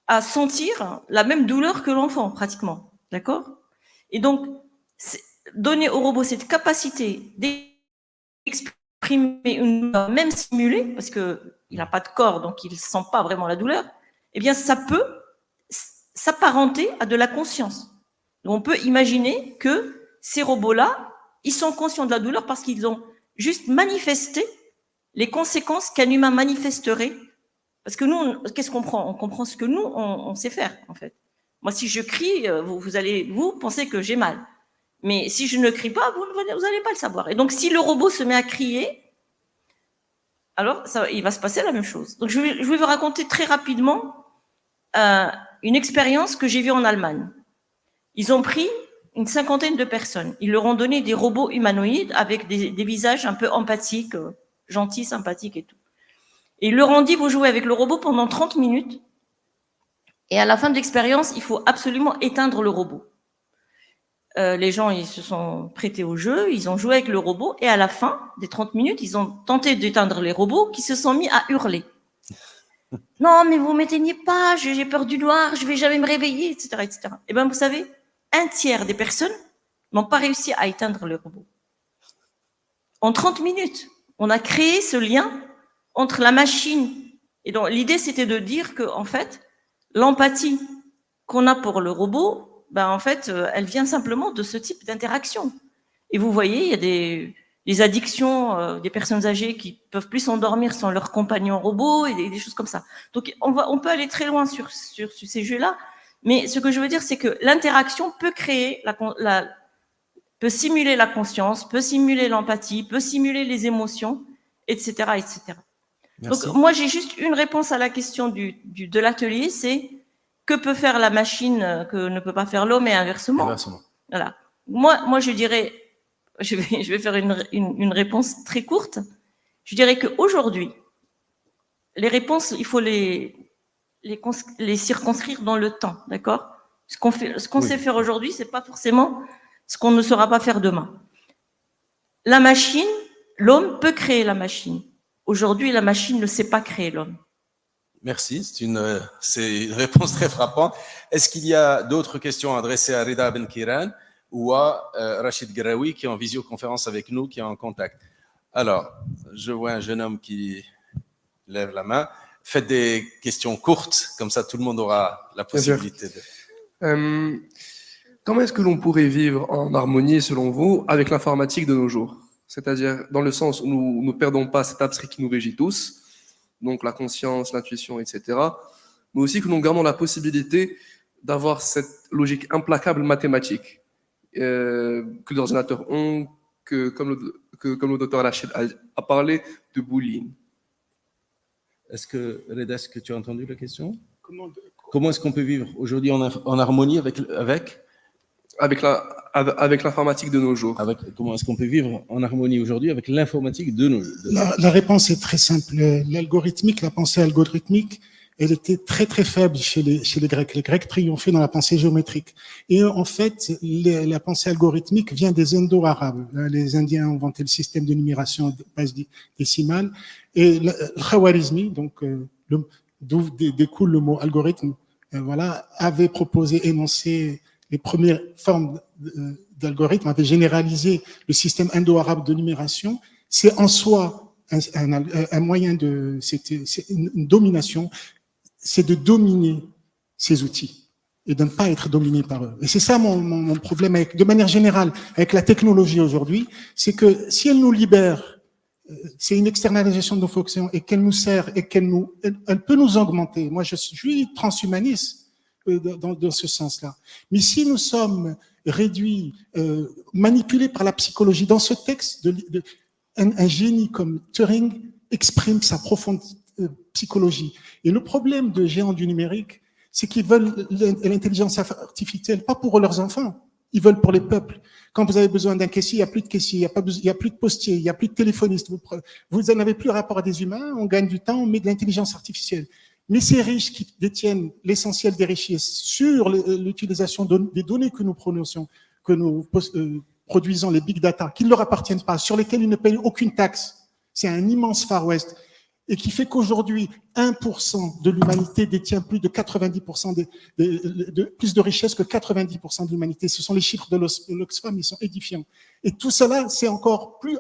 à sentir la même douleur que l'enfant, pratiquement. D'accord? Et donc, donner au robot cette capacité d'exprimer une douleur, même simulée, parce qu'il n'a pas de corps, donc il ne sent pas vraiment la douleur, eh bien, ça peut s'apparenter à de la conscience. Donc, on peut imaginer que ces robots-là, ils sont conscients de la douleur parce qu'ils ont juste manifesté les conséquences qu'un humain manifesterait. Parce que nous, qu'est-ce qu'on comprend? On comprend ce que nous, on sait faire, en fait. Moi, si je crie, vous allez penser que j'ai mal. Mais si je ne crie pas, vous n'allez pas le savoir. Et donc, si le robot se met à crier, alors il va se passer la même chose. Donc, je vais vous raconter très rapidement une expérience que j'ai vue en Allemagne. Ils ont pris une 50aine de personnes. Ils leur ont donné des robots humanoïdes avec des visages un peu empathiques, gentils, sympathiques et tout. Et ils leur ont dit, vous jouez avec le robot pendant 30 minutes et à la fin de l'expérience, il faut absolument éteindre le robot. Les gens, ils se sont prêtés au jeu, ils ont joué avec le robot et à la fin des 30 minutes, ils ont tenté d'éteindre les robots qui se sont mis à hurler. Non, mais vous m'éteignez pas, j'ai peur du noir, je vais jamais me réveiller, etc., etc. Et bien, vous savez, un tiers des personnes n'ont pas réussi à éteindre le robot. En 30 minutes, on a créé ce lien entre la machine. Et donc, l'idée, c'était de dire que, en fait, l'empathie qu'on a pour le robot, ben, en fait, elle vient simplement de ce type d'interaction. Et vous voyez, il y a des addictions, des personnes âgées qui peuvent plus s'endormir sans leur compagnon robot et des choses comme ça. Donc, on peut aller très loin sur ces jeux-là. Mais ce que je veux dire, c'est que l'interaction peut créer peut simuler la conscience, peut simuler l'empathie, peut simuler les émotions, etc., etc. Merci. Donc, moi, j'ai juste une réponse à la question de l'atelier, c'est que peut faire la machine que ne peut pas faire l'homme et inversement. Voilà. Moi, je dirais, je vais faire une réponse très courte. Je dirais qu'aujourd'hui, les réponses, il faut les circonscrire dans le temps, d'accord? Ce qu'on sait faire aujourd'hui, c'est pas forcément ce qu'on ne saura pas faire demain. La machine, l'homme peut créer la machine. Aujourd'hui, la machine ne sait pas créer l'homme. Merci, c'est une réponse très frappante. Est-ce qu'il y a d'autres questions adressées à Rida Ben Kiran ou à Rachid Garaoui qui est en visioconférence avec nous, qui est en contact? Alors, je vois un jeune homme qui lève la main. Faites des questions courtes, comme ça tout le monde aura la possibilité de... Comment est-ce que l'on pourrait vivre en harmonie, selon vous, avec l'informatique de nos jours? C'est-à-dire dans le sens où nous ne perdons pas cet abstrait qui nous régit tous, donc la conscience, l'intuition, etc., mais aussi que nous gardons la possibilité d'avoir cette logique implacable mathématique que les ordinateurs ont, comme le docteur Rachid a parlé, de Boolean. Est-ce que, Reda, est-ce que tu as entendu la question? Comment est-ce qu'on peut vivre aujourd'hui en harmonie avec l'informatique de nos jours? Comment est-ce qu'on peut vivre en harmonie aujourd'hui avec l'informatique de nos jours? La réponse est très simple. L'algorithmique, la pensée algorithmique, elle était très très faible chez les Grecs. Les Grecs triomphaient dans la pensée géométrique. Et en fait, la pensée algorithmique vient des Indo-Arabes. Les Indiens ont inventé le système de numération de base décimale. Et le Khawarizmi, donc d'où découle le mot algorithme, voilà, avait proposé, énoncé les premières formes d'algorithmes, avait généralisé le système indo-arabe de numération. C'est en soi un moyen de, c'est une domination, c'est de dominer ces outils et de ne pas être dominé par eux. Et c'est ça mon problème de manière générale avec la technologie aujourd'hui, c'est que si elle nous libère, c'est une externalisation de nos fonctions et qu'elle nous sert et elle peut nous augmenter. Moi, je suis transhumaniste dans ce sens-là. Mais si nous sommes réduits, manipulés par la psychologie, dans ce texte, un génie comme Turing exprime sa profonde psychologie. Et le problème de géants du numérique, c'est qu'ils veulent l'intelligence artificielle, pas pour leurs enfants, ils veulent pour les peuples. Quand vous avez besoin d'un caissier, il n'y a plus de caissier, il n'y a plus de postier, il n'y a plus de téléphoniste. Vous n'avez plus rapport à des humains, on gagne du temps, on met de l'intelligence artificielle. Mais ces riches qui détiennent l'essentiel des richesses sur l'utilisation des données que nous prononçons, que nous produisons, les big data, qui ne leur appartiennent pas, sur lesquels ils ne payent aucune taxe, c'est un immense Far West, et qui fait qu'aujourd'hui, 1% de l'humanité détient plus de 90% plus de richesses que 90% de l'humanité. Ce sont les chiffres de l'Oxfam, ils sont édifiants. Et tout cela, c'est encore plus,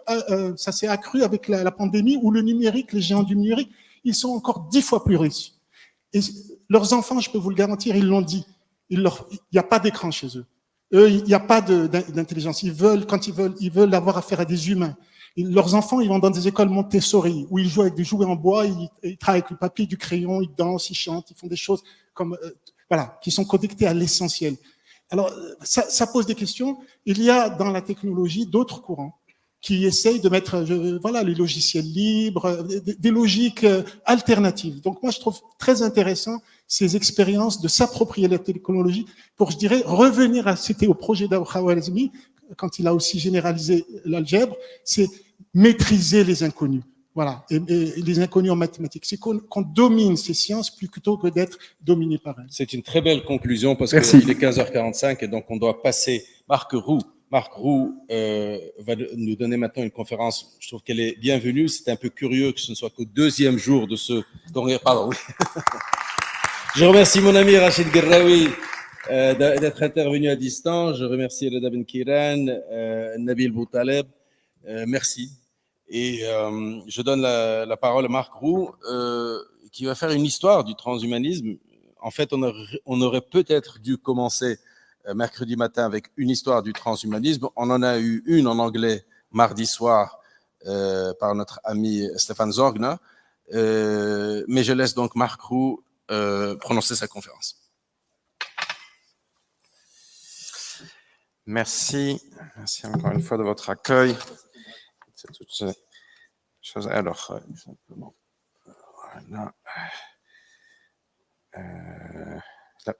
ça s'est accru avec la pandémie, où le numérique, les géants du numérique, ils sont encore 10 fois plus riches. Et leurs enfants, je peux vous le garantir, ils l'ont dit, il n'y a pas d'écran chez eux. Eux, il n'y a pas d'intelligence. Quand ils veulent avoir affaire à des humains. Leurs enfants, ils vont dans des écoles Montessori, où ils jouent avec des jouets en bois, ils travaillent avec le papier, du crayon, ils dansent, ils chantent, ils font des choses comme, voilà, qui sont connectées à l'essentiel. Alors, ça pose des questions. Il y a dans la technologie d'autres courants qui essayent de mettre, voilà, les logiciels libres, des logiques alternatives. Donc, moi, je trouve très intéressant ces expériences de s'approprier la technologie pour, je dirais, revenir c'était au projet d'Al-Khawarizmi, quand il a aussi généralisé l'algèbre, c'est maîtriser les inconnus. Voilà, et les inconnus en mathématiques. C'est qu'on domine ces sciences plutôt que d'être dominé par elles. C'est une très belle conclusion parce qu'il est 15h45 et donc on doit passer. Marc Roux va nous donner maintenant une conférence. Je trouve qu'elle est bienvenue. C'est un peu curieux que ce ne soit qu'au deuxième jour de ce... Pardon, oui. Je remercie mon ami Rachid Garaoui d'être intervenu à distance. Je remercie Reda Ben Kiran, Nabil Boutaleb. Merci. Et je donne la parole à Marc Roux qui va faire une histoire du transhumanisme. En fait, on aurait peut-être dû commencer mercredi matin avec une histoire du transhumanisme. On en a eu une en anglais mardi soir par notre ami Stéphane Zorgna. Mais je laisse donc Marc Roux prononcer sa conférence. Merci encore une fois de votre accueil. C'est toutes ces choses. Alors, simplement, voilà.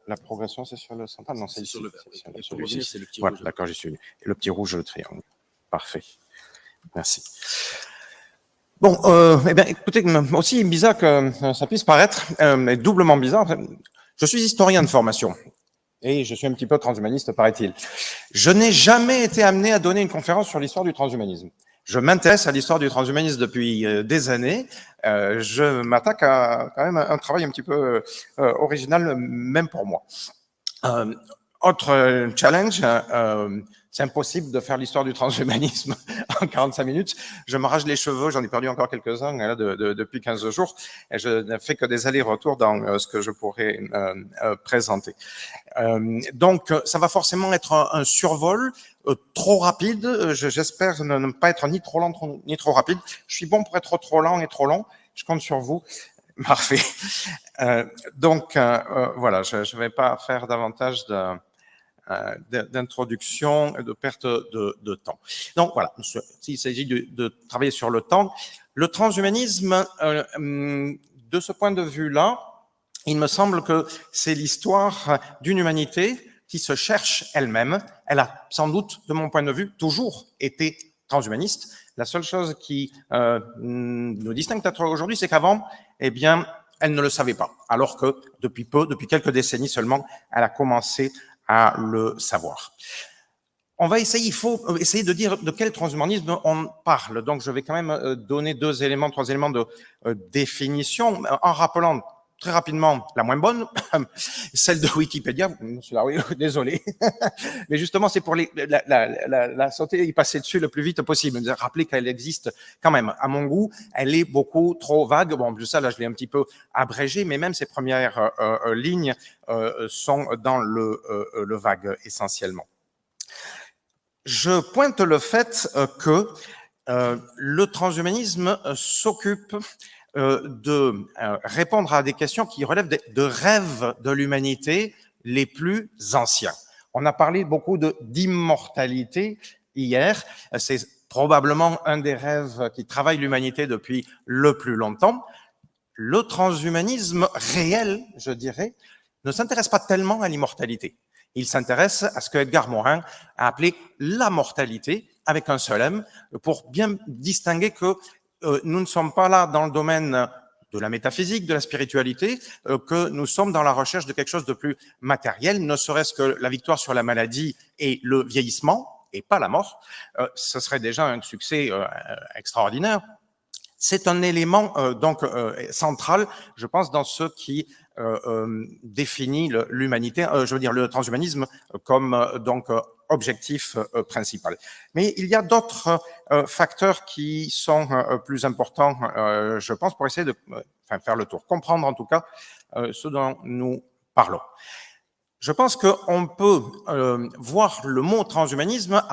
La progression, c'est sur le central? Non, c'est ici. Pour revenir, c'est le petit voilà, rouge. d'accord, j'y suis. Et le petit rouge, le triangle. Parfait. Merci. Bon, eh bien, écoutez, aussi bizarre que ça puisse paraître, mais doublement bizarre, je suis historien de formation. Et je suis un petit peu transhumaniste, paraît-il. Je n'ai jamais été amené à donner une conférence sur l'histoire du transhumanisme. Je m'intéresse à l'histoire du transhumanisme depuis des années. Je m'attaque à quand même un travail un petit peu original, même pour moi. Autre challenge, c'est impossible de faire l'histoire du transhumanisme en 45 minutes. Je m'arrache les cheveux, j'en ai perdu encore quelques-uns là, depuis 15 jours, et je ne fais que des allers-retours dans ce que je pourrais présenter. Donc, ça va forcément être un survol trop rapide. J'espère ne pas être ni trop lent ni trop rapide. Je suis bon pour être trop lent et trop long. Je compte sur vous. Parfait. Donc, voilà, je ne vais pas faire davantage d'introduction et de perte de temps. Donc, voilà, s'il s'agit de travailler sur le temps, le transhumanisme, de ce point de vue-là, il me semble que c'est l'histoire d'une humanité qui se cherche elle-même. Elle a sans doute, de mon point de vue, toujours été transhumaniste. La seule chose qui nous distingue peut-être aujourd'hui, c'est qu'avant, eh bien, elle ne le savait pas. Alors que depuis quelques décennies seulement, elle a commencé à le savoir. On va essayer, il faut essayer de dire de quel transhumanisme on parle. Donc, je vais quand même donner trois éléments de définition, en rappelant très rapidement la moins bonne, celle de Wikipédia. Oui, désolé, mais justement, c'est pour la sauter, y passer dessus le plus vite possible. Rappeler qu'elle existe quand même. À mon goût, elle est beaucoup trop vague. Bon, en plus ça, là, je l'ai un petit peu abrégé, mais même ces premières lignes sont dans le vague essentiellement. Je pointe le fait que le transhumanisme s'occupe de répondre à des questions qui relèvent de rêves de l'humanité les plus anciens. On a parlé beaucoup d'immortalité hier. C'est probablement un des rêves qui travaille l'humanité depuis le plus longtemps. Le transhumanisme réel, je dirais, ne s'intéresse pas tellement à l'immortalité. Il s'intéresse à ce que Edgar Morin a appelé la mortalité, avec un seul M, pour bien distinguer que nous ne sommes pas là dans le domaine de la métaphysique, de la spiritualité, que nous sommes dans la recherche de quelque chose de plus matériel, ne serait-ce que la victoire sur la maladie et le vieillissement, et pas la mort. Ce serait déjà un succès extraordinaire. C'est un élément central, je pense, dans ce qui définit l'humanité, je veux dire le transhumanisme comme objectif principal. Mais il y a d'autres facteurs qui sont plus importants, je pense, pour essayer de faire le tour, comprendre en tout cas ce dont nous parlons. Je pense qu'on peut voir le mot transhumanisme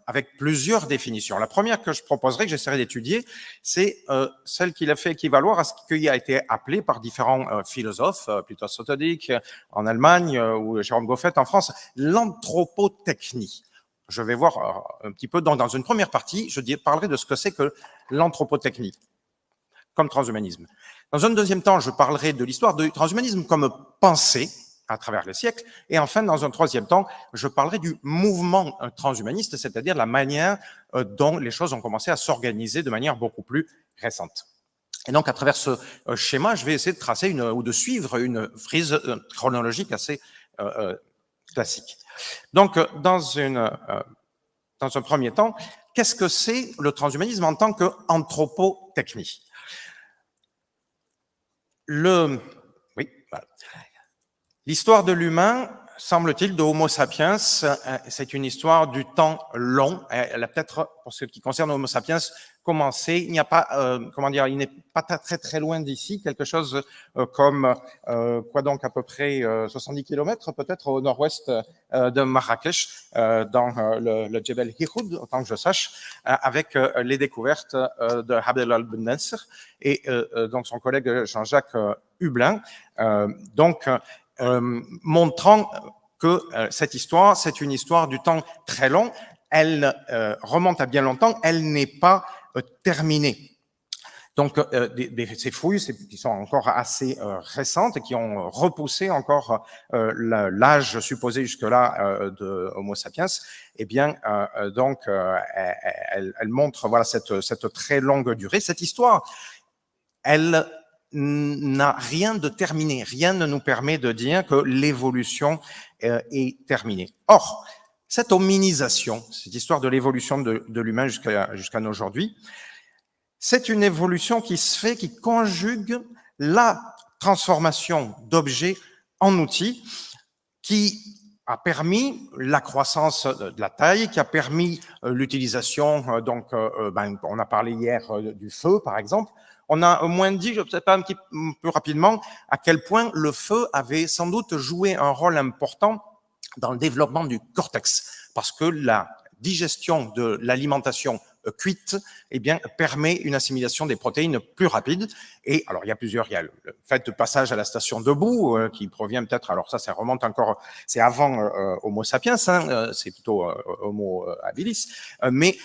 avec plusieurs définitions. La première que je proposerai, que j'essaierai d'étudier, c'est celle qu'il a fait équivaloir à ce qui a été appelé par différents philosophes, plutôt Sloterdijk en Allemagne ou Jérôme Goffet en France, l'anthropotechnie. Je vais voir un petit peu, dans une première partie, je parlerai de ce que c'est que l'anthropotechnie comme transhumanisme. Dans un deuxième temps, je parlerai de l'histoire du transhumanisme comme pensée, à travers les siècles. Et enfin, dans un troisième temps, je parlerai du mouvement transhumaniste, c'est-à-dire la manière dont les choses ont commencé à s'organiser de manière beaucoup plus récente. Et donc, à travers ce schéma, je vais essayer de tracer ou de suivre une frise chronologique assez classique. Donc, dans un premier temps, qu'est-ce que c'est le transhumanisme en tant qu'anthropotechnie? Oui, voilà. L'histoire de l'humain, semble-t-il, de Homo sapiens, c'est une histoire du temps long. Elle a peut-être, pour ce qui concerne Homo sapiens, commencé. Il n'y a pas, il n'est pas très loin d'ici, quelque chose comme, à peu près 70 km peut-être au nord-ouest de Marrakech, dans le Djebel Hiroud, autant que je sache, avec les découvertes de Abdel Ben Nasser et donc son collègue Jean-Jacques Hublin. Montrant que cette histoire, c'est une histoire du temps très long, elle remonte à bien longtemps, elle n'est pas terminée. Donc, ces fouilles qui sont encore assez récentes et qui ont repoussé encore l'âge supposé jusque-là de Homo sapiens, eh bien, donc, elle montre voilà, cette très longue durée. Cette histoire, elle n'a rien de terminé. Rien ne nous permet de dire que l'évolution est terminée. Or, cette hominisation, cette histoire de l'évolution de l'humain jusqu'à aujourd'hui, c'est une évolution qui se fait, qui conjugue la transformation d'objets en outils, qui a permis la croissance de la taille, qui a permis l'utilisation, donc on a parlé hier du feu par exemple. On a au moins dit, je ne sais pas un petit peu rapidement, à quel point le feu avait sans doute joué un rôle important dans le développement du cortex, parce que la digestion de l'alimentation cuite, eh bien, permet une assimilation des protéines plus rapide. Et alors, il y a le fait de passage à la station debout, qui provient peut-être, alors ça remonte encore, c'est avant Homo sapiens, hein, c'est plutôt Homo habilis, mais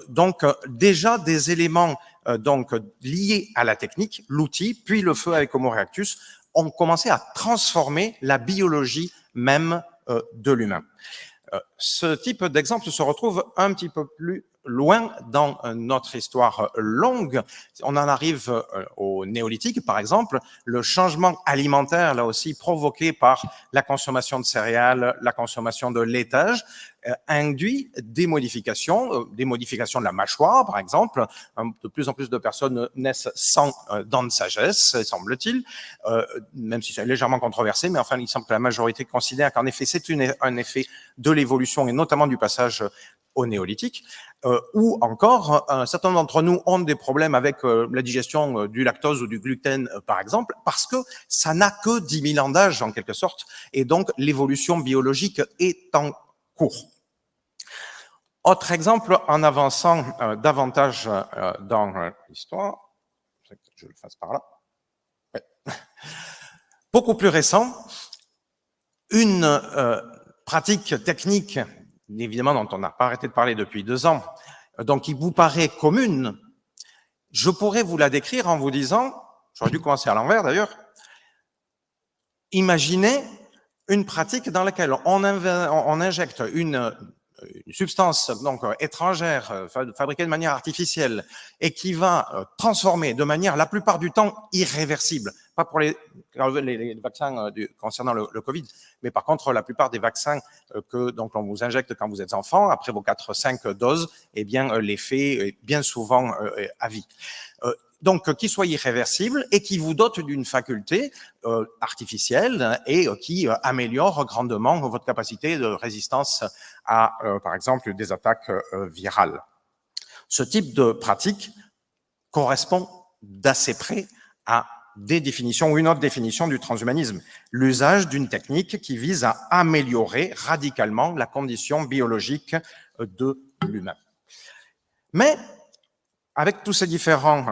donc déjà des éléments donc liés à la technique, l'outil, puis le feu avec Homo erectus, ont commencé à transformer la biologie même de l'humain. Ce type d'exemple se retrouve un petit peu plus loin dans notre histoire longue. On en arrive au néolithique, par exemple. Le changement alimentaire, là aussi, provoqué par la consommation de céréales, la consommation de laitage, induit des modifications de la mâchoire, par exemple. De plus en plus de personnes naissent sans dents de sagesse, semble-t-il, même si c'est légèrement controversé, mais enfin, il semble que la majorité considère qu'en effet, c'est un effet de l'évolution et notamment du passage au néolithique, ou encore, un certain nombre d'entre nous ont des problèmes avec la digestion du lactose ou du gluten, par exemple, parce que ça n'a que 10 000 ans d'âge, en quelque sorte, et donc l'évolution biologique est en cours. Autre exemple, en avançant davantage dans l'histoire, je le fasse par là, ouais. Beaucoup plus récent, une pratique technique, évidemment dont on n'a pas arrêté de parler depuis 2 ans, donc qui vous paraît commune, je pourrais vous la décrire en vous disant, j'aurais dû commencer à l'envers d'ailleurs, imaginez une pratique dans laquelle on injecte une substance donc étrangère, fabriquée de manière artificielle, et qui va transformer de manière la plupart du temps irréversible, pas pour les vaccins concernant le Covid, mais par contre la plupart des vaccins que donc on vous injecte quand vous êtes enfant, après vos 4-5 doses, eh bien l'effet est bien souvent à vie. Donc, qui soit irréversible et qui vous dote d'une faculté artificielle et qui améliore grandement votre capacité de résistance à, par exemple, des attaques virales. Ce type de pratique correspond d'assez près à des définitions ou une autre définition du transhumanisme, l'usage d'une technique qui vise à améliorer radicalement la condition biologique de l'humain. Mais avec tous ces différents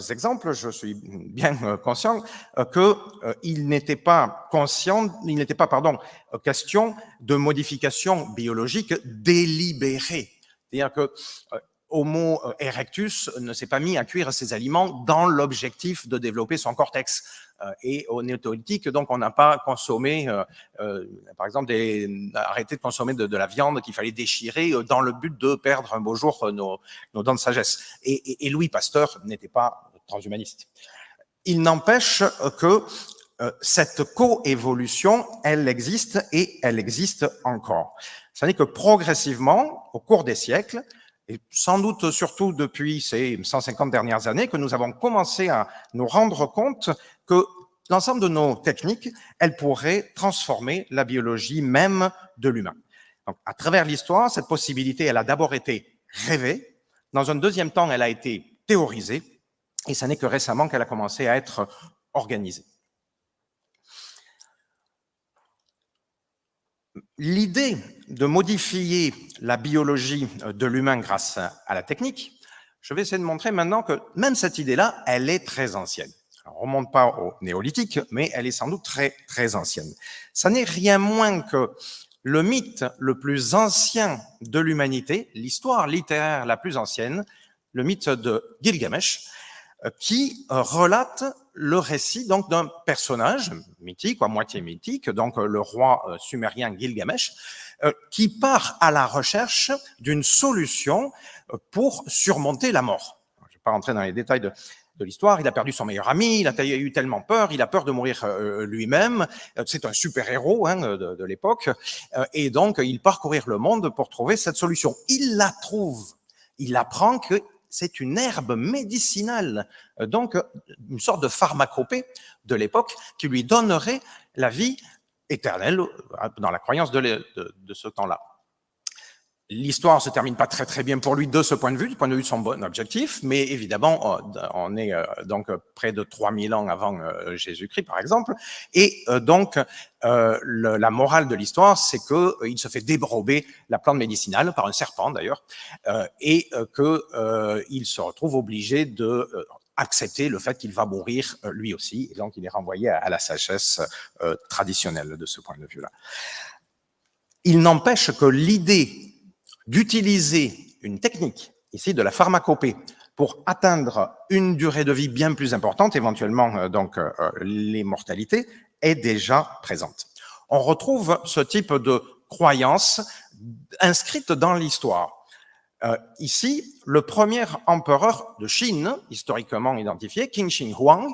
exemples, je suis bien conscient qu'il n'était pas question de modification biologique délibérée. C'est-à-dire que Homo erectus ne s'est pas mis à cuire ses aliments dans l'objectif de développer son cortex. Et au néolithique, donc, on n'a pas consommé, par exemple, arrêté de consommer de la viande qu'il fallait déchirer dans le but de perdre un beau jour nos dents de sagesse. Et Louis Pasteur n'était pas transhumaniste. Il n'empêche que cette coévolution, elle existe et elle existe encore. C'est-à-dire que progressivement, au cours des siècles, et sans doute surtout depuis ces 150 dernières années, que nous avons commencé à nous rendre compte que l'ensemble de nos techniques, elles pourraient transformer la biologie même de l'humain. Donc, à travers l'histoire, cette possibilité, elle a d'abord été rêvée. Dans un deuxième temps, elle a été théorisée. Et ce n'est que récemment qu'elle a commencé à être organisée. L'idée de modifier la biologie de l'humain grâce à la technique, je vais essayer de montrer maintenant que même cette idée-là, elle est très ancienne. Alors, remonte pas au néolithique, mais elle est sans doute très, très ancienne. Ça n'est rien moins que le mythe le plus ancien de l'humanité, l'histoire littéraire la plus ancienne, le mythe de Gilgamesh, qui relate le récit donc d'un personnage mythique, ou à moitié mythique, donc le roi sumérien Gilgamesh, qui part à la recherche d'une solution pour surmonter la mort. Je ne vais pas rentrer dans les détails de l'histoire, il a perdu son meilleur ami, il a eu tellement peur, il a peur de mourir lui-même, c'est un super-héros de l'époque, et donc il part courir le monde pour trouver cette solution. Il la trouve, il apprend que c'est une herbe médicinale, donc une sorte de pharmacopée de l'époque qui lui donnerait la vie éternelle dans la croyance de ce temps-là. L'histoire se termine pas très très bien pour lui de ce point de vue, du point de vue de son bon objectif, mais évidemment, on est donc près de 3000 ans avant Jésus-Christ, par exemple, et donc la morale de l'histoire, c'est qu'il se fait dérober la plante médicinale par un serpent d'ailleurs, et qu'il se retrouve obligé de accepter le fait qu'il va mourir lui aussi, et donc il est renvoyé à la sagesse traditionnelle de ce point de vue-là. Il n'empêche que l'idée d'utiliser une technique, ici de la pharmacopée, pour atteindre une durée de vie bien plus importante, éventuellement donc l'immortalité, est déjà présente. On retrouve ce type de croyance inscrite dans l'histoire. Ici, le premier empereur de Chine, historiquement identifié, Qin Shi Huang,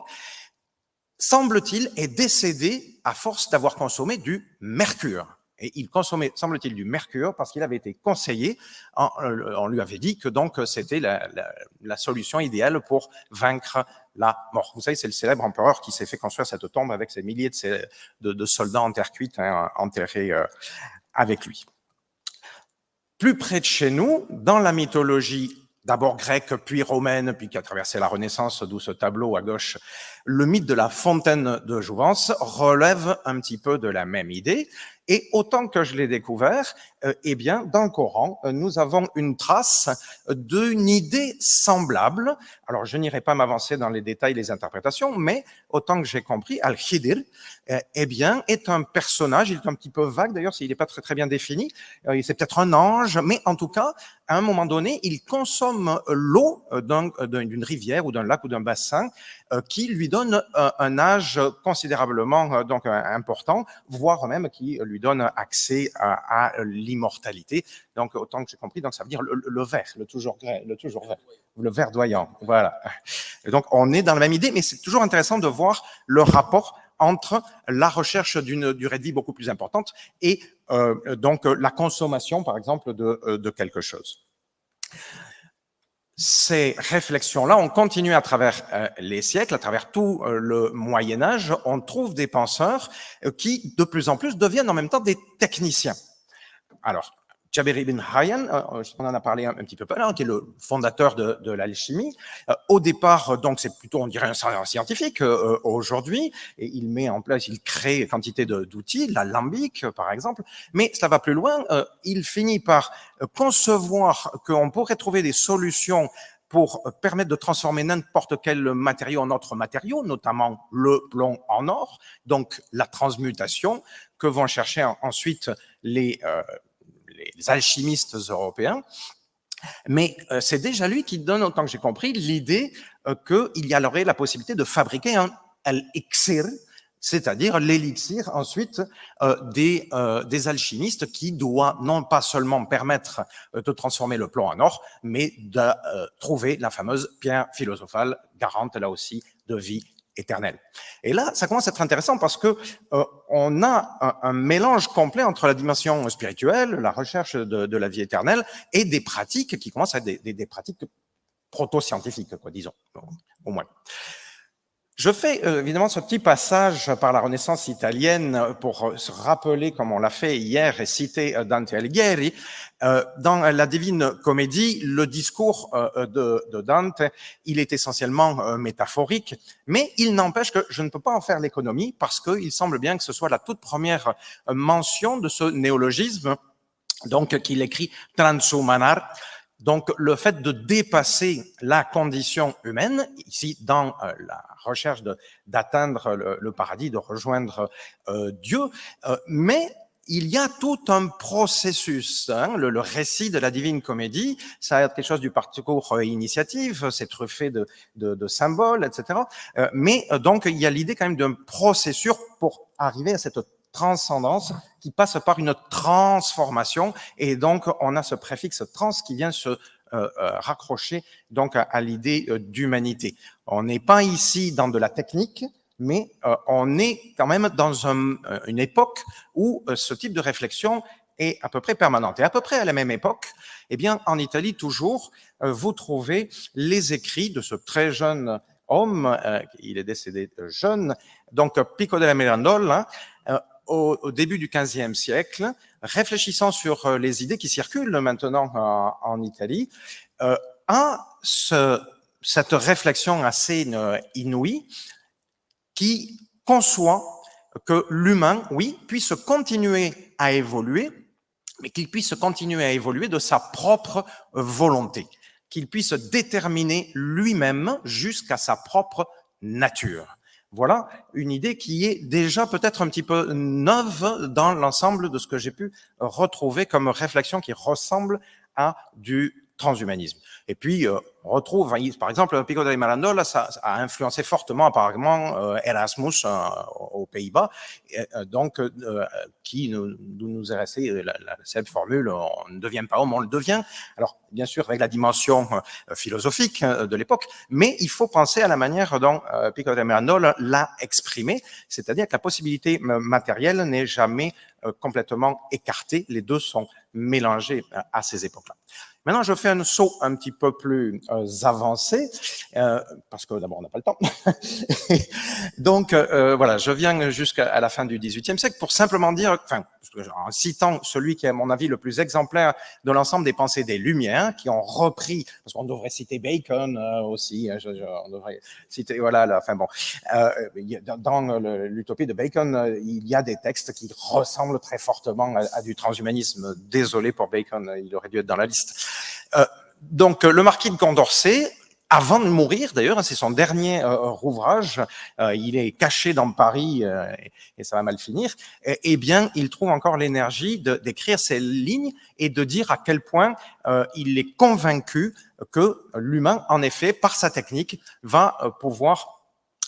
semble-t-il, est décédé à force d'avoir consommé du mercure. Et il consommait, semble-t-il, du mercure parce qu'il avait été conseillé, on lui avait dit que donc c'était la solution idéale pour vaincre la mort. Vous savez, c'est le célèbre empereur qui s'est fait construire cette tombe avec ses milliers de soldats en terre cuite enterrés avec lui. Plus près de chez nous, dans la mythologie d'abord grecque, puis romaine, puis qui a traversé la Renaissance, d'où ce tableau à gauche, le mythe de la fontaine de jouvence relève un petit peu de la même idée. Et autant que je l'ai découvert, eh bien, dans le Coran, nous avons une trace d'une idée semblable. Alors, je n'irai pas m'avancer dans les détails, les interprétations, mais autant que j'ai compris, Al-Khidir, eh bien, est un personnage, il est un petit peu vague d'ailleurs, il n'est pas très, très bien défini, c'est peut-être un ange, mais en tout cas, à un moment donné, il consomme l'eau d'une rivière ou d'un lac ou d'un bassin qui lui donne un âge considérablement donc important, voire même qui lui donne accès à l'immortalité. Donc, autant que j'ai compris, donc ça veut dire le vert, le toujours vert, le verdoyant. Voilà. Et donc, on est dans la même idée, mais c'est toujours intéressant de voir le rapport entre la recherche d'une durée de vie beaucoup plus importante et donc la consommation, par exemple, de quelque chose. Ces réflexions-là ont continué à travers les siècles, à travers tout le Moyen-Âge. On trouve des penseurs qui, de plus en plus, deviennent en même temps des techniciens. Alors, Jabir ibn Hayyan, on en a parlé un petit peu plus là, qui est le fondateur de l'alchimie. Au départ, donc, c'est plutôt, on dirait, un scientifique aujourd'hui, et il met en place, il crée quantité d'outils, l'alambic, par exemple, mais ça va plus loin. Il finit par concevoir qu'on pourrait trouver des solutions pour permettre de transformer n'importe quel matériau en autre matériau, notamment le plomb en or, donc la transmutation que vont chercher ensuite les alchimistes européens, mais c'est déjà lui qui donne, autant que j'ai compris, l'idée qu'il y aurait la possibilité de fabriquer un elixir, c'est-à-dire l'élixir ensuite des alchimistes qui doit non pas seulement permettre de transformer le plomb en or, mais de trouver la fameuse pierre philosophale garante là aussi de vie éternelle. Et là, ça commence à être intéressant parce que on a un mélange complet entre la dimension spirituelle, la recherche de la vie éternelle, et des pratiques qui commencent à être des pratiques proto-scientifiques, quoi, disons, au moins. Je fais évidemment ce petit passage par la Renaissance italienne pour se rappeler, comme on l'a fait hier, et citer Dante Alighieri. Dans la Divine Comédie, le discours de Dante, il est essentiellement métaphorique, mais il n'empêche que je ne peux pas en faire l'économie parce qu'il semble bien que ce soit la toute première mention de ce néologisme, donc qu'il écrit transhumanar, Donc, le fait de dépasser la condition humaine, ici, dans la recherche d'atteindre le paradis, de rejoindre Dieu, mais il y a tout un processus. Hein, le récit de la Divine Comédie, ça a quelque chose du parcours initiatif, c'est truffé de symboles, etc. Mais donc, il y a l'idée quand même d'un processus pour arriver à cette transcendance qui passe par une transformation, et donc on a ce préfixe trans qui vient se raccrocher donc à l'idée d'humanité. On n'est pas ici dans de la technique, mais on est quand même dans une époque où ce type de réflexion est à peu près permanente. Et à peu près à la même époque, eh bien, en Italie toujours, vous trouvez les écrits de ce très jeune homme, il est décédé jeune, donc Pico della Mirandola, au début du XVe siècle, réfléchissant sur les idées qui circulent maintenant en Italie, à cette réflexion assez inouïe qui conçoit que l'humain, oui, puisse continuer à évoluer, mais qu'il puisse continuer à évoluer de sa propre volonté, qu'il puisse déterminer lui-même jusqu'à sa propre nature. Voilà une idée qui est déjà peut-être un petit peu neuve dans l'ensemble de ce que j'ai pu retrouver comme réflexion qui ressemble à du transhumanisme. Et puis, on retrouve, par exemple, Pico della Mirandola, ça a influencé fortement apparemment Erasmus aux Pays-Bas, donc qui nous est resté cette formule, on ne devient pas homme, on le devient. Alors, bien sûr, avec la dimension philosophique de l'époque, mais il faut penser à la manière dont Pico della Mirandola l'a exprimé, c'est-à-dire que la possibilité matérielle n'est jamais complètement écartée, les deux sont mélangés à ces époques-là. Maintenant, je fais un saut un petit peu plus avancé, parce que d'abord, on n'a pas le temps. Donc, voilà, je viens jusqu'à la fin du XVIIIe siècle pour simplement dire, enfin, en citant celui qui est, à mon avis, le plus exemplaire de l'ensemble des pensées des Lumières, qui ont repris, parce qu'on devrait citer Bacon aussi, on devrait citer, voilà, enfin bon, dans l'utopie de Bacon, il y a des textes qui ressemblent très fortement à du transhumanisme. Désolé pour Bacon, il aurait dû être dans la liste. Donc, le marquis de Condorcet, avant de mourir, d'ailleurs, c'est son dernier ouvrage, il est caché dans Paris et ça va mal finir, eh bien, il trouve encore l'énergie d'écrire ces lignes et de dire à quel point il est convaincu que l'humain, en effet, par sa technique, va pouvoir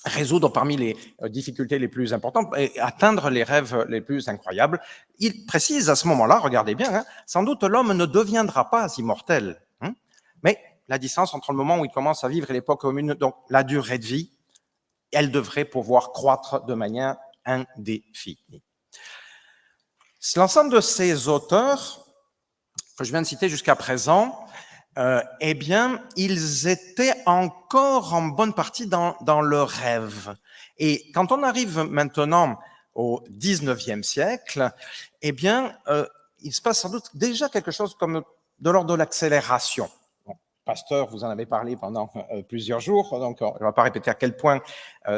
résoudre parmi les difficultés les plus importantes et atteindre les rêves les plus incroyables. Il précise à ce moment-là, regardez bien, hein, sans doute l'homme ne deviendra pas immortel, hein, mais la distance entre le moment où il commence à vivre et l'époque commune, donc la durée de vie, elle devrait pouvoir croître de manière indéfinie. L'ensemble de ces auteurs que je viens de citer jusqu'à présent, eh bien, ils étaient encore en bonne partie dans le rêve. Et quand on arrive maintenant au XIXe siècle, eh bien, il se passe sans doute déjà quelque chose comme de l'ordre de l'accélération. Bon, Pasteur, vous en avez parlé pendant plusieurs jours, donc je ne vais pas répéter à quel point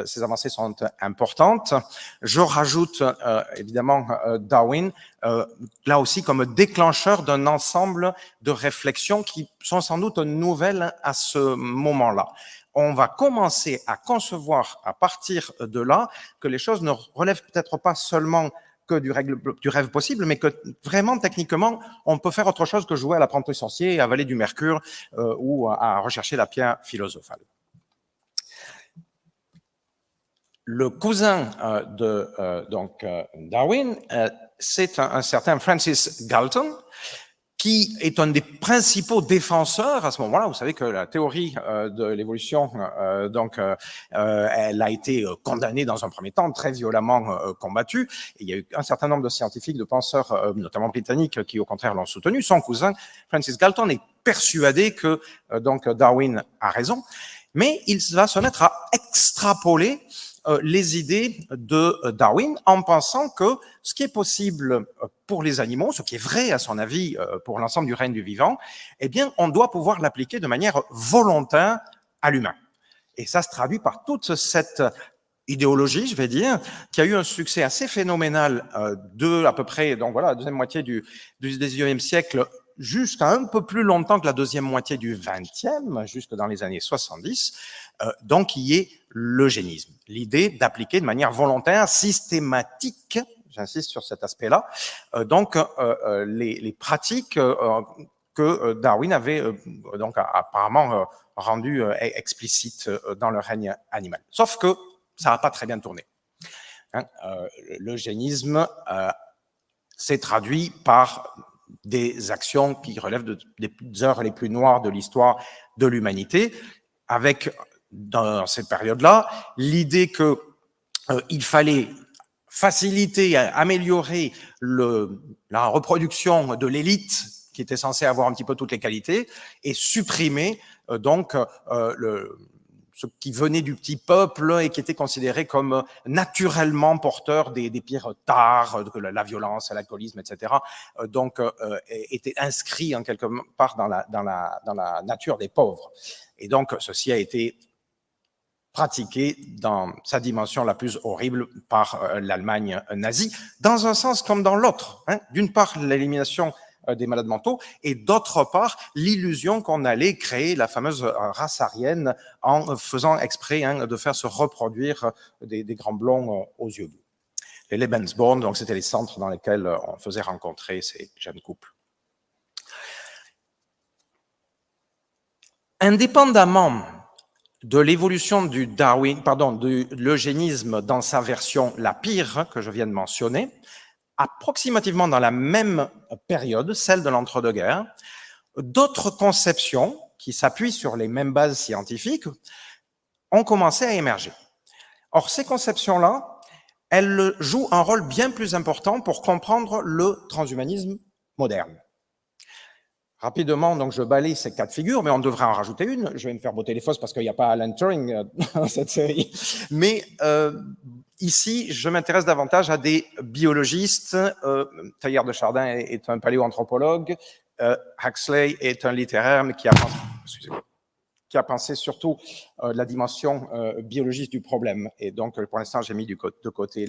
ces avancées sont importantes. Je rajoute évidemment Darwin, là aussi comme déclencheur d'un ensemble de réflexions qui sont sans doute nouvelles à ce moment-là. On va commencer à concevoir à partir de là que les choses ne relèvent peut-être pas seulement que du rêve possible, mais que vraiment, techniquement, on peut faire autre chose que jouer à l'apprenti sorcier, avaler du mercure ou à rechercher la pierre philosophale. Le cousin de Darwin, c'est un certain Francis Galton, qui est un des principaux défenseurs à ce moment-là. Vous savez que la théorie de l'évolution, elle a été condamnée dans un premier temps, très violemment combattue. Et il y a eu un certain nombre de scientifiques, de penseurs, notamment britanniques, qui au contraire l'ont soutenu. Son cousin, Francis Galton, est persuadé que Darwin a raison, mais il va se mettre à extrapoler les idées de Darwin en pensant que ce qui est possible pour les animaux, ce qui est vrai à son avis pour l'ensemble du règne du vivant, eh bien, on doit pouvoir l'appliquer de manière volontaire à l'humain. Et ça se traduit par toute cette idéologie, je vais dire, qui a eu un succès assez phénoménal de à peu près, donc voilà, la deuxième moitié du XIXe siècle jusqu'à un peu plus longtemps que la deuxième moitié du XXe, jusque dans les années 70, donc y est l'eugénisme. L'idée d'appliquer de manière volontaire, systématique, j'insiste sur cet aspect-là, donc les pratiques que Darwin avait donc apparemment rendues explicites dans le règne animal. Sauf que ça n'a pas très bien tourné. L'eugénisme s'est traduit par des actions qui relèvent des heures les plus noires de l'histoire de l'humanité, avec, dans cette période-là, l'idée qu'il fallait faciliter, améliorer la reproduction de l'élite qui était censée avoir un petit peu toutes les qualités, et supprimer donc ce qui venait du petit peuple et qui était considéré comme naturellement porteur des pires tares, la violence, l'alcoolisme, etc. Donc, était inscrit en quelque part dans la nature des pauvres. Et donc, ceci a été pratiqué dans sa dimension la plus horrible par l'Allemagne nazie, dans un sens comme dans l'autre. D'une part, l'élimination des malades mentaux, et d'autre part, l'illusion qu'on allait créer la fameuse race aryenne en faisant exprès de faire se reproduire des grands blonds aux yeux bleus. Les Lebensborn, donc c'était les centres dans lesquels on faisait rencontrer ces jeunes couples. Indépendamment de l'évolution de l'eugénisme dans sa version la pire que je viens de mentionner, approximativement dans la même période, celle de l'entre-deux-guerres, d'autres conceptions qui s'appuient sur les mêmes bases scientifiques ont commencé à émerger. Or, ces conceptions-là, elles jouent un rôle bien plus important pour comprendre le transhumanisme moderne. Rapidement, donc je balaye ces quatre figures, mais on devrait en rajouter une. Je vais me faire botter les fosses parce qu'il n'y a pas Alan Turing dans cette série. Mais ici, je m'intéresse davantage à des biologistes. Teilhard de Chardin est un paléoanthropologue. Huxley est un littéraire, mais qui a pensé surtout la dimension biologiste du problème. Et donc, pour l'instant, j'ai mis de côté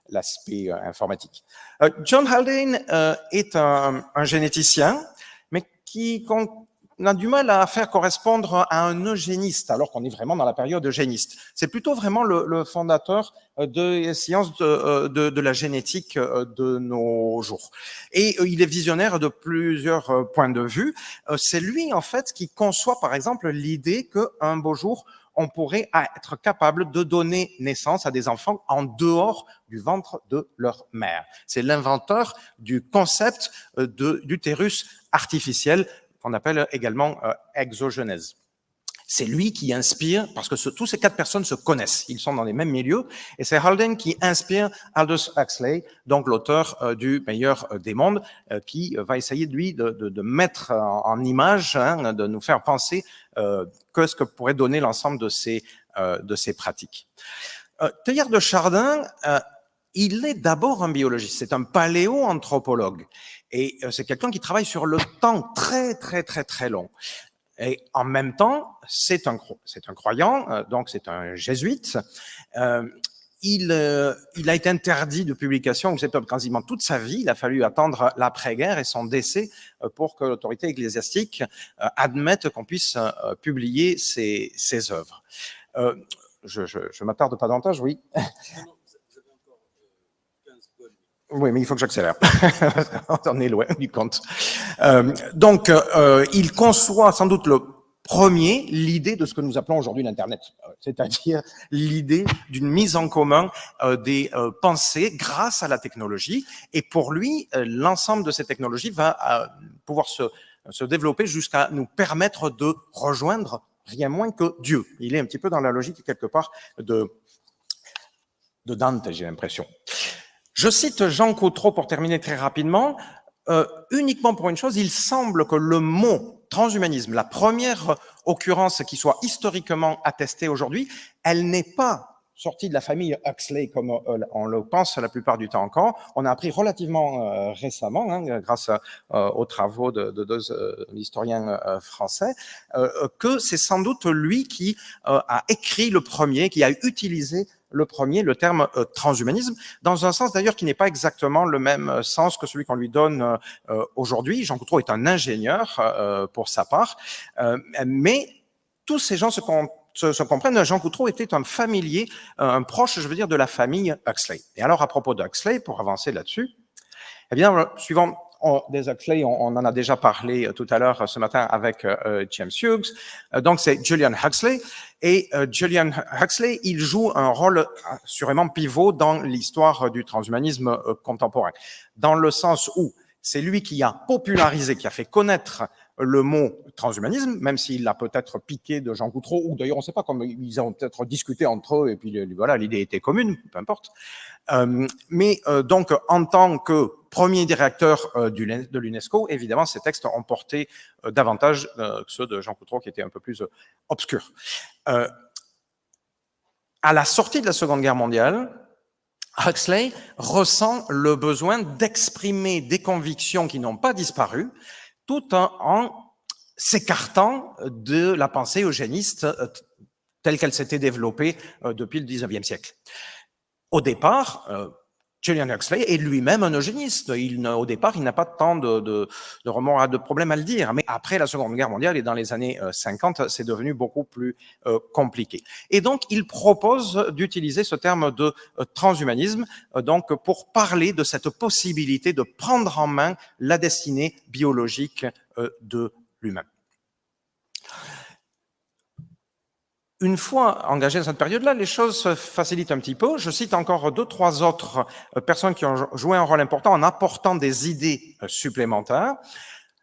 l'aspect informatique. John Haldane est un généticien, mais qu'on a du mal à faire correspondre à un eugéniste, alors qu'on est vraiment dans la période eugéniste. C'est plutôt vraiment le fondateur des sciences de la génétique de nos jours. Et il est visionnaire de plusieurs points de vue. C'est lui, en fait, qui conçoit, par exemple, l'idée qu'un beau jour, on pourrait être capable de donner naissance à des enfants en dehors du ventre de leur mère. C'est l'inventeur du concept d'utérus artificiel, qu'on appelle également exogenèse. C'est lui qui inspire, parce que tous ces quatre personnes se connaissent, ils sont dans les mêmes milieux, et c'est Haldane qui inspire Aldous Huxley, donc l'auteur du meilleur des mondes, qui va essayer, lui, de mettre en image, de nous faire penser que ce que pourrait donner l'ensemble de ces pratiques. Teilhard de Chardin, il est d'abord un biologiste, c'est un paléoanthropologue, et c'est quelqu'un qui travaille sur le temps très, très, très, très long. Et en même temps, c'est un croyant, donc c'est un jésuite. Il a été interdit de publication quasiment toute sa vie. Il a fallu attendre l'après-guerre et son décès pour que l'autorité ecclésiastique admette qu'on puisse publier ses œuvres. Je m'attarde pas davantage, oui. Oui, mais il faut que j'accélère. On est loin du compte. Donc, il conçoit sans doute le premier l'idée de ce que nous appelons aujourd'hui l'Internet, c'est-à-dire l'idée d'une mise en commun des pensées grâce à la technologie. Et pour lui, l'ensemble de ces technologies va pouvoir se développer jusqu'à nous permettre de rejoindre rien moins que Dieu. Il est un petit peu dans la logique, quelque part, de Dante, j'ai l'impression. Je cite Jean Cotreau pour terminer très rapidement, uniquement pour une chose, il semble que le mot transhumanisme, la première occurrence qui soit historiquement attestée aujourd'hui, elle n'est pas sortie de la famille Huxley comme on le pense la plupart du temps encore. On a appris relativement récemment, grâce aux travaux de deux historiens français, que c'est sans doute lui qui a écrit le premier, qui a utilisé le premier, le terme transhumanisme, dans un sens d'ailleurs qui n'est pas exactement le même sens que celui qu'on lui donne aujourd'hui. Jean Coutreau est un ingénieur pour sa part, mais tous ces gens se comprennent. Jean Coutreau était un familier, un proche, je veux dire, de la famille Huxley. Et alors, à propos de Huxley, pour avancer là-dessus, eh bien, suivant des Huxley, on en a déjà parlé tout à l'heure ce matin avec James Hughes. Donc, c'est Julian Huxley. Et Julian Huxley, il joue un rôle assurément pivot dans l'histoire du transhumanisme contemporain, dans le sens où c'est lui qui a popularisé, qui a fait connaître le mot transhumanisme, même s'il l'a peut-être piqué de Jean Coutreau, ou d'ailleurs on ne sait pas, comme ils ont peut-être discuté entre eux, et puis voilà, l'idée était commune, peu importe. Donc, en tant que premier directeur de l'UNESCO, évidemment, ces textes ont porté davantage que ceux de Jean Coutreau, qui étaient un peu plus obscurs. À la sortie de la Seconde Guerre mondiale, Huxley ressent le besoin d'exprimer des convictions qui n'ont pas disparu, tout en s'écartant de la pensée eugéniste telle qu'elle s'était développée depuis le 19e siècle. Au départ, Julian Huxley est lui-même un eugéniste. Au départ, il n'a pas tant de remords, de problèmes à le dire. Mais après la Seconde Guerre mondiale et dans les années 50, c'est devenu beaucoup plus compliqué. Et donc, il propose d'utiliser ce terme de transhumanisme donc pour parler de cette possibilité de prendre en main la destinée biologique de l'humain. Une fois engagé dans cette période-là, les choses se facilitent un petit peu. Je cite encore 2-3 autres personnes qui ont joué un rôle important en apportant des idées supplémentaires.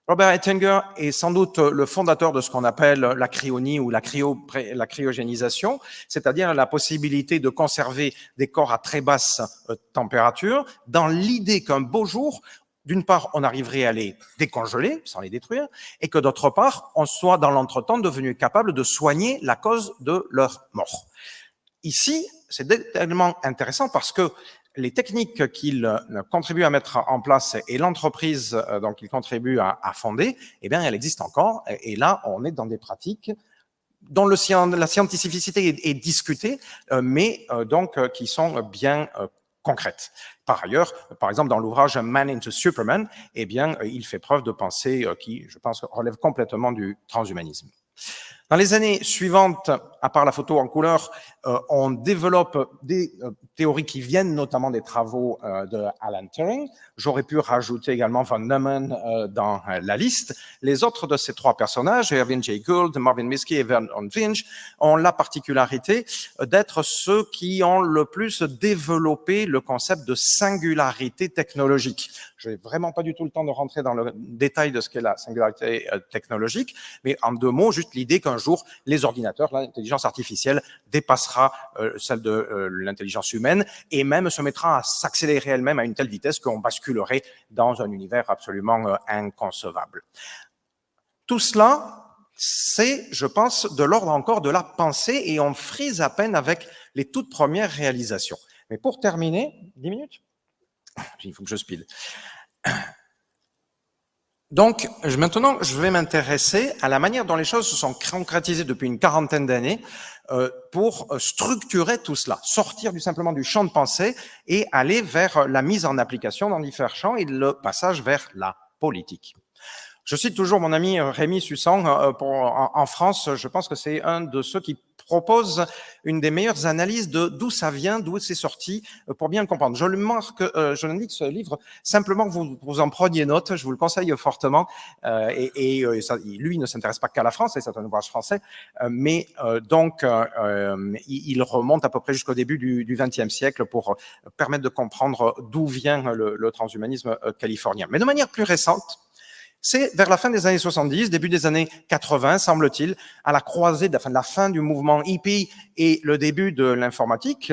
Robert Ettinger est sans doute le fondateur de ce qu'on appelle la cryonie ou la cryogénisation, c'est-à-dire la possibilité de conserver des corps à très basse température, dans l'idée qu'un beau jour, d'une part, on arriverait à les décongeler sans les détruire, et que d'autre part, on soit dans l'entretemps devenu capable de soigner la cause de leur mort. Ici, c'est tellement intéressant parce que les techniques qu'il contribue à mettre en place et l'entreprise donc qu'il contribue à fonder, eh bien, elle existe encore. Et là, on est dans des pratiques dont la scientificité est discutée, mais donc qui sont bien concrètes. Par ailleurs, par exemple, dans l'ouvrage Man into Superman, eh bien, il fait preuve de pensée qui, je pense, relève complètement du transhumanisme. Dans les années suivantes, à part la photo en couleur, on développe des théories qui viennent notamment des travaux de Alan Turing. J'aurais pu rajouter également von Neumann dans la liste. Les autres de ces trois personnages, Irving J. Gould, Marvin Minsky et Vernon Vinge, ont la particularité d'être ceux qui ont le plus développé le concept de singularité technologique. Je n'ai vraiment pas du tout le temps de rentrer dans le détail de ce qu'est la singularité technologique, mais en 2 mots, juste l'idée qu'un jour, les ordinateurs, l'intelligence artificielle dépassera celle de l'intelligence humaine et même se mettra à s'accélérer elle-même à une telle vitesse qu'on basculerait dans un univers absolument inconcevable. Tout cela, c'est, je pense, de l'ordre encore de la pensée et on frise à peine avec les toutes premières réalisations. Mais pour terminer, 10 minutes ? Il faut que je speed. Donc, maintenant, je vais m'intéresser à la manière dont les choses se sont concrétisées depuis une 40aine d'années pour structurer tout cela, sortir simplement du champ de pensée et aller vers la mise en application dans différents champs et le passage vers la politique. Je cite toujours mon ami Rémi Sussan. En France, je pense que c'est un de ceux qui propose une des meilleures analyses de d'où ça vient, d'où c'est sorti, pour bien le comprendre. Je indique ce livre simplement que vous en preniez note, je vous le conseille fortement. Lui ne s'intéresse pas qu'à la France, c'est un ouvrage français, mais il remonte à peu près jusqu'au début du XXe siècle pour permettre de comprendre d'où vient le transhumanisme californien. Mais de manière plus récente, c'est vers la fin des années 70, début des années 80, semble-t-il, à la croisée de la fin du mouvement hippie et le début de l'informatique,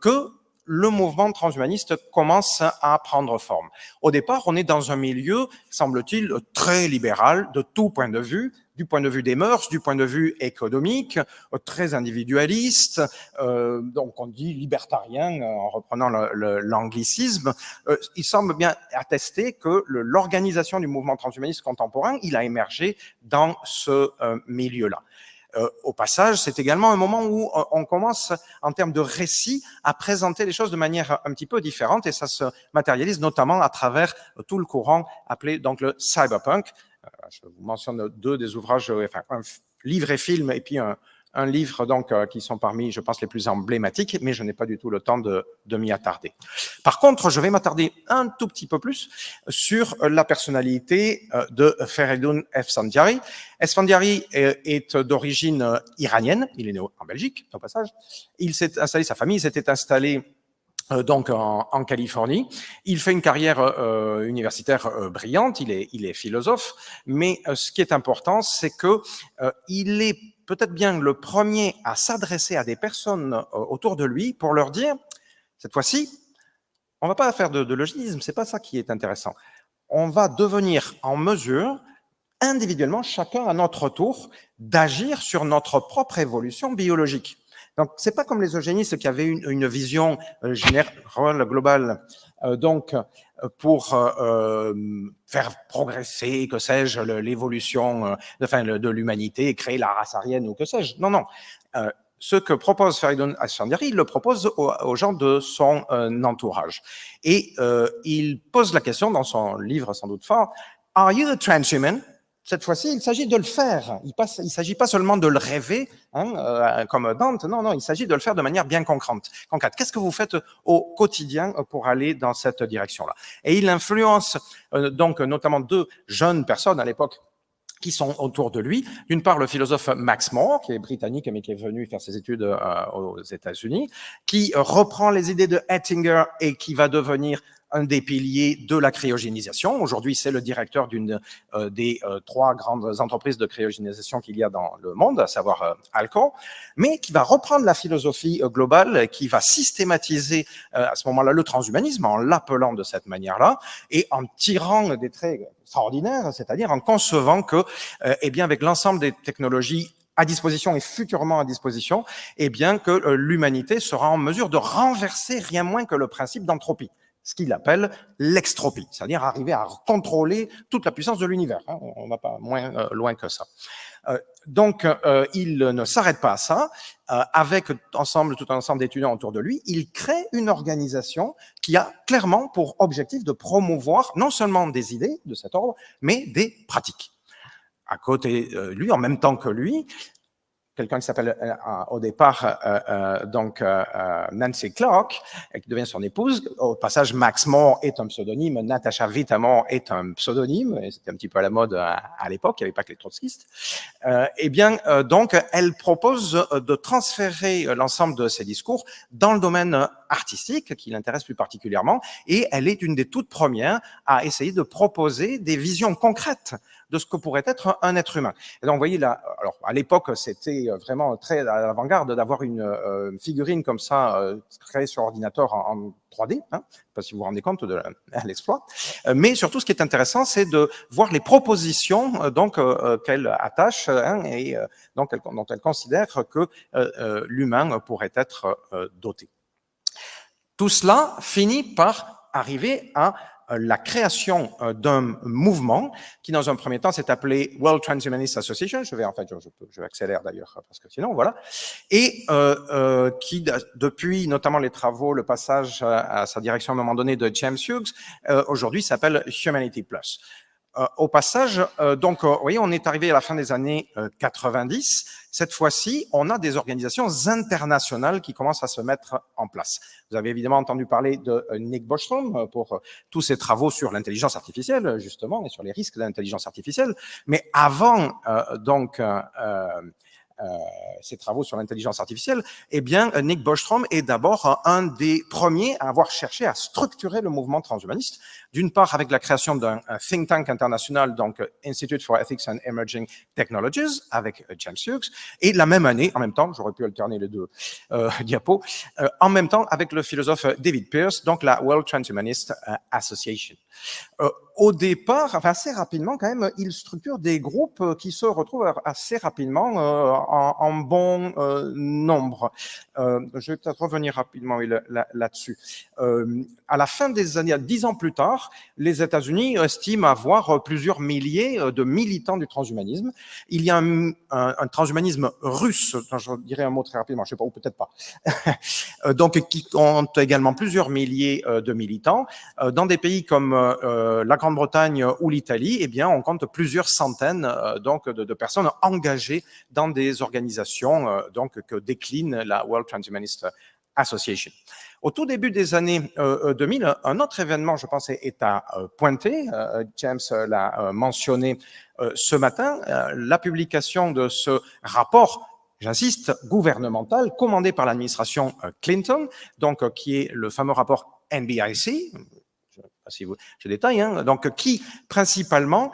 que le mouvement transhumaniste commence à prendre forme. Au départ, on est dans un milieu, semble-t-il, très libéral de tout point de vue, du point de vue des mœurs, du point de vue économique, très individualiste, donc on dit libertarien en reprenant l'anglicisme. Il semble bien attester que l'organisation du mouvement transhumaniste contemporain, il a émergé dans ce milieu-là. Au passage, c'est également un moment où on commence, en termes de récit, à présenter les choses de manière un petit peu différente, et ça se matérialise notamment à travers tout le courant appelé donc le cyberpunk. Je vous mentionne deux des ouvrages, enfin un livre et film, et puis un livre donc qui sont parmi, je pense, les plus emblématiques, mais je n'ai pas du tout le temps de m'y attarder. Par contre, je vais m'attarder un tout petit peu plus sur la personnalité de Feridun Efsandiari. Efsandiari est d'origine iranienne, il est né en Belgique, au passage. Il s'est installé, sa famille s'était installée donc en Californie. Il fait une carrière universitaire brillante, il est philosophe, mais ce qui est important, c'est que il est peut-être bien le premier à s'adresser à des personnes autour de lui pour leur dire, cette fois-ci, on ne va pas faire de logisme, c'est pas ça qui est intéressant. On va devenir en mesure, individuellement, chacun à notre tour, d'agir sur notre propre évolution biologique. Donc, c'est pas comme les eugénistes qui avaient une vision générale, globale, donc pour faire progresser, que sais-je, l'évolution de l'humanité, créer la race aryenne ou que sais-je. Non, non. Ce que propose Feridun Efsandiari, il le propose aux gens de son entourage. Et il pose la question dans son livre sans doute fort, « Are you a transhuman ?» Cette fois-ci, il s'agit de le faire. Il ne s'agit pas seulement de le rêver, comme Dante. Non, non, il s'agit de le faire de manière bien concrète. Qu'est-ce que vous faites au quotidien pour aller dans cette direction-là? Et il influence donc notamment deux jeunes personnes à l'époque qui sont autour de lui. D'une part, le philosophe Max More, qui est britannique, mais qui est venu faire ses études aux États-Unis, qui reprend les idées de Hettinger et qui va devenir un des piliers de la cryogénisation. Aujourd'hui, c'est le directeur d'une des trois grandes entreprises de cryogénisation qu'il y a dans le monde, à savoir Alco, mais qui va reprendre la philosophie globale, qui va systématiser à ce moment-là le transhumanisme en l'appelant de cette manière-là et en tirant des traits extraordinaires, c'est-à-dire en concevant que, eh bien, avec l'ensemble des technologies à disposition et futurement à disposition, eh bien, que l'humanité sera en mesure de renverser rien moins que le principe d'entropie, ce qu'il appelle l'extropie, c'est-à-dire arriver à contrôler toute la puissance de l'univers. On ne va pas moins loin que ça. Donc, il ne s'arrête pas à ça. Avec tout un ensemble d'étudiants autour de lui, il crée une organisation qui a clairement pour objectif de promouvoir non seulement des idées de cet ordre, mais des pratiques. À côté de lui, en même temps que lui, quelqu'un qui s'appelle au départ Nancy Clark, qui devient son épouse. Au passage, Max More est un pseudonyme, Natasha Vitamore est un pseudonyme, et c'était un petit peu à la mode à l'époque, il n'y avait pas que les trotskistes. Donc, elle propose de transférer l'ensemble de ses discours dans le domaine artistique, qui l'intéresse plus particulièrement, et elle est une des toutes premières à essayer de proposer des visions concrètes de ce que pourrait être un être humain. Et donc, vous voyez là, alors à l'époque, c'était vraiment très à l'avant-garde d'avoir une figurine comme ça, créée sur ordinateur en 3D, hein, je ne sais pas si vous vous rendez compte de l'exploit. Mais surtout, ce qui est intéressant, c'est de voir les propositions qu'elle attache et dont elle considère que l'humain pourrait être doté. Tout cela finit par arriver à la création d'un mouvement qui, dans un premier temps, s'est appelé World Transhumanist Association. Je vais accélérer d'ailleurs, parce que sinon, voilà. Et qui, depuis notamment les travaux, le passage à sa direction à un moment donné de James Hughes, aujourd'hui s'appelle Humanity Plus. Au passage, donc, vous voyez, on est arrivé à la fin des années 90. Cette fois-ci, on a des organisations internationales qui commencent à se mettre en place. Vous avez évidemment entendu parler de Nick Bostrom pour tous ses travaux sur l'intelligence artificielle, justement, et sur les risques de l'intelligence artificielle. Mais avant, ses travaux sur l'intelligence artificielle, eh bien, Nick Bostrom est d'abord un des premiers à avoir cherché à structurer le mouvement transhumaniste, d'une part avec la création d'un think tank international, donc Institute for Ethics and Emerging Technologies, avec James Hughes, et la même année, en même temps, j'aurais pu alterner les deux diapos, en même temps avec le philosophe David Pearce, donc la World Transhumanist Association. au départ, enfin assez rapidement quand même, il structure des groupes qui se retrouvent assez rapidement en bon nombre. Je vais peut-être revenir rapidement là-dessus. À la fin des années, 10 ans plus tard, les États-Unis estiment avoir plusieurs milliers de militants du transhumanisme. Il y a un transhumanisme russe, je dirais un mot très rapidement, je ne sais pas, ou peut-être pas, donc qui compte également plusieurs milliers de militants. Dans des pays comme la Grande-Bretagne ou l'Italie, eh bien, on compte plusieurs centaines donc de personnes engagées dans des organisations donc que décline la World Transhumanist Association. Au tout début des années 2000, un autre événement, je pense, est à pointer. James l'a mentionné ce matin, la publication de ce rapport, j'insiste, gouvernemental, commandé par l'administration Clinton, donc qui est le fameux rapport NBIC. Je ne sais pas si je détaille, hein, donc qui principalement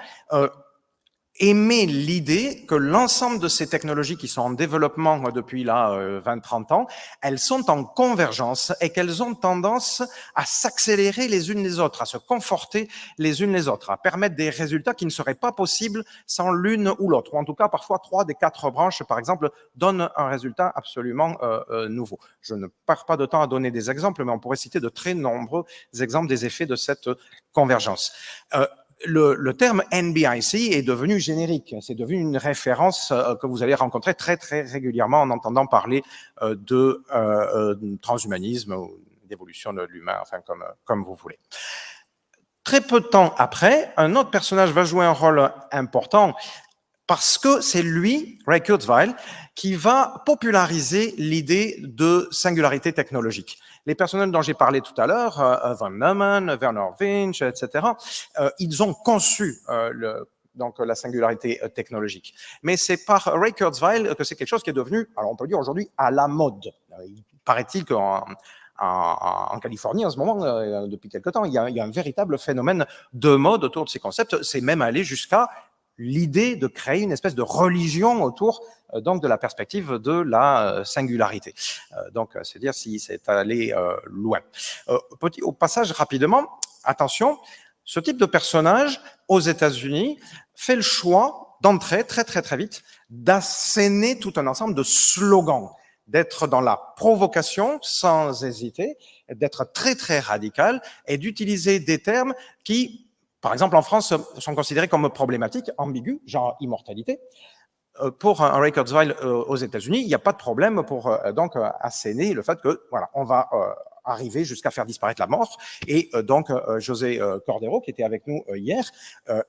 émet l'idée que l'ensemble de ces technologies qui sont en développement depuis là 20-30 ans, elles sont en convergence et qu'elles ont tendance à s'accélérer les unes les autres, à se conforter les unes les autres, à permettre des résultats qui ne seraient pas possibles sans l'une ou l'autre, ou en tout cas parfois 3 des 4 branches par exemple donnent un résultat absolument nouveau. Je ne perds pas de temps à donner des exemples, mais on pourrait citer de très nombreux exemples des effets de cette convergence. Le terme NBIC est devenu générique, c'est devenu une référence que vous allez rencontrer très très régulièrement en entendant parler de transhumanisme ou d'évolution de l'humain, enfin comme vous voulez. Très peu de temps après, un autre personnage va jouer un rôle important parce que c'est lui, Ray Kurzweil, qui va populariser l'idée de singularité technologique. Les personnages dont j'ai parlé tout à l'heure, Von Neumann, Werner Winch, etc., ils ont conçu donc la singularité technologique. Mais c'est par Ray Kurzweil que c'est quelque chose qui est devenu, alors on peut dire aujourd'hui, à la mode. Il paraît-il qu'en Californie, en ce moment, depuis quelque temps, il y a un véritable phénomène de mode autour de ces concepts. C'est même allé jusqu'à l'idée de créer une espèce de religion autour donc de la perspective de la singularité. Donc, c'est dire si c'est allé loin. Au passage, rapidement, attention, ce type de personnage aux États-Unis fait le choix d'entrer très vite, d'asséner tout un ensemble de slogans, d'être dans la provocation sans hésiter, d'être très radical et d'utiliser des termes qui, par exemple, en France, sont considérés comme problématiques, ambigus, genre immortalité. Pour un Ray Kurzweil aux États-Unis, il n'y a pas de problème pour donc asséner le fait que voilà, on va arriver jusqu'à faire disparaître la mort. Et donc José Cordero, qui était avec nous hier,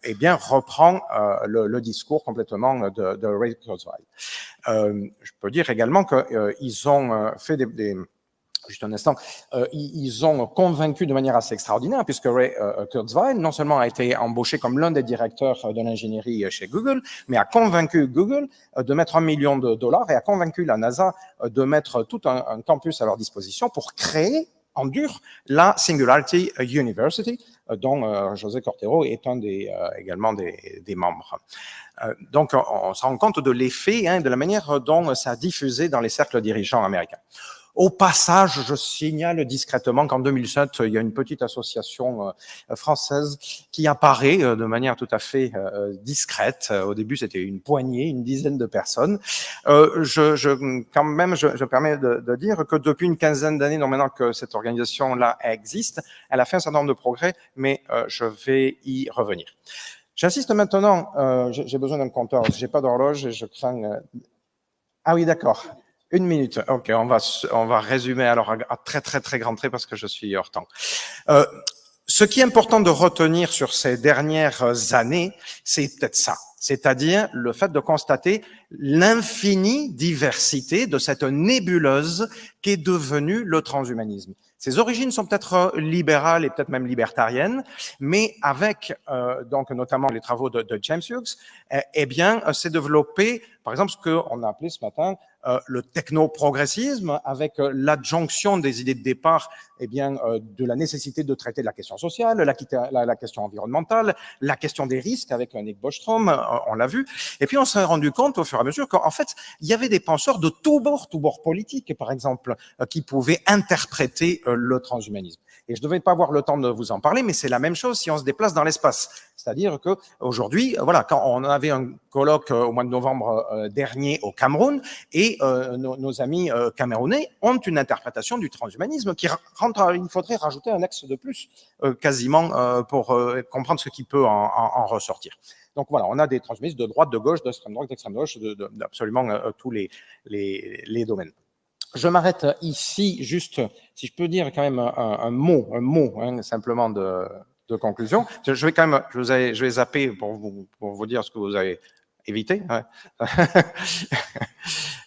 eh bien reprend le discours complètement de Ray Kurzweil. Je peux dire également qu'ils ont fait juste un instant, ils ont convaincu de manière assez extraordinaire, puisque Ray Kurzweil non seulement a été embauché comme l'un des directeurs de l'ingénierie chez Google, mais a convaincu Google de mettre $1 million et a convaincu la NASA de mettre tout un campus à leur disposition pour créer en dur la Singularity University, dont José Cordero est un également des membres. Donc, on se rend compte de l'effet, de la manière dont ça a diffusé dans les cercles dirigeants américains. Au passage, je signale discrètement qu'en 2007, il y a une petite association française qui apparaît de manière tout à fait discrète. Au début, c'était une poignée, une dizaine de personnes. Quand même, je permets de dire que depuis une quinzaine d'années, non maintenant que cette organisation-là existe, elle a fait un certain nombre de progrès, mais je vais y revenir. J'insiste maintenant, j'ai besoin d'un compteur, j'ai pas d'horloge et je crains... Ah oui, d'accord. 1 minute. Ok, on va résumer alors à très grand trait parce que je suis hors temps. Ce qui est important de retenir sur ces dernières années, c'est peut-être ça. C'est-à-dire le fait de constater l'infinie diversité de cette nébuleuse qu'est devenue le transhumanisme. Ses origines sont peut-être libérales et peut-être même libertariennes, mais avec donc notamment les travaux de James Hughes, eh bien, s'est développé, par exemple, ce qu'on a appelé ce matin le techno-progressisme, avec l'adjonction des idées de départ de la nécessité de traiter la question sociale, la question environnementale, la question des risques avec Nick Bostrom, on l'a vu. Et puis on s'est rendu compte au fur et à mesure qu'en fait, il y avait des penseurs de tous bords politiques, par exemple, qui pouvaient interpréter le transhumanisme. Et je ne devais pas avoir le temps de vous en parler, mais c'est la même chose si on se déplace dans l'espace. C'est-à-dire qu'aujourd'hui, voilà, quand on avait un colloque au mois de novembre dernier au Cameroun, et nos amis camerounais ont une interprétation du transhumanisme qui rentre, il faudrait rajouter un axe de plus, quasiment, pour comprendre ce qui peut en ressortir. Donc voilà, on a des transhumanistes de droite, de gauche, d'extrême droite, d'extrême gauche, d'absolument tous les domaines. Je m'arrête ici, juste, si je peux dire quand même un mot, simplement de conclusion. Je vais quand même, je vais zapper pour vous dire ce que vous avez évité. Hein.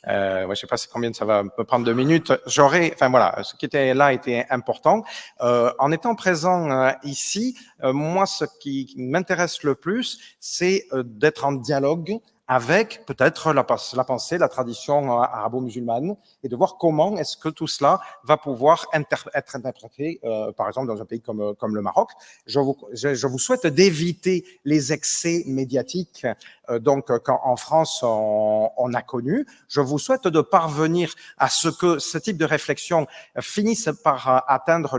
Je ne sais pas combien ça va me prendre 2 minutes. Voilà, ce qui était là était important. En étant présent ici, moi, ce qui m'intéresse le plus, c'est d'être en dialogue avec peut-être la pensée, la tradition arabo-musulmane, et de voir comment est-ce que tout cela va pouvoir être interprété, par exemple, dans un pays comme le Maroc. Je vous souhaite d'éviter les excès médiatiques quand en France on a connu. Je vous souhaite de parvenir à ce que ce type de réflexion finisse par atteindre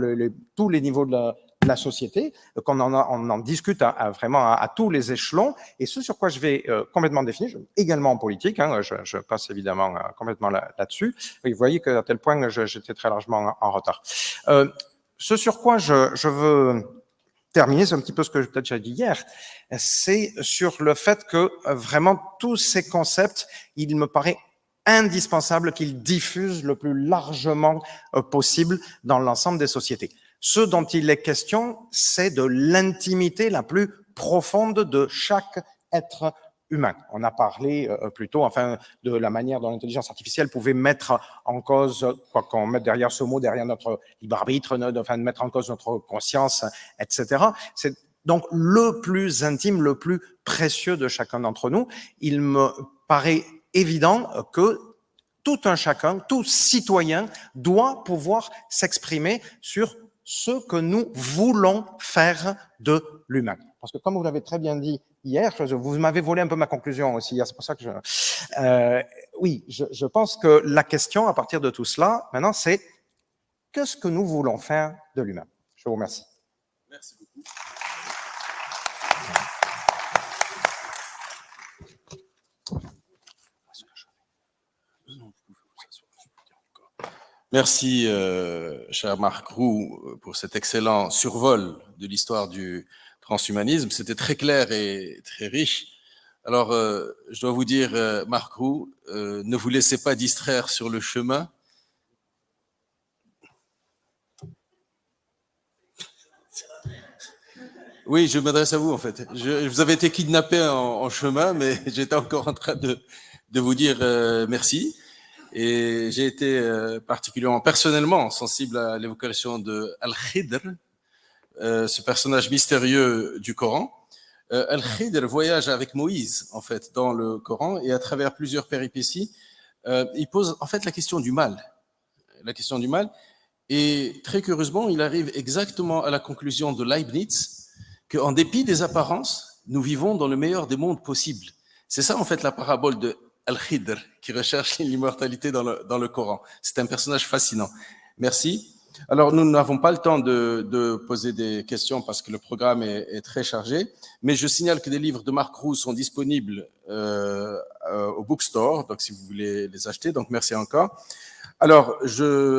tous les niveaux de la société, qu'on en discute vraiment à tous les échelons, et ce sur quoi je vais complètement définir, également en politique, je passe évidemment complètement là-dessus. Vous voyez qu'à tel point j'étais très largement en retard. Ce sur quoi je veux terminer, c'est un petit peu ce que peut-être j'ai dit hier, c'est sur le fait que vraiment tous ces concepts, il me paraît indispensable qu'ils diffusent le plus largement possible dans l'ensemble des sociétés. Ce dont il est question, c'est de l'intimité la plus profonde de chaque être humain. On a parlé plutôt, de la manière dont l'intelligence artificielle pouvait mettre en cause, quoi qu'on mette derrière ce mot, derrière notre libre arbitre, de mettre en cause notre conscience, etc. C'est donc le plus intime, le plus précieux de chacun d'entre nous. Il me paraît évident que tout un chacun, tout citoyen doit pouvoir s'exprimer sur ce que nous voulons faire de l'humain. Parce que comme vous l'avez très bien dit hier, vous m'avez volé un peu ma conclusion aussi, c'est pour ça que je pense que la question à partir de tout cela, maintenant, c'est qu'est-ce que nous voulons faire de l'humain? Je vous remercie. Merci beaucoup. Merci, cher Marc Roux, pour cet excellent survol de l'histoire du transhumanisme. C'était très clair et très riche. Alors, je dois vous dire, Marc Roux, ne vous laissez pas distraire sur le chemin. Oui, je m'adresse à vous, en fait. Vous avez été kidnappé en chemin, mais j'étais encore en train de vous dire merci. Et j'ai été particulièrement, personnellement, sensible à l'évocation de Al-Khidr, ce personnage mystérieux du Coran. Al-Khidr voyage avec Moïse, en fait, dans le Coran, et à travers plusieurs péripéties, il pose, en fait, la question du mal. La question du mal. Et très curieusement, il arrive exactement à la conclusion de Leibniz, qu'en dépit des apparences, nous vivons dans le meilleur des mondes possibles. C'est ça, en fait, la parabole de Al-Khidr, qui recherche l'immortalité dans le Coran. C'est un personnage fascinant. Merci. Alors, nous n'avons pas le temps de poser des questions parce que le programme est très chargé, mais je signale que des livres de Marc Roux sont disponibles au bookstore, donc si vous voulez les acheter, donc merci encore. Alors,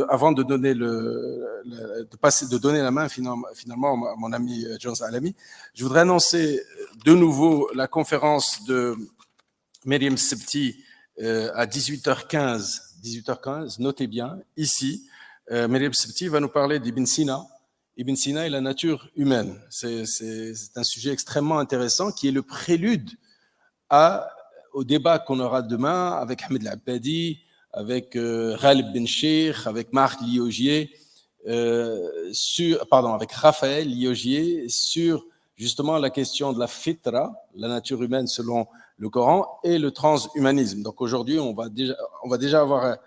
avant de donner de donner la main finalement à mon ami John Alami, je voudrais annoncer de nouveau la conférence de UM6P à 18h15, notez bien, ici, UM6P va nous parler d'Ibn Sina. Ibn Sina et la nature humaine. C'est un sujet extrêmement intéressant qui est le prélude au débat qu'on aura demain avec Ahmed Al-Abadi, avec Ghalib Ben Shir, avec Marc Liogier, avec Raphaël Liogier sur justement la question de la fitra, la nature humaine selon le Coran, et le transhumanisme. Donc aujourd'hui, on va déjà avoir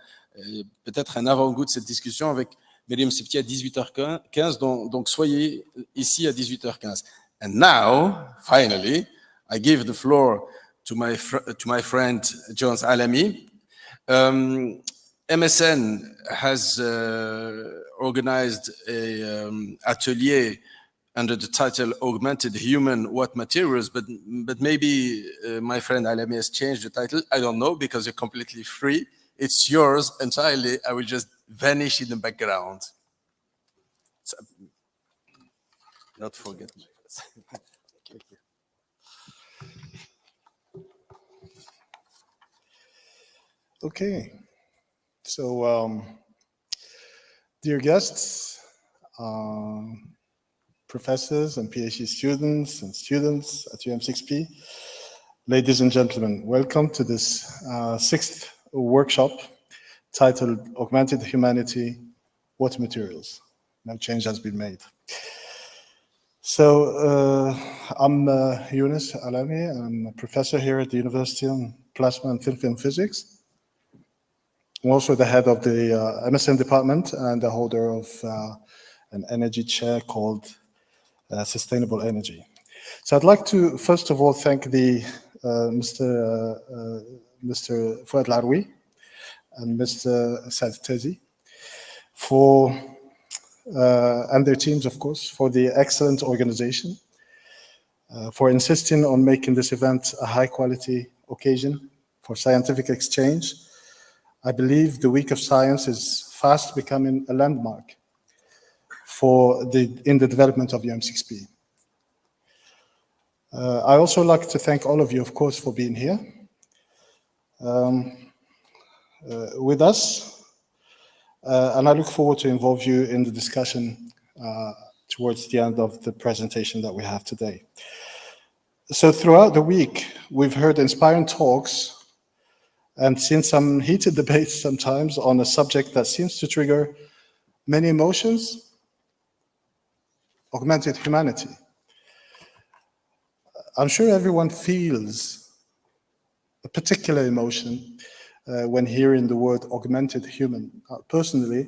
peut-être un avant-goût de cette discussion avec Myriam Septi à 18h15, donc soyez ici à 18h15. And now, finally, I give the floor to my friend Jones Alami. MSN has organized a atelier under the title Augmented Human, What Materials, but maybe my friend Alami has changed the title. I don't know, because you're completely free. It's yours entirely. I will just vanish in the background. So, not forget. Thank you. Okay. So, dear guests, professors and PhD students and students at UM6P, ladies and gentlemen, welcome to this sixth workshop titled Augmented Humanity, What Materials? No change has been made. So I'm Yunus Alami. I'm a professor here at the University of Plasma and Thin Film Physics. I'm also the head of the MSN department and the holder of an energy chair called Sustainable Energy. So I'd like to, first of all, thank Mr. Fouad Laroui and Mr. Saad Tezi and their teams, of course, for the excellent organization, for insisting on making this event a high-quality occasion for scientific exchange. I believe the Week of Science is fast becoming a landmark in the development of UM6P. I also like to thank all of you, of course, for being here with us. And I look forward to involve you in the discussion towards the end of the presentation that we have today. So throughout the week, we've heard inspiring talks and seen some heated debates sometimes on a subject that seems to trigger many emotions: augmented humanity. I'm sure everyone feels a particular emotion when hearing the word augmented human. Personally,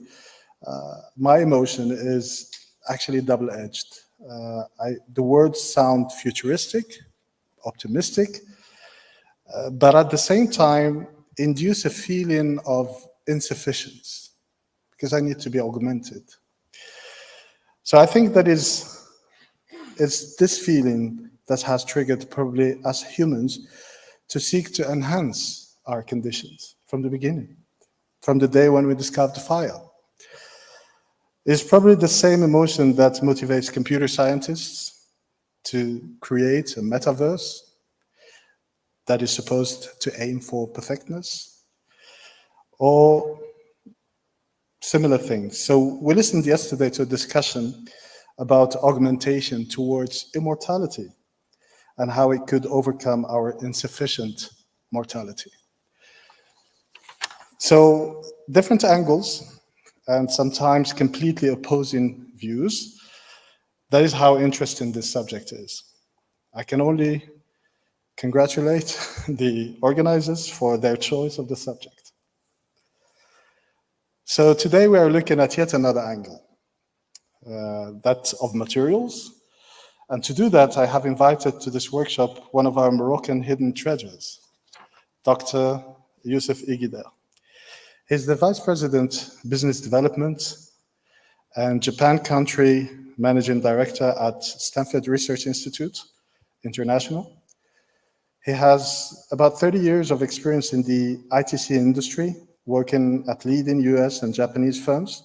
my emotion is actually double-edged. The words sound futuristic, optimistic, but at the same time induce a feeling of insufficiency, because I need to be augmented. So I think that it's this feeling that has triggered probably us humans to seek to enhance our conditions from the beginning, from the day when we discovered fire. It's probably the same emotion that motivates computer scientists to create a metaverse that is supposed to aim for perfectness, or similar things. So we listened yesterday to a discussion about augmentation towards immortality and how it could overcome our insufficient mortality. So different angles and sometimes completely opposing views. That is how interesting this subject is. I can only congratulate the organizers for their choice of the subject. So today we are looking at yet another angle, that of materials. And to do that, I have invited to this workshop one of our Moroccan hidden treasures, Dr. Youssef Igida. He's the Vice President, Business Development and Japan Country Managing Director at Stanford Research Institute International. He has about 30 years of experience in the ITC industry, working at leading US and Japanese firms.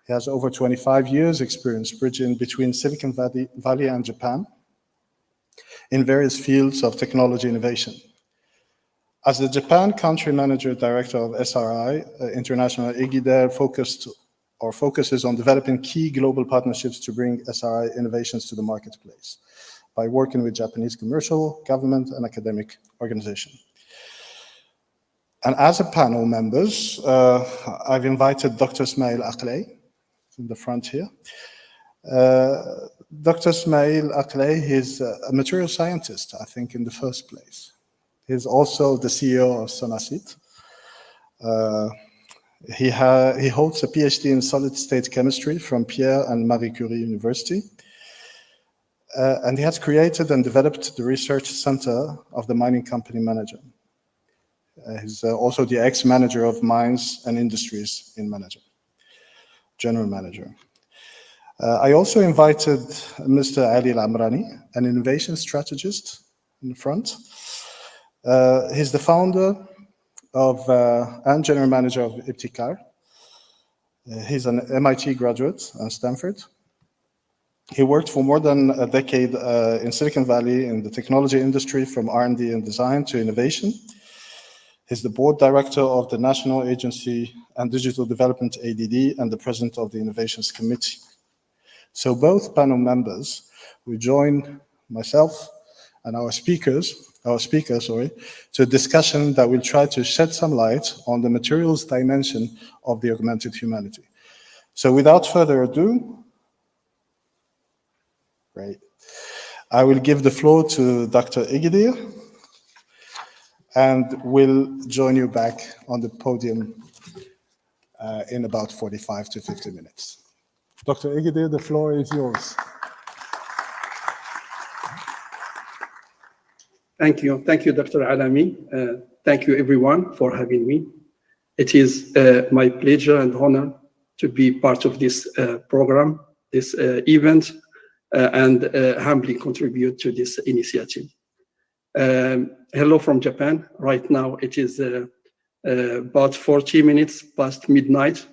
He has over 25 years experience bridging between Silicon Valley and Japan in various fields of technology innovation. As the Japan Country Manager Director of SRI International, Igida focuses on developing key global partnerships to bring SRI innovations to the marketplace by working with Japanese commercial, government, and academic organizations. And as a panel members, I've invited Dr. Smail Aqlay in the front here, Dr. Semaine Akleh, he's a material scientist, I think, in the first place. He's also the CEO of Sonasit. He holds a PhD in solid-state chemistry from Pierre and Marie Curie University. And he has created and developed the research center of the mining company manager. He's also the ex-manager of mines and industries in manager, general manager. I also invited Mr. Ali Al-Amrani, an innovation strategist in the front. He's the founder of and general manager of Ibtikar. He's an MIT graduate and Stanford. He worked for more than a decade in Silicon Valley in the technology industry, from R&D and design to innovation. He's the board director of the National Agency and Digital Development ADD and the president of the Innovations Committee. So both panel members will join myself and our speaker, to a discussion that will try to shed some light on the materials dimension of the augmented humanity. So without further ado, great, I will give the floor to Dr. Igidir, and we'll join you back on the podium in about 45 to 50 minutes. Dr. Igidir, the floor is yours. Thank you, Dr. Alami. Thank you, everyone, for having me. It is my pleasure and honor to be part of this program, this event, and humbly contribute to this initiative. Hello from Japan. Right now, it is about 40 minutes past midnight.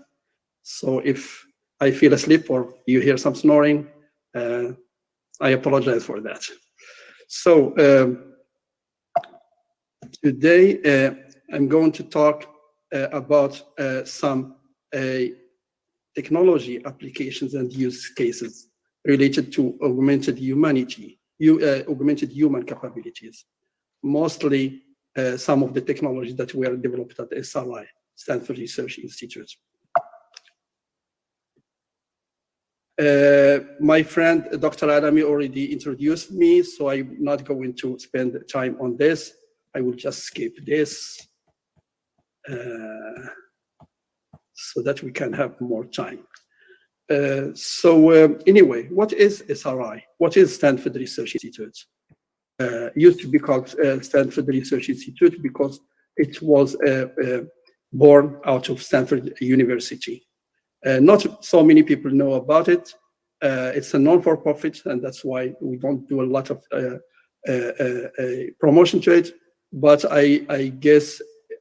So if I feel asleep or you hear some snoring, I apologize for that. So today, I'm going to talk about some technology applications and use cases related to augmented humanity, augmented human capabilities. Mostly some of the technologies that were developed at SRI, Stanford Research Institute. My friend, Dr. Alami, already introduced me, so I'm not going to spend time on this. I will just skip this so that we can have more time. Anyway, what is SRI? What is Stanford Research Institute? Used to be called Stanford Research Institute because it was born out of Stanford University. Not so many people know about it. It's a non-for-profit, and that's why we don't do a lot of promotion to it. But I guess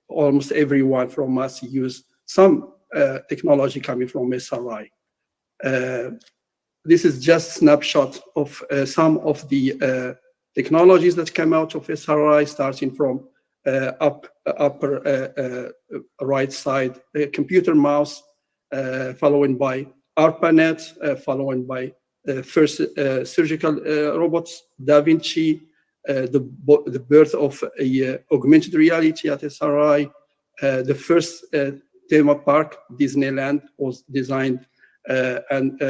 almost everyone from us use some technology coming from SRI. This is just a snapshot of some of the technologies that came out of SRI, starting from upper right side computer mouse, followed by ARPANET, followed by first surgical robots, Da Vinci, the birth of augmented reality at SRI. The first theme park, Disneyland, was designed and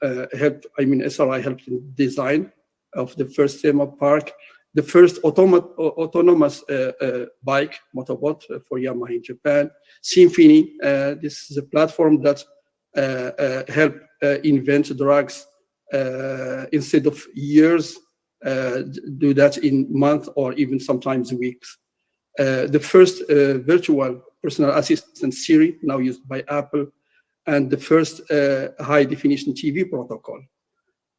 SRI helped in design of the first theme park. The first autonomous bike, Motobot, for Yamaha in Japan. Symphony, this is a platform that helped invent drugs instead of years, do that in months or even sometimes weeks. The first virtual personal assistant Siri, now used by Apple, and the first high-definition TV protocol,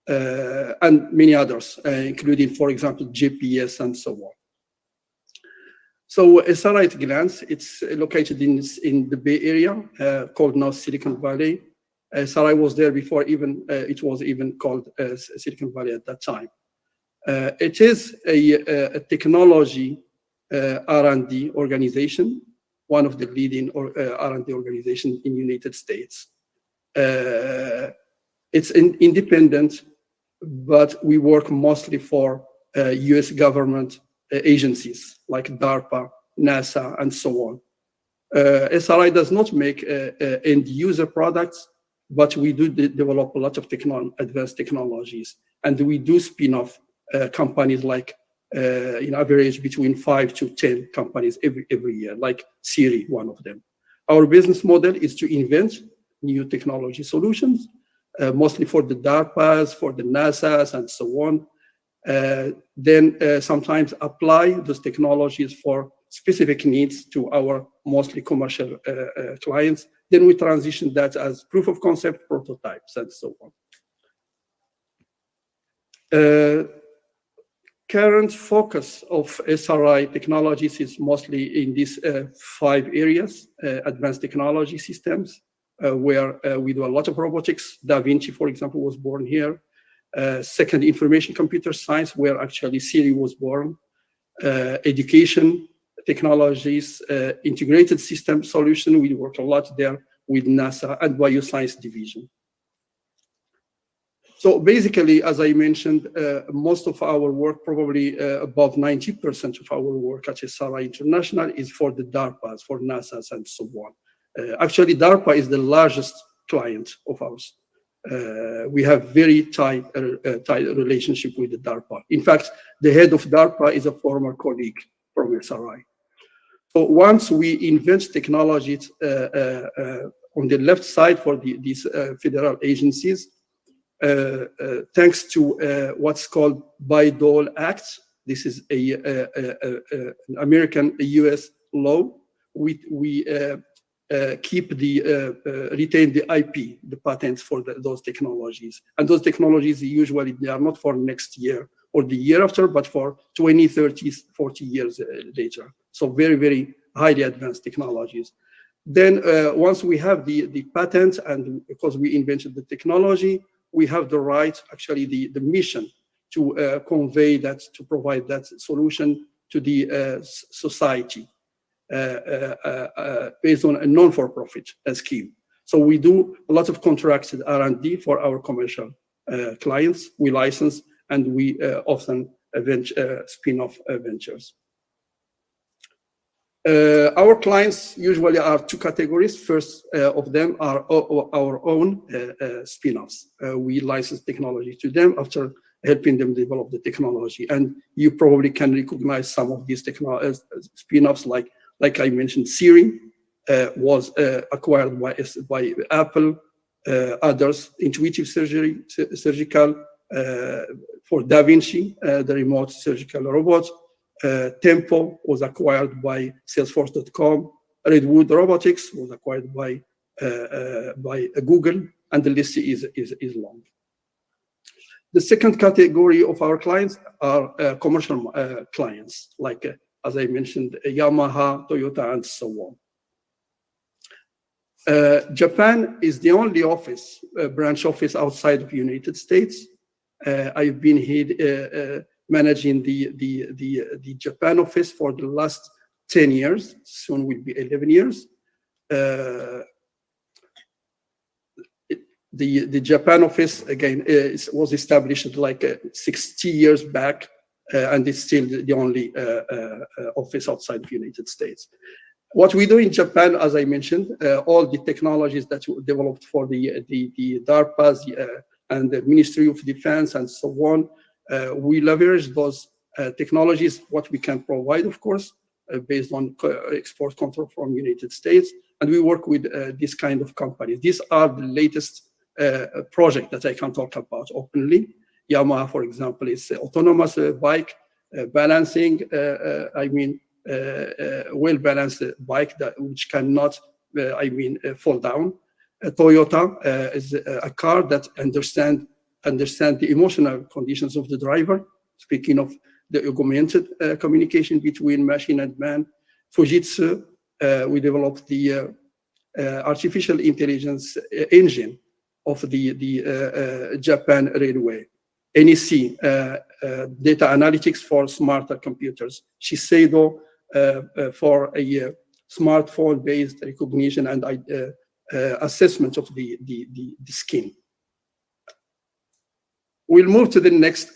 and many others, including, for example, GPS and so on. So SRI at a glance, it's located in the Bay Area, called now Silicon Valley. SRI was there before even it was even called Silicon Valley at that time. It is a technology R&D organization, one of the leading R&D organizations in the United States. It's independent, but we work mostly for US government agencies like DARPA, NASA, and so on. SRI does not make end user products. but we do develop a lot of advanced technologies, and we do spin off companies like in average between 5 to 10 companies every year, like Siri, one of them. Our business model is to invent new technology solutions, mostly for the DARPAs, for the NASAs, and so on. Then sometimes apply those technologies for specific needs to our mostly commercial clients. Then we transition that as proof of concept, prototypes, and so on. Current focus of SRI Technologies is mostly in these 5 areas: advanced technology systems, where we do a lot of robotics. Da Vinci, for example, was born here. Second, information computer science, where actually Siri was born. Education technologies, integrated system solution, we work a lot there with NASA, and bioscience division. So basically, as I mentioned, most of our work, probably above 90% of our work at SRI International, is for the DARPAs, for NASA's, and so on. Actually, DARPA is the largest client of ours. We have very tight relationship with the DARPA. In fact, the head of DARPA is a former colleague from SRI. So once we invent technologies on the left side for these federal agencies, thanks to what's called Bayh-Dole Act, this is an American, US law. We keep retain the IP, the patents for those technologies. And those technologies, usually they are not for next year or the year after, but for 20, 30, 40 years later. So very, very highly advanced technologies. Then once we have the patent, and because we invented the technology, we have the right, actually the mission to convey that, to provide that solution to the society. Based on a non-for-profit scheme. So we do a lot of contracted R&D for our commercial clients. We license, and we often spin-off ventures. Our clients usually are 2 categories. First of them are our own spin-offs. We license technology to them after helping them develop the technology. And you probably can recognize some of these spin-offs, like I mentioned, Siri was acquired by Apple, others, Intuitive Surgical, for Da Vinci, the remote surgical robot. Tempo was acquired by Salesforce.com. Redwood Robotics was acquired by Google, and the list is long. The second category of our clients are commercial clients, like as I mentioned, Yamaha, Toyota, and so on. Japan is the only office, branch office outside of the United States. I've been here managing the Japan office for the last 10 years. Soon will be 11 years. The Japan office, again, was established like 60 years back. And it's still the only office outside the United States. What we do in Japan, as I mentioned, all the technologies that were developed for the DARPAs and the Ministry of Defense and so on, we leverage those technologies, what we can provide, of course, based on export control from the United States. And we work with this kind of companies. These are the latest projects that I can talk about openly. Yamaha, for example, is autonomous bike balancing. Well-balanced bike which cannot, fall down. Toyota is a car that understand the emotional conditions of the driver. Speaking of the augmented communication between machine and man. Fujitsu, we developed the artificial intelligence engine of the Japan Railway. NEC, data analytics for smarter computers. Shiseido, for a smartphone-based recognition and assessment of the skin. We'll move to the next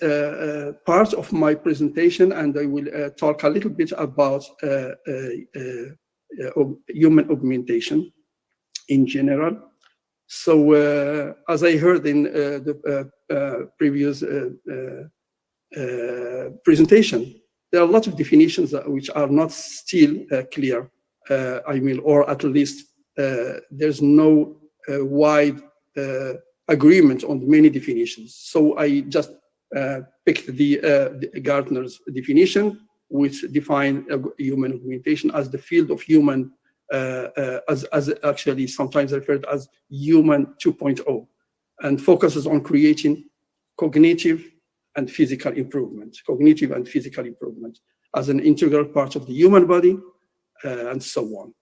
part of my presentation, and I will talk a little bit about human augmentation in general. So as I heard in the previous presentation, there are a lot of definitions which are not still clear, or at least there's no wide agreement on many definitions. So I just picked the Gartner's definition, which define human augmentation as the field of human, as actually sometimes referred as human 2.0, and focuses on creating cognitive and physical improvement as an integral part of the human body, and so on.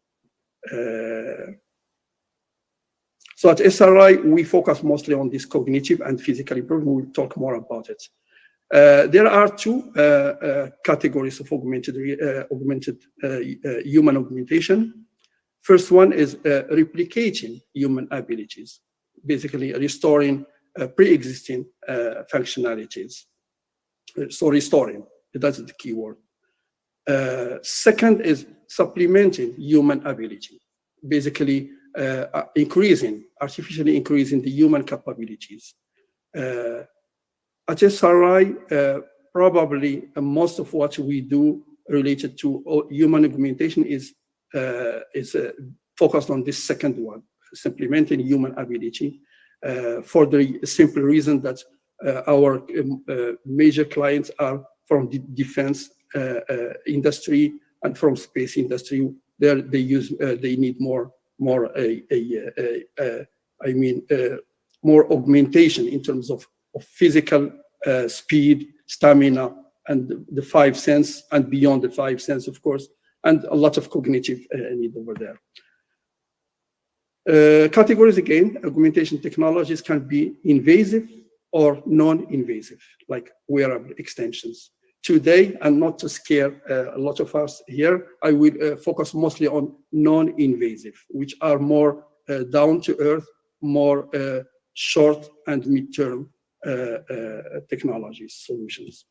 So at SRI, we focus mostly on this cognitive and physical improvement. We'll talk more about it. There are two categories of augmented human augmentation. First one is replicating human abilities, basically restoring pre-existing functionalities. So restoring, that's the key word. Second is supplementing human ability, basically artificially increasing the human capabilities. At SRI, probably most of what we do related to human augmentation is focused on this second one, supplementing human ability, for the simple reason that our major clients are from the defense industry and from space industry. They need more augmentation in terms of physical speed, stamina, and the 5 senses, and beyond the 5 senses, of course, and a lot of cognitive need over there. Categories again, augmentation technologies can be invasive or non-invasive, like wearable extensions. Today, and not to scare a lot of us here, I will focus mostly on non-invasive, which are more down to earth, more short and mid-term technologies, solutions.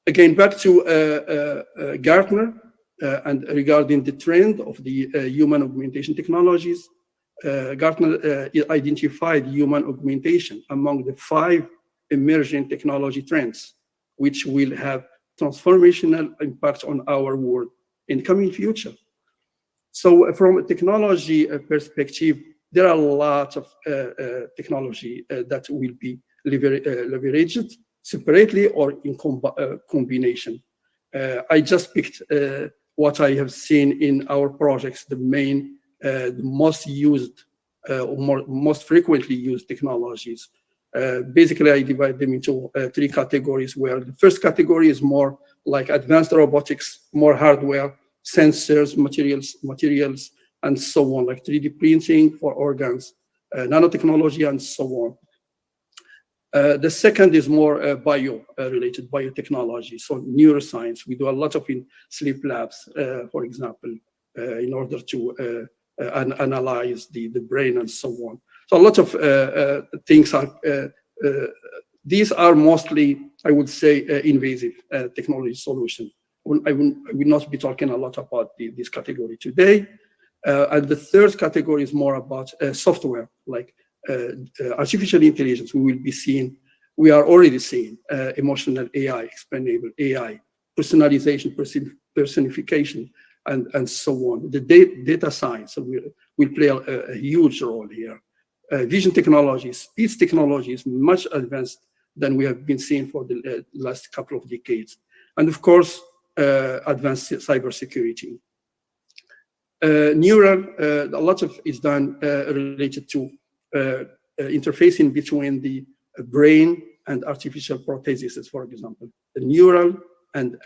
Again, back to Gartner, and regarding the trend of the human augmentation technologies, Gartner identified human augmentation among the 5 emerging technology trends, which will have transformational impact on our world in the coming future. So from a technology perspective, there are a lot of technology that will be leveraged separately or in combination. I just picked what I have seen in our projects, the most used, most frequently used technologies. Basically, I divide them into 3 categories, where the first category is more like advanced robotics, more hardware, sensors, materials, and so on, like 3D printing for organs, nanotechnology, and so on. The second is more related biotechnology, so neuroscience. We do a lot of in sleep labs, for example, in order to analyze the brain and so on. So a lot of things are, these are mostly, I would say, invasive technology solution. I will not be talking a lot about this category today. And the third category is more about software, like artificial intelligence. We are already seeing emotional AI, explainable AI, personalization, personification, and so on. The data science will play a huge role here. Vision technologies, speech technology is much advanced than we have been seeing for the last couple of decades. And of course, advanced cybersecurity. A lot of is done related to interfacing between the brain and artificial prostheses, for example, the neural and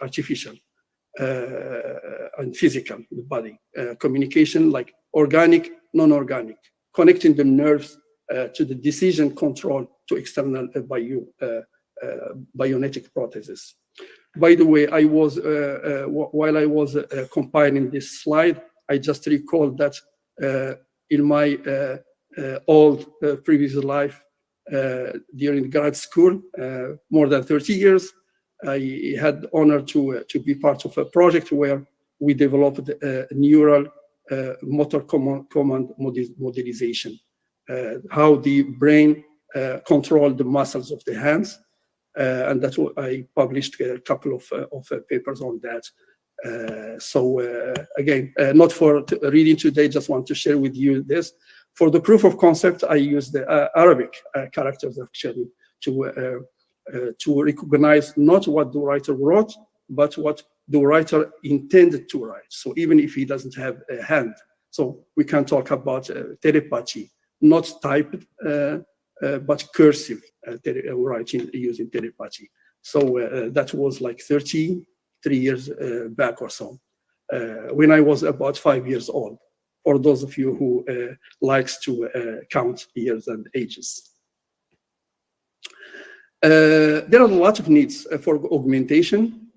artificial and physical, the body communication, like organic, non-organic, connecting the nerves to the decision control to external bionetic prostheses. By the way, I was while I was compiling this slide, I just recalled that in my old previous life, during grad school, more than 30 years, I had the honor to be part of a project where we developed neural motor command modelization, how the brain control the muscles of the hands. And that's what I published a couple of papers on that. Again, not for reading today, just want to share with you this. For the proof of concept, I use the Arabic characters actually to recognize not what the writer wrote, but what the writer intended to write. So even if he doesn't have a hand, so we can talk about telepathy, not typed, but cursive writing using telepathy. So that was like 33 years back or so, when I was about 5 years old, for those of you who likes to count years and ages. There are a lot of needs for augmentation.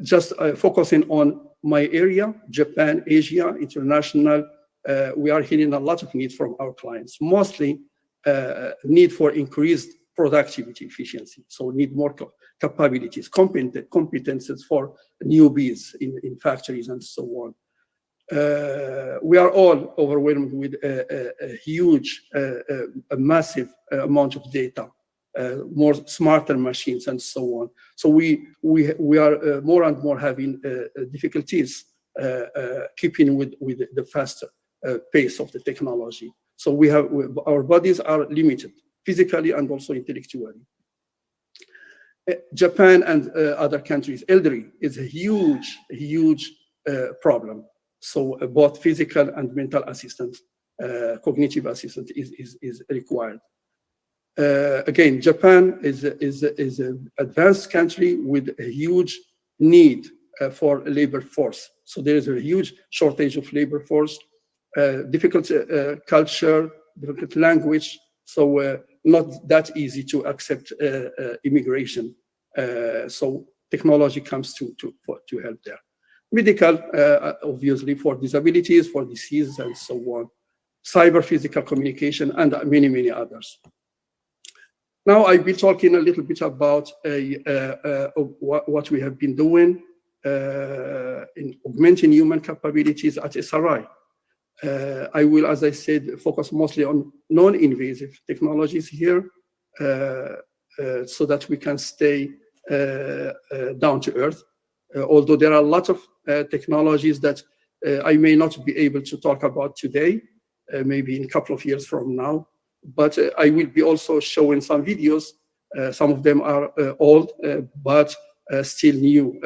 Just focusing on my area, Japan, Asia, international, we are hearing a lot of needs from our clients, mostly need for increased productivity efficiency. So need more capabilities, competences for newbies in factories and so on. We are all overwhelmed with a huge, a massive amount of data, more smarter machines and so on. So we are more and more having difficulties keeping with the faster pace of the technology. So our bodies are limited physically and also intellectually. Japan and other countries, elderly is a huge problem. So both physical and mental assistance, cognitive assistance is required. Again, Japan is an advanced country with a huge need for labor force. So there is a huge shortage of labor force, difficult culture, difficult language. So not that easy to accept immigration. So technology comes to help there. Medical, obviously, for disabilities, for diseases, and so on. Cyber physical communication, and many others. Now I'll be talking a little bit about what we have been doing in augmenting human capabilities at SRI. I will, as I said, focus mostly on non-invasive technologies here, so that we can stay down to earth. Although there are a lot of technologies that I may not be able to talk about today, maybe in a couple of years from now, but I will be also showing some videos. Some of them are old, but still new.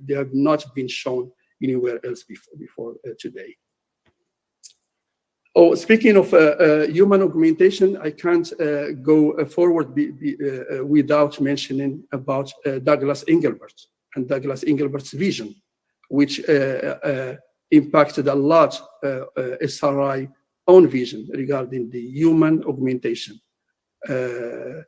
They have not been shown anywhere else before today. Oh, speaking of human augmentation, I can't go forward without mentioning about Douglas Engelbart and Douglas Engelbart's vision, which impacted a lot SRI own vision regarding the human augmentation. Douglas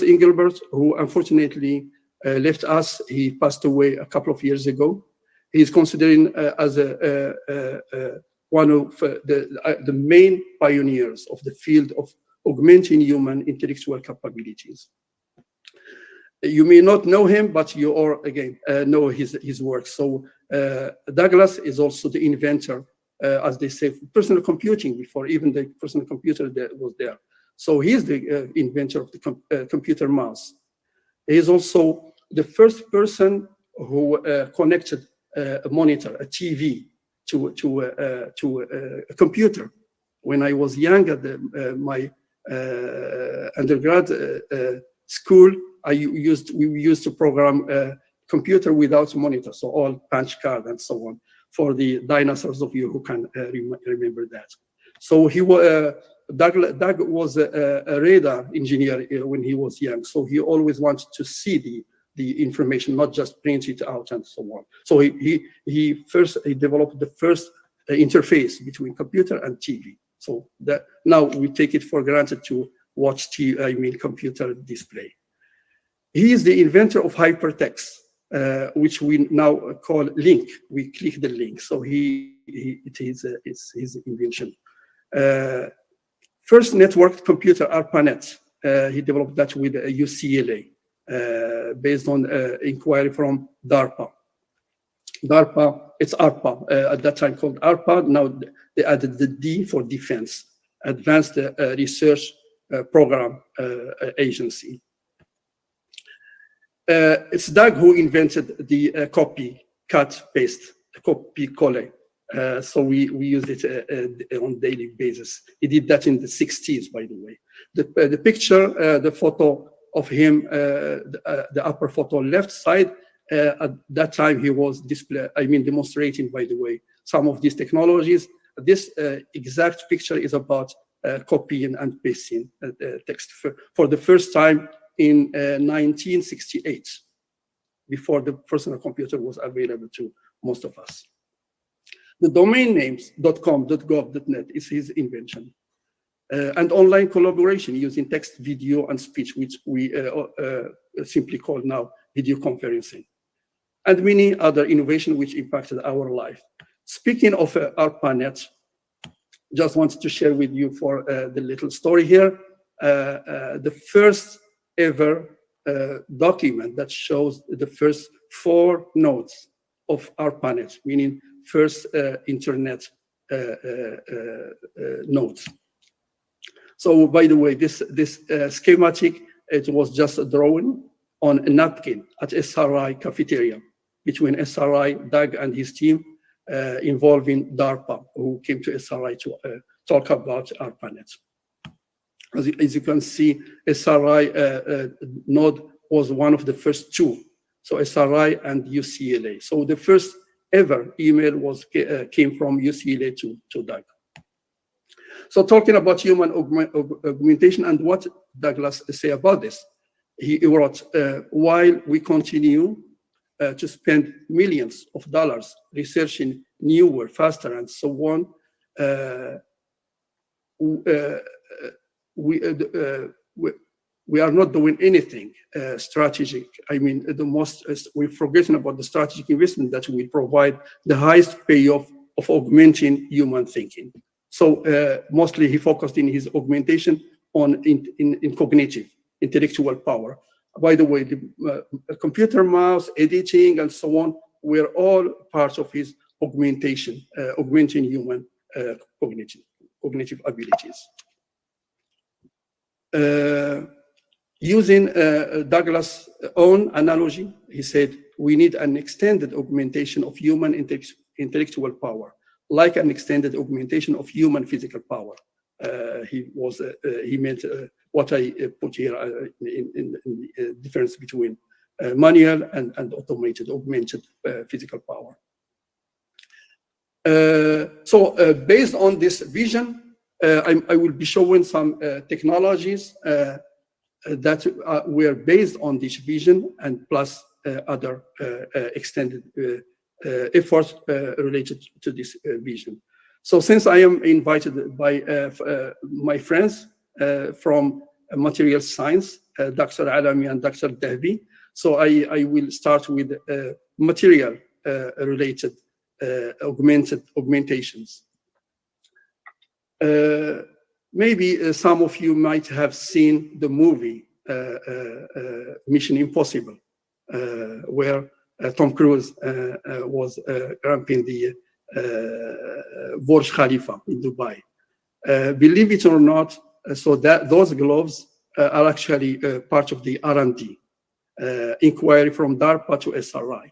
Engelbart, who unfortunately left us, he passed away a couple of years ago. He's considered as one of the main pioneers of the field of augmenting human intellectual capabilities. You may not know him, but you all, again, know his work. So Douglas is also the inventor, as they say, personal computing before even the personal computer that was there. So he's the inventor of the computer mouse. He is also the first person who connected a monitor, a TV, to a computer. When I was young at my undergrad school, we used to program a computer without monitor, so all punch card and so on, for the dinosaurs of you who can remember that. So Doug was a radar engineer when he was young, so he always wanted to see the information, not just print it out and so on. So he developed the first interface between computer and TV. So that now we take it for granted to watch computer display. He is the inventor of hypertext, which we now call link. We click the link, so it is his invention. First networked computer, ARPANET. He developed that with UCLA, based on inquiry from DARPA. DARPA, it's ARPA, at that time called ARPA. Now they added the D for defense, Advanced Research Program Agency. It's Doug who invented the copy, cut, paste, copy, colle. So we use it on a daily basis. He did that in the 60s, by the way. The picture, the photo of him, the upper photo left side, at that time he was demonstrating, by the way, some of these technologies. This exact picture is about copying and pasting text for the first time in 1968, before the personal computer was available to most of us. The domain names .com, .gov, .net is his invention. And online collaboration using text, video, and speech, which we simply call now video conferencing. And many other innovations which impacted our life. Speaking of ARPANET, just wanted to share with you for the little story here, the first ever document that shows the first 4 nodes of ARPANET, meaning first internet nodes. So, by the way, this schematic, it was just a drawing on a napkin at SRI cafeteria between SRI, Doug and his team, involving DARPA, who came to SRI to talk about ARPANET. As you can see, SRI node was one of the first 2. So SRI and UCLA. So the first ever email came from UCLA to Doug. So talking about human augmentation and what Douglas say about this, he wrote, while we continue to spend millions of dollars researching newer, faster, and so on, we are not doing anything strategic. I mean, we've forgotten about the strategic investment that will provide the highest payoff of augmenting human thinking. So mostly he focused in his augmentation on in cognitive, intellectual power. By the way, the computer mouse, editing, and so on, were all parts of his augmentation, augmenting human cognitive abilities. Using Douglas' own analogy, he said, we need an extended augmentation of human intellectual power, like an extended augmentation of human physical power. He meant what I put here in the difference between manual and automated, augmented physical power. So based on this vision, I will be showing some technologies that were based on this vision, and plus other extended efforts related to this vision. So since I am invited by my friends from material science, Dr. Alami and Dr. Dahbi, so I will start with material related augmentations. Maybe some of you might have seen the movie Mission Impossible, where Tom Cruise was ramping the Burj Khalifa in Dubai. Believe it or not, so that those gloves are actually part of the R&D inquiry from DARPA to SRI.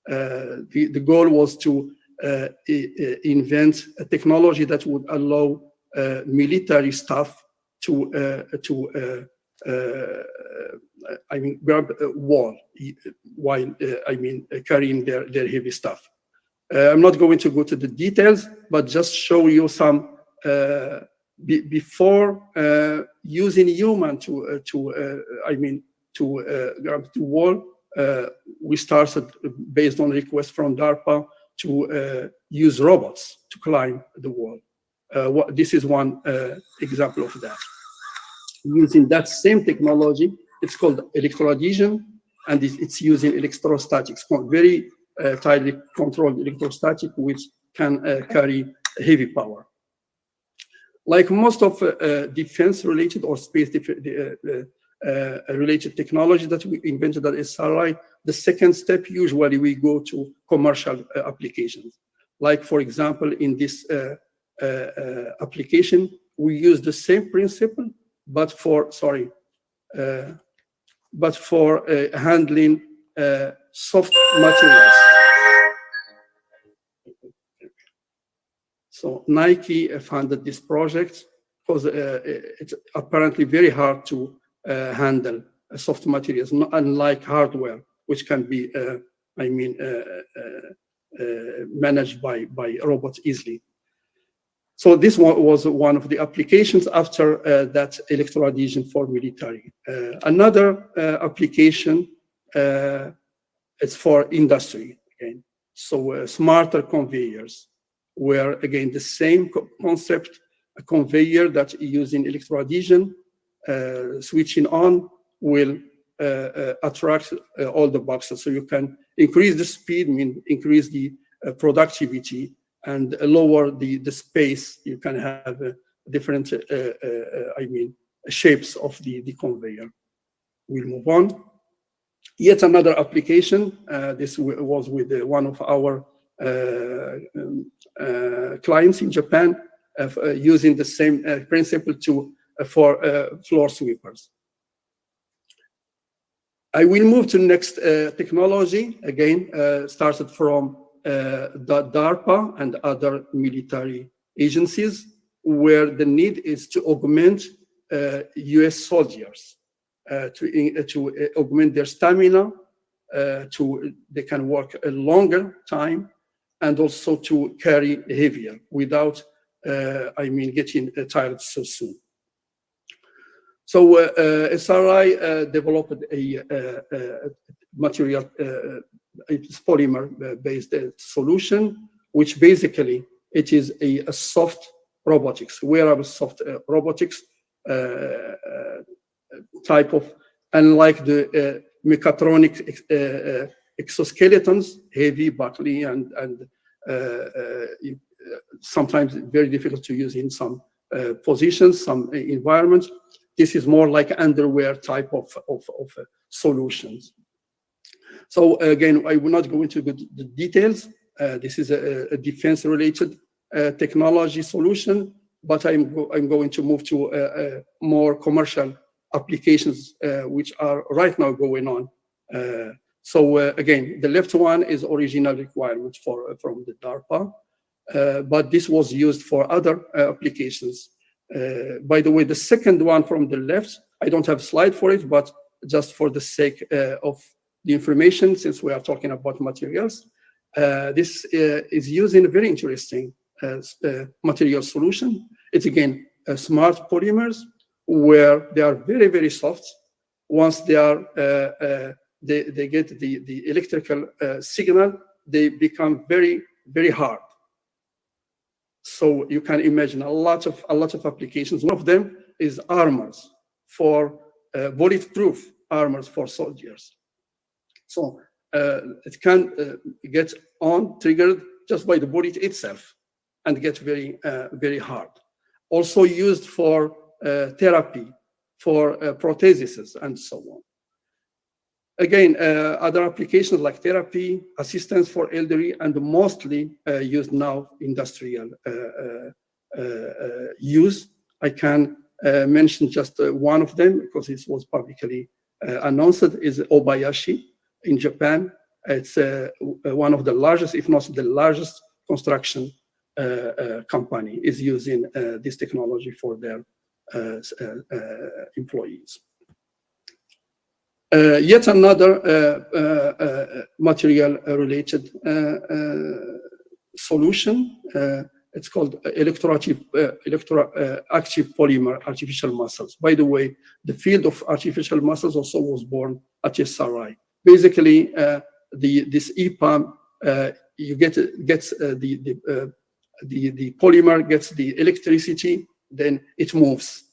The goal was to invent a technology that would allow military staff to grab a wall while carrying their heavy stuff. I'm not going to go to the details, but just show you some before using human to grab the wall. We started based on request from DARPA to use robots to climb the wall. This is one example of that. Using that same technology, it's called electroadhesion, and it's using electrostatics, very tightly controlled electrostatic, which can carry heavy power. Like most of defense-related or space related technology that we invented at SRI. The second step, usually we go to commercial applications. Like, for example, in this application, we use the same principle, but for handling soft materials. So Nike funded this project because it's apparently very hard to handle soft materials, unlike hardware, which can be, managed by robots easily. So this was one of the applications. After that, electroadhesion for military. Another application is for industry, again. So smarter conveyors, where again the same concept, a conveyor that using electroadhesion, switching on will attract all the boxes. So you can increase the speed, increase the productivity, and lower the space. You can have different, shapes of the conveyor. We'll move on. Yet another application. This was with one of our clients in Japan, using the same principle for floor sweepers. I will move to the next technology. Again, started from the DARPA and other military agencies, where the need is to augment US soldiers, to augment their stamina, they can work a longer time, and also to carry heavier without, getting tired so soon. So SRI developed a material, it's polymer-based solution, which basically it is a soft robotics, wearable soft robotics type of, unlike the mechatronic exoskeletons, heavy, buckly, and sometimes very difficult to use in some positions, some environments. This is more like underwear type of solutions. So again, I will not go into the details. This is a defense-related technology solution, but I'm going to move to more commercial applications, which are right now going on. So again, the left one is original requirement from the DARPA, but this was used for other applications. By the way, the second one from the left, I don't have a slide for it, but just for the sake of the information, since we are talking about materials, this is using a very interesting material solution. It's again smart polymers, where they are very, very soft. Once they are, they get the electrical signal, they become very, very hard. So you can imagine a lot of applications. One of them is armors for bulletproof armors for soldiers. So it can get triggered just by the bullet itself and get very, very hard. Also used for therapy, for prostheses, and so on. Again, other applications like therapy, assistance for elderly, and mostly used now industrial use. I can mention just one of them because it was publicly announced, is Obayashi in Japan. It's one of the largest, if not the largest, construction company is using this technology for their employees. Yet another material-related solution. It's called electroactive polymer artificial muscles. By the way, the field of artificial muscles also was born at SRI. Basically, this EPAM, you gets the polymer gets the electricity, then it moves,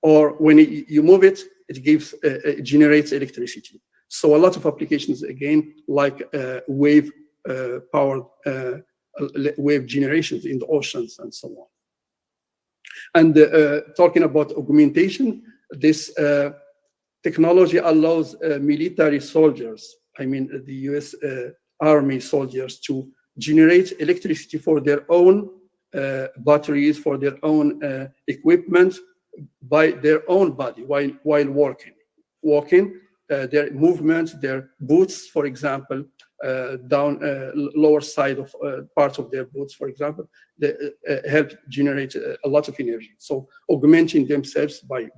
or when you move it, it generates electricity. So a lot of applications, again, like wave powered wave generations in the oceans and so on. And talking about augmentation, this technology allows military soldiers, I mean the US Army soldiers, to generate electricity for their own batteries, for their own equipment by their own body while walking. Their movements, their boots, for example, down lower side of parts of their boots, for example, they help generate a lot of energy. So augmenting themselves by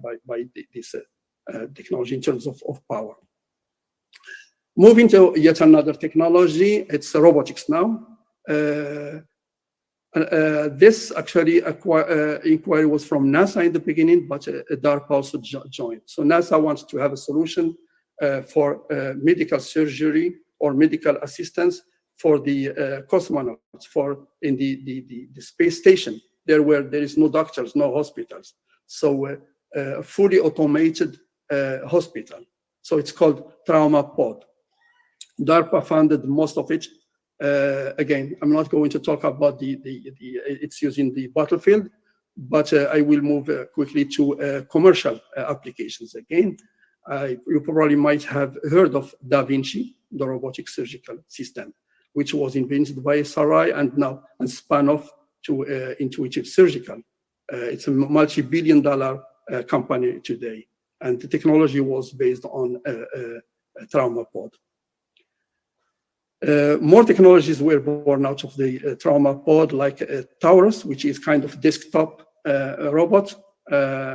this technology in terms of power. Moving to yet another technology, it's robotics now. This actually inquiry was from NASA in the beginning, but DARPA also joined. So NASA wants to have a solution for medical surgery or medical assistance for the cosmonauts, for in the space station, there where there is no doctors, no hospitals. So a fully automated hospital. So it's called Trauma Pod. DARPA funded most of it. Again, I'm not going to talk about its use in the battlefield, but I will move quickly to commercial applications. Again, you probably might have heard of Da Vinci, the robotic surgical system, which was invented by Sarai and now spun off to Intuitive Surgical. It's a multi-billion-dollar company today, and the technology was based on a trauma pod. More technologies were born out of the trauma pod, like Taurus, which is kind of desktop robot,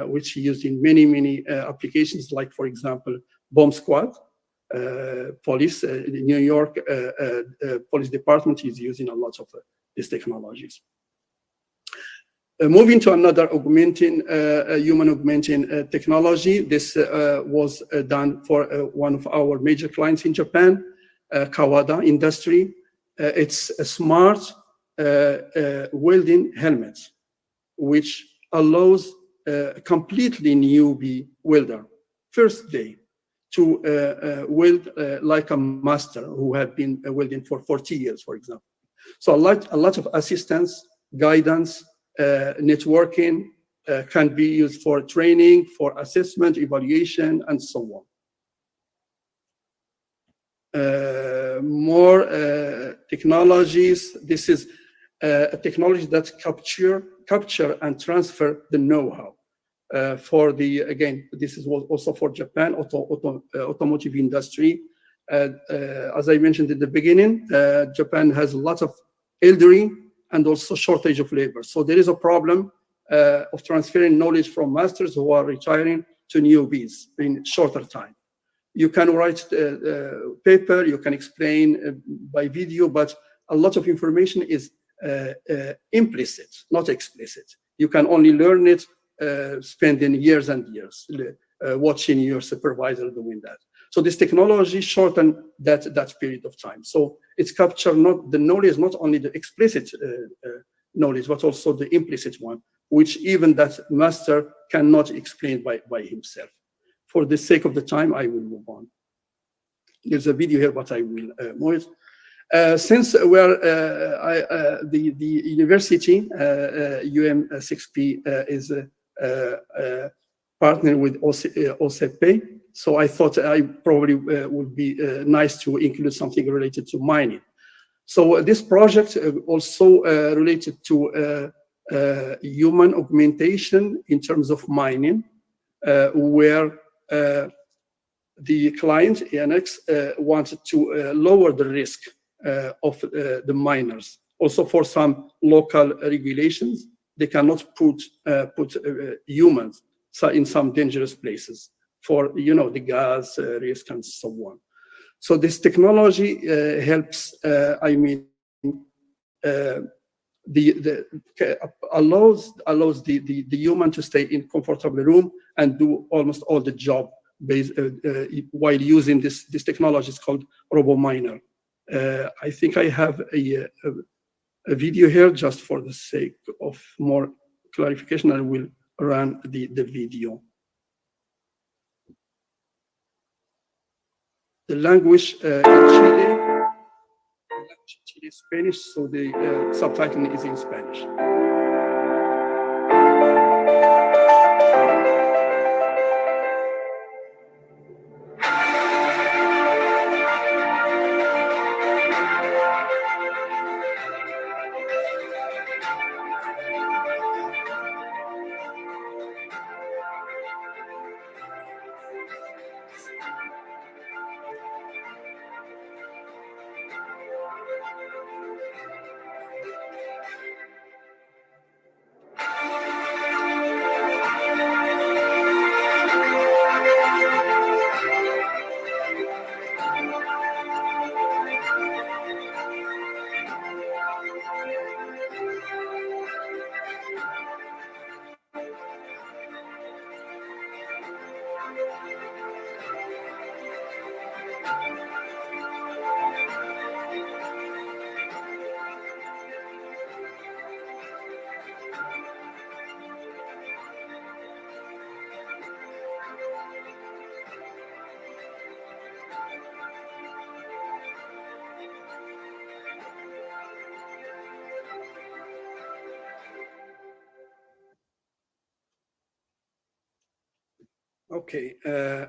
which is used in many applications, like, for example, bomb squad. Police, the New York Police Department is using a lot of these technologies. Moving to another human augmenting technology. This was done for one of our major clients in Japan, Kawada Industry. It's a smart welding helmet, which allows a completely newbie welder, first day, to weld like a master who had been welding for 40 years, for example. So a lot of assistance, guidance, networking can be used for training, for assessment, evaluation, and so on. More technologies. This is a technology that capture and transfer the know-how. For the, again, this is also for Japan, automotive industry. As I mentioned in the beginning, Japan has a lot of elderly and also shortage of labor. So there is a problem of transferring knowledge from masters who are retiring to newbies in shorter time. You can write paper, you can explain by video, but a lot of information is implicit, not explicit. You can only learn it spending years and years watching your supervisor doing that. So this technology shortened that period of time. So it's captured not the knowledge, not only the explicit knowledge, but also the implicit one, which even that master cannot explain by himself. For the sake of the time, I will move on. There's a video here, but I will move it. Since we're the university, UM6P is partnered with OCP, so I thought I probably would be nice to include something related to mining. So this project also related to human augmentation in terms of mining, where the client, ENX, wanted to lower the risk of the miners. Also for some local regulations, they cannot put humans in some dangerous places for, the gas risk and so on. So this technology helps, allows the human to stay in comfortable room and do almost all the job while using this technology. It's called RoboMiner. I think I have a video here just for the sake of more clarification. I will run the video. The language in Chile is Spanish, so the subtitling is in Spanish. Okay,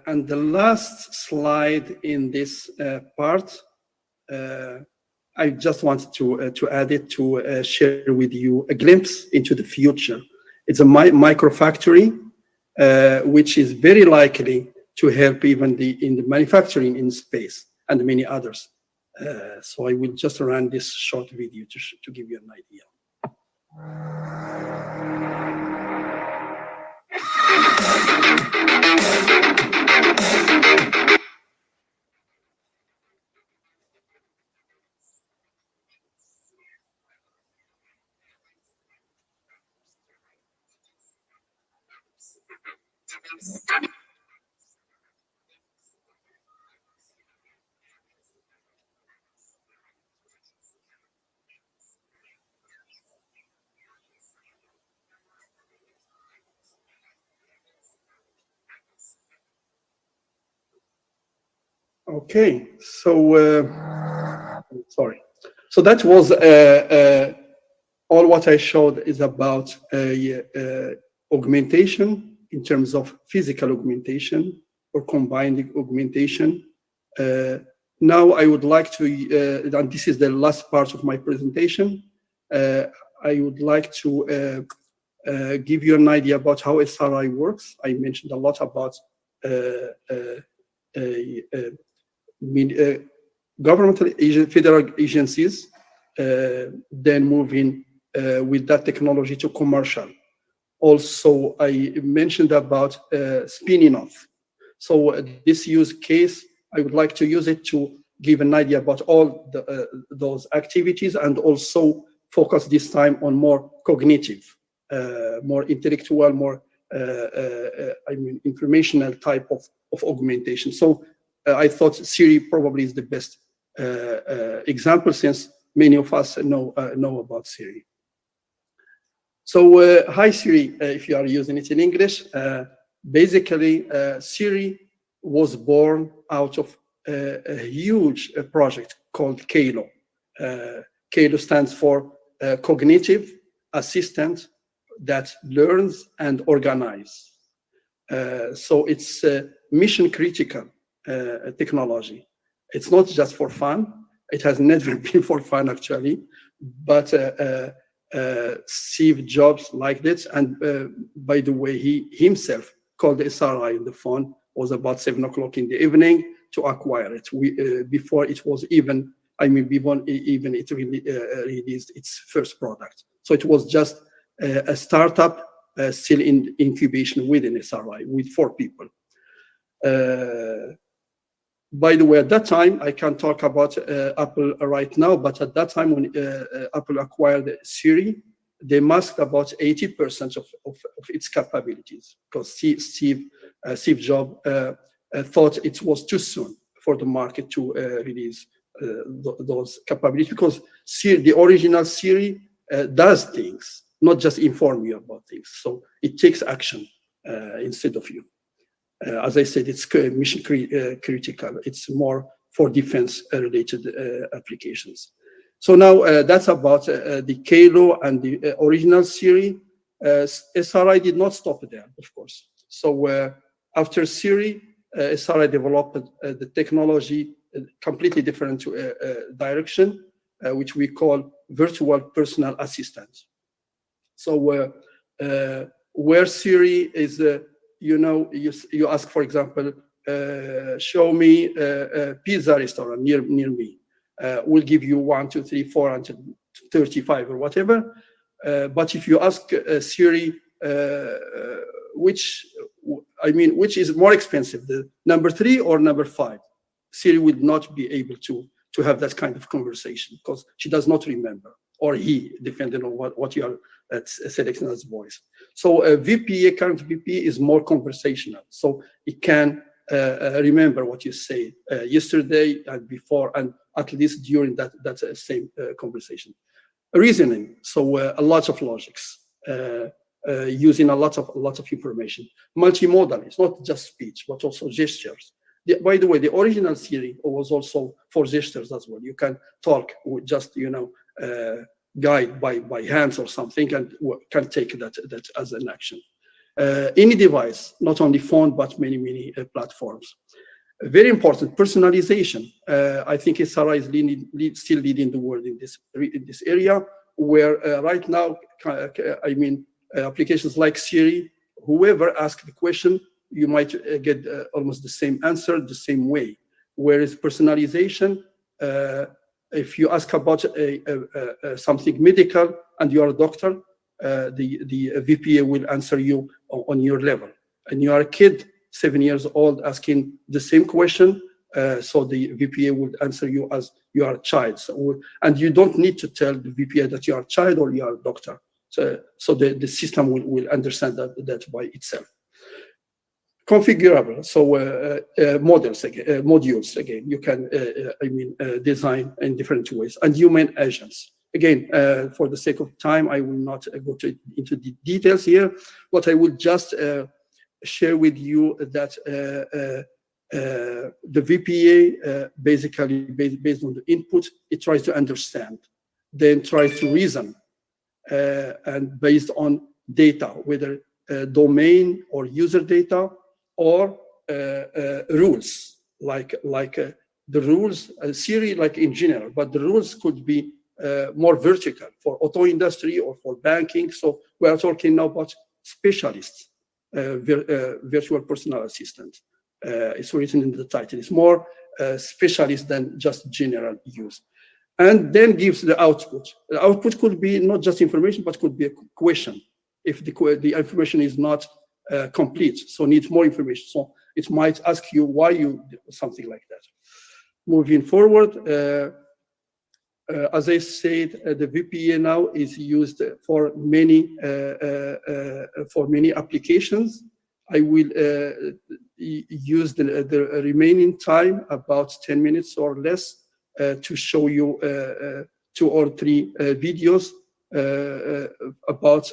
and the last slide in this part, I just wanted to add it to share with you a glimpse into the future. It's a microfactory, which is very likely to help even in the manufacturing in space and many others. So I will just run this short video to give you an idea. Okay, so sorry. So that was all what I showed is about augmentation in terms of physical augmentation or combined augmentation. Now I would like to, and this is the last part of my presentation, I would like to give you an idea about how SRI works. I mentioned a lot about governmental federal agencies, then moving with that technology to commercial. Also, I mentioned about spinning off. So this use case, I would like to use it to give an idea about all those activities and also focus this time on more cognitive, more intellectual, more informational type of augmentation. So I thought Siri probably is the best example, since many of us know about Siri. So hi Siri, if you are using it in English. Basically, Siri was born out of a huge project called CALO. CALO stands for Cognitive Assistant that Learns and Organizes. So it's mission critical technology. It's not just for fun. It has never been for fun, actually. But Steve Jobs liked it. And by the way, he himself called the SRI in the phone. Was about 7 o'clock in the evening to acquire it. Before it was even, before even it really released its first product. So it was just a startup still in incubation within SRI with 4 people. By the way, at that time, I can't talk about Apple right now, but at that time when Apple acquired Siri, they masked about 80% of its capabilities, because Steve Jobs thought it was too soon for the market to release those capabilities, because the original Siri does things, not just inform you about things. So it takes action instead of you. As I said, it's mission critical. It's more for defense-related applications. So now that's about the CALO and the original Siri. SRI did not stop there, of course. So after Siri, SRI developed the technology completely different direction, which we call virtual personal assistant. So where Siri is, you ask, for example, show me a pizza restaurant near me. We'll give you 1, 2, 3, 4, until 35 or whatever. But if you ask Siri, which is more expensive, the number 3 or number 5, Siri will not be able to have that kind of conversation, because she does not remember, or he, depending on what you are selecting as voice. So a current VP is more conversational, so it can remember what you say yesterday and before, and at least during that same conversation. Reasoning, so a lot of logics, using a lot of information. Multimodal, it's not just speech, but also gestures. By the way, the original Siri was also for gestures as well. You can talk with just, guide by hands or something, and can take that as an action. any device, not only phone, but many platforms. Very important, personalization. I think SRI is still leading the world in this area, where right now, applications like Siri, whoever asks the question, you might get almost the same answer the same way. Whereas personalization, if you ask about something medical and you are a doctor, the VPA will answer you on your level. And you are a kid, 7 years old, asking the same question, so the VPA would answer you as you are a child. And you don't need to tell the VPA that you are a child or you are a doctor. So the system will understand that by itself. Configurable, so modules again, you can design in different ways, and human agents. Again, for the sake of time, I will not go into the details here, but I will just share with you that the VPA basically based on the input, it tries to understand, then tries to reason, and based on data, whether domain or user data, or rules, like the rules, Siri, like in general, but the rules could be more vertical for auto industry or for banking. So we are talking now about specialists, virtual personal assistant. It's written in the title. It's more specialist than just general use. And then gives the output. The output could be not just information, but could be a question. If the information is not complete, so needs more information. So it might ask you why you did something like that. Moving forward, as I said, the VPA now is used for many applications. I will use the remaining time, about 10 minutes or less, to show you 2 or 3 videos about.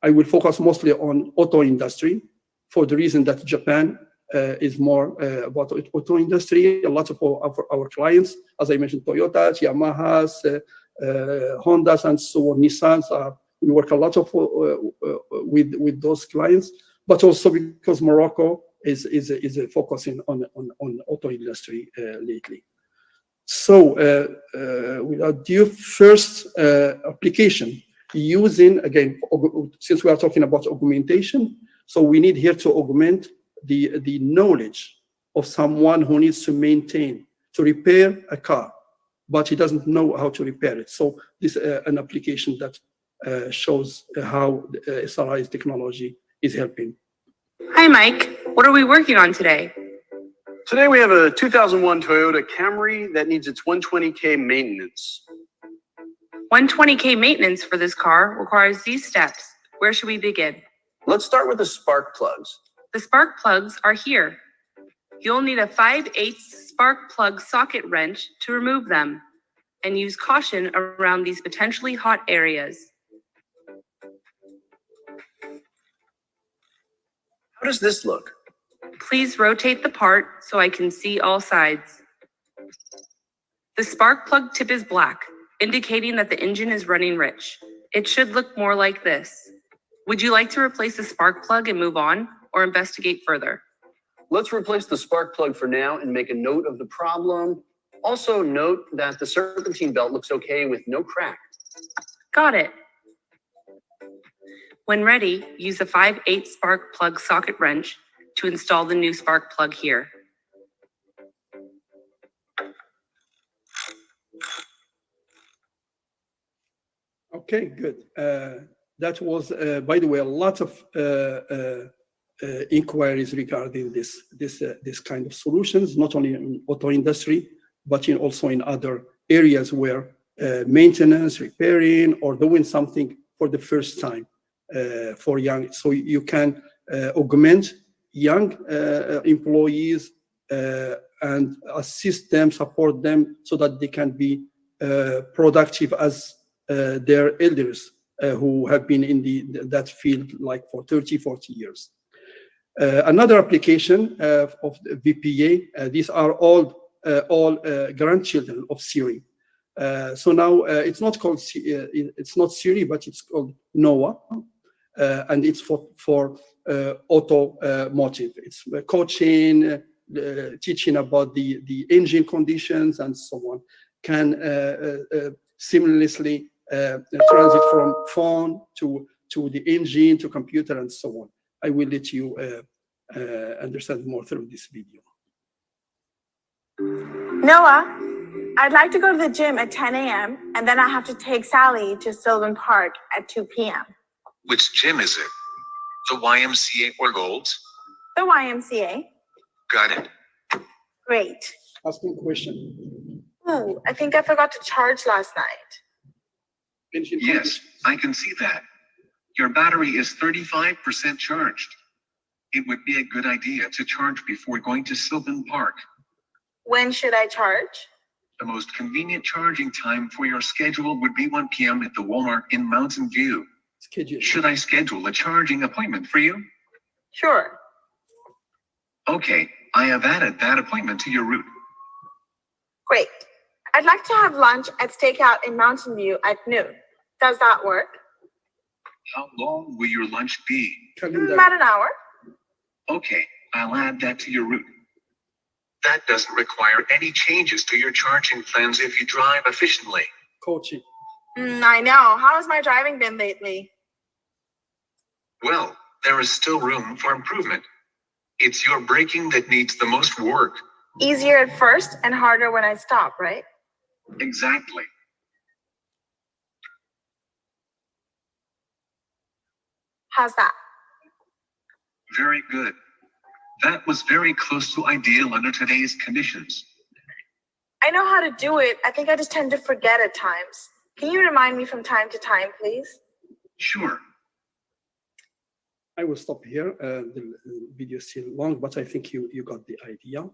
I will focus mostly on auto industry, for the reason that Japan is more about auto industry. A lot of our clients, as I mentioned, Toyotas, Yamahas, Hondas, and so on, Nissans. We work a lot with those clients, but also because Morocco is focusing on auto industry lately. So without due, first application using, again, since we are talking about augmentation, so we need here to augment the knowledge of someone who needs to maintain, to repair a car, but he doesn't know how to repair it. So this is an application that shows how SRI's technology is helping. Hi, Mike. What are we working on today? Today we have a 2001 Toyota Camry that needs its 120K maintenance. 120K maintenance for this car requires these steps. Where should we begin? Let's start with the spark plugs. The spark plugs are here. You'll need a 5/8 spark plug socket wrench to remove them, and use caution around these potentially hot areas. How does this look? Please rotate the part so I can see all sides. The spark plug tip is black, indicating that the engine is running rich. It should look more like this. Would you like to replace the spark plug and move on, or investigate further? Let's replace the spark plug for now and make a note of the problem. Also note that the serpentine belt looks okay with no crack. Got it. When ready, use a 5/8 spark plug socket wrench to install the new spark plug here. Okay, good. That was, by the way, a lot of inquiries regarding this kind of solutions, not only in auto industry, but also in other areas where maintenance, repairing, or doing something for the first time for young. So you can augment young employees and assist them, support them, so that they can be productive as their elders who have been in that field like for 30, 40 years. Another application of the VPA, these are all grandchildren of Siri. So now it's not called it's not Siri, but it's called Noah. and it's for automotive. It's coaching, teaching about the engine conditions and so on. Can seamlessly transit from phone to the engine to computer and so on. I will let you understand more through this video. Noah, I'd like to go to the gym at 10 a.m. and then I have to take Sally to Sylvan Park at 2 p.m. Which gym is it? The YMCA or Gold's? The YMCA. Got it. Great. Asking question. Ooh, I think I forgot to charge last night. Yes, I can see that. Your battery is 35% charged. It would be a good idea to charge before going to Sylvan Park. When should I charge? The most convenient charging time for your schedule would be 1 p.m. at the Walmart in Mountain View. Should I schedule a charging appointment for you? Sure. Okay, I have added that appointment to your route. Great. I'd like to have lunch at Stakeout in Mountain View at noon. Does that work? How long will your lunch be? About an hour. Okay, I'll add that to your route. That doesn't require any changes to your charging plans if you drive efficiently. Coaching. I know. How has my driving been lately? Well, there is still room for improvement. It's your braking that needs the most work. Easier at first and harder when I stop, right? Exactly. How's that? Very good. That was very close to ideal under today's conditions. I know how to do it. I think I just tend to forget at times. Can you remind me from time to time, please? Sure. I will stop here. The video is still long, but I think you got the idea.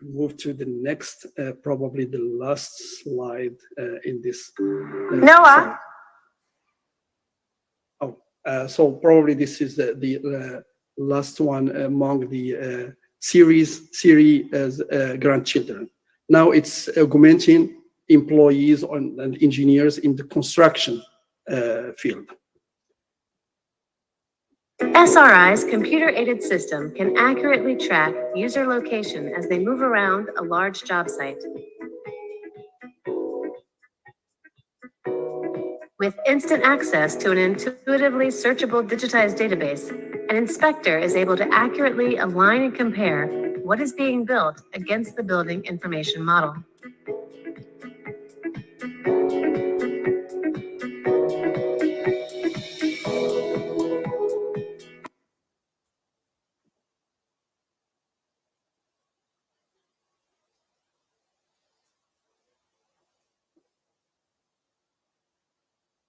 Move to the next, probably the last slide in this. Noah. So probably this is the last one among the series as grandchildren. Now it's augmenting employees and engineers in the construction field. SRI's computer-aided system can accurately track user location as they move around a large job site. With instant access to an intuitively searchable digitized database, an inspector is able to accurately align and compare what is being built against the building information model.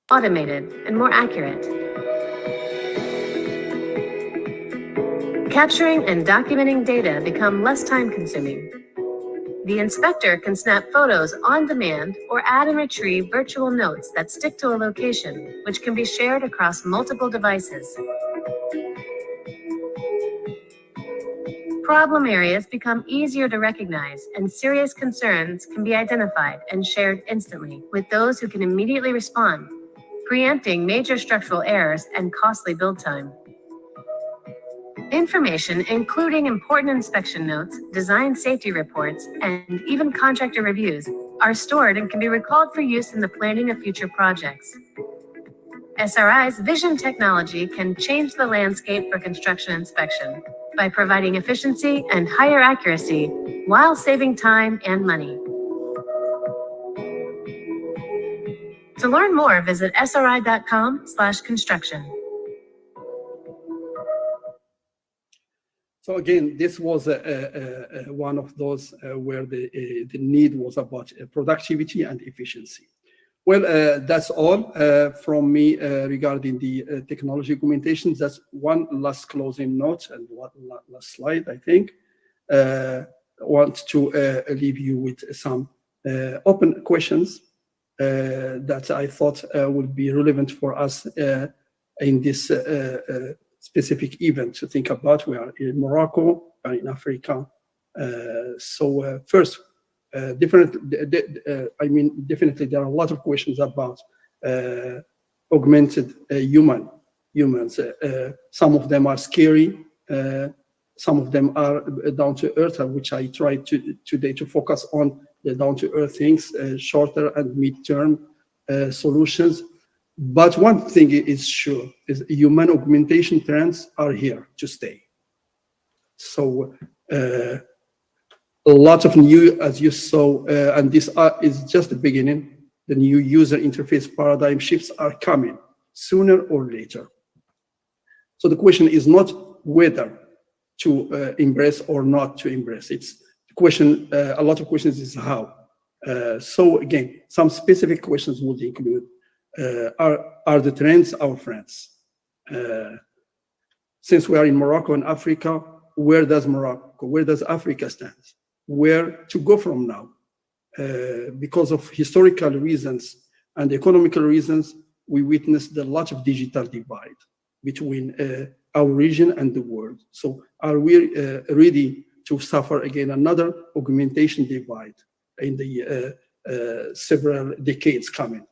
Automated and more accurate. Capturing and documenting data become less time-consuming. The inspector can snap photos on demand or add and retrieve virtual notes that stick to a location, which can be shared across multiple devices. Problem areas become easier to recognize, and serious concerns can be identified and shared instantly with those who can immediately respond, preempting major structural errors and costly build time. Information, including important inspection notes, design safety reports, and even contractor reviews, are stored and can be recalled for use in the planning of future projects. SRI's vision technology can change the landscape for construction inspection by providing efficiency and higher accuracy while saving time and money. To learn more, visit sri.com/construction. So again, this was one of those where the need was about productivity and efficiency. Well, that's all from me regarding the technology augmentation. That's one last closing note and one last slide, I think. Want to leave you with some open questions that I thought would be relevant for us in this specific event to think about. We are in Morocco, in Africa. So first, definitely there are a lot of questions about augmented humans. Some of them are scary. Some of them are down to earth, which I try today to focus on the down to earth things, shorter and mid-term solutions. But one thing is sure, is human augmentation trends are here to stay. So a lot of new, as you saw, and this is just the beginning, the new user interface paradigm shifts are coming sooner or later. So the question is not whether to embrace or not to embrace. It's the question, a lot of questions is how. So again, some specific questions would include, are the trends our friends? Since we are in Morocco and Africa, where does Africa stand? Where to go from now? Because of historical reasons and economical reasons, we witnessed a lot of digital divide between our region and the world. So are we ready to suffer again another augmentation divide in the several decades coming?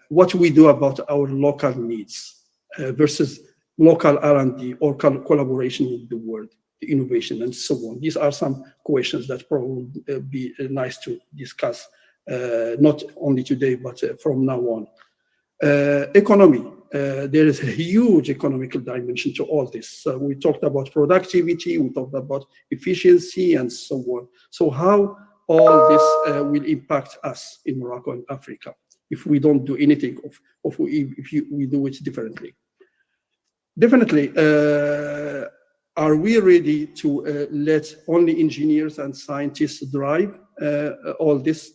What we do about our local needs versus local R&D or collaboration with the world, the innovation and so on. These are some questions that probably would be nice to discuss, not only today, but from now on. Economy, there is a huge economical dimension to all this. We talked about productivity, we talked about efficiency and so on. So how all this will impact us in Morocco and Africa if we don't do anything, if we do it differently. Definitely, are we ready to let only engineers and scientists drive all this?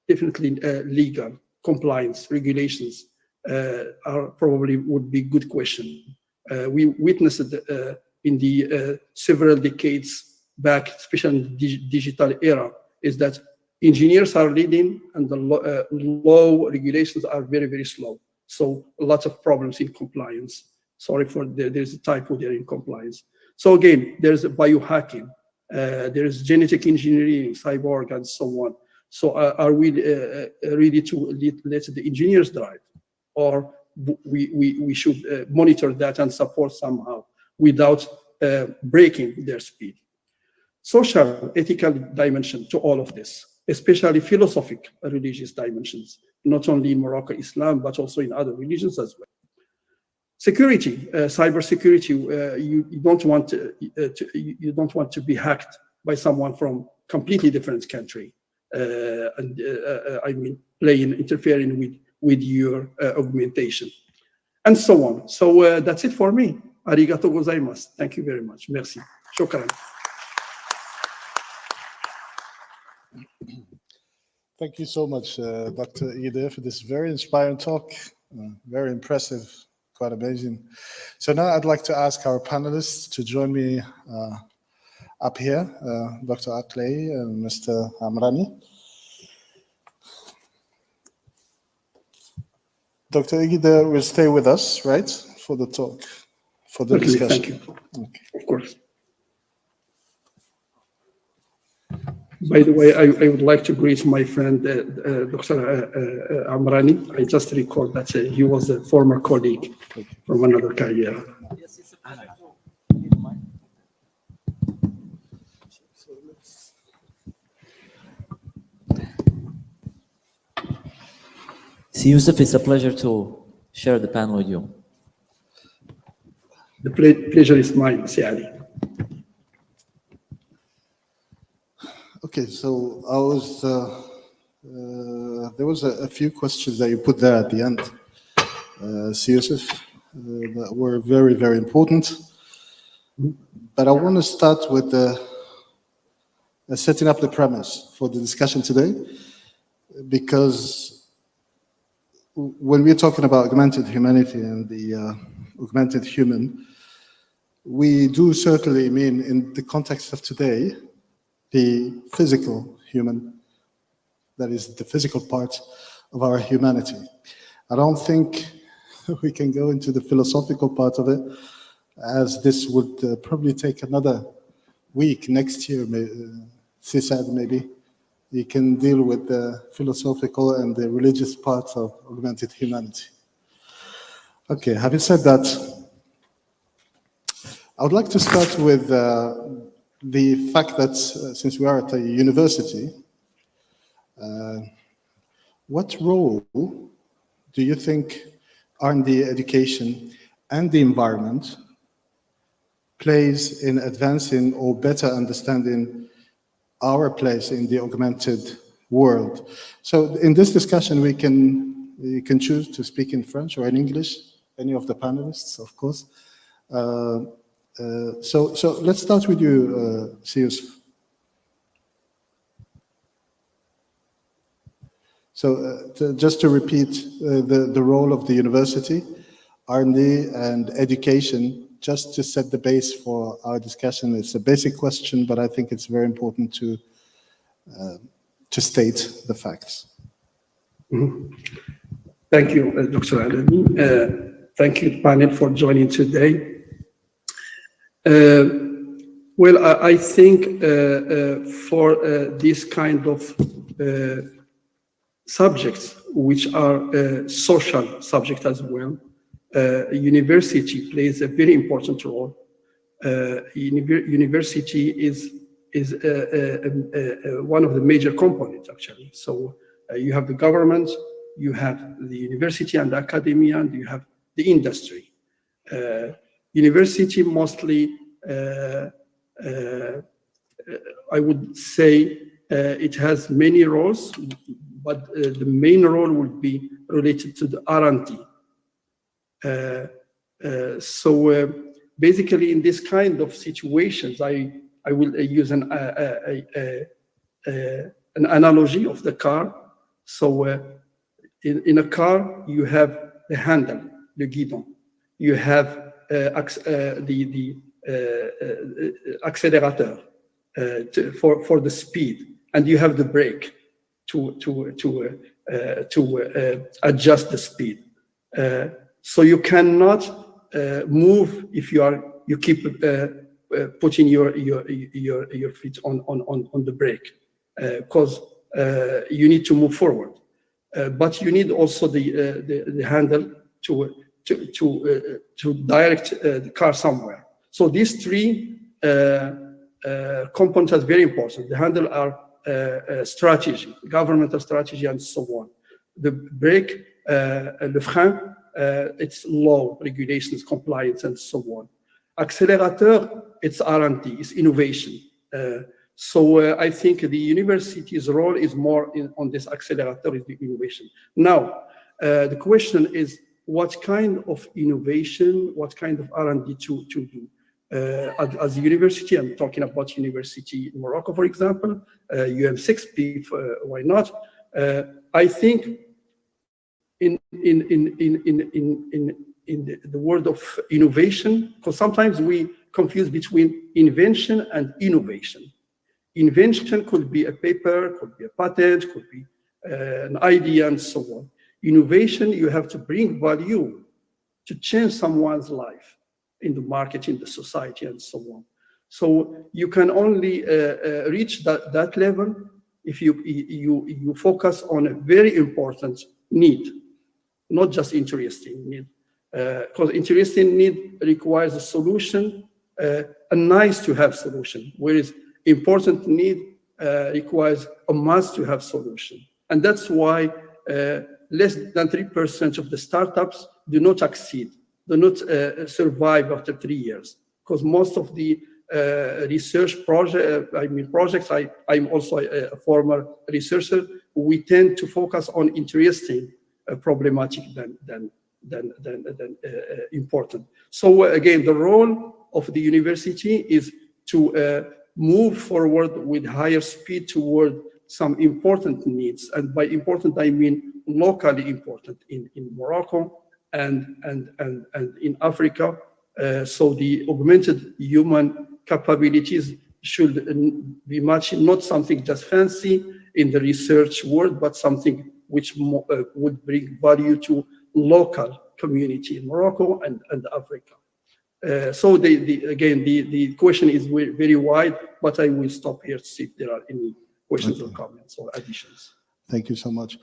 Definitely legal, compliance, regulations are probably would be good question. We witnessed in the several decades back, especially in the digital era, is that engineers are leading and the law regulations are very, very slow. So lots of problems in compliance. Sorry for there's a typo there in compliance. So again, there's biohacking, there is genetic engineering, cyborg, and so on. So are we ready to let the engineers drive, or we should monitor that and support somehow without breaking their speed? Social, ethical dimension to all of this, especially philosophic, religious dimensions, not only in Morocco, Islam, but also in other religions as well. Security, cybersecurity, you don't want to be hacked by someone from completely different country, and I mean interfering with your augmentation, and so on. So that's it for me. Arigato gozaimasu. Thank you very much. Merci. Shukran. Thank you so much, Dr. Ide, for this very inspiring talk. Very impressive, quite amazing. So now I'd like to ask our panelists to join me up here, Dr. Après and Mr. Amrani. Dr. Ide will stay with us, right, for the talk, for the discussion. Thank you. Okay. Of course. By the way, I would like to greet my friend, Dr. Amrani. I just recalled that he was a former colleague from another career. See, Yusuf, it's a pleasure to share the panel with you. The pleasure is mine, Si Ali. Okay, so I was, there was a few questions that you put there at the end, Yusuf, that were very, very important. But I want to start with setting up the premise for the discussion today, because when we're talking about augmented humanity and the augmented human, we do certainly mean, in the context of today, the physical human, that is the physical part of our humanity. I don't think we can go into the philosophical part of it, as this would probably take another week next year, maybe. You can deal with the philosophical and the religious parts of augmented humanity. Okay, having said that, I would like to start with the fact that since we are at a university, what role do you think R&D education and the environment plays in advancing or better understanding our place in the augmented world? So in this discussion, you can choose to speak in French or in English, any of the panelists, of course. So let's start with you, Sius. So just to repeat the role of the university, R&D and education, just to set the base for our discussion. It's a basic question, but I think it's very important to state the facts. Mm-hmm. Thank you, Dr. Alami. Thank you, panel, for joining today. Well, I think for this kind of subjects, which are social subjects as well, university plays a very important role. University is one of the major components, actually. So you have the government, you have the university and the academia, and you have the industry. University mostly, I would say, it has many roles, but the main role would be related to the R&D. So basically, in this kind of situations, I will use an analogy of the car. So in a car, you have the handle, the guidon. You have the accelerator for the speed, and you have the brake to adjust the speed. So you cannot move if you keep putting your feet on the brake, because you need to move forward. But you need also the handle to direct the car somewhere. So these three components are very important. The handle are strategy, governmental strategy, and so on. The brake, le frein, it's law, regulations, compliance, and so on. Accelerator, it's R&D, it's innovation. So I think the university's role is more on this accelerator, is the innovation. Now, the question is, what kind of innovation, what kind of R&D to do? As a university, I'm talking about university in Morocco, for example, UM6P, why not? I think in the word of innovation, because sometimes we confuse between invention and innovation. Invention could be a paper, could be a patent, could be an idea, and so on. Innovation, you have to bring value to change someone's life in the market, in the society, and so on. So you can only reach that level if you focus on a very important need, not just interesting need. Because interesting need requires a solution, a nice-to-have solution, whereas important need requires a must-to-have solution. And that's why less than 3% of the startups do not succeed, do not survive after 3 years, because most of the research projects, I'm also a former researcher, we tend to focus on interesting problematic than important. So again, the role of the university is to move forward with higher speed toward some important needs. And by important, I mean locally important in Morocco and in Africa. So the augmented human capabilities should be much, not something just fancy in the research world, but something which would bring value to local community in Morocco and Africa. So again, the question is very wide, but I will stop here to see if there are any questions or comments or additions. Thank you so much.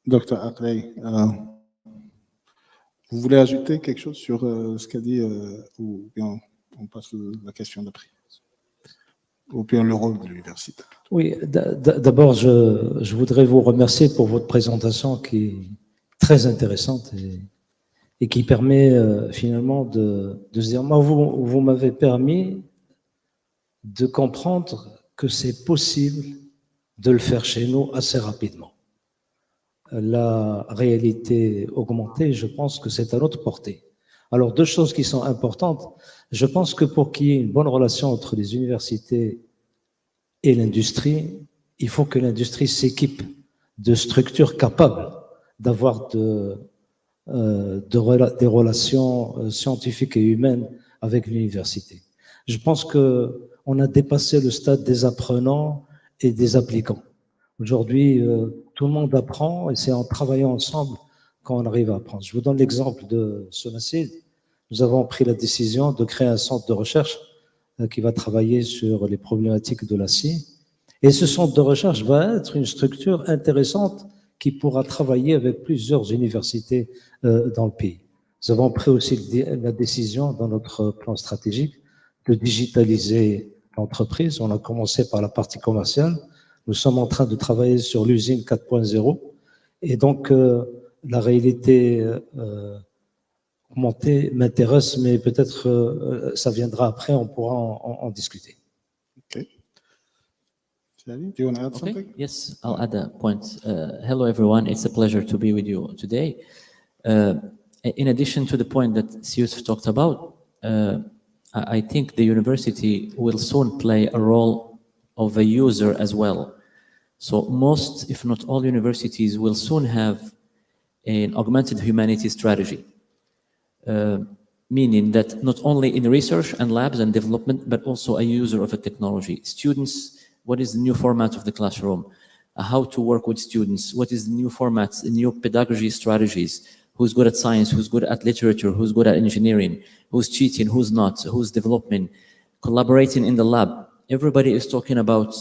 Dr. Après, Vous voulez ajouter quelque chose sur ce qu'a dit, ou bien on passe la question d'après, ou bien le rôle de l'université? Oui, d'abord, je voudrais vous remercier pour votre présentation qui est très intéressante et qui permet finalement de se dire, moi, vous m'avez permis de comprendre que c'est possible de le faire chez nous assez rapidement. La réalité augmentée, je pense que c'est à notre portée. Alors, deux choses qui sont importantes. Je pense que pour qu'il y ait une bonne relation entre les universités et l'industrie, il faut que l'industrie s'équipe de structures capables d'avoir des relations scientifiques et humaines avec l'université. Je pense qu'on a dépassé le stade des apprenants et des applicants. Aujourd'hui, tout le monde apprend et c'est en travaillant ensemble qu'on arrive à apprendre. Je vous donne l'exemple de Semaine. Nous avons pris la décision de créer un centre de recherche qui va travailler sur les problématiques de l'acier. Et ce centre de recherche va être une structure intéressante qui pourra travailler avec plusieurs universités dans le pays. Nous avons pris aussi la décision dans notre plan stratégique de digitaliser l'entreprise. On a commencé par la partie commerciale. Nous sommes en train de travailler sur l'usine 4.0. Et donc, la réalité augmentée m'intéresse, mais peut-être ça viendra après, on pourra en discuter. Okay. Do you want to add something? Okay. Yes, I'll add a point. Hello, everyone. It's a pleasure to be with you today. In addition to the point that Sius talked about, I think the university will soon play a role of a user as well. So most, if not all, universities will soon have an augmented humanities strategy, meaning that not only in research and labs and development, but also a user of a technology. Students, what is the new format of the classroom? How to work with students? What is the new formats, the new pedagogy strategies? Who's good at science? Who's good at literature? Who's good at engineering? Who's cheating? Who's not? Who's developing? Collaborating in the lab. Everybody is talking about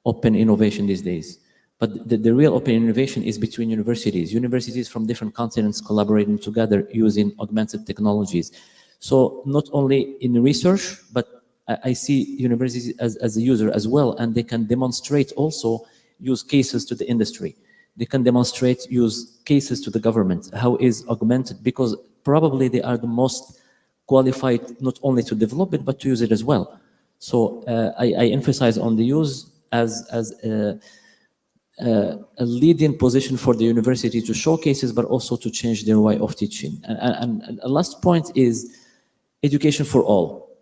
open innovation these days. But the real open innovation is between universities. Universities from different continents collaborating together using augmented technologies. So not only in research, but I see universities as a user as well, and they can demonstrate also use cases to the industry. They can demonstrate use cases to the government. How is augmented? Because probably they are the most qualified not only to develop it, but to use it as well. So I emphasize on the use as a leading position for the university to showcases, but also to change their way of teaching. And a last point is education for all.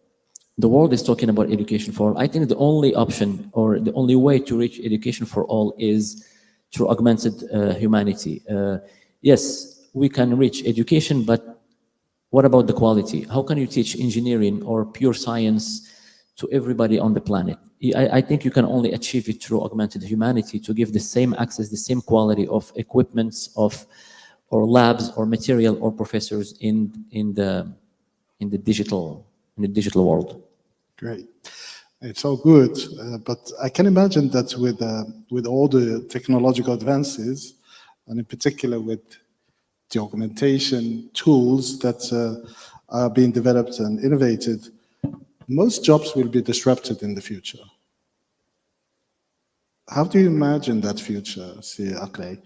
The world is talking about education for all. I think the only option or the only way to reach education for all is through augmented humanity. Yes, we can reach education, but what about the quality? How can you teach engineering or pure science to everybody on the planet? I think you can only achieve it through augmented humanity to give the same access, the same quality of equipments, or labs, or material, or professors in the digital world. Great. It's all good, but I can imagine that with all the technological advances, and in particular with the augmentation tools that are being developed and innovated, most jobs will be disrupted in the future. How do you imagine that future, Après,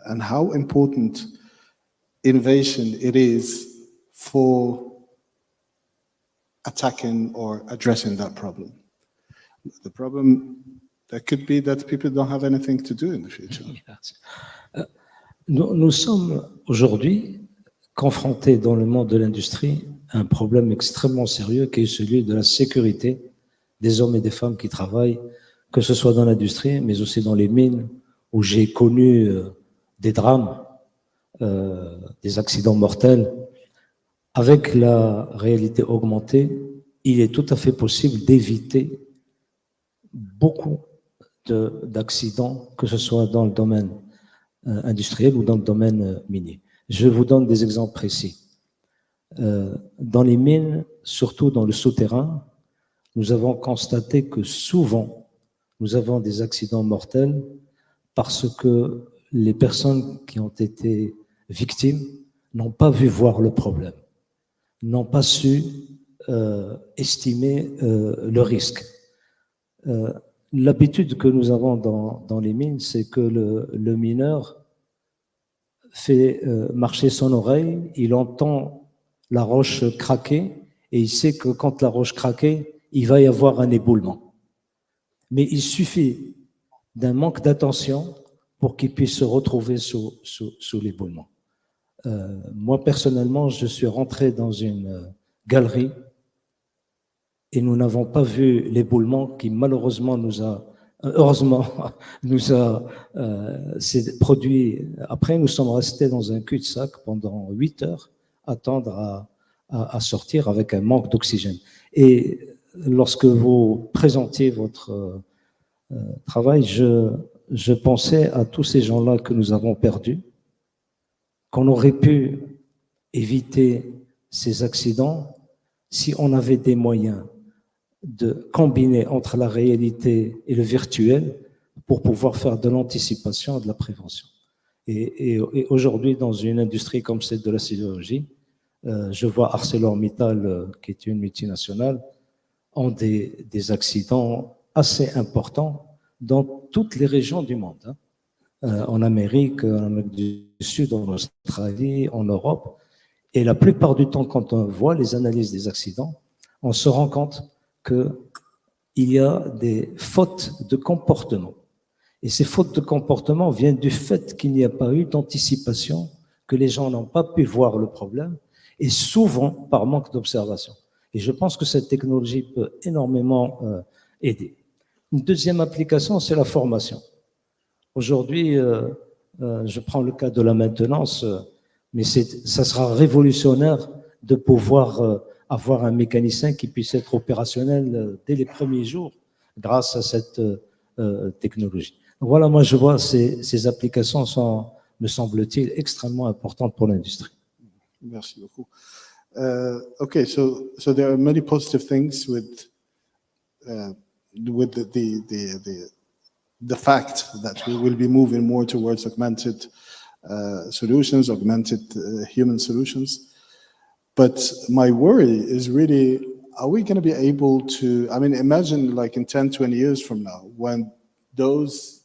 and how important innovation it is for attacking or addressing that problem? The problem that could be that people don't have anything to do in the future. Nous sommes aujourd'hui confrontés dans le monde de l'industrie à un problème extrêmement sérieux qui est celui de la sécurité des hommes et des femmes qui travaillent, que ce soit dans l'industrie, mais aussi dans les mines, où j'ai connu des drames, des accidents mortels. Avec la réalité augmentée, il est tout à fait possible d'éviter beaucoup d'accidents, que ce soit dans le domaine industriel ou dans le domaine minier. Je vous donne des exemples précis. Dans les mines, surtout dans le souterrain, nous avons constaté que souvent, nous avons des accidents mortels parce que les personnes qui ont été victimes n'ont pas vu voir le problème, n'ont pas su estimer le risque. L'habitude que nous avons dans les mines, c'est que le mineur fait marcher son oreille, il entend la roche craquer et il sait que quand la roche craque, il va y avoir un éboulement. Mais il suffit d'un manque d'attention pour qu'il puisse se retrouver sous l'éboulement. Moi, personnellement, je suis rentré dans une galerie et nous n'avons pas vu l'éboulement qui, malheureusement, s'est produit. Après, nous sommes restés dans un cul-de-sac pendant 8 heures, attendre à sortir avec un manque d'oxygène. Et lorsque vous présentiez votre travail, je pensais à tous ces gens-là que nous avons perdus, qu'on aurait pu éviter ces accidents si on avait des moyens de combiner entre la réalité et le virtuel pour pouvoir faire de l'anticipation et de la prévention. Et aujourd'hui, dans une industrie comme celle de la sidérurgie, je vois ArcelorMittal, qui est une multinationale, ont des accidents assez importants dans toutes les régions du monde, en Amérique du Sud, en Australie, en Europe. Et la plupart du temps, quand on voit les analyses des accidents, on se rend compte qu'il y a des fautes de comportement. Et ces fautes de comportement viennent du fait qu'il n'y a pas eu d'anticipation, que les gens n'ont pas pu voir le problème, et souvent par manque d'observation. Et je pense que cette technologie peut énormément aider. Une deuxième application, c'est la formation. Aujourd'hui, je prends le cas de la maintenance, mais ça sera révolutionnaire de pouvoir avoir un mécanicien qui puisse être opérationnel dès les premiers jours grâce à cette technologie. Donc voilà, moi je vois ces applications sont, me semble-t-il, extrêmement importantes pour l'industrie. Merci beaucoup. Okay, so there are many positive things with the fact that we will be moving more towards augmented solutions, augmented human solutions. But my worry is really, are we going to be able to, I mean, imagine like in 10, 20 years from now, when those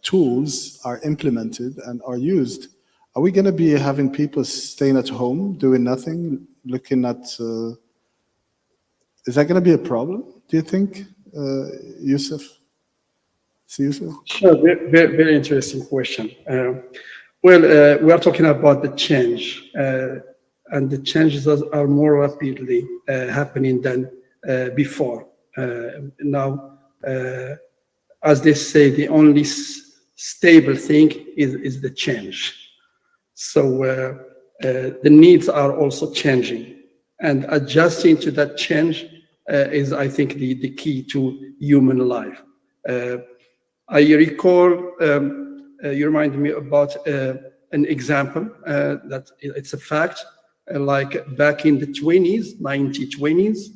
tools are implemented and are used, are we going to be having people staying at home, doing nothing, looking at, is that going to be a problem, do you think, Yusuf? Sure, very interesting question. We are talking about the change, and the changes are more rapidly happening than before. Now, as they say, the only stable thing is the change. So the needs are also changing, and adjusting to that change is, I think, the key to human life. I recall, you reminded me about an example that it's a fact, like back in the 1920s,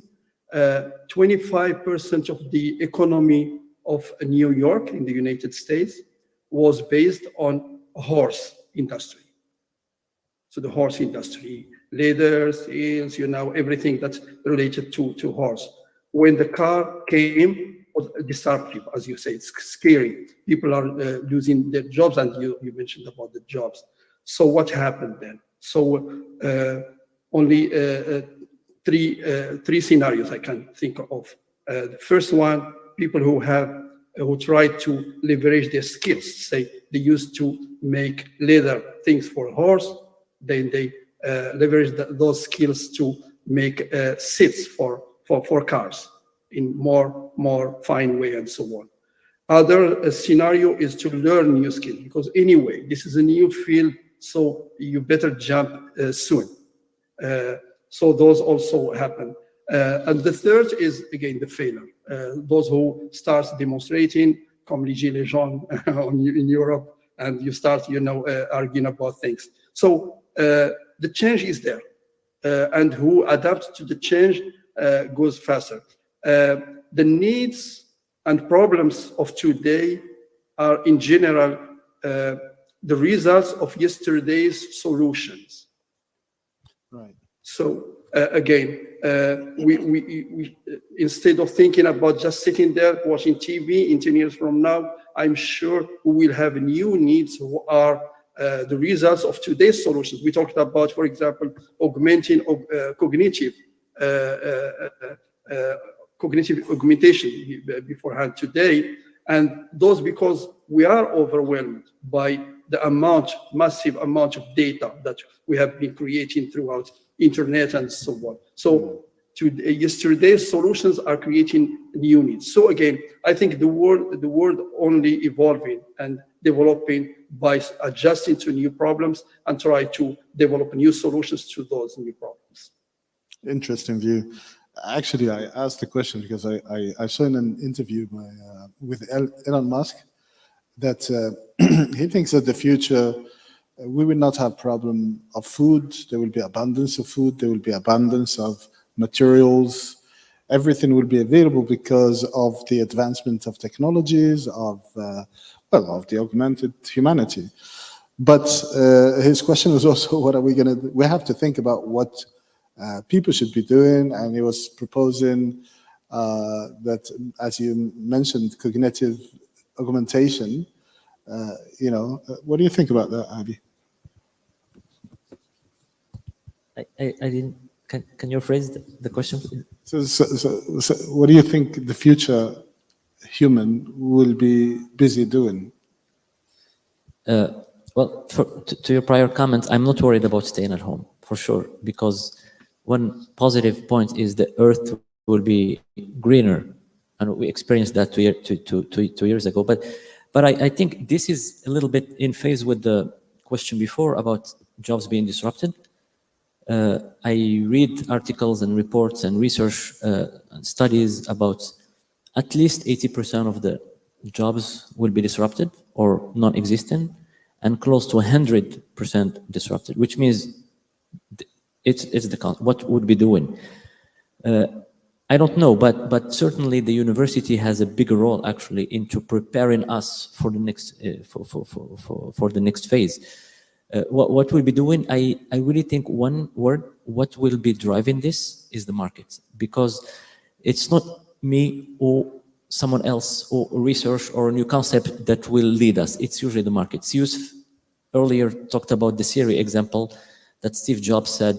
25% of the economy of New York in the United States was based on horse industry. So the horse industry, leather, seals, everything that's related to horse. When the car came, was disruptive, as you say, it's scary. People are losing their jobs, and you mentioned about the jobs. So what happened then? So only three scenarios I can think of. The first one, people who try to leverage their skills. Say they used to make leather things for a horse, then they leverage those skills to make seats for cars in more fine way and so on. Other scenario is to learn new skills, because anyway, this is a new field, so you better jump soon. So those also happen. And the third is, again, the failure. Those who start demonstrating, comme les gilets jaunes in Europe, and you start, arguing about things. So the change is there, and who adapts to the change goes faster. The needs and problems of today are in general the results of yesterday's solutions. Right. So again, we instead of thinking about just sitting there watching TV in 10 years from now, I'm sure we will have new needs who are the results of today's solutions. We talked about, for example, augmenting cognitive augmentation beforehand today, and those because we are overwhelmed by the massive amount of data that we have been creating throughout internet and so on. So yesterday's solutions are creating new needs. So again, I think the world only evolving and developing by adjusting to new problems and try to develop new solutions to those new problems. Interesting view. Actually, I asked the question because I saw in an interview with Elon Musk that he thinks that the future, we will not have problem of food. There will be abundance of food. There will be abundance of materials. Everything will be available because of the advancement of technologies, of the augmented humanity. But his question was also, what are we going to do? We have to think about what people should be doing. And he was proposing that, as you mentioned, cognitive augmentation. What do you think about that, Abby? I didn't. Can you phrase the question? So what do you think the future human will be busy doing? Well, to your prior comment, I'm not worried about staying at home, for sure, because one positive point is the Earth will be greener, and we experienced that 2 years ago. But I think this is a little bit in phase with the question before about jobs being disrupted. I read articles and reports and research studies about at least 80% of the jobs will be disrupted or non-existent, and close to 100% disrupted, which means it's the count. What would be doing? I don't know, but certainly the university has a bigger role actually into preparing us for the next for the next phase. What we'll be doing, I really think one word, what will be driving this is the market, because it's not me or someone else or research or a new concept that will lead us. It's usually the market. Yusuf earlier talked about the Siri example that Steve Jobs said,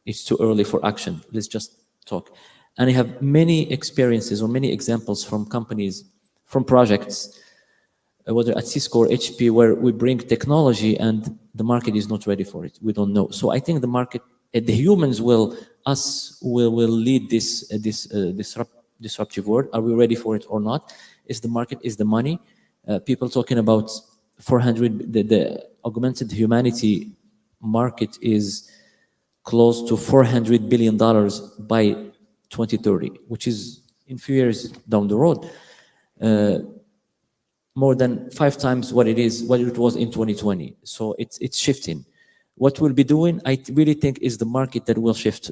it's too early for action. Let's just talk. And I have many experiences or many examples from companies, from projects, whether at Cisco or HP, where we bring technology and the market is not ready for it. We don't know. So I think the market, the humans will lead this disruptive world. Are we ready for it or not? Is the market, is the money? People talking about 400, the augmented humanity market is close to $400 billion by 2030, which is in few years down the road. More than 5 times what it was in 2020. So it's shifting. What we'll be doing, I really think, is the market that will shift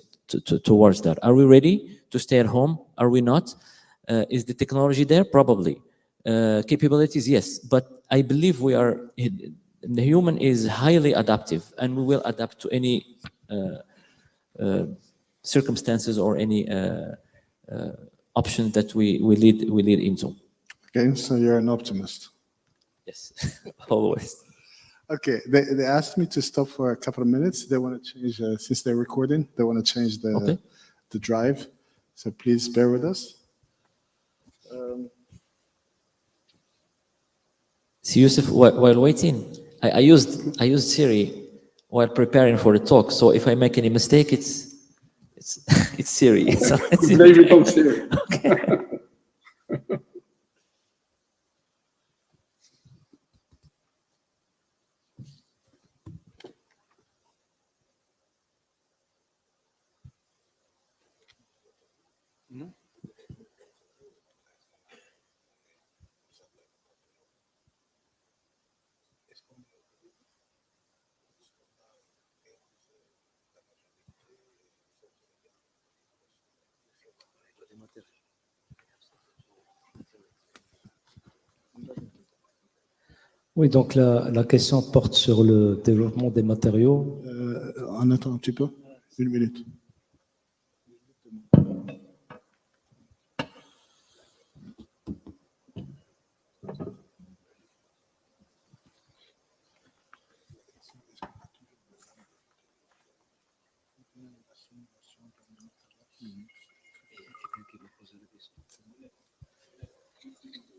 towards that. Are we ready to stay at home? Are we not? Is the technology there? Probably. Capabilities, yes. But I believe the human is highly adaptive, and we will adapt to any circumstances or any options that we lead into. Okay, so you're an optimist. Yes, always. Okay, they asked me to stop for a couple of minutes. They want to change, since they're recording, they want to change the drive. So please bear with us. So Yusuf, while waiting, I used Siri while preparing for the talk. So if I make any mistake, it's Siri. Blame it on Siri. Okay. Oui, donc la question porte sur le développement des matériaux. On attend un petit peu, une minute.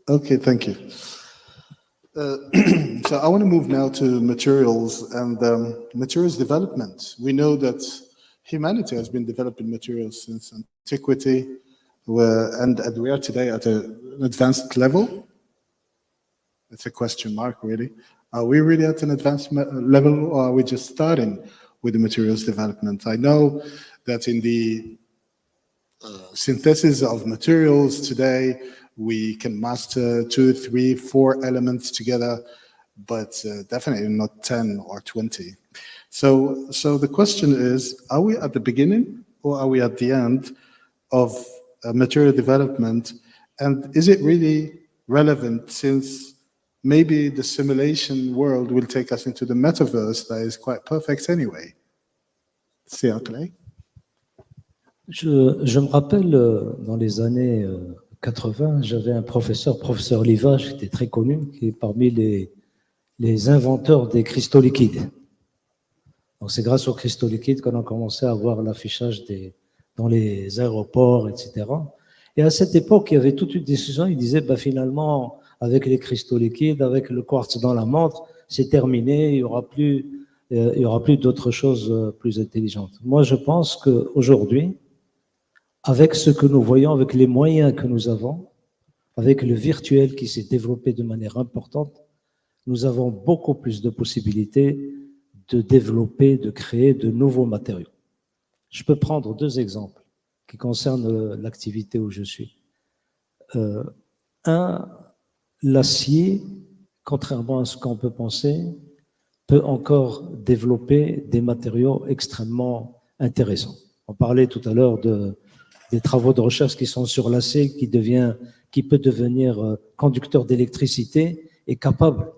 Okay, thank you. So I want to move now to materials and materials development. We know that humanity has been developing materials since antiquity, and we are today at an advanced level. It's a question mark, really. Are we really at an advanced level, or are we just starting with the materials development? I know that in the synthesis of materials today, we can master 2, 3, 4 elements together, but definitely not 10 or 20. So the question is, are we at the beginning or are we at the end of material development? And is it really relevant, since maybe the simulation world will take us into the metaverse that is quite perfect anyway? C'est clair? Je me rappelle, dans les années 80, j'avais un professeur Livage, qui était très connu, qui est parmi les inventeurs des cristaux liquides. Donc c'est grâce aux cristaux liquides qu'on a commencé à voir l'affichage dans les aéroports, etc. Et à cette époque, il y avait toute une discussion. Il disait, finalement, avec les cristaux liquides, avec le quartz dans la montre, c'est terminé, il y aura plus d'autres choses plus intelligentes. Moi, je pense qu'aujourd'hui, avec ce que nous voyons, avec les moyens que nous avons, avec le virtuel qui s'est développé de manière importante, nous avons beaucoup plus de possibilités de développer, de créer de nouveaux matériaux. Je peux prendre 2 exemples qui concernent l'activité où je suis. L'acier, contrairement à ce qu'on peut penser, peut encore développer des matériaux extrêmement intéressants. On parlait tout à l'heure des travaux de recherche qui sont sur l'acier, qui peut devenir conducteur d'électricité et capable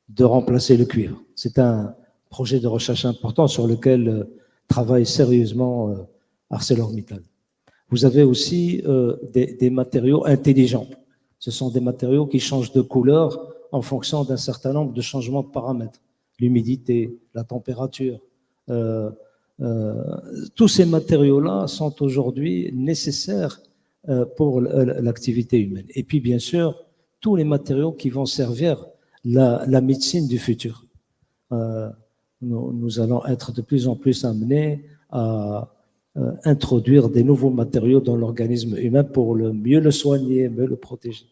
de remplacer le cuivre. C'est un projet de recherche important sur lequel travaille sérieusement ArcelorMittal. Vous avez aussi des matériaux intelligents. Ce sont des matériaux qui changent de couleur en fonction d'un certain nombre de changements de paramètres. L'humidité, la température. Tous ces matériaux-là sont aujourd'hui nécessaires pour l'activité humaine. Et puis, bien sûr, tous les matériaux qui vont servir la médecine du futur. Nous allons être de plus en plus amenés à introduire des nouveaux matériaux dans l'organisme humain pour mieux le soigner, mieux le protéger.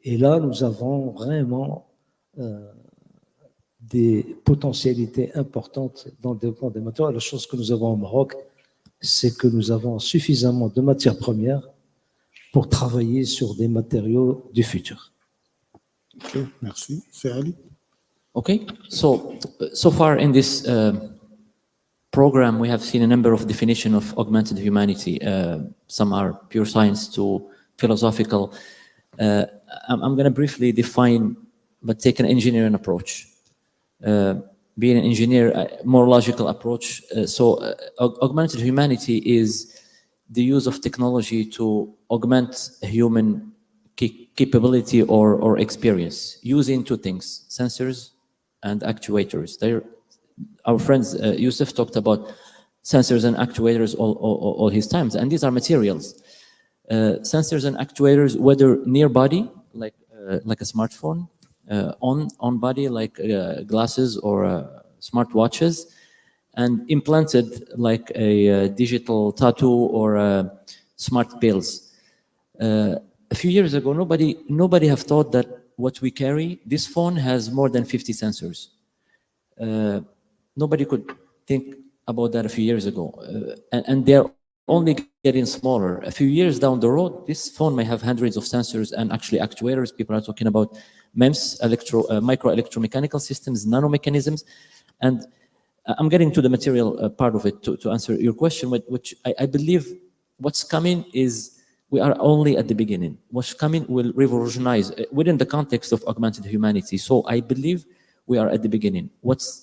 Et là, nous avons vraiment des potentialités importantes dans le développement des matériaux. La chose que nous avons au Maroc, c'est que nous avons suffisamment de matières premières pour travailler sur des matériaux du futur. Ok, merci. C'est Ali. Okay, so far in this program, we have seen a number of definitions of augmented humanity. Some are pure science to philosophical. I'm going to briefly define, but take an engineering approach. Being an engineer, a more logical approach. Augmented humanity is the use of technology to augment a human capability or experience using 2 things, sensors and actuators. Our friends, Yusuf talked about sensors and actuators all his times, and these are materials. Sensors and actuators, whether near body, like a smartphone, on body, like glasses or smart watches, and implanted like a digital tattoo or smart pills. A few years ago, nobody have thought that what we carry, this phone has more than 50 sensors. Nobody could think about that a few years ago. And they're only getting smaller. A few years down the road, this phone may have hundreds of sensors and actually actuators. People are talking about MEMS, micro electromechanical systems, nanomechanisms. And I'm getting to the material part of it to answer your question, which I believe what's coming is We are only at the beginning. What's coming will revolutionize within the context of augmented humanity. So I believe we are at the beginning.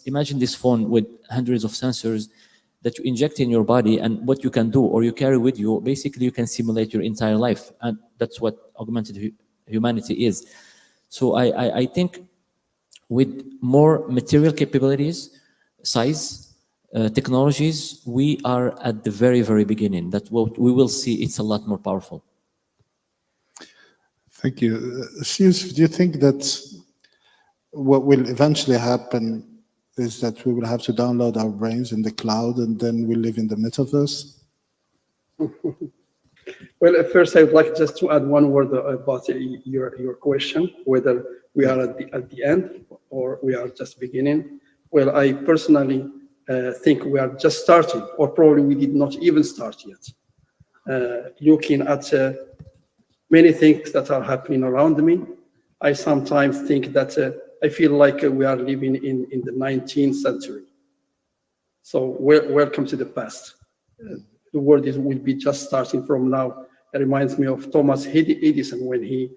Imagine this phone with hundreds of sensors that you inject in your body, and what you can do or you carry with you, basically you can simulate your entire life. And that's what augmented humanity is. So I think with more material capabilities, size, technologies, we are at the very, very beginning. That what we will see, it's a lot more powerful. Thank you. Steve, do you think that what will eventually happen is that we will have to download our brains in the cloud and then we live in the metaverse? Well, at first, I would like just to add one word about your question, whether we are at the end or we are just beginning. Well, I personally think we are just starting, or probably we did not even start yet. Looking at many things that are happening around me, I sometimes think that I feel like we are living in the 19th century. So welcome to the past. The world will be just starting from now. It reminds me of Thomas Edison when he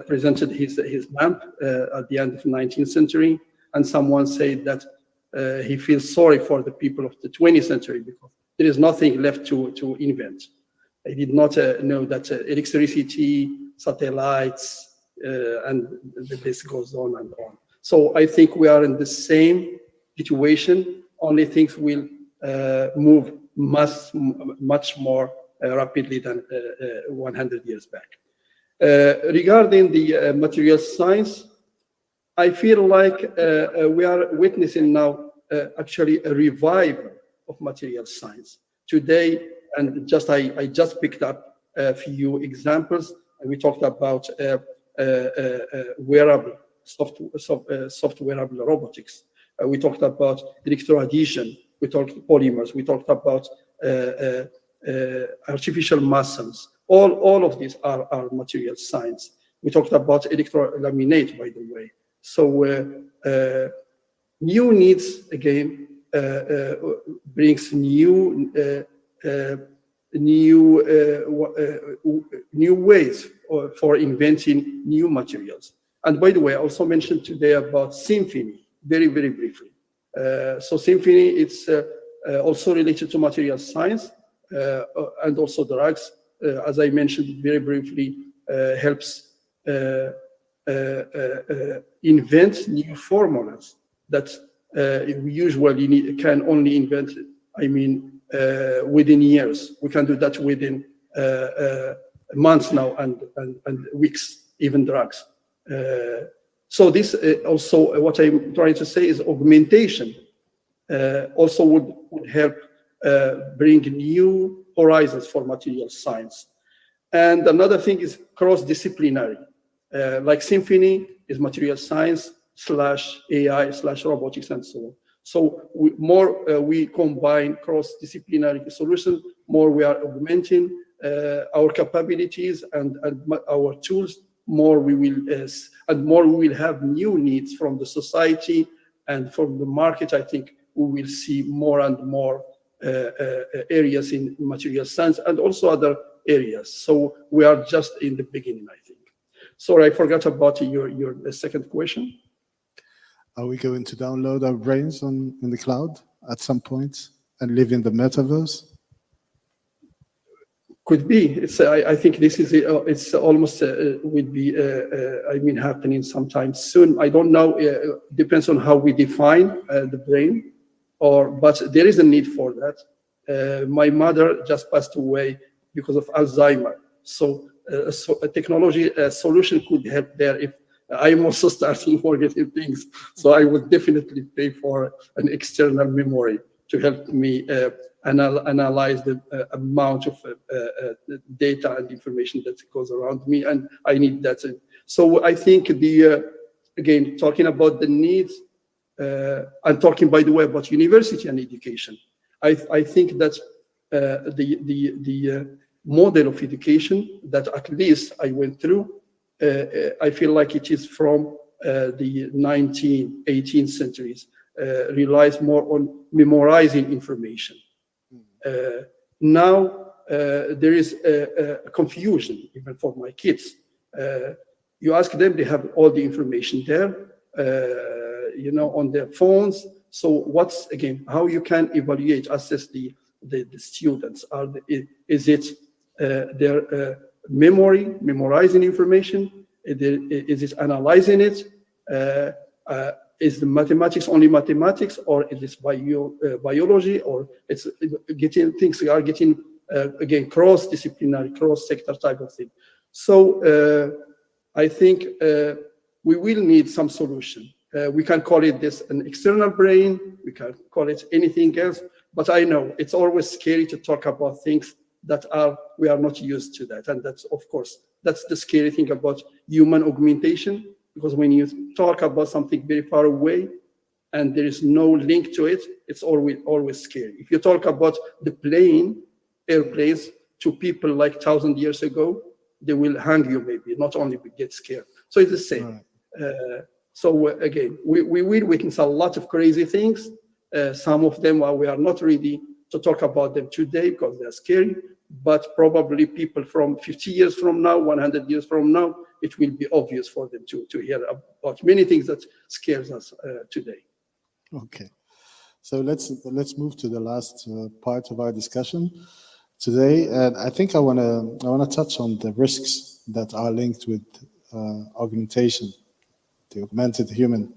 presented his lamp at the end of the 19th century, and someone said that he feels sorry for the people of the 20th century because there is nothing left to invent. They did not know that electricity, satellites, and the list goes on and on. So I think we are in the same situation, only things will move much more rapidly than 100 years back. Regarding the material science, I feel like we are witnessing now actually a revival of material science. Today, and I just picked up a few examples, and we talked about wearable, soft wearable robotics. We talked about electroadhesion, we talked polymers, we talked about artificial muscles. All of these are material science. We talked about electrolaminate, by the way. So new needs, again, brings new ways for inventing new materials. And by the way, I also mentioned today about symphony, very, very briefly. So symphony, it's also related to material science and also drugs. As I mentioned very briefly, helps invent new formulas that we usually can only invent, within years. We can do that within months now and weeks, even drugs. So this also, what I'm trying to say is augmentation also would help bring new horizons for material science. And another thing is cross-disciplinary. Like symphony is material science / AI / robotics and so on. So we combine cross-disciplinary solutions, more we are augmenting our capabilities and our tools, more we will have new needs from the society and from the market. I think we will see more and more areas in material science and also other areas. So we are just in the beginning, I think. Sorry, I forgot about your second question. Are we going to download our brains in the cloud at some point and live in the metaverse? Could be. I think this is it's almost would be happening sometime soon. I don't know. Depends on how we define the brain, but there is a need for that. My mother just passed away because of Alzheimer, so a technology solution could help there. If I'm also starting forgetting things, so I would definitely pay for an external memory to help me analyze the amount of data and information that goes around me, and I need that. So I think again, talking about the needs, and talking, by the way, about university and education, I think that the model of education that at least I went through, I feel like it is from the 19th, 18th centuries, relies more on memorizing information. Now, there is a confusion, even for my kids. You ask them, they have all the information there, on their phones. So what's, again, how you can evaluate, assess the students? Is it their memory, memorizing information? Is it analyzing it? Is the mathematics only mathematics, or is it biology, or it's things are getting again cross-disciplinary, cross-sector type of thing. So I think we will need some solution. We can call it this an external brain. We can call it anything else. But I know it's always scary to talk about things that we are not used to that, and that's, of course, that's the scary thing about human augmentation. Because when you talk about something very far away and there is no link to it, it's always scary. If you talk about the airplanes to people like 1,000 years ago, they will hang you maybe, not only get scared. So it's the same. Right. So again, we will witness a lot of crazy things. Some of them we are not ready to talk about them today because they're scary, but probably people from 50 years from now, 100 years from now, it will be obvious for them to hear about many things that scares us today. Okay, so let's move to the last part of our discussion today, and I think I want to touch on the risks that are linked with augmentation, the augmented human.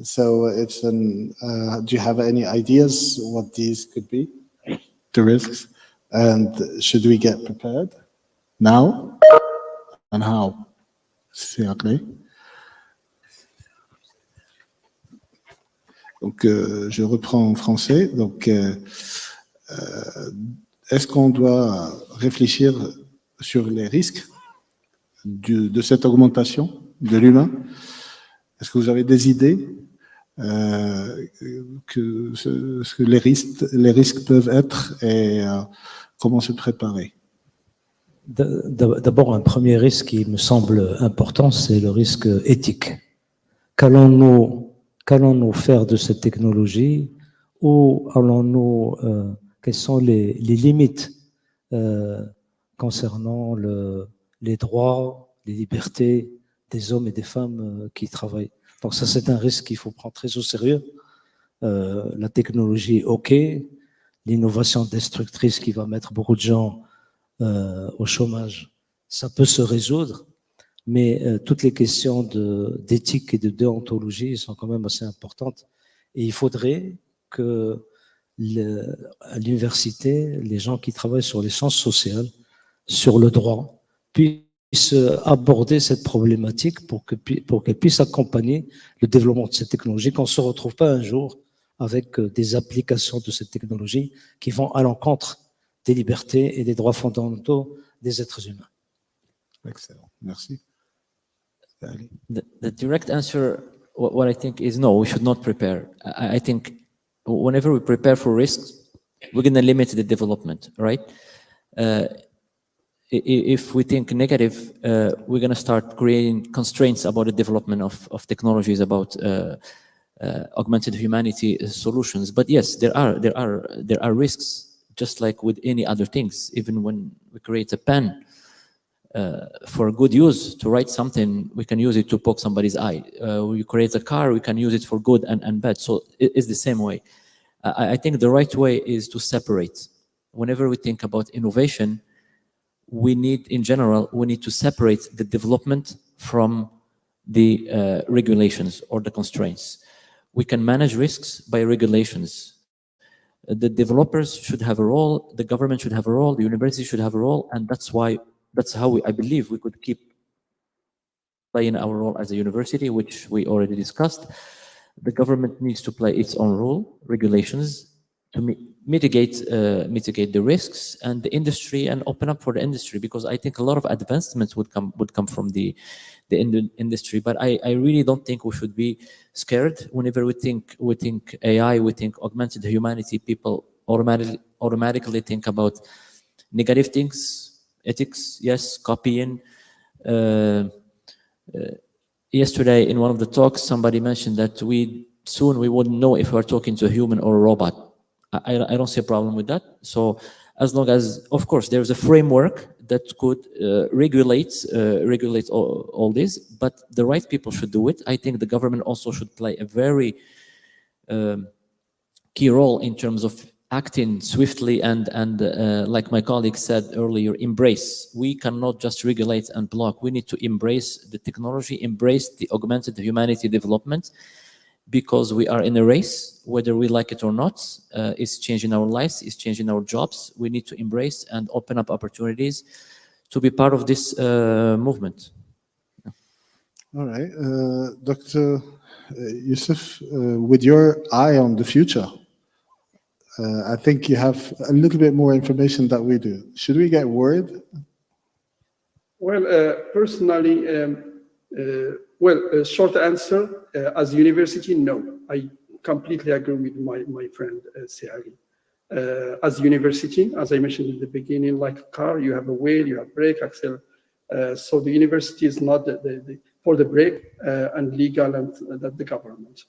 So it's do you have any ideas what these could be, the risks, and should we get prepared now? And how? C'est clair. Donc, je reprends en français. Donc, est-ce qu'on doit réfléchir sur les risques de cette augmentation de l'humain? Est-ce que vous avez des idées que ce que les risques peuvent être et comment se préparer? D'abord, un premier risque qui me semble important, c'est le risque éthique. Qu'allons-nous faire de cette technologie? Où allons-nous, quelles sont les limites concernant les droits, les libertés des hommes et des femmes qui travaillent? Donc ça, c'est un risque qu'il faut prendre très au sérieux. La technologie, ok. L'innovation destructrice qui va mettre beaucoup de gens au chômage, ça peut se résoudre, mais toutes les questions d'éthique et de déontologie sont quand même assez importantes. Et il faudrait que à l'université, les gens qui travaillent sur les sciences sociales, sur le droit, puissent aborder cette problématique pour qu'elles puissent accompagner le développement de cette technologie, qu'on ne se retrouve pas un jour avec des applications de cette technologie qui vont à l'encontre des libertés et des droits fondamentaux des êtres humains. Excellent, merci. The direct answer, what I think is no, we should not prepare. I think whenever we prepare for risks, we're going to limit the development, right? If we think negative, we're going to start creating constraints about the development of technologies, about augmented humanity solutions. But yes, there are risks, just like with any other things. Even when we create a pen for good use to write something, we can use it to poke somebody's eye. We create a car, we can use it for good and bad. So it's the same way. I think the right way is to separate. Whenever we think about innovation, we need to separate the development from the regulations or the constraints. We can manage risks by regulations. The developers should have a role, the government should have a role, the university should have a role, and that's how I believe we could keep playing our role as a university, which we already discussed. The government needs to play its own role, regulations, to mitigate the risks, and the industry, and open up for the industry, because I think a lot of advancements would come from the industry. But I really don't think we should be scared. Whenever we think AI, we think augmented humanity, people automatically think about negative things, ethics, yes, copying. Yesterday in one of the talks, somebody mentioned that soon we wouldn't know if we're talking to a human or a robot. I don't see a problem with that. So as long as, of course, there's a framework that could regulate all this, but the right people should do it. I think the government also should play a very key role in terms of acting swiftly and like my colleague said earlier, embrace. We cannot just regulate and block. We need to embrace the technology, embrace the augmented humanity development, because we are in a race, whether we like it or not. It's changing our lives, it's changing our jobs. We need to embrace and open up opportunities to be part of this movement. All right, Dr. Yusuf, with your eye on the future, I think you have a little bit more information than we do. Should we get word? Well, personally, short answer, as university, no. I completely agree with my friend Seali. As university, as I mentioned in the beginning, like a car, you have a wheel, you have brake, axle. So the university is not for the brake and legal and the government.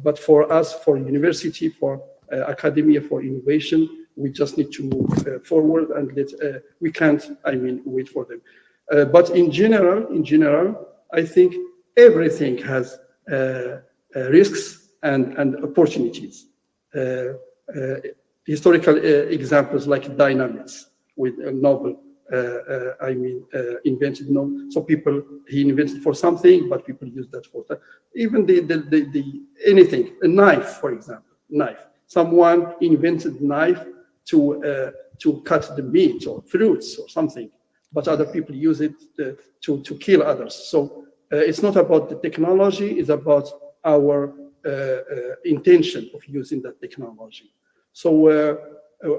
But for us, for university, for academia, for innovation, we just need to move forward and we can't, wait for them. But in general, I think everything has risks and opportunities. Historical examples like dynamics with Nobel, invented Nobel. So he invented for something, but people use that for that. Even anything, a knife, for example, knife. Someone invented knife to cut the meat or fruits or something, but other people use it to kill others. So it's not about the technology, it's about our intention of using that technology. So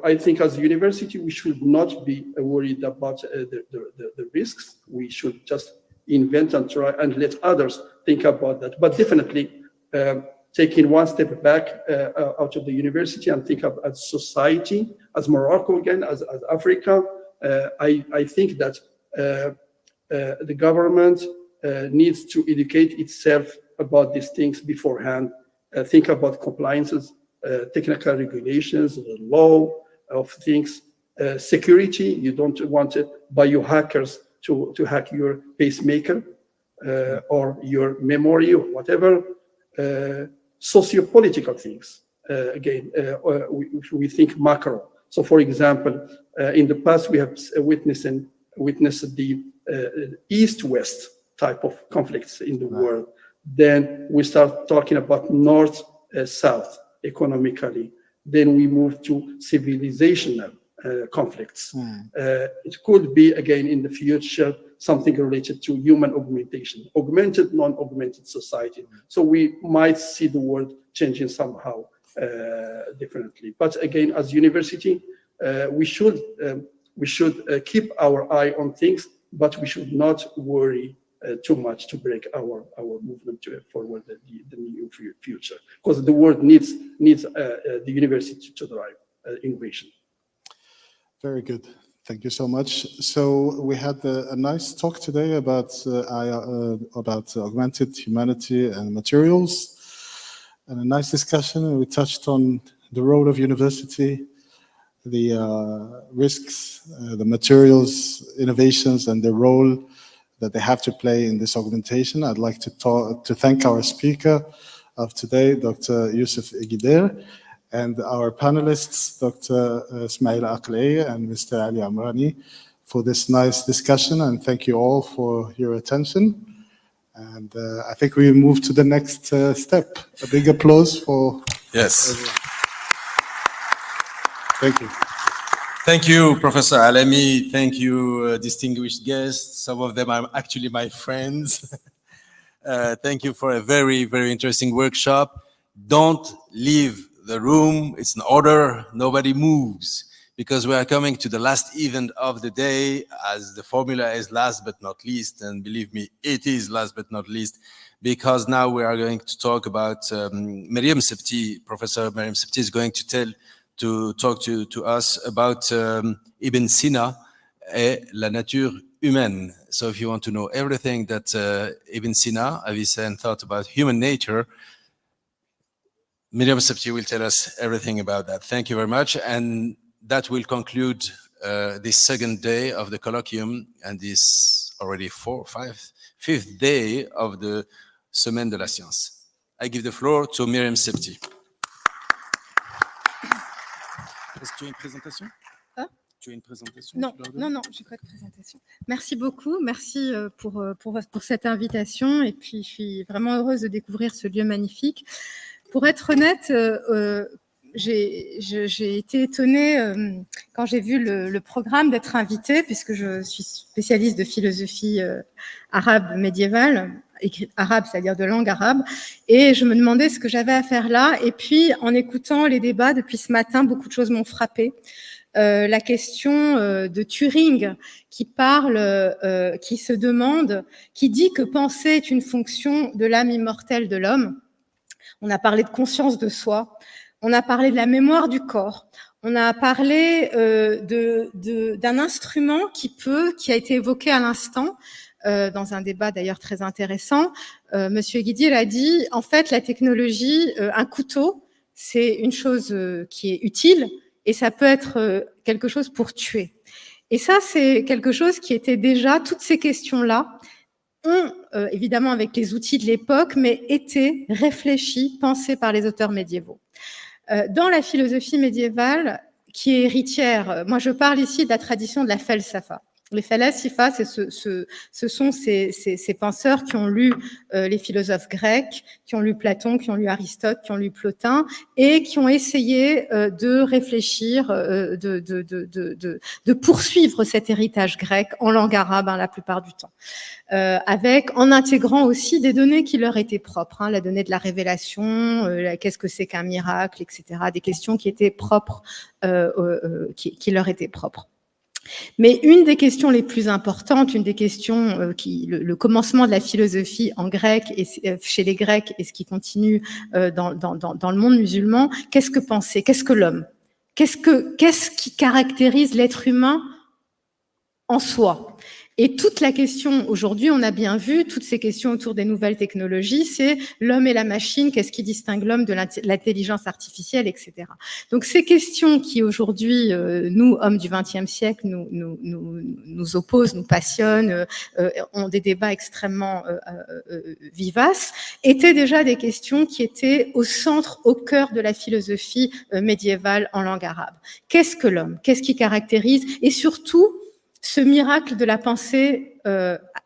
I think as a university, we should not be worried about the risks. We should just invent and try and let others think about that. But definitely taking one step back out of the university and think of as society, as Morocco again, as Africa, I think that the government needs to educate itself about these things beforehand, think about compliances, technical regulations, the law of things, security. You don't want biohackers to hack your pacemaker or your memory or whatever. Socio-political things, again, we think macro. So for example, in the past, we have witnessed the East-West type of conflicts in the world. Then we start talking about North-South economically. Then we move to civilizational conflicts. It could be, again, in the future, something related to human augmentation, augmented, non-augmented society. So we might see the world changing somehow differently. But again, as university, we should keep our eye on things, but we should not worry too much to break our movement forward the new future, because the world needs the university to drive innovation. Very good. Thank you so much. So we had a nice talk today about augmented humanity and materials, and a nice discussion. We touched on the role of university, the risks, the materials, innovations, and the role that they have to play in this augmentation. I'd like to thank our speaker of today, Dr. Yusuf Egider, and our panelists, Dr. Smail Aqlei and Mr. Ali Amrani, for this nice discussion, and thank you all for your attention. And I think we move to the next step. A big applause for everyone. Thank you. Thank you, Professor Alami. Thank you, distinguished guests. Some of them are actually my friends. Thank you for a very, very interesting workshop. Don't leave the room. It's an order. Nobody moves, because we are coming to the last event of the day, as the formula is last but not least. And believe me, it is last but not least, because now we are going to talk about Mariam Septi. Professor Mariam Septi is going to talk to us about Ibn Sina et la nature humaine. So if you want to know everything that Ibn Sina, Avicenne, thought about human nature, Mariam Septi will tell us everything about that. Thank you very much. And that will conclude this second day of the colloquium and this already fifth day of the Semaine de la Science. I give the floor to UM6P. Est-ce que tu as une présentation? Tu as une présentation? Non, non, j'ai pas de présentation. Merci beaucoup, merci pour cette invitation, et puis je suis vraiment heureuse de découvrir ce lieu magnifique. Pour être honnête, j'ai été étonnée quand j'ai vu le programme d'être invitée, puisque je suis spécialiste de philosophie arabe médiévale, arabe, c'est-à-dire de langue arabe, et je me demandais ce que j'avais à faire là. Et puis, en écoutant les débats depuis ce matin, beaucoup de choses m'ont frappée. La question de Turing qui parle, qui se demande, qui dit que penser est une fonction de l'âme immortelle de l'homme. On a parlé de conscience de soi, on a parlé de la mémoire du corps, on a parlé d'un instrument qui a été évoqué à l'instant, dans un débat d'ailleurs très intéressant. Monsieur Guidier l'a dit, en fait la technologie, un couteau, c'est une chose qui est utile, et ça peut être quelque chose pour tuer. Et ça, c'est quelque chose qui était déjà, toutes ces questions-là ont, évidemment avec les outils de l'époque, mais été réfléchies, pensées par les auteurs médiévaux. Dans la philosophie médiévale, qui est héritière, moi je parle ici de la tradition de la falsafa. Les falasifa, ce sont ces penseurs qui ont lu les philosophes grecs, qui ont lu Platon, qui ont lu Aristote, qui ont lu Plotin, et qui ont essayé de réfléchir, de poursuivre cet héritage grec en langue arabe la plupart du temps, en intégrant aussi des données qui leur étaient propres, la donnée de la révélation, qu'est-ce que c'est qu'un miracle, etc., des questions qui étaient propres, qui leur étaient propres. Mais une des questions les plus importantes, une des questions le commencement de la philosophie en grec et chez les Grecs et ce qui continue dans le monde musulman, qu'est-ce que penser? Qu'est-ce que l'homme? Qu'est-ce qui caractérise l'être humain en soi? Et toute la question aujourd'hui, on a bien vu, toutes ces questions autour des nouvelles technologies, c'est l'homme et la machine, qu'est-ce qui distingue l'homme de l'intelligence artificielle, etc. Donc ces questions qui aujourd'hui, nous, hommes du XXe siècle, nous opposent, nous passionnent, ont des débats extrêmement vivaces, étaient déjà des questions qui étaient au centre, au cœur de la philosophie médiévale en langue arabe. Qu'est-ce que l'homme? Qu'est-ce qui caractérise? Et surtout, ce miracle de la pensée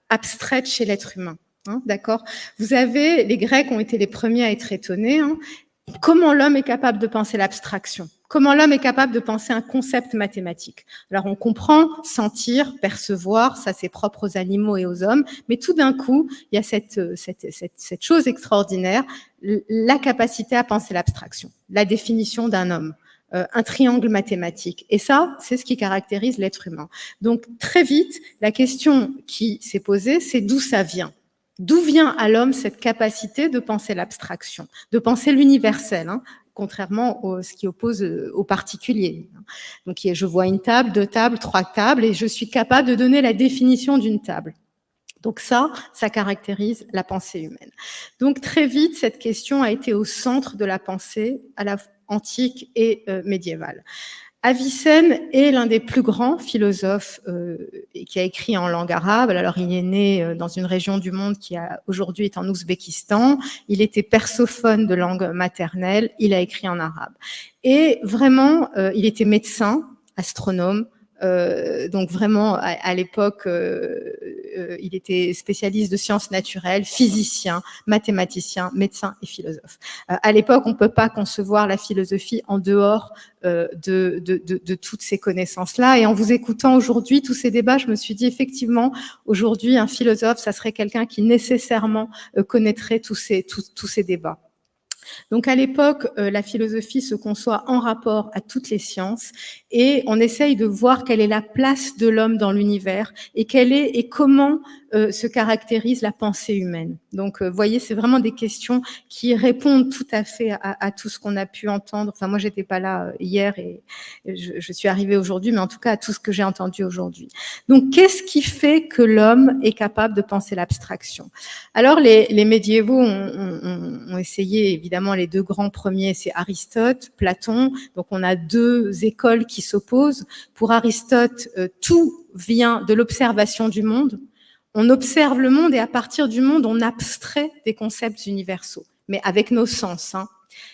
abstraite chez l'être humain. D'accord? Vous avez, les Grecs ont été les premiers à être étonnés. Comment l'homme est capable de penser l'abstraction? Comment l'homme est capable de penser un concept mathématique? Alors on comprend sentir, percevoir, ça c'est propre aux animaux et aux hommes, mais tout d'un coup, il y a cette chose extraordinaire, la capacité à penser l'abstraction, la définition d'un homme. Un triangle mathématique. Et ça, c'est ce qui caractérise l'être humain. Donc, très vite, la question qui s'est posée, c'est d'où ça vient? D'où vient à l'homme cette capacité de penser l'abstraction, de penser l'universel, contrairement à ce qui oppose au particulier. Donc, je vois une table, 2 tables, 3 tables, et je suis capable de donner la définition d'une table. Donc ça caractérise la pensée humaine. Donc, très vite, cette question a été au centre de la pensée, à la antique et médiévale. Avicenne est l'un des plus grands philosophes qui a écrit en langue arabe. Alors, il est né dans une région du monde qui aujourd'hui est en Ouzbékistan. Il était persophone de langue maternelle. Il a écrit en arabe. Et vraiment, il était médecin, astronome. Donc vraiment, à l'époque, il était spécialiste de sciences naturelles, physicien, mathématicien, médecin et philosophe. À l'époque, on ne peut pas concevoir la philosophie en dehors de toutes ces connaissances-là. Et en vous écoutant aujourd'hui, tous ces débats, je me suis dit effectivement, aujourd'hui, un philosophe, ça serait quelqu'un qui nécessairement connaîtrait tous ces débats. Donc à l'époque, la philosophie se conçoit en rapport à toutes les sciences et on essaye de voir quelle est la place de l'homme dans l'univers et comment se caractérise la pensée humaine. Donc, vous voyez, c'est vraiment des questions qui répondent tout à fait à tout ce qu'on a pu entendre. Enfin, moi, j'étais pas là hier et je suis arrivée aujourd'hui, mais en tout cas, à tout ce que j'ai entendu aujourd'hui. Donc, qu'est-ce qui fait que l'homme est capable de penser l'abstraction? Alors, les médiévaux ont essayé, évidemment, les deux grands premiers, c'est Aristote, Platon. Donc, on a deux écoles qui s'opposent. Pour Aristote, tout vient de l'observation du monde. On observe le monde et à partir du monde, on abstrait des concepts universaux, mais avec nos sens.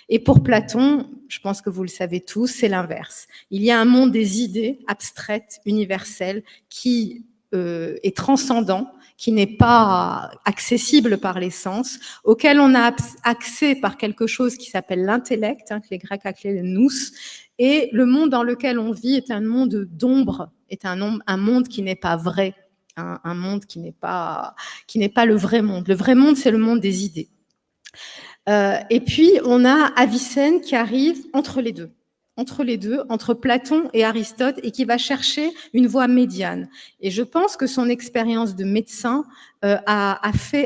Et pour Platon, je pense que vous le savez tous, c'est l'inverse. Il y a un monde des idées abstraites, universelles, qui est transcendant, qui n'est pas accessible par les sens, auquel on a accès par quelque chose qui s'appelle l'intellect, que les Grecs appelaient le nous, et le monde dans lequel on vit est un monde d'ombre, est un monde qui n'est pas vrai, un monde qui n'est pas le vrai monde. Le vrai monde, c'est le monde des idées. Et puis, on a Avicenne qui arrive entre les deux, entre Platon et Aristote, et qui va chercher une voie médiane. Et je pense que son expérience de médecin a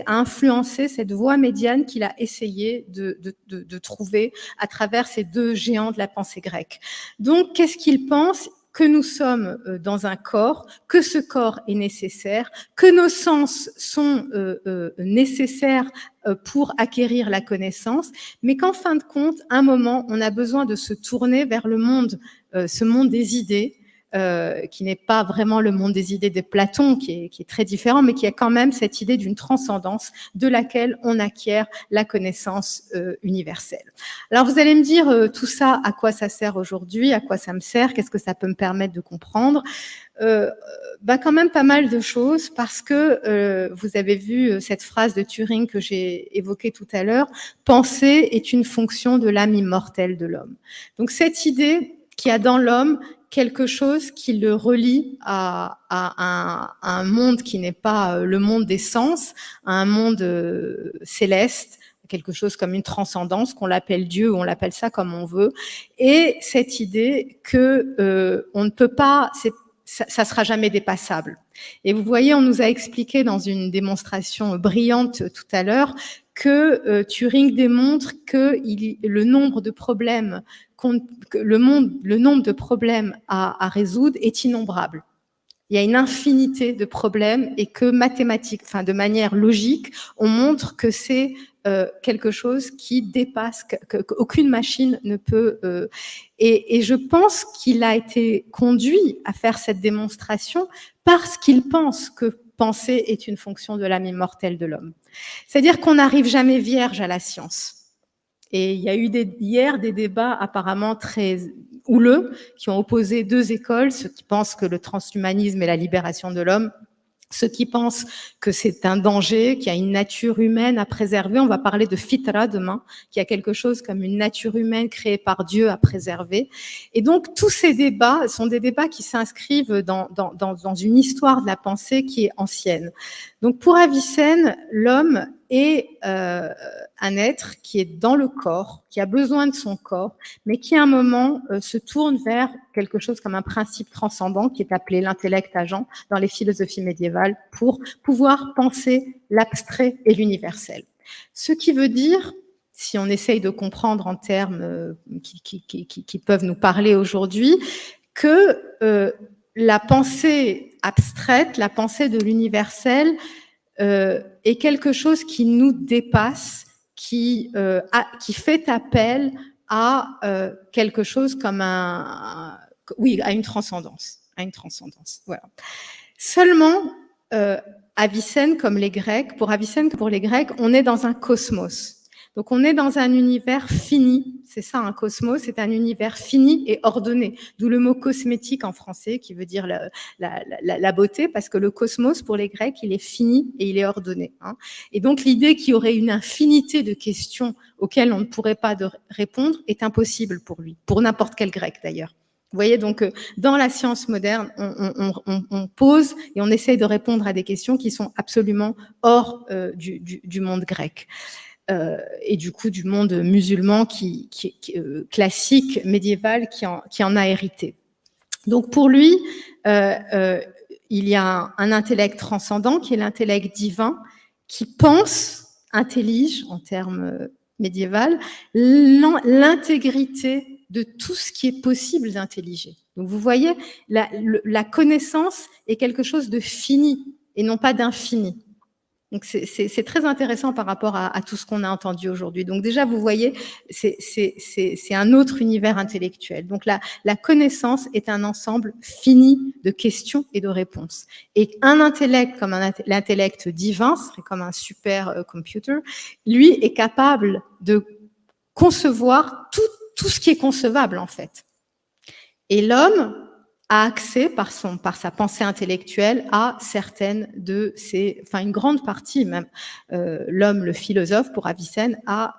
influencé cette voie médiane qu'il a essayé de trouver à travers ces deux géants de la pensée grecque. Donc, qu'est-ce qu'il pense ? Que nous sommes dans un corps, que ce corps est nécessaire, que nos sens sont nécessaires pour acquérir la connaissance, mais qu'en fin de compte, à un moment, on a besoin de se tourner vers le monde, ce monde des idées, qui n'est pas vraiment le monde des idées de Platon, qui est très différent, mais qui a quand même cette idée d'une transcendance de laquelle on acquiert la connaissance universelle. Alors vous allez me dire, tout ça, à quoi ça sert aujourd'hui, à quoi ça me sert, qu'est-ce que ça peut me permettre de comprendre ? Quand même pas mal de choses, parce que vous avez vu cette phrase de Turing que j'ai évoquée tout à l'heure, « Penser est une fonction de l'âme immortelle de l'homme ». Donc cette idée qu'il y a dans l'homme quelque chose qui le relie à un monde qui n'est pas le monde des sens, à un monde céleste, quelque chose comme une transcendance, qu'on l'appelle Dieu ou on l'appelle ça comme on veut, et cette idée que on ne peut pas, ça sera jamais dépassable. Et vous voyez, on nous a expliqué dans une démonstration brillante tout à l'heure que Turing démontre que le nombre de problèmes le nombre de problèmes à résoudre est innombrable. Il y a une infinité de problèmes et que de manière logique, on montre que c'est quelque chose qui dépasse, qu'aucune machine ne peut. Et je pense qu'il a été conduit à faire cette démonstration parce qu'il pense que penser est une fonction de l'âme immortelle de l'homme. C'est-à-dire qu'on n'arrive jamais vierge à la science. Et il y a eu hier des débats apparemment très houleux qui ont opposé deux écoles, ceux qui pensent que le transhumanisme est la libération de l'homme, ceux qui pensent que c'est un danger, qu'il y a une nature humaine à préserver. On va parler de fitra demain, qu'il y a quelque chose comme une nature humaine créée par Dieu à préserver. Et donc tous ces débats sont des débats qui s'inscrivent dans une histoire de la pensée qui est ancienne. Donc pour Avicenne, l'homme est un être qui est dans le corps, qui a besoin de son corps, mais qui à un moment se tourne vers quelque chose comme un principe transcendant qui est appelé l'intellect agent dans les philosophies médiévales pour pouvoir penser l'abstrait et l'universel. Ce qui veut dire, si on essaye de comprendre en termes qui peuvent nous parler aujourd'hui, que la pensée abstraite, la pensée de l'universel est quelque chose qui nous dépasse, qui fait appel à quelque chose comme à une transcendance, Voilà. Seulement, Avicenne comme les Grecs, pour Avicenne comme pour les Grecs, on est dans un cosmos. Donc on est dans un univers fini, c'est ça un cosmos, c'est un univers fini et ordonné, d'où le mot cosmétique en français qui veut dire la beauté, parce que le cosmos pour les Grecs, il est fini et il est ordonné. Et donc l'idée qu'il y aurait une infinité de questions auxquelles on ne pourrait pas répondre est impossible pour lui, pour n'importe quel Grec d'ailleurs. Vous voyez, donc dans la science moderne, on pose et on essaye de répondre à des questions qui sont absolument hors du monde grec. Et du coup du monde musulman classique, médiéval, qui en a hérité. Donc pour lui, il y a un intellect transcendant qui est l'intellect divin, qui pense, intellige en termes médiéval, l'intégrité de tout ce qui est possible d'intelliger. Donc vous voyez, la connaissance est quelque chose de fini et non pas d'infini. Donc c'est très intéressant par rapport à tout ce qu'on a entendu aujourd'hui. Donc déjà, vous voyez, c'est un autre univers intellectuel. Donc la connaissance est un ensemble fini de questions et de réponses. Et un intellect comme l'intellect divin, ce serait comme un super computer, lui est capable de concevoir tout ce qui est concevable en fait. Et l'homme a accès par sa pensée intellectuelle à certaines de ces, enfin une grande partie même, l'homme, le philosophe pour Avicenne a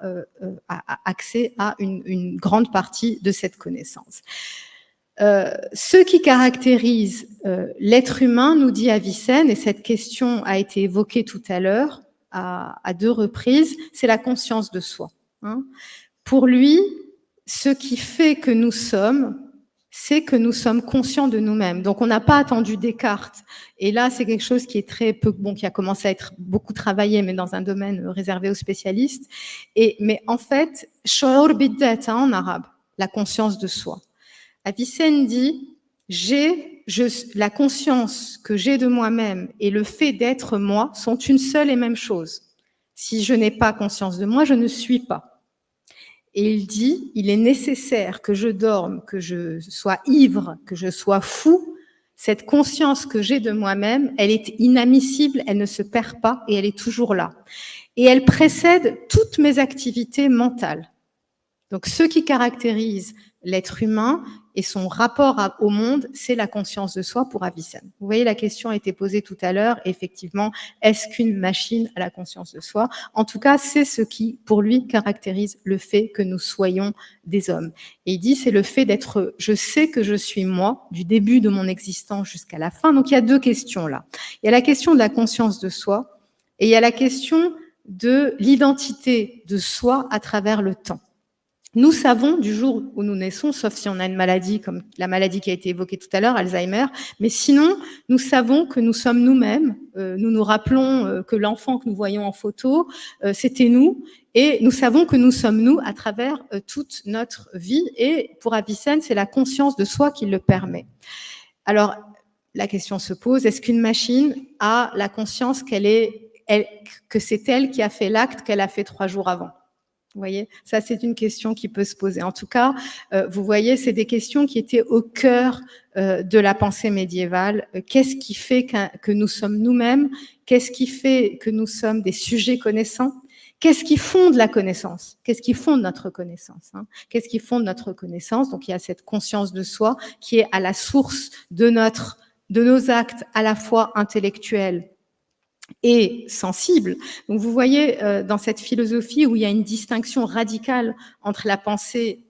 accès à une grande partie de cette connaissance. Ce qui caractérise l'être humain, nous dit Avicenne, et cette question a été évoquée tout à l'heure à 2 reprises, c'est la conscience de soi. Hein. Pour lui, ce qui fait que nous sommes, c'est que nous sommes conscients de nous-mêmes. Donc, on n'a pas attendu Descartes. Et là, c'est quelque chose qui est très peu, bon, qui a commencé à être beaucoup travaillé, mais dans un domaine réservé aux spécialistes. Mais en fait, shu'ur bid-dhat, en arabe, la conscience de soi. Avicenne dit, la conscience que j'ai de moi-même et le fait d'être moi sont une seule et même chose. Si je n'ai pas conscience de moi, je ne suis pas. Et il dit, il est nécessaire que je dorme, que je sois ivre, que je sois fou. Cette conscience que j'ai de moi-même, elle est inadmissible, elle ne se perd pas et elle est toujours là. Et elle précède toutes mes activités mentales. Donc, ce qui caractérise l'être humain et son rapport au monde, c'est la conscience de soi pour Avicenne. Vous voyez, la question a été posée tout à l'heure. Effectivement, est-ce qu'une machine a la conscience de soi? En tout cas, c'est ce qui, pour lui, caractérise le fait que nous soyons des hommes. Et il dit, c'est le fait d'être, je sais que je suis moi, du début de mon existence jusqu'à la fin. Donc, il y a 2 questions là. Il y a la question de la conscience de soi et il y a la question de l'identité de soi à travers le temps. Nous savons du jour où nous naissons, sauf si on a une maladie comme la maladie qui a été évoquée tout à l'heure, Alzheimer, mais sinon, nous savons que nous sommes nous-mêmes. Nous nous rappelons que l'enfant que nous voyons en photo, c'était nous, et nous savons que nous sommes nous à travers toute notre vie. Et pour Avicenne, c'est la conscience de soi qui le permet. Alors, la question se pose, est-ce qu'une machine a la conscience que c'est elle qui a fait l'acte qu'elle a fait 3 jours avant? Vous voyez, ça c'est une question qui peut se poser. En tout cas, vous voyez, c'est des questions qui étaient au cœur de la pensée médiévale. Qu'est-ce qui fait que nous sommes nous-mêmes? Qu'est-ce qui fait que nous sommes des sujets connaissants? Qu'est-ce qui fonde la connaissance? Qu'est-ce qui fonde notre connaissance, hein? Qu'est-ce qui fonde notre connaissance? Donc il y a cette conscience de soi qui est à la source de nos actes à la fois intellectuels et sensible. Donc vous voyez dans cette philosophie où il y a une distinction radicale entre la pensée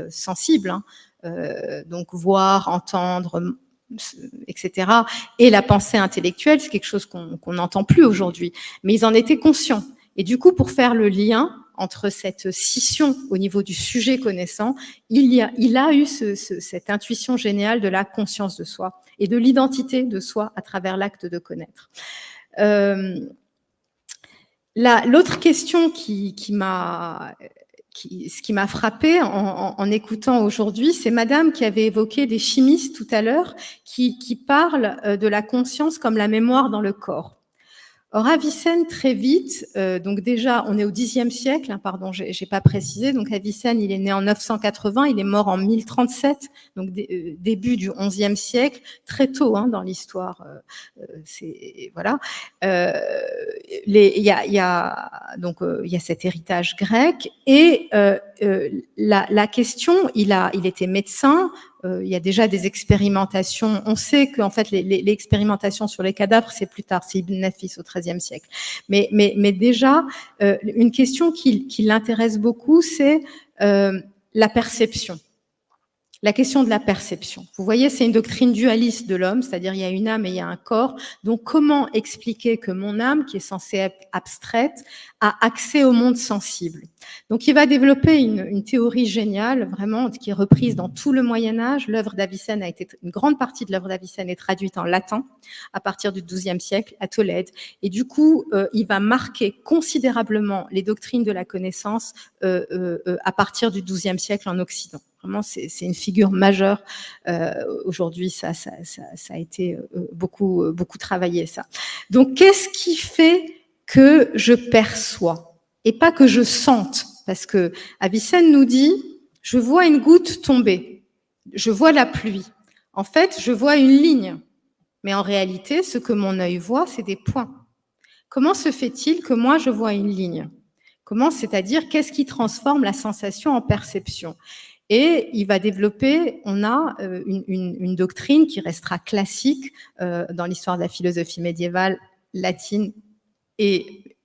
sensible, hein, donc voir, entendre, etc., et la pensée intellectuelle, c'est quelque chose qu'on n'entend plus aujourd'hui. Mais ils en étaient conscients. Et du coup, pour faire le lien entre cette scission au niveau du sujet connaissant, il a eu cette intuition géniale de la conscience de soi et de l'identité de soi à travers l'acte de connaître. L'autre question qui m'a frappée en écoutant aujourd'hui, c'est Madame qui avait évoqué des chimistes tout à l'heure qui parlent de la conscience comme la mémoire dans le corps. Or, Avicenne, très vite, donc déjà, on est au Xe siècle, hein, pardon, j'ai pas précisé, donc Avicenne, il est né en 980, il est mort en 1037, donc début du XIe siècle, très tôt hein, dans l'histoire, voilà. Il y a cet héritage grec, et la question, il était médecin. Il y a déjà des expérimentations. On sait qu'en fait, les expérimentations sur les cadavres, c'est plus tard, c'est Ibn Nafis au XIIIe siècle. Mais déjà, une question qui l'intéresse beaucoup, c'est la perception. la question de la perception. Vous voyez, c'est une doctrine dualiste de l'homme, c'est-à-dire il y a une âme et il y a un corps. Donc, comment expliquer que mon âme, qui est censée être abstraite, a accès au monde sensible? Donc, il va développer une théorie géniale, vraiment, qui est reprise dans tout le Moyen-Âge. L'œuvre d'Avicenne une grande partie de l'œuvre d'Avicenne est traduite en latin à partir du XIIe siècle à Tolède. Et du coup, il va marquer considérablement les doctrines de la connaissance à partir du XIIe siècle en Occident. Vraiment, c'est une figure majeure. Aujourd'hui, ça a été beaucoup travaillé, ça. Donc, qu'est-ce qui fait que je perçois et pas que je sente? Parce que Avicenne nous dit, je vois une goutte tomber, je vois la pluie. En fait, je vois une ligne. Mais en réalité, ce que mon œil voit, c'est des points. Comment se fait-il que moi, je vois une ligne? Comment, c'est-à-dire, qu'est-ce qui transforme la sensation en perception? Et il va développer, on a une doctrine qui restera classique dans l'histoire de la philosophie médiévale latine et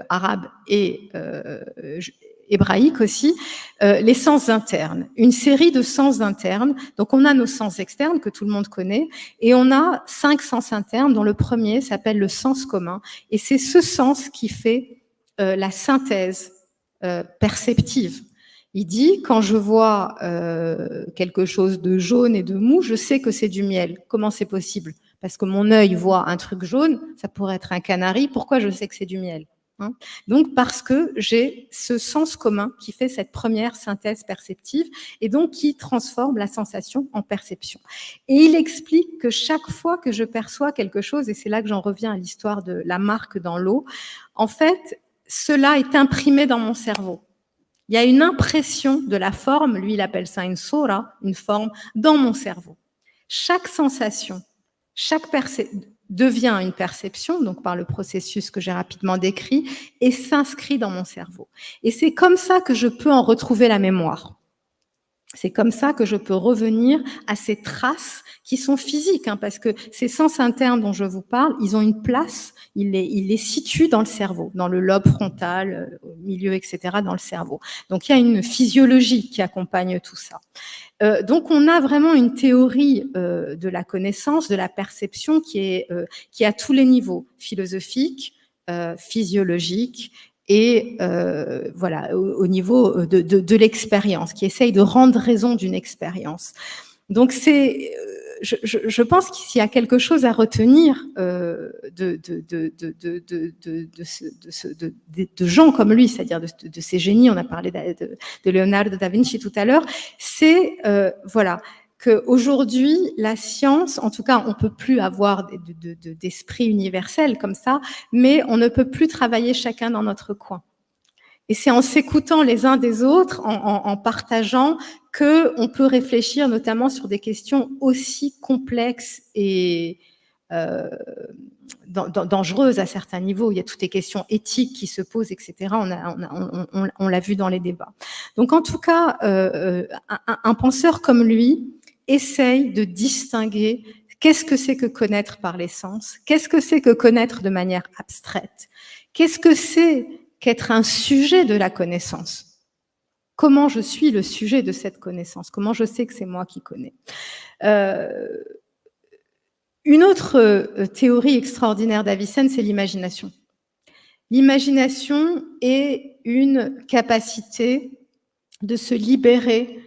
arabe et hébraïque aussi, les sens internes, une série de sens internes. Donc on a nos sens externes que tout le monde connaît et on a 5 sens internes dont le premier s'appelle le sens commun et c'est ce sens qui fait la synthèse perceptive. Il dit, quand je vois quelque chose de jaune et de mou, je sais que c'est du miel. Comment c'est possible? Parce que mon œil voit un truc jaune, ça pourrait être un canari, pourquoi je sais que c'est du miel? Donc, parce que j'ai ce sens commun qui fait cette première synthèse perceptive et donc qui transforme la sensation en perception. Et il explique que chaque fois que je perçois quelque chose, et c'est là que j'en reviens à l'histoire de la marque dans l'eau, en fait, cela est imprimé dans mon cerveau. Il y a une impression de la forme, lui il appelle ça une sora, une forme, dans mon cerveau. Chaque sensation, devient une perception, donc par le processus que j'ai rapidement décrit, et s'inscrit dans mon cerveau. Et c'est comme ça que je peux en retrouver la mémoire. C'est comme ça que je peux revenir à ces traces qui sont physiques, parce que ces sens internes dont je vous parle, ils ont une place, ils les situent dans le cerveau, dans le lobe frontal, au milieu, etc., dans le cerveau. Donc il y a une physiologie qui accompagne tout ça. Donc on a vraiment une théorie de la connaissance, de la perception qui est à tous les niveaux, philosophique, physiologique, et voilà, au niveau de l'expérience, qui essaye de rendre raison d'une expérience. Donc je pense qu'il y a quelque chose à retenir de gens comme lui, c'est-à-dire de ces génies. On a parlé de Leonardo da Vinci tout à l'heure. C'est voilà, qu'aujourd'hui, la science, en tout cas, on ne peut plus avoir d'esprit universel comme ça, mais on ne peut plus travailler chacun dans notre coin. Et c'est en s'écoutant les uns des autres, en partageant, qu'on peut réfléchir notamment sur des questions aussi complexes et dangereuses à certains niveaux. Il y a toutes les questions éthiques qui se posent, etc. On l'a vu dans les débats. Donc en tout cas, un penseur comme lui essaye de distinguer qu'est-ce que c'est que connaître par les sens, qu'est-ce que c'est que connaître de manière abstraite, qu'est-ce que c'est qu'être un sujet de la connaissance. Comment je suis le sujet de cette connaissance? Comment je sais que c'est moi qui connais? Une autre théorie extraordinaire d'Avicenne, c'est l'imagination. L'imagination est une capacité de se libérer.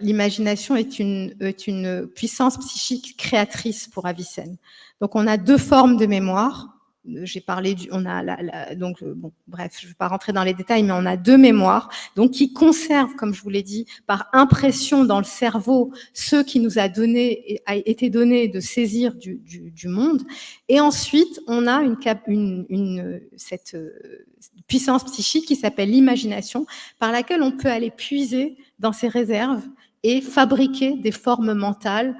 L'imagination est une puissance psychique créatrice pour Avicenne. Donc on a 2 formes de mémoire. J'ai parlé donc bon, bref, je ne vais pas rentrer dans les détails, mais on a 2 mémoires, donc qui conservent, comme je vous l'ai dit, par impression dans le cerveau, ce qui nous a été donné de saisir du monde. Et ensuite, on a cette puissance psychique qui s'appelle l'imagination, par laquelle on peut aller puiser dans ses réserves et fabriquer des formes mentales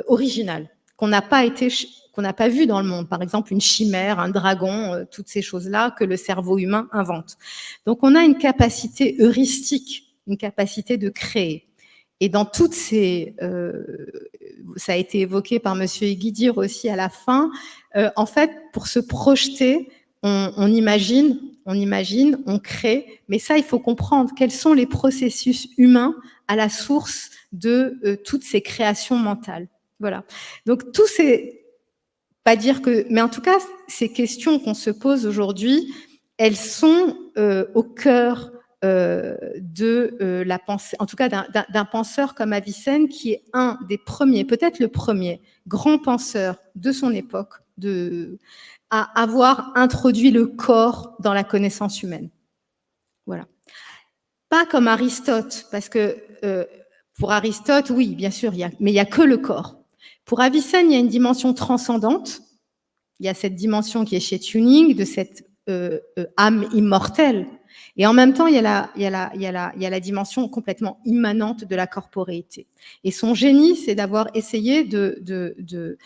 originales qu'on n'a pas vu dans le monde. Par exemple, une chimère, un dragon, toutes ces choses-là que le cerveau humain invente. Donc, on a une capacité heuristique, une capacité de créer. Et dans toutes ces... ça a été évoqué par Monsieur Iguidir aussi à la fin. En fait, pour se projeter, on imagine, on crée. Mais ça, il faut comprendre quels sont les processus humains à la source de toutes ces créations mentales. Voilà. Donc, tous ces, pas dire que, mais en tout cas, ces questions qu'on se pose aujourd'hui, elles sont au cœur de la pensée, en tout cas d'un penseur comme Avicenne, qui est un des premiers, peut-être le premier grand penseur de son époque, à avoir introduit le corps dans la connaissance humaine. Voilà. Pas comme Aristote, parce que pour Aristote, oui, bien sûr, mais il n'y a que le corps. Pour Avicenne, il y a une dimension transcendante. Il y a cette dimension qui est chez Tuning, de cette âme immortelle. Et en même temps, il y a la dimension complètement immanente de la corporéité. Et son génie, c'est d'avoir essayé de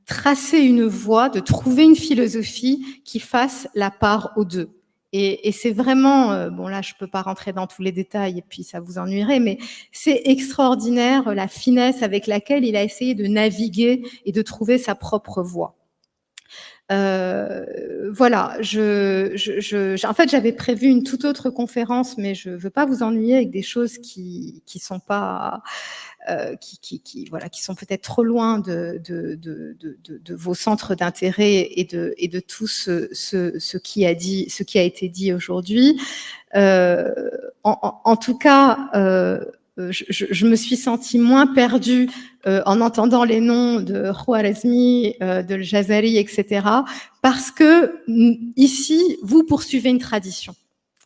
tracer une voie, de trouver une philosophie qui fasse la part aux deux. Et c'est vraiment, bon là je peux pas rentrer dans tous les détails et puis ça vous ennuierait, mais c'est extraordinaire la finesse avec laquelle il a essayé de naviguer et de trouver sa propre voie. Voilà, en fait j'avais prévu une toute autre conférence, mais je veux pas vous ennuyer avec des choses qui sont pas... voilà, qui sont peut-être trop loin de vos centres d'intérêt et de tout ce qui a été dit aujourd'hui. En tout cas, je me suis sentie moins perdue en entendant les noms de Khwarizmi, de Jazari, etc. Parce que ici, vous poursuivez une tradition.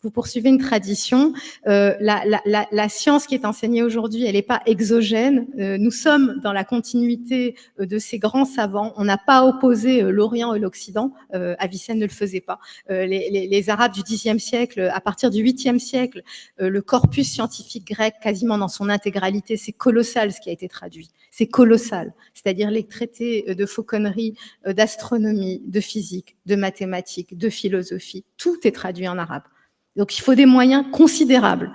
Vous poursuivez une tradition. La science qui est enseignée aujourd'hui, elle n'est pas exogène. Nous sommes dans la continuité de ces grands savants. On n'a pas opposé l'Orient et l'Occident. Avicenne ne le faisait pas. Les Arabes du Xe siècle, à partir du 8e siècle, le corpus scientifique grec, quasiment dans son intégralité, c'est colossal ce qui a été traduit. C'est colossal. C'est-à-dire les traités de fauconnerie, d'astronomie, de physique, de mathématiques, de philosophie. Tout est traduit en arabe. Donc, il faut des moyens considérables.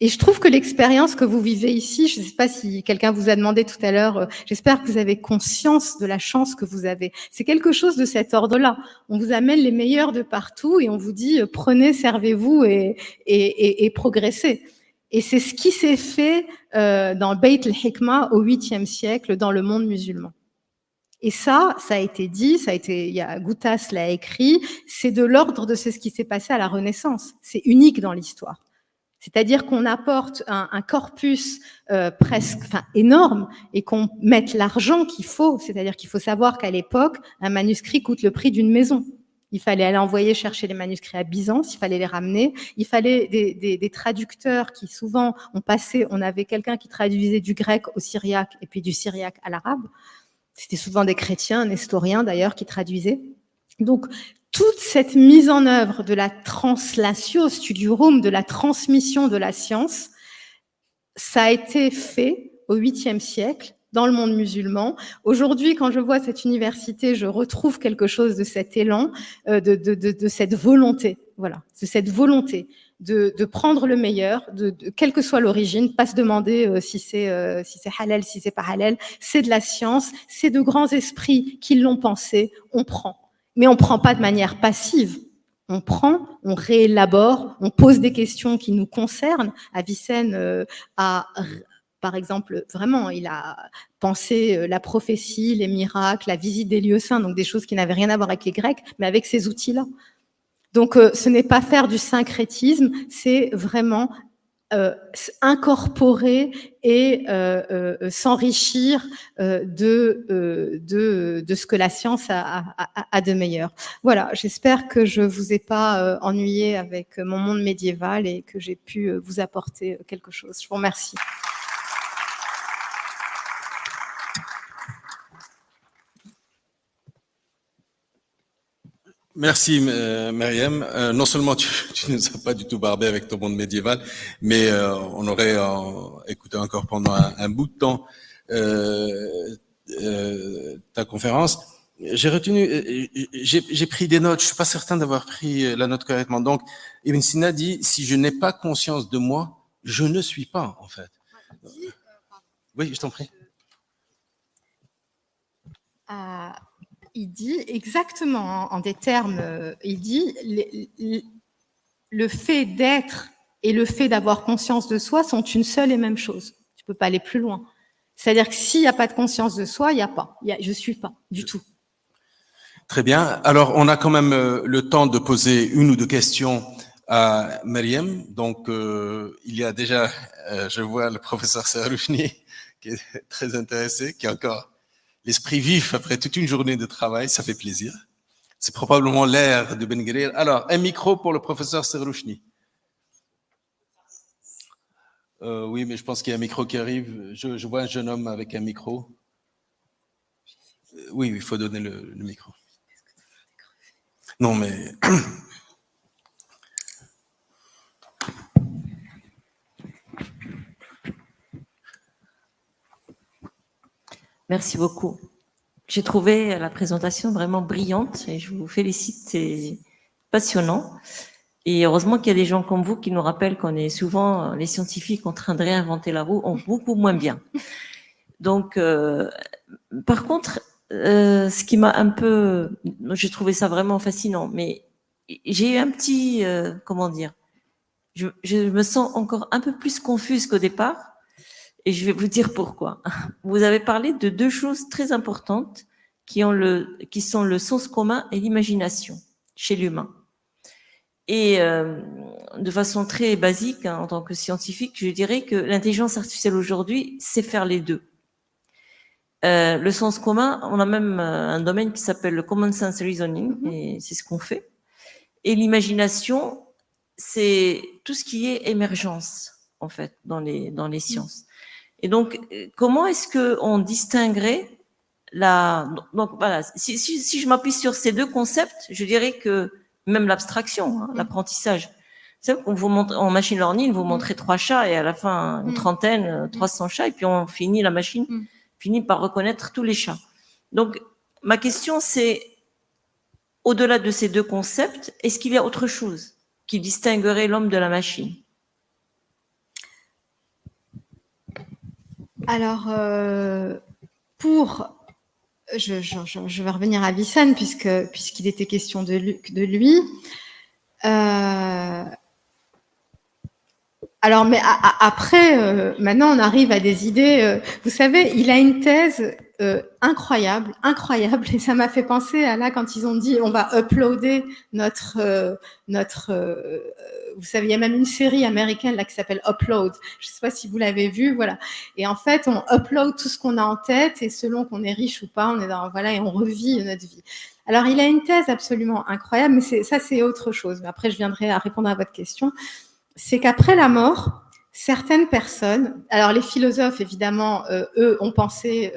Et je trouve que l'expérience que vous vivez ici, je ne sais pas si quelqu'un vous a demandé tout à l'heure, j'espère que vous avez conscience de la chance que vous avez. C'est quelque chose de cet ordre-là. On vous amène les meilleurs de partout et on vous dit prenez, servez-vous et progressez. Et c'est ce qui s'est fait dans Beit al-Hikma au 8e siècle dans le monde musulman. Et ça a été dit, Goutas l'a écrit, c'est de l'ordre de ce qui s'est passé à la Renaissance. C'est unique dans l'histoire. C'est-à-dire qu'on apporte un corpus énorme et qu'on mette l'argent qu'il faut. C'est-à-dire qu'il faut savoir qu'à l'époque, un manuscrit coûte le prix d'une maison. Il fallait aller envoyer chercher les manuscrits à Byzance, il fallait les ramener. Il fallait des traducteurs qui souvent on avait quelqu'un qui traduisait du grec au syriaque et puis du syriaque à l'arabe. C'était souvent des chrétiens, nestoriens d'ailleurs, qui traduisaient. Donc, toute cette mise en œuvre de la translatio studiorum, de la transmission de la science, ça a été fait au 8e siècle dans le monde musulman. Aujourd'hui, quand je vois cette université, je retrouve quelque chose de cet élan, de cette volonté, voilà, de cette volonté de prendre le meilleur, quelle que soit l'origine, pas se demander si c'est halal, si c'est pas halal, c'est de la science, c'est de grands esprits qui l'ont pensé, on prend. Mais on prend pas de manière passive. On prend, on réélabore, on pose des questions qui nous concernent. Avicenne par exemple, vraiment, il a pensé la prophétie, les miracles, la visite des lieux saints, donc des choses qui n'avaient rien à voir avec les Grecs, mais avec ces outils-là. Donc, ce n'est pas faire du syncrétisme, c'est vraiment incorporer et s'enrichir de ce que la science a de meilleur. Voilà, j'espère que je ne vous ai pas ennuyé avec mon monde médiéval et que j'ai pu vous apporter quelque chose. Je vous remercie. Merci Myriam. Non seulement tu nous as pas du tout barbé avec ton monde médiéval, mais on aurait écouté encore pendant un bout de temps ta conférence. J'ai retenu, j'ai pris des notes. Je suis pas certain d'avoir pris la note correctement. Donc Ibn Sina dit: si je n'ai pas conscience de moi, je ne suis pas en fait. Oui, je t'en prie. Il dit exactement en des termes, il dit le fait d'être et le fait d'avoir conscience de soi sont une seule et même chose. peux pas aller plus loin. C'est-à-dire que s'il n'y a pas de conscience de soi, il n'y a pas. Je suis pas du tout. Très bien. Alors, on a quand même le temps de poser une ou deux questions à Myriam. Donc, il y a déjà, je vois le professeur Serroufni qui est très intéressé, qui a encore l'esprit vif après toute une journée de travail. Ça fait plaisir. C'est probablement l'air de Ben Guerir. Alors, un micro pour le professeur Serroufni. Oui, mais je pense qu'il y a un micro qui arrive. Je vois un jeune homme avec un micro. Oui, il faut donner le micro. Non, mais... Merci beaucoup. J'ai trouvé la présentation vraiment brillante et je vous félicite, c'est passionnant. Et heureusement qu'il y a des gens comme vous qui nous rappellent qu'on est souvent, les scientifiques en train de réinventer la roue, ont beaucoup moins bien. Donc, par contre, ce qui m'a un peu... J'ai trouvé ça vraiment fascinant, mais j'ai eu un petit... comment dire, je me sens encore un peu plus confuse qu'au départ, et je vais vous dire pourquoi. Vous avez parlé de deux choses très importantes qui sont le sens commun et l'imagination chez l'humain. Et de façon très basique, hein, en tant que scientifique, je dirais que l'intelligence artificielle aujourd'hui sait faire les deux. Le sens commun, on a même un domaine qui s'appelle le common sense reasoning, et c'est ce qu'on fait. Et l'imagination, c'est tout ce qui est émergence, en fait, dans les sciences. Et donc, comment est-ce qu'on distinguerait donc voilà, si je m'appuie sur ces deux concepts, je dirais que même l'abstraction, hein, l'apprentissage, c'est vrai qu'on vous montre, en machine learning, vous montrez 3 chats et à la fin, une trentaine, 300 chats, et puis on finit, la machine finit par reconnaître tous les chats. Donc, ma question, c'est, au-delà de ces deux concepts, est-ce qu'il y a autre chose qui distinguerait l'homme de la machine? Alors, je vais revenir à Vissan puisqu'il était question de lui. Alors, mais après, maintenant, on arrive à des idées. Vous savez, il a une thèse incroyable, et ça m'a fait penser à là quand ils ont dit on va uploader notre vous savez, il y a même une série américaine là qui s'appelle Upload. Je sais pas si vous l'avez vu, voilà. Et en fait, on upload tout ce qu'on a en tête et selon qu'on est riche ou pas, on est dans voilà et on revit notre vie. Alors, il a une thèse absolument incroyable, mais c'est autre chose. Mais après, je viendrai à répondre à votre question. C'est qu'après la mort, certaines personnes, alors les philosophes évidemment, eux ont pensé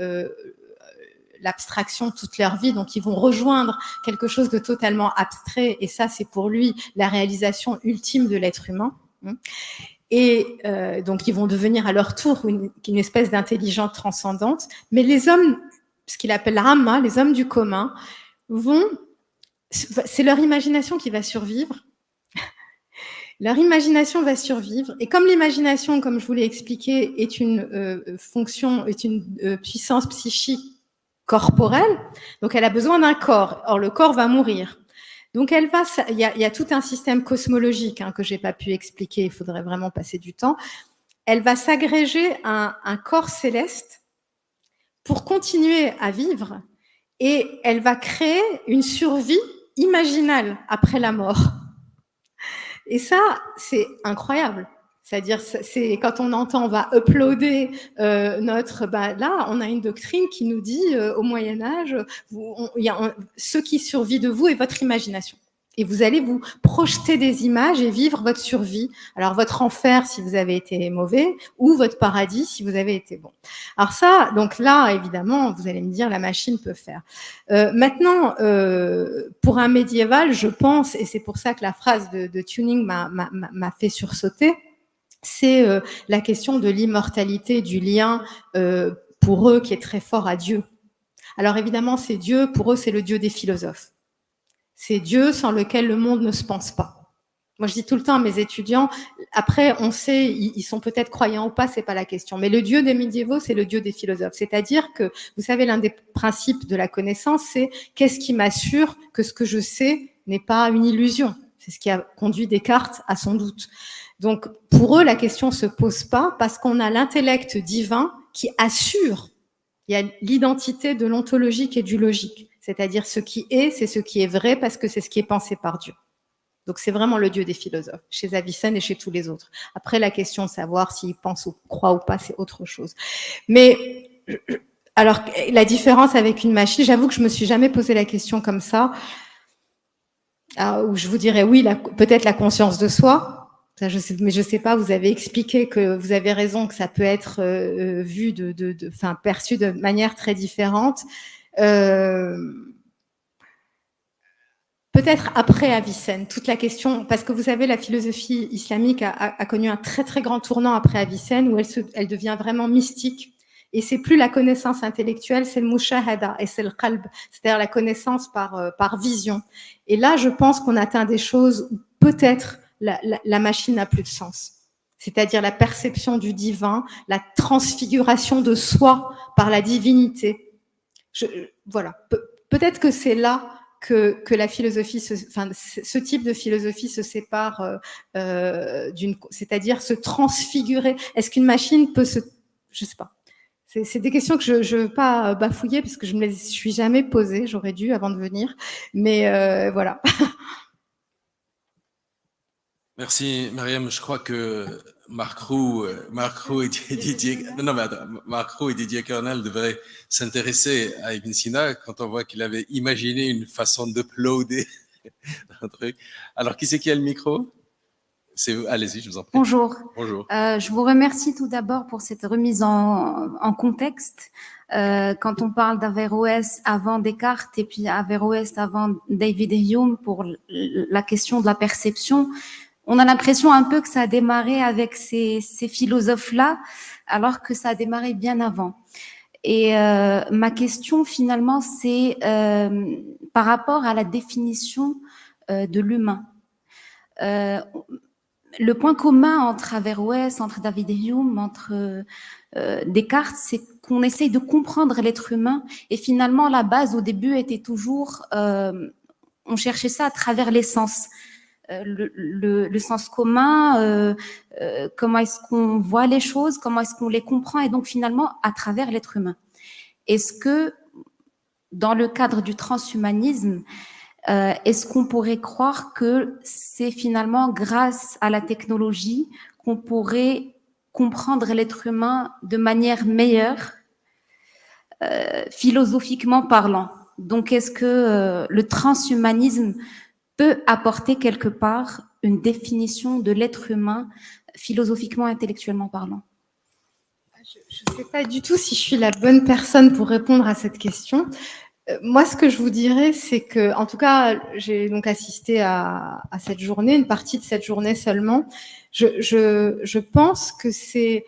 l'abstraction toute leur vie, donc ils vont rejoindre quelque chose de totalement abstrait, et ça c'est pour lui la réalisation ultime de l'être humain. Et donc ils vont devenir à leur tour une espèce d'intelligence transcendante, mais les hommes, ce qu'il appelle Rama, les hommes du commun, c'est leur imagination qui va survivre. Leur imagination va survivre, et comme l'imagination, comme je vous l'ai expliqué, est une puissance psychique corporelle, donc elle a besoin d'un corps. Or, le corps va mourir. Donc, il y a tout un système cosmologique que j'ai pas pu expliquer, il faudrait vraiment passer du temps. Elle va s'agréger à un corps céleste pour continuer à vivre, et elle va créer une survie imaginale après la mort. Et ça, c'est incroyable. C'est-à-dire, c'est quand on entend, on va uploader là, on a une doctrine qui nous dit, au Moyen-Âge, ce qui survit de vous est votre imagination. Et vous allez vous projeter des images et vivre votre survie. Alors, votre enfer, si vous avez été mauvais, ou votre paradis, si vous avez été bon. Alors ça, donc là, évidemment, vous allez me dire, la machine peut faire. Maintenant, pour un médiéval, je pense, et c'est pour ça que la phrase de Tuning m'a fait sursauter, c'est la question de l'immortalité, du lien pour eux qui est très fort à Dieu. Alors évidemment, c'est Dieu, pour eux, c'est le Dieu des philosophes. C'est Dieu sans lequel le monde ne se pense pas. Moi, je dis tout le temps à mes étudiants, après, on sait, ils sont peut-être croyants ou pas, c'est pas la question. Mais le Dieu des médiévaux, c'est le Dieu des philosophes. C'est-à-dire que, vous savez, l'un des principes de la connaissance, c'est qu'est-ce qui m'assure que ce que je sais n'est pas une illusion. C'est ce qui a conduit Descartes à son doute. Donc, pour eux, la question ne se pose pas parce qu'on a l'intellect divin qui assure. Il y a l'identité de l'ontologique et du logique. C'est-à-dire ce qui est, c'est ce qui est vrai parce que c'est ce qui est pensé par Dieu. Donc, c'est vraiment le Dieu des philosophes, chez Avicenne et chez tous les autres. Après, la question de savoir s'ils pensent ou croient ou pas, c'est autre chose. Mais, alors, la différence avec une machine, j'avoue que je me suis jamais posé la question comme ça, où je vous dirais oui, peut-être la conscience de soi. Ça, mais je sais pas, vous avez expliqué que vous avez raison, que ça peut être vu perçu de manière très différente. Peut-être après Avicenne, toute la question, parce que vous savez, la philosophie islamique a connu un très très grand tournant après Avicenne, où elle devient vraiment mystique. Et c'est plus la connaissance intellectuelle, c'est le mushahada et c'est le qalb, c'est-à-dire la connaissance par vision. Et là, je pense qu'on atteint des choses où peut-être la machine n'a plus de sens. C'est-à-dire la perception du divin, la transfiguration de soi par la divinité. Voilà. Peut-être que c'est là que la philosophie, ce type de philosophie se sépare c'est-à-dire se transfigurer. Est-ce qu'une machine peut je sais pas. C'est des questions que je ne veux pas bafouiller parce que je me les suis jamais posées. J'aurais dû avant de venir, mais voilà. Merci, Mariam. Je crois que Marc Roux et Didier Kernel devraient s'intéresser à Ibn Sina quand on voit qu'il avait imaginé une façon d'uploader un truc. Alors, qui c'est qui a le micro? Allez-y, je vous en prie. Bonjour. Bonjour. Je vous remercie tout d'abord pour cette remise en contexte. Quand on parle d'Averroès avant Descartes et puis Averroès avant David Hume pour la question de la perception, on a l'impression un peu que ça a démarré avec ces philosophes-là, alors que ça a démarré bien avant. Et ma question finalement, c'est par rapport à la définition de l'humain. Le point commun entre Averroès, entre David Hume, entre Descartes, c'est qu'on essaye de comprendre l'être humain. Et finalement, la base au début était toujours, on cherchait ça à travers les sens. Le sens commun, comment est-ce qu'on voit les choses, comment est-ce qu'on les comprend, et donc finalement à travers l'être humain. Est-ce que dans le cadre du transhumanisme, est-ce qu'on pourrait croire que c'est finalement grâce à la technologie qu'on pourrait comprendre l'être humain de manière meilleure, philosophiquement parlant? Donc, est-ce que le transhumanisme peut apporter quelque part une définition de l'être humain philosophiquement, intellectuellement parlant? Je ne sais pas du tout si je suis la bonne personne pour répondre à cette question. Moi, ce que je vous dirais, c'est que, en tout cas, j'ai donc assisté à cette journée, une partie de cette journée seulement. Je pense que c'est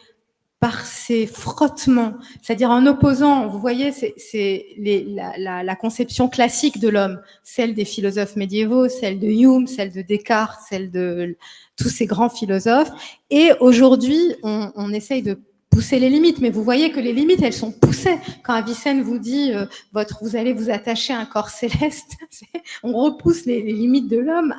par ces frottements, c'est-à-dire en opposant, vous voyez, c'est la conception classique de l'homme, celle des philosophes médiévaux, celle de Hume, celle de Descartes, celle de tous ces grands philosophes. Et aujourd'hui, on essaye de pousser les limites, mais vous voyez que les limites, elles sont poussées. Quand Avicenne vous dit vous allez vous attacher à un corps céleste, on repousse les limites de l'homme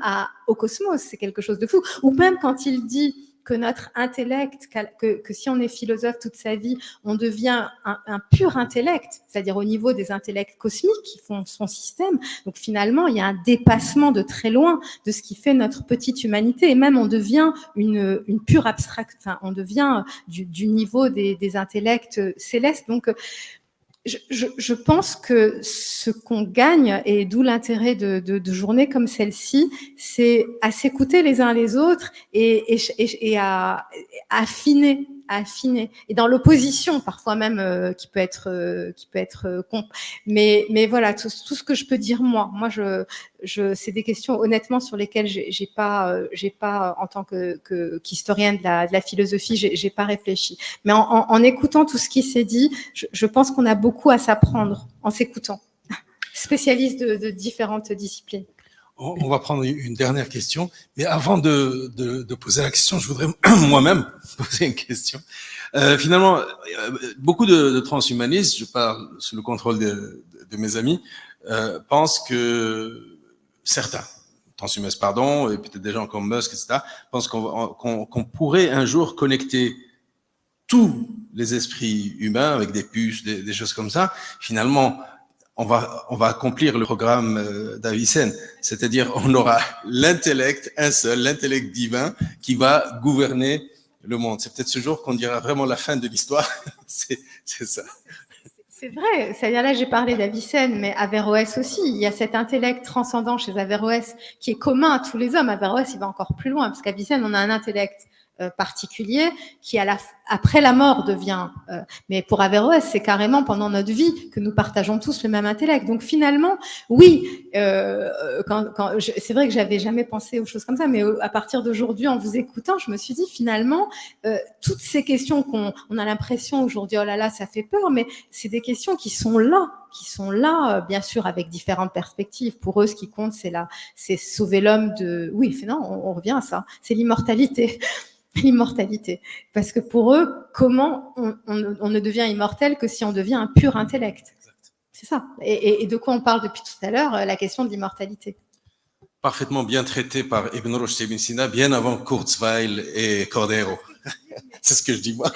au cosmos, c'est quelque chose de fou. Ou même quand il dit que notre intellect, que si on est philosophe toute sa vie, on devient un pur intellect, c'est-à-dire au niveau des intellects cosmiques qui font son système. Donc finalement, il y a un dépassement de très loin de ce qui fait notre petite humanité, et même on devient une pure abstraction, enfin, on devient du niveau des intellects célestes. Donc je pense que ce qu'on gagne, et d'où l'intérêt de journées comme celle-ci, c'est à s'écouter les uns les autres et à affiner. Et dans l'opposition, parfois même, qui peut être mais voilà, tout ce que je peux dire moi, c'est des questions honnêtement sur lesquelles j'ai pas en tant qu'historienne de la philosophie, j'ai pas réfléchi. Mais en écoutant tout ce qui s'est dit, je pense qu'on a beaucoup à s'apprendre en s'écoutant. Spécialiste de différentes disciplines. On va prendre une dernière question, mais avant de poser la question, je voudrais moi-même poser une question. Finalement, beaucoup de transhumanistes, je parle sous le contrôle de mes amis, pensent que certains transhumance, pardon, et peut-être des gens comme Musk, etc., pensent qu'on pourrait un jour connecter tous les esprits humains avec des puces, des choses comme ça. Finalement, on va accomplir le programme d'Avicenne, c'est-à-dire on aura l'intellect, un seul, l'intellect divin qui va gouverner le monde. C'est peut-être ce jour qu'on dira vraiment la fin de l'histoire. C'est ça. C'est vrai, c'est-à-dire là j'ai parlé d'Avicenne, mais Averroès aussi, il y a cet intellect transcendant chez Averroès qui est commun à tous les hommes. Averroès il va encore plus loin, parce qu'Avicenne on a un intellect particulier qui après la mort devient, mais pour Averroès c'est carrément pendant notre vie que nous partageons tous le même intellect. Donc finalement, oui, c'est vrai que j'avais jamais pensé aux choses comme ça, mais à partir d'aujourd'hui en vous écoutant, je me suis dit finalement toutes ces questions qu'on a l'impression aujourd'hui, oh là là, ça fait peur, mais c'est des questions qui sont là, bien sûr avec différentes perspectives. Pour eux, ce qui compte, c'est sauver l'homme de, oui, non, on revient à ça, c'est l'immortalité. L'immortalité. Parce que pour eux, comment on ne devient immortel que si on devient un pur intellect. C'est ça. Et de quoi on parle depuis tout à l'heure, la question de l'immortalité. Parfaitement bien traité par Ibn Rushd ibn Sina, bien avant Kurzweil et Cordero. C'est ce que je dis moi.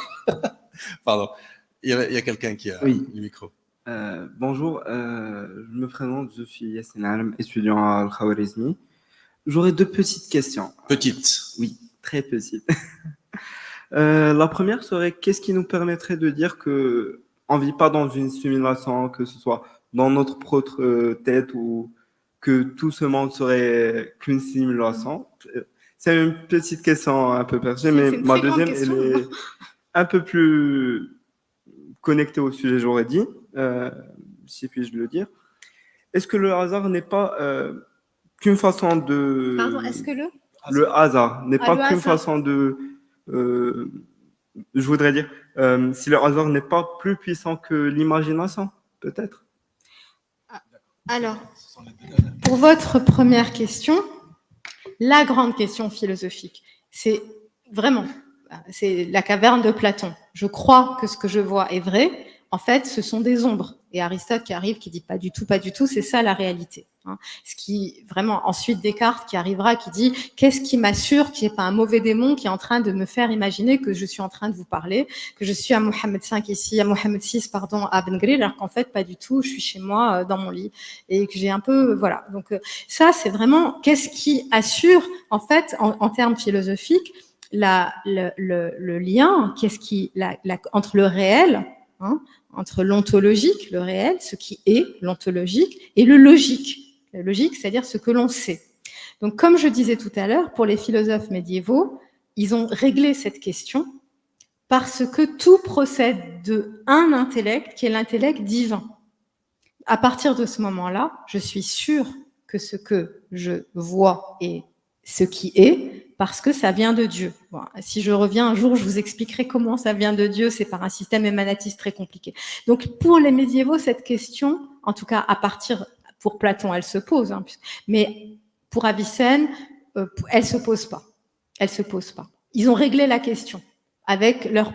Pardon. Il y a quelqu'un qui a le micro. Bonjour, je me présente, je suis Yassine Alem, étudiant à Al-Khawarizmi. J'aurais deux petites questions. Petites? Oui. Très petite. La première serait, qu'est-ce qui nous permettrait de dire que on vit pas dans une simulation, que ce soit dans notre propre tête ou que tout ce monde serait qu'une simulation? C'est une petite question un peu perchée, mais ma deuxième, elle est un peu plus connectée au sujet, j'aurais dit, si puis-je le dire. Est-ce que le hasard n'est pas qu'une façon de... Pardon, est-ce que le hasard n'est pas qu'une façon de... je voudrais dire, si le hasard n'est pas plus puissant que l'imagination, peut-être. Alors, pour votre première question, la grande question philosophique, c'est vraiment, c'est la caverne de Platon. Je crois que ce que je vois est vrai. En fait, ce sont des ombres. Et Aristote qui arrive, qui dit pas du tout, c'est ça la réalité. Hein. Ce qui, vraiment, ensuite Descartes qui arrivera, qui dit, qu'est-ce qui m'assure qu'il n'y ait pas un mauvais démon qui est en train de me faire imaginer que je suis en train de vous parler, que je suis à Mohammed V ici, à Mohammed VI, pardon, à Ben Grir, alors qu'en fait, pas du tout, je suis chez moi, dans mon lit, et que j'ai un peu, voilà. Donc, ça, c'est vraiment, qu'est-ce qui assure, en fait, en termes philosophiques, le lien, qu'est-ce qui, entre le réel, hein, entre l'ontologique, le réel, ce qui est l'ontologique, et le logique. Le logique, c'est-à-dire ce que l'on sait. Donc, comme je disais tout à l'heure, pour les philosophes médiévaux, ils ont réglé cette question parce que tout procède d'un intellect qui est l'intellect divin. À partir de ce moment-là, je suis sûre que ce que je vois est ce qui est, parce que ça vient de Dieu. Bon, si je reviens un jour, je vous expliquerai comment ça vient de Dieu, c'est par un système émanatiste très compliqué. Donc, pour les médiévaux, cette question, en tout cas à partir, pour Platon, elle se pose, hein, mais pour Avicenne, elle se pose pas. Elle se pose pas. Ils ont réglé la question avec leur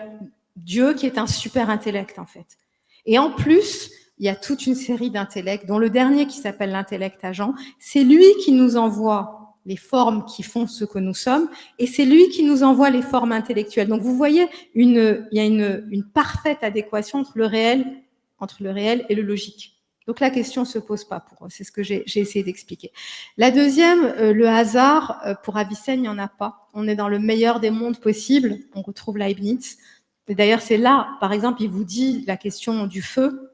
Dieu qui est un super intellect, en fait. Et en plus, il y a toute une série d'intellects, dont le dernier qui s'appelle l'intellect agent, c'est lui qui nous envoie les formes qui font ce que nous sommes, et c'est lui qui nous envoie les formes intellectuelles. Donc vous voyez, il y a une parfaite adéquation entre le réel et le logique. Donc la question ne se pose pas pour eux, c'est ce que j'ai essayé d'expliquer. La deuxième, le hasard, pour Avicenne, il n'y en a pas. On est dans le meilleur des mondes possibles, on retrouve Leibniz. Et d'ailleurs, c'est là, par exemple, il vous dit la question du feu.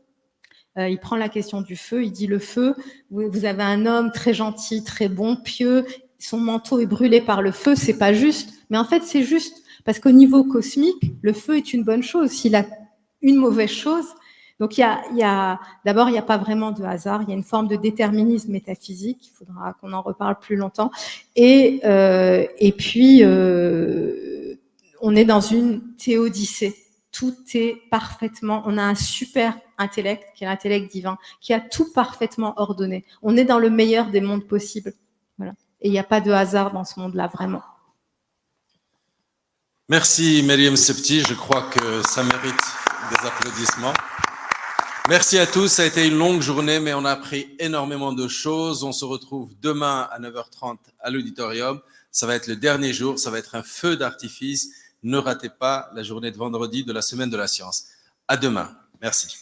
Il prend la question du feu, il dit le feu, vous avez un homme très gentil, très bon, pieux, son manteau est brûlé par le feu, c'est pas juste. Mais en fait, c'est juste, parce qu'au niveau cosmique, le feu est une bonne chose. S'il a une mauvaise chose, donc d'abord, il n'y a pas vraiment de hasard, il y a une forme de déterminisme métaphysique, il faudra qu'on en reparle plus longtemps. Et puis, on est dans une théodicée. Tout est parfaitement, on a un super intellect, qui est l'intellect divin, qui a tout parfaitement ordonné. On est dans le meilleur des mondes possibles. Voilà. Et il n'y a pas de hasard dans ce monde-là, vraiment. Merci, UM6P. Je crois que ça mérite des applaudissements. Merci à tous. Ça a été une longue journée, mais on a appris énormément de choses. On se retrouve demain à 9h30 à l'auditorium. Ça va être le dernier jour. Ça va être un feu d'artifice. Ne ratez pas la journée de vendredi de la Semaine de la Science. À demain. Merci.